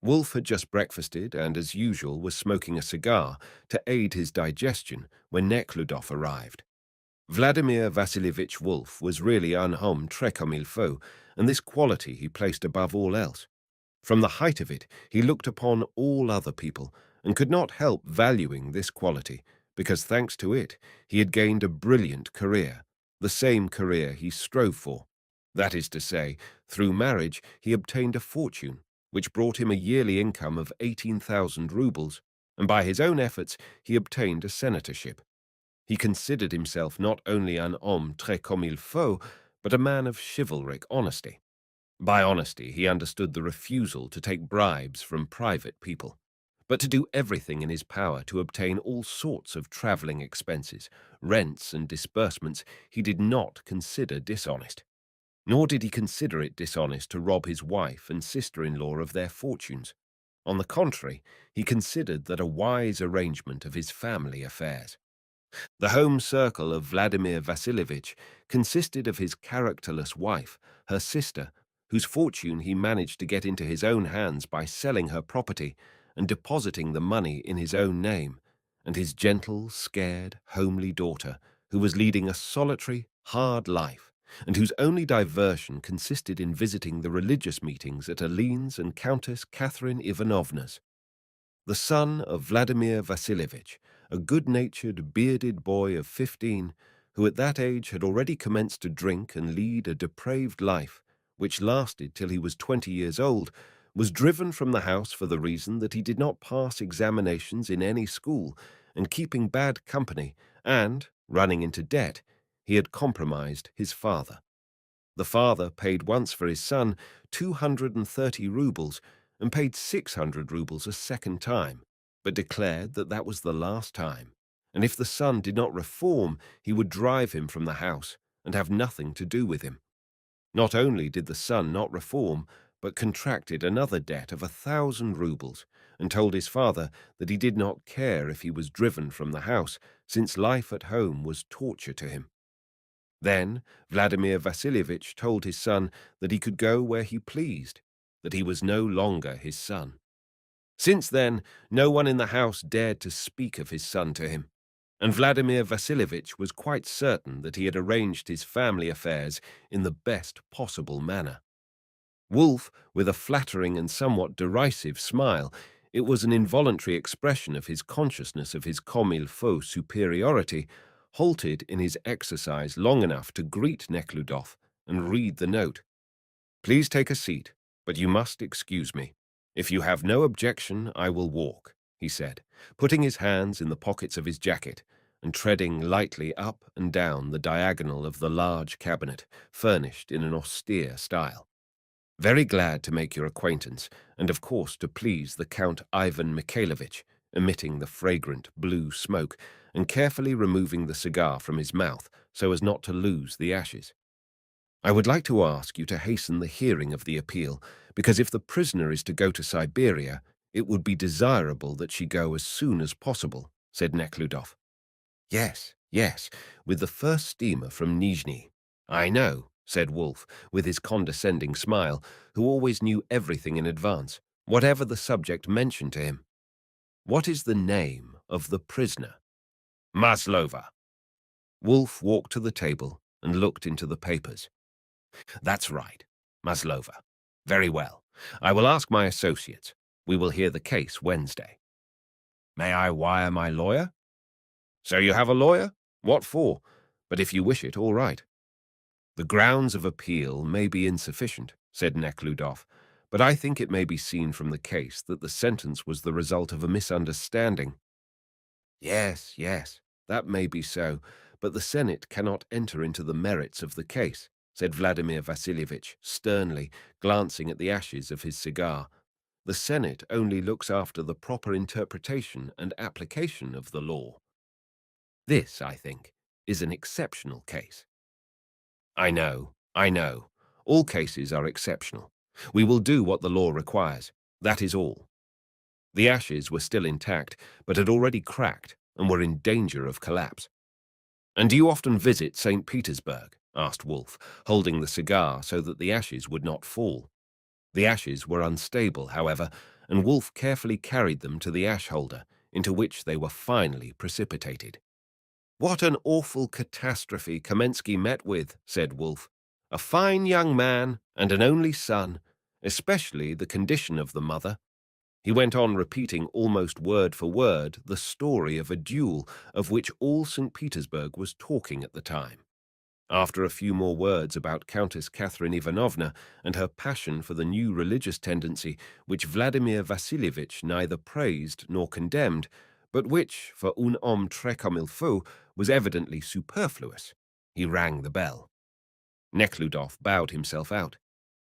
Wolf had just breakfasted and, as usual, was smoking a cigar to aid his digestion when Neckludof arrived. Vladimir Vasilievich Wolf was really un homme très comme il faut, and this quality he placed above all else. From the height of it, he looked upon all other people, and could not help valuing this quality, because thanks to it, he had gained a brilliant career, the same career he strove for. That is to say, through marriage he obtained a fortune, which brought him a yearly income of 18,000 roubles, and by his own efforts he obtained a senatorship. He considered himself not only un homme très comme il faut, but a man of chivalric honesty. By honesty, he understood the refusal to take bribes from private people, but to do everything in his power to obtain all sorts of travelling expenses, rents and disbursements he did not consider dishonest. Nor did he consider it dishonest to rob his wife and sister-in-law of their fortunes. On the contrary, he considered that a wise arrangement of his family affairs. The home circle of Vladimir Vasilievich consisted of his characterless wife, her sister, whose fortune he managed to get into his own hands by selling her property and depositing the money in his own name, and his gentle, scared, homely daughter, who was leading a solitary, hard life, and whose only diversion consisted in visiting the religious meetings at Aline's and Countess Catherine Ivanovna's. The son of Vladimir Vasilievich, a good-natured, bearded boy of 15, who at that age had already commenced to drink and lead a depraved life, which lasted till he was 20 years old, was driven from the house for the reason that he did not pass examinations in any school, and keeping bad company, and, running into debt, he had compromised his father. The father paid once for his son 230 roubles, and paid 600 roubles a second time, but declared that that was the last time, and if the son did not reform, he would drive him from the house and have nothing to do with him. Not only did the son not reform, but contracted another debt of 1,000 roubles, and told his father that he did not care if he was driven from the house, since life at home was torture to him. Then Vladimir Vasilievich told his son that he could go where he pleased, that he was no longer his son. Since then, no one in the house dared to speak of his son to him, and Vladimir Vasilievich was quite certain that he had arranged his family affairs in the best possible manner. Wolf, with a flattering and somewhat derisive smile, it was an involuntary expression of his consciousness of his comme il faut superiority, halted in his exercise long enough to greet Neckludof and read the note. "Please take a seat, but you must excuse me. If you have no objection, I will walk," he said, putting his hands in the pockets of his jacket and treading lightly up and down the diagonal of the large cabinet, furnished in an austere style. "Very glad to make your acquaintance, and of course to please the Count Ivan Mikhailovich," emitting the fragrant blue smoke and carefully removing the cigar from his mouth so as not to lose the ashes. "I would like to ask you to hasten the hearing of the appeal, because if the prisoner is to go to Siberia, it would be desirable that she go as soon as possible," said Nekhludof. "Yes, yes, with the first steamer from Nizhny." "I know," said Wolf, with his condescending smile, who always knew everything in advance, whatever the subject mentioned to him. "What is the name of the prisoner?" "Maslova." Wolf walked to the table and looked into the papers. "That's right, Maslova. Very well. I will ask my associates. We will hear the case Wednesday." "May I wire my lawyer?" "So you have a lawyer? What for? But if you wish it, all right." "The grounds of appeal may be insufficient," said Nekhludof, "but I think it may be seen from the case that the sentence was the result of a misunderstanding." "Yes, yes, that may be so, but the Senate cannot enter into the merits of the case," said Vladimir Vasilievich sternly, glancing at the ashes of his cigar. "The Senate only looks after the proper interpretation and application of the law. This, I think, is an exceptional case." I know, I know. All cases are exceptional. We will do what the law requires. That is all." The ashes were still intact, but had already cracked and were in danger of collapse. "And do you often visit St. Petersburg?" asked Wolf, holding the cigar so that the ashes would not fall. The ashes were unstable, however, and Wolf carefully carried them to the ash holder, into which they were finally precipitated. "What an awful catastrophe Kamensky met with," said Wolf. "A fine young man and an only son, especially the condition of the mother." He went on repeating almost word for word the story of a duel of which all St. Petersburg was talking at the time. After a few more words about Countess Catherine Ivanovna and her passion for the new religious tendency, which Vladimir Vasilievich neither praised nor condemned, but which, for un homme très comme il faut, was evidently superfluous, he rang the bell. Nekhludof bowed himself out.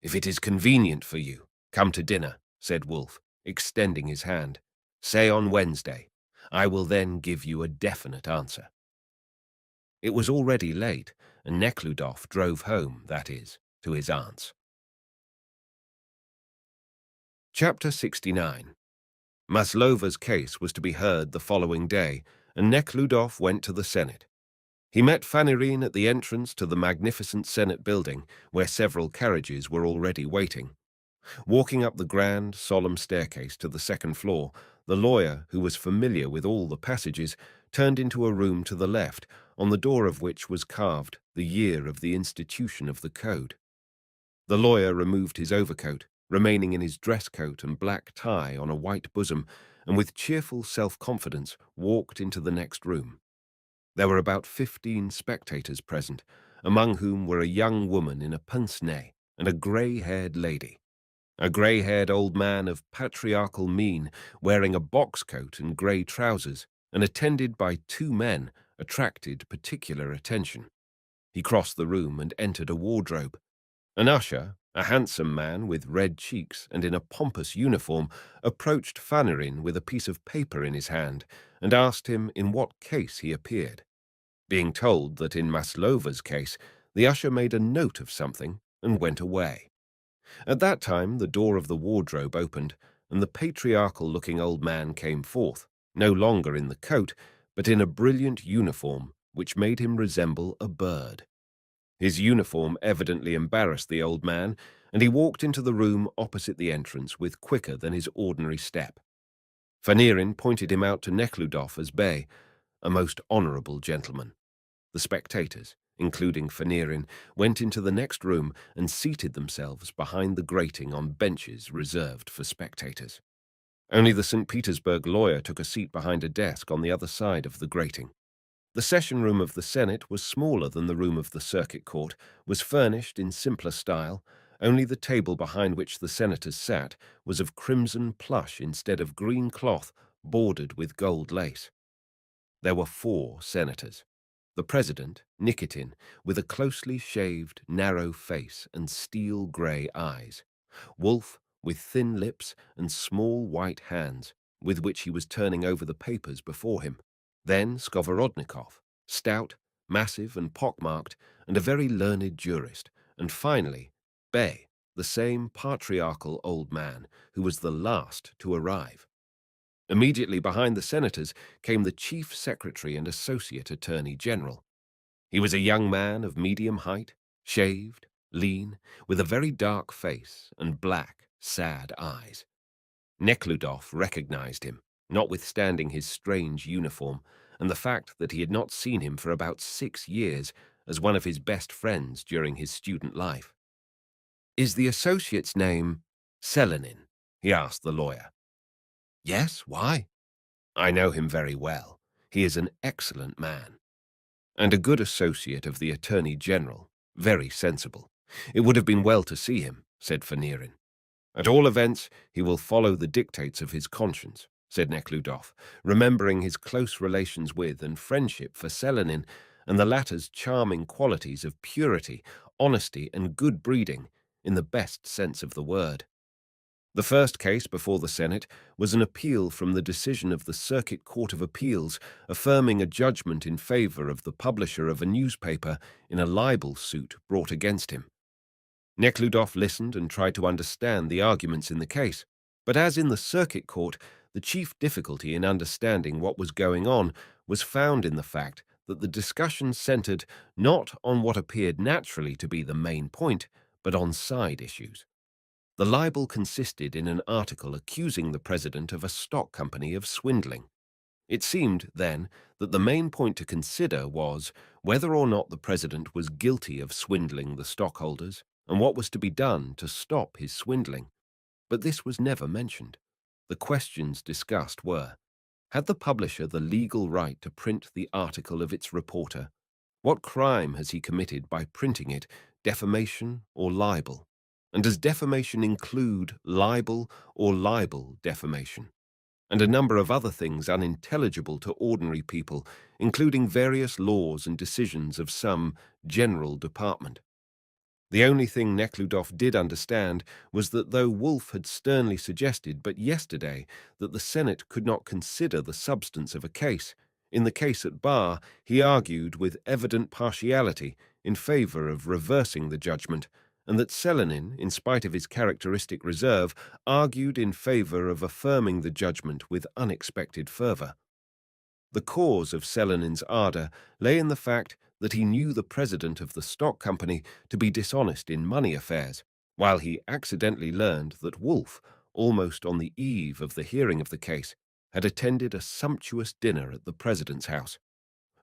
"If it is convenient for you, come to dinner," said Wolf, extending his hand. "Say on Wednesday. I will then give you a definite answer." It was already late, and Nekhludof drove home, that is, to his aunt's. Chapter 69. Maslova's case was to be heard the following day, and Nekhludof went to the Senate. He met Fanirin at the entrance to the magnificent Senate building, where several carriages were already waiting. Walking up the grand, solemn staircase to the second floor, the lawyer, who was familiar with all the passages, turned into a room to the left, on the door of which was carved the year of the institution of the code. The lawyer removed his overcoat, remaining in his dress coat and black tie on a white bosom, and with cheerful self-confidence walked into the next room. There were about 15 spectators present, among whom were a young woman in a pince-nez and a grey-haired lady. A grey-haired old man of patriarchal mien, wearing a box coat and grey trousers, and attended by 2 men, attracted particular attention. He crossed the room and entered a wardrobe. An usher, a handsome man with red cheeks and in a pompous uniform, approached Fanarin with a piece of paper in his hand and asked him in what case he appeared. Being told that in Maslova's case, the usher made a note of something and went away. At that time, the door of the wardrobe opened, and the patriarchal-looking old man came forth, no longer in the coat, but in a brilliant uniform which made him resemble a bird. His uniform evidently embarrassed the old man, and he walked into the room opposite the entrance with quicker than his ordinary step. Fanarin pointed him out to Neckludof as Bey, a most honourable gentleman. The spectators, including Fanarin, went into the next room and seated themselves behind the grating on benches reserved for spectators. Only the St. Petersburg lawyer took a seat behind a desk on the other side of the grating. The session room of the Senate was smaller than the room of the circuit court, was furnished in simpler style. Only the table behind which the senators sat was of crimson plush instead of green cloth bordered with gold lace. There were 4 senators. The president, Nikitin, with a closely shaved, narrow face and steel-grey eyes. Wolf, with thin lips and small white hands, with which he was turning over the papers before him. Then Skovorodnikov, stout, massive and pockmarked, and a very learned jurist. And finally, Bey, the same patriarchal old man who was the last to arrive. Immediately behind the senators came the chief secretary and associate attorney general. He was a young man of medium height, shaved, lean, with a very dark face and black, sad eyes. Neckludof recognized him, notwithstanding his strange uniform and the fact that he had not seen him for about 6 years, as one of his best friends during his student life. "Is the associate's name Selenin?" he asked the lawyer. "Yes, why?" "I know him very well. He is an excellent man, and a good associate of the Attorney General, very sensible. It would have been well to see him," said Fanarin. "At all events, he will follow the dictates of his conscience," said Neckludof, remembering his close relations with and friendship for Selenin and the latter's charming qualities of purity, honesty, and good breeding, in the best sense of the word. The first case before the Senate was an appeal from the decision of the Circuit Court of Appeals affirming a judgment in favor of the publisher of a newspaper in a libel suit brought against him. Neckludof listened and tried to understand the arguments in the case, but as in the Circuit Court, the chief difficulty in understanding what was going on was found in the fact that the discussion centered not on what appeared naturally to be the main point, but on side issues. The libel consisted in an article accusing the president of a stock company of swindling. It seemed, then, that the main point to consider was whether or not the president was guilty of swindling the stockholders and what was to be done to stop his swindling. But this was never mentioned. The questions discussed were: had the publisher the legal right to print the article of its reporter? What crime has he committed by printing it, defamation or libel? And does defamation include libel or libel defamation? And a number of other things unintelligible to ordinary people, including various laws and decisions of some general department. The only thing Neckludof did understand was that though Wolf had sternly suggested but yesterday that the Senate could not consider the substance of a case, in the case at bar he argued with evident partiality in favor of reversing the judgment, and that Selenin, in spite of his characteristic reserve, argued in favor of affirming the judgment with unexpected fervor. The cause of Selenin's ardor lay in the fact that he knew the president of the stock company to be dishonest in money affairs, while he accidentally learned that Wolf, almost on the eve of the hearing of the case, had attended a sumptuous dinner at the president's house.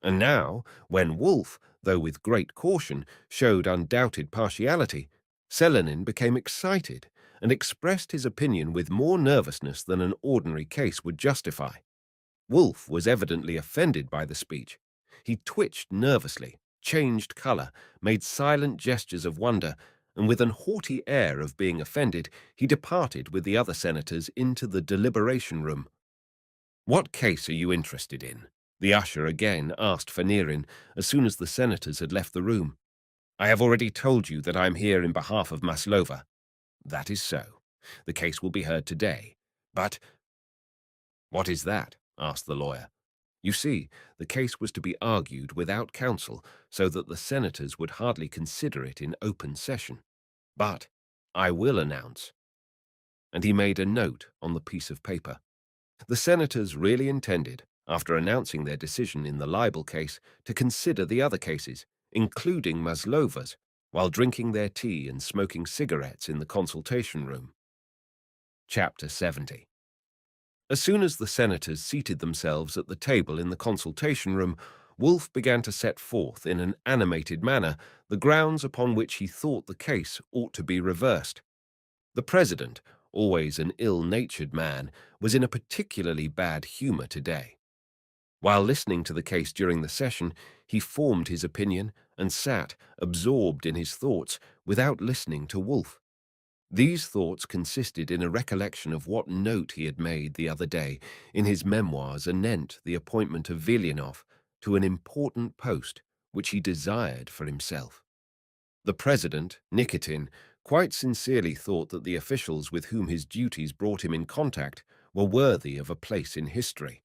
And now, when Wolf, though with great caution, showed undoubted partiality, Selenin became excited and expressed his opinion with more nervousness than an ordinary case would justify. Wolf was evidently offended by the speech. He twitched nervously, changed color, made silent gestures of wonder, and with an haughty air of being offended, he departed with the other senators into the deliberation room. "What case are you interested in?" the usher again asked Fanarin as soon as the senators had left the room. "I have already told you that I am here in behalf of Maslova." "That is so. The case will be heard today. But—" "What is that?" asked the lawyer. You see, the case was to be argued without counsel, so that the senators would hardly consider it in open session. But I will announce. and he made a note on the piece of paper. The senators really intended, after announcing their decision in the libel case, to consider the other cases, including Maslova's, while drinking their tea and smoking cigarettes in the consultation room. Chapter 70. As soon as the senators seated themselves at the table in the consultation room, Wolfe began to set forth in an animated manner the grounds upon which he thought the case ought to be reversed. The president, always an ill-natured man, was in a particularly bad humor today. While listening to the case during the session, he formed his opinion and sat, absorbed in his thoughts, without listening to Wolfe. These thoughts consisted in a recollection of what note he had made the other day in his memoirs anent the appointment of Villeneuve to an important post which he desired for himself. The president, Nikitin, quite sincerely thought that the officials with whom his duties brought him in contact were worthy of a place in history.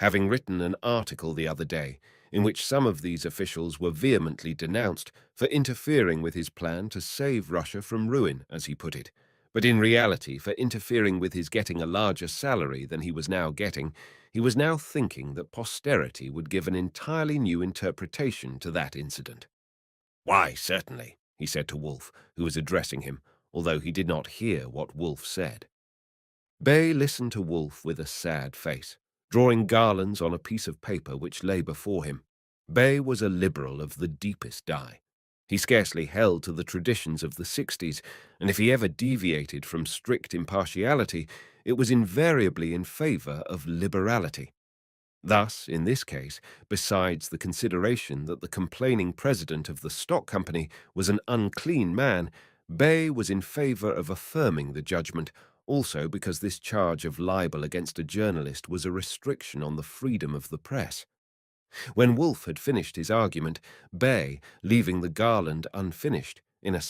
Having written an article the other day in which some of these officials were vehemently denounced for interfering with his plan to save Russia from ruin, as he put it, but in reality for interfering with his getting a larger salary than he was now getting, he was now thinking that posterity would give an entirely new interpretation to that incident. "Why, certainly," he said to Wolfe, who was addressing him, although he did not hear what Wolfe said. Bay listened to Wolfe with a sad face, drawing garlands on a piece of paper which lay before him. Bay was a liberal of the deepest dye. He scarcely held to the traditions of the 60s, and if he ever deviated from strict impartiality, it was invariably in favor of liberality. Thus, in this case, besides the consideration that the complaining president of the stock company was an unclean man, Bay was in favor of affirming the judgment, also because this charge of libel against a journalist was a restriction on the freedom of the press. When Wolfe had finished his argument, Bay, leaving the garland unfinished, in a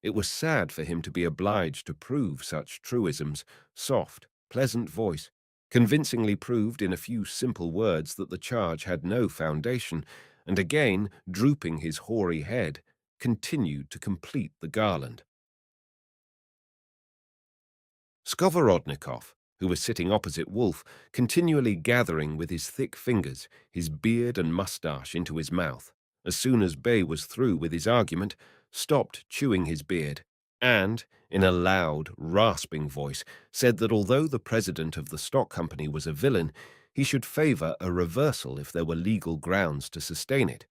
it was sad for him to be obliged to prove such truisms, soft, pleasant voice, convincingly proved in a few simple words that the charge had no foundation, and again, drooping his hoary head, continued to complete the garland. Skovorodnikov, who was sitting opposite Wolfe, continually gathering with his thick fingers his beard and moustache into his mouth, as soon as Bay was through with his argument, stopped chewing his beard, and, in a loud, rasping voice, said that although the president of the stock company was a villain, he should favor a reversal if there were legal grounds to sustain it.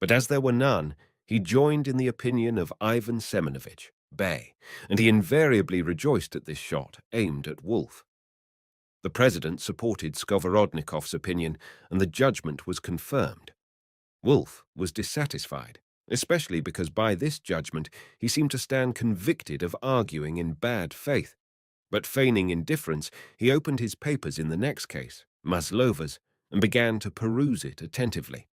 But as there were none, he joined in the opinion of Ivan Semenovich, Bay, and he invariably rejoiced at this shot aimed at Wolfe. The president supported Skovorodnikov's opinion, and the judgment was confirmed. Wolfe was dissatisfied, especially because by this judgment he seemed to stand convicted of arguing in bad faith. But feigning indifference, he opened his papers in the next case, Maslova's, and began to peruse it attentively.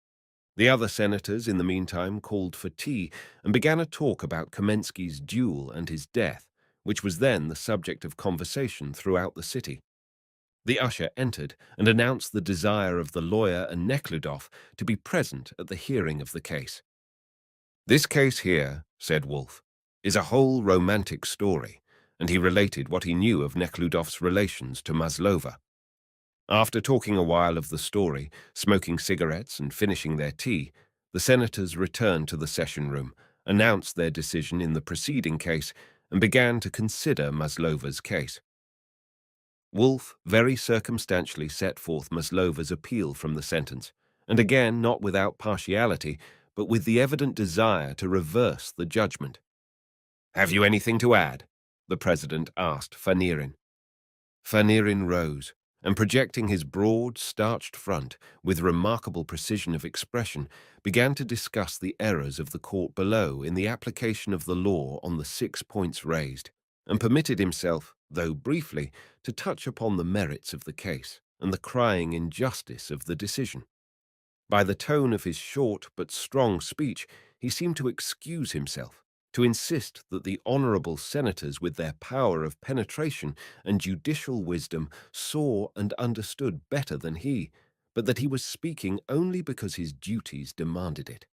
The other senators, in the meantime, called for tea and began a talk about Kamensky's duel and his death, which was then the subject of conversation throughout the city. The usher entered and announced the desire of the lawyer and Neckludof to be present at the hearing of the case. "This case here," said Wolfe, "is a whole romantic story," and he related what he knew of Neckludof's relations to Maslova. After talking a while of the story, smoking cigarettes and finishing their tea, the senators returned to the session room, announced their decision in the preceding case, and began to consider Maslova's case. Wolfe very circumstantially set forth Maslova's appeal from the sentence, and again not without partiality, but with the evident desire to reverse the judgment. "Have you anything to add?" the president asked Fanirin. Fanirin rose, and projecting his broad, starched front with remarkable precision of expression, began to discuss the errors of the court below in the application of the law on the 6 points raised, and permitted himself, though briefly, to touch upon the merits of the case and the crying injustice of the decision. By the tone of his short but strong speech, he seemed to excuse himself, to insist that the honorable senators with their power of penetration and judicial wisdom saw and understood better than he, but that he was speaking only because his duties demanded it.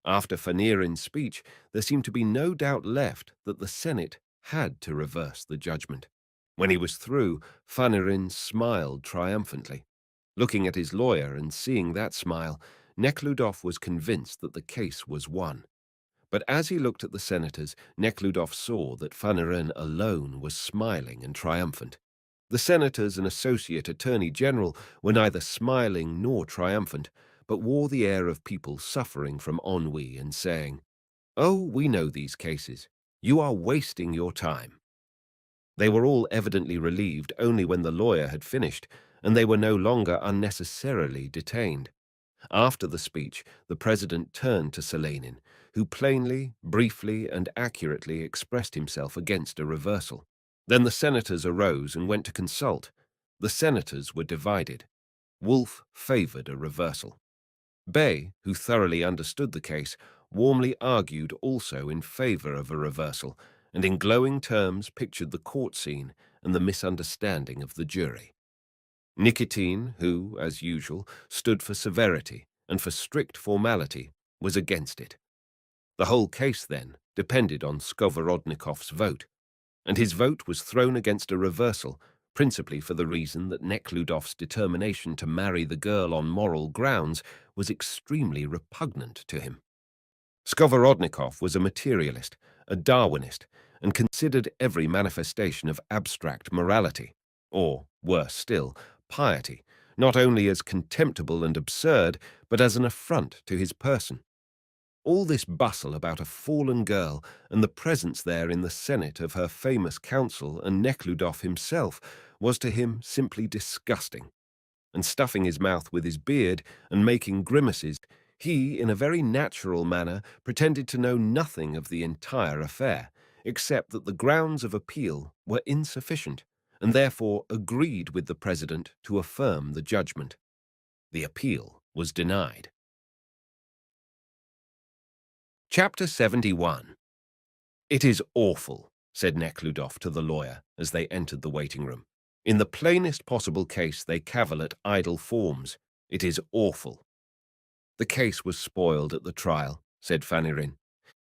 After Fanirin's speech, there seemed to be no doubt left that the Senate had to reverse the judgment. When he was through, Fanarin smiled triumphantly. Looking at his lawyer and seeing that smile, Nekhludoff was convinced that the case was won. But as he looked at the senators, Nekhludoff saw that Fanarin alone was smiling and triumphant. The senators and associate attorney general were neither smiling nor triumphant, but wore the air of people suffering from ennui and saying, "Oh, we know these cases. You are wasting your time." They were all evidently relieved only when the lawyer had finished, and they were no longer unnecessarily detained. After the speech, the president turned to Selenin, who plainly, briefly, and accurately expressed himself against a reversal. Then the senators arose and went to consult. The senators were divided. Wolf favored a reversal. Bay, who thoroughly understood the case, warmly argued also in favor of a reversal, and in glowing terms pictured the court scene and the misunderstanding of the jury. Nikitin, who, as usual, stood for severity and for strict formality, was against it. The whole case, then, depended on Skovorodnikov's vote, and his vote was thrown against a reversal, principally for the reason that Nekhludov's determination to marry the girl on moral grounds was extremely repugnant to him. Skovorodnikov was a materialist, a Darwinist, and considered every manifestation of abstract morality, or, worse still, piety, not only as contemptible and absurd, but as an affront to his person. All this bustle about a fallen girl and the presence there in the Senate of her famous counsel and Nekhludov himself was to him simply disgusting. And stuffing his mouth with his beard and making grimaces, he, in a very natural manner, pretended to know nothing of the entire affair, except that the grounds of appeal were insufficient, and therefore agreed with the president to affirm the judgment. The appeal was denied. Chapter 71. "It is awful," said Nekhludoff to the lawyer as they entered the waiting room. "In the plainest possible case they cavil at idle forms. It is awful." "The case was spoiled at the trial," said Fanarin.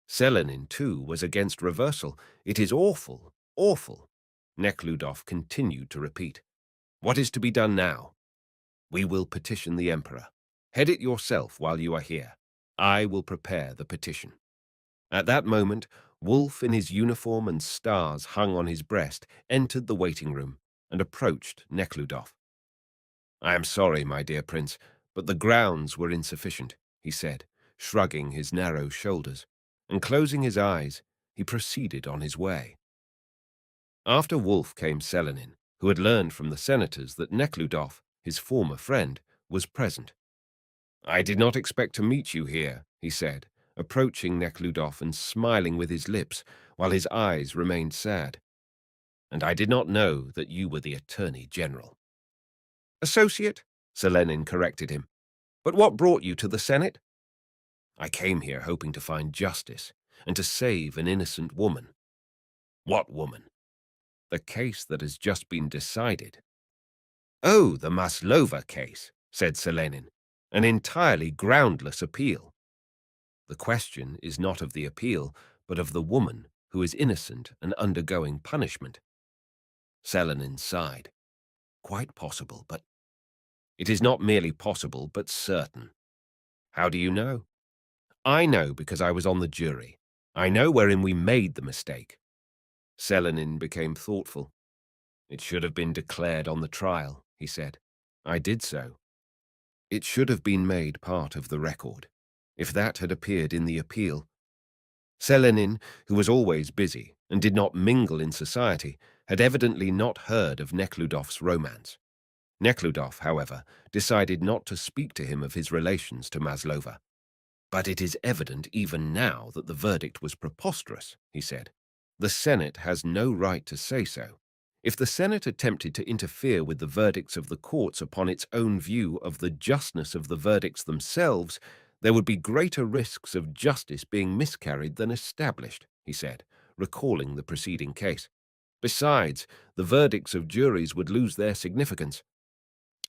"Selenin, too, was against reversal. It is awful, awful." Nekhludoff continued to repeat, "What is to be done now?" "We will petition the emperor. Head it yourself while you are here. I will prepare the petition." At that moment, Wolf, in his uniform and stars hung on his breast, entered the waiting room and approached Nekhludoff. "I am sorry, my dear prince, but the grounds were insufficient," he said, shrugging his narrow shoulders, and closing his eyes, he proceeded on his way. After Wolf came Selenin, who had learned from the senators that Nekhludoff, his former friend, was present. "I did not expect to meet you here," he said, approaching Nekhludoff and smiling with his lips, while his eyes remained sad. "And I did not know that you were the Attorney General." "Associate," Selenin corrected him. "But what brought you to the Senate?" "I came here hoping to find justice and to save an innocent woman." "What woman?" "The case that has just been decided." "Oh, the Maslova case," said Selenin. "An entirely groundless appeal." "The question is not of the appeal, but of the woman who is innocent and undergoing punishment." Selenin sighed. "Quite possible, but—" "It is not merely possible, but certain." "How do you know?" "I know because I was on the jury. I know wherein we made the mistake." Selenin became thoughtful. "It should have been declared on the trial," he said. "I did so. It should have been made part of the record. If that had appeared in the appeal—" Selenin, who was always busy and did not mingle in society, had evidently not heard of Nekhludov's romance. Nekhludoff, however, decided not to speak to him of his relations to Maslova. "But it is evident even now that the verdict was preposterous," he said. "The Senate has no right to say so. If the Senate attempted to interfere with the verdicts of the courts upon its own view of the justness of the verdicts themselves, there would be greater risks of justice being miscarried than established," he said, recalling the preceding case. "Besides, the verdicts of juries would lose their significance.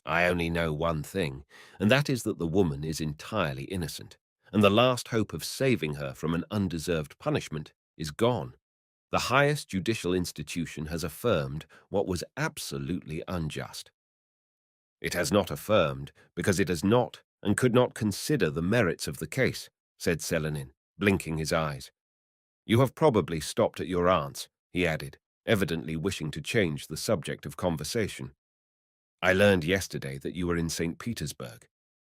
I only know one thing, and that is that the woman is entirely innocent, and the last hope of saving her from an undeserved punishment is gone." The highest judicial institution has affirmed what was absolutely unjust. It has not affirmed because it has not and could not consider the merits of the case, said Selenin, blinking his eyes. You have probably stopped at your aunt's, he added, evidently wishing to change the subject of conversation. I learned yesterday that you were in St. Petersburg.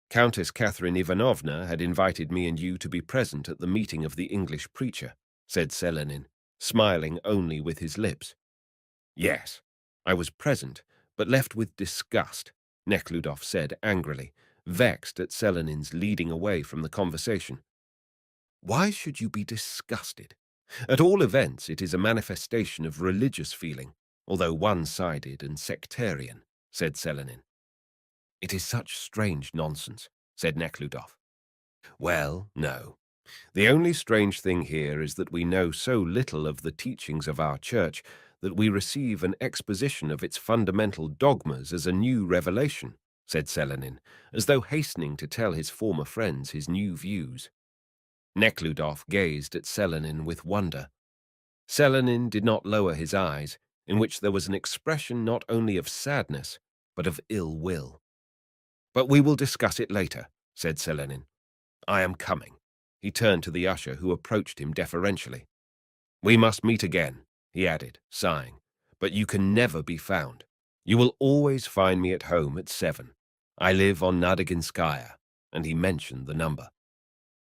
Countess Catherine Ivanovna had invited me and you to be present at the meeting of the English preacher, said Selenin, smiling only with his lips. Yes, I was present, but left with disgust, Neckludof said angrily, vexed at Selenin's leading away from the conversation. Why should you be disgusted? At all events, it is a manifestation of religious feeling, although one-sided and sectarian, said Selenin. It is such strange nonsense, said Neckludof. Well, no. The only strange thing here is that we know so little of the teachings of our church that we receive an exposition of its fundamental dogmas as a new revelation, said Selenin, as though hastening to tell his former friends his new views. Nekhludoff gazed at Selenin with wonder. Selenin did not lower his eyes, in which there was an expression not only of sadness, but of ill will. But we will discuss it later, said Selenin. I am coming. He turned to the usher, who approached him deferentially. We must meet again, he added, sighing, but you can never be found. You will always find me at home at 7. I live on Nadaginskaya, and he mentioned the number.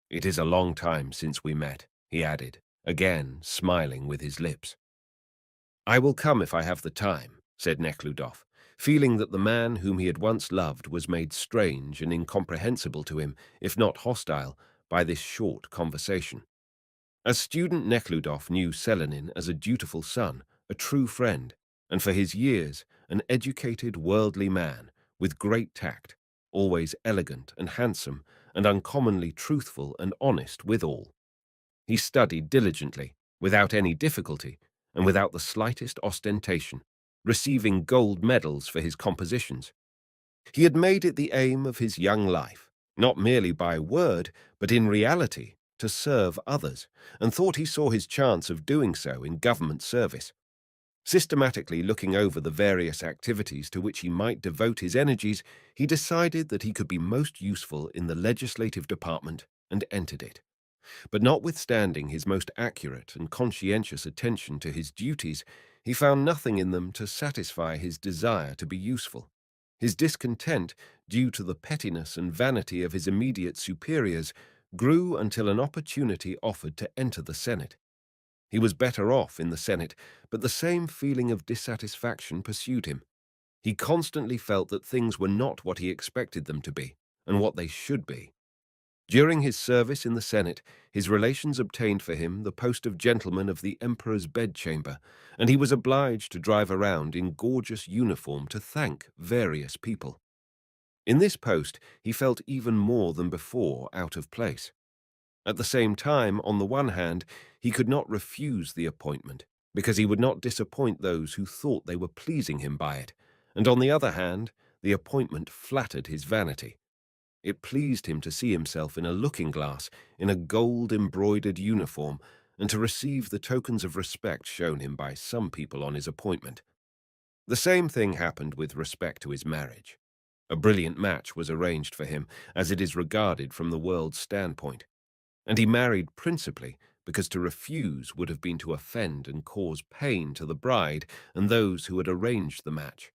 It is a long time since we met, he added, again smiling with his lips. I will come if I have the time, said Nekhludoff, feeling that the man whom he had once loved was made strange and incomprehensible to him, if not hostile, by this short conversation. As student Nekhludoff knew Selenin as a dutiful son, a true friend, and for his years an educated, worldly man, with great tact, always elegant and handsome, and uncommonly truthful and honest withal. He studied diligently, without any difficulty, and without the slightest ostentation, receiving gold medals for his compositions. He had made it the aim of his young life, not merely by word, but in reality, to serve others, and thought he saw his chance of doing so in government service. Systematically looking over the various activities to which he might devote his energies, he decided that he could be most useful in the legislative department and entered it. But notwithstanding his most accurate and conscientious attention to his duties, he found nothing in them to satisfy his desire to be useful. His discontent, due to the pettiness and vanity of his immediate superiors, grew until an opportunity offered to enter the Senate. He was better off in the Senate, but the same feeling of dissatisfaction pursued him. He constantly felt that things were not what he expected them to be, and what they should be. During his service in the Senate, his relations obtained for him the post of gentleman of the Emperor's bedchamber, and he was obliged to drive around in gorgeous uniform to thank various people. In this post, he felt even more than before out of place. At the same time, on the one hand, he could not refuse the appointment, because he would not disappoint those who thought they were pleasing him by it, and on the other hand, the appointment flattered his vanity. It pleased him to see himself in a looking-glass, in a gold-embroidered uniform, and to receive the tokens of respect shown him by some people on his appointment. The same thing happened with respect to his marriage. A brilliant match was arranged for him, as it is regarded from the world's standpoint, and he married principally because to refuse would have been to offend and cause pain to the bride and those who had arranged the match.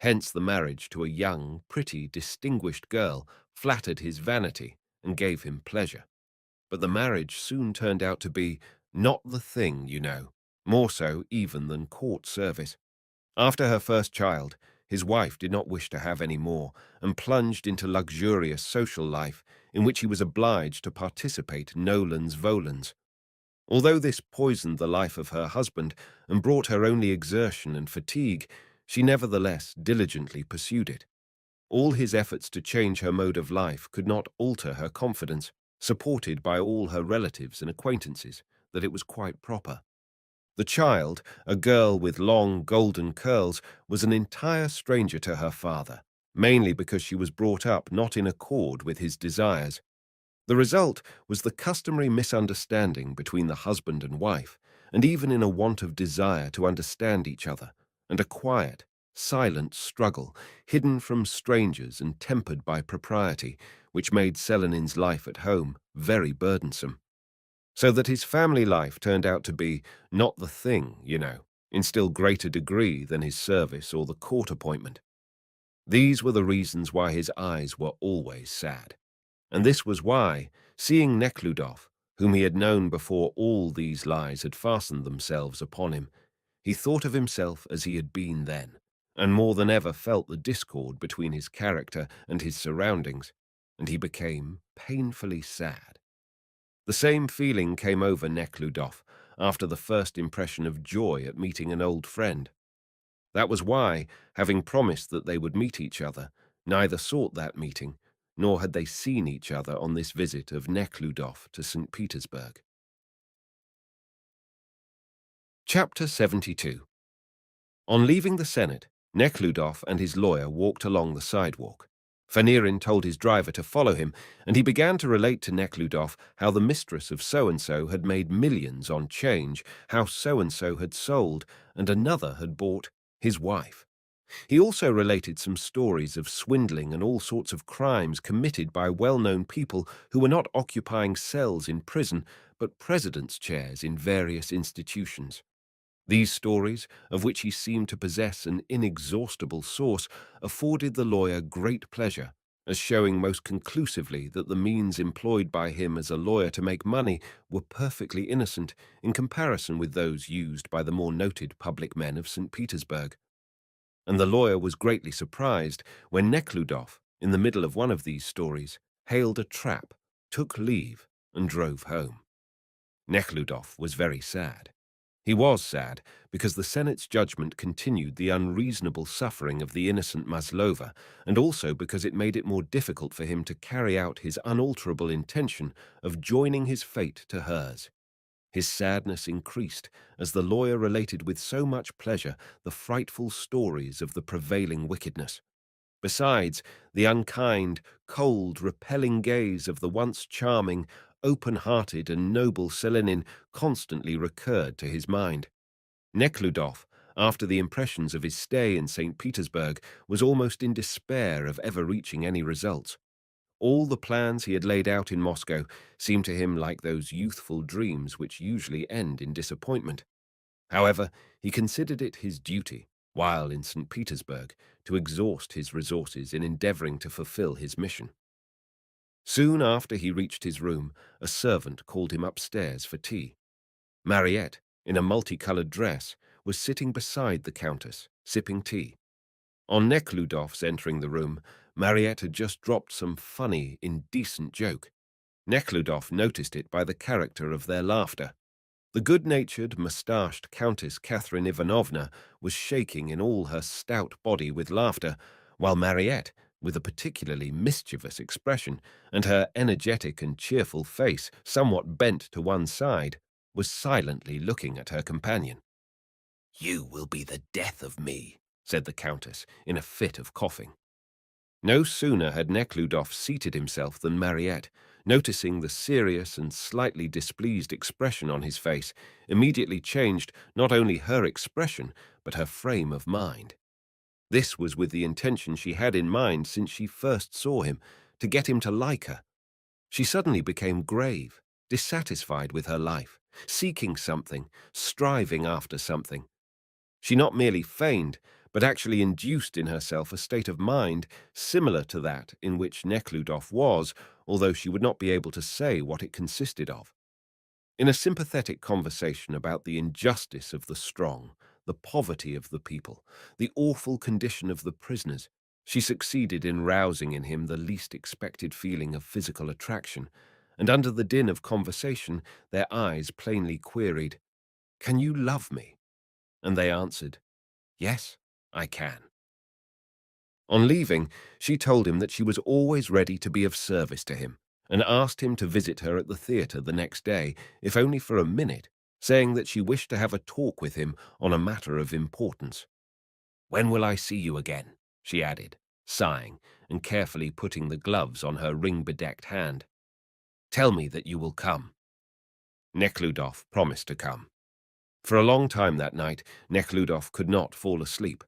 Hence the marriage to a young, pretty, distinguished girl flattered his vanity and gave him pleasure. But the marriage soon turned out to be not the thing, you know, more so even than court service. After her first child, his wife did not wish to have any more, and plunged into luxurious social life, in which he was obliged to participate nolens volens. Although this poisoned the life of her husband and brought her only exertion and fatigue, she nevertheless diligently pursued it. All his efforts to change her mode of life could not alter her confidence, supported by all her relatives and acquaintances, that it was quite proper. The child, a girl with long golden curls, was an entire stranger to her father, mainly because she was brought up not in accord with his desires. The result was the customary misunderstanding between the husband and wife, and even in a want of desire to understand each other, and a quiet, silent struggle, hidden from strangers and tempered by propriety, which made Selenin's life at home very burdensome. So that his family life turned out to be not the thing, in still greater degree than his service or the court appointment. These were the reasons why his eyes were always sad. And this was why, seeing Nekhludoff, whom he had known before all these lies had fastened themselves upon him, he thought of himself as he had been then, and more than ever felt the discord between his character and his surroundings, and he became painfully sad. The same feeling came over Nekhludoff after the first impression of joy at meeting an old friend. That was why, having promised that they would meet each other, neither sought that meeting, nor had they seen each other on this visit of Nekhludoff to St. Petersburg. Chapter 72. On leaving the Senate, Nekhludoff and his lawyer walked along the sidewalk. Fanirin told his driver to follow him, and he began to relate to Nekhludoff how the mistress of so-and-so had made millions on change, how so-and-so had sold, and another had bought his wife. He also related some stories of swindling and all sorts of crimes committed by well-known people who were not occupying cells in prison, but president's chairs in various institutions. These stories, of which he seemed to possess an inexhaustible source, afforded the lawyer great pleasure, as showing most conclusively that the means employed by him as a lawyer to make money were perfectly innocent in comparison with those used by the more noted public men of St. Petersburg. And the lawyer was greatly surprised when Nekhludoff, in the middle of one of these stories, hailed a trap, took leave, and drove home. Nekhludoff was very sad. He was sad because the Senate's judgment continued the unreasonable suffering of the innocent Maslova, and also because it made it more difficult for him to carry out his unalterable intention of joining his fate to hers. His sadness increased as the lawyer related with so much pleasure the frightful stories of the prevailing wickedness. Besides, the unkind, cold, repelling gaze of the once charming, open-hearted and noble Selenin constantly recurred to his mind. Nekhludoff, after the impressions of his stay in St. Petersburg, was almost in despair of ever reaching any results. All the plans he had laid out in Moscow seemed to him like those youthful dreams which usually end in disappointment. However, he considered it his duty, while in St. Petersburg, to exhaust his resources in endeavoring to fulfill his mission. Soon after he reached his room, a servant called him upstairs for tea. Mariette, in a multicolored dress, was sitting beside the countess, sipping tea. On Nekhludoff's entering the room, Mariette had just dropped some funny, indecent joke. Nekhludoff noticed it by the character of their laughter. The good-natured, moustached Countess Catherine Ivanovna was shaking in all her stout body with laughter, while Mariette, with a particularly mischievous expression, and her energetic and cheerful face somewhat bent to one side, was silently looking at her companion. "You will be the death of me," said the Countess, in a fit of coughing. No sooner had Nekhludoff seated himself than Mariette, noticing the serious and slightly displeased expression on his face, immediately changed not only her expression, but her frame of mind. This was with the intention she had in mind since she first saw him, to get him to like her. She suddenly became grave, dissatisfied with her life, seeking something, striving after something. She not merely feigned, but actually induced in herself a state of mind similar to that in which Nekhludoff was, although she would not be able to say what it consisted of. In a sympathetic conversation about the injustice of the strong, the poverty of the people, the awful condition of the prisoners, she succeeded in rousing in him the least expected feeling of physical attraction, and under the din of conversation their eyes plainly queried, "Can you love me?" And they answered, "Yes, I can." On leaving, she told him that she was always ready to be of service to him, and asked him to visit her at the theatre the next day, if only for a minute, saying that she wished to have a talk with him on a matter of importance. "When will I see you again?" she added, sighing, and carefully putting the gloves on her ring-bedecked hand. "Tell me that you will come." Nekhludoff promised to come. For a long time that night, Nekhludof could not fall asleep.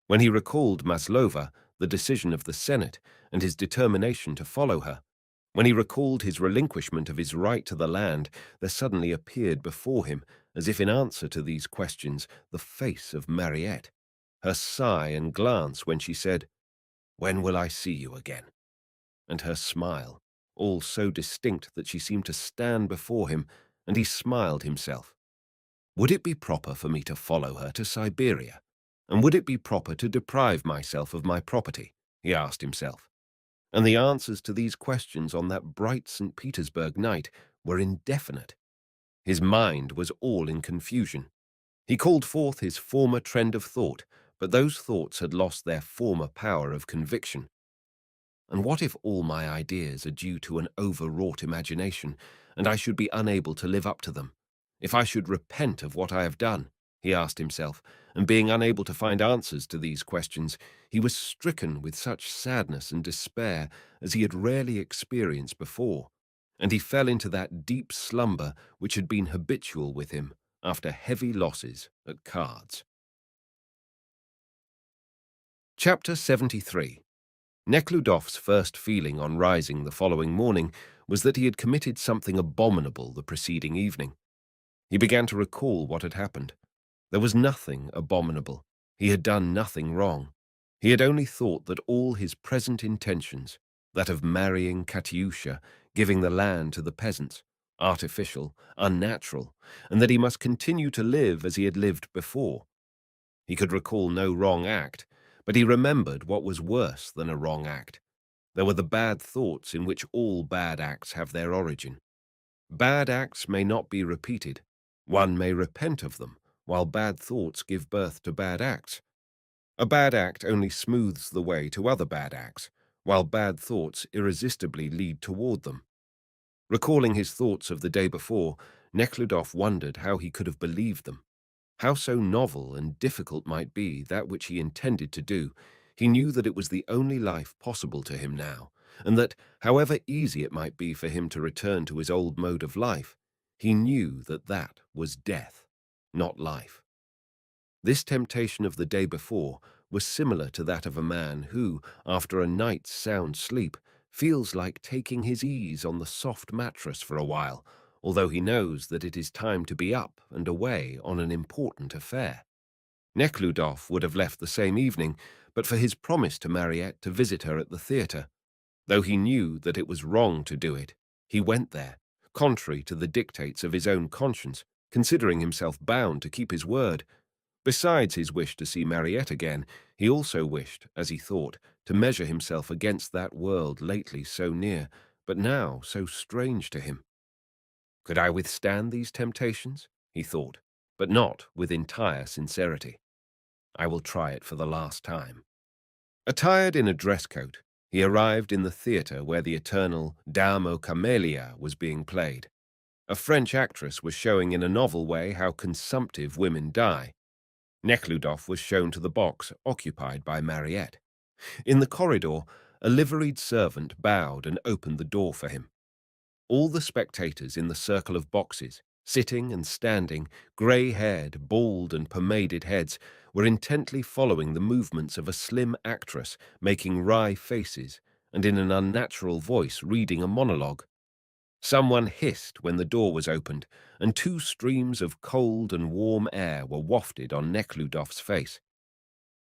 When he recalled Maslova, the decision of the Senate, and his determination to follow her, when he recalled his relinquishment of his right to the land, there suddenly appeared before him, as if in answer to these questions, the face of Mariette, her sigh and glance when she said, "When will I see you again?" and her smile, all so distinct that she seemed to stand before him, and he smiled himself. Would it be proper for me to follow her to Siberia? And would it be proper to deprive myself of my property? He asked himself. And the answers to these questions on that bright St. Petersburg night were indefinite. His mind was all in confusion. He called forth his former trend of thought, but those thoughts had lost their former power of conviction. And what if all my ideas are due to an overwrought imagination, and I should be unable to live up to them? If I should repent of what I have done, he asked himself, and being unable to find answers to these questions, he was stricken with such sadness and despair as he had rarely experienced before, and he fell into that deep slumber which had been habitual with him after heavy losses at cards. Chapter 73. Nekludof's first feeling on rising the following morning was that he had committed something abominable the preceding evening. He began to recall what had happened. There was nothing abominable. He had done nothing wrong. He had only thought that all his present intentions, that of marrying Katyusha, giving the land to the peasants, artificial, unnatural, and that he must continue to live as he had lived before. He could recall no wrong act, but he remembered what was worse than a wrong act. There were the bad thoughts in which all bad acts have their origin. Bad acts may not be repeated. One may repent of them, while bad thoughts give birth to bad acts. A bad act only smooths the way to other bad acts, while bad thoughts irresistibly lead toward them. Recalling his thoughts of the day before, Nekhludof wondered how he could have believed them. How so novel and difficult might be that which he intended to do. He knew that it was the only life possible to him now, and that, however easy it might be for him to return to his old mode of life, he knew that that was death, not life. This temptation of the day before was similar to that of a man who, after a night's sound sleep, feels like taking his ease on the soft mattress for a while, although he knows that it is time to be up and away on an important affair. Nekhludof would have left the same evening, but for his promise to Mariette to visit her at the theatre. Though he knew that it was wrong to do it, he went there, contrary to the dictates of his own conscience, considering himself bound to keep his word. Besides his wish to see Mariette again, he also wished, as he thought, to measure himself against that world lately so near, but now so strange to him. Could I withstand these temptations? He thought, but not with entire sincerity. I will try it for the last time. Attired in a dress coat, he arrived in the theatre where the eternal Dame aux Camélias was being played. A French actress was showing in a novel way how consumptive women die. Nekhludof was shown to the box occupied by Mariette. In the corridor, a liveried servant bowed and opened the door for him. All the spectators in the circle of boxes, sitting and standing, grey-haired, bald and pomaded heads, were intently following the movements of a slim actress making wry faces and in an unnatural voice reading a monologue. Someone hissed when the door was opened, and two streams of cold and warm air were wafted on Nekhludof's face.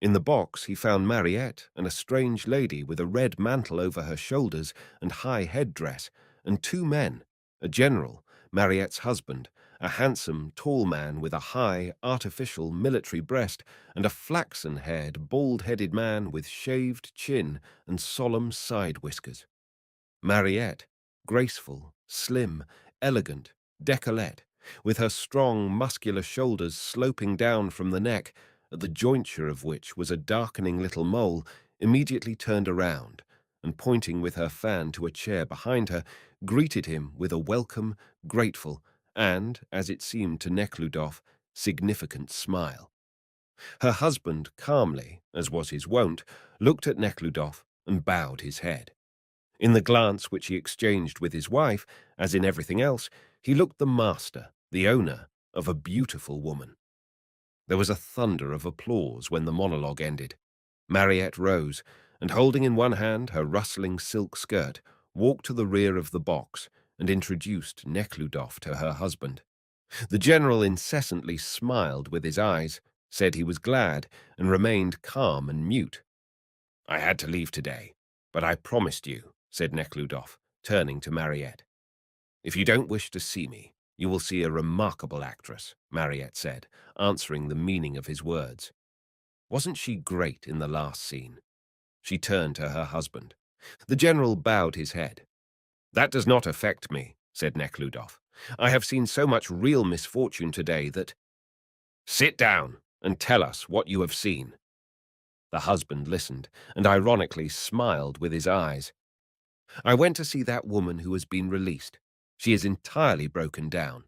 In the box he found Mariette and a strange lady with a red mantle over her shoulders and high headdress, and two men, a general, Mariette's husband, a handsome, tall man with a high, artificial military breast, and a flaxen-haired, bald-headed man with shaved chin and solemn side whiskers. Mariette, graceful, slim, elegant, décolleté, with her strong, muscular shoulders sloping down from the neck, at the jointure of which was a darkening little mole, immediately turned around, and pointing with her fan to a chair behind her, greeted him with a welcome, grateful, and, as it seemed to Nekhludof, significant smile. Her husband calmly, as was his wont, looked at Nekhludof and bowed his head. In the glance which he exchanged with his wife, as in everything else, he looked the master, the owner, of a beautiful woman. There was a thunder of applause when the monologue ended. Mariette rose, and holding in one hand her rustling silk skirt, walked to the rear of the box and introduced Neckludof to her husband. The general incessantly smiled with his eyes, said he was glad, and remained calm and mute. "I had to leave today, but I promised you," said Neckludof, turning to Mariette. "If you don't wish to see me, you will see a remarkable actress," Mariette said, answering the meaning of his words. "Wasn't she great in the last scene?" She turned to her husband. The general bowed his head. "That does not affect me," said Neckludof. "I have seen so much real misfortune today that—" "Sit down and tell us what you have seen." The husband listened, and ironically smiled with his eyes. "I went to see that woman who has been released. She is entirely broken down."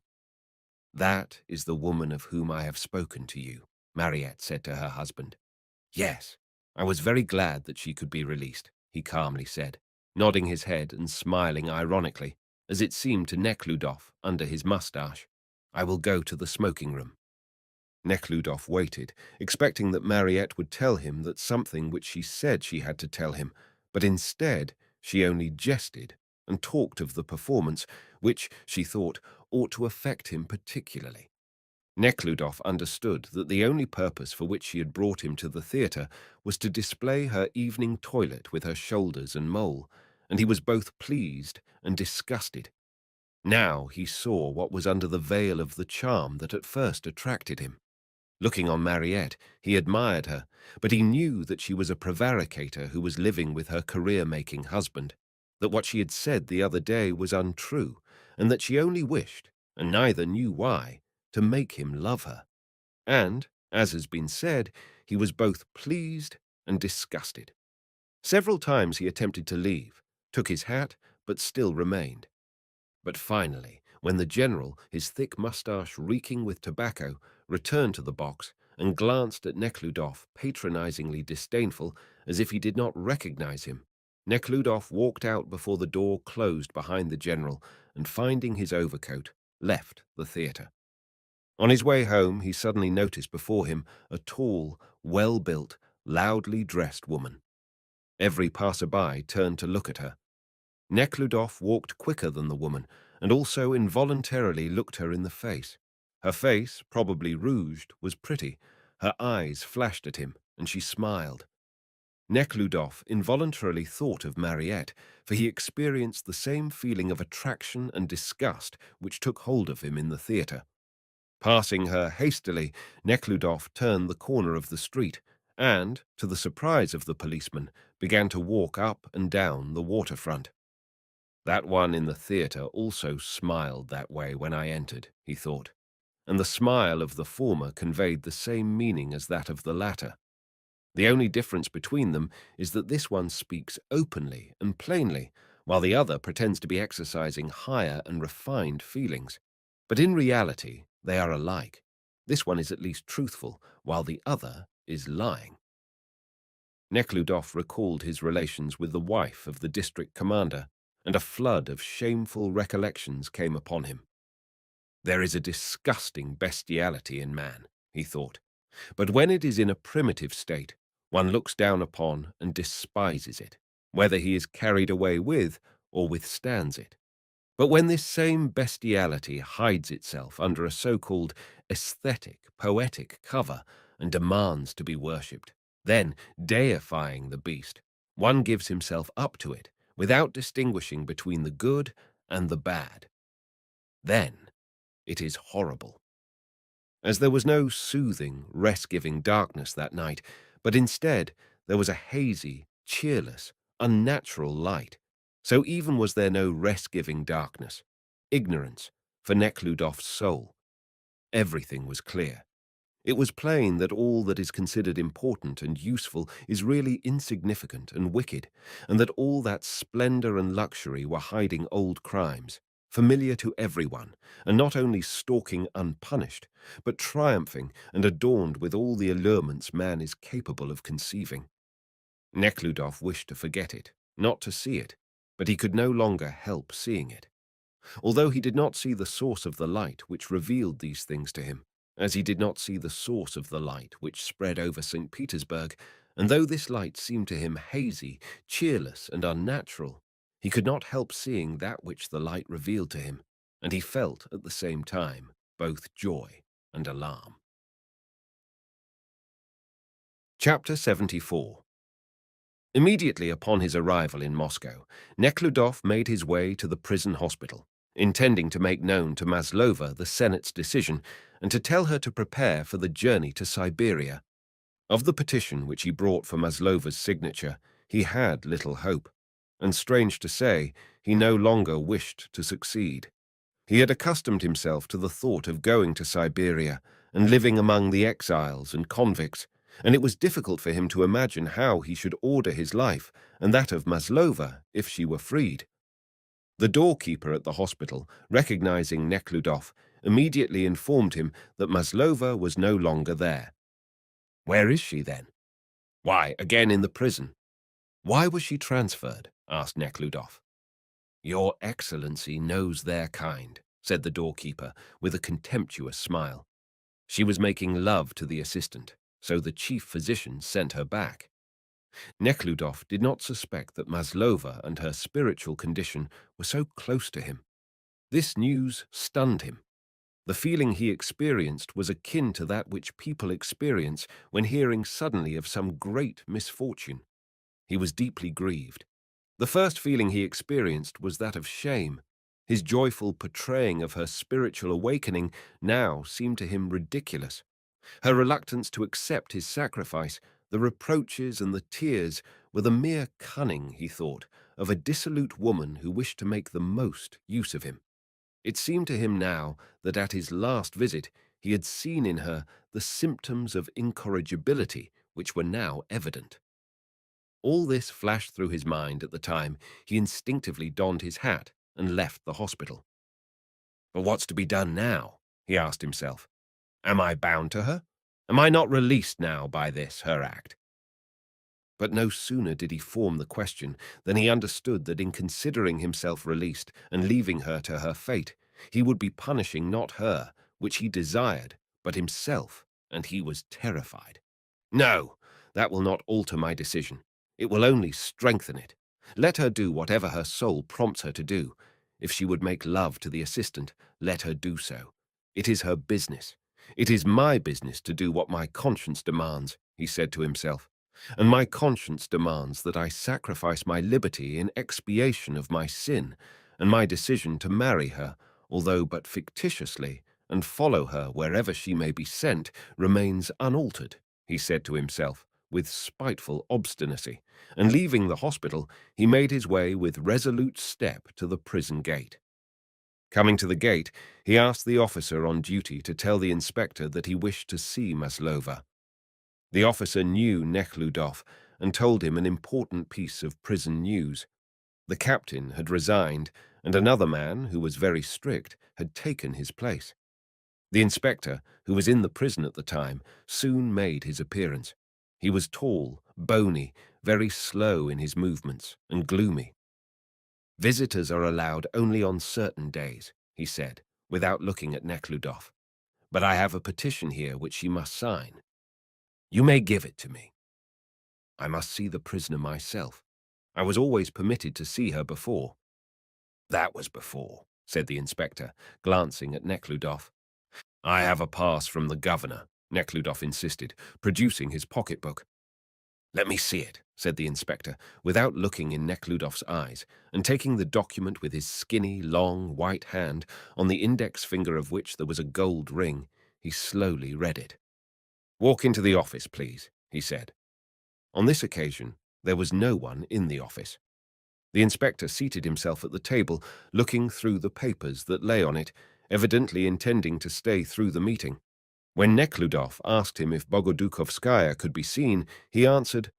"That is the woman of whom I have spoken to you," Mariette said to her husband. "Yes, I was very glad that she could be released," he calmly said, nodding his head and smiling ironically, as it seemed to Neckludof under his moustache. "I will go to the smoking room." Neckludof waited, expecting that Mariette would tell him that something which she said she had to tell him, but instead she only jested and talked of the performance, which, she thought, ought to affect him particularly. Neckludof understood that the only purpose for which she had brought him to the theatre was to display her evening toilet with her shoulders and mole, and he was both pleased and disgusted. Now he saw what was under the veil of the charm that at first attracted him. Looking on Mariette, he admired her, but he knew that she was a prevaricator who was living with her career-making husband, that what she had said the other day was untrue, and that she only wished, and neither knew why, to make him love her. And, as has been said, he was both pleased and disgusted. Several times he attempted to leave, took his hat, but still remained. But finally, when the general, his thick moustache reeking with tobacco, returned to the box and glanced at Neckludof, patronizingly disdainful, as if he did not recognize him, Neckludof walked out before the door closed behind the general and, finding his overcoat, left the theatre. On his way home, he suddenly noticed before him a tall, well-built, loudly dressed woman. Every passer-by turned to look at her. Neckludof walked quicker than the woman, and also involuntarily looked her in the face. Her face, probably rouged, was pretty. Her eyes flashed at him, and she smiled. Neckludof involuntarily thought of Mariette, for he experienced the same feeling of attraction and disgust which took hold of him in the theatre. Passing her hastily, Neckludof turned the corner of the street and, to the surprise of the policeman, began to walk up and down the waterfront. "That one in the theatre also smiled that way when I entered," he thought, and the smile of the former conveyed the same meaning as that of the latter. The only difference between them is that this one speaks openly and plainly, while the other pretends to be exercising higher and refined feelings. But in reality, they are alike. This one is at least truthful, while the other is lying. Neckludof recalled his relations with the wife of the district commander, and a flood of shameful recollections came upon him. There is a disgusting bestiality in man, he thought, but when it is in a primitive state, one looks down upon and despises it, whether he is carried away with or withstands it. But when this same bestiality hides itself under a so-called aesthetic, poetic cover and demands to be worshipped, then, deifying the beast, one gives himself up to it without distinguishing between the good and the bad. Then it is horrible. As there was no soothing, rest-giving darkness that night, but instead there was a hazy, cheerless, unnatural light, so even was there no rest-giving darkness, ignorance, for Nekludov's soul. Everything was clear. It was plain that all that is considered important and useful is really insignificant and wicked, and that all that splendor and luxury were hiding old crimes, familiar to everyone, and not only stalking unpunished, but triumphing and adorned with all the allurements man is capable of conceiving. Nekludov wished to forget it, not to see it, but he could no longer help seeing it. although he did not see the source of the light which revealed these things to him, as he did not see the source of the light which spread over St. Petersburg, and though this light seemed to him hazy, cheerless, and unnatural, he could not help seeing that which the light revealed to him, and he felt at the same time both joy and alarm. Chapter 74. Immediately upon his arrival in Moscow, Nekhludoff made his way to the prison hospital, intending to make known to Maslova the Senate's decision and to tell her to prepare for the journey to Siberia. Of the petition which he brought for Maslova's signature, he had little hope, and strange to say, he no longer wished to succeed. He had accustomed himself to the thought of going to Siberia and living among the exiles and convicts, and it was difficult for him to imagine how he should order his life and that of Maslova if she were freed. The doorkeeper at the hospital, recognizing Nekhludoff, immediately informed him that Maslova was no longer there. "Where is she, then?" "Why, again in the prison." "Why was she transferred?" asked Nekhludoff. "Your Excellency knows their kind," said the doorkeeper with a contemptuous smile. "She was making love to the assistant, so the chief physician sent her back." Nekhludoff did not suspect that Maslova and her spiritual condition were so close to him. This news stunned him. The feeling he experienced was akin to that which people experience when hearing suddenly of some great misfortune. He was deeply grieved. The first feeling he experienced was that of shame. His joyful portraying of her spiritual awakening now seemed to him ridiculous. Her reluctance to accept his sacrifice, the reproaches and the tears were the mere cunning, he thought, of a dissolute woman who wished to make the most use of him. It seemed to him now that at his last visit he had seen in her the symptoms of incorrigibility which were now evident. All this flashed through his mind at the time he instinctively donned his hat and left the hospital. "But what's to be done now?" he asked himself. "Am I bound to her? Am I not released now by this, her act?" But no sooner did he form the question than he understood that in considering himself released and leaving her to her fate, he would be punishing not her, which he desired, but himself, and he was terrified. "No, that will not alter my decision. It will only strengthen it. Let her do whatever her soul prompts her to do. If she would make love to the assistant, let her do so. It is her business. It is my business to do what my conscience demands," he said to himself. "And my conscience demands that I sacrifice my liberty in expiation of my sin, and my decision to marry her, although but fictitiously, and follow her wherever she may be sent, remains unaltered," he said to himself, with spiteful obstinacy, and leaving the hospital, he made his way with resolute step to the prison gate. Coming to the gate, he asked the officer on duty to tell the inspector that he wished to see Maslova. The officer knew Nekhludof and told him an important piece of prison news. The captain had resigned, and another man, who was very strict, had taken his place. The inspector, who was in the prison at the time, soon made his appearance. He was tall, bony, very slow in his movements, and gloomy. "Visitors are allowed only on certain days," he said, without looking at Nekhludof. "But I have a petition here which she must sign." "You may give it to me." "I must see the prisoner myself. I was always permitted to see her before." "That was before," said the inspector, glancing at Nekhludof. "I have a pass from the governor," Nekhludof insisted, producing his pocketbook. "Let me see it," said the inspector, without looking in Nekhludof's eyes, and taking the document with his skinny, long, white hand, on the index finger of which there was a gold ring, he slowly read it. "Walk into the office, please," he said. On this occasion, there was no one in the office. The inspector seated himself at the table, looking through the papers that lay on it, evidently intending to stay through the meeting. When Nekhludof asked him if Bogodukovskaya could be seen, he answered,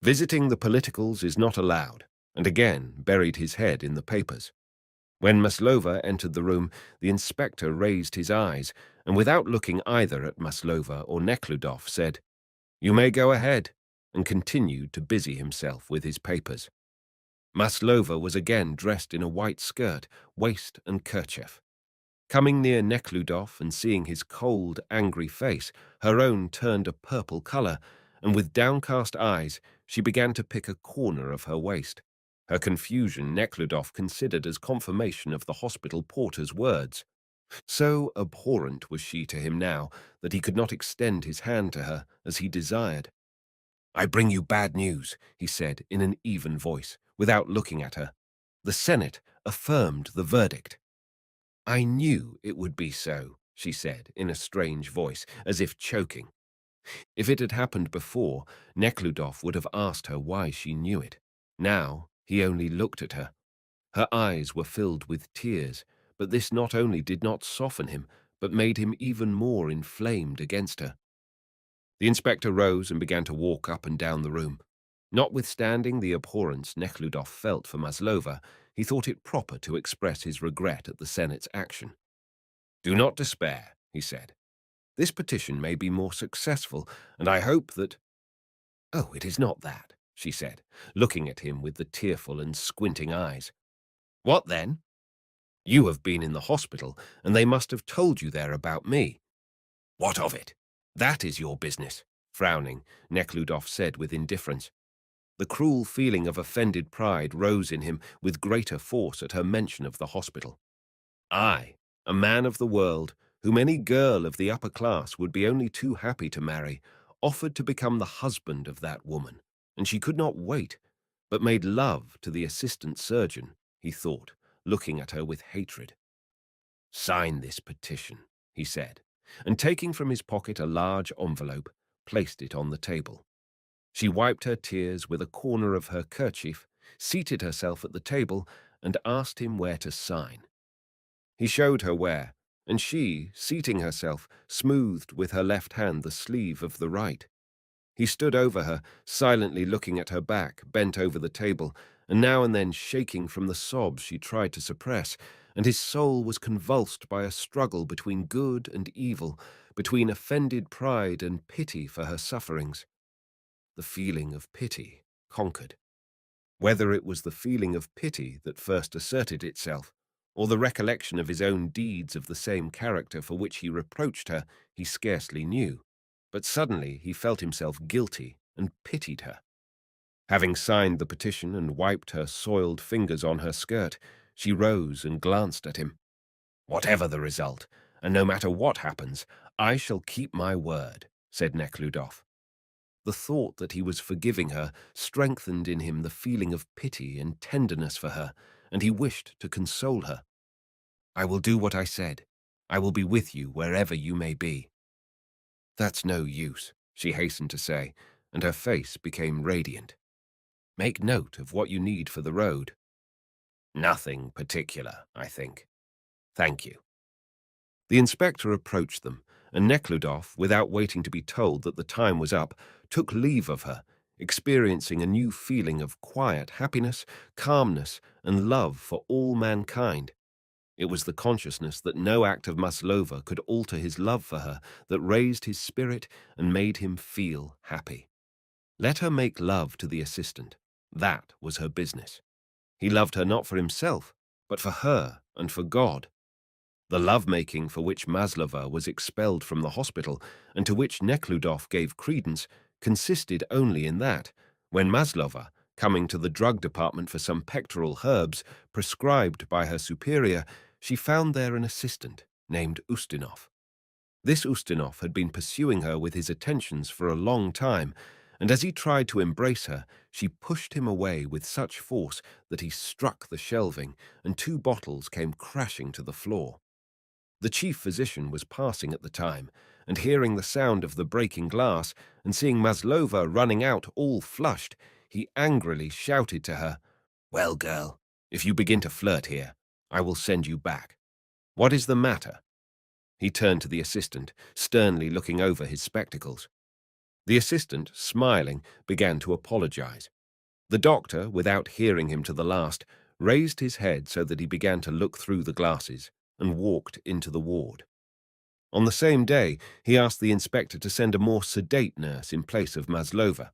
"Visiting the politicals is not allowed," and again buried his head in the papers. When Maslova entered the room, the inspector raised his eyes, and without looking either at Maslova or Nekhludof, said, "You may go ahead," and continued to busy himself with his papers. Maslova was again dressed in a white skirt, waist and kerchief. Coming near Neckludof and seeing his cold, angry face, her own turned a purple colour, and with downcast eyes she began to pick a corner of her waist. Her confusion Neckludof considered as confirmation of the hospital porter's words. So abhorrent was she to him now that he could not extend his hand to her as he desired. "I bring you bad news," he said in an even voice, without looking at her. "The Senate affirmed the verdict." "I knew it would be so," she said in a strange voice, as if choking. If it had happened before, Nekhludoff would have asked her why she knew it. Now he only looked at her. Her eyes were filled with tears, but this not only did not soften him, but made him even more inflamed against her. The inspector rose and began to walk up and down the room. Notwithstanding the abhorrence Nekhludoff felt for Maslova, he thought it proper to express his regret at the Senate's action. "Do not despair," he said. "This petition may be more successful, and I hope that—" "Oh, it is not that," she said, looking at him with the tearful and squinting eyes. "What then?" "You have been in the hospital, and they must have told you there about me." "What of it?" "That is your business," frowning, Nekhludoff said with indifference. The cruel feeling of offended pride rose in him with greater force at her mention of the hospital. "I, a man of the world, whom any girl of the upper class would be only too happy to marry, offered to become the husband of that woman, and she could not wait, but made love to the assistant surgeon," he thought, looking at her with hatred. "Sign this petition," he said, and taking from his pocket a large envelope, placed it on the table. She wiped her tears with a corner of her kerchief, seated herself at the table, and asked him where to sign. He showed her where, and she, seating herself, smoothed with her left hand the sleeve of the right. He stood over her, silently looking at her back, bent over the table, and now and then shaking from the sobs she tried to suppress, and his soul was convulsed by a struggle between good and evil, between offended pride and pity for her sufferings. The feeling of pity conquered. Whether it was the feeling of pity that first asserted itself, or the recollection of his own deeds of the same character for which he reproached her, he scarcely knew. But suddenly he felt himself guilty and pitied her. Having signed the petition and wiped her soiled fingers on her skirt, she rose and glanced at him. "Whatever the result, and no matter what happens, I shall keep my word," said Nekhludoff. The thought that he was forgiving her strengthened in him the feeling of pity and tenderness for her, and he wished to console her. "I will do what I said. I will be with you wherever you may be." "That's no use," she hastened to say, and her face became radiant. "Make note of what you need for the road." "Nothing particular, I think. Thank you." The inspector approached them, and Nekhludoff, without waiting to be told that the time was up, took leave of her, experiencing a new feeling of quiet happiness, calmness, and love for all mankind. It was the consciousness that no act of Maslova could alter his love for her that raised his spirit and made him feel happy. Let her make love to the assistant. That was her business. He loved her not for himself, but for her and for God. The love-making for which Maslova was expelled from the hospital, and to which Nekhludoff gave credence, consisted only in that, when Maslova, coming to the drug department for some pectoral herbs prescribed by her superior, she found there an assistant named Ustinov. This Ustinov had been pursuing her with his attentions for a long time, and as he tried to embrace her, she pushed him away with such force that he struck the shelving, and 2 bottles came crashing to the floor. The chief physician was passing at the time, and hearing the sound of the breaking glass, and seeing Maslova running out all flushed, he angrily shouted to her, "Well, girl, if you begin to flirt here, I will send you back. What is the matter?" He turned to the assistant, sternly looking over his spectacles. The assistant, smiling, began to apologize. The doctor, without hearing him to the last, raised his head so that he began to look through the glasses, and walked into the ward. On the same day, he asked the inspector to send a more sedate nurse in place of Maslova.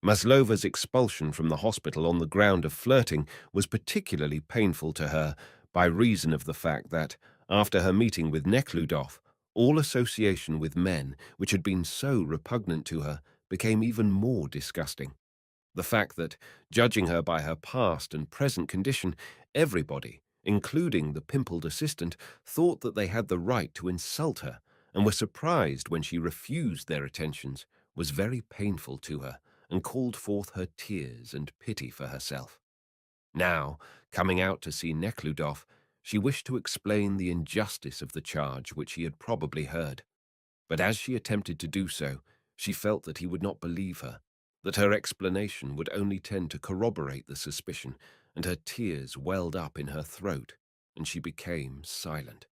Maslova's expulsion from the hospital on the ground of flirting was particularly painful to her by reason of the fact that, after her meeting with Neckludof, all association with men, which had been so repugnant to her, became even more disgusting. The fact that, judging her by her past and present condition, everybody, including the pimpled assistant, thought that they had the right to insult her and were surprised when she refused their attentions, was very painful to her and called forth her tears and pity for herself. Now, coming out to see Nekhludoff, she wished to explain the injustice of the charge which he had probably heard. But as she attempted to do so, she felt that he would not believe her, that her explanation would only tend to corroborate the suspicion, and her tears welled up in her throat, and she became silent.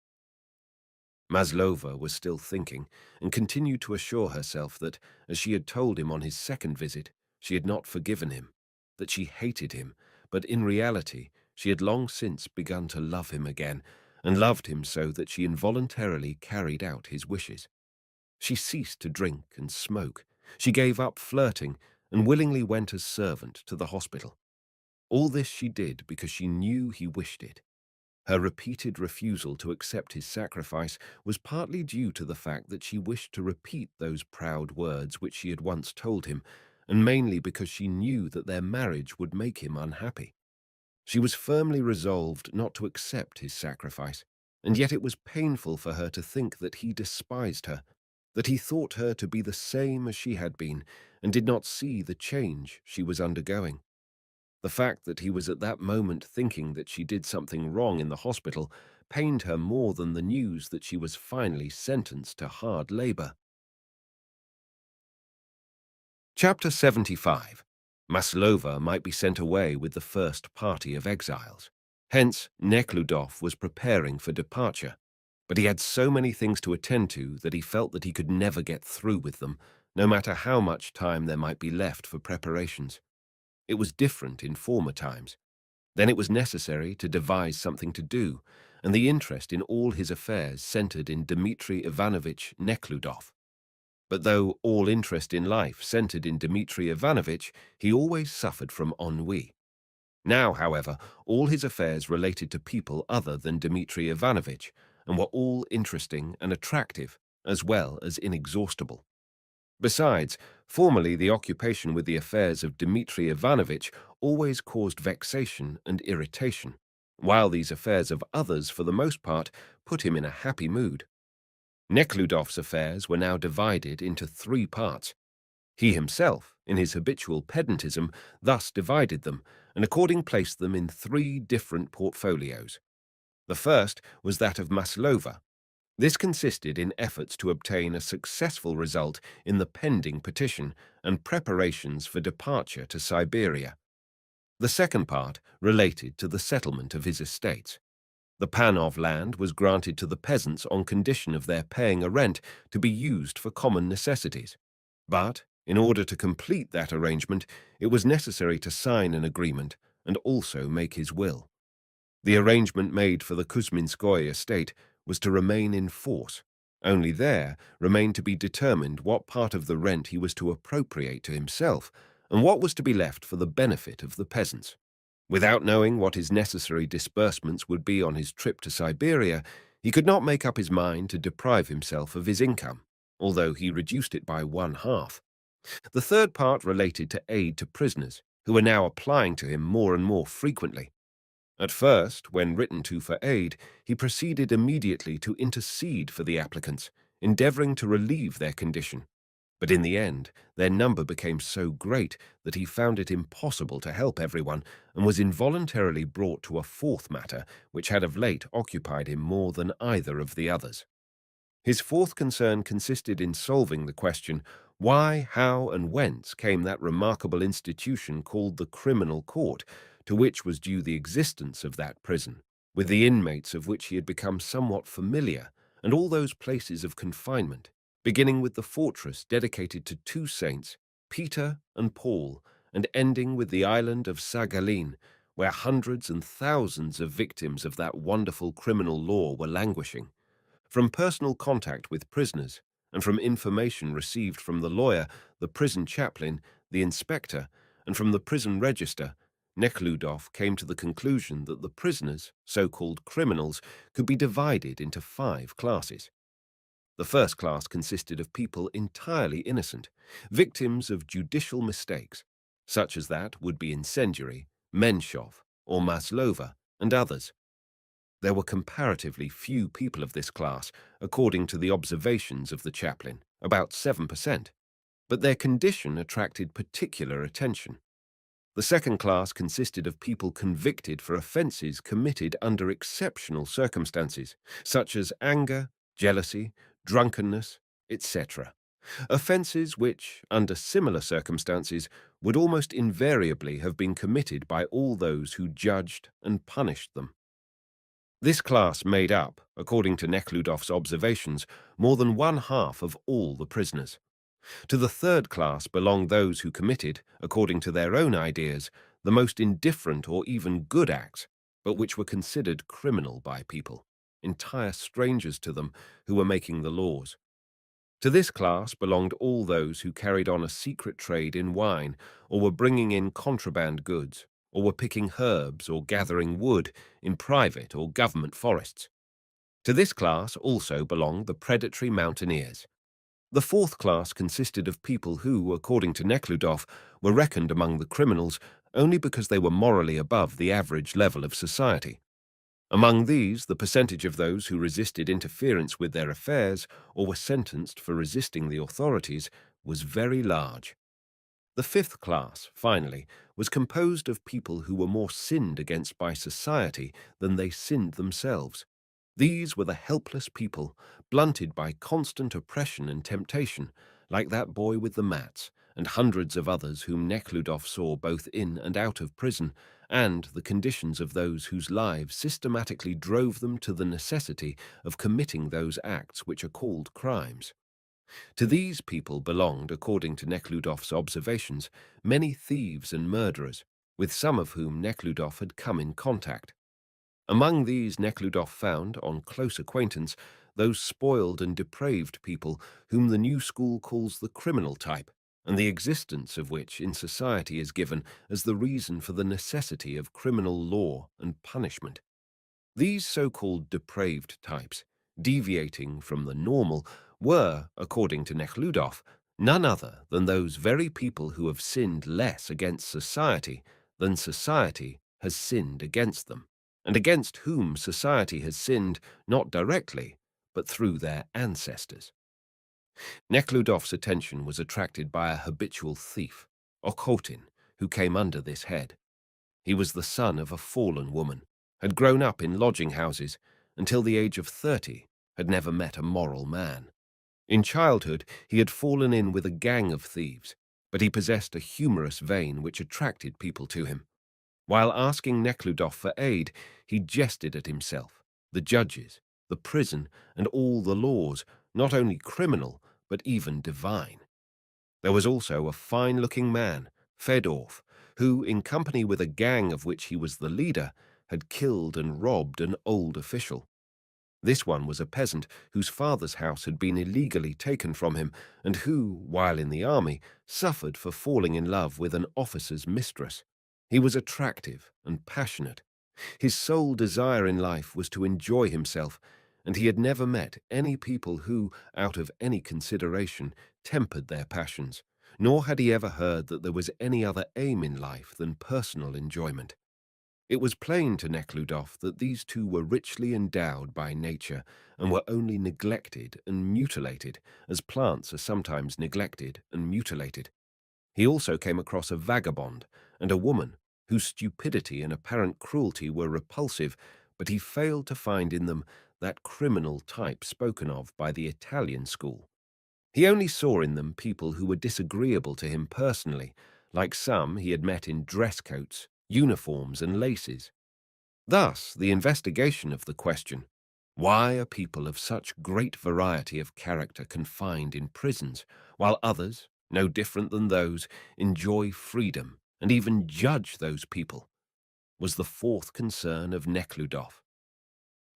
Maslova was still thinking, and continued to assure herself that, as she had told him on his second visit, she had not forgiven him, that she hated him, but in reality she had long since begun to love him again, and loved him so that she involuntarily carried out his wishes. She ceased to drink and smoke. She gave up flirting and willingly went as servant to the hospital. All this she did because she knew he wished it. Her repeated refusal to accept his sacrifice was partly due to the fact that she wished to repeat those proud words which she had once told him, and mainly because she knew that their marriage would make him unhappy. She was firmly resolved not to accept his sacrifice, and yet it was painful for her to think that he despised her, that he thought her to be the same as she had been, and did not see the change she was undergoing. The fact that he was at that moment thinking that she did something wrong in the hospital pained her more than the news that she was finally sentenced to hard labor. Chapter 75. Maslova might be sent away with the first party of exiles. Hence, Nekhludof was preparing for departure, but he had so many things to attend to that he felt that he could never get through with them, no matter how much time there might be left for preparations. It was different in former times. Then it was necessary to devise something to do, and the interest in all his affairs centered in Dmitri Ivanovitch Nekhludof. But though all interest in life centered in Dmitri Ivanovitch, he always suffered from ennui. Now, however, all his affairs related to people other than Dmitri Ivanovitch, and were all interesting and attractive, as well as inexhaustible. Besides, formerly the occupation with the affairs of Dmitri Ivanovitch always caused vexation and irritation, while these affairs of others, for the most part, put him in a happy mood. Nekhludof's affairs were now divided into three parts. He himself, in his habitual pedantism, thus divided them, and accordingly placed them in three different portfolios. The first was that of Maslova. This consisted in efforts to obtain a successful result in the pending petition and preparations for departure to Siberia. The second part related to the settlement of his estates. The Panov land was granted to the peasants on condition of their paying a rent to be used for common necessities. But, in order to complete that arrangement, it was necessary to sign an agreement and also make his will. The arrangement made for the Kuzminskoye estate was to remain in force. Only there remained to be determined what part of the rent he was to appropriate to himself and what was to be left for the benefit of the peasants. Without knowing what his necessary disbursements would be on his trip to Siberia, he could not make up his mind to deprive himself of his income, although he reduced it by 1/2. The third part related to aid to prisoners, who were now applying to him more and more frequently. At first, when written to for aid, he proceeded immediately to intercede for the applicants, endeavoring to relieve their condition. But in the end, their number became so great that he found it impossible to help everyone and was involuntarily brought to a fourth matter which had of late occupied him more than either of the others. His fourth concern consisted in solving the question, why, how, and whence came that remarkable institution called the criminal court, to which was due the existence of that prison, with the inmates of which he had become somewhat familiar, and all those places of confinement, beginning with the fortress dedicated to two saints, Peter and Paul, and ending with the island of Saghalin, where hundreds and thousands of victims of that wonderful criminal law were languishing. From personal contact with prisoners, and from information received from the lawyer, the prison chaplain, the inspector, and from the prison register, Nekhludoff came to the conclusion that the prisoners, so-called criminals, could be divided into 5 classes. The first class consisted of people entirely innocent, victims of judicial mistakes, such as that would be incendiary, Menshov, or Maslova, and others. There were comparatively few people of this class, according to the observations of the chaplain, about 7%, but their condition attracted particular attention. The second class consisted of people convicted for offences committed under exceptional circumstances, such as anger, jealousy, drunkenness, etc. Offences which, under similar circumstances, would almost invariably have been committed by all those who judged and punished them. This class made up, according to Nekhludov's observations, more than 1/2 of all the prisoners. To the third class belonged those who committed, according to their own ideas, the most indifferent or even good acts, but which were considered criminal by people, entire strangers to them, who were making the laws. To this class belonged all those who carried on a secret trade in wine, or were bringing in contraband goods, or were picking herbs or gathering wood in private or government forests. To this class also belonged the predatory mountaineers. The fourth class consisted of people who, according to Nekhludof, were reckoned among the criminals only because they were morally above the average level of society. Among these, the percentage of those who resisted interference with their affairs or were sentenced for resisting the authorities was very large. The fifth class, finally, was composed of people who were more sinned against by society than they sinned themselves. These were the helpless people, blunted by constant oppression and temptation, like that boy with the mats, and hundreds of others whom Nekhludof saw both in and out of prison, and the conditions of those whose lives systematically drove them to the necessity of committing those acts which are called crimes. To these people belonged, according to Nekhludof's observations, many thieves and murderers, with some of whom Nekhludof had come in contact. Among these Nekhludof found, on close acquaintance, those spoiled and depraved people whom the new school calls the criminal type, and the existence of which in society is given as the reason for the necessity of criminal law and punishment. These so-called depraved types, deviating from the normal, were, according to Nekhludof, none other than those very people who have sinned less against society than society has sinned against them, and against whom society has sinned not directly, but through their ancestors. Nekhludof's attention was attracted by a habitual thief, Okhotin, who came under this head. He was the son of a fallen woman, had grown up in lodging houses, until the age of 30, had never met a moral man. In childhood, he had fallen in with a gang of thieves, but he possessed a humorous vein which attracted people to him. While asking Nekhludof for aid, he jested at himself, the judges, the prison, and all the laws, not only criminal, but even divine. There was also a fine-looking man, Fedorf, who, in company with a gang of which he was the leader, had killed and robbed an old official. This one was a peasant whose father's house had been illegally taken from him, and who, while in the army, suffered for falling in love with an officer's mistress. He was attractive and passionate. His sole desire in life was to enjoy himself, and he had never met any people who, out of any consideration, tempered their passions, nor had he ever heard that there was any other aim in life than personal enjoyment. It was plain to Nekhludof that these two were richly endowed by nature and were only neglected and mutilated, as plants are sometimes neglected and mutilated. He also came across a vagabond and a woman whose stupidity and apparent cruelty were repulsive, but he failed to find in them that criminal type spoken of by the Italian school. He only saw in them people who were disagreeable to him personally, like some he had met in dress coats, uniforms, and laces. Thus, the investigation of the question, why are people of such great variety of character confined in prisons, while others, no different than those, enjoy freedom and even judge those people, was the fourth concern of Nekhludof.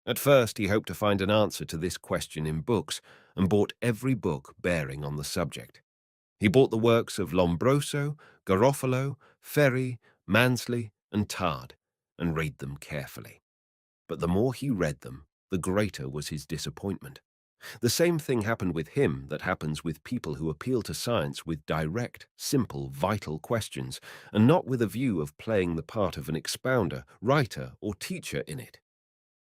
At first he hoped to find an answer to this question in books, and bought every book bearing on the subject. He bought the works of Lombroso, Garofalo, Ferri, Mansley, and Tard, and read them carefully. But the more he read them, the greater was his disappointment. The same thing happened with him that happens with people who appeal to science with direct, simple, vital questions, and not with a view of playing the part of an expounder, writer, or teacher in it.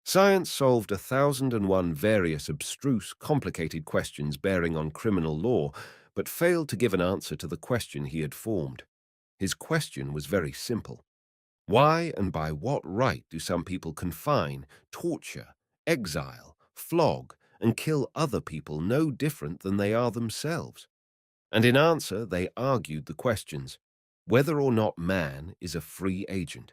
Science solved 1,001 various abstruse, complicated questions bearing on criminal law, but failed to give an answer to the question he had formed. His question was very simple. Why and by what right do some people confine, torture, exile, flog, and kill other people no different than they are themselves? And in answer, they argued the questions: whether or not man is a free agent.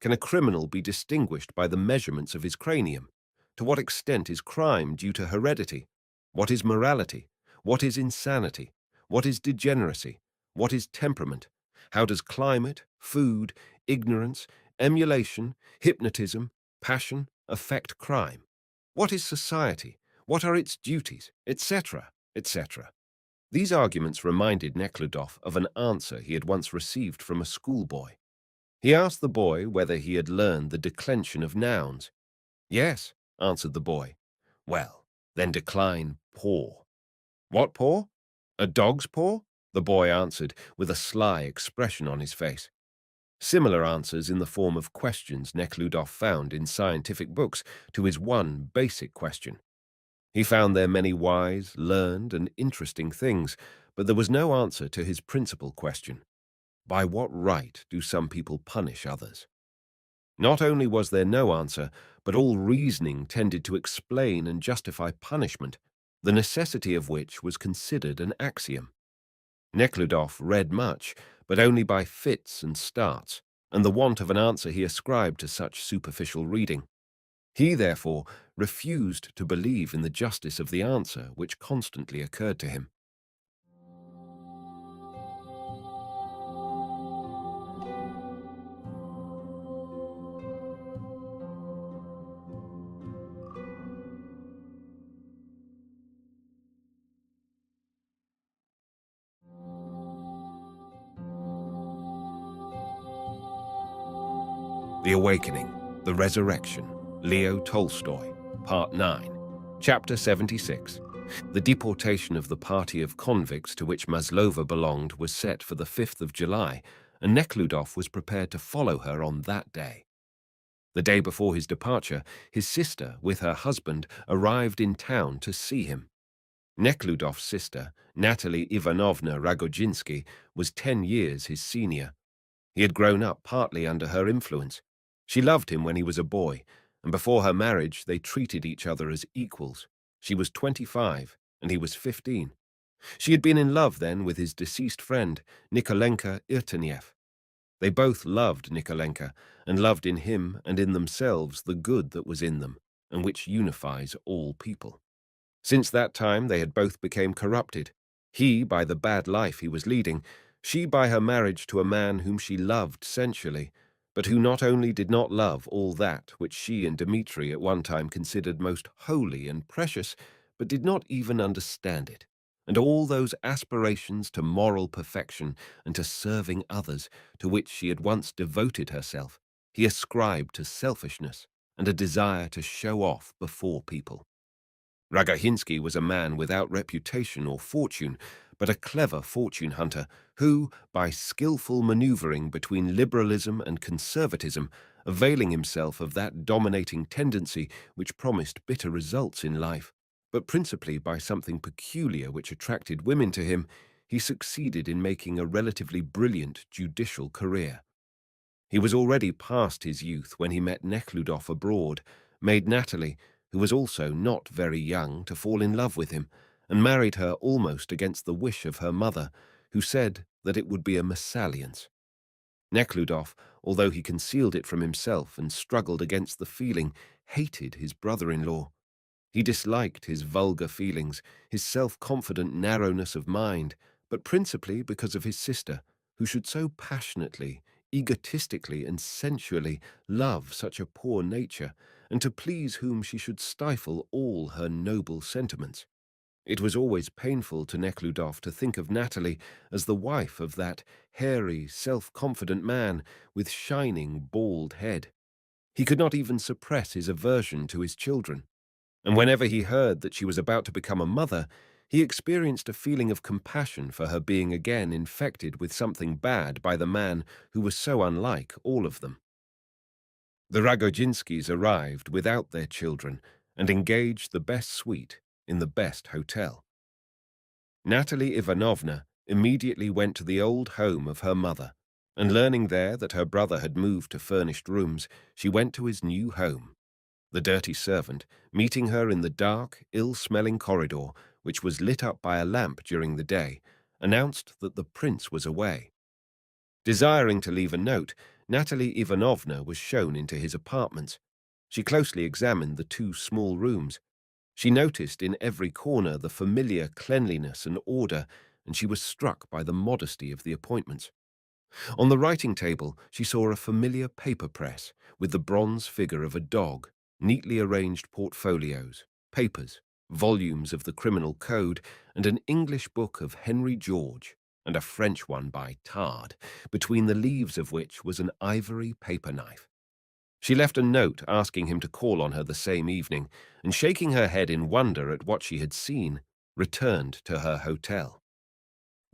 Can a criminal be distinguished by the measurements of his cranium? To what extent is crime due to heredity? What is morality? What is insanity? What is degeneracy? What is temperament? How does climate, food, ignorance, emulation, hypnotism, passion affect crime? What is society? What are its duties? Etc., etc. These arguments reminded Neckludof of an answer he had once received from a schoolboy. He asked the boy whether he had learned the declension of nouns. Yes, answered the boy. Well, then decline paw. What paw? A dog's paw? The boy answered, with a sly expression on his face. Similar answers in the form of questions Neckludof found in scientific books to his one basic question. He found there many wise, learned, and interesting things, but there was no answer to his principal question. By what right do some people punish others? Not only was there no answer, but all reasoning tended to explain and justify punishment, the necessity of which was considered an axiom. Neckludof read much, but only by fits and starts, and the want of an answer he ascribed to such superficial reading. He, therefore, refused to believe in the justice of the answer which constantly occurred to him. The Awakening, the Resurrection, Leo Tolstoy, Part 9, Chapter 76. The deportation of the party of convicts to which Maslova belonged was set for the 5th of July, and Neckludof was prepared to follow her on that day. The day before his departure, his sister, with her husband, arrived in town to see him. Nekludov's sister, Natalie Ivanovna Ragodzinsky, was 10 years his senior. He had grown up partly under her influence. She loved him when he was a boy, and before her marriage they treated each other as equals. She was 25, and he was 15. She had been in love then with his deceased friend, Nikolenka Irteniev. They both loved Nikolenka, and loved in him and in themselves the good that was in them, and which unifies all people. Since that time they had both become corrupted, he by the bad life he was leading, she by her marriage to a man whom she loved sensually, but who not only did not love all that which she and Dmitri at one time considered most holy and precious, but did not even understand it, and all those aspirations to moral perfection and to serving others to which she had once devoted herself, he ascribed to selfishness and a desire to show off before people. Ragohinsky was a man without reputation or fortune, but a clever fortune hunter who, by skillful maneuvering between liberalism and conservatism, availing himself of that dominating tendency which promised bitter results in life, but principally by something peculiar which attracted women to him, he succeeded in making a relatively brilliant judicial career. He was already past his youth when he met Nekhludoff abroad, made Natalie, who was also not very young, to fall in love with him, and married her almost against the wish of her mother, who said that it would be a mésalliance. Nekhludoff, although he concealed it from himself and struggled against the feeling, hated his brother-in-law. He disliked his vulgar feelings, his self-confident narrowness of mind, but principally because of his sister, who should so passionately, egotistically, and sensually love such a poor nature, and to please whom she should stifle all her noble sentiments. It was always painful to Neckludof to think of Natalie as the wife of that hairy, self-confident man with shining, bald head. He could not even suppress his aversion to his children, and whenever he heard that she was about to become a mother, he experienced a feeling of compassion for her being again infected with something bad by the man who was so unlike all of them. The Ragodzinskis arrived without their children and engaged the best suite in the best hotel. Natalie Ivanovna immediately went to the old home of her mother, and learning there that her brother had moved to furnished rooms, she went to his new home. The dirty servant, meeting her in the dark, ill-smelling corridor, which was lit up by a lamp during the day, announced that the prince was away. Desiring to leave a note, Natalie Ivanovna was shown into his apartments. She closely examined the two small rooms. She noticed in every corner the familiar cleanliness and order, and she was struck by the modesty of the appointments. On the writing table, she saw a familiar paper press with the bronze figure of a dog, neatly arranged portfolios, papers, volumes of the criminal code, and an English book of Henry George, and a French one by Tard, between the leaves of which was an ivory paper knife. She left a note asking him to call on her the same evening, and shaking her head in wonder at what she had seen, returned to her hotel.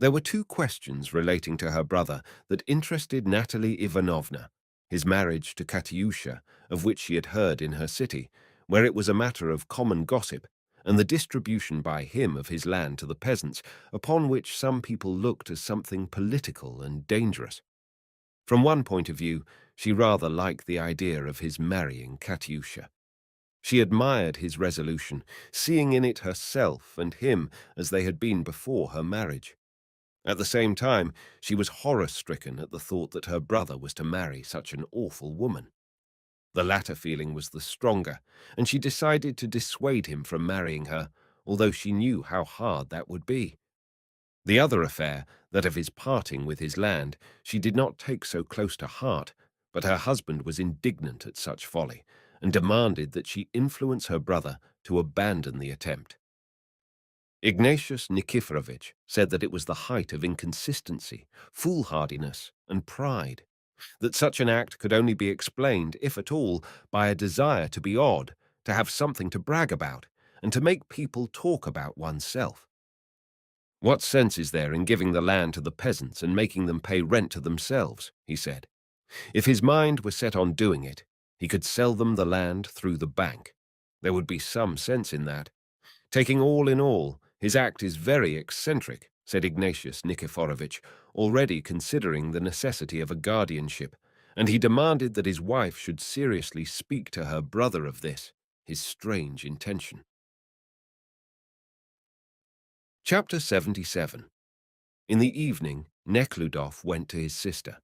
There were two questions relating to her brother that interested Natalie Ivanovna: his marriage to Katyusha, of which she had heard in her city, where it was a matter of common gossip, and the distribution by him of his land to the peasants, upon which some people looked as something political and dangerous. From one point of view, she rather liked the idea of his marrying Katyusha. She admired his resolution, seeing in it herself and him as they had been before her marriage. At the same time, she was horror-stricken at the thought that her brother was to marry such an awful woman. The latter feeling was the stronger, and she decided to dissuade him from marrying her, although she knew how hard that would be. The other affair, that of his parting with his land, she did not take so close to heart, but her husband was indignant at such folly, and demanded that she influence her brother to abandon the attempt. Ignatius Nikiforovich said that it was the height of inconsistency, foolhardiness, and pride, that such an act could only be explained, if at all, by a desire to be odd, to have something to brag about, and to make people talk about oneself. What sense is there in giving the land to the peasants and making them pay rent to themselves, he said. If his mind were set on doing it, he could sell them the land through the bank. There would be some sense in that. Taking all in all, his act is very eccentric, said Ignatius Nikiforovich, already considering the necessity of a guardianship, and he demanded that his wife should seriously speak to her brother of this, his strange intention. Chapter 77. In the evening, Nekhludoff went to his sister.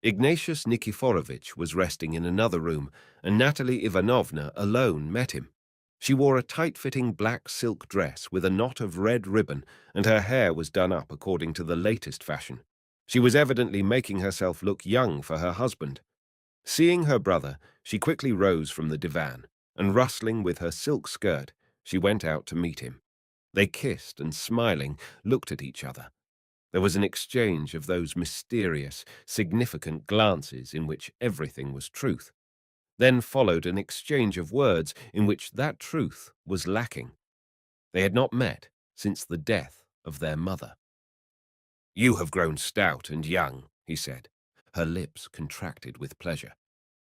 Ignatius Nikiforovich was resting in another room, and Natalie Ivanovna alone met him. She wore a tight-fitting black silk dress with a knot of red ribbon, and her hair was done up according to the latest fashion. She was evidently making herself look young for her husband. Seeing her brother, she quickly rose from the divan, and rustling with her silk skirt, she went out to meet him. They kissed and, smiling, looked at each other. There was an exchange of those mysterious, significant glances in which everything was truth. Then followed an exchange of words in which that truth was lacking. They had not met since the death of their mother. "You have grown stout and young," he said. Her lips contracted with pleasure.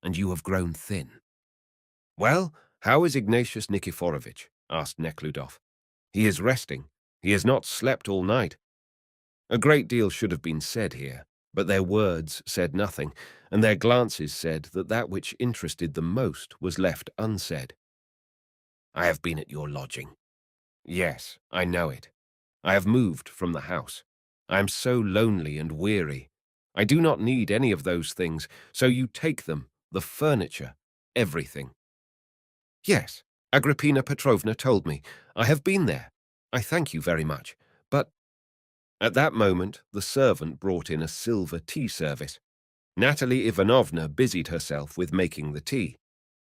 "And you have grown thin." "Well, how is Ignatius Nikiforovich?" asked Nekhludof. "He is resting. He has not slept all night." A great deal should have been said here, but their words said nothing, and their glances said that that which interested them most was left unsaid. "I have been at your lodging." "Yes, I know it. I have moved from the house. I am so lonely and weary. I do not need any of those things, so you take them, the furniture, everything." "Yes, Agrippina Petrovna told me. I have been there. I thank you very much. But—" At that moment, the servant brought in a silver tea service. Natalie Ivanovna busied herself with making the tea.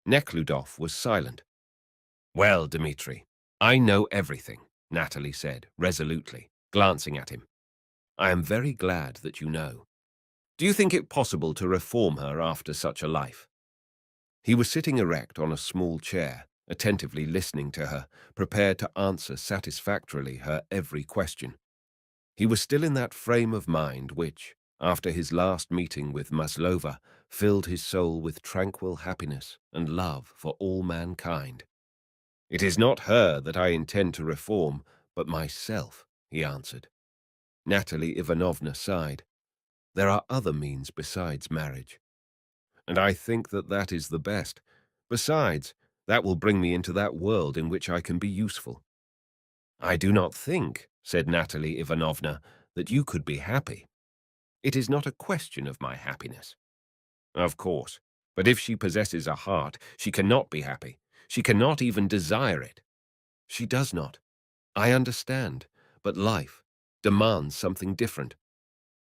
Nekhludof was silent. "Well, Dmitri, I know everything. Natalie said, resolutely, glancing at him. I am very glad that you know. Do you think it possible to reform her after such a life? He was sitting erect on a small chair, attentively listening to her, prepared to answer satisfactorily her every question. He was still in that frame of mind which, after his last meeting with Maslova, filled his soul with tranquil happiness and love for all mankind. It is not her that I intend to reform, but myself, he answered. Natalie Ivanovna sighed. There are other means besides marriage, and I think that that is the best. Besides, that will bring me into that world in which I can be useful. I do not think, said Natalie Ivanovna, that you could be happy. It is not a question of my happiness. Of course, but if she possesses a heart, she cannot be happy. She cannot even desire it. She does not. I understand, but life demands something different.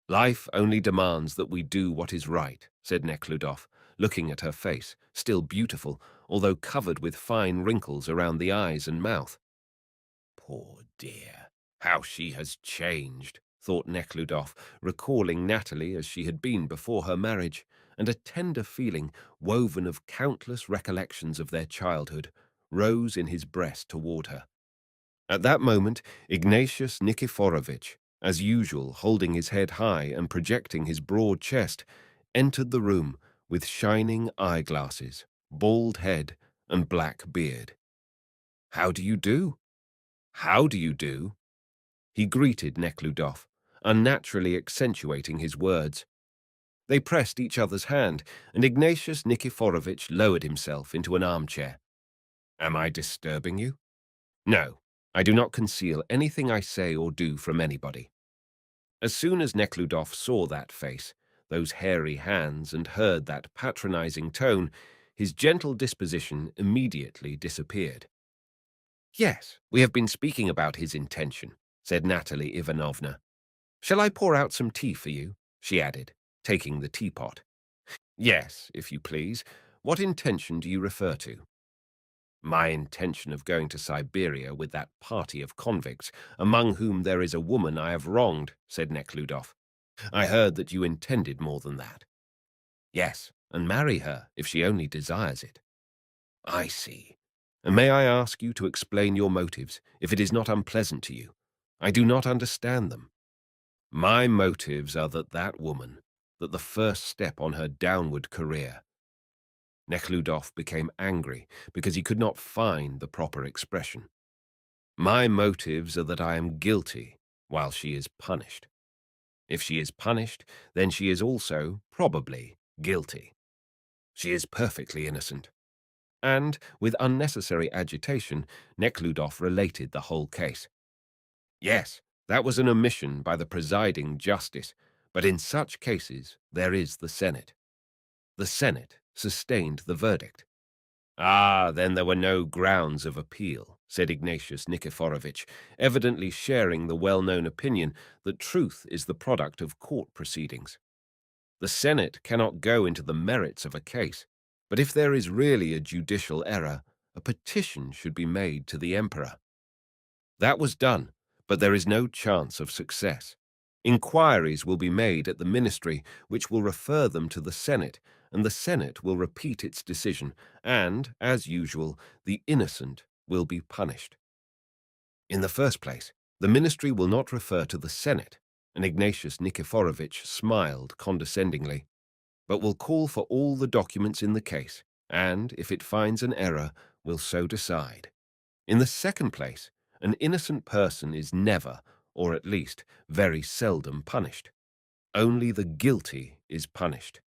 Life only demands that we do what is right, said Neckludof, looking at her face, still beautiful, although covered with fine wrinkles around the eyes and mouth. Poor dear, how she has changed, thought Neckludof, recalling Natalie as she had been before her marriage, and a tender feeling, woven of countless recollections of their childhood, rose in his breast toward her. At that moment, Ignatius Nikiforovitch, as usual holding his head high and projecting his broad chest, entered the room with shining eyeglasses, bald head, and black beard. How do you do? How do you do? He greeted Nekhludoff, unnaturally accentuating his words. They pressed each other's hand, and Ignatius Nikiforovitch lowered himself into an armchair. Am I disturbing you? No, I do not conceal anything I say or do from anybody. As soon as Nekhludoff saw that face, those hairy hands, and heard that patronizing tone, his gentle disposition immediately disappeared. Yes, we have been speaking about his intention, said Natalie Ivanovna. Shall I pour out some tea for you? She added, taking the teapot. Yes, if you please. What intention do you refer to? My intention of going to Siberia with that party of convicts, among whom there is a woman I have wronged, said Nekhludoff. I heard that you intended more than that. Yes, and marry her if she only desires it. I see. And may I ask you to explain your motives, if it is not unpleasant to you? I do not understand them. My motives are that woman, that the first step on her downward career. Nekhludoff became angry because he could not find the proper expression. My motives are that I am guilty while she is punished. If she is punished, then she is also, probably, guilty. She is perfectly innocent. And, with unnecessary agitation, Nekhludoff related the whole case. Yes, that was an omission by the presiding justice, but in such cases there is the Senate. The Senate sustained the verdict. Ah, then there were no grounds of appeal, said Ignatius Nikiforovitch, evidently sharing the well-known opinion that truth is the product of court proceedings. The Senate cannot go into the merits of a case, but if there is really a judicial error, a petition should be made to the emperor. That was done, but there is no chance of success. Inquiries will be made at the ministry, which will refer them to the Senate, and the Senate will repeat its decision, and, as usual, the innocent will be punished. In the first place, the ministry will not refer to the Senate, and Ignatius Nikiforovitch smiled condescendingly, but will call for all the documents in the case, and, if it finds an error, will so decide. In the second place, an innocent person is never, or at least very seldom, punished. Only the guilty is punished.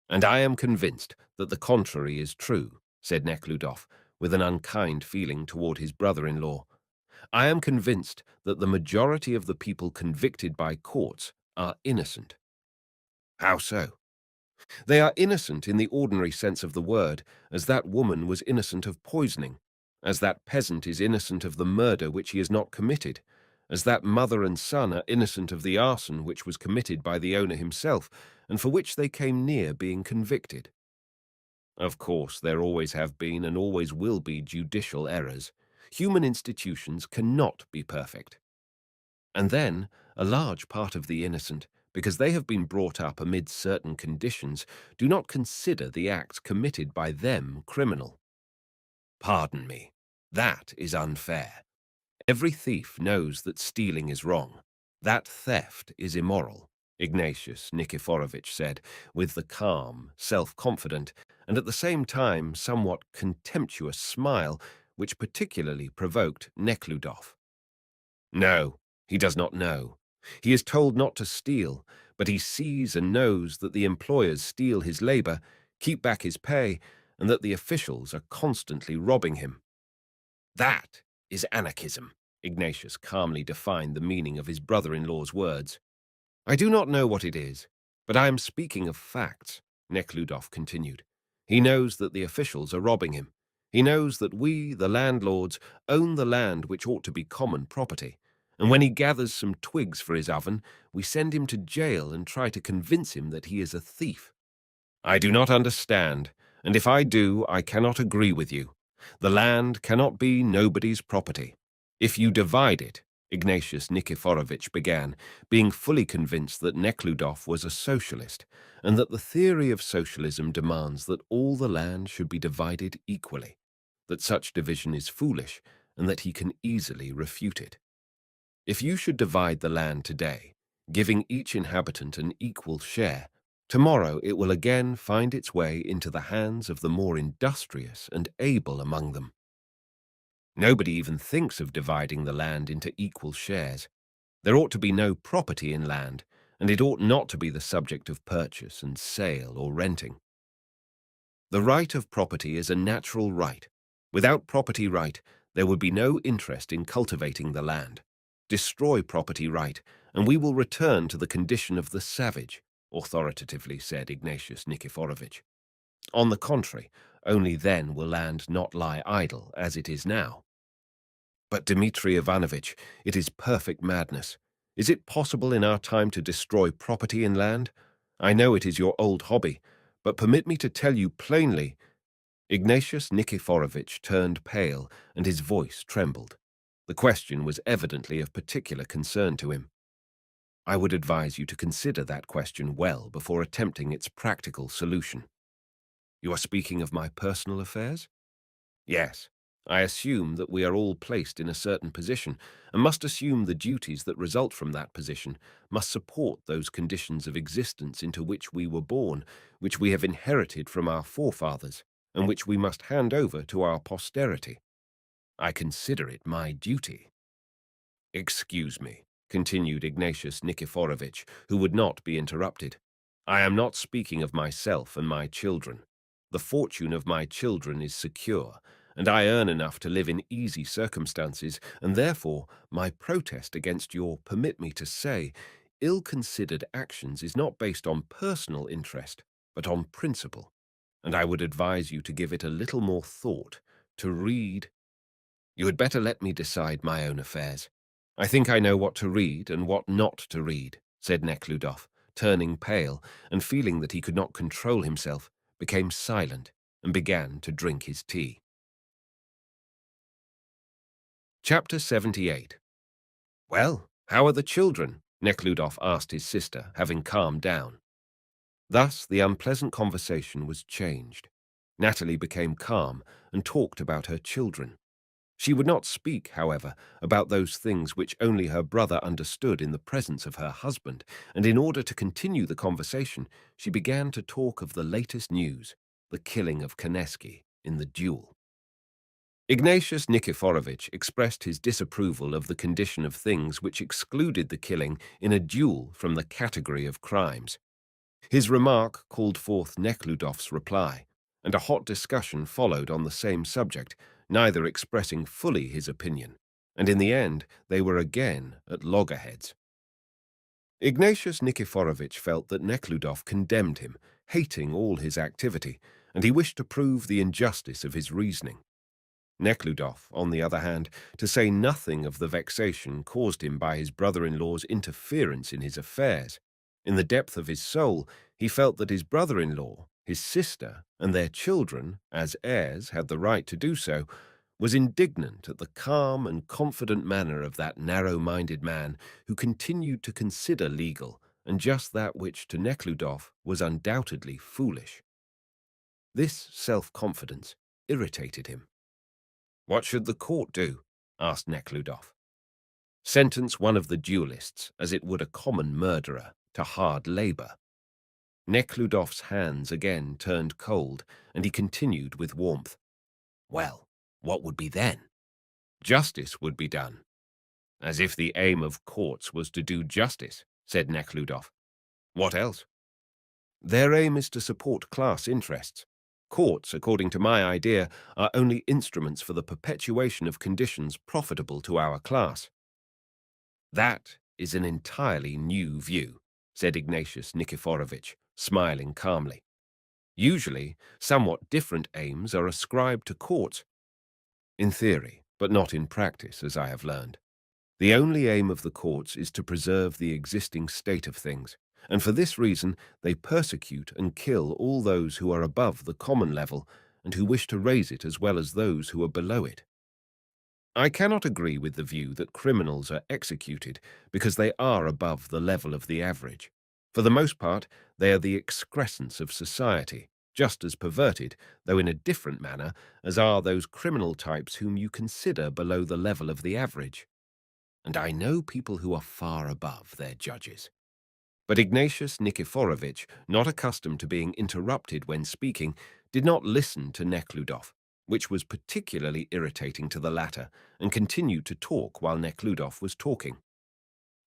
And I am convinced that the contrary is true, said Nekhludoff, with an unkind feeling toward his brother-in-law. I am convinced that the majority of the people convicted by courts are innocent. How so? They are innocent in the ordinary sense of the word, as that woman was innocent of poisoning, as that peasant is innocent of the murder which he has not committed, as that mother and son are innocent of the arson which was committed by the owner himself, and for which they came near being convicted. Of course, there always have been and always will be judicial errors. Human institutions cannot be perfect. And then, a large part of the innocent, because they have been brought up amid certain conditions, do not consider the acts committed by them criminal. Pardon me, that is unfair. Every thief knows that stealing is wrong. That theft is immoral, Ignatius Nikiforovich said, with the calm, self-confident, and at the same time somewhat contemptuous smile which particularly provoked Neckludof. No, he does not know. He is told not to steal, but he sees and knows that the employers steal his labor, keep back his pay, and that the officials are constantly robbing him. That is anarchism, Ignatius calmly defined the meaning of his brother-in-law's words. I do not know what it is, but I am speaking of facts, Nekhludoff continued. He knows that the officials are robbing him. He knows that we, the landlords, own the land which ought to be common property. And when he gathers some twigs for his oven, we send him to jail and try to convince him that he is a thief. I do not understand, and if I do, I cannot agree with you. The land cannot be nobody's property. If you divide it, Ignatius Nikiforovich began, being fully convinced that Nekhludof was a socialist, and that the theory of socialism demands that all the land should be divided equally, that such division is foolish, and that he can easily refute it. If you should divide the land today, giving each inhabitant an equal share, tomorrow it will again find its way into the hands of the more industrious and able among them. Nobody even thinks of dividing the land into equal shares. There ought to be no property in land, and it ought not to be the subject of purchase and sale or renting. The right of property is a natural right. Without property right, there would be no interest in cultivating the land. Destroy property right, and we will return to the condition of the savage, authoritatively said Ignatius Nikiforovich. On the contrary, only then will land not lie idle as it is now. But Dmitri Ivanovich, it is perfect madness. Is it possible in our time to destroy property in land? I know it is your old hobby, but permit me to tell you plainly. Ignatius Nikiforovich turned pale and his voice trembled. The question was evidently of particular concern to him. I would advise you to consider that question well before attempting its practical solution. You are speaking of my personal affairs? Yes. I assume that we are all placed in a certain position, and must assume the duties that result from that position, must support those conditions of existence into which we were born, which we have inherited from our forefathers, and which we must hand over to our posterity. I consider it my duty. Excuse me, continued Ignatius Nikiforovich, who would not be interrupted. I am not speaking of myself and my children. The fortune of my children is secure, and I earn enough to live in easy circumstances, and therefore my protest against your, permit me to say, ill-considered actions is not based on personal interest, but on principle, and I would advise you to give it a little more thought, to read. You had better let me decide my own affairs. I think I know what to read and what not to read, said Nekhludof, turning pale, and feeling that he could not control himself, became silent, and began to drink his tea. Chapter 78. Well, how are the children? Nekhludof asked his sister, having calmed down. Thus the unpleasant conversation was changed. Natalie became calm and talked about her children. She would not speak, however, about those things which only her brother understood in the presence of her husband, and in order to continue the conversation, she began to talk of the latest news, the killing of Koneski in the duel. Ignatius Nikiforovich expressed his disapproval of the condition of things which excluded the killing in a duel from the category of crimes. His remark called forth Nekhludof's reply, and a hot discussion followed on the same subject, neither expressing fully his opinion, and in the end they were again at loggerheads. Ignatius Nikiforovich felt that Nekhludof condemned him, hating all his activity, and he wished to prove the injustice of his reasoning. Nekhludof, on the other hand, to say nothing of the vexation caused him by his brother-in-law's interference in his affairs. In the depth of his soul, he felt that his brother-in-law, his sister, and their children, as heirs, had the right to do so, was indignant at the calm and confident manner of that narrow-minded man who continued to consider legal and just that which to Neckludof was undoubtedly foolish. This self-confidence irritated him. "What should the court do?" asked Neckludof. "Sentence one of the duelists, as it would a common murderer, to hard labor." Nekhludof's hands again turned cold, and he continued with warmth. "Well, what would be then? Justice would be done." "As if the aim of courts was to do justice," said Nekhludof. "What else?" "Their aim is to support class interests. Courts, according to my idea, are only instruments for the perpetuation of conditions profitable to our class." "That is an entirely new view," said Ignatius Nikiforovitch, smiling calmly. "Usually, somewhat different aims are ascribed to courts. In theory, but not in practice, as I have learned. The only aim of the courts is to preserve the existing state of things, and for this reason they persecute and kill all those who are above the common level and who wish to raise it as well as those who are below it. I cannot agree with the view that criminals are executed because they are above the level of the average. For the most part, they are the excrescence of society, just as perverted, though in a different manner, as are those criminal types whom you consider below the level of the average. And I know people who are far above their judges." But Ignatius Nikiforovitch, not accustomed to being interrupted when speaking, did not listen to Nekhludof, which was particularly irritating to the latter, and continued to talk while Nekhludof was talking.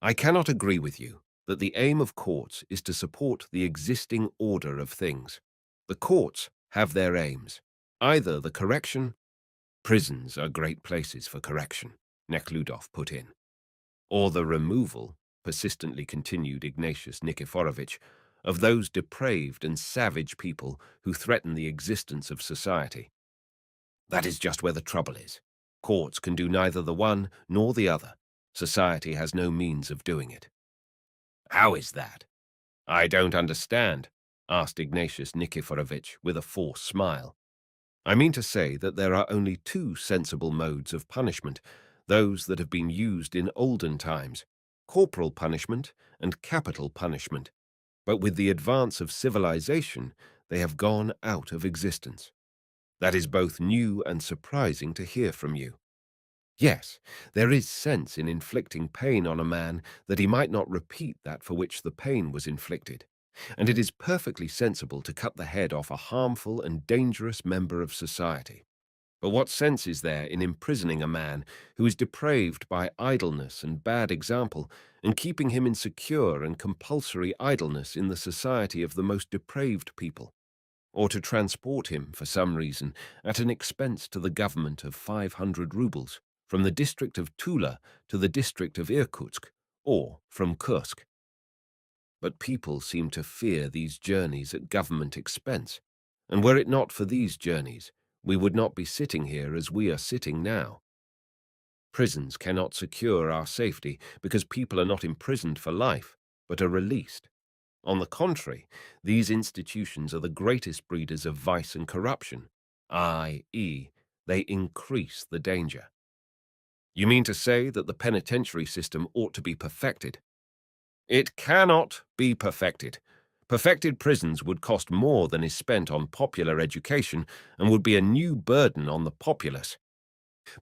"I cannot agree with you that the aim of courts is to support the existing order of things. The courts have their aims, either the correction—" "Prisons are great places for correction," Nekhludof put in. "Or the removal," persistently continued Ignatius Nikiforovitch, "of those depraved and savage people who threaten the existence of society. That is just where the trouble is. Courts can do neither the one nor the other. Society has no means of doing it." "How is that? I don't understand," asked Ignatius Nikiforovitch with a forced smile. "I mean to say that there are only two sensible modes of punishment, those that have been used in olden times, corporal punishment and capital punishment. But with the advance of civilization, they have gone out of existence. That is both new and surprising to hear from you. Yes, there is sense in inflicting pain on a man that he might not repeat that for which the pain was inflicted, and it is perfectly sensible to cut the head off a harmful and dangerous member of society. But what sense is there in imprisoning a man who is depraved by idleness and bad example, and keeping him in secure and compulsory idleness in the society of the most depraved people? Or to transport him, for some reason, at an expense to the government of 500 rubles, from the district of Tula to the district of Irkutsk, or from Kursk? But people seem to fear these journeys at government expense, and were it not for these journeys, we would not be sitting here as we are sitting now. Prisons cannot secure our safety because people are not imprisoned for life, but are released. On the contrary, these institutions are the greatest breeders of vice and corruption, i.e., they increase the danger. You mean to say that the penitentiary system ought to be perfected? It cannot be perfected. Perfected prisons would cost more than is spent on popular education and would be a new burden on the populace.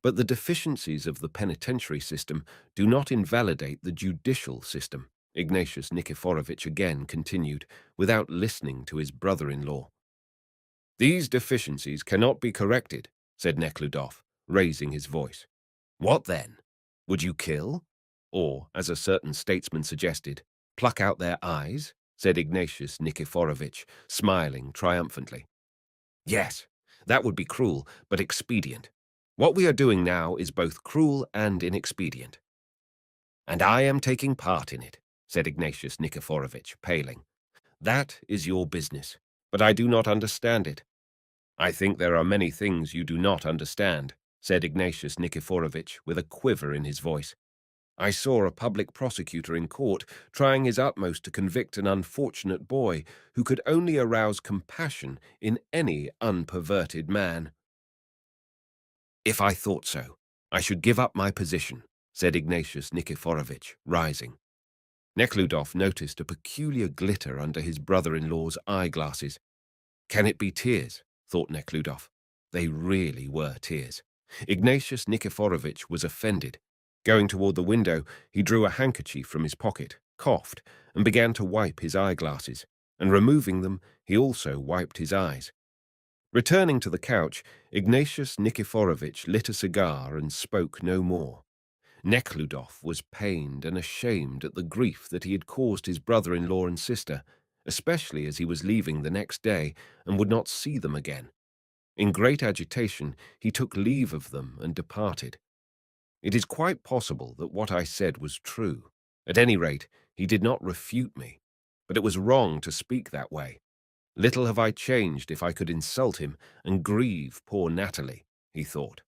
But the deficiencies of the penitentiary system do not invalidate the judicial system, Ignatius Nikiforovitch again continued, without listening to his brother-in-law. "These deficiencies cannot be corrected," said Nekhludof, raising his voice. "What then? Would you kill? Or, as a certain statesman suggested, pluck out their eyes?" said Ignatius Nikiforovitch, smiling triumphantly. "Yes, that would be cruel, but expedient. What we are doing now is both cruel and inexpedient." "And I am taking part in it," said Ignatius Nikiforovitch, paling. "That is your business, but I do not understand it." "I think there are many things you do not understand," said Ignatius Nikiforovitch with a quiver in his voice. "I saw a public prosecutor in court trying his utmost to convict an unfortunate boy who could only arouse compassion in any unperverted man." If I thought so, I should give up my position, said Ignatius Nikiforovitch, rising. Nekhludoff noticed a peculiar glitter under his brother-in-law's eyeglasses. Can it be tears? Thought Nekhludoff. They really were tears. Ignatius Nikiforovitch was offended. Going toward the window, he drew a handkerchief from his pocket, coughed, and began to wipe his eyeglasses, and removing them, he also wiped his eyes. Returning to the couch, Ignatius Nikiforovitch lit a cigar and spoke no more. Nekhludoff was pained and ashamed at the grief that he had caused his brother-in-law and sister, especially as he was leaving the next day and would not see them again. In great agitation, he took leave of them and departed. It is quite possible that what I said was true. At any rate, he did not refute me. But it was wrong to speak that way. Little have I changed if I could insult him and grieve poor Natalie, he thought.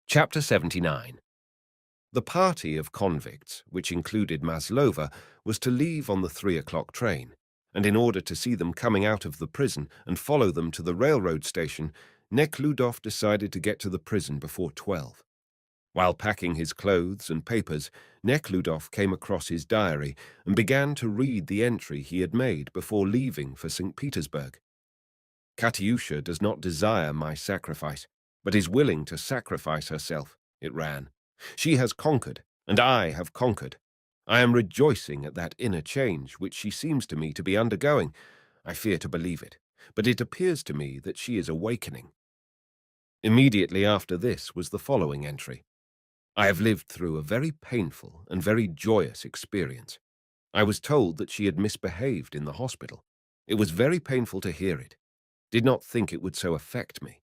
Chapter 79. The party of convicts, which included Maslova, was to leave on the 3 o'clock train, and in order to see them coming out of the prison and follow them to the railroad station, Nekhludoff decided to get to the prison before 12. While packing his clothes and papers, Nekhludoff came across his diary and began to read the entry he had made before leaving for St. Petersburg. Katyusha does not desire my sacrifice, but is willing to sacrifice herself, it ran. She has conquered, and I have conquered. I am rejoicing at that inner change which she seems to me to be undergoing. I fear to believe it, but it appears to me that she is awakening. Immediately after this was the following entry. I have lived through a very painful and very joyous experience. I was told that she had misbehaved in the hospital. It was very painful to hear it. Did not think it would so affect me.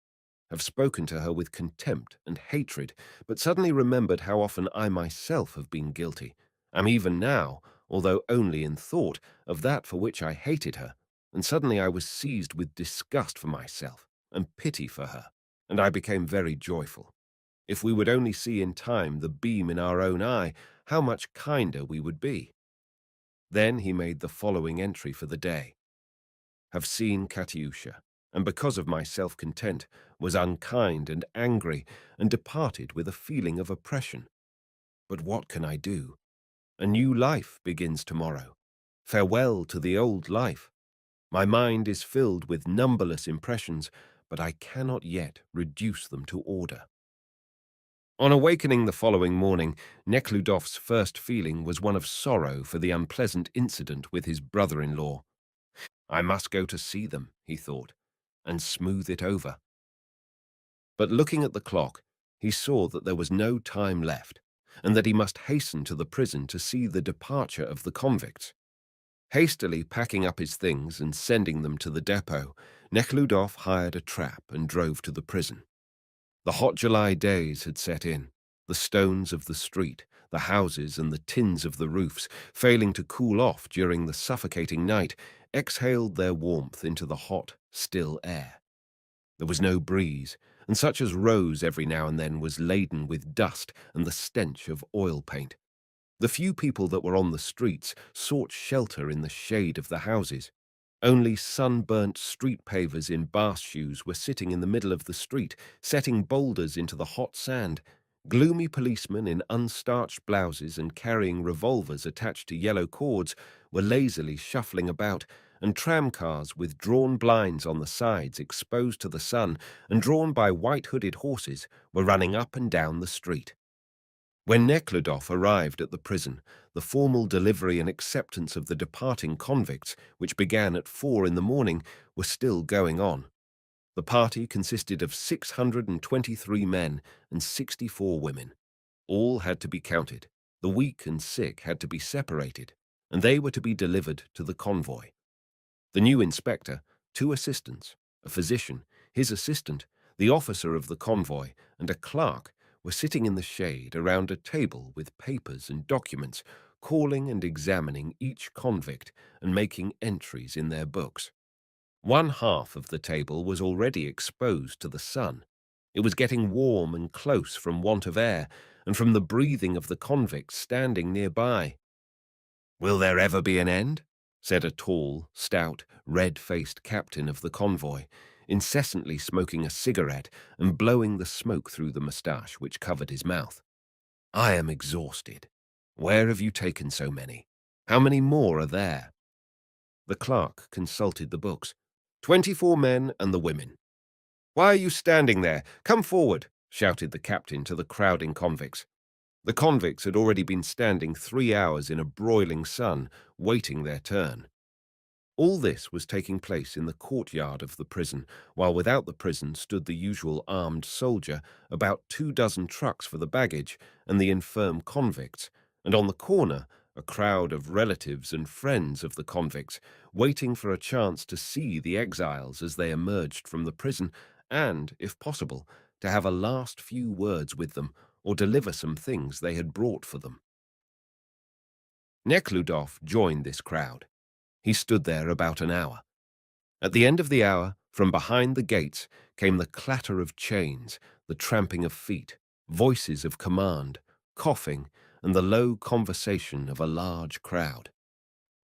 Have spoken to her with contempt and hatred, but suddenly remembered how often I myself have been guilty. Am even now, although only in thought, of that for which I hated her, and suddenly I was seized with disgust for myself and pity for her, and I became very joyful. If we would only see in time the beam in our own eye, how much kinder we would be. Then he made the following entry for the day. Have seen Katyusha, and because of my self-content, was unkind and angry, and departed with a feeling of oppression. But what can I do? A new life begins tomorrow. Farewell to the old life. My mind is filled with numberless impressions, but I cannot yet reduce them to order. On awakening the following morning, Nekhludoff's first feeling was one of sorrow for the unpleasant incident with his brother-in-law. I must go to see them, he thought, and smooth it over. But looking at the clock, he saw that there was no time left, and that he must hasten to the prison to see the departure of the convicts. Hastily packing up his things and sending them to the depot, Nekhludoff hired a trap and drove to the prison. The hot July days had set in. The stones of the street, the houses and the tins of the roofs, failing to cool off during the suffocating night, exhaled their warmth into the hot, still air. There was no breeze, and such as rose every now and then was laden with dust and the stench of oil paint. The few people that were on the streets sought shelter in the shade of the houses. Only sunburnt street pavers in bath shoes were sitting in the middle of the street, setting boulders into the hot sand. Gloomy policemen in unstarched blouses and carrying revolvers attached to yellow cords were lazily shuffling about, and tramcars with drawn blinds on the sides exposed to the sun and drawn by white-hooded horses were running up and down the street. When Nekhludoff arrived at the prison, the formal delivery and acceptance of the departing convicts, which began at 4 in the morning, were still going on. The party consisted of 623 men and 64 women. All had to be counted. The weak and sick had to be separated, and they were to be delivered to the convoy. The new inspector, 2 assistants, a physician, his assistant, the officer of the convoy, and a clerk were sitting in the shade around a table with papers and documents, calling and examining each convict and making entries in their books. One half of the table was already exposed to the sun. It was getting warm and close from want of air and from the breathing of the convicts standing nearby. "Will there ever be an end?" said a tall, stout, red-faced captain of the convoy, incessantly smoking a cigarette and blowing the smoke through the moustache which covered his mouth. "I am exhausted. Where have you taken so many? How many more are there?" The clerk consulted the books. 24 men and the women. "Why are you standing there? Come forward," shouted the captain to the crowding convicts. The convicts had already been standing 3 hours in a broiling sun, waiting their turn. All this was taking place in the courtyard of the prison, while without the prison stood the usual armed soldier, about 24 trucks for the baggage, and the infirm convicts, and on the corner a crowd of relatives and friends of the convicts, waiting for a chance to see the exiles as they emerged from the prison, and, if possible, to have a last few words with them, or deliver some things they had brought for them. Neckludof joined this crowd. He stood there about an hour. At the end of the hour, from behind the gates, came the clatter of chains, the tramping of feet, voices of command, coughing, and the low conversation of a large crowd.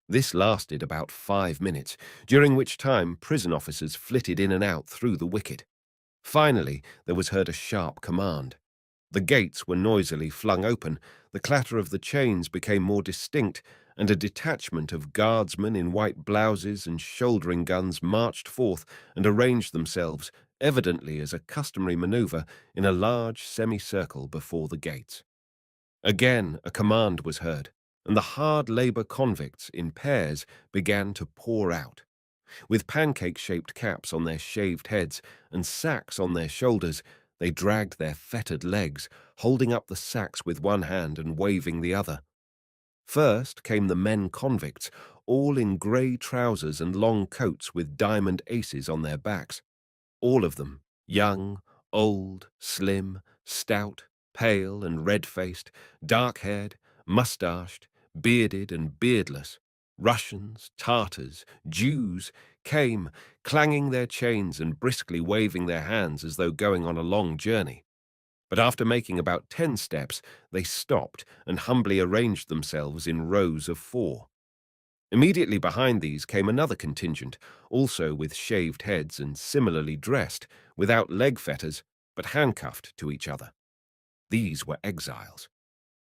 This lasted about 5 minutes, during which time prison officers flitted in and out through the wicket. Finally, there was heard a sharp command. The gates were noisily flung open, the clatter of the chains became more distinct, and a detachment of guardsmen in white blouses and shouldering guns marched forth and arranged themselves, evidently as a customary manoeuvre, in a large semicircle before the gates. Again a command was heard, and the hard labour convicts, in pairs, began to pour out. With pancake-shaped caps on their shaved heads and sacks on their shoulders, they dragged their fettered legs, holding up the sacks with one hand and waving the other. First came the men convicts, all in grey trousers and long coats with diamond aces on their backs. All of them, young, old, slim, stout, pale and red-faced, dark-haired, moustached, bearded and beardless. Russians, Tartars, Jews, came, clanging their chains and briskly waving their hands as though going on a long journey. But after making about 10 steps, they stopped and humbly arranged themselves in rows of 4. Immediately behind these came another contingent, also with shaved heads and similarly dressed, without leg fetters, but handcuffed to each other. These were exiles.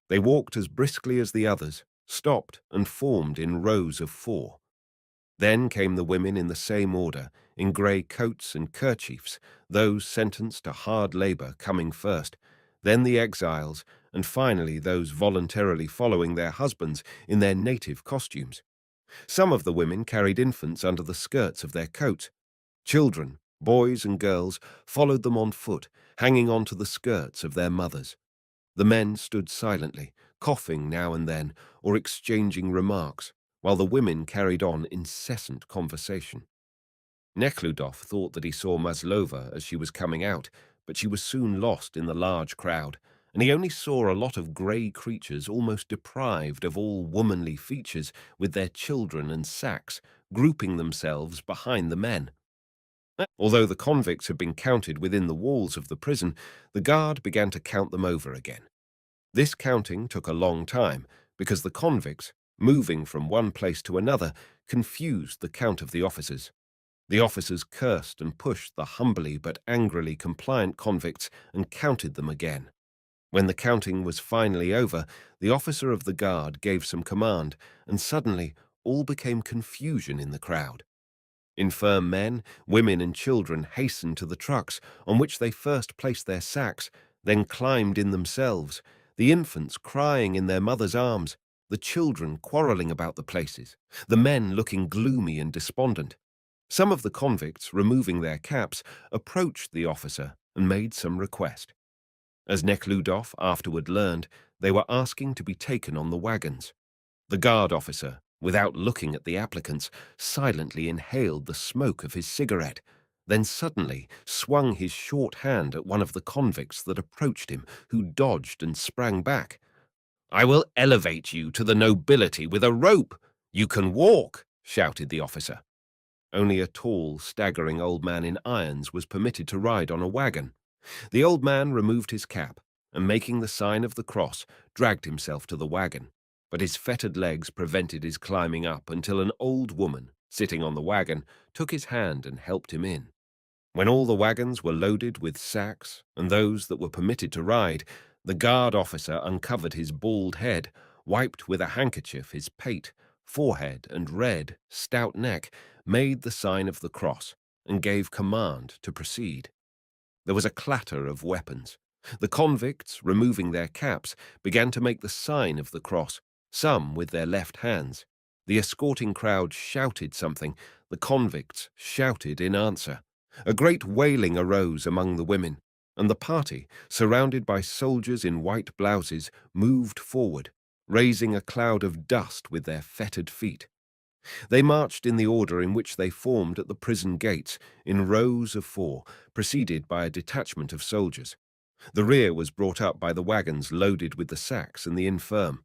They walked as briskly as the others, stopped and formed in rows of 4. Then came the women in the same order, in grey coats and kerchiefs, those sentenced to hard labour coming first, then the exiles, and finally those voluntarily following their husbands in their native costumes. Some of the women carried infants under the skirts of their coats. Children, boys and girls, followed them on foot, hanging on to the skirts of their mothers. The men stood silently, coughing now and then, or exchanging remarks, while the women carried on incessant conversation. Neckludof thought that he saw Maslova as she was coming out, but she was soon lost in the large crowd, and he only saw a lot of grey creatures almost deprived of all womanly features, with their children and sacks, grouping themselves behind the men. Although the convicts had been counted within the walls of the prison, the guard began to count them over again. This counting took a long time, because the convicts, moving from one place to another, confused the count of the officers. The officers cursed and pushed the humbly but angrily compliant convicts and counted them again. When the counting was finally over, the officer of the guard gave some command, and suddenly all became confusion in the crowd. Infirm men, women and children hastened to the trucks, on which they first placed their sacks, then climbed in themselves, the infants crying in their mothers' arms, the children quarrelling about the places, the men looking gloomy and despondent. Some of the convicts, removing their caps, approached the officer and made some request. As Neckludof afterward learned, they were asking to be taken on the wagons. The guard officer, without looking at the applicants, silently inhaled the smoke of his cigarette, then suddenly swung his short hand at one of the convicts that approached him, who dodged and sprang back. "I will elevate you to the nobility with a rope. You can walk," shouted the officer. Only a tall, staggering old man in irons was permitted to ride on a wagon. The old man removed his cap, and making the sign of the cross, dragged himself to the wagon. But his fettered legs prevented his climbing up until an old woman, sitting on the wagon, took his hand and helped him in. When all the wagons were loaded with sacks, and those that were permitted to ride, the guard officer uncovered his bald head, wiped with a handkerchief his pate, forehead, and red, stout neck, made the sign of the cross, and gave command to proceed. There was a clatter of weapons. The convicts, removing their caps, began to make the sign of the cross, some with their left hands. The escorting crowd shouted something. The convicts shouted in answer. A great wailing arose among the women, and the party, surrounded by soldiers in white blouses, moved forward, raising a cloud of dust with their fettered feet. They marched in the order in which they formed at the prison gates, in rows of four, preceded by a detachment of soldiers. The rear was brought up by the wagons loaded with the sacks and the infirm.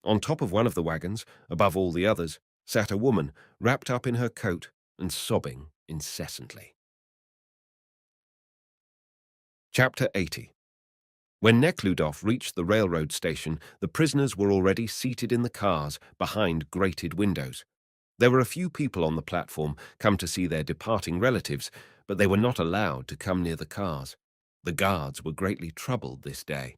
On top of one of the wagons, above all the others, sat a woman, wrapped up in her coat and sobbing incessantly. Chapter 80. When Neckludof reached the railroad station, the prisoners were already seated in the cars behind grated windows. There were a few people on the platform come to see their departing relatives, but they were not allowed to come near the cars. The guards were greatly troubled this day.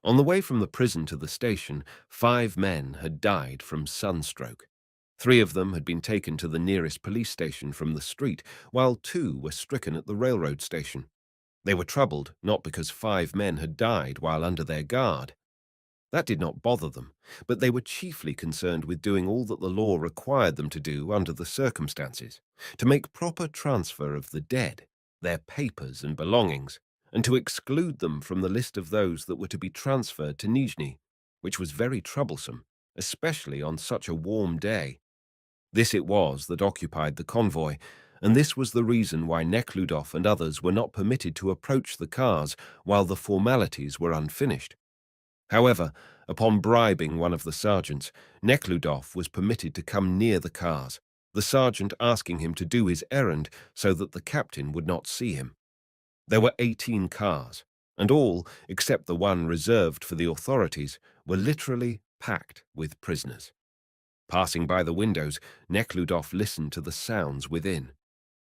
On the way from the prison to the station, 5 men had died from sunstroke. 3 of them had been taken to the nearest police station from the street, while 2 were stricken at the railroad station. They were troubled not because 5 men had died while under their guard. That did not bother them, but they were chiefly concerned with doing all that the law required them to do under the circumstances, to make proper transfer of the dead, their papers and belongings, and to exclude them from the list of those that were to be transferred to Nizhny, which was very troublesome, especially on such a warm day. This it was that occupied the convoy, and this was the reason why Nekhludoff and others were not permitted to approach the cars while the formalities were unfinished. However, upon bribing one of the sergeants, Nekhludoff was permitted to come near the cars, the sergeant asking him to do his errand so that the captain would not see him. There were 18 cars, and all, except the one reserved for the authorities, were literally packed with prisoners. Passing by the windows, Nekhludoff listened to the sounds within.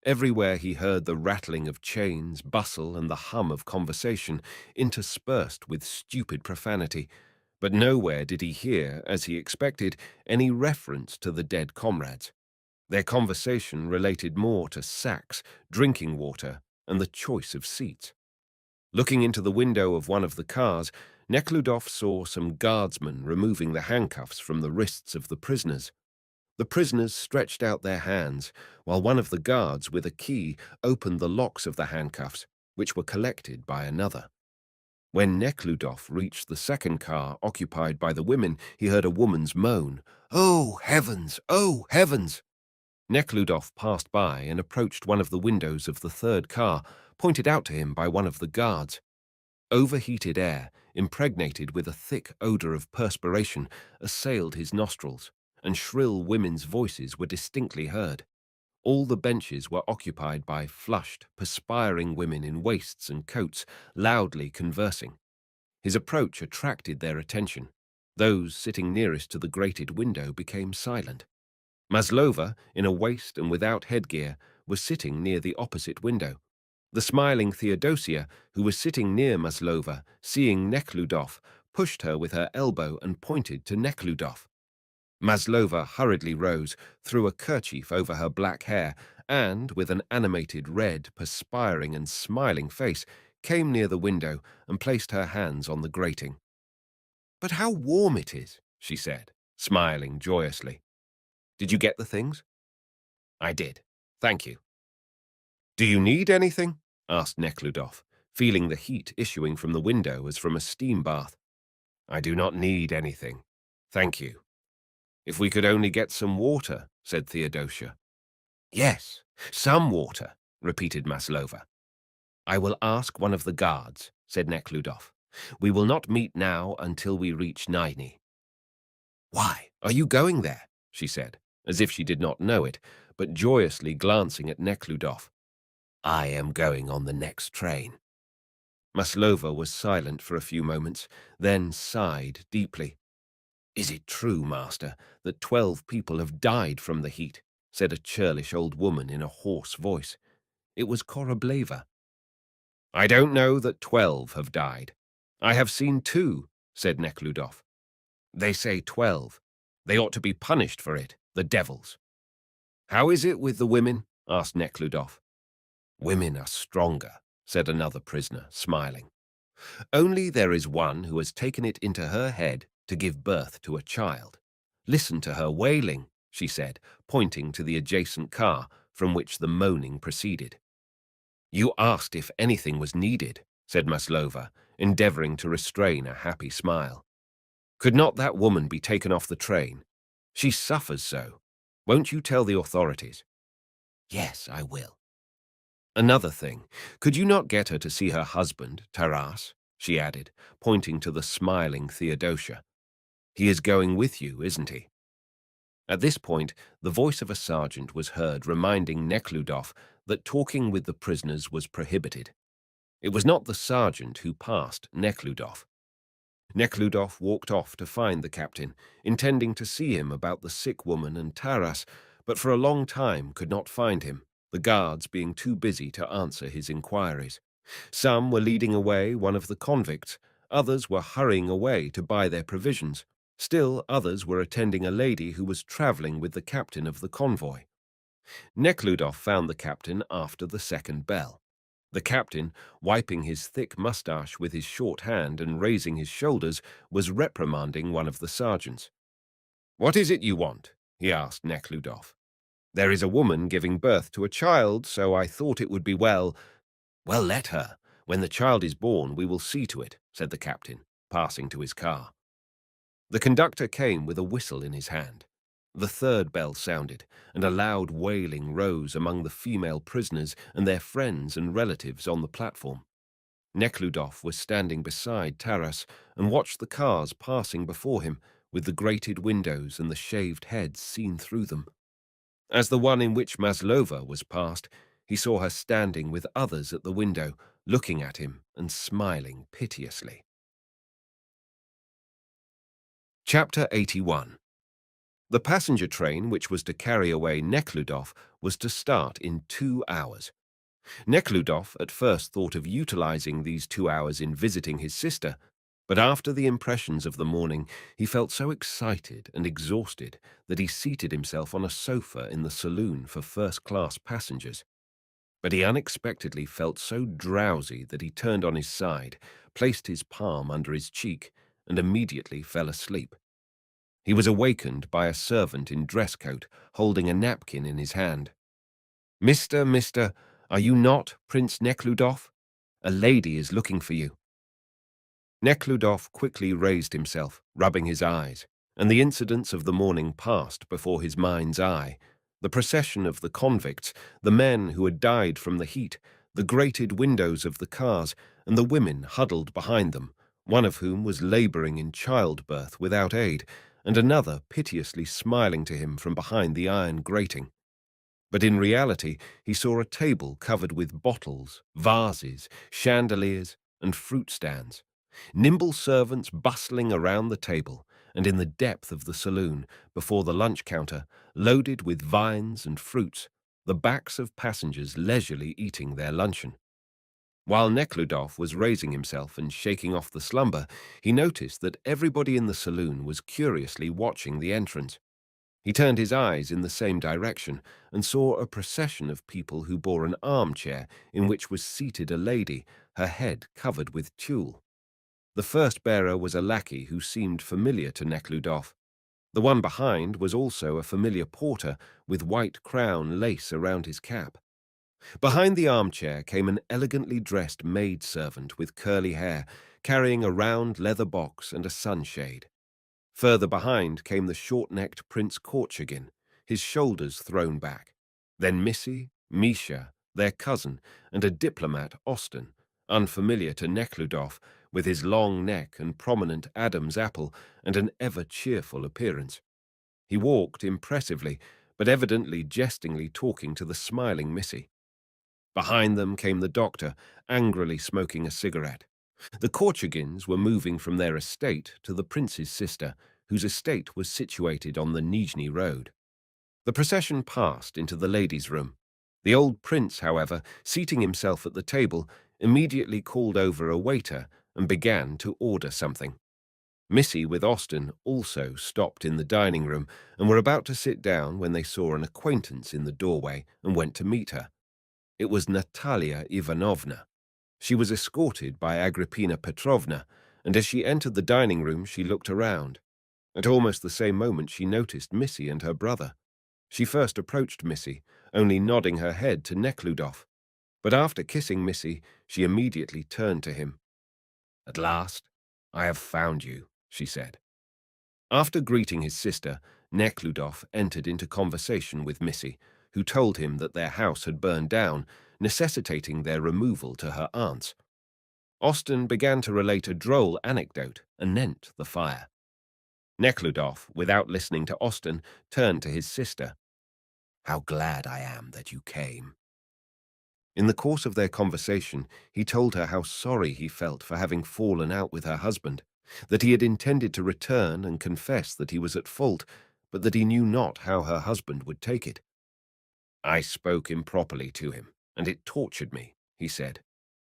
Everywhere he heard the rattling of chains, bustle, and the hum of conversation, interspersed with stupid profanity, but nowhere did he hear, as he expected, any reference to the dead comrades. Their conversation related more to sacks, drinking water, and the choice of seats. Looking into the window of one of the cars, Nekhludoff saw some guardsmen removing the handcuffs from the wrists of the prisoners. The prisoners stretched out their hands, while one of the guards with a key opened the locks of the handcuffs, which were collected by another. When Nekhludoff reached the second car occupied by the women, he heard a woman's moan, "Oh, heavens! Oh, heavens!" Nekhludoff passed by and approached one of the windows of the third car, pointed out to him by one of the guards. Overheated air, impregnated with a thick odor of perspiration, assailed his nostrils, and shrill women's voices were distinctly heard. All the benches were occupied by flushed, perspiring women in waists and coats, loudly conversing. His approach attracted their attention. Those sitting nearest to the grated window became silent. Maslova, in a waist and without headgear, was sitting near the opposite window. The smiling Theodosia, who was sitting near Maslova, seeing Nekhludoff, pushed her with her elbow and pointed to Nekhludoff. Maslova hurriedly rose, threw a kerchief over her black hair, and, with an animated, red, perspiring and smiling face, came near the window and placed her hands on the grating. "But how warm it is," she said, smiling joyously. "Did you get the things?" "I did. Thank you." "Do you need anything?" asked Nekhludoff, feeling the heat issuing from the window as from a steam bath. "I do not need anything. Thank you." "If we could only get some water," said Theodosia. "Yes, some water," repeated Maslova. "I will ask one of the guards," said Nekhludoff. "We will not meet now until we reach Nizhny." "Why, are you going there?" she said, as if she did not know it, but joyously glancing at Nekhludoff. "I am going on the next train." Maslova was silent for a few moments, then sighed deeply. "Is it true, master, that 12 people have died from the heat?" said a churlish old woman in a hoarse voice. It was Korableva. "I don't know that 12 have died. I have seen 2, said Nekhludoff. They say 12. They ought to be punished for it, the devils." "How is it with the women?" asked Nekhludoff. "Women are stronger," said another prisoner, smiling. "Only there is one who has taken it into her head to give birth to a child. Listen to her wailing," she said, pointing to the adjacent car from which the moaning proceeded. "You asked if anything was needed," said Maslova, endeavoring to restrain a happy smile. "Could not that woman be taken off the train? She suffers so. Won't you tell the authorities?" "Yes, I will." "Another thing, could you not get her to see her husband, Taras?" she added, pointing to the smiling Theodosia. "He is going with you, isn't he?" At this point, the voice of a sergeant was heard reminding Nekhludoff that talking with the prisoners was prohibited. It was not the sergeant who passed Nekhludoff. Nekhludoff walked off to find the captain, intending to see him about the sick woman and Taras, but for a long time could not find him, the guards being too busy to answer his inquiries. Some were leading away one of the convicts, others were hurrying away to buy their provisions. Still others were attending a lady who was travelling with the captain of the convoy. Nekhludoff found the captain after the second bell. The captain, wiping his thick moustache with his short hand and raising his shoulders, was reprimanding one of the sergeants. "What is it you want?" he asked Nekhludoff. "There is a woman giving birth to a child, so I thought it would be well—" "Well, let her. When the child is born, we will see to it," said the captain, passing to his car. The conductor came with a whistle in his hand. The third bell sounded, and a loud wailing rose among the female prisoners and their friends and relatives on the platform. Nekhludoff was standing beside Taras and watched the cars passing before him, with the grated windows and the shaved heads seen through them. As the one in which Maslova was passed, he saw her standing with others at the window, looking at him and smiling piteously. Chapter 81. The passenger train, which was to carry away Nekhludoff, was to start in 2 hours. Nekhludoff at first thought of utilizing these 2 hours in visiting his sister, but after the impressions of the morning, he felt so excited and exhausted that he seated himself on a sofa in the saloon for first-class passengers. But he unexpectedly felt so drowsy that he turned on his side, placed his palm under his cheek, and immediately fell asleep. He was awakened by a servant in dress coat, holding a napkin in his hand. Mister, are you not Prince Nekhludoff? A lady is looking for you." Nekhludoff quickly raised himself, rubbing his eyes, and the incidents of the morning passed before his mind's eye. The procession of the convicts, the men who had died from the heat, the grated windows of the cars, and the women huddled behind them, one of whom was laboring in childbirth without aid, and another piteously smiling to him from behind the iron grating. But in reality, he saw a table covered with bottles, vases, chandeliers, and fruit stands. Nimble servants bustling around the table, and in the depth of the saloon, before the lunch counter, loaded with vines and fruits, the backs of passengers leisurely eating their luncheon. While Nekhludoff was raising himself and shaking off the slumber, he noticed that everybody in the saloon was curiously watching the entrance. He turned his eyes in the same direction and saw a procession of people who bore an armchair in which was seated a lady, her head covered with tulle. The first bearer was a lackey who seemed familiar to Nekhludoff. The one behind was also a familiar porter with white crown lace around his cap. Behind the armchair came an elegantly dressed maidservant with curly hair, carrying a round leather box and a sunshade. Further behind came the short-necked Prince Korchagin, his shoulders thrown back. Then Missy, Misha, their cousin, and a diplomat, Austin, unfamiliar to Nekhludoff, with his long neck and prominent Adam's apple and an ever-cheerful appearance. He walked impressively, but evidently jestingly talking to the smiling Missy. Behind them came the doctor, angrily smoking a cigarette. The Korchagins were moving from their estate to the prince's sister, whose estate was situated on the Nizhny road. The procession passed into the ladies' room. The old prince, however, seating himself at the table, immediately called over a waiter and began to order something. Missy with Austen also stopped in the dining room and were about to sit down when they saw an acquaintance in the doorway and went to meet her. It was Natalia Ivanovna. She was escorted by Agrippina Petrovna, and as she entered the dining room she looked around. At almost the same moment she noticed Missy and her brother. She first approached Missy, only nodding her head to Neckludof. But after kissing Missy, she immediately turned to him. "At last, I have found you," she said. After greeting his sister, Nekhludoff entered into conversation with Missy, who told him that their house had burned down, necessitating their removal to her aunt's. Austen began to relate a droll anecdote anent the fire. Nekhludoff, without listening to Austen, turned to his sister. "How glad I am that you came." In the course of their conversation, he told her how sorry he felt for having fallen out with her husband, that he had intended to return and confess that he was at fault, but that he knew not how her husband would take it. "I spoke improperly to him, and it tortured me," he said.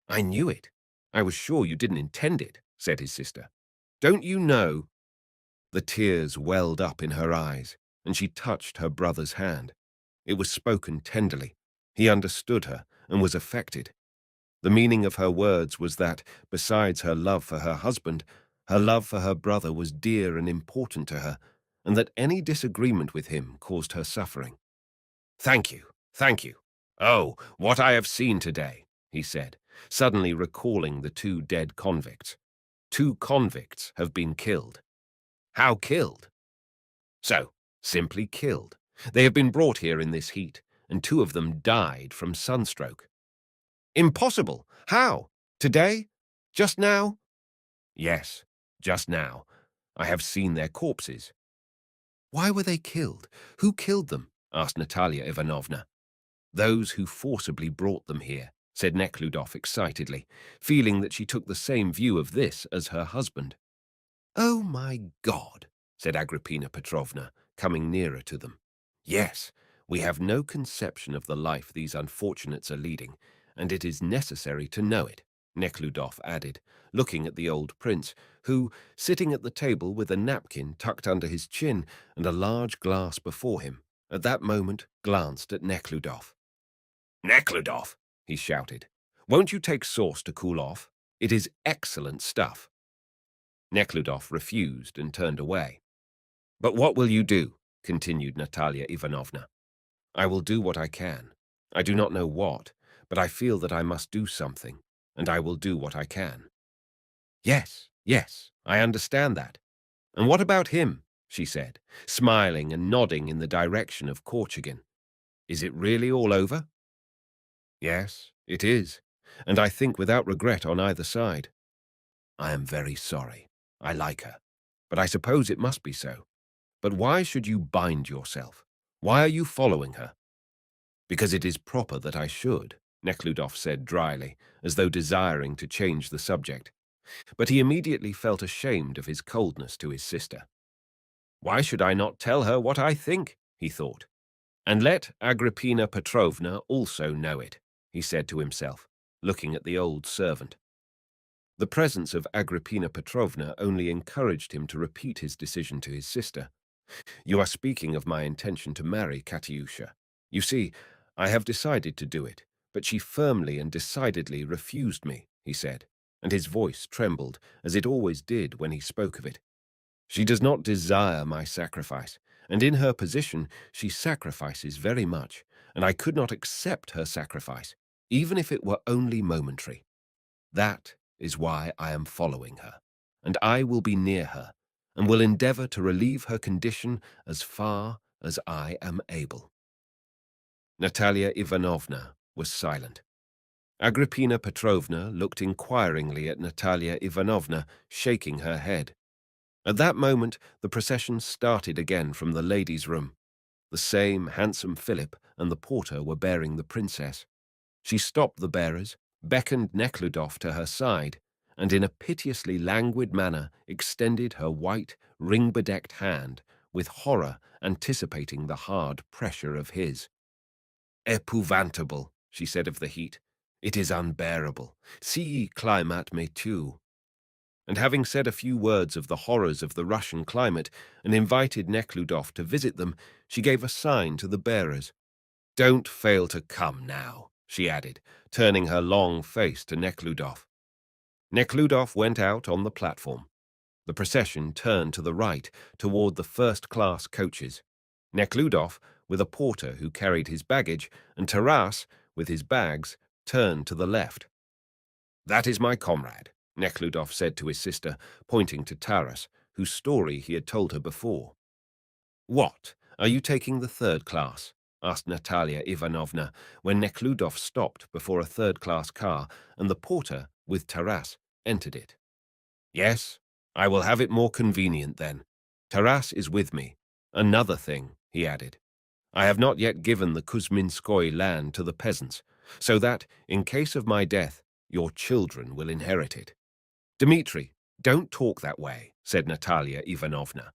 "I knew it. I was sure you didn't intend it," said his sister. "Don't you know?" The tears welled up in her eyes, and she touched her brother's hand. It was spoken tenderly. He understood her and was affected. The meaning of her words was that, besides her love for her husband, her love for her brother was dear and important to her, and that any disagreement with him caused her suffering. "Thank you, thank you. Oh, what I have seen today," he said, suddenly recalling the two dead convicts. "Two convicts have been killed." "How killed?" "So, simply killed. They have been brought here in this heat, and two of them died from sunstroke." "Impossible! How? Today? Just now?" "Yes, just now. I have seen their corpses." "Why were they killed? Who killed them?" asked Natalia Ivanovna. "Those who forcibly brought them here," said Nekhludoff excitedly, feeling that she took the same view of this as her husband. "Oh, my God," said Agrippina Petrovna, coming nearer to them. "Yes, we have no conception of the life these unfortunates are leading, and it is necessary to know it," Nekhludoff added, looking at the old prince, who, sitting at the table with a napkin tucked under his chin and a large glass before him, at that moment glanced at Nekhludoff. "Nekhludoff," he shouted, "won't you take sauce to cool off? It is excellent stuff." Nekhludoff refused and turned away. "But what will you do?" continued Natalia Ivanovna. "I will do what I can. I do not know what, but I feel that I must do something, and I will do what I can." "Yes, yes, I understand that. And what about him?" she said, smiling and nodding in the direction of Korchagin. "Is it really all over?" "Yes, it is, and I think without regret on either side. I am very sorry. I like her, but I suppose it must be so. But why should you bind yourself? Why are you following her?" "Because it is proper that I should," Nekhludoff said dryly, as though desiring to change the subject. But he immediately felt ashamed of his coldness to his sister. "Why should I not tell her what I think?" he thought. "And let Agrippina Petrovna also know it," he said to himself, looking at the old servant. The presence of Agrippina Petrovna only encouraged him to repeat his decision to his sister. "You are speaking of my intention to marry Katyusha. You see, I have decided to do it, but she firmly and decidedly refused me," he said, and his voice trembled, as it always did when he spoke of it. "She does not desire my sacrifice, and in her position she sacrifices very much, and I could not accept her sacrifice, even if it were only momentary. That is why I am following her, and I will be near her, and will endeavor to relieve her condition as far as I am able." Natalia Ivanovna was silent. Agrippina Petrovna looked inquiringly at Natalia Ivanovna, shaking her head. At that moment the procession started again from the ladies' room. The same handsome Philip and the porter were bearing the princess. She stopped the bearers, beckoned Nekhludoff to her side, and in a piteously languid manner extended her white, ring-bedecked hand, with horror anticipating the hard pressure of his. Epouvantable, she said of the heat. It is unbearable. See climate me too. And having said a few words of the horrors of the Russian climate and invited Nekhludoff to visit them, she gave a sign to the bearers. Don't fail to come now, she added, turning her long face to Nekhludoff. Nekhludoff went out on the platform. The procession turned to the right, toward the first-class coaches. Nekhludoff, with a porter who carried his baggage, and Taras, with his bags, turned to the left. That is my comrade, Nekhludoff said to his sister, pointing to Taras, whose story he had told her before. What, are you taking the third class? Asked Natalia Ivanovna, when Nekhludoff stopped before a third-class car and the porter, with Taras, entered it. Yes, I will have it more convenient then. Taras is with me. Another thing, he added. I have not yet given the Kuzminskoye land to the peasants, so that, in case of my death, your children will inherit it. Dmitri, don't talk that way, said Natalia Ivanovna.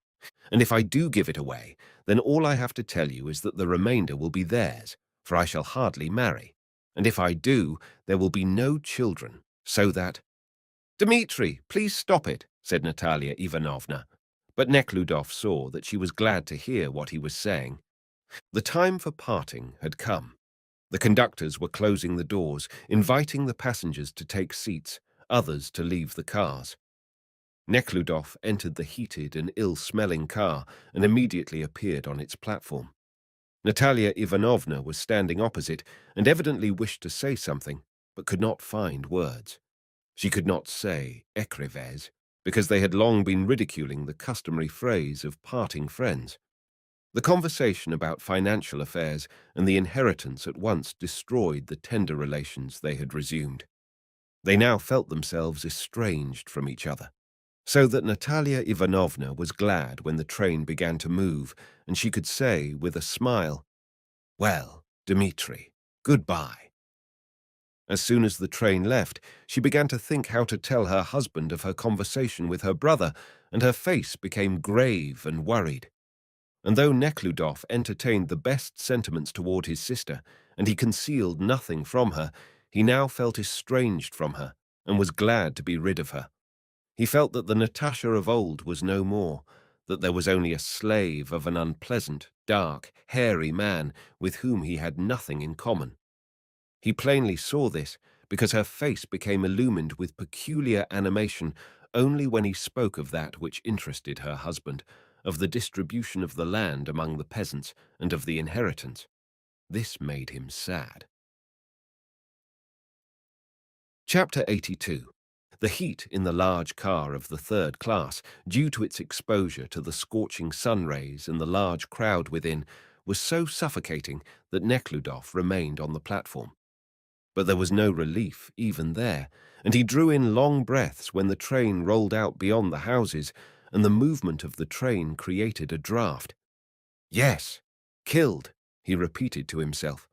And if I do give it away, then all I have to tell you is that the remainder will be theirs, for I shall hardly marry. And if I do, there will be no children, so that— Dmitri, please stop it, said Natalia Ivanovna. But Nekhludoff saw that she was glad to hear what he was saying. The time for parting had come. The conductors were closing the doors, inviting the passengers to take seats, others to leave the cars. Nekhludoff entered the heated and ill-smelling car and immediately appeared on its platform. Natalia Ivanovna was standing opposite and evidently wished to say something, but could not find words. She could not say écrivaise, because they had long been ridiculing the customary phrase of parting friends. The conversation about financial affairs and the inheritance at once destroyed the tender relations they had resumed. They now felt themselves estranged from each other, so that Natalia Ivanovna was glad when the train began to move, and she could say with a smile, "Well, Dmitri, goodbye." As soon as the train left, she began to think how to tell her husband of her conversation with her brother, and her face became grave and worried. And though Nekhludoff entertained the best sentiments toward his sister, and he concealed nothing from her, he now felt estranged from her, and was glad to be rid of her. He felt that the Natasha of old was no more, that there was only a slave of an unpleasant, dark, hairy man with whom he had nothing in common. He plainly saw this, because her face became illumined with peculiar animation only when he spoke of that which interested her husband, of the distribution of the land among the peasants and of the inheritance. This made him sad. Chapter 82. The heat in the large car of the third class, due to its exposure to the scorching sun rays and the large crowd within, was so suffocating that Nekhludoff remained on the platform. But there was no relief even there, and he drew in long breaths when the train rolled out beyond the houses, and the movement of the train created a draught. Yes, killed, he repeated to himself,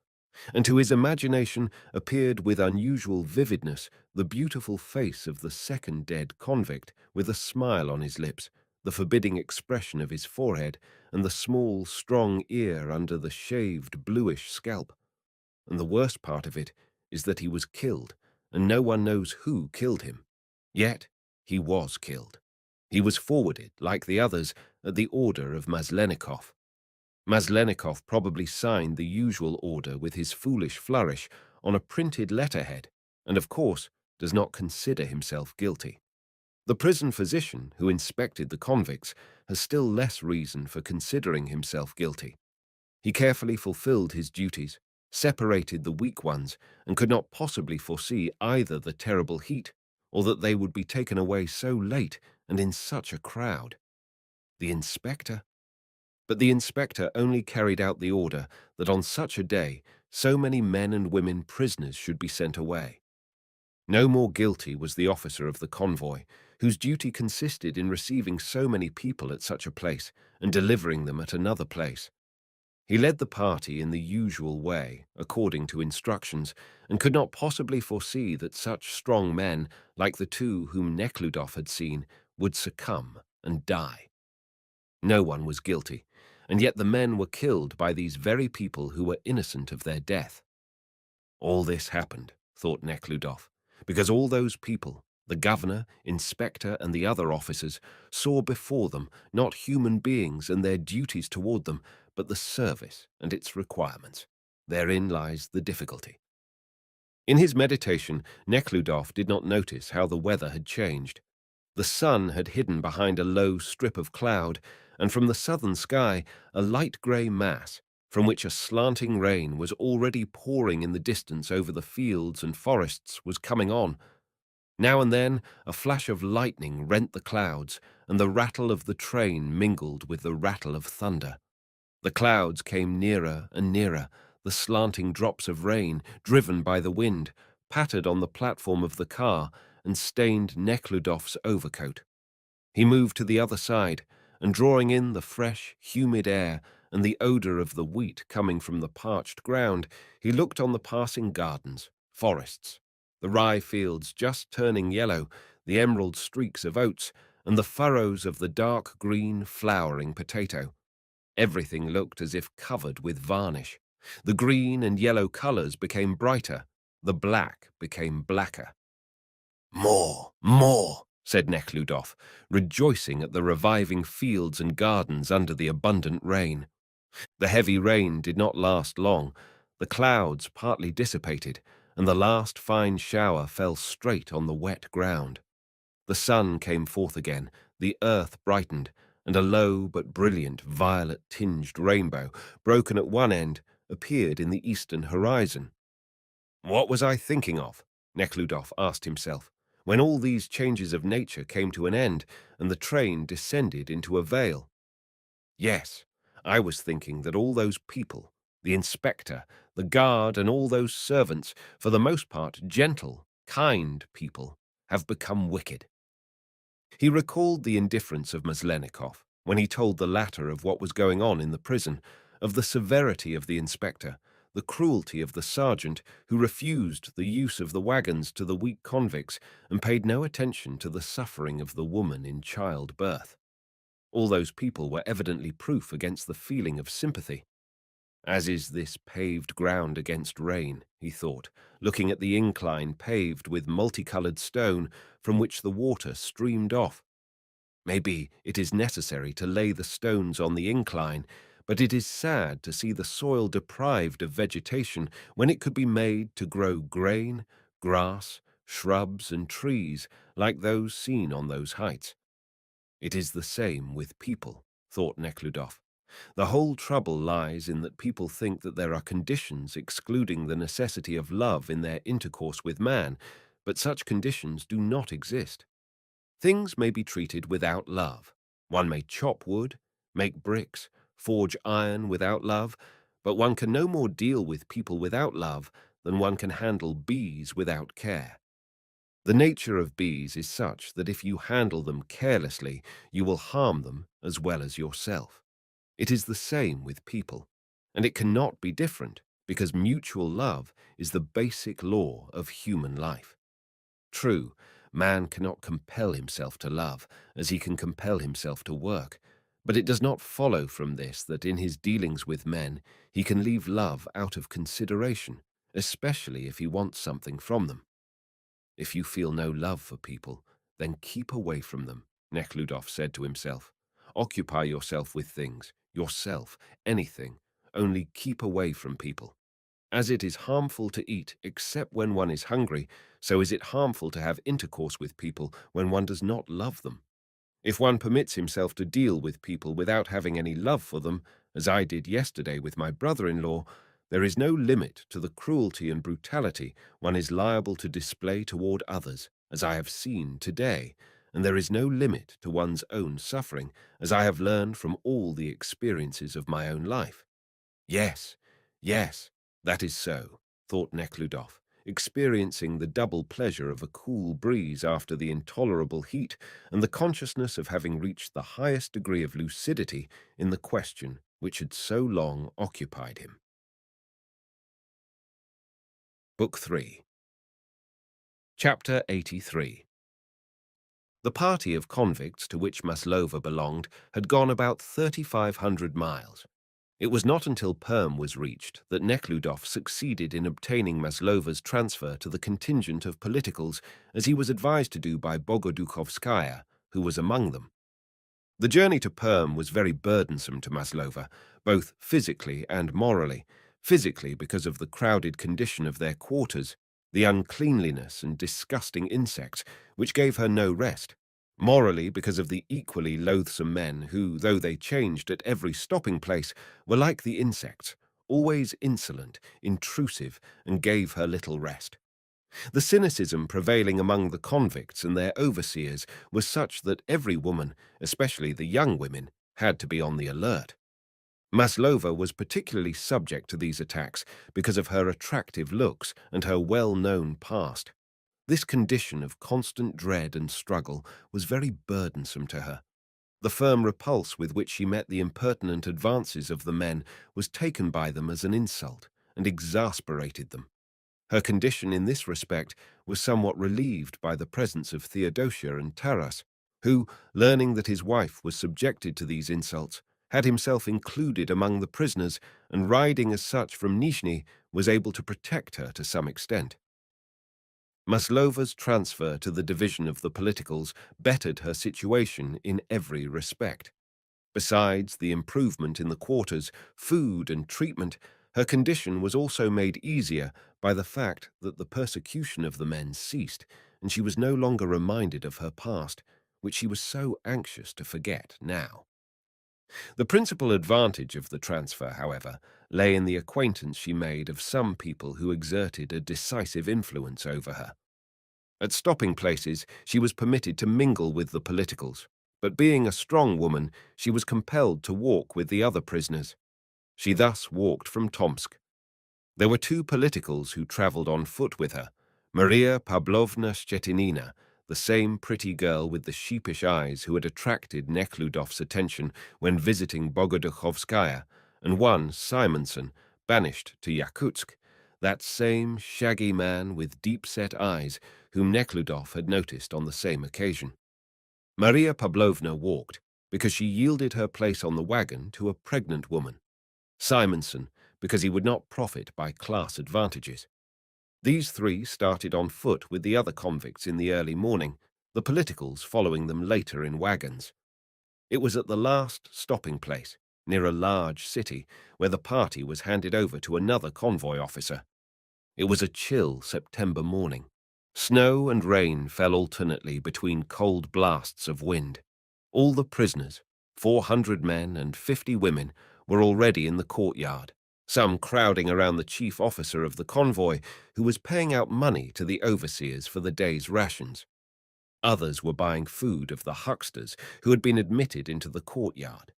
and to his imagination appeared with unusual vividness the beautiful face of the second dead convict, with a smile on his lips, the forbidding expression of his forehead, and the small, strong ear under the shaved, bluish scalp. And the worst part of it is that he was killed, and no one knows who killed him. Yet he was killed. He was forwarded, like the others, at the order of Maslenikov. Maslenikov probably signed the usual order with his foolish flourish on a printed letterhead, and of course does not consider himself guilty. The prison physician who inspected the convicts has still less reason for considering himself guilty. He carefully fulfilled his duties, separated the weak ones, and could not possibly foresee either the terrible heat or that they would be taken away so late and in such a crowd. The inspector? But the inspector only carried out the order that on such a day so many men and women prisoners should be sent away. No more guilty was the officer of the convoy, whose duty consisted in receiving so many people at such a place and delivering them at another place. He led the party in the usual way, according to instructions, and could not possibly foresee that such strong men, like the two whom Nekhludoff had seen, would succumb and die. No one was guilty, and yet the men were killed by these very people who were innocent of their death. All this happened, thought Nekhludoff, because all those people, the governor, inspector, and the other officers, saw before them not human beings and their duties toward them, but the service and its requirements. Therein lies the difficulty. In his meditation, Nekhludoff did not notice how the weather had changed. The sun had hidden behind a low strip of cloud, and from the southern sky a light grey mass, from which a slanting rain was already pouring in the distance over the fields and forests, was coming on. Now and then a flash of lightning rent the clouds, and the rattle of the train mingled with the rattle of thunder. The clouds came nearer and nearer. The slanting drops of rain, driven by the wind, pattered on the platform of the car and stained Nekhludoff's overcoat. He moved to the other side, and drawing in the fresh, humid air and the odor of the wheat coming from the parched ground, he looked on the passing gardens, forests, the rye fields just turning yellow, the emerald streaks of oats, and the furrows of the dark green flowering potato. Everything looked as if covered with varnish. The green and yellow colours became brighter, the black became blacker. "More, more," said Nekhludoff, rejoicing at the reviving fields and gardens under the abundant rain. The heavy rain did not last long. The clouds partly dissipated, and the last fine shower fell straight on the wet ground. The sun came forth again, the earth brightened, and a low but brilliant violet-tinged rainbow, broken at one end, appeared in the eastern horizon. What was I thinking of, Nekhludoff asked himself, when all these changes of nature came to an end and the train descended into a vale? Yes, I was thinking that all those people, the inspector, the guard, and all those servants, for the most part gentle, kind people, have become wicked. He recalled the indifference of Maslenikov when he told the latter of what was going on in the prison, of the severity of the inspector, the cruelty of the sergeant who refused the use of the wagons to the weak convicts and paid no attention to the suffering of the woman in childbirth. All those people were evidently proof against the feeling of sympathy. As is this paved ground against rain, he thought, looking at the incline paved with multicolored stone from which the water streamed off. Maybe it is necessary to lay the stones on the incline, but it is sad to see the soil deprived of vegetation when it could be made to grow grain, grass, shrubs, and trees like those seen on those heights. It is the same with people, thought Nekhludoff. The whole trouble lies in that people think that there are conditions excluding the necessity of love in their intercourse with man, but such conditions do not exist. Things may be treated without love. One may chop wood, make bricks, forge iron without love, but one can no more deal with people without love than one can handle bees without care. The nature of bees is such that if you handle them carelessly, you will harm them as well as yourself. It is the same with people, and it cannot be different because mutual love is the basic law of human life. True, man cannot compel himself to love as he can compel himself to work, but it does not follow from this that in his dealings with men he can leave love out of consideration, especially if he wants something from them. If you feel no love for people, then keep away from them, Nekhludoff said to himself. Occupy yourself with things, yourself, anything, only keep away from people. As it is harmful to eat except when one is hungry, so is it harmful to have intercourse with people when one does not love them. If one permits himself to deal with people without having any love for them, as I did yesterday with my brother-in-law, there is no limit to the cruelty and brutality one is liable to display toward others, as I have seen today, and there is no limit to one's own suffering, as I have learned from all the experiences of my own life. Yes, yes, that is so, thought Nekhludoff, experiencing the double pleasure of a cool breeze after the intolerable heat and the consciousness of having reached the highest degree of lucidity in the question which had so long occupied him. Book 3. Chapter 83. The party of convicts to which Maslova belonged had gone about 3,500 miles. It was not until Perm was reached that Neckludof succeeded in obtaining Maslova's transfer to the contingent of politicals, as he was advised to do by Bogodukhovskaya, who was among them. The journey to Perm was very burdensome to Maslova, both physically and morally. Physically because of the crowded condition of their quarters, the uncleanliness and disgusting insects, which gave her no rest. Morally because of the equally loathsome men who, though they changed at every stopping place, were like the insects, always insolent, intrusive, and gave her little rest. The cynicism prevailing among the convicts and their overseers was such that every woman, especially the young women, had to be on the alert. Maslova was particularly subject to these attacks because of her attractive looks and her well-known past. This condition of constant dread and struggle was very burdensome to her. The firm repulse with which she met the impertinent advances of the men was taken by them as an insult and exasperated them. Her condition in this respect was somewhat relieved by the presence of Theodosia and Taras, who, learning that his wife was subjected to these insults, had himself included among the prisoners and, riding as such from Nizhny, was able to protect her to some extent. Maslova's transfer to the division of the politicals bettered her situation in every respect. Besides the improvement in the quarters, food, and treatment, her condition was also made easier by the fact that the persecution of the men ceased, and she was no longer reminded of her past, which she was so anxious to forget now. The principal advantage of the transfer, however, lay in the acquaintance she made of some people who exerted a decisive influence over her. At stopping places, she was permitted to mingle with the politicals, but being a strong woman, she was compelled to walk with the other prisoners. She thus walked from Tomsk. There were two politicals who travelled on foot with her, Maria Pavlovna Shchetinina, the same pretty girl with the sheepish eyes who had attracted Nekhludof's attention when visiting Bogodukhovskaya, and one, Simonson, banished to Yakutsk, that same shaggy man with deep-set eyes whom Nekhludof had noticed on the same occasion. Maria Pavlovna walked because she yielded her place on the wagon to a pregnant woman. Simonson, because he would not profit by class advantages. These three started on foot with the other convicts in the early morning, the politicals following them later in wagons. It was at the last stopping place, near a large city, where the party was handed over to another convoy officer. It was a chill September morning. Snow and rain fell alternately between cold blasts of wind. All the prisoners, 400 men and 50 women, were already in the courtyard, some crowding around the chief officer of the convoy, who was paying out money to the overseers for the day's rations. Others were buying food of the hucksters who had been admitted into the courtyard.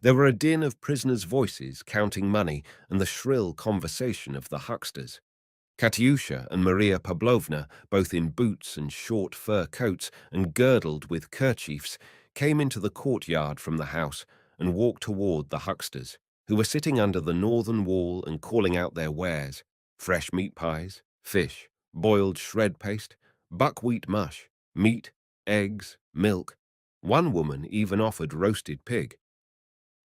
There were a din of prisoners' voices counting money and the shrill conversation of the hucksters. Katyusha and Maria Pavlovna, both in boots and short fur coats and girdled with kerchiefs, came into the courtyard from the house and walked toward the hucksters, who were sitting under the northern wall and calling out their wares: fresh meat pies, fish, boiled shred paste, buckwheat mush, meat, eggs, milk. One woman even offered roasted pig.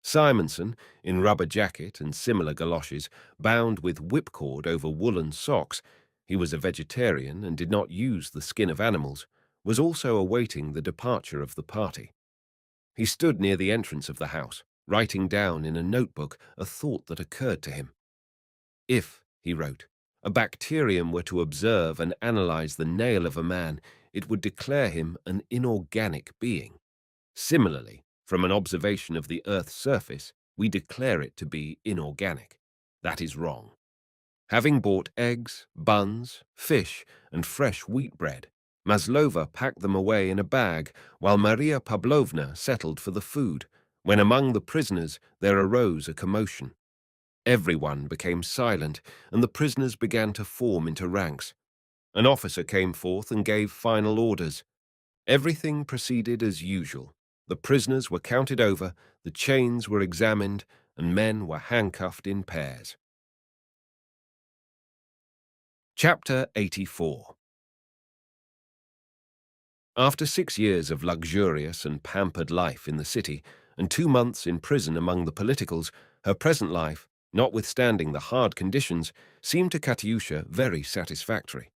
Simonson, in rubber jacket and similar galoshes, bound with whipcord over woolen socks — he was a vegetarian and did not use the skin of animals — was also awaiting the departure of the party. He stood near the entrance of the house, writing down in a notebook a thought that occurred to him. If, he wrote, a bacterium were to observe and analyze the nail of a man, it would declare him an inorganic being. Similarly, from an observation of the Earth's surface, we declare it to be inorganic. That is wrong. Having bought eggs, buns, fish, and fresh wheat bread, Maslova packed them away in a bag, while Maria Pavlovna settled for the food, when among the prisoners there arose a commotion. Everyone became silent, and the prisoners began to form into ranks. An officer came forth and gave final orders. Everything proceeded as usual. The prisoners were counted over, the chains were examined, and men were handcuffed in pairs. Chapter 84. After 6 years of luxurious and pampered life in the city, and 2 months in prison among the politicals, her present life, notwithstanding the hard conditions, seemed to Katyusha very satisfactory.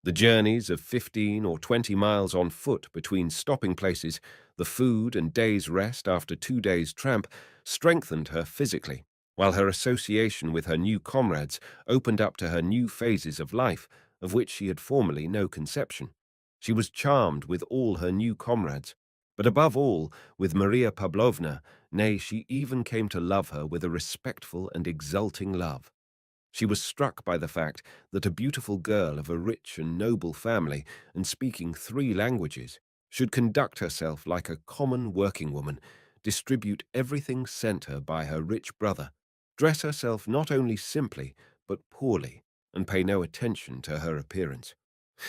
The journeys of 15 or 20 miles on foot between stopping places, the food and day's rest after 2 days' tramp, strengthened her physically, while her association with her new comrades opened up to her new phases of life, of which she had formerly no conception. She was charmed with all her new comrades, but above all with Maria Pavlovna, nay, she even came to love her with a respectful and exulting love. She was struck by the fact that a beautiful girl of a rich and noble family and speaking 3 languages should conduct herself like a common working woman, distribute everything sent her by her rich brother, dress herself not only simply but poorly, and pay no attention to her appearance.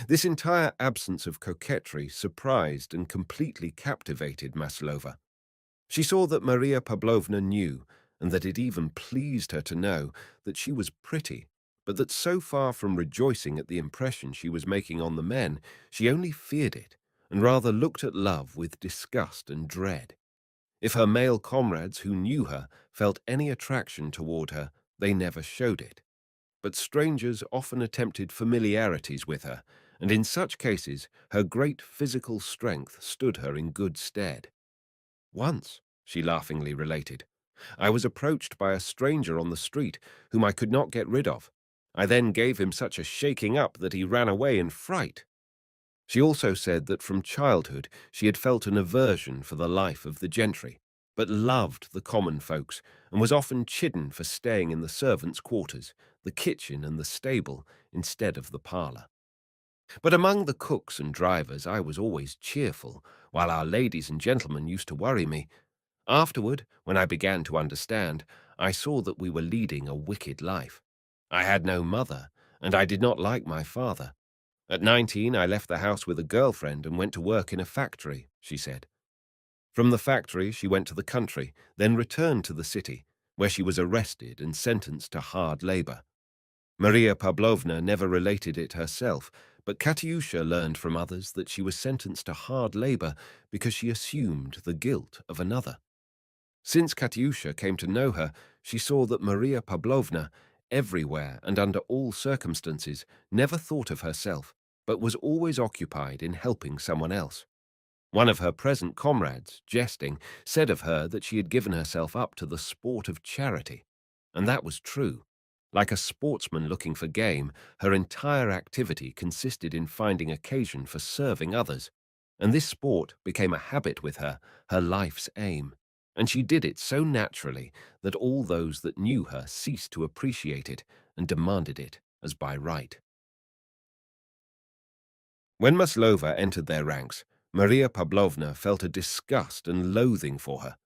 This entire absence of coquetry surprised and completely captivated Maslova. She saw that Maria Pavlovna knew, and that it even pleased her to know, that she was pretty, but that so far from rejoicing at the impression she was making on the men, she only feared it, and rather looked at love with disgust and dread. If her male comrades who knew her felt any attraction toward her, they never showed it. But strangers often attempted familiarities with her, and in such cases her great physical strength stood her in good stead. Once, she laughingly related, I was approached by a stranger on the street whom I could not get rid of. I then gave him such a shaking up that he ran away in fright. She also said that from childhood she had felt an aversion for the life of the gentry, but loved the common folks, and was often chidden for staying in the servants' quarters, the kitchen and the stable, instead of the parlour. But among the cooks and drivers I was always cheerful, while our ladies and gentlemen used to worry me. Afterward, when I began to understand, I saw that we were leading a wicked life. I had no mother, and I did not like my father. At 19, I left the house with a girlfriend and went to work in a factory, she said. From the factory, she went to the country, then returned to the city, where she was arrested and sentenced to hard labor. Maria Pavlovna never related it herself, but Katyusha learned from others that she was sentenced to hard labor because she assumed the guilt of another. Since Katyusha came to know her, she saw that Maria Pavlovna, everywhere and under all circumstances, never thought of herself, but was always occupied in helping someone else. One of her present comrades, jesting, said of her that she had given herself up to the sport of charity, and that was true. Like a sportsman looking for game, her entire activity consisted in finding occasion for serving others, and this sport became a habit with her, her life's aim. And she did it so naturally that all those that knew her ceased to appreciate it and demanded it as by right. When Maslova entered their ranks, Maria Pavlovna felt a disgust and loathing for her.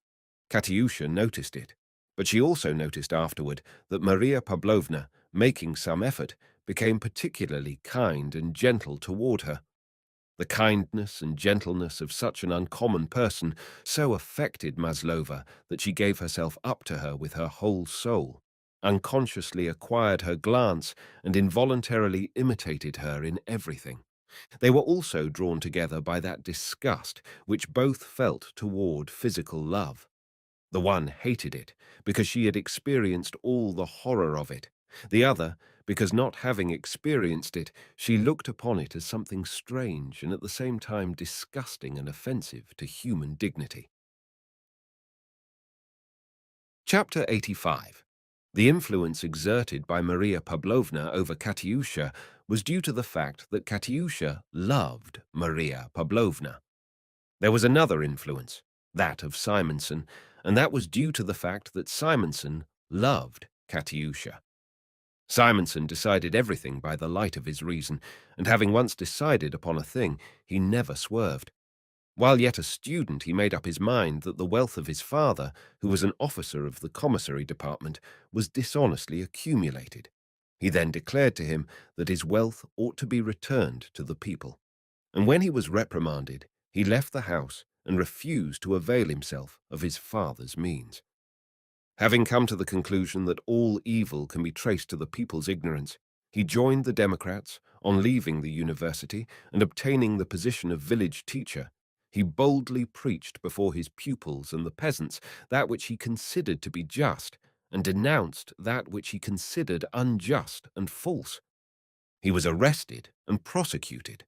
Katyusha noticed it, but she also noticed afterward that Maria Pavlovna, making some effort, became particularly kind and gentle toward her. The kindness and gentleness of such an uncommon person so affected Maslova that she gave herself up to her with her whole soul, unconsciously acquired her glance, and involuntarily imitated her in everything. They were also drawn together by that disgust which both felt toward physical love. The one hated it because she had experienced all the horror of it. The other, because not having experienced it, she looked upon it as something strange and at the same time disgusting and offensive to human dignity. Chapter 85. The influence exerted by Maria Pavlovna over Katyusha was due to the fact that Katyusha loved Maria Pavlovna. There was another influence, that of Simonson, and that was due to the fact that Simonson loved Katyusha. Simonson decided everything by the light of his reason, and having once decided upon a thing, he never swerved. While yet a student, he made up his mind that the wealth of his father, who was an officer of the commissary department, was dishonestly accumulated. He then declared to him that his wealth ought to be returned to the people. And when he was reprimanded, he left the house and refused to avail himself of his father's means. Having come to the conclusion that all evil can be traced to the people's ignorance, He joined the Democrats on leaving the university and obtaining the position of village teacher. He boldly preached before his pupils and the peasants that which he considered to be just, and denounced that which he considered unjust and false. He was arrested and prosecuted.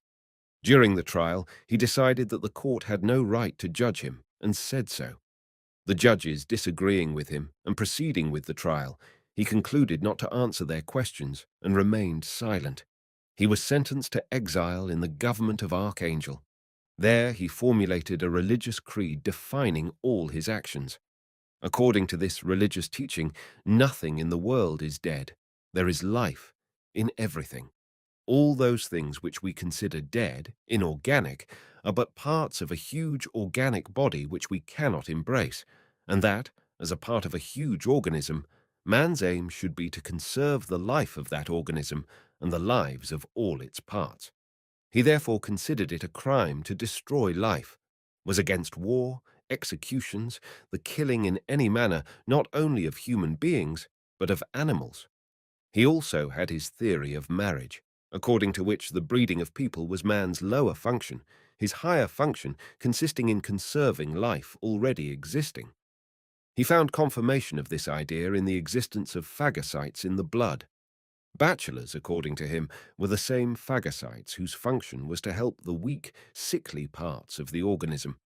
During the trial, he decided that the court had no right to judge him, and said so. The judges disagreeing with him and proceeding with the trial, he concluded not to answer their questions and remained silent. He was sentenced to exile in the government of Archangel. There he formulated a religious creed defining all his actions. According to this religious teaching, nothing in the world is dead. There is life in everything. All those things which we consider dead, inorganic, are but parts of a huge organic body which we cannot embrace, and that, as a part of a huge organism, man's aim should be to conserve the life of that organism and the lives of all its parts. He therefore considered it a crime to destroy life, was against war, executions, the killing in any manner not only of human beings, but of animals. He also had his theory of marriage, according to which the breeding of people was man's lower function, his higher function consisting in conserving life already existing. He found confirmation of this idea in the existence of phagocytes in the blood. Bachelors, according to him, were the same phagocytes whose function was to help the weak, sickly parts of the organism.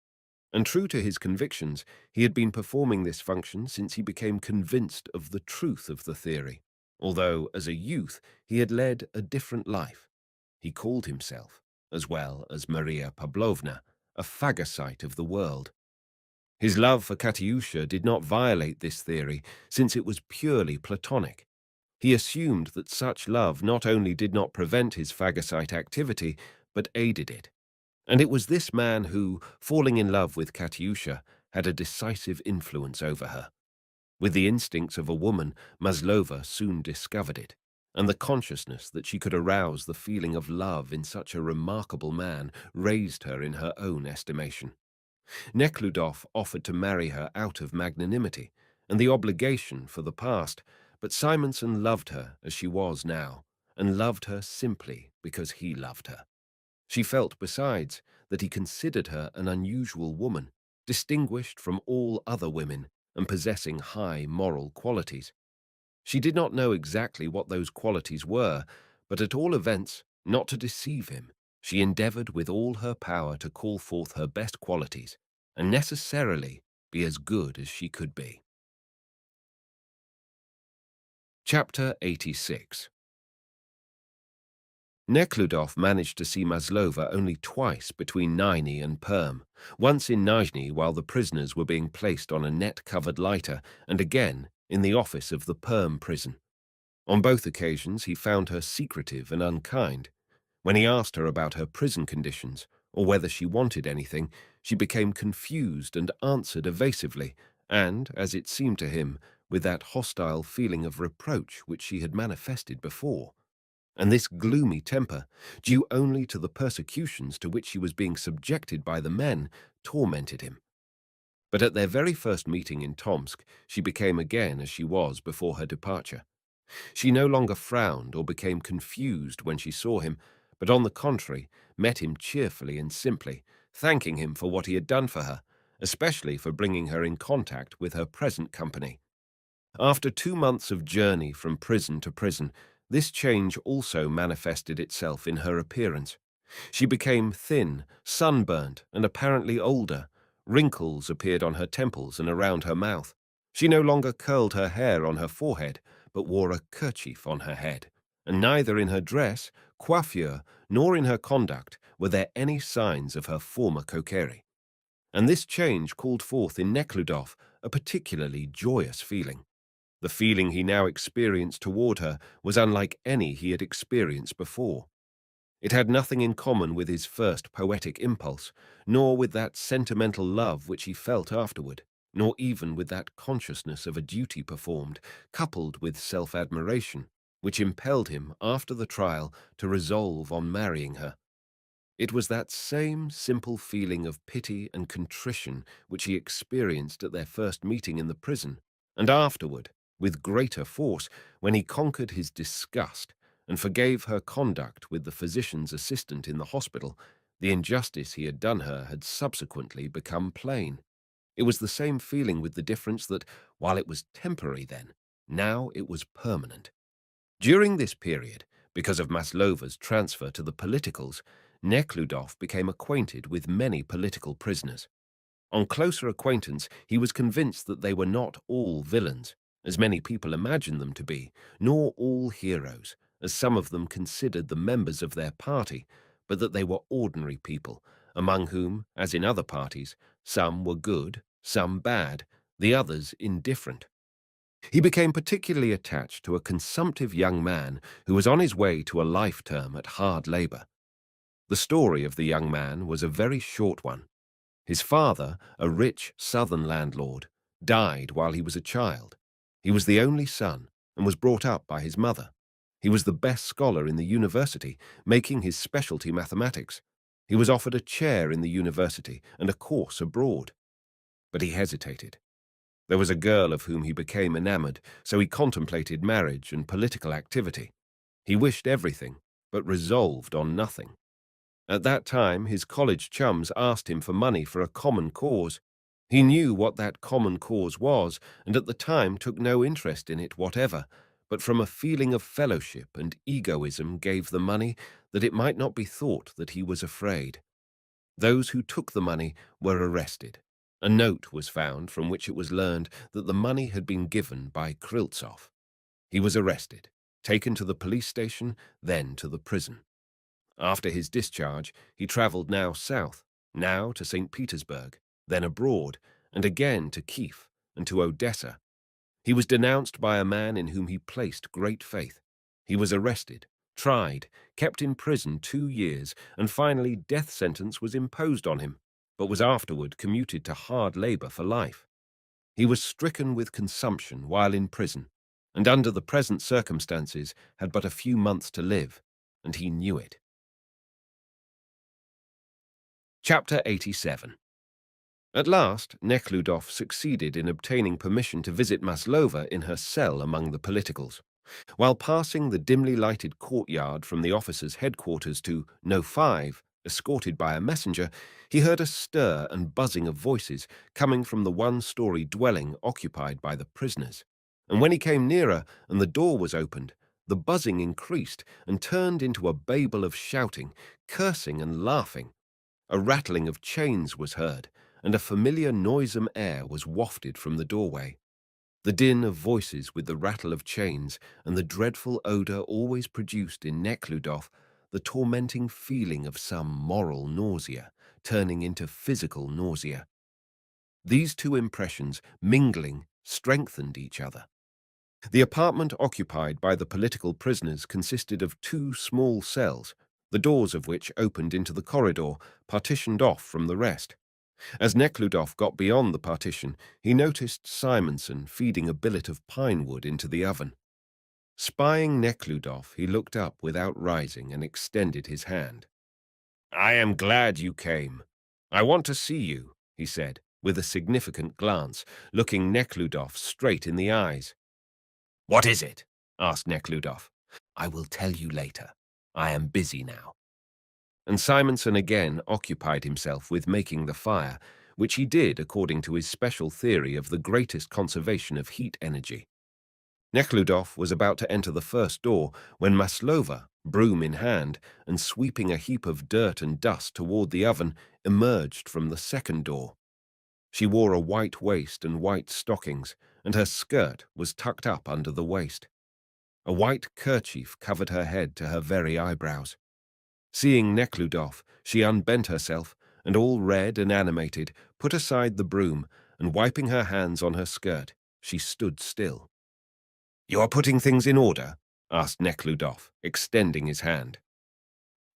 And true to his convictions, he had been performing this function since he became convinced of the truth of the theory, although, as a youth, he had led a different life. He called himself, as well as Maria Pavlovna, a phagocyte of the world. His love for Katyusha did not violate this theory, since it was purely platonic. He assumed that such love not only did not prevent his phagocyte activity, but aided it. And it was this man who, falling in love with Katyusha, had a decisive influence over her. With the instincts of a woman, Maslova soon discovered it, and the consciousness that she could arouse the feeling of love in such a remarkable man raised her in her own estimation. Neckludof offered to marry her out of magnanimity and the obligation for the past, but Simonson loved her as she was now, and loved her simply because he loved her. She felt, besides, that he considered her an unusual woman, distinguished from all other women and possessing high moral qualities. She did not know exactly what those qualities were, but at all events, not to deceive him, she endeavored with all her power to call forth her best qualities, and necessarily be as good as she could be. Chapter 86. Neckludof managed to see Maslova only twice between Nizhny and Perm, once in Nizhny while the prisoners were being placed on a net-covered lighter, and again in the office of the Perm prison. On both occasions he found her secretive and unkind. When he asked her about her prison conditions, or whether she wanted anything, she became confused and answered evasively, and, as it seemed to him, with that hostile feeling of reproach which she had manifested before. And this gloomy temper, due only to the persecutions to which she was being subjected by the men, tormented him. But at their very first meeting in Tomsk, she became again as she was before her departure. She no longer frowned or became confused when she saw him, but on the contrary, met him cheerfully and simply, thanking him for what he had done for her, especially for bringing her in contact with her present company. After 2 months of journey from prison to prison, this change also manifested itself in her appearance. She became thin, sunburnt, and apparently older. Wrinkles appeared on her temples and around her mouth. She no longer curled her hair on her forehead, but wore a kerchief on her head. And neither in her dress, coiffure, nor in her conduct were there any signs of her former coquetry. And this change called forth in Neckludof a particularly joyous feeling. The feeling he now experienced toward her was unlike any he had experienced before. It had nothing in common with his first poetic impulse, nor with that sentimental love which he felt afterward, nor even with that consciousness of a duty performed, coupled with self-admiration, which impelled him, after the trial, to resolve on marrying her. It was that same simple feeling of pity and contrition which he experienced at their first meeting in the prison, and afterward, with greater force, when he conquered his disgust and forgave her conduct with the physician's assistant in the hospital, the injustice he had done her had subsequently become plain. It was the same feeling with the difference that, while it was temporary then, now it was permanent. During this period, because of Maslova's transfer to the politicals, Nekhludoff became acquainted with many political prisoners. On closer acquaintance, he was convinced that they were not all villains, as many people imagined them to be, nor all heroes, as some of them considered the members of their party, but that they were ordinary people, among whom, as in other parties, some were good, some bad, the others indifferent. He became particularly attached to a consumptive young man who was on his way to a life term at hard labor. The story of the young man was a very short one. His father, a rich southern landlord, died while he was a child. He was the only son and was brought up by his mother. He was the best scholar in the university, making his specialty mathematics. He was offered a chair in the university and a course abroad. But he hesitated. There was a girl of whom he became enamored, so he contemplated marriage and political activity. He wished everything, but resolved on nothing. At that time, his college chums asked him for money for a common cause. He knew what that common cause was, and at the time took no interest in it whatever, but from a feeling of fellowship and egoism gave the money that it might not be thought that he was afraid. Those who took the money were arrested. A note was found from which it was learned that the money had been given by Kriltsov. He was arrested, taken to the police station, then to the prison. After his discharge, he travelled now south, now to St. Petersburg, then abroad, and again to Kiev and to Odessa. He was denounced by a man in whom he placed great faith. He was arrested, tried, kept in prison 2 years, and finally death sentence was imposed on him, but was afterward commuted to hard labour for life. He was stricken with consumption while in prison, and under the present circumstances had but a few months to live, and he knew it. Chapter 87. At last, Nekhludof succeeded in obtaining permission to visit Maslova in her cell among the politicals. While passing the dimly lighted courtyard from the officers' headquarters to No. 5, escorted by a messenger, he heard a stir and buzzing of voices coming from the one-story dwelling occupied by the prisoners. And when he came nearer and the door was opened, the buzzing increased and turned into a babel of shouting, cursing and laughing. A rattling of chains was heard, and a familiar noisome air was wafted from the doorway. The din of voices with the rattle of chains and the dreadful odour always produced in Nekhludof the tormenting feeling of some moral nausea, turning into physical nausea. These two impressions, mingling, strengthened each other. The apartment occupied by the political prisoners consisted of 2 small cells, the doors of which opened into the corridor, partitioned off from the rest. As Nekhludof got beyond the partition, he noticed Simonson feeding a billet of pine wood into the oven. Spying Nekhludof, he looked up without rising and extended his hand. "I am glad you came. I want to see you," he said, with a significant glance, looking Nekhludof straight in the eyes. "What is it?" asked Nekhludof. "I will tell you later. I am busy now." And Simonson again occupied himself with making the fire, which he did according to his special theory of the greatest conservation of heat energy. Nekhludof was about to enter the first door when Maslova, broom in hand, and sweeping a heap of dirt and dust toward the oven, emerged from the second door. She wore a white waist and white stockings, and her skirt was tucked up under the waist. A white kerchief covered her head to her very eyebrows. Seeing Nekhludof, she unbent herself, and all red and animated, put aside the broom, and wiping her hands on her skirt, she stood still. "You are putting things in order?" asked Nekhludof, extending his hand.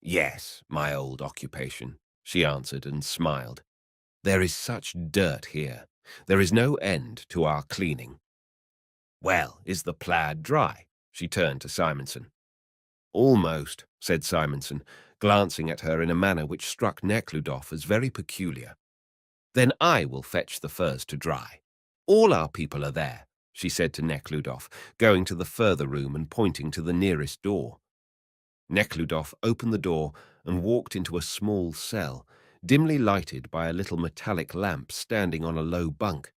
"Yes, my old occupation," she answered and smiled. "There is such dirt here. There is no end to our cleaning." "Well, is the plaid dry?" She turned to Simonson. "Almost," said Simonson, glancing at her in a manner which struck Nekhludof as very peculiar. "Then I will fetch the furs to dry. All our people are there," she said to Nekhludof, going to the further room and pointing to the nearest door. Nekhludoff opened the door and walked into a small cell, dimly lighted by a little metallic lamp standing on a low bunk.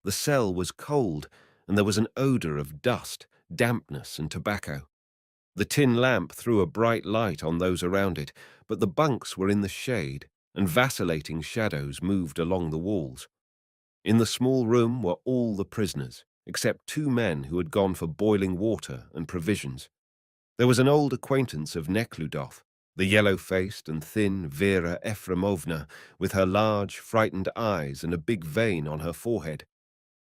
The cell was cold, and there was an odor of dust, dampness, and tobacco. The tin lamp threw a bright light on those around it, but the bunks were in the shade, and vacillating shadows moved along the walls. In the small room were all the prisoners, except two men who had gone for boiling water and provisions. There was an old acquaintance of Nekhludoff, the yellow-faced and thin Vera Efremovna, with her large, frightened eyes and a big vein on her forehead.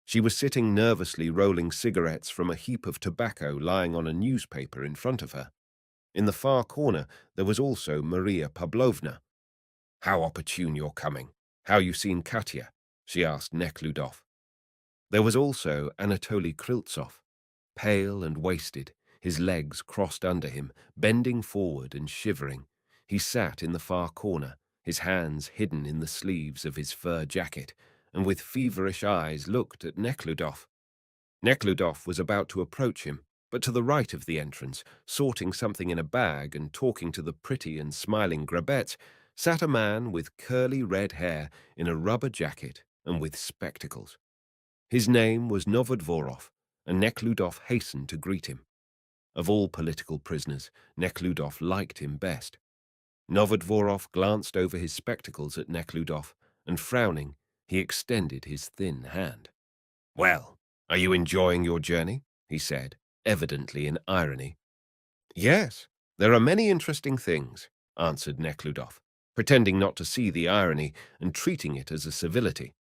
She was sitting nervously rolling cigarettes from a heap of tobacco lying on a newspaper in front of her. In the far corner there was also Maria Pavlovna. "How opportune you're coming. How you seen Katya?" she asked Nekhludoff. There was also Anatoly Kryltsov, pale and wasted, his legs crossed under him, bending forward and shivering. He sat in the far corner, his hands hidden in the sleeves of his fur jacket, and with feverish eyes looked at Nekhludoff. Nekhludoff was about to approach him, but to the right of the entrance, sorting something in a bag and talking to the pretty and smiling Grabetz, sat a man with curly red hair in a rubber jacket and with spectacles. His name was Novodvorov, and Nekhludoff hastened to greet him. Of all political prisoners, Nekhludoff liked him best. Novodvorov glanced over his spectacles at Nekhludoff, and frowning, he extended his thin hand. "Well, are you enjoying your journey?" he said, evidently in irony. "Yes, there are many interesting things," answered Nekhludoff, pretending not to see the irony and treating it as a civility.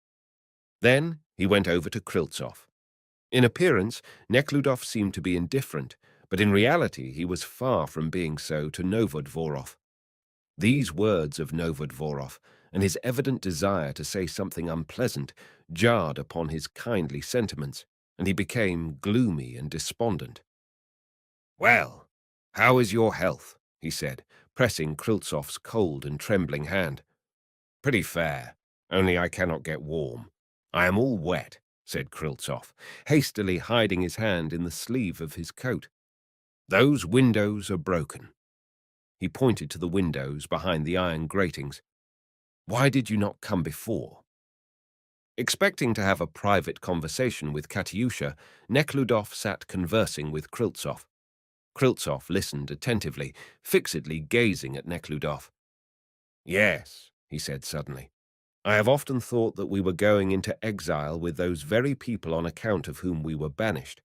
Then he went over to Kryltsov. In appearance, Nekhludoff seemed to be indifferent, but in reality he was far from being so to Novodvorov. These words of Novodvorov, and his evident desire to say something unpleasant, jarred upon his kindly sentiments, and he became gloomy and despondent. "Well, how is your health?" he said, pressing Kryltsov's cold and trembling hand. "Pretty fair, only I cannot get warm. I am all wet," said Kryltsov, hastily hiding his hand in the sleeve of his coat. "Those windows are broken." He pointed to the windows behind the iron gratings. "Why did you not come before?" Expecting to have a private conversation with Katyusha, Nekhludoff sat conversing with Kryltsov. Kryltsov listened attentively, fixedly gazing at Nekhludoff. "Yes," he said suddenly, "I have often thought that we were going into exile with those very people on account of whom we were banished.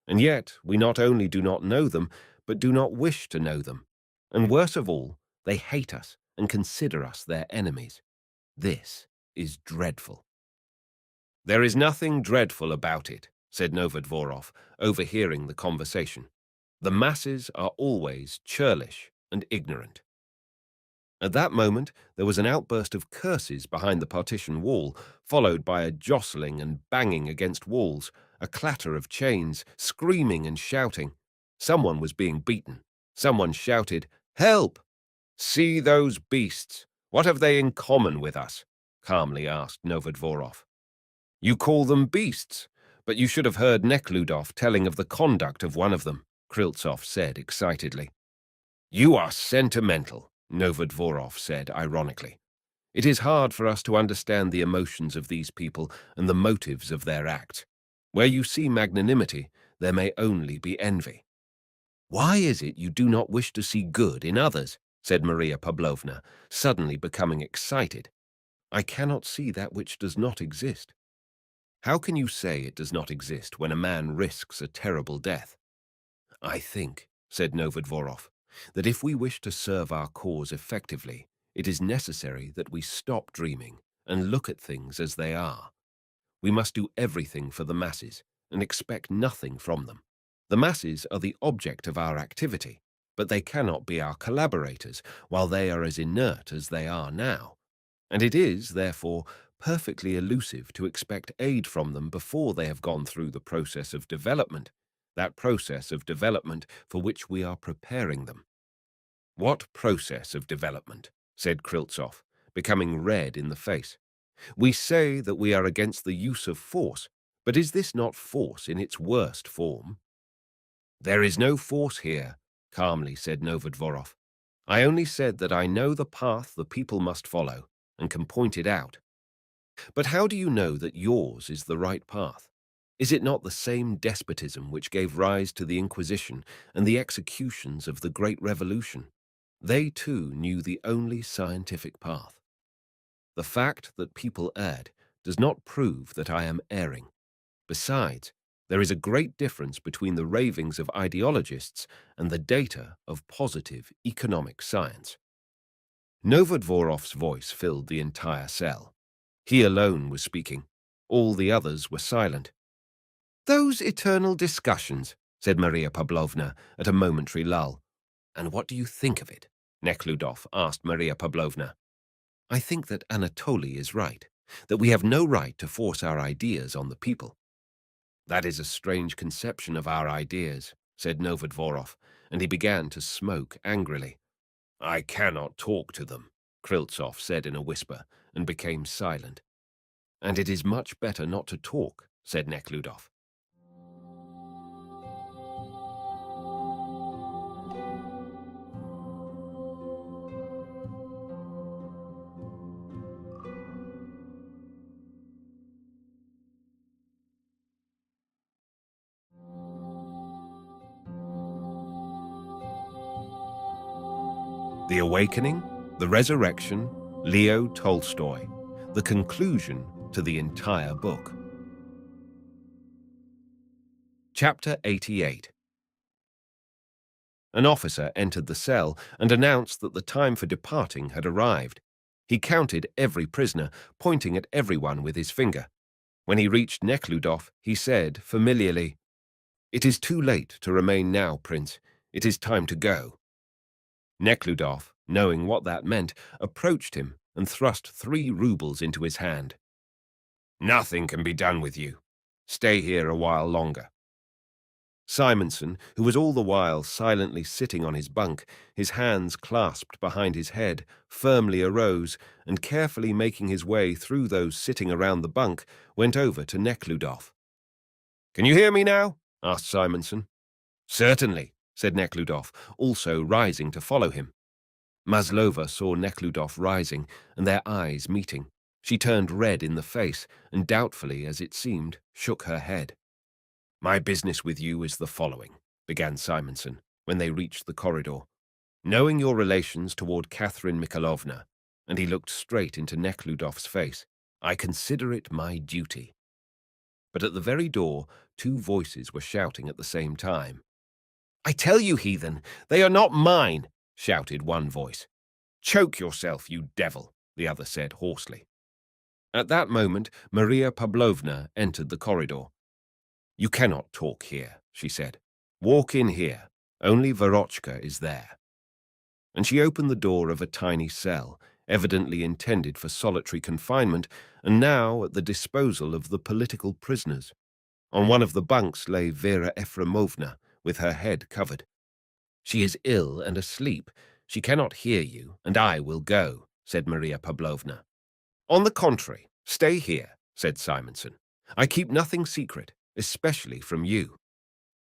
And yet we not only do not know them, but do not wish to know them. And worse of all, they hate us and consider us their enemies. This is dreadful." "There is nothing dreadful about it," said Novodvorov, overhearing the conversation. "The masses are always churlish and ignorant." At that moment, there was an outburst of curses behind the partition wall, followed by a jostling and banging against walls, a clatter of chains, screaming and shouting. Someone was being beaten. Someone shouted, "Help!" "See those beasts. What have they in common with us?" calmly asked Novodvorov. "You call them beasts, but you should have heard Nekhludoff telling of the conduct of one of them," Kryltsov said excitedly. "You are sentimental," Novodvorov said ironically. "It is hard for us to understand the emotions of these people and the motives of their acts. Where you see magnanimity, there may only be envy." "Why is it you do not wish to see good in others?" said Maria Pavlovna, suddenly becoming excited. "I cannot see that which does not exist." "How can you say it does not exist when a man risks a terrible death?" "I think," said Novodvorov, "that if we wish to serve our cause effectively, it is necessary that we stop dreaming and look at things as they are. We must do everything for the masses and expect nothing from them. The masses are the object of our activity, but they cannot be our collaborators while they are as inert as they are now. And it is, therefore, perfectly elusive to expect aid from them before they have gone through the process of development, that process of development for which we are preparing them." "What process of development?" said Kryltsov, becoming red in the face. "We say that we are against the use of force, but is this not force in its worst form?" "There is no force here," calmly said Novodvorov. "I only said that I know the path the people must follow and can point it out. But how do you know that yours is the right path? Is it not the same despotism which gave rise to the Inquisition and the executions of the Great Revolution? They too knew the only scientific path. The fact that people erred does not prove that I am erring. Besides, there is a great difference between the ravings of ideologists and the data of positive economic science." Novodvorov's voice filled the entire cell. He alone was speaking. All the others were silent. "Those eternal discussions," said Maria Pavlovna at a momentary lull. "And what do you think of it?" Nekhludoff asked Maria Pavlovna. "I think that Anatoly is right, that we have no right to force our ideas on the people." "That is a strange conception of our ideas," said Novodvorov, and he began to smoke angrily. "I cannot talk to them," Kriltsov said in a whisper, and became silent. "And it is much better not to talk," said Nekhludoff. The Awakening, the Resurrection, Leo Tolstoy, the conclusion to the entire book. Chapter 88. An officer entered the cell and announced that the time for departing had arrived. He counted every prisoner, pointing at everyone with his finger. When he reached Nekhludof, he said familiarly, "It is too late to remain now, Prince. It is time to go." Nekhludof, knowing what that meant, approached him and thrust 3 rubles into his hand. "Nothing can be done with you. Stay here a while longer." Simonson, who was all the while silently sitting on his bunk, his hands clasped behind his head, firmly arose, and carefully making his way through those sitting around the bunk, went over to Nekhludof. "Can you hear me now?" asked Simonson. "Certainly," said Nekhludof, also rising to follow him. Maslova saw Nekhludof rising, and their eyes meeting. She turned red in the face, and doubtfully, as it seemed, shook her head. "My business with you is the following," began Simonson, when they reached the corridor. "Knowing your relations toward Catherine Mikhailovna," and he looked straight into Nekhludof's face, "I consider it my duty." But at the very door, 2 voices were shouting at the same time. "I tell you, heathen, they are not mine," shouted one voice. "Choke yourself, you devil," the other said hoarsely. At that moment, Maria Pavlovna entered the corridor. "You cannot talk here," she said. "Walk in here. Only Verochka is there." And she opened the door of a tiny cell, evidently intended for solitary confinement, and now at the disposal of the political prisoners. On one of the bunks lay Vera Efremovna, with her head covered. "She is ill and asleep. She cannot hear you, and I will go," said Maria Pavlovna. "On the contrary, stay here," said Simonson. "I keep nothing secret, especially from you."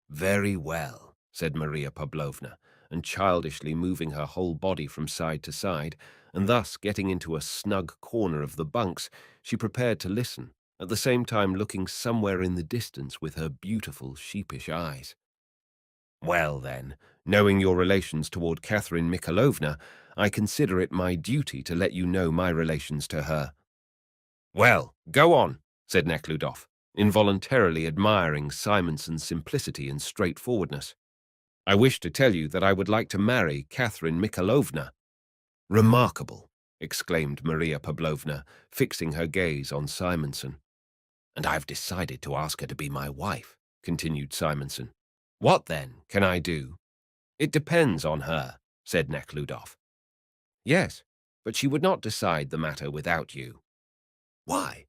"Very well," said Maria Pavlovna, and childishly moving her whole body from side to side, and thus getting into a snug corner of the bunks, she prepared to listen, at the same time looking somewhere in the distance with her beautiful sheepish eyes. "Well, then, knowing your relations toward Catherine Mikhailovna, I consider it my duty to let you know my relations to her." "Well, go on," said Nekhludof, involuntarily admiring Simonson's simplicity and straightforwardness. "I wish to tell you that I would like to marry Catherine Mikhailovna." "Remarkable," exclaimed Maria Pavlovna, fixing her gaze on Simonson. "And I've decided to ask her to be my wife," continued Simonson. "What, then, can I do?" "It depends on her," said Nekhludof. "Yes, but she would not decide the matter without you." "Why?"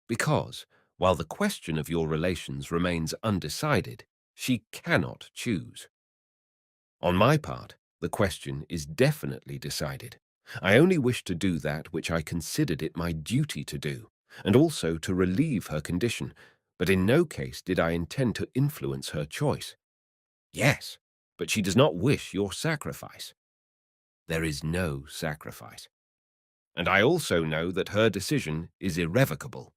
"Because, while the question of your relations remains undecided, she cannot choose. On my part, the question is definitely decided. I only wish to do that which I considered it my duty to do, and also to relieve her condition, but in no case did I intend to influence her choice. Yes, but she does not wish your sacrifice. There is no sacrifice. And I also know that her decision is irrevocable.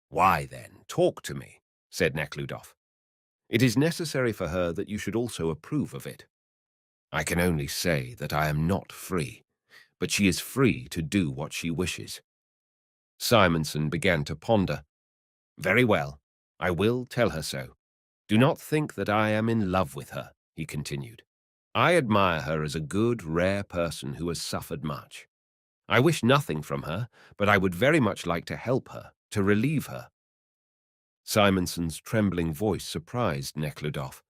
Why, then, talk to me, said Nekhludoff. It is necessary for her that you should also approve of it. I can only say that I am not free, but she is free to do what she wishes. Simonson began to ponder. Very well, I will tell her so. Do not think that I am in love with her, he continued. I admire her as a good, rare person who has suffered much. I wish nothing from her, but I would very much like to help her, to relieve her. Simonson's trembling voice surprised Nekhludoff.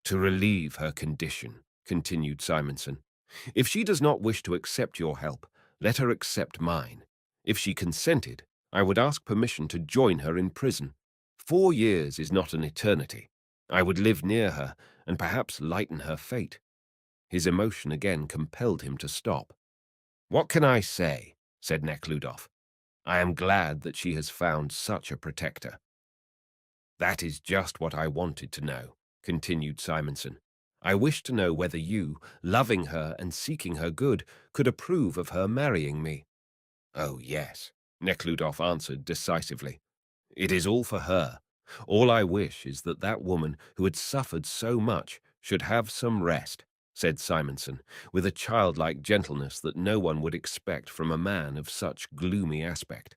To relieve her condition, continued Simonson. If she does not wish to accept your help, let her accept mine. If she consented, I would ask permission to join her in prison. 4 years is not an eternity. I would live near her and perhaps lighten her fate. His emotion again compelled him to stop. What can I say? Said Nekhludoff. I am glad that she has found such a protector. That is just what I wanted to know, continued Simonson. I wish to know whether you, loving her and seeking her good, could approve of her marrying me. Oh, yes, Nekhludoff answered decisively. It is all for her. All I wish is that that woman who had suffered so much should have some rest, said Simonson, with a childlike gentleness that no one would expect from a man of such gloomy aspect.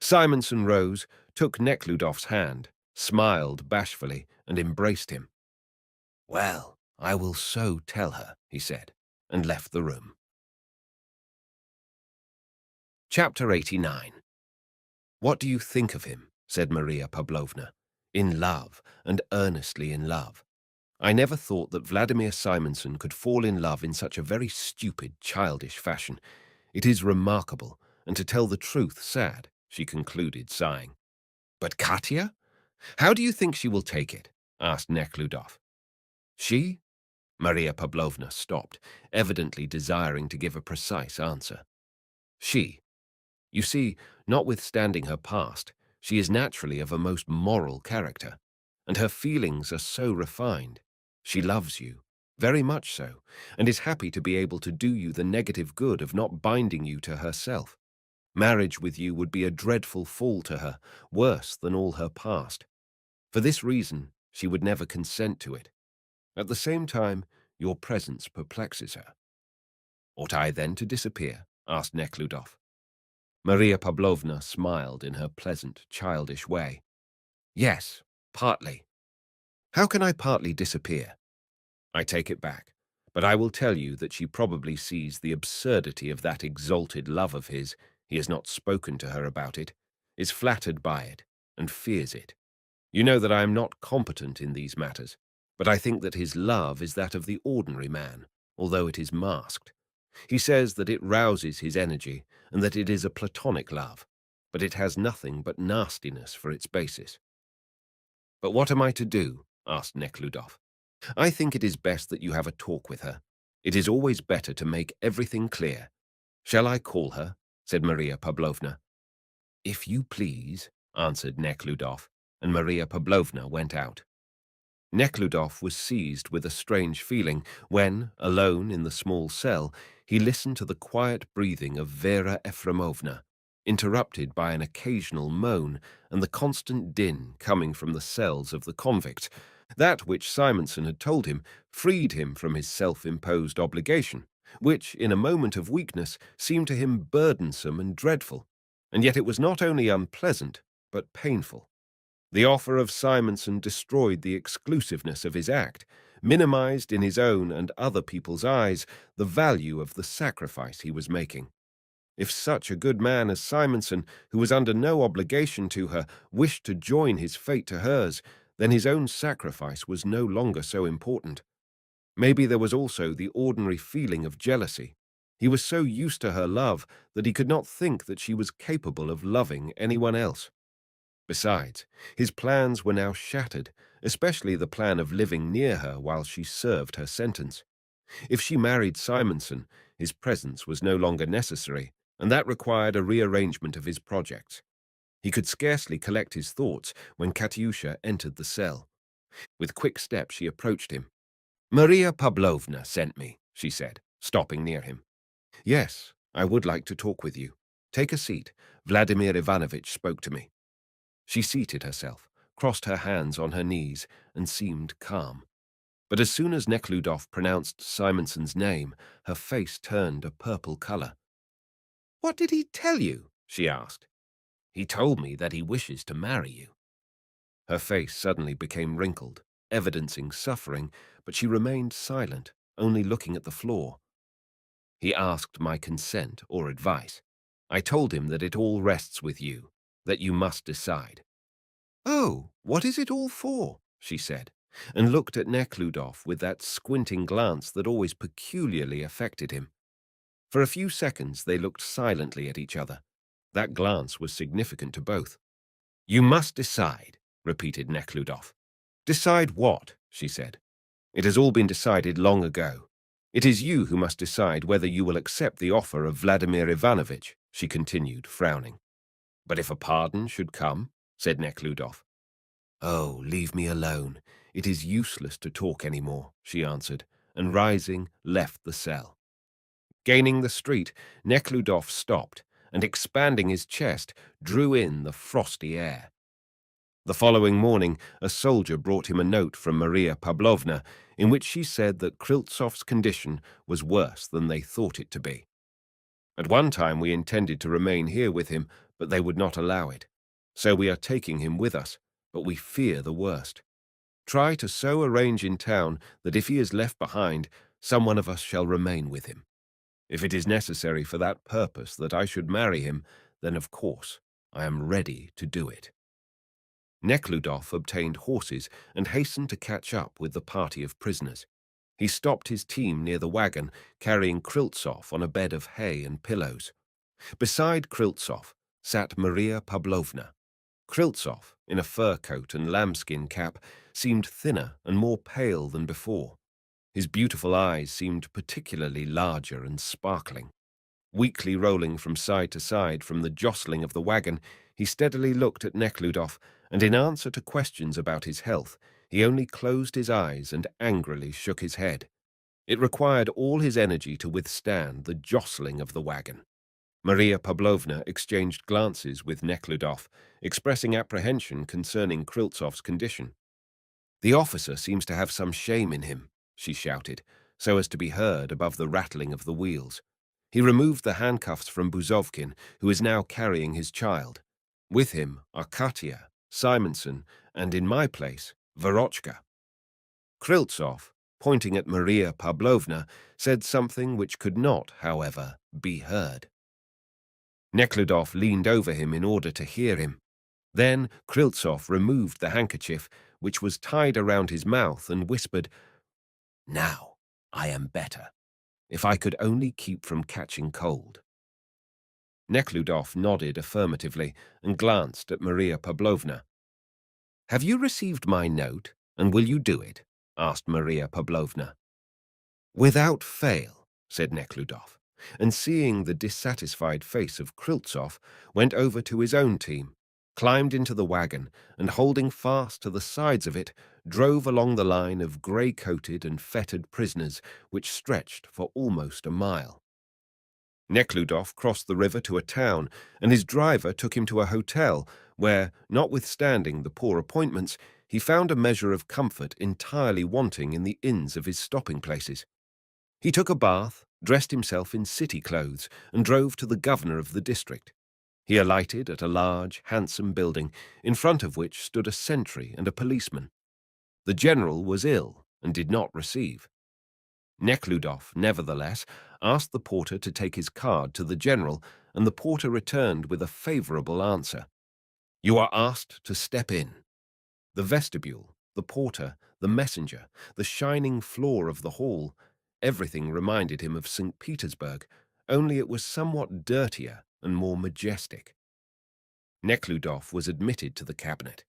Simonson rose, took Nekhludoff's hand, smiled bashfully, and embraced him. Well, I will so tell her, he said, and left the room. Chapter 89. What do you think of him? Said Maria Pavlovna. In love, and earnestly in love. I never thought that Vladimir Simonson could fall in love in such a very stupid, childish fashion. It is remarkable, and to tell the truth, sad, she concluded, sighing. But Katya? How do you think she will take it? Asked Nekhludoff. She? Maria Pavlovna stopped, evidently desiring to give a precise answer. She. You see, notwithstanding her past, she is naturally of a most moral character, and her feelings are so refined. She loves you, very much so, and is happy to be able to do you the negative good of not binding you to herself. Marriage with you would be a dreadful fall to her, worse than all her past. For this reason, she would never consent to it. At the same time, your presence perplexes her. Ought I then to disappear? Asked Nekhludoff. Maria Pavlovna smiled in her pleasant, childish way. Yes, partly. How can I partly disappear? I take it back, but I will tell you that she probably sees the absurdity of that exalted love of his. He has not spoken to her about it, is flattered by it, and fears it. You know that I am not competent in these matters, but I think that his love is that of the ordinary man, although it is masked. He says that it rouses his energy and that it is a platonic love, but it has nothing but nastiness for its basis. But what am I to do? Asked Nekhludoff. I think it is best that you have a talk with her. It is always better to make everything clear. Shall I call her? Said Maria Pavlovna. If you please, answered Nekhludoff, and Maria Pavlovna went out. Nekhludoff was seized with a strange feeling when, alone in the small cell, he listened to the quiet breathing of Vera Efremovna, interrupted by an occasional moan and the constant din coming from the cells of the convicts. That which Simonson had told him freed him from his self-imposed obligation, which, in a moment of weakness, seemed to him burdensome and dreadful. And yet it was not only unpleasant, but painful. The offer of Simonson destroyed the exclusiveness of his act, minimized in his own and other people's eyes the value of the sacrifice he was making. If such a good man as Simonson, who was under no obligation to her, wished to join his fate to hers, then his own sacrifice was no longer so important. Maybe there was also the ordinary feeling of jealousy. He was so used to her love that he could not think that she was capable of loving anyone else. Besides, his plans were now shattered, especially the plan of living near her while she served her sentence. If she married Simonson, his presence was no longer necessary, and that required a rearrangement of his projects. He could scarcely collect his thoughts when Katyusha entered the cell. With quick steps she approached him. Maria Pavlovna sent me, she said, stopping near him. Yes, I would like to talk with you. Take a seat. Vladimir Ivanovitch spoke to me. She seated herself, crossed her hands on her knees, and seemed calm. But as soon as Nekhludoff pronounced Simonson's name, her face turned a purple color. "What did he tell you?" she asked. "He told me that he wishes to marry you." Her face suddenly became wrinkled, evidencing suffering, but she remained silent, only looking at the floor. He asked my consent or advice. I told him that it all rests with you, that you must decide. "Oh, what is it all for?" she said, and looked at Nekhludoff with that squinting glance that always peculiarly affected him. For a few seconds they looked silently at each other. That glance was significant to both. "You must decide," repeated Nekhludoff. "Decide what?" she said. "It has all been decided long ago. It is you who must decide whether you will accept the offer of Vladimir Ivanovitch," she continued, frowning. "But if a pardon should come?" said Nekhludoff. "Oh, leave me alone. It is useless to talk any more," she answered, and rising, left the cell. Gaining the street, Nekhludoff stopped, and expanding his chest, drew in the frosty air. The following morning, a soldier brought him a note from Maria Pavlovna, in which she said that Kriltsov's condition was worse than they thought it to be. At one time we intended to remain here with him, but they would not allow it. So we are taking him with us, but we fear the worst. Try to so arrange in town that if he is left behind, some one of us shall remain with him. If it is necessary for that purpose that I should marry him, then of course I am ready to do it." Nekhludoff obtained horses and hastened to catch up with the party of prisoners. He stopped his team near the wagon, carrying Kriltsov on a bed of hay and pillows. Beside Kriltsov sat Maria Pavlovna. Kriltsov, in a fur coat and lambskin cap, seemed thinner and more pale than before. His beautiful eyes seemed particularly larger and sparkling. Weakly rolling from side to side from the jostling of the wagon, he steadily looked at Nekhludoff, and in answer to questions about his health, he only closed his eyes and angrily shook his head. It required all his energy to withstand the jostling of the wagon. Maria Pavlovna exchanged glances with Nekhludoff, expressing apprehension concerning Kriltsov's condition. "The officer seems to have some shame in him," she shouted, so as to be heard above the rattling of the wheels. "He removed the handcuffs from Buzovkin, who is now carrying his child. With him are Katya, Simonson, and in my place, Verochka." Kriltsov, pointing at Maria Pavlovna, said something which could not, however, be heard. Nekhludoff leaned over him in order to hear him. Then Kriltsov removed the handkerchief, which was tied around his mouth, and whispered, "Now I am better. If I could only keep from catching cold." Nekhludoff nodded affirmatively and glanced at Maria Pavlovna. "Have you received my note, and will you do it?" asked Maria Pavlovna. "Without fail," said Nekhludoff, and seeing the dissatisfied face of Kriltsov, went over to his own team, climbed into the wagon, and holding fast to the sides of it, drove along the line of grey-coated and fettered prisoners which stretched for almost a mile. Nekhludoff crossed the river to a town, and his driver took him to a hotel where, notwithstanding the poor appointments, he found a measure of comfort entirely wanting in the inns of his stopping places. He took a bath, dressed himself in city clothes, and drove to the governor of the district. He alighted at a large, handsome building, in front of which stood a sentry and a policeman. The general was ill and did not receive. Nekhludoff, nevertheless, asked the porter to take his card to the general, and the porter returned with a favorable answer. "You are asked to step in." The vestibule, the porter, the messenger, the shining floor of the hall, everything reminded him of St. Petersburg, only it was somewhat dirtier and more majestic. Nekhludoff was admitted to the cabinet.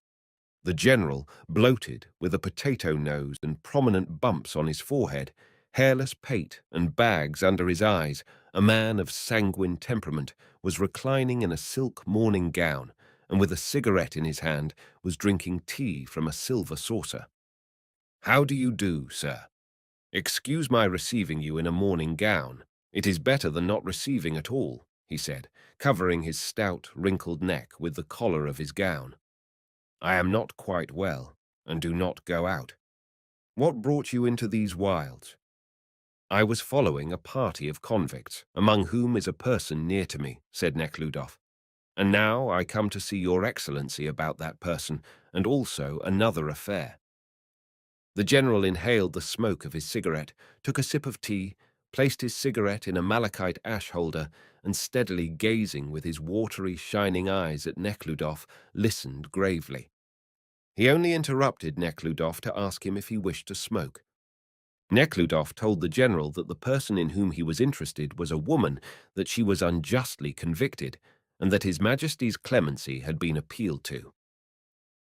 The general, bloated, with a potato nose and prominent bumps on his forehead, hairless pate and bags under his eyes, a man of sanguine temperament, was reclining in a silk morning gown, and with a cigarette in his hand was drinking tea from a silver saucer. "How do you do, sir?" "Excuse my receiving you in a morning gown. It is better than not receiving at all," he said, covering his stout, wrinkled neck with the collar of his gown. "I am not quite well, and do not go out. What brought you into these wilds?" "I was following a party of convicts, among whom is a person near to me," said Neckludof. "And now I come to see your excellency about that person, and also another affair." The general inhaled the smoke of his cigarette, took a sip of tea, placed his cigarette in a malachite ash holder, and steadily gazing with his watery, shining eyes at Neckludof, listened gravely. He only interrupted Neckludof to ask him if he wished to smoke. Neckludof told the general that the person in whom he was interested was a woman, that she was unjustly convicted, and that His Majesty's clemency had been appealed to.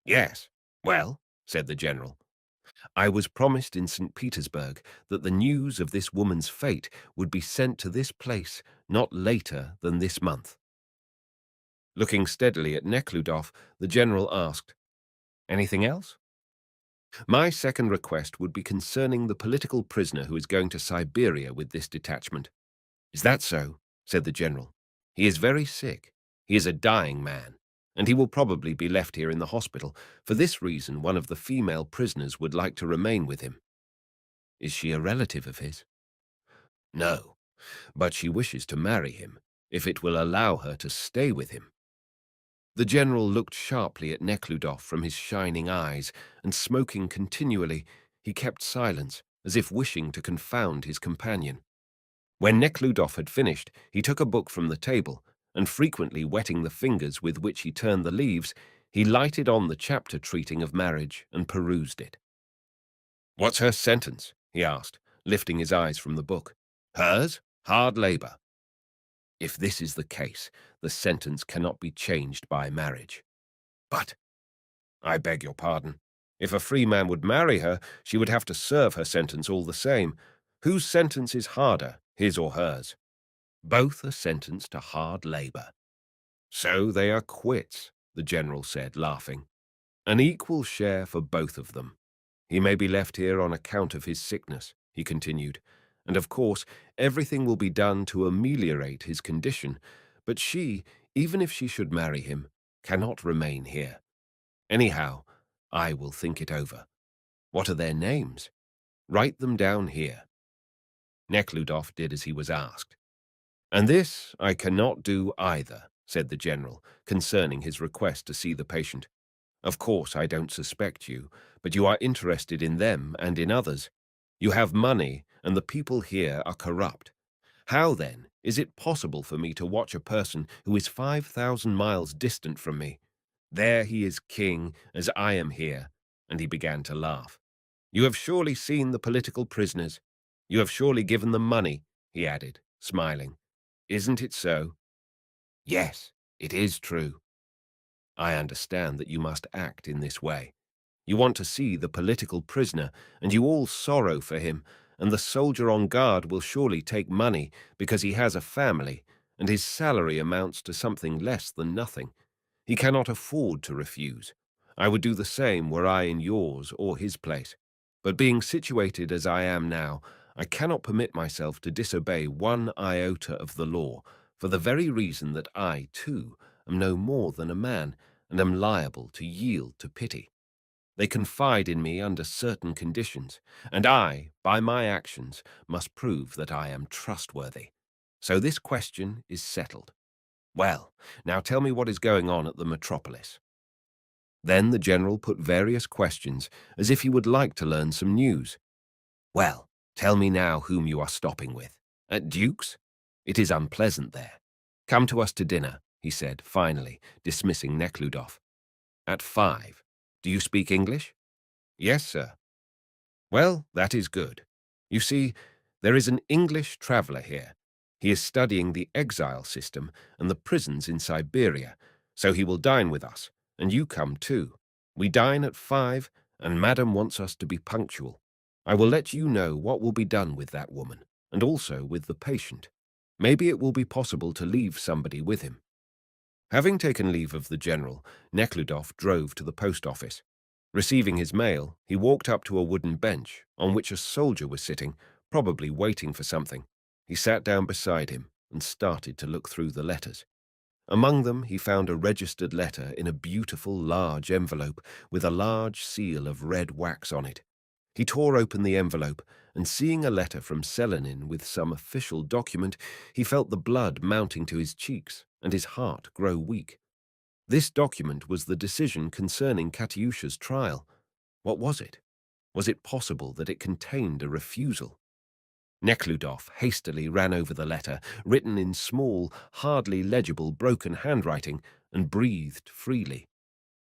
"Yes, well," said the general, "I was promised in St. Petersburg that the news of this woman's fate would be sent to this place not later than this month." Looking steadily at Neckludof, the general asked, "Anything else?" "My second request would be concerning the political prisoner who is going to Siberia with this detachment." "Is that so?" said the general. "He is very sick. He is a dying man, and he will probably be left here in the hospital. For this reason, one of the female prisoners would like to remain with him." "Is she a relative of his?" "No, but she wishes to marry him, if it will allow her to stay with him." The general looked sharply at Neckludof from his shining eyes, and smoking continually, he kept silence, as if wishing to confound his companion. When Neckludof had finished, he took a book from the table, and frequently wetting the fingers with which he turned the leaves, he lighted on the chapter treating of marriage and perused it. "What's her sentence?" he asked, lifting his eyes from the book. "Hers? Hard labor." "If this is the case, the sentence cannot be changed by marriage." "But, I beg your pardon, if a free man would marry her, she would have to serve her sentence all the same. Whose sentence is harder, his or hers?" "Both are sentenced to hard labor." "So they are quits," the general said, laughing. "An equal share for both of them. He may be left here on account of his sickness," he continued, "and of course everything will be done to ameliorate his condition, but she, even if she should marry him, cannot remain here. Anyhow, I will think it over. What are their names? Write them down here." Neckludof did as he was asked. "And this I cannot do either," said the general, concerning his request to see the patient. "Of course I don't suspect you, but you are interested in them and in others. You have money, and the people here are corrupt. How, then, is it possible for me to watch a person who is 5,000 miles distant from me? There he is king, as I am here," and he began to laugh. "You have surely seen the political prisoners. You have surely given them money," he added, smiling. "Isn't it so?" "Yes, it is true." "I understand that you must act in this way. You want to see the political prisoner, and you all sorrow for him, and the soldier on guard will surely take money because he has a family, and his salary amounts to something less than nothing. He cannot afford to refuse. I would do the same were I in yours or his place. But being situated as I am now, I cannot permit myself to disobey one iota of the law, for the very reason that I, too, am no more than a man, and am liable to yield to pity. They confide in me under certain conditions, and I, by my actions, must prove that I am trustworthy. So this question is settled. Well, now tell me what is going on at the metropolis." Then the general put various questions, as if he would like to learn some news. "Well, tell me now whom you are stopping with. At Duke's? It is unpleasant there. Come to us to dinner," he said, finally, dismissing Neckludof. "At 5. Do you speak English?" "Yes, sir." "Well, that is good. You see, there is an English traveller here. He is studying the exile system and the prisons in Siberia, so he will dine with us, and you come too. We dine at 5, and Madam wants us to be punctual. I will let you know what will be done with that woman, and also with the patient. Maybe it will be possible to leave somebody with him." Having taken leave of the general, Neckludof drove to the post office. Receiving his mail, he walked up to a wooden bench on which a soldier was sitting, probably waiting for something. He sat down beside him and started to look through the letters. Among them, he found a registered letter in a beautiful large envelope with a large seal of red wax on it. He tore open the envelope, and seeing a letter from Selenin with some official document, he felt the blood mounting to his cheeks and his heart grow weak. This document was the decision concerning Katyusha's trial. What was it? Was it possible that it contained a refusal? Nekhludoff hastily ran over the letter, written in small, hardly legible, broken handwriting, and breathed freely.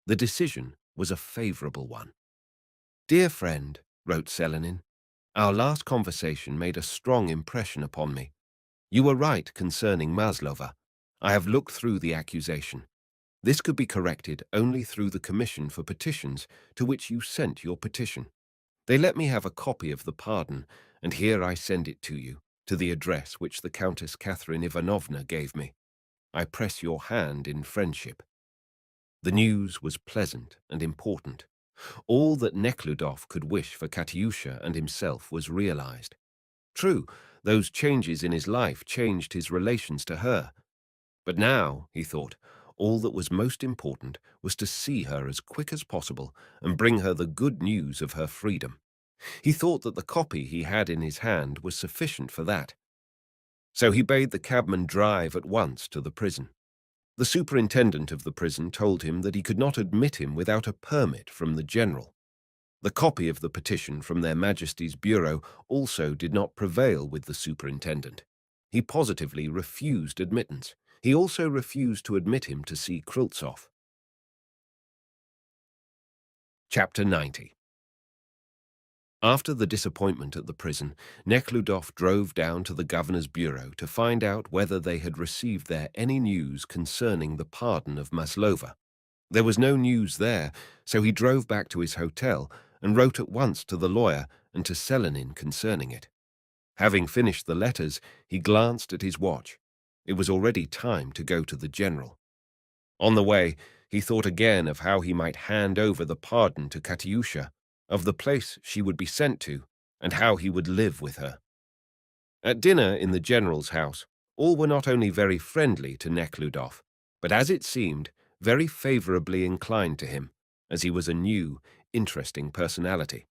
The decision was a favorable one. "Dear friend," wrote Selenin, "our last conversation made a strong impression upon me. You were right concerning Maslova. I have looked through the accusation. This could be corrected only through the Commission for Petitions to which you sent your petition. They let me have a copy of the pardon, and here I send it to you, to the address which the Countess Catherine Ivanovna gave me. I press your hand in friendship." The news was pleasant and important. All that Nekhludoff could wish for Katyusha and himself was realized. True, those changes in his life changed his relations to her. But now, he thought, all that was most important was to see her as quick as possible and bring her the good news of her freedom. He thought that the copy he had in his hand was sufficient for that. So he bade the cabman drive at once to the prison. The superintendent of the prison told him that he could not admit him without a permit from the general. The copy of the petition from their Majesty's bureau also did not prevail with the superintendent. He positively refused admittance. He also refused to admit him to see Kryltsov. Chapter 90. After the disappointment at the prison, Nekhludoff drove down to the governor's bureau to find out whether they had received there any news concerning the pardon of Maslova. There was no news there, so he drove back to his hotel and wrote at once to the lawyer and to Selenin concerning it. Having finished the letters, he glanced at his watch. It was already time to go to the general. On the way, he thought again of how he might hand over the pardon to Katyusha, of the place she would be sent to, and how he would live with her. At dinner in the general's house, all were not only very friendly to Nekhludoff, but as it seemed, very favorably inclined to him, as he was a new, interesting personality.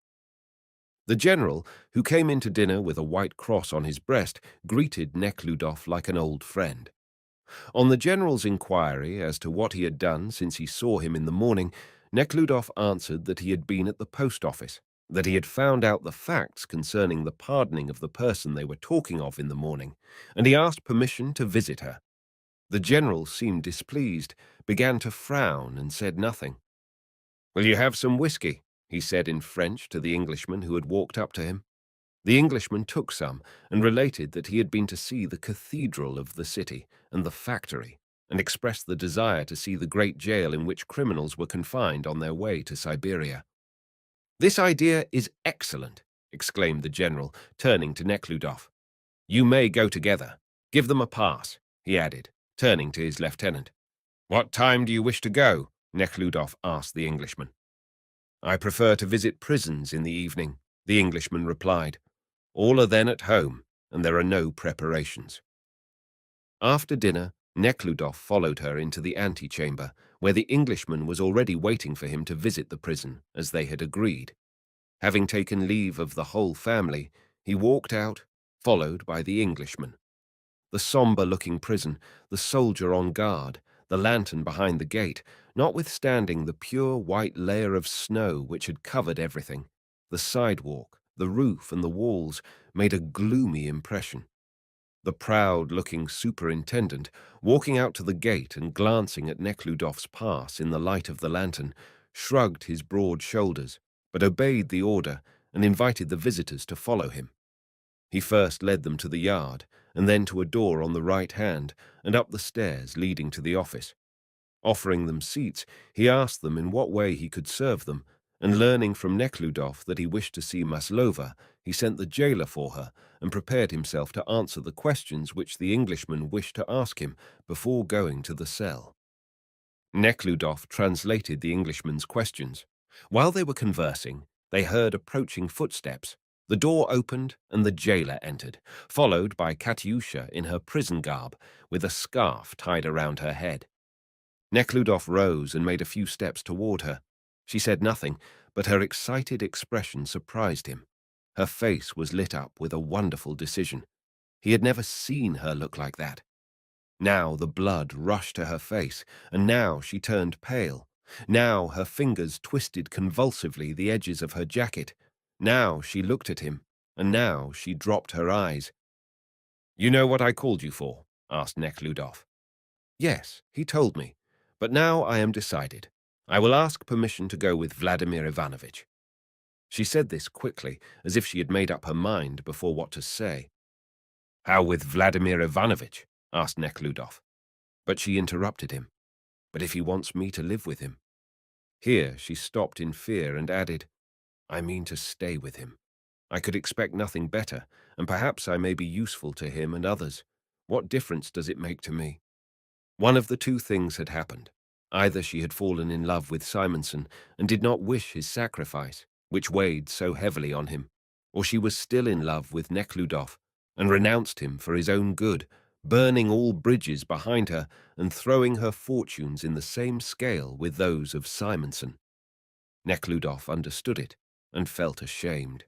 The general, who came into dinner with a white cross on his breast, greeted Nekhludoff like an old friend. On the general's inquiry as to what he had done since he saw him in the morning, Nekhludoff answered that he had been at the post office, that he had found out the facts concerning the pardoning of the person they were talking of in the morning, and he asked permission to visit her. The general seemed displeased, began to frown, and said nothing. "Will you have some whiskey?" he said in French to the Englishman who had walked up to him. The Englishman took some and related that he had been to see the cathedral of the city and the factory, and expressed the desire to see the great jail in which criminals were confined on their way to Siberia. "This idea is excellent," exclaimed the general, turning to Nekhludoff. "You may go together. Give them a pass," he added, turning to his lieutenant. "What time do you wish to go?" Nekhludoff asked the Englishman. "I prefer to visit prisons in the evening," the Englishman replied. "All are then at home, and there are no preparations." After dinner, Nekhludoff followed her into the antechamber, where the Englishman was already waiting for him to visit the prison, as they had agreed. Having taken leave of the whole family, he walked out, followed by the Englishman. The sombre-looking prison, the soldier on guard, the lantern behind the gate, notwithstanding the pure white layer of snow which had covered everything, the sidewalk, the roof, and the walls made a gloomy impression. The proud-looking superintendent, walking out to the gate and glancing at Nekhludoff's pass in the light of the lantern, shrugged his broad shoulders, but obeyed the order and invited the visitors to follow him. He first led them to the yard, and then to a door on the right hand, and up the stairs leading to the office. Offering them seats, he asked them in what way he could serve them, and learning from Nekhludoff that he wished to see Maslova, he sent the jailer for her and prepared himself to answer the questions which the Englishman wished to ask him before going to the cell. Nekhludoff translated the Englishman's questions. While they were conversing, they heard approaching footsteps. The door opened and the jailer entered, followed by Katyusha in her prison garb, with a scarf tied around her head. Nekhludoff rose and made a few steps toward her. She said nothing, but her excited expression surprised him. Her face was lit up with a wonderful decision. He had never seen her look like that. Now the blood rushed to her face, and now she turned pale. Now her fingers twisted convulsively the edges of her jacket. Now she looked at him, and now she dropped her eyes. "You know what I called you for?" asked Nekhludoff. "Yes, he told me. But now I am decided. I will ask permission to go with Vladimir Ivanovitch." She said this quickly, as if she had made up her mind before what to say. "How with Vladimir Ivanovitch?" asked Nekhludoff. But she interrupted him. "But if he wants me to live with him?" Here she stopped in fear and added, "I mean to stay with him. I could expect nothing better, and perhaps I may be useful to him and others. What difference does it make to me?" One of the two things had happened. Either she had fallen in love with Simonson and did not wish his sacrifice, which weighed so heavily on him, or she was still in love with Nekhludoff and renounced him for his own good, burning all bridges behind her and throwing her fortunes in the same scale with those of Simonson. Nekhludoff understood it and felt ashamed.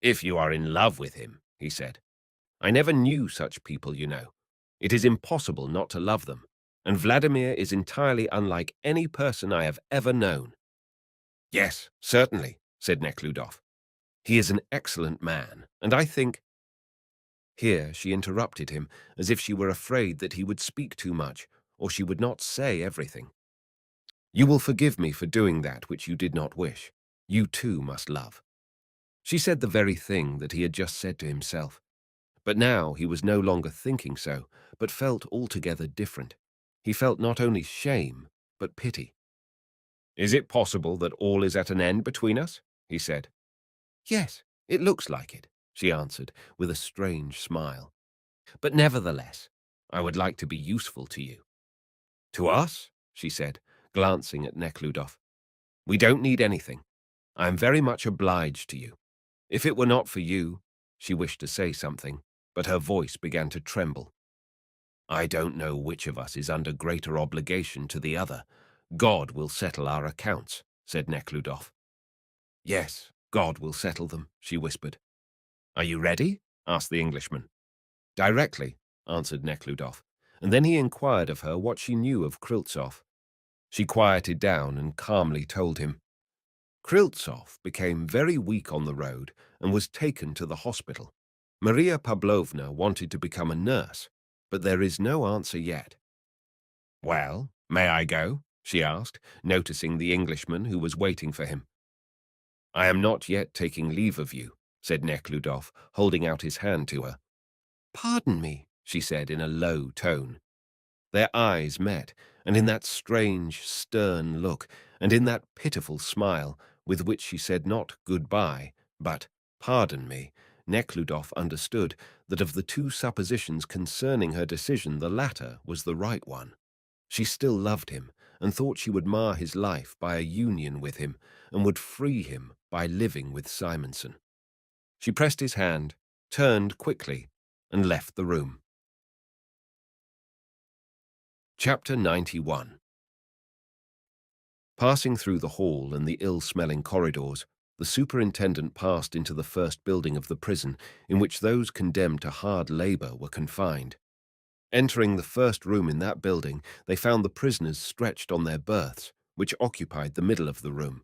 "If you are in love with him," he said. "I never knew such people, you know. It is impossible not to love them, and Vladimir is entirely unlike any person I have ever known." "Yes, certainly," said Nekhludoff. "He is an excellent man, and I think—" Here she interrupted him, as if she were afraid that he would speak too much, or she would not say everything. "You will forgive me for doing that which you did not wish. You too must love." She said the very thing that he had just said to himself. But now he was no longer thinking so, but felt altogether different. He felt not only shame, but pity. "Is it possible that all is at an end between us?" he said. "Yes, it looks like it," she answered, with a strange smile. "But nevertheless, I would like to be useful to you." "To us?" she said, glancing at Nekhludoff. "We don't need anything. I am very much obliged to you. If it were not for you—" She wished to say something, but her voice began to tremble. "I don't know which of us is under greater obligation to the other. God will settle our accounts," said Nekhludoff. "Yes, God will settle them," she whispered. "Are you ready?" asked the Englishman. "Directly," answered Nekhludoff, and then he inquired of her what she knew of Kryltzoff. She quieted down and calmly told him. Kryltzoff became very weak on the road and was taken to the hospital. Maria Pavlovna wanted to become a nurse, but there is no answer yet. "Well, may I go?" she asked, noticing the Englishman who was waiting for him. "I am not yet taking leave of you," said Nekhludoff, holding out his hand to her. "Pardon me," she said in a low tone. Their eyes met, and in that strange, stern look, and in that pitiful smile, with which she said not goodbye, but pardon me, Nekhludoff understood that of the two suppositions concerning her decision, the latter was the right one. She still loved him, and thought she would mar his life by a union with him, and would free him by living with Simonson. She pressed his hand, turned quickly, and left the room. Chapter 91. Passing through the hall and the ill-smelling corridors, the superintendent passed into the first building of the prison, in which those condemned to hard labor were confined. Entering the first room in that building, they found the prisoners stretched on their berths, which occupied the middle of the room.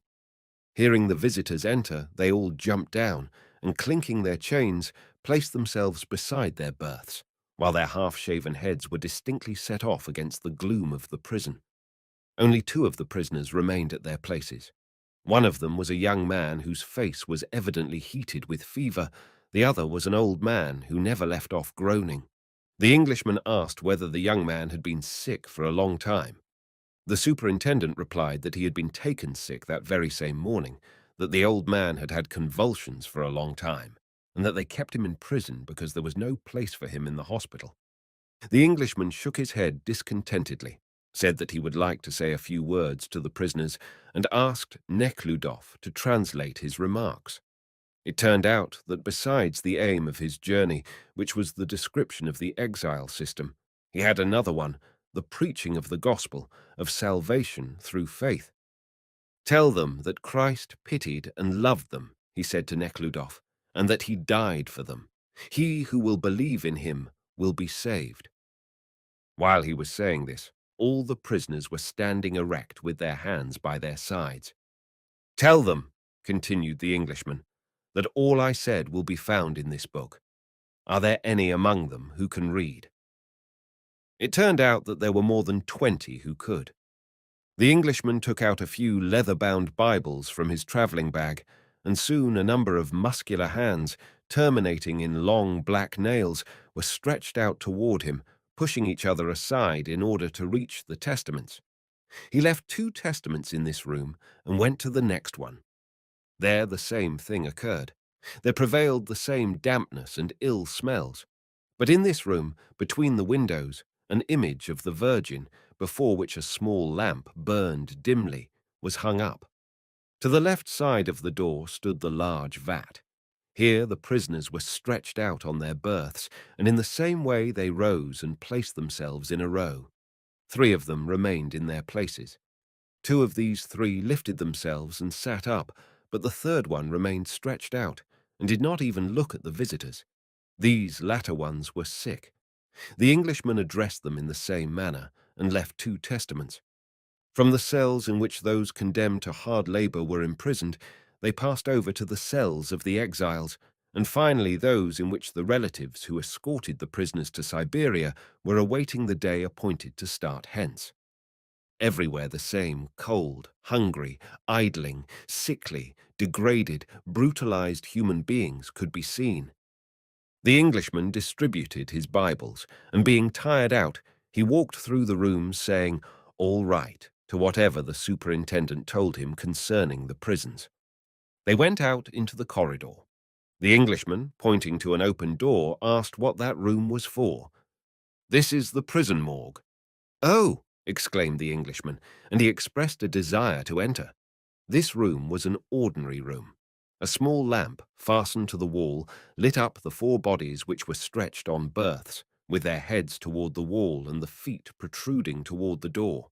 Hearing the visitors enter, they all jumped down, and clinking their chains, placed themselves beside their berths, while their half-shaven heads were distinctly set off against the gloom of the prison. Only two of the prisoners remained at their places. One of them was a young man whose face was evidently heated with fever. The other was an old man who never left off groaning. The Englishman asked whether the young man had been sick for a long time. The superintendent replied that he had been taken sick that very same morning, that the old man had had convulsions for a long time, and that they kept him in prison because there was no place for him in the hospital. The Englishman shook his head discontentedly. said that he would like to say a few words to the prisoners, and asked Neckludof to translate his remarks. It turned out that besides the aim of his journey, which was the description of the exile system, he had another one, the preaching of the gospel, of salvation through faith. "Tell them that Christ pitied and loved them," he said to Neckludof, "and that he died for them. He who will believe in him will be saved." While he was saying this, all the prisoners were standing erect with their hands by their sides. "Tell them," continued the Englishman, "that all I said will be found in this book. Are there any among them who can read?" It turned out that there were more than 20 who could. The Englishman took out a few leather-bound Bibles from his travelling bag, and soon a number of muscular hands, terminating in long black nails, were stretched out toward him, pushing each other aside in order to reach the testaments. He left 2 testaments in this room and went to the next one. There the same thing occurred. There prevailed the same dampness and ill smells. But in this room, between the windows, an image of the Virgin, before which a small lamp burned dimly, was hung up. To the left side of the door stood the large vat. Here the prisoners were stretched out on their berths, and in the same way they rose and placed themselves in a row. 3 of them remained in their places. 2 of these 3 lifted themselves and sat up, but the third one remained stretched out, and did not even look at the visitors. These latter ones were sick. The Englishman addressed them in the same manner, and left 2 testaments. From the cells in which those condemned to hard labor were imprisoned, they passed over to the cells of the exiles, and finally those in which the relatives who escorted the prisoners to Siberia were awaiting the day appointed to start hence. Everywhere the same cold, hungry, idling, sickly, degraded, brutalized human beings could be seen. The Englishman distributed his Bibles, and being tired out, he walked through the rooms saying, "All right," to whatever the superintendent told him concerning the prisons. They went out into the corridor. The Englishman, pointing to an open door, asked what that room was for. "This is the prison morgue." "Oh!" exclaimed the Englishman, and he expressed a desire to enter. This room was an ordinary room. A small lamp, fastened to the wall, lit up the 4 bodies which were stretched on berths, with their heads toward the wall and the feet protruding toward the door.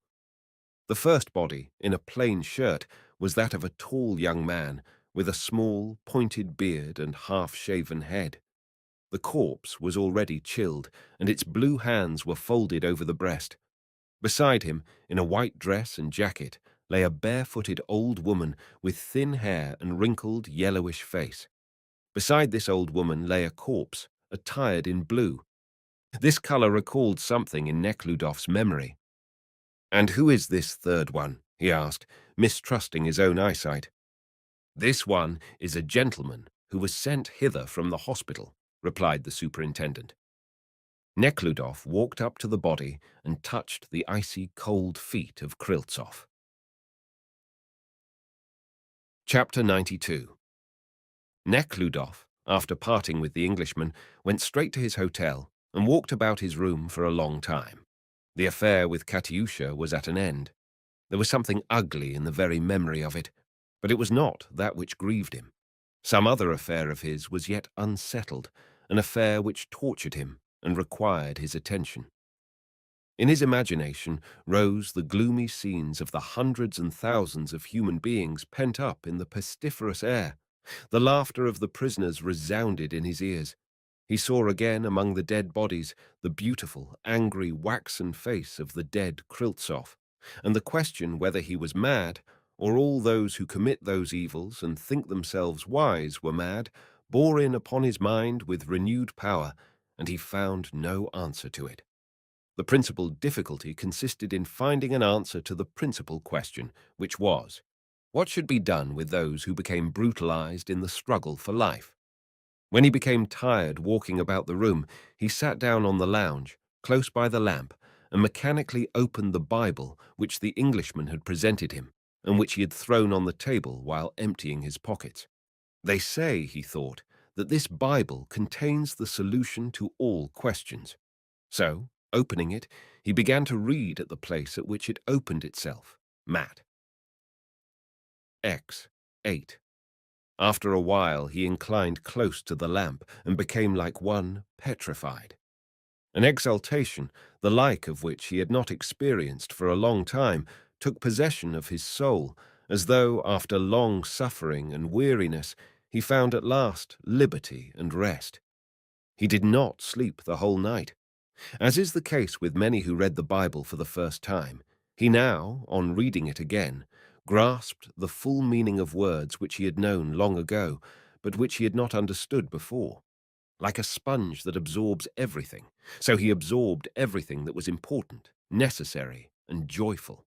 The first body, in a plain shirt, was that of a tall young man, with a small, pointed beard and half-shaven head. The corpse was already chilled, and its blue hands were folded over the breast. Beside him, in a white dress and jacket, lay a barefooted old woman with thin hair and wrinkled, yellowish face. Beside this old woman lay a corpse, attired in blue. This color recalled something in Neckludof's memory. "And who is this third one?" he asked, mistrusting his own eyesight. "This one is a gentleman who was sent hither from the hospital," replied the superintendent. Neckludof walked up to the body and touched the icy cold feet of Kriltsov. Chapter 92. Neckludof, after parting with the Englishman, went straight to his hotel and walked about his room for a long time. The affair with Katyusha was at an end. There was something ugly in the very memory of it, but it was not that which grieved him. Some other affair of his was yet unsettled, an affair which tortured him and required his attention. In his imagination rose the gloomy scenes of the hundreds and thousands of human beings pent up in the pestiferous air. The laughter of the prisoners resounded in his ears. He saw again among the dead bodies the beautiful, angry, waxen face of the dead Kriltsov, and the question whether he was mad, or all those who commit those evils and think themselves wise were mad, bore in upon his mind with renewed power, and he found no answer to it. The principal difficulty consisted in finding an answer to the principal question, which was, what should be done with those who became brutalized in the struggle for life? When he became tired walking about the room, he sat down on the lounge, close by the lamp, and mechanically opened the Bible which the Englishman had presented him, and which he had thrown on the table while emptying his pockets. They say, he thought, that this Bible contains the solution to all questions. So, Opening it, he began to read at the place at which it opened itself. Mat. X. 8. After a while he inclined close to the lamp and became like one petrified. An exaltation, the like of which he had not experienced for a long time, took possession of his soul, as though, after long suffering and weariness, he found at last liberty and rest. He did not sleep the whole night. As is the case with many who read the Bible for the first time, he now, on reading it again, grasped the full meaning of words which he had known long ago, but which he had not understood before. Like a sponge that absorbs everything, so he absorbed everything that was important, necessary, and joyful.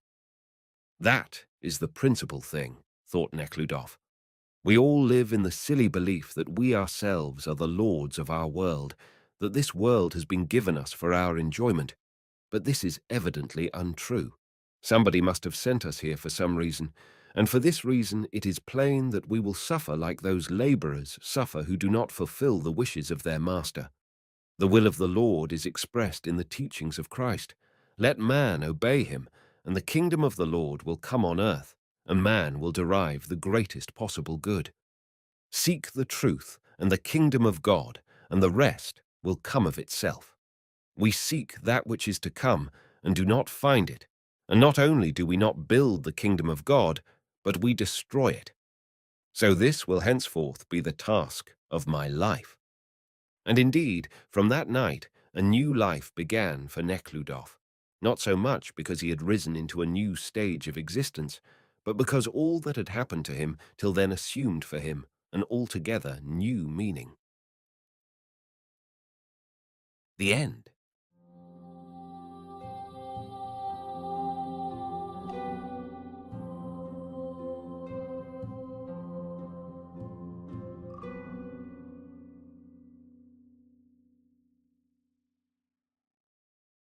That is the principal thing, thought Neckludof. We all live in the silly belief that we ourselves are the lords of our world, that this world has been given us for our enjoyment. But this is evidently untrue. Somebody must have sent us here for some reason, and for this reason it is plain that we will suffer like those laborers suffer who do not fulfill the wishes of their master. The will of the Lord is expressed in the teachings of Christ. Let man obey him, and the kingdom of the Lord will come on earth, and man will derive the greatest possible good. Seek the truth and the kingdom of God, and the rest will come of itself. We seek that which is to come, and do not find it. And not only do we not build the kingdom of God, but we destroy it. So this will henceforth be the task of my life. And indeed, from that night, a new life began for Neckludof, not so much because he had risen into a new stage of existence, but because all that had happened to him till then assumed for him an altogether new meaning. The end.